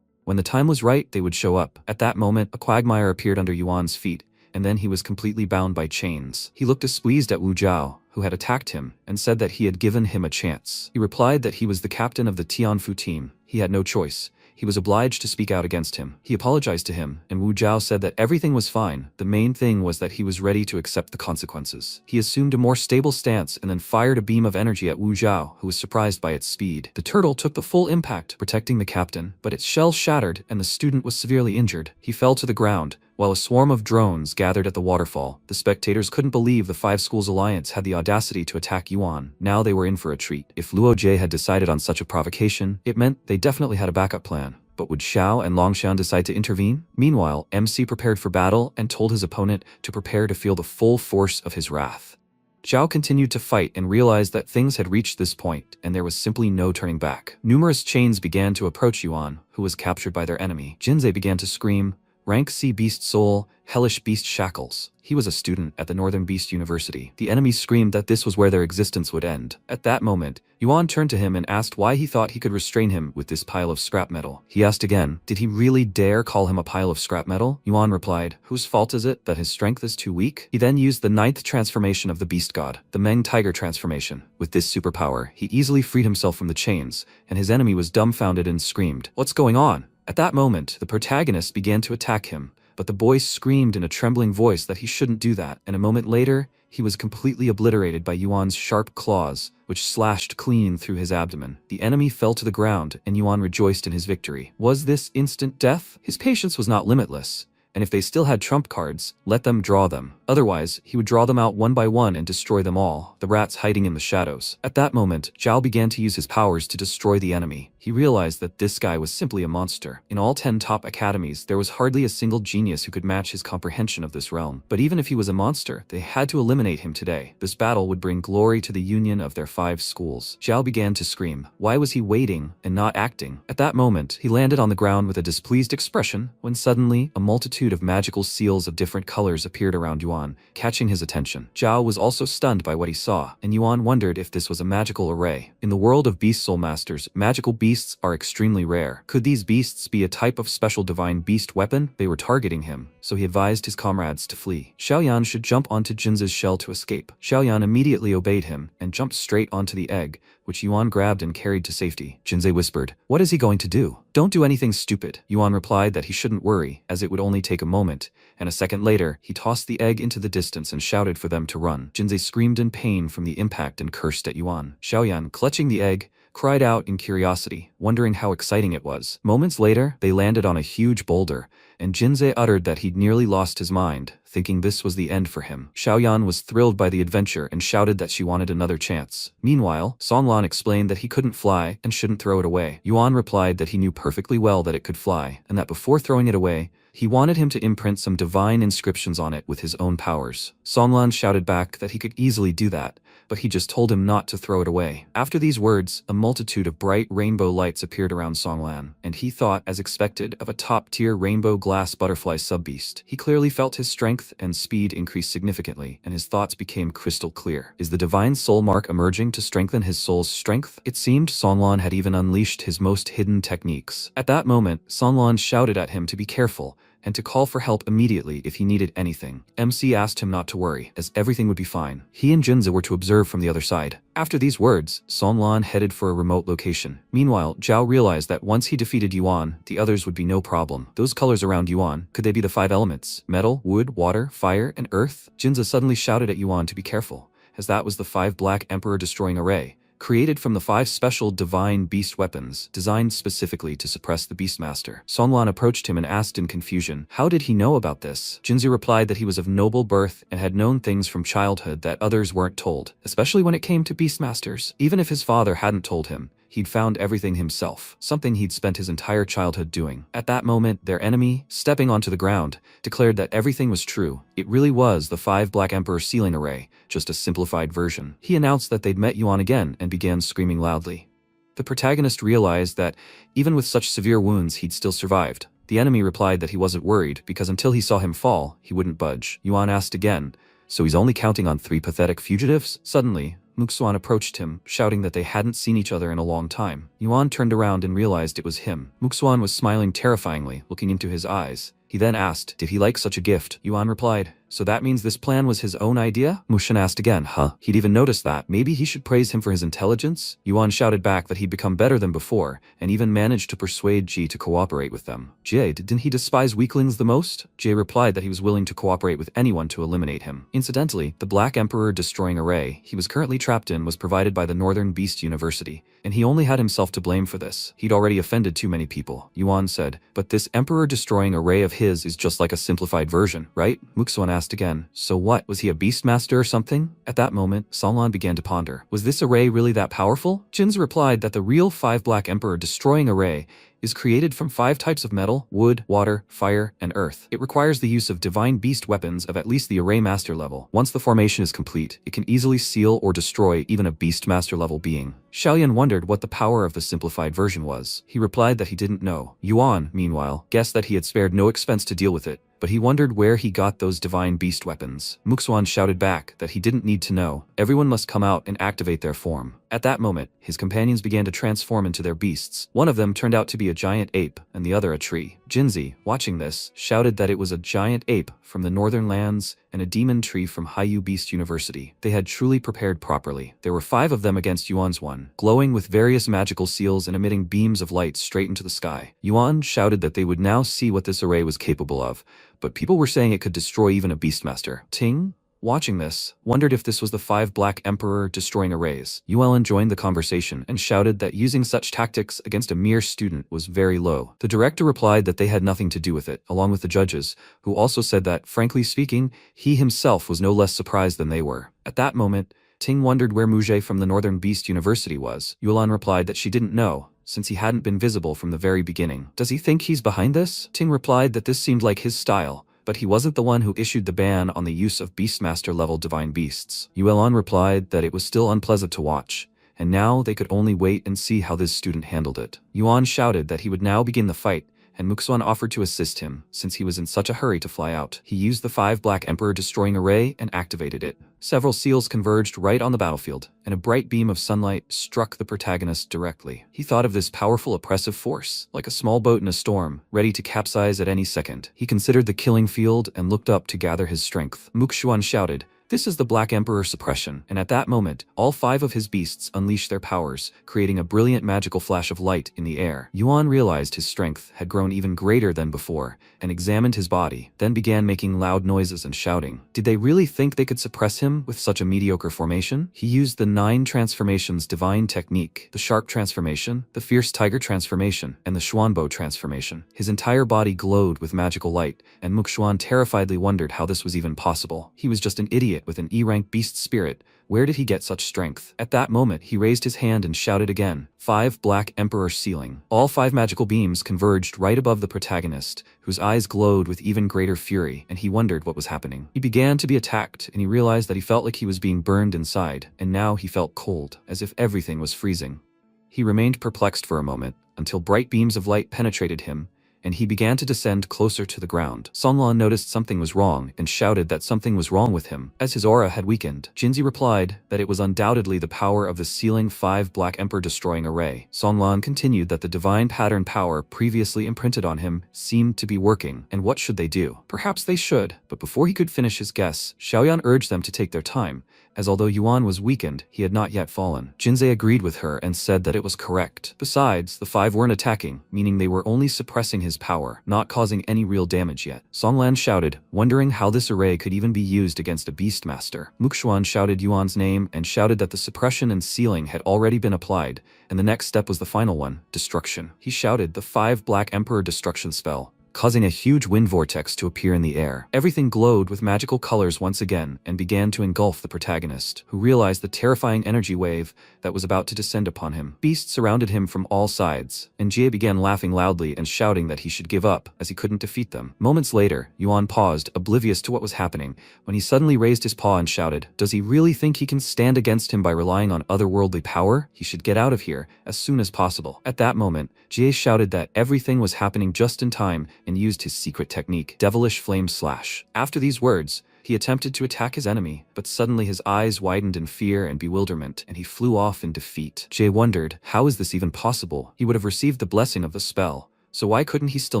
When the time was right, they would show up. At that moment, a quagmire appeared under Yuan's feet, and then he was completely bound by chains. He looked displeased at Wu Zhao, who had attacked him, and said that he had given him a chance. He replied that he was the captain of the Tianfu team. He had no choice. He was obliged to speak out against him. He apologized to him, and Wu Zhao said that everything was fine. The main thing was that he was ready to accept the consequences. He assumed a more stable stance and then fired a beam of energy at Wu Zhao, who was surprised by its speed. The turtle took the full impact, protecting the captain, but its shell shattered and the student was severely injured. He fell to the ground, while a swarm of drones gathered at the waterfall. The spectators couldn't believe the Five Schools Alliance had the audacity to attack Yuan. Now they were in for a treat. If Luo Jie had decided on such a provocation, it meant they definitely had a backup plan. But would Xiao and Longshan decide to intervene? Meanwhile, MC prepared for battle and told his opponent to prepare to feel the full force of his wrath. Xiao continued to fight and realized that things had reached this point, and there was simply no turning back. Numerous chains began to approach Yuan, who was captured by their enemy. Jinsei began to scream, "Rank C Beast Soul, Hellish Beast Shackles." He was a student at the Northern Beast University. The enemy screamed that this was where their existence would end. At that moment, Yuan turned to him and asked why he thought he could restrain him with this pile of scrap metal. He asked again, did he really dare call him a pile of scrap metal? Yuan replied, whose fault is it that his strength is too weak? He then used the 9th transformation of the Beast God, the Meng Tiger transformation. With this superpower, he easily freed himself from the chains, and his enemy was dumbfounded and screamed, "What's going on?" At that moment, the protagonists began to attack him, But the boy screamed in a trembling voice that he shouldn't do that, and a moment later, he was completely obliterated by Yuan's sharp claws, which slashed clean through his abdomen. The enemy fell to the ground, and Yuan rejoiced in his victory. Was this instant death? His patience was not limitless, and if they still had trump cards, let them draw them. Otherwise, he would draw them out one by one and destroy them all, the rats hiding in the shadows. At that moment, Zhao began to use his powers to destroy the enemy. He realized that this guy was simply a monster. In all 10 top academies, there was hardly a single genius who could match his comprehension of this realm. But even if he was a monster, they had to eliminate him today. This battle would bring glory to the union of their 5 schools. Zhao began to scream. Why was he waiting and not acting? At that moment, he landed on the ground with a displeased expression, when suddenly, a multitude of magical seals of different colors appeared around Yuan, catching his attention. Zhao was also stunned by what he saw, and Yuan wondered if this was a magical array. In the world of Beast Soul Masters, magical beasts are extremely rare. Could these beasts be a type of special divine beast weapon? They were targeting him, so he advised his comrades to flee. Xiaoyan should jump onto Jinze's shell to escape. Xiaoyan immediately obeyed him and jumped straight onto the egg, which Yuan grabbed and carried to safety. Jinze whispered, "What is he going to do?" "Don't do anything stupid." Yuan replied that he shouldn't worry, as it would only take a moment, and a second later, he tossed the egg into the distance and shouted for them to run. Jinze screamed in pain from the impact and cursed at Yuan. Xiaoyan, clutching the egg, cried out in curiosity, wondering how exciting it was. Moments later, they landed on a huge boulder, and Jinze uttered that he'd nearly lost his mind, thinking this was the end for him. Xiaoyan was thrilled by the adventure and shouted that she wanted another chance. Meanwhile, Songlan explained that he couldn't fly and shouldn't throw it away. Yuan replied that he knew perfectly well that it could fly, and that before throwing it away, he wanted him to imprint some divine inscriptions on it with his own powers. Songlan shouted back that he could easily do that, but he just told him not to throw it away. After these words, a multitude of bright rainbow lights appeared around Songlan, and he thought, as expected, of a top-tier rainbow glass butterfly sub-beast. He clearly felt his strength and speed increase significantly, and his thoughts became crystal clear. Is the divine soul mark emerging to strengthen his soul's strength? It seemed Songlan had even unleashed his most hidden techniques. At that moment, Songlan shouted at him to be careful, and to call for help immediately if he needed anything. MC asked him not to worry, as everything would be fine. He and Jinze were to observe from the other side. After these words, Songlan headed for a remote location. Meanwhile, Zhao realized that once he defeated Yuan, the others would be no problem. Those colors around Yuan, could they be the 5 elements? Metal, wood, water, fire, and earth? Jinze suddenly shouted at Yuan to be careful, as that was the 5 Black Emperor destroying array, created from the 5 special divine beast weapons, designed specifically to suppress the Beastmaster. Songlan approached him and asked in confusion, how did he know about this? Jinze replied that he was of noble birth and had known things from childhood that others weren't told, especially when it came to Beastmasters. Even if his father hadn't told him, he'd found everything himself, something he'd spent his entire childhood doing. At that moment, their enemy, stepping onto the ground, declared that everything was true. It really was the 5 Black Emperor sealing array, just a simplified version. He announced that they'd met Yuan again and began screaming loudly. The protagonist realized that, even with such severe wounds, he'd still survived. The enemy replied that he wasn't worried, because until he saw him fall, he wouldn't budge. Yuan asked again, so he's only counting on 3 pathetic fugitives? Suddenly, Muxuan approached him, shouting that they hadn't seen each other in a long time. Yuan turned around and realized it was him. Muxuan was smiling terrifyingly, looking into his eyes. He then asked, did he like such a gift? Yuan replied, so that means this plan was his own idea? Mushan asked again, huh? He'd even noticed that. Maybe he should praise him for his intelligence? Yuan shouted back that he'd become better than before, and even managed to persuade Ji to cooperate with them. Jie, didn't he despise weaklings the most? Jie replied that he was willing to cooperate with anyone to eliminate him. Incidentally, the Black Emperor destroying array he was currently trapped in was provided by the Northern Beast University, and he only had himself to blame for this. He'd already offended too many people. Yuan said, but this Emperor destroying array of his is just like a simplified version, right? Muxuan asked again, so what, was he a Beastmaster or something? At that moment, Songlan began to ponder. Was this array really that powerful? Jinze replied that the real 5 Black Emperor destroying array is created from 5 types of metal, wood, water, fire, and earth. It requires the use of divine beast weapons of at least the array master level. Once the formation is complete, it can easily seal or destroy even a beast master level being. Xiaoyan wondered what the power of the simplified version was. He replied that he didn't know. Yuan, meanwhile, guessed that he had spared no expense to deal with it, but he wondered where he got those divine beast weapons. Muxuan shouted back that he didn't need to know. Everyone must come out and activate their form. At that moment, his companions began to transform into their beasts. One of them turned out to be a giant ape, and the other a tree. Jinze, watching this, shouted that it was a giant ape from the northern lands and a demon tree from Haiyu Beast University. They had truly prepared properly. There were 5 of them against Yuan's one, glowing with various magical seals and emitting beams of light straight into the sky. Yuan shouted that they would now see what this array was capable of, but people were saying it could destroy even a Beastmaster. Ting, watching this, wondered if this was the 5 Black Emperor destroying arrays. Yuan joined the conversation and shouted that using such tactics against a mere student was very low. The director replied that they had nothing to do with it, along with the judges, who also said that, frankly speaking, he himself was no less surprised than they were. At that moment, Ting wondered where Muje from the Northern Beast University was. Yuan replied that she didn't know, since he hadn't been visible from the very beginning. Does he think he's behind this? Ting replied that this seemed like his style, but he wasn't the one who issued the ban on the use of Beastmaster-level divine beasts. Yuan replied that it was still unpleasant to watch, and now they could only wait and see how this student handled it. Yuan shouted that he would now begin the fight, and Muxuan offered to assist him, since he was in such a hurry to fly out. He used the 5 Black Emperor destroying array and activated it. Several seals converged right on the battlefield, and a bright beam of sunlight struck the protagonist directly. He thought of this powerful oppressive force, like a small boat in a storm, ready to capsize at any second. He considered the killing field and looked up to gather his strength. Muxuan shouted, "This is the Black Emperor suppression," and at that moment, all 5 of his beasts unleashed their powers, creating a brilliant magical flash of light in the air. Yuan realized his strength had grown even greater than before, and examined his body, then began making loud noises and shouting. Did they really think they could suppress him with such a mediocre formation? He used the 9 transformations divine technique, the Shark transformation, the Fierce Tiger transformation, and the Xuanbo transformation. His entire body glowed with magical light, and Muxuan terrifiedly wondered how this was even possible. He was just an idiot with an E-rank beast spirit. Where did he get such strength? At that moment, he raised his hand and shouted again, 5 Black Emperor sealing. All 5 magical beams converged right above the protagonist, whose eyes glowed with even greater fury, and he wondered what was happening. He began to be attacked, and he realized that he felt like he was being burned inside, and now he felt cold, as if everything was freezing. He remained perplexed for a moment, until bright beams of light penetrated him, and he began to descend closer to the ground. Songlan noticed something was wrong and shouted that something was wrong with him, as his aura had weakened. Jinzi replied that it was undoubtedly the power of the sealing 5 Black Emperor destroying array. Songlan continued that the divine pattern power previously imprinted on him seemed to be working, and what should they do? Perhaps they should, but before he could finish his guess, Xiaoyan urged them to take their time, as although Yuan was weakened, he had not yet fallen. Jinze agreed with her and said that it was correct. Besides, the 5 weren't attacking, meaning they were only suppressing his power, not causing any real damage yet. Songlan shouted, wondering how this array could even be used against a Beastmaster. Muxuan shouted Yuan's name and shouted that the suppression and sealing had already been applied, and the next step was the final one, destruction. He shouted the 5 Black Emperor destruction spell, causing a huge wind vortex to appear in the air. Everything glowed with magical colors once again and began to engulf the protagonist, who realized the terrifying energy wave that was about to descend upon him. Beasts surrounded him from all sides, and Jie began laughing loudly and shouting that he should give up, as he couldn't defeat them. Moments later, Yuan paused, oblivious to what was happening, when he suddenly raised his paw and shouted, does he really think he can stand against him by relying on otherworldly power? He should get out of here as soon as possible. At that moment, Jie shouted that everything was happening just in time and used his secret technique, Devilish Flame Slash. After these words, he attempted to attack his enemy, but suddenly his eyes widened in fear and bewilderment, and he flew off in defeat. Jay wondered, how is this even possible? He would have received the blessing of the spell, so why couldn't he still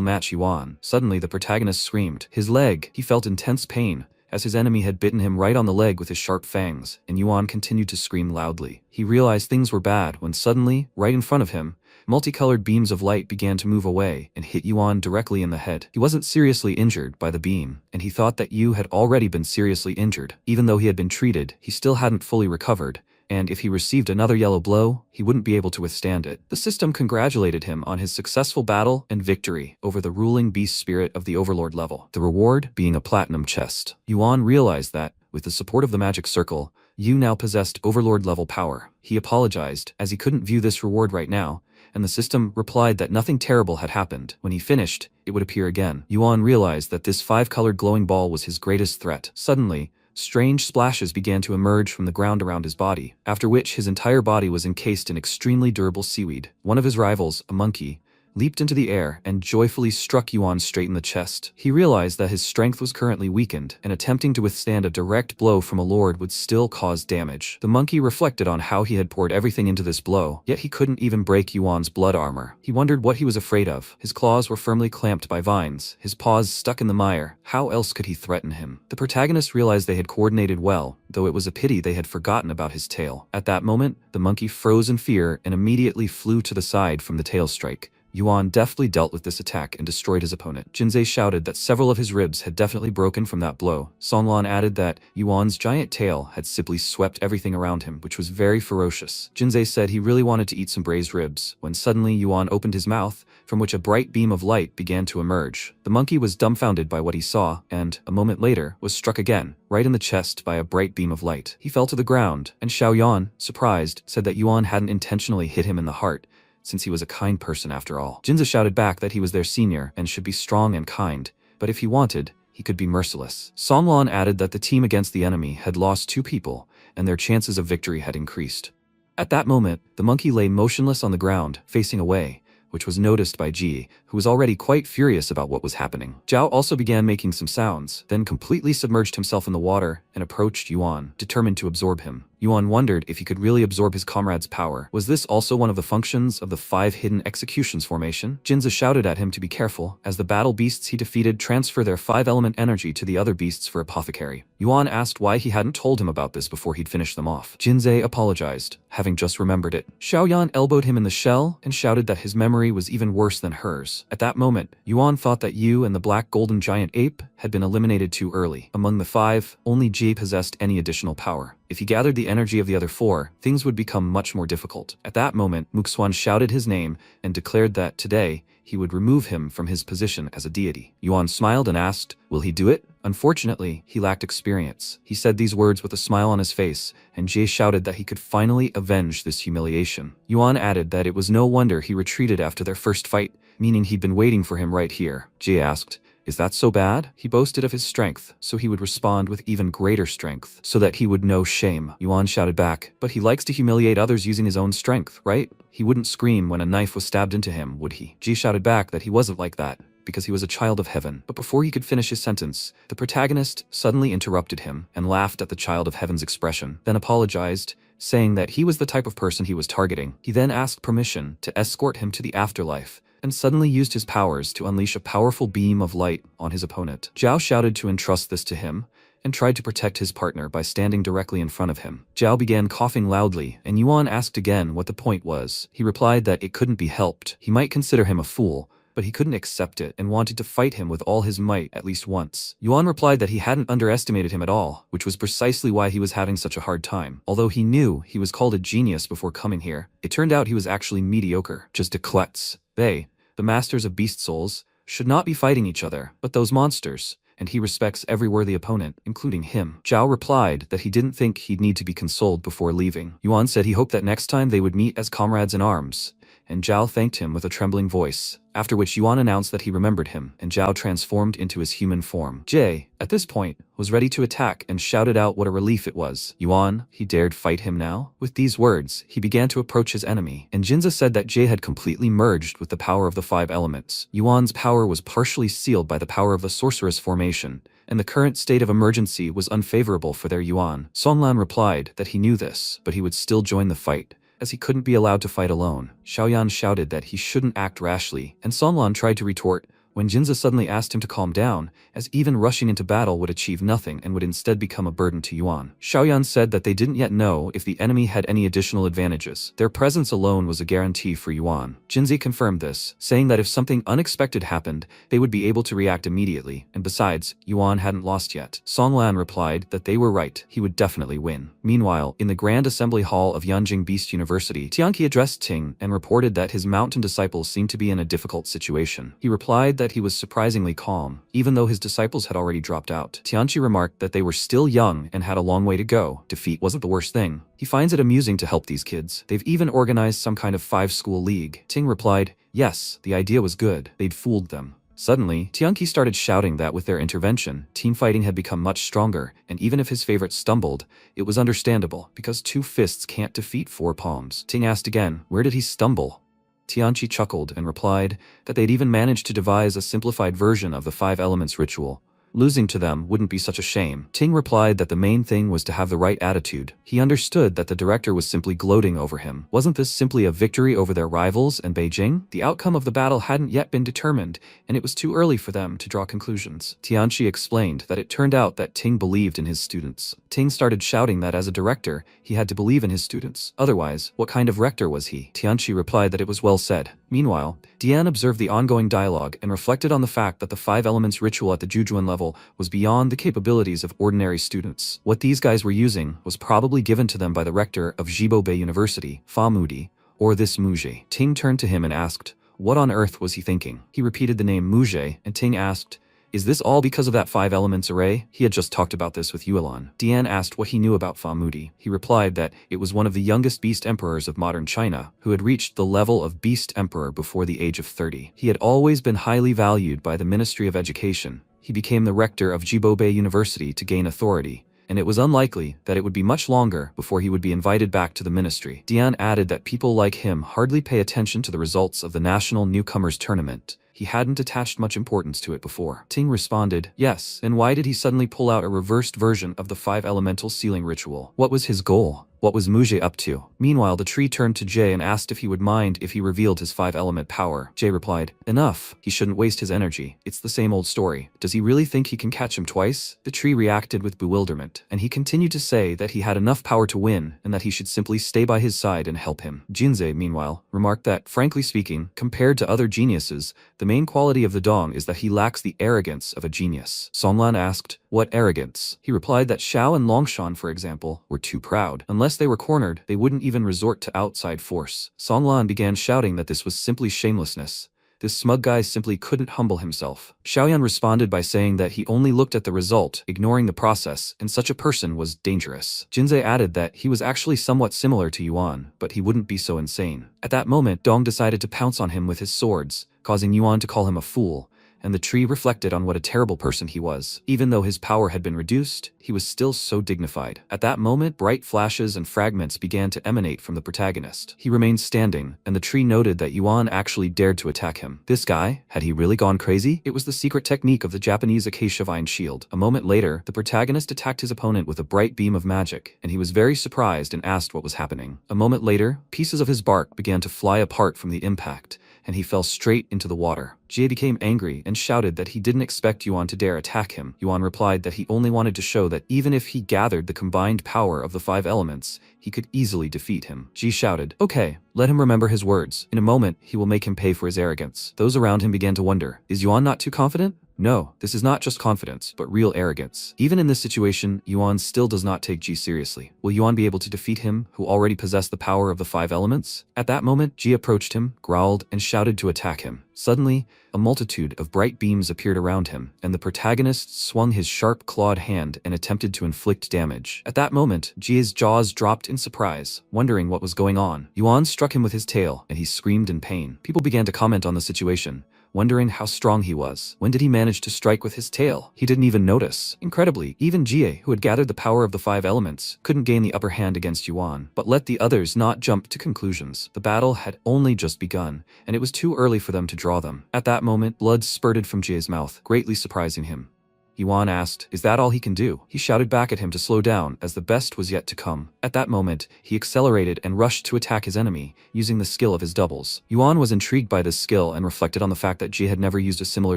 match Yuan? Suddenly the protagonist screamed. His leg, he felt intense pain, as his enemy had bitten him right on the leg with his sharp fangs, and Yuan continued to scream loudly. He realized things were bad when suddenly, right in front of him, multicolored beams of light began to move away and hit Yuan directly in the head. He wasn't seriously injured by the beam, and he thought that Yu had already been seriously injured. Even though he had been treated, he still hadn't fully recovered, and if he received another yellow blow, he wouldn't be able to withstand it. The system congratulated him on his successful battle and victory over the ruling beast spirit of the Overlord level, the reward being a platinum chest. Yuan realized that, with the support of the magic circle, Yu now possessed Overlord level power. He apologized, as he couldn't view this reward right now, and the system replied that nothing terrible had happened. When he finished, it would appear again. Yuan realized that this 5-colored glowing ball was his greatest threat. Suddenly, strange splashes began to emerge from the ground around his body, after which his entire body was encased in extremely durable seaweed. One of his rivals, a monkey, leaped into the air and joyfully struck Yuan straight in the chest. He realized that his strength was currently weakened, and attempting to withstand a direct blow from a lord would still cause damage. The monkey reflected on how he had poured everything into this blow, yet he couldn't even break Yuan's blood armor. He wondered what he was afraid of. His claws were firmly clamped by vines, his paws stuck in the mire. How else could he threaten him? The protagonists realized they had coordinated well, though it was a pity they had forgotten about his tail. At that moment, the monkey froze in fear and immediately flew to the side from the tail strike. Yuan deftly dealt with this attack and destroyed his opponent. Jinzei shouted that several of his ribs had definitely broken from that blow. Songlan added that Yuan's giant tail had simply swept everything around him, which was very ferocious. Jinzei said he really wanted to eat some braised ribs, when suddenly Yuan opened his mouth, from which a bright beam of light began to emerge. The monkey was dumbfounded by what he saw, and, a moment later, was struck again, right in the chest by a bright beam of light. He fell to the ground, and Xiaoyan, surprised, said that Yuan hadn't intentionally hit him in the heart, since he was a kind person after all. Jinza shouted back that he was their senior and should be strong and kind, but if he wanted, he could be merciless. Songlan added that the team against the enemy had lost 2 people, and their chances of victory had increased. At that moment, the monkey lay motionless on the ground, facing away, which was noticed by Ji, who was already quite furious about what was happening. Zhao also began making some sounds, then completely submerged himself in the water and approached Yuan, determined to absorb him. Yuan wondered if he could really absorb his comrade's power. Was this also one of the functions of the 5 hidden executions formation? Jinza shouted at him to be careful, as the battle beasts he defeated transfer their 5-element energy to the other beasts for apothecary. Yuan asked why he hadn't told him about this before he'd finished them off. Jinzei apologized, having just remembered it. Xiaoyan elbowed him in the shell and shouted that his memory was even worse than hers. At that moment, Yuan thought that Yu and the black golden giant ape had been eliminated too early. Among the 5, only Ji possessed any additional power. If he gathered the energy of the other 4, things would become much more difficult. At that moment, Muxuan shouted his name and declared that today, he would remove him from his position as a deity. Yuan smiled and asked, "Will he do it?" Unfortunately, he lacked experience. He said these words with a smile on his face, and Jie shouted that he could finally avenge this humiliation. Yuan added that it was no wonder he retreated after their first fight, meaning he'd been waiting for him right here. Jie asked, "Is that so bad?" He boasted of his strength, so he would respond with even greater strength, so that he would know shame. Yuan shouted back, "But he likes to humiliate others using his own strength, right? He wouldn't scream when a knife was stabbed into him, would he?" Ji shouted back that he wasn't like that, because he was a child of heaven. But before he could finish his sentence, the protagonist suddenly interrupted him and laughed at the child of heaven's expression, then apologized, saying that he was the type of person he was targeting. He then asked permission to escort him to the afterlife, and suddenly used his powers to unleash a powerful beam of light on his opponent. Zhao shouted to entrust this to him, and tried to protect his partner by standing directly in front of him. Zhao began coughing loudly, and Yuan asked again what the point was. He replied that it couldn't be helped. He might consider him a fool, but he couldn't accept it and wanted to fight him with all his might at least once. Yuan replied that he hadn't underestimated him at all, which was precisely why he was having such a hard time. Although he knew he was called a genius before coming here, it turned out he was actually mediocre, just a klutz. They, the masters of beast souls, should not be fighting each other, but those monsters, and he respects every worthy opponent, including him. Zhao replied that he didn't think he'd need to be consoled before leaving. Yuan said he hoped that next time they would meet as comrades in arms, and Zhao thanked him with a trembling voice, after which Yuan announced that he remembered him, and Zhao transformed into his human form. Jie, at this point, was ready to attack and shouted out what a relief it was. Yuan, he dared fight him now? With these words, he began to approach his enemy, and Jinza said that Jie had completely merged with the power of the 5 elements. Yuan's power was partially sealed by the power of the sorceress formation, and the current state of emergency was unfavorable for their Yuan. Songlan replied that he knew this, but he would still join the fight, as he couldn't be allowed to fight alone. Xiaoyan shouted that he shouldn't act rashly, and Songlan tried to retort, when Jinza suddenly asked him to calm down, as even rushing into battle would achieve nothing and would instead become a burden to Yuan. Xiaoyan said that they didn't yet know if the enemy had any additional advantages. Their presence alone was a guarantee for Yuan. Jinzi confirmed this, saying that if something unexpected happened, they would be able to react immediately, and besides, Yuan hadn't lost yet. Songlan replied that they were right, he would definitely win. Meanwhile, in the Grand Assembly Hall of Yanjing Beast University, Tianqi addressed Ting and reported that his mountain disciples seemed to be in a difficult situation. He replied that he was surprisingly calm, even though his disciples had already dropped out. Tianqi remarked that they were still young and had a long way to go. Defeat wasn't the worst thing. He finds it amusing to help these kids. They've even organized some kind of 5-school league. Ting replied, yes, the idea was good. They'd fooled them. Suddenly, Tianqi started shouting that with their intervention, team fighting had become much stronger, and even if his favorite stumbled, it was understandable, because 2 fists can't defeat 4 palms. Ting asked again, where did he stumble? Tianqi chuckled and replied that they'd even managed to devise a simplified version of the 5 elements ritual. Losing to them wouldn't be such a shame. Ting replied that the main thing was to have the right attitude. He understood that the director was simply gloating over him. Wasn't this simply a victory over their rivals and Beijing? The outcome of the battle hadn't yet been determined, and it was too early for them to draw conclusions. Tianqi explained that it turned out that Ting believed in his students. Ting started shouting that as a director, he had to believe in his students. Otherwise, what kind of rector was he? Tianqi replied that it was well said. Meanwhile, Dian observed the ongoing dialogue and reflected on the fact that the 5 elements ritual at the Jujuan level was beyond the capabilities of ordinary students. What these guys were using was probably given to them by the rector of Jibo Bay University, Fa Mudi, or this Muje. Ting turned to him and asked, what on earth was he thinking? He repeated the name Muje, and Ting asked, is this all because of that 5 elements array? He had just talked about this with Yuelan. Dian asked what he knew about Fa Mudi. He replied that it was one of the youngest beast emperors of modern China, who had reached the level of beast emperor before the age of 30. He had always been highly valued by the Ministry of Education. He became the rector of Jibo Bay University to gain authority, and it was unlikely that it would be much longer before he would be invited back to the ministry. Dian added that people like him hardly pay attention to the results of the National Newcomers Tournament. He hadn't attached much importance to it before. Ting responded, yes, and why did he suddenly pull out a reversed version of the 5 elemental sealing ritual? What was his goal? What was Muje up to? Meanwhile, the tree turned to Jay and asked if he would mind if he revealed his 5-element power. Jay replied, enough, he shouldn't waste his energy. It's the same old story. Does he really think he can catch him twice? The tree reacted with bewilderment, and he continued to say that he had enough power to win and that he should simply stay by his side and help him. Jinzei, meanwhile, remarked that, frankly speaking, compared to other geniuses, the main quality of the Dong is that he lacks the arrogance of a genius. Songlan asked, what arrogance? He replied that Xiao and Longshan, for example, were too proud. Unless they were cornered, they wouldn't even resort to outside force. Songlan began shouting that this was simply shamelessness. This smug guy simply couldn't humble himself. Xiaoyan responded by saying that he only looked at the result, ignoring the process, and such a person was dangerous. Jinzei added that he was actually somewhat similar to Yuan, but he wouldn't be so insane. At that moment, Dong decided to pounce on him with his swords, causing Yuan to call him a fool, and the tree reflected on what a terrible person he was. Even though his power had been reduced, he was still so dignified. At that moment, bright flashes and fragments began to emanate from the protagonist. He remained standing, and the tree noted that Yuan actually dared to attack him. This guy, had he really gone crazy? It was the secret technique of the Japanese acacia vine shield. A moment later, the protagonist attacked his opponent with a bright beam of magic, and he was very surprised and asked what was happening. A moment later, pieces of his bark began to fly apart from the impact, and he fell straight into the water. Jie became angry and shouted that he didn't expect Yuan to dare attack him. Yuan replied that he only wanted to show that even if he gathered the combined power of the 5 elements, he could easily defeat him. Ji shouted, okay, let him remember his words. In a moment, he will make him pay for his arrogance. Those around him began to wonder, is Yuan not too confident? No, this is not just confidence, but real arrogance. Even in this situation, Yuan still does not take Ji seriously. Will Yuan be able to defeat him, who already possessed the power of the 5 elements? At that moment, Ji approached him, growled, and shouted to attack him. Suddenly, a multitude of bright beams appeared around him, and the protagonist swung his sharp clawed hand and attempted to inflict damage. At that moment, Ji's jaws dropped in surprise, wondering what was going on. Yuan struck him with his tail, and he screamed in pain. People began to comment on the situation, wondering how strong he was. When did he manage to strike with his tail? He didn't even notice. Incredibly, even Jie, who had gathered the power of the 5 elements, couldn't gain the upper hand against Yuan. But let the others not jump to conclusions. The battle had only just begun, and it was too early for them to draw them. At that moment, blood spurted from Jie's mouth, greatly surprising him. Yuan asked, is that all he can do? He shouted back at him to slow down, as the best was yet to come. At that moment, he accelerated and rushed to attack his enemy, using the skill of his doubles. Yuan was intrigued by this skill and reflected on the fact that Jie had never used a similar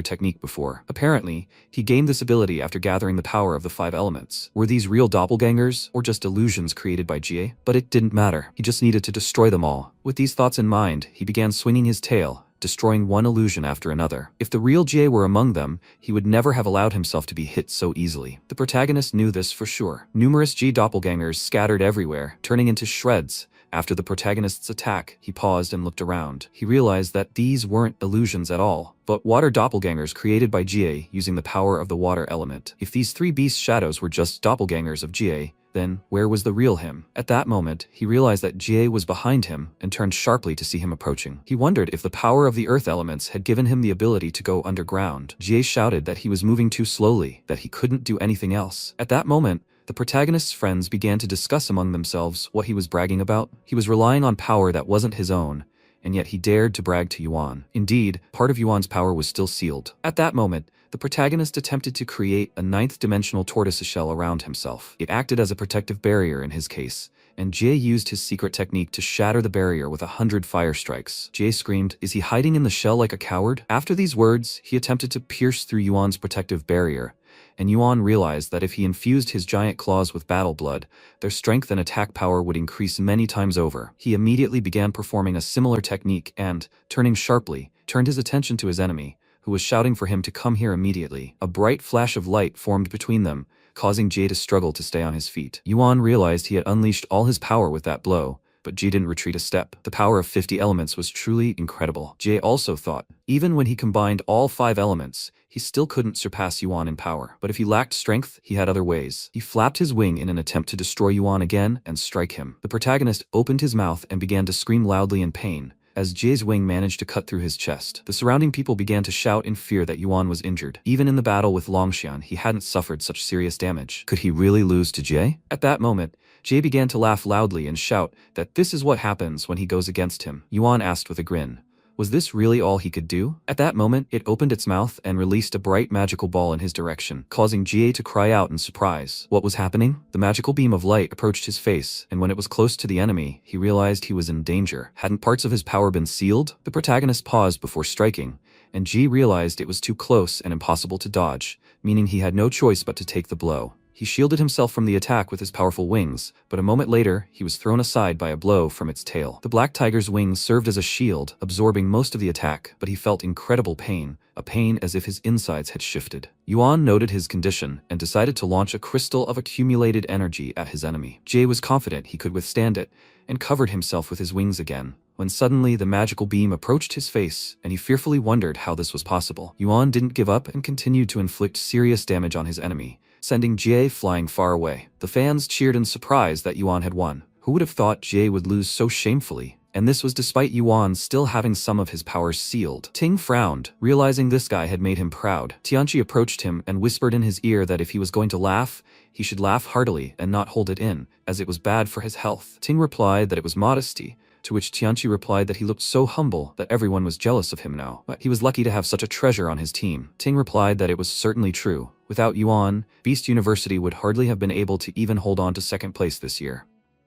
technique before. Apparently, he gained this ability after gathering the power of the 5 elements. Were these real doppelgangers, or just illusions created by Jie? But it didn't matter. He just needed to destroy them all. With these thoughts in mind, he began swinging his tail, destroying one illusion after another. If the real Jie were among them, he would never have allowed himself to be hit so easily. The protagonist knew this for sure. Numerous Jie doppelgangers scattered everywhere, turning into shreds. After the protagonist's attack, he paused and looked around. He realized that these weren't illusions at all, but water doppelgangers created by Jie using the power of the water element. If these 3 beast shadows were just doppelgangers of Jie, then where was the real him? At that moment, he realized that Jie was behind him and turned sharply to see him approaching. He wondered if the power of the earth elements had given him the ability to go underground. Jie shouted that he was moving too slowly, that he couldn't do anything else. At that moment, the protagonist's friends began to discuss among themselves what he was bragging about. He was relying on power that wasn't his own, and yet he dared to brag to Yuan. Indeed, part of Yuan's power was still sealed. At that moment, the protagonist attempted to create a ninth-dimensional tortoiseshell around himself. It acted as a protective barrier in his case, and Jie used his secret technique to shatter the barrier with 100 fire strikes. Jie screamed, "Is he hiding in the shell like a coward?" After these words, he attempted to pierce through Yuan's protective barrier, and Yuan realized that if he infused his giant claws with battle blood, their strength and attack power would increase many times over. He immediately began performing a similar technique and, turning sharply, turned his attention to his enemy, who was shouting for him to come here immediately. A bright flash of light formed between them, causing Jie to struggle to stay on his feet. Yuan realized he had unleashed all his power with that blow, but Jie didn't retreat a step. The power of 50 elements was truly incredible. Jie also thought, even when he combined all 5 elements, he still couldn't surpass Yuan in power. But if he lacked strength, he had other ways. He flapped his wing in an attempt to destroy Yuan again and strike him. The protagonist opened his mouth and began to scream loudly in pain, as Jie's wing managed to cut through his chest. The surrounding people began to shout in fear that Yuan was injured. Even in the battle with Longxian, he hadn't suffered such serious damage. Could he really lose to Jie? At that moment, Jie began to laugh loudly and shout that this is what happens when he goes against him. Yuan asked with a grin, was this really all he could do? At that moment, it opened its mouth and released a bright magical ball in his direction, causing Jie to cry out in surprise. What was happening? The magical beam of light approached his face, and when it was close to the enemy, he realized he was in danger. Hadn't parts of his power been sealed? The protagonist paused before striking, and Jie realized it was too close and impossible to dodge, meaning he had no choice but to take the blow. He shielded himself from the attack with his powerful wings, but a moment later, he was thrown aside by a blow from its tail. The black tiger's wings served as a shield, absorbing most of the attack, but he felt incredible pain, a pain as if his insides had shifted. Yuan noted his condition and decided to launch a crystal of accumulated energy at his enemy. Jie was confident he could withstand it, and covered himself with his wings again, when suddenly the magical beam approached his face, and he fearfully wondered how this was possible. Yuan didn't give up and continued to inflict serious damage on his enemy, sending Jie flying far away. The fans cheered in surprise that Yuan had won. Who would have thought Jie would lose so shamefully? And this was despite Yuan still having some of his powers sealed. Ting frowned, realizing this guy had made him proud. Tianqi approached him and whispered in his ear that if he was going to laugh, he should laugh heartily and not hold it in, as it was bad for his health. Ting replied that it was modesty, to which Tianqi replied that he looked so humble that everyone was jealous of him now. But he was lucky to have such a treasure on his team. Ting replied that it was certainly true. Without Yuan, Beast University would hardly have been able to even hold on to second place this year.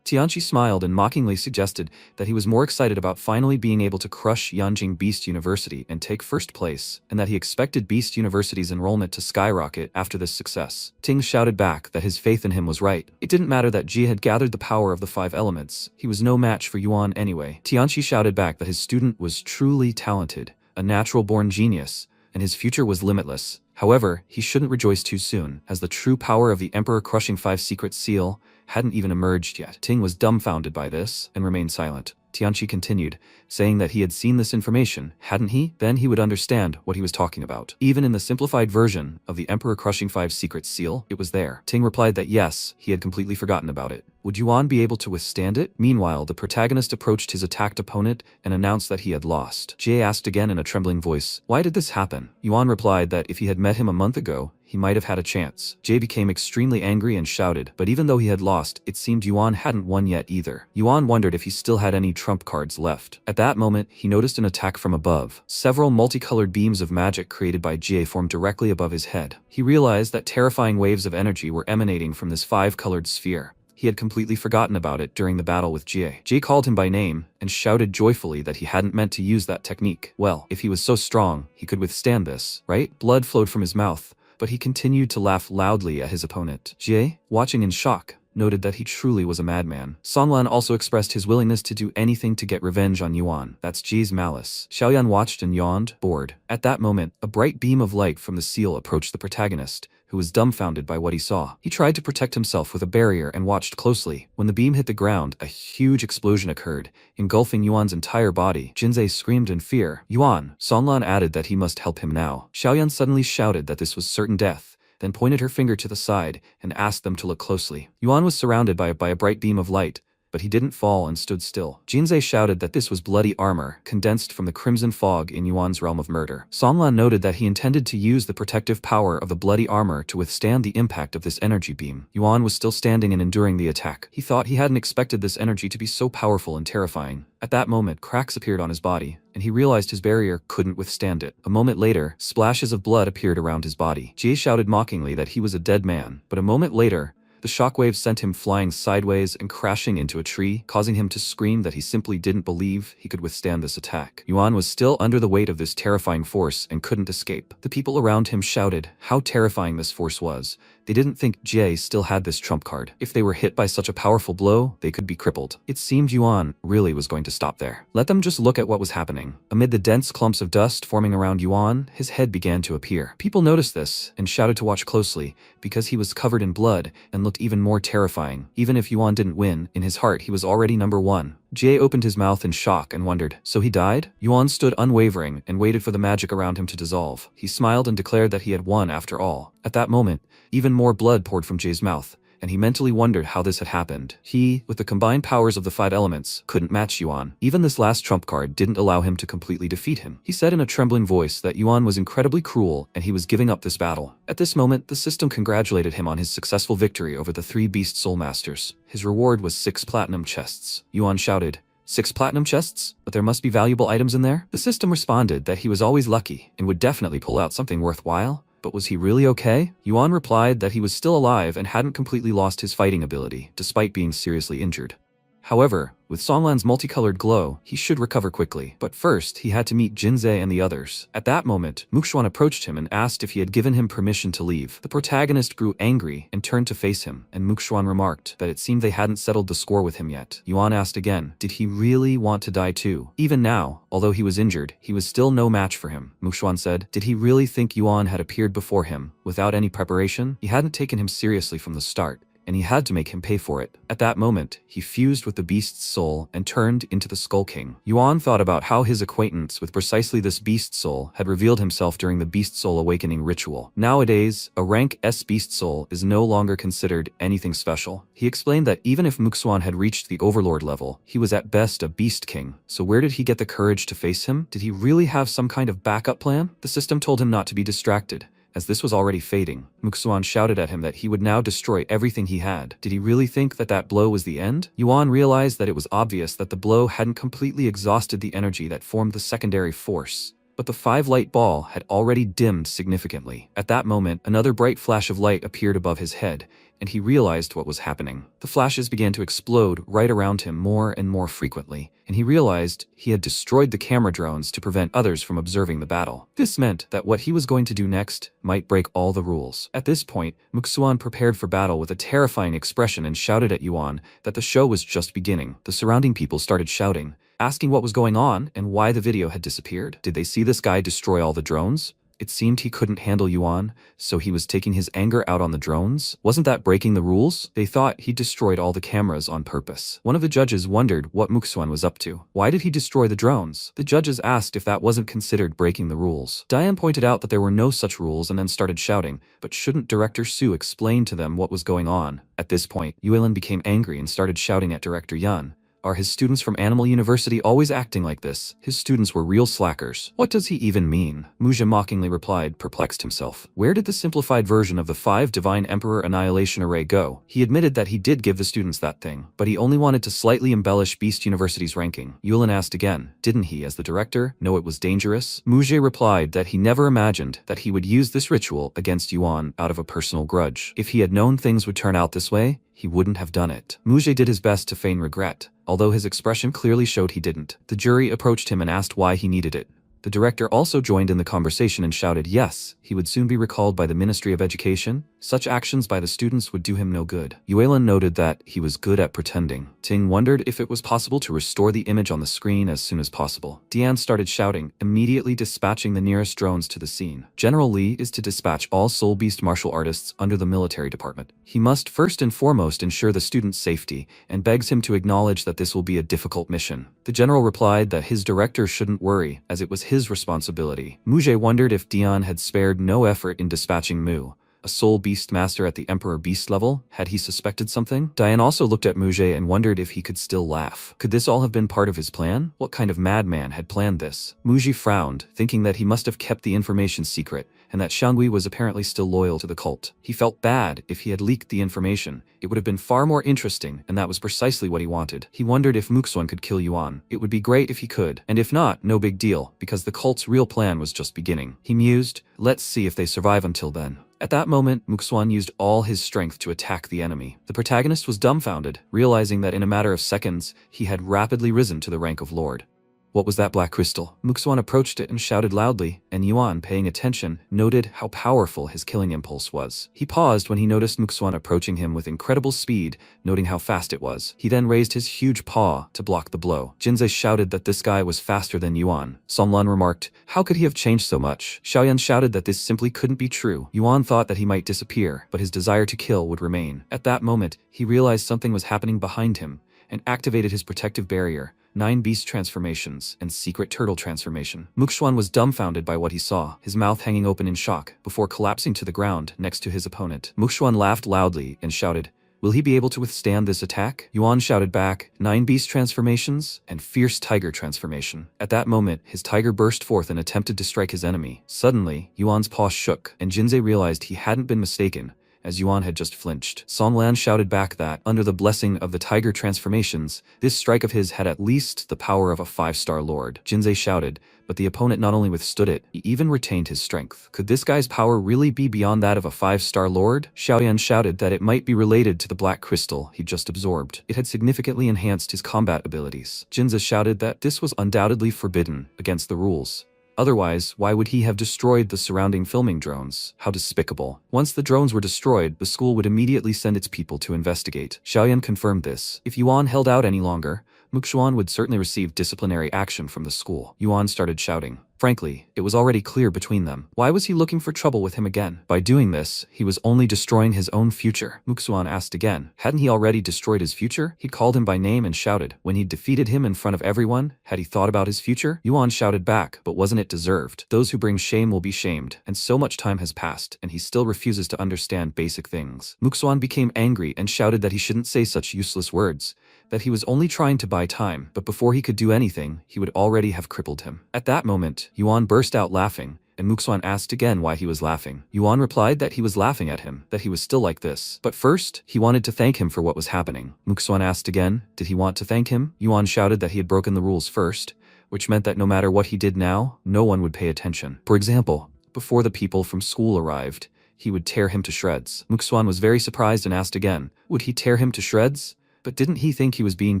Tianqi smiled and mockingly suggested that he was more excited about finally being able to crush Yanjing Beast University and take first place, and that he expected Beast University's enrollment to skyrocket after this success. Ting shouted back that his faith in him was right. It didn't matter that Jie had gathered the power of the 5 elements. He was no match for Yuan anyway. Tianqi shouted back that his student was truly talented, a natural-born genius, and his future was limitless. However, he shouldn't rejoice too soon, as the true power of the Emperor crushing 5 secret seal hadn't even emerged yet. Ting was dumbfounded by this and remained silent. Tianqi continued, saying that he had seen this information, hadn't he? Then he would understand what he was talking about. Even in the simplified version of the Emperor crushing 5 secret seal, it was there. Ting replied that yes, he had completely forgotten about it. Would Yuan be able to withstand it? Meanwhile, the protagonist approached his attacked opponent and announced that he had lost. Jie asked again in a trembling voice, why did this happen? Yuan replied that if he had met him a month ago, he might have had a chance. Jie became extremely angry and shouted, but even though he had lost, it seemed Yuan hadn't won yet either. Yuan wondered if he still had any trump cards left. At that moment, he noticed an attack from above. Several multicolored beams of magic created by Jie formed directly above his head. He realized that terrifying waves of energy were emanating from this 5-colored sphere. He had completely forgotten about it during the battle with Jie. Jie called him by name and shouted joyfully that he hadn't meant to use that technique. Well, if he was so strong, he could withstand this, right? Blood flowed from his mouth, but he continued to laugh loudly at his opponent. Jie, watching in shock, noted that he truly was a madman. Songlan also expressed his willingness to do anything to get revenge on Yuan. That's Jie's malice. Xiaoyan watched and yawned, bored. At that moment, a bright beam of light from the seal approached the protagonist, who was dumbfounded by what he saw. He tried to protect himself with a barrier and watched closely. When the beam hit the ground, a huge explosion occurred, engulfing Yuan's entire body. Jinzei screamed in fear. Yuan! Songlan added that he must help him now. Xiaoyan suddenly shouted that this was certain death, then pointed her finger to the side and asked them to look closely. Yuan was surrounded by a bright beam of light, but he didn't fall and stood still. Jinzei shouted that this was bloody armor, condensed from the crimson fog in Yuan's realm of murder. Songlan noted that he intended to use the protective power of the bloody armor to withstand the impact of this energy beam. Yuan was still standing and enduring the attack. He thought he hadn't expected this energy to be so powerful and terrifying. At that moment, cracks appeared on his body, and he realized his barrier couldn't withstand it. A moment later, splashes of blood appeared around his body. Jie shouted mockingly that he was a dead man, but a moment later, the shockwave sent him flying sideways and crashing into a tree, causing him to scream that he simply didn't believe he could withstand this attack. Yuan was still under the weight of this terrifying force and couldn't escape. The people around him shouted how terrifying this force was. They didn't think Jie still had this trump card. If they were hit by such a powerful blow, they could be crippled. It seemed Yuan really was going to stop there. Let them just look at what was happening. Amid the dense clumps of dust forming around Yuan, his head began to appear. People noticed this and shouted to watch closely because he was covered in blood and looked even more terrifying. Even if Yuan didn't win, in his heart he was already number one. Jie opened his mouth in shock and wondered, so he died? Yuan stood unwavering and waited for the magic around him to dissolve. He smiled and declared that he had won after all. At that moment, even more blood poured from Jie's mouth, and he mentally wondered how this had happened. He, with the combined powers of the 5 elements, couldn't match Yuan. Even this last trump card didn't allow him to completely defeat him. He said in a trembling voice that Yuan was incredibly cruel and he was giving up this battle. At this moment, the system congratulated him on his successful victory over the 3 Beast Soul Masters. His reward was 6 platinum chests. Yuan shouted, 6 platinum chests? But there must be valuable items in there? The system responded that he was always lucky and would definitely pull out something worthwhile. But was he really okay? Yuan replied that he was still alive and hadn't completely lost his fighting ability, despite being seriously injured. However, with Songlan's multicolored glow, he should recover quickly. But first, he had to meet Jinzei and the others. At that moment, Muxuan approached him and asked if he had given him permission to leave. The protagonist grew angry and turned to face him, and Muxuan remarked that it seemed they hadn't settled the score with him yet. Yuan asked again, did he really want to die too? Even now, although he was injured, he was still no match for him. Muxuan said, did he really think Yuan had appeared before him, without any preparation? He hadn't taken him seriously from the start, and he had to make him pay for it. At that moment, he fused with the beast's soul and turned into the Skull King. Yuan thought about how his acquaintance with precisely this beast soul had revealed himself during the beast soul awakening ritual. Nowadays, a rank S beast soul is no longer considered anything special. He explained that even if Muxuan had reached the overlord level, he was at best a beast king. So where did he get the courage to face him? Did he really have some kind of backup plan? The system told him not to be distracted, as this was already fading. Muxuan shouted at him that he would now destroy everything he had. Did he really think that that blow was the end? Yuan realized that it was obvious that the blow hadn't completely exhausted the energy that formed the secondary force. But the 5-light ball had already dimmed significantly. At that moment, another bright flash of light appeared above his head, and he realized what was happening. The flashes began to explode right around him more and more frequently, and he realized he had destroyed the camera drones to prevent others from observing the battle. This meant that what he was going to do next might break all the rules. At this point, Muxuan prepared for battle with a terrifying expression and shouted at Yuan that the show was just beginning. The surrounding people started shouting, asking what was going on and why the video had disappeared. Did they see this guy destroy all the drones? It seemed he couldn't handle Yuan, so he was taking his anger out on the drones. Wasn't that breaking the rules? They thought he destroyed all the cameras on purpose. One of the judges wondered what Muxuan was up to. Why did he destroy the drones? The judges asked if that wasn't considered breaking the rules. Diane pointed out that there were no such rules and then started shouting, but shouldn't Director Su explain to them what was going on? At this point, Yuelin became angry and started shouting at Director Yun. Are his students from Animal University always acting like this? His students were real slackers. What does he even mean? Muja mockingly replied, perplexed himself. Where did the simplified version of the 5 Divine Emperor Annihilation Array go? He admitted that he did give the students that thing, but he only wanted to slightly embellish Beast University's ranking. Yulin asked again, didn't he, as the director, know it was dangerous? Muja replied that he never imagined that he would use this ritual against Yuan out of a personal grudge. If he had known things would turn out this way, he wouldn't have done it. Muja did his best to feign regret, although his expression clearly showed he didn't. The jury approached him and asked why he needed it. The director also joined in the conversation and shouted yes, he would soon be recalled by the Ministry of Education. Such actions by the students would do him no good. Yuelin noted that he was good at pretending. Ting wondered if it was possible to restore the image on the screen as soon as possible. Dian started shouting, immediately dispatching the nearest drones to the scene. General Li is to dispatch all Soul Beast martial artists under the military department. He must first and foremost ensure the students' safety, and begs him to acknowledge that this will be a difficult mission. The general replied that his director shouldn't worry, as it was his responsibility. Muja wondered if Dian had spared no effort in dispatching Mu, A soul beast master at the Emperor Beast level? Had he suspected something? Diane also looked at Mujie and wondered if he could still laugh. Could this all have been part of his plan? What kind of madman had planned this? Mujie frowned, thinking that he must have kept the information secret, and that Xiangui was apparently still loyal to the cult. He felt bad if he had leaked the information. It would have been far more interesting, and that was precisely what he wanted. He wondered if Muxuan could kill Yuan. It would be great if he could, and if not, no big deal, because the cult's real plan was just beginning. He mused, let's see if they survive until then. At that moment, Muxuan used all his strength to attack the enemy. The protagonist was dumbfounded, realizing that in a matter of seconds, he had rapidly risen to the rank of lord. What was that black crystal? Muxuan approached it and shouted loudly, and Yuan, paying attention, noted how powerful his killing impulse was. He paused when he noticed Muxuan approaching him with incredible speed, noting how fast it was. He then raised his huge paw to block the blow. Jinzei shouted that this guy was faster than Yuan. Songlan remarked, how could he have changed so much? Xiaoyan shouted that this simply couldn't be true. Yuan thought that he might disappear, but his desire to kill would remain. At that moment, he realized something was happening behind him, and activated his protective barrier. 9 beast transformations, and secret turtle transformation. Muxuan was dumbfounded by what he saw, his mouth hanging open in shock, before collapsing to the ground next to his opponent. Muxuan laughed loudly and shouted, will he be able to withstand this attack? Yuan shouted back, 9 beast transformations, and fierce tiger transformation. At that moment, his tiger burst forth and attempted to strike his enemy. Suddenly, Yuan's paw shook, and Jinzei realized he hadn't been mistaken, as Yuan had just flinched. Songlan shouted back that, under the blessing of the tiger transformations, this strike of his had at least the power of a 5-star lord. Jinzei shouted, but the opponent not only withstood it, he even retained his strength. Could this guy's power really be beyond that of a 5-star lord? Xiaoyan shouted that it might be related to the black crystal he'd just absorbed. It had significantly enhanced his combat abilities. Jinzei shouted that this was undoubtedly forbidden, against the rules. Otherwise, why would he have destroyed the surrounding filming drones? How despicable. Once the drones were destroyed, the school would immediately send its people to investigate. Xiaoyan confirmed this. If Yuan held out any longer, Muxuan would certainly receive disciplinary action from the school. Yuan started shouting. Frankly, it was already clear between them. Why was he looking for trouble with him again? By doing this, he was only destroying his own future. Muxuan asked again. Hadn't he already destroyed his future? He called him by name and shouted. When he'd defeated him in front of everyone, had he thought about his future? Yuan shouted back, but wasn't it deserved? Those who bring shame will be shamed, and so much time has passed, and he still refuses to understand basic things. Muxuan became angry and shouted that he shouldn't say such useless words, that he was only trying to buy time, but before he could do anything, he would already have crippled him. At that moment, Yuan burst out laughing, and Muxuan asked again why he was laughing. Yuan replied that he was laughing at him, that he was still like this. But first, he wanted to thank him for what was happening. Muxuan asked again, did he want to thank him? Yuan shouted that he had broken the rules first, which meant that no matter what he did now, no one would pay attention. For example, before the people from school arrived, he would tear him to shreds. Muxuan was very surprised and asked again, would he tear him to shreds? But didn't he think he was being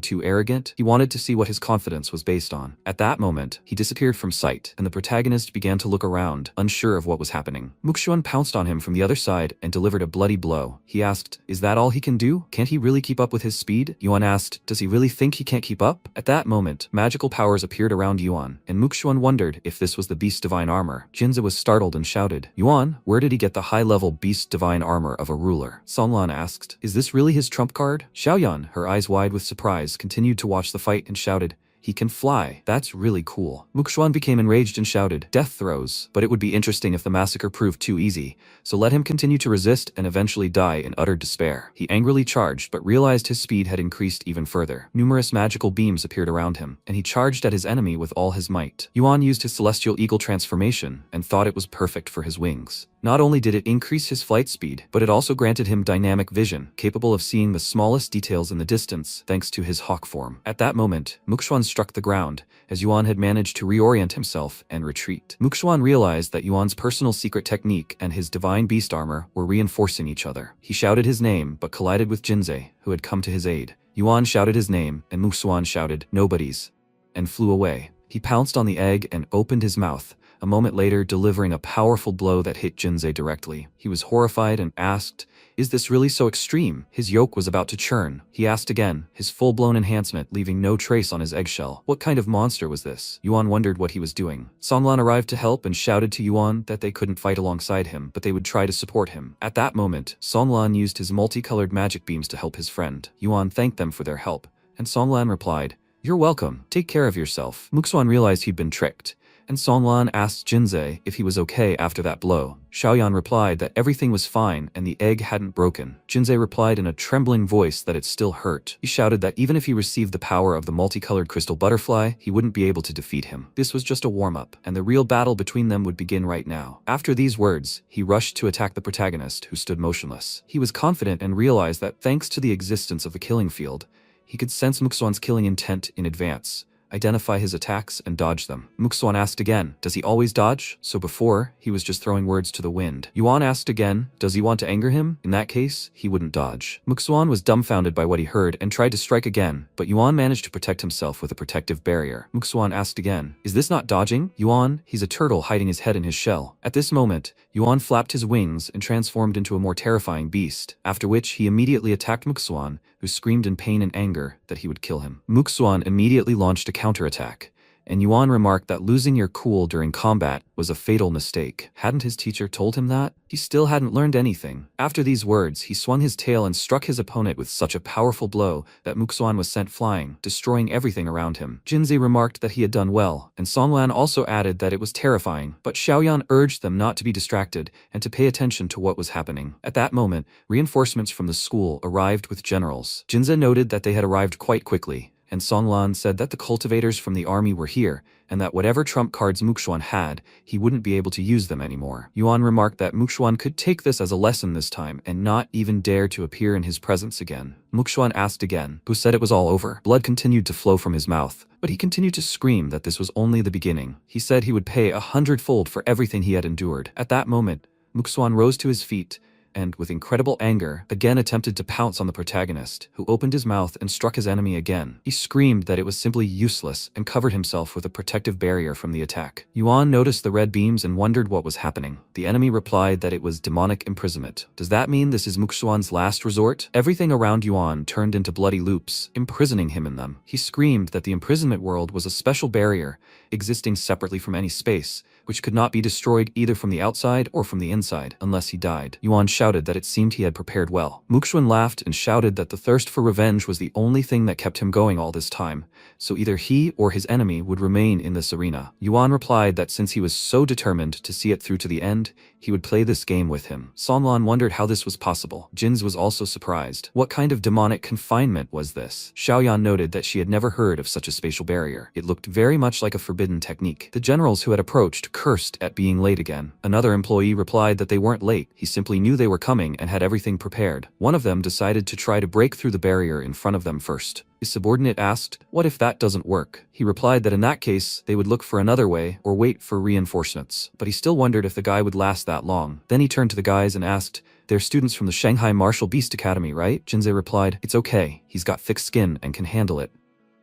too arrogant? He wanted to see what his confidence was based on. At that moment, he disappeared from sight, and the protagonist began to look around, unsure of what was happening. Muxuan pounced on him from the other side and delivered a bloody blow. He asked, is that all he can do? Can't he really keep up with his speed? Yuan asked, does he really think he can't keep up? At that moment, magical powers appeared around Yuan, and Muxuan wondered if this was the Beast Divine Armor. Jinzei was startled and shouted, Yuan, where did he get the high-level Beast Divine Armor of a ruler? Songlan asked, is this really his trump card? Xiaoyan, her eyes wide with surprise, continued to watch the fight and shouted, he can fly. That's really cool. Muxuan became enraged and shouted, death throes. But it would be interesting if the massacre proved too easy, so let him continue to resist and eventually die in utter despair. He angrily charged, but realized his speed had increased even further. Numerous magical beams appeared around him, and he charged at his enemy with all his might. Yuan used his celestial eagle transformation and thought it was perfect for his wings. Not only did it increase his flight speed, but it also granted him dynamic vision, capable of seeing the smallest details in the distance thanks to his hawk form. At that moment, Muxuan struck the ground, as Yuan had managed to reorient himself and retreat. Muxuan realized that Yuan's personal secret technique and his divine beast armor were reinforcing each other. He shouted his name, but collided with Jinzei, who had come to his aid. Yuan shouted his name, and Muxuan shouted, nobody's, and flew away. He pounced on the egg and opened his mouth, a moment later delivering a powerful blow that hit Jinzei directly. He was horrified and asked, is this really so extreme? His yolk was about to churn. He asked again, his full-blown enhancement leaving no trace on his eggshell. What kind of monster was this? Yuan wondered what he was doing. Songlan arrived to help and shouted to Yuan that they couldn't fight alongside him, but they would try to support him. At that moment, Songlan used his multicolored magic beams to help his friend. Yuan thanked them for their help, and Songlan replied, you're welcome. Take care of yourself. Muxuan realized he'd been tricked, And Songlan asked Jinze if he was okay after that blow. Xiaoyan replied that everything was fine and the egg hadn't broken. Jinze replied in a trembling voice that it still hurt. He shouted that even if he received the power of the multicolored crystal butterfly, he wouldn't be able to defeat him. This was just a warm-up, and the real battle between them would begin right now. After these words, he rushed to attack the protagonist, who stood motionless. He was confident and realized that thanks to the existence of the killing field, he could sense Muxuan's killing intent in advance, identify his attacks, and dodge them. Muxuan asked again, does he always dodge? So before, he was just throwing words to the wind. Yuan asked again, does he want to anger him? In that case, he wouldn't dodge. Muxuan was dumbfounded by what he heard and tried to strike again, but Yuan managed to protect himself with a protective barrier. Muxuan asked again, is this not dodging? Yuan, he's a turtle hiding his head in his shell. At this moment, Yuan flapped his wings and transformed into a more terrifying beast, after which he immediately attacked Muxuan, who screamed in pain and anger that he would kill him. Muxuan immediately launched a counterattack, and Yuan remarked that losing your cool during combat was a fatal mistake. Hadn't his teacher told him that? He still hadn't learned anything. After these words, he swung his tail and struck his opponent with such a powerful blow that Muxuan was sent flying, destroying everything around him. Jinze remarked that he had done well, and Songlan also added that it was terrifying, but Xiaoyan urged them not to be distracted and to pay attention to what was happening. At that moment, reinforcements from the school arrived with generals. Jinze noted that they had arrived quite quickly, and Songlan said that the cultivators from the army were here, and that whatever trump cards Muxuan had, he wouldn't be able to use them anymore. Yuan remarked that Muxuan could take this as a lesson this time and not even dare to appear in his presence again. Muxuan asked again, who said it was all over. Blood continued to flow from his mouth, but he continued to scream that this was only the beginning. He said he would pay 100-fold for everything he had endured. At that moment, Muxuan rose to his feet, and, with incredible anger, again attempted to pounce on the protagonist, who opened his mouth and struck his enemy again. He screamed that it was simply useless and covered himself with a protective barrier from the attack. Yuan noticed the red beams and wondered what was happening. The enemy replied that it was demonic imprisonment. Does that mean this is Muxuan's last resort? Everything around Yuan turned into bloody loops, imprisoning him in them. He screamed that the imprisonment world was a special barrier, existing separately from any space, which could not be destroyed either from the outside or from the inside, unless he died. Yuan shouted that it seemed he had prepared well. Muxuan laughed and shouted that the thirst for revenge was the only thing that kept him going all this time, so either he or his enemy would remain in this arena. Yuan replied that since he was so determined to see it through to the end, he would play this game with him. Songlan wondered how this was possible. Jinz was also surprised. What kind of demonic confinement was this? Xiaoyan noted that she had never heard of such a spatial barrier. It looked very much like a forbidden technique. The generals who had approached cursed at being late again. Another employee replied that they weren't late. He simply knew they were coming and had everything prepared. One of them decided to try to break through the barrier in front of them first. His subordinate asked, "What if that doesn't work?" He replied that in that case, they would look for another way or wait for reinforcements. But he still wondered if the guy would last that long. Then he turned to the guys and asked, "They're students from the Shanghai Martial Beast Academy, right?" Jinze replied, "It's okay. He's got thick skin and can handle it."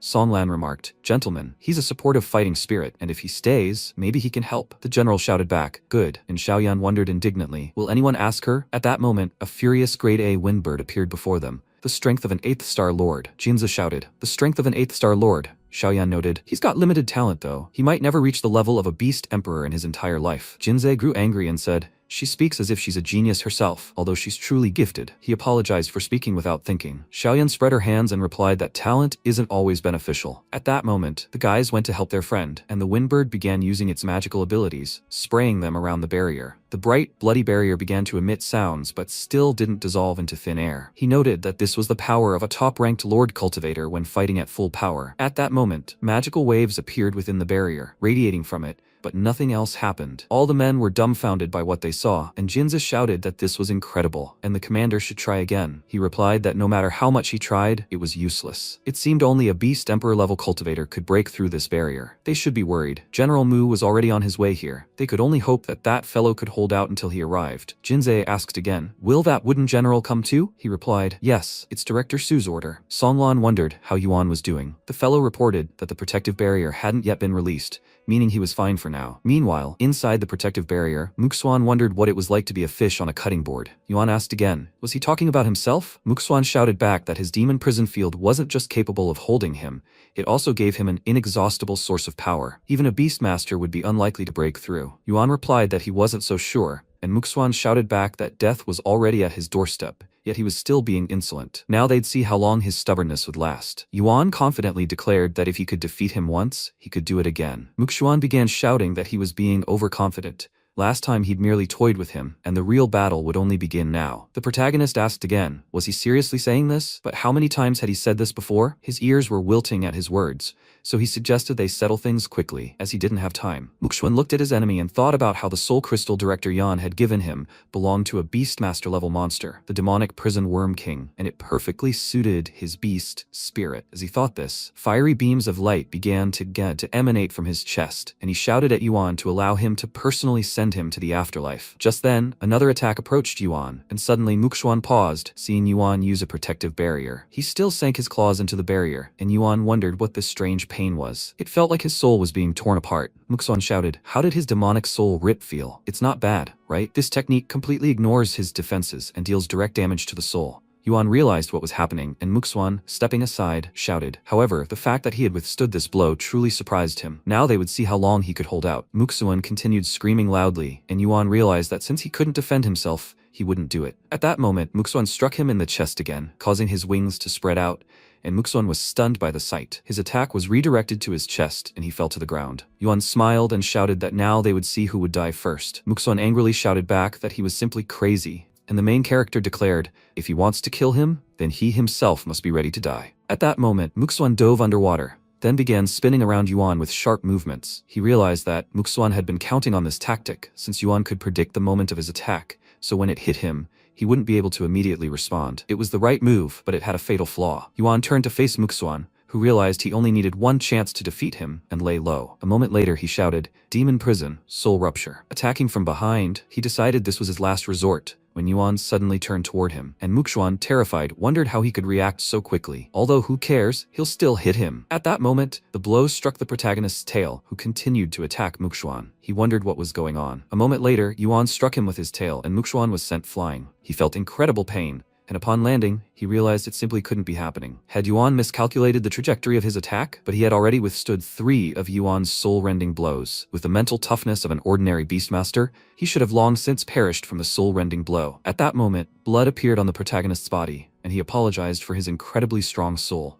Songlan remarked, "Gentlemen, he's a supportive fighting spirit, and if he stays, maybe he can help." The general shouted back, "Good," and Xiaoyan wondered indignantly, "Will anyone ask her?" At that moment, a furious grade A windbird appeared before them. "The strength of an 8th star lord," Jinze shouted. "The strength of an 8th star lord," Xiaoyan noted. "He's got limited talent though. He might never reach the level of a beast emperor in his entire life." Jinze grew angry and said, "She speaks as if she's a genius herself, although she's truly gifted." He apologized for speaking without thinking. Xiaoyan spread her hands and replied that talent isn't always beneficial. At that moment, the guys went to help their friend, and the windbird began using its magical abilities, spraying them around the barrier. The bright, bloody barrier began to emit sounds, but still didn't dissolve into thin air. He noted that this was the power of a top-ranked lord cultivator when fighting at full power. At that moment, magical waves appeared within the barrier, radiating from it, but nothing else happened. All the men were dumbfounded by what they saw, and Jinze shouted that this was incredible, and the commander should try again. He replied that no matter how much he tried, it was useless. It seemed only a beast emperor-level cultivator could break through this barrier. They should be worried. General Mu was already on his way here. They could only hope that that fellow could hold out until he arrived. Jinze asked again, "Will that wooden general come too?" He replied, "Yes, it's Director Su's order." Songlan wondered how Yuan was doing. The fellow reported that the protective barrier hadn't yet been released, meaning he was fine for now. Meanwhile, inside the protective barrier, Muxuan wondered what it was like to be a fish on a cutting board. Yuan asked again, was he talking about himself? Muxuan shouted back that his demon prison field wasn't just capable of holding him, it also gave him an inexhaustible source of power. Even a beastmaster would be unlikely to break through. Yuan replied that he wasn't so sure, and Muxuan shouted back that death was already at his doorstep, yet he was still being insolent. Now they'd see how long his stubbornness would last. Yuan confidently declared that if he could defeat him once, he could do it again. Muxuan began shouting that he was being overconfident. Last time he'd merely toyed with him, and the real battle would only begin now. The protagonist asked again, was he seriously saying this? But how many times had he said this before? His ears were wilting at his words, so he suggested they settle things quickly, as he didn't have time. Muxuan looked at his enemy and thought about how the soul crystal director Yan had given him belonged to a Beastmaster level monster, the demonic prison worm king, and it perfectly suited his beast spirit. As he thought this, fiery beams of light began to emanate from his chest, and he shouted at Yuan to allow him to personally send him to the afterlife. Just then, another attack approached Yuan, and suddenly Muxuan paused, seeing Yuan use a protective barrier. He still sank his claws into the barrier, and Yuan wondered what this strange pain was. It felt like his soul was being torn apart. Muxuan shouted, how did his demonic soul rip feel? It's not bad, right? This technique completely ignores his defenses and deals direct damage to the soul. Yuan realized what was happening, and Muxuan, stepping aside, shouted. However, the fact that he had withstood this blow truly surprised him. Now they would see how long he could hold out. Muxuan continued screaming loudly, and Yuan realized that since he couldn't defend himself, he wouldn't do it. At that moment, Muxuan struck him in the chest again, causing his wings to spread out, and Muxuan was stunned by the sight. His attack was redirected to his chest, and he fell to the ground. Yuan smiled and shouted that now they would see who would die first. Muxuan angrily shouted back that he was simply crazy, and the main character declared, if he wants to kill him, then he himself must be ready to die. At that moment, Muxuan dove underwater, then began spinning around Yuan with sharp movements. He realized that Muxuan had been counting on this tactic, since Yuan could predict the moment of his attack, so when it hit him, he wouldn't be able to immediately respond. It was the right move, but it had a fatal flaw. Yuan turned to face Muxuan, who realized he only needed one chance to defeat him, and lay low. A moment later he shouted, Demon Prison, Soul Rupture. Attacking from behind, he decided this was his last resort, when Yuan suddenly turned toward him, and Muxuan, terrified, wondered how he could react so quickly. Although who cares, he'll still hit him. At that moment, the blow struck the protagonist's tail, who continued to attack Muxuan. He wondered what was going on. A moment later, Yuan struck him with his tail, and Muxuan was sent flying. He felt incredible pain, and upon landing, he realized it simply couldn't be happening. Had Yuan miscalculated the trajectory of his attack? But he had already withstood 3 of Yuan's soul-rending blows. With the mental toughness of an ordinary beastmaster, he should have long since perished from the soul-rending blow. At that moment, blood appeared on the protagonist's body, and he apologized for his incredibly strong soul.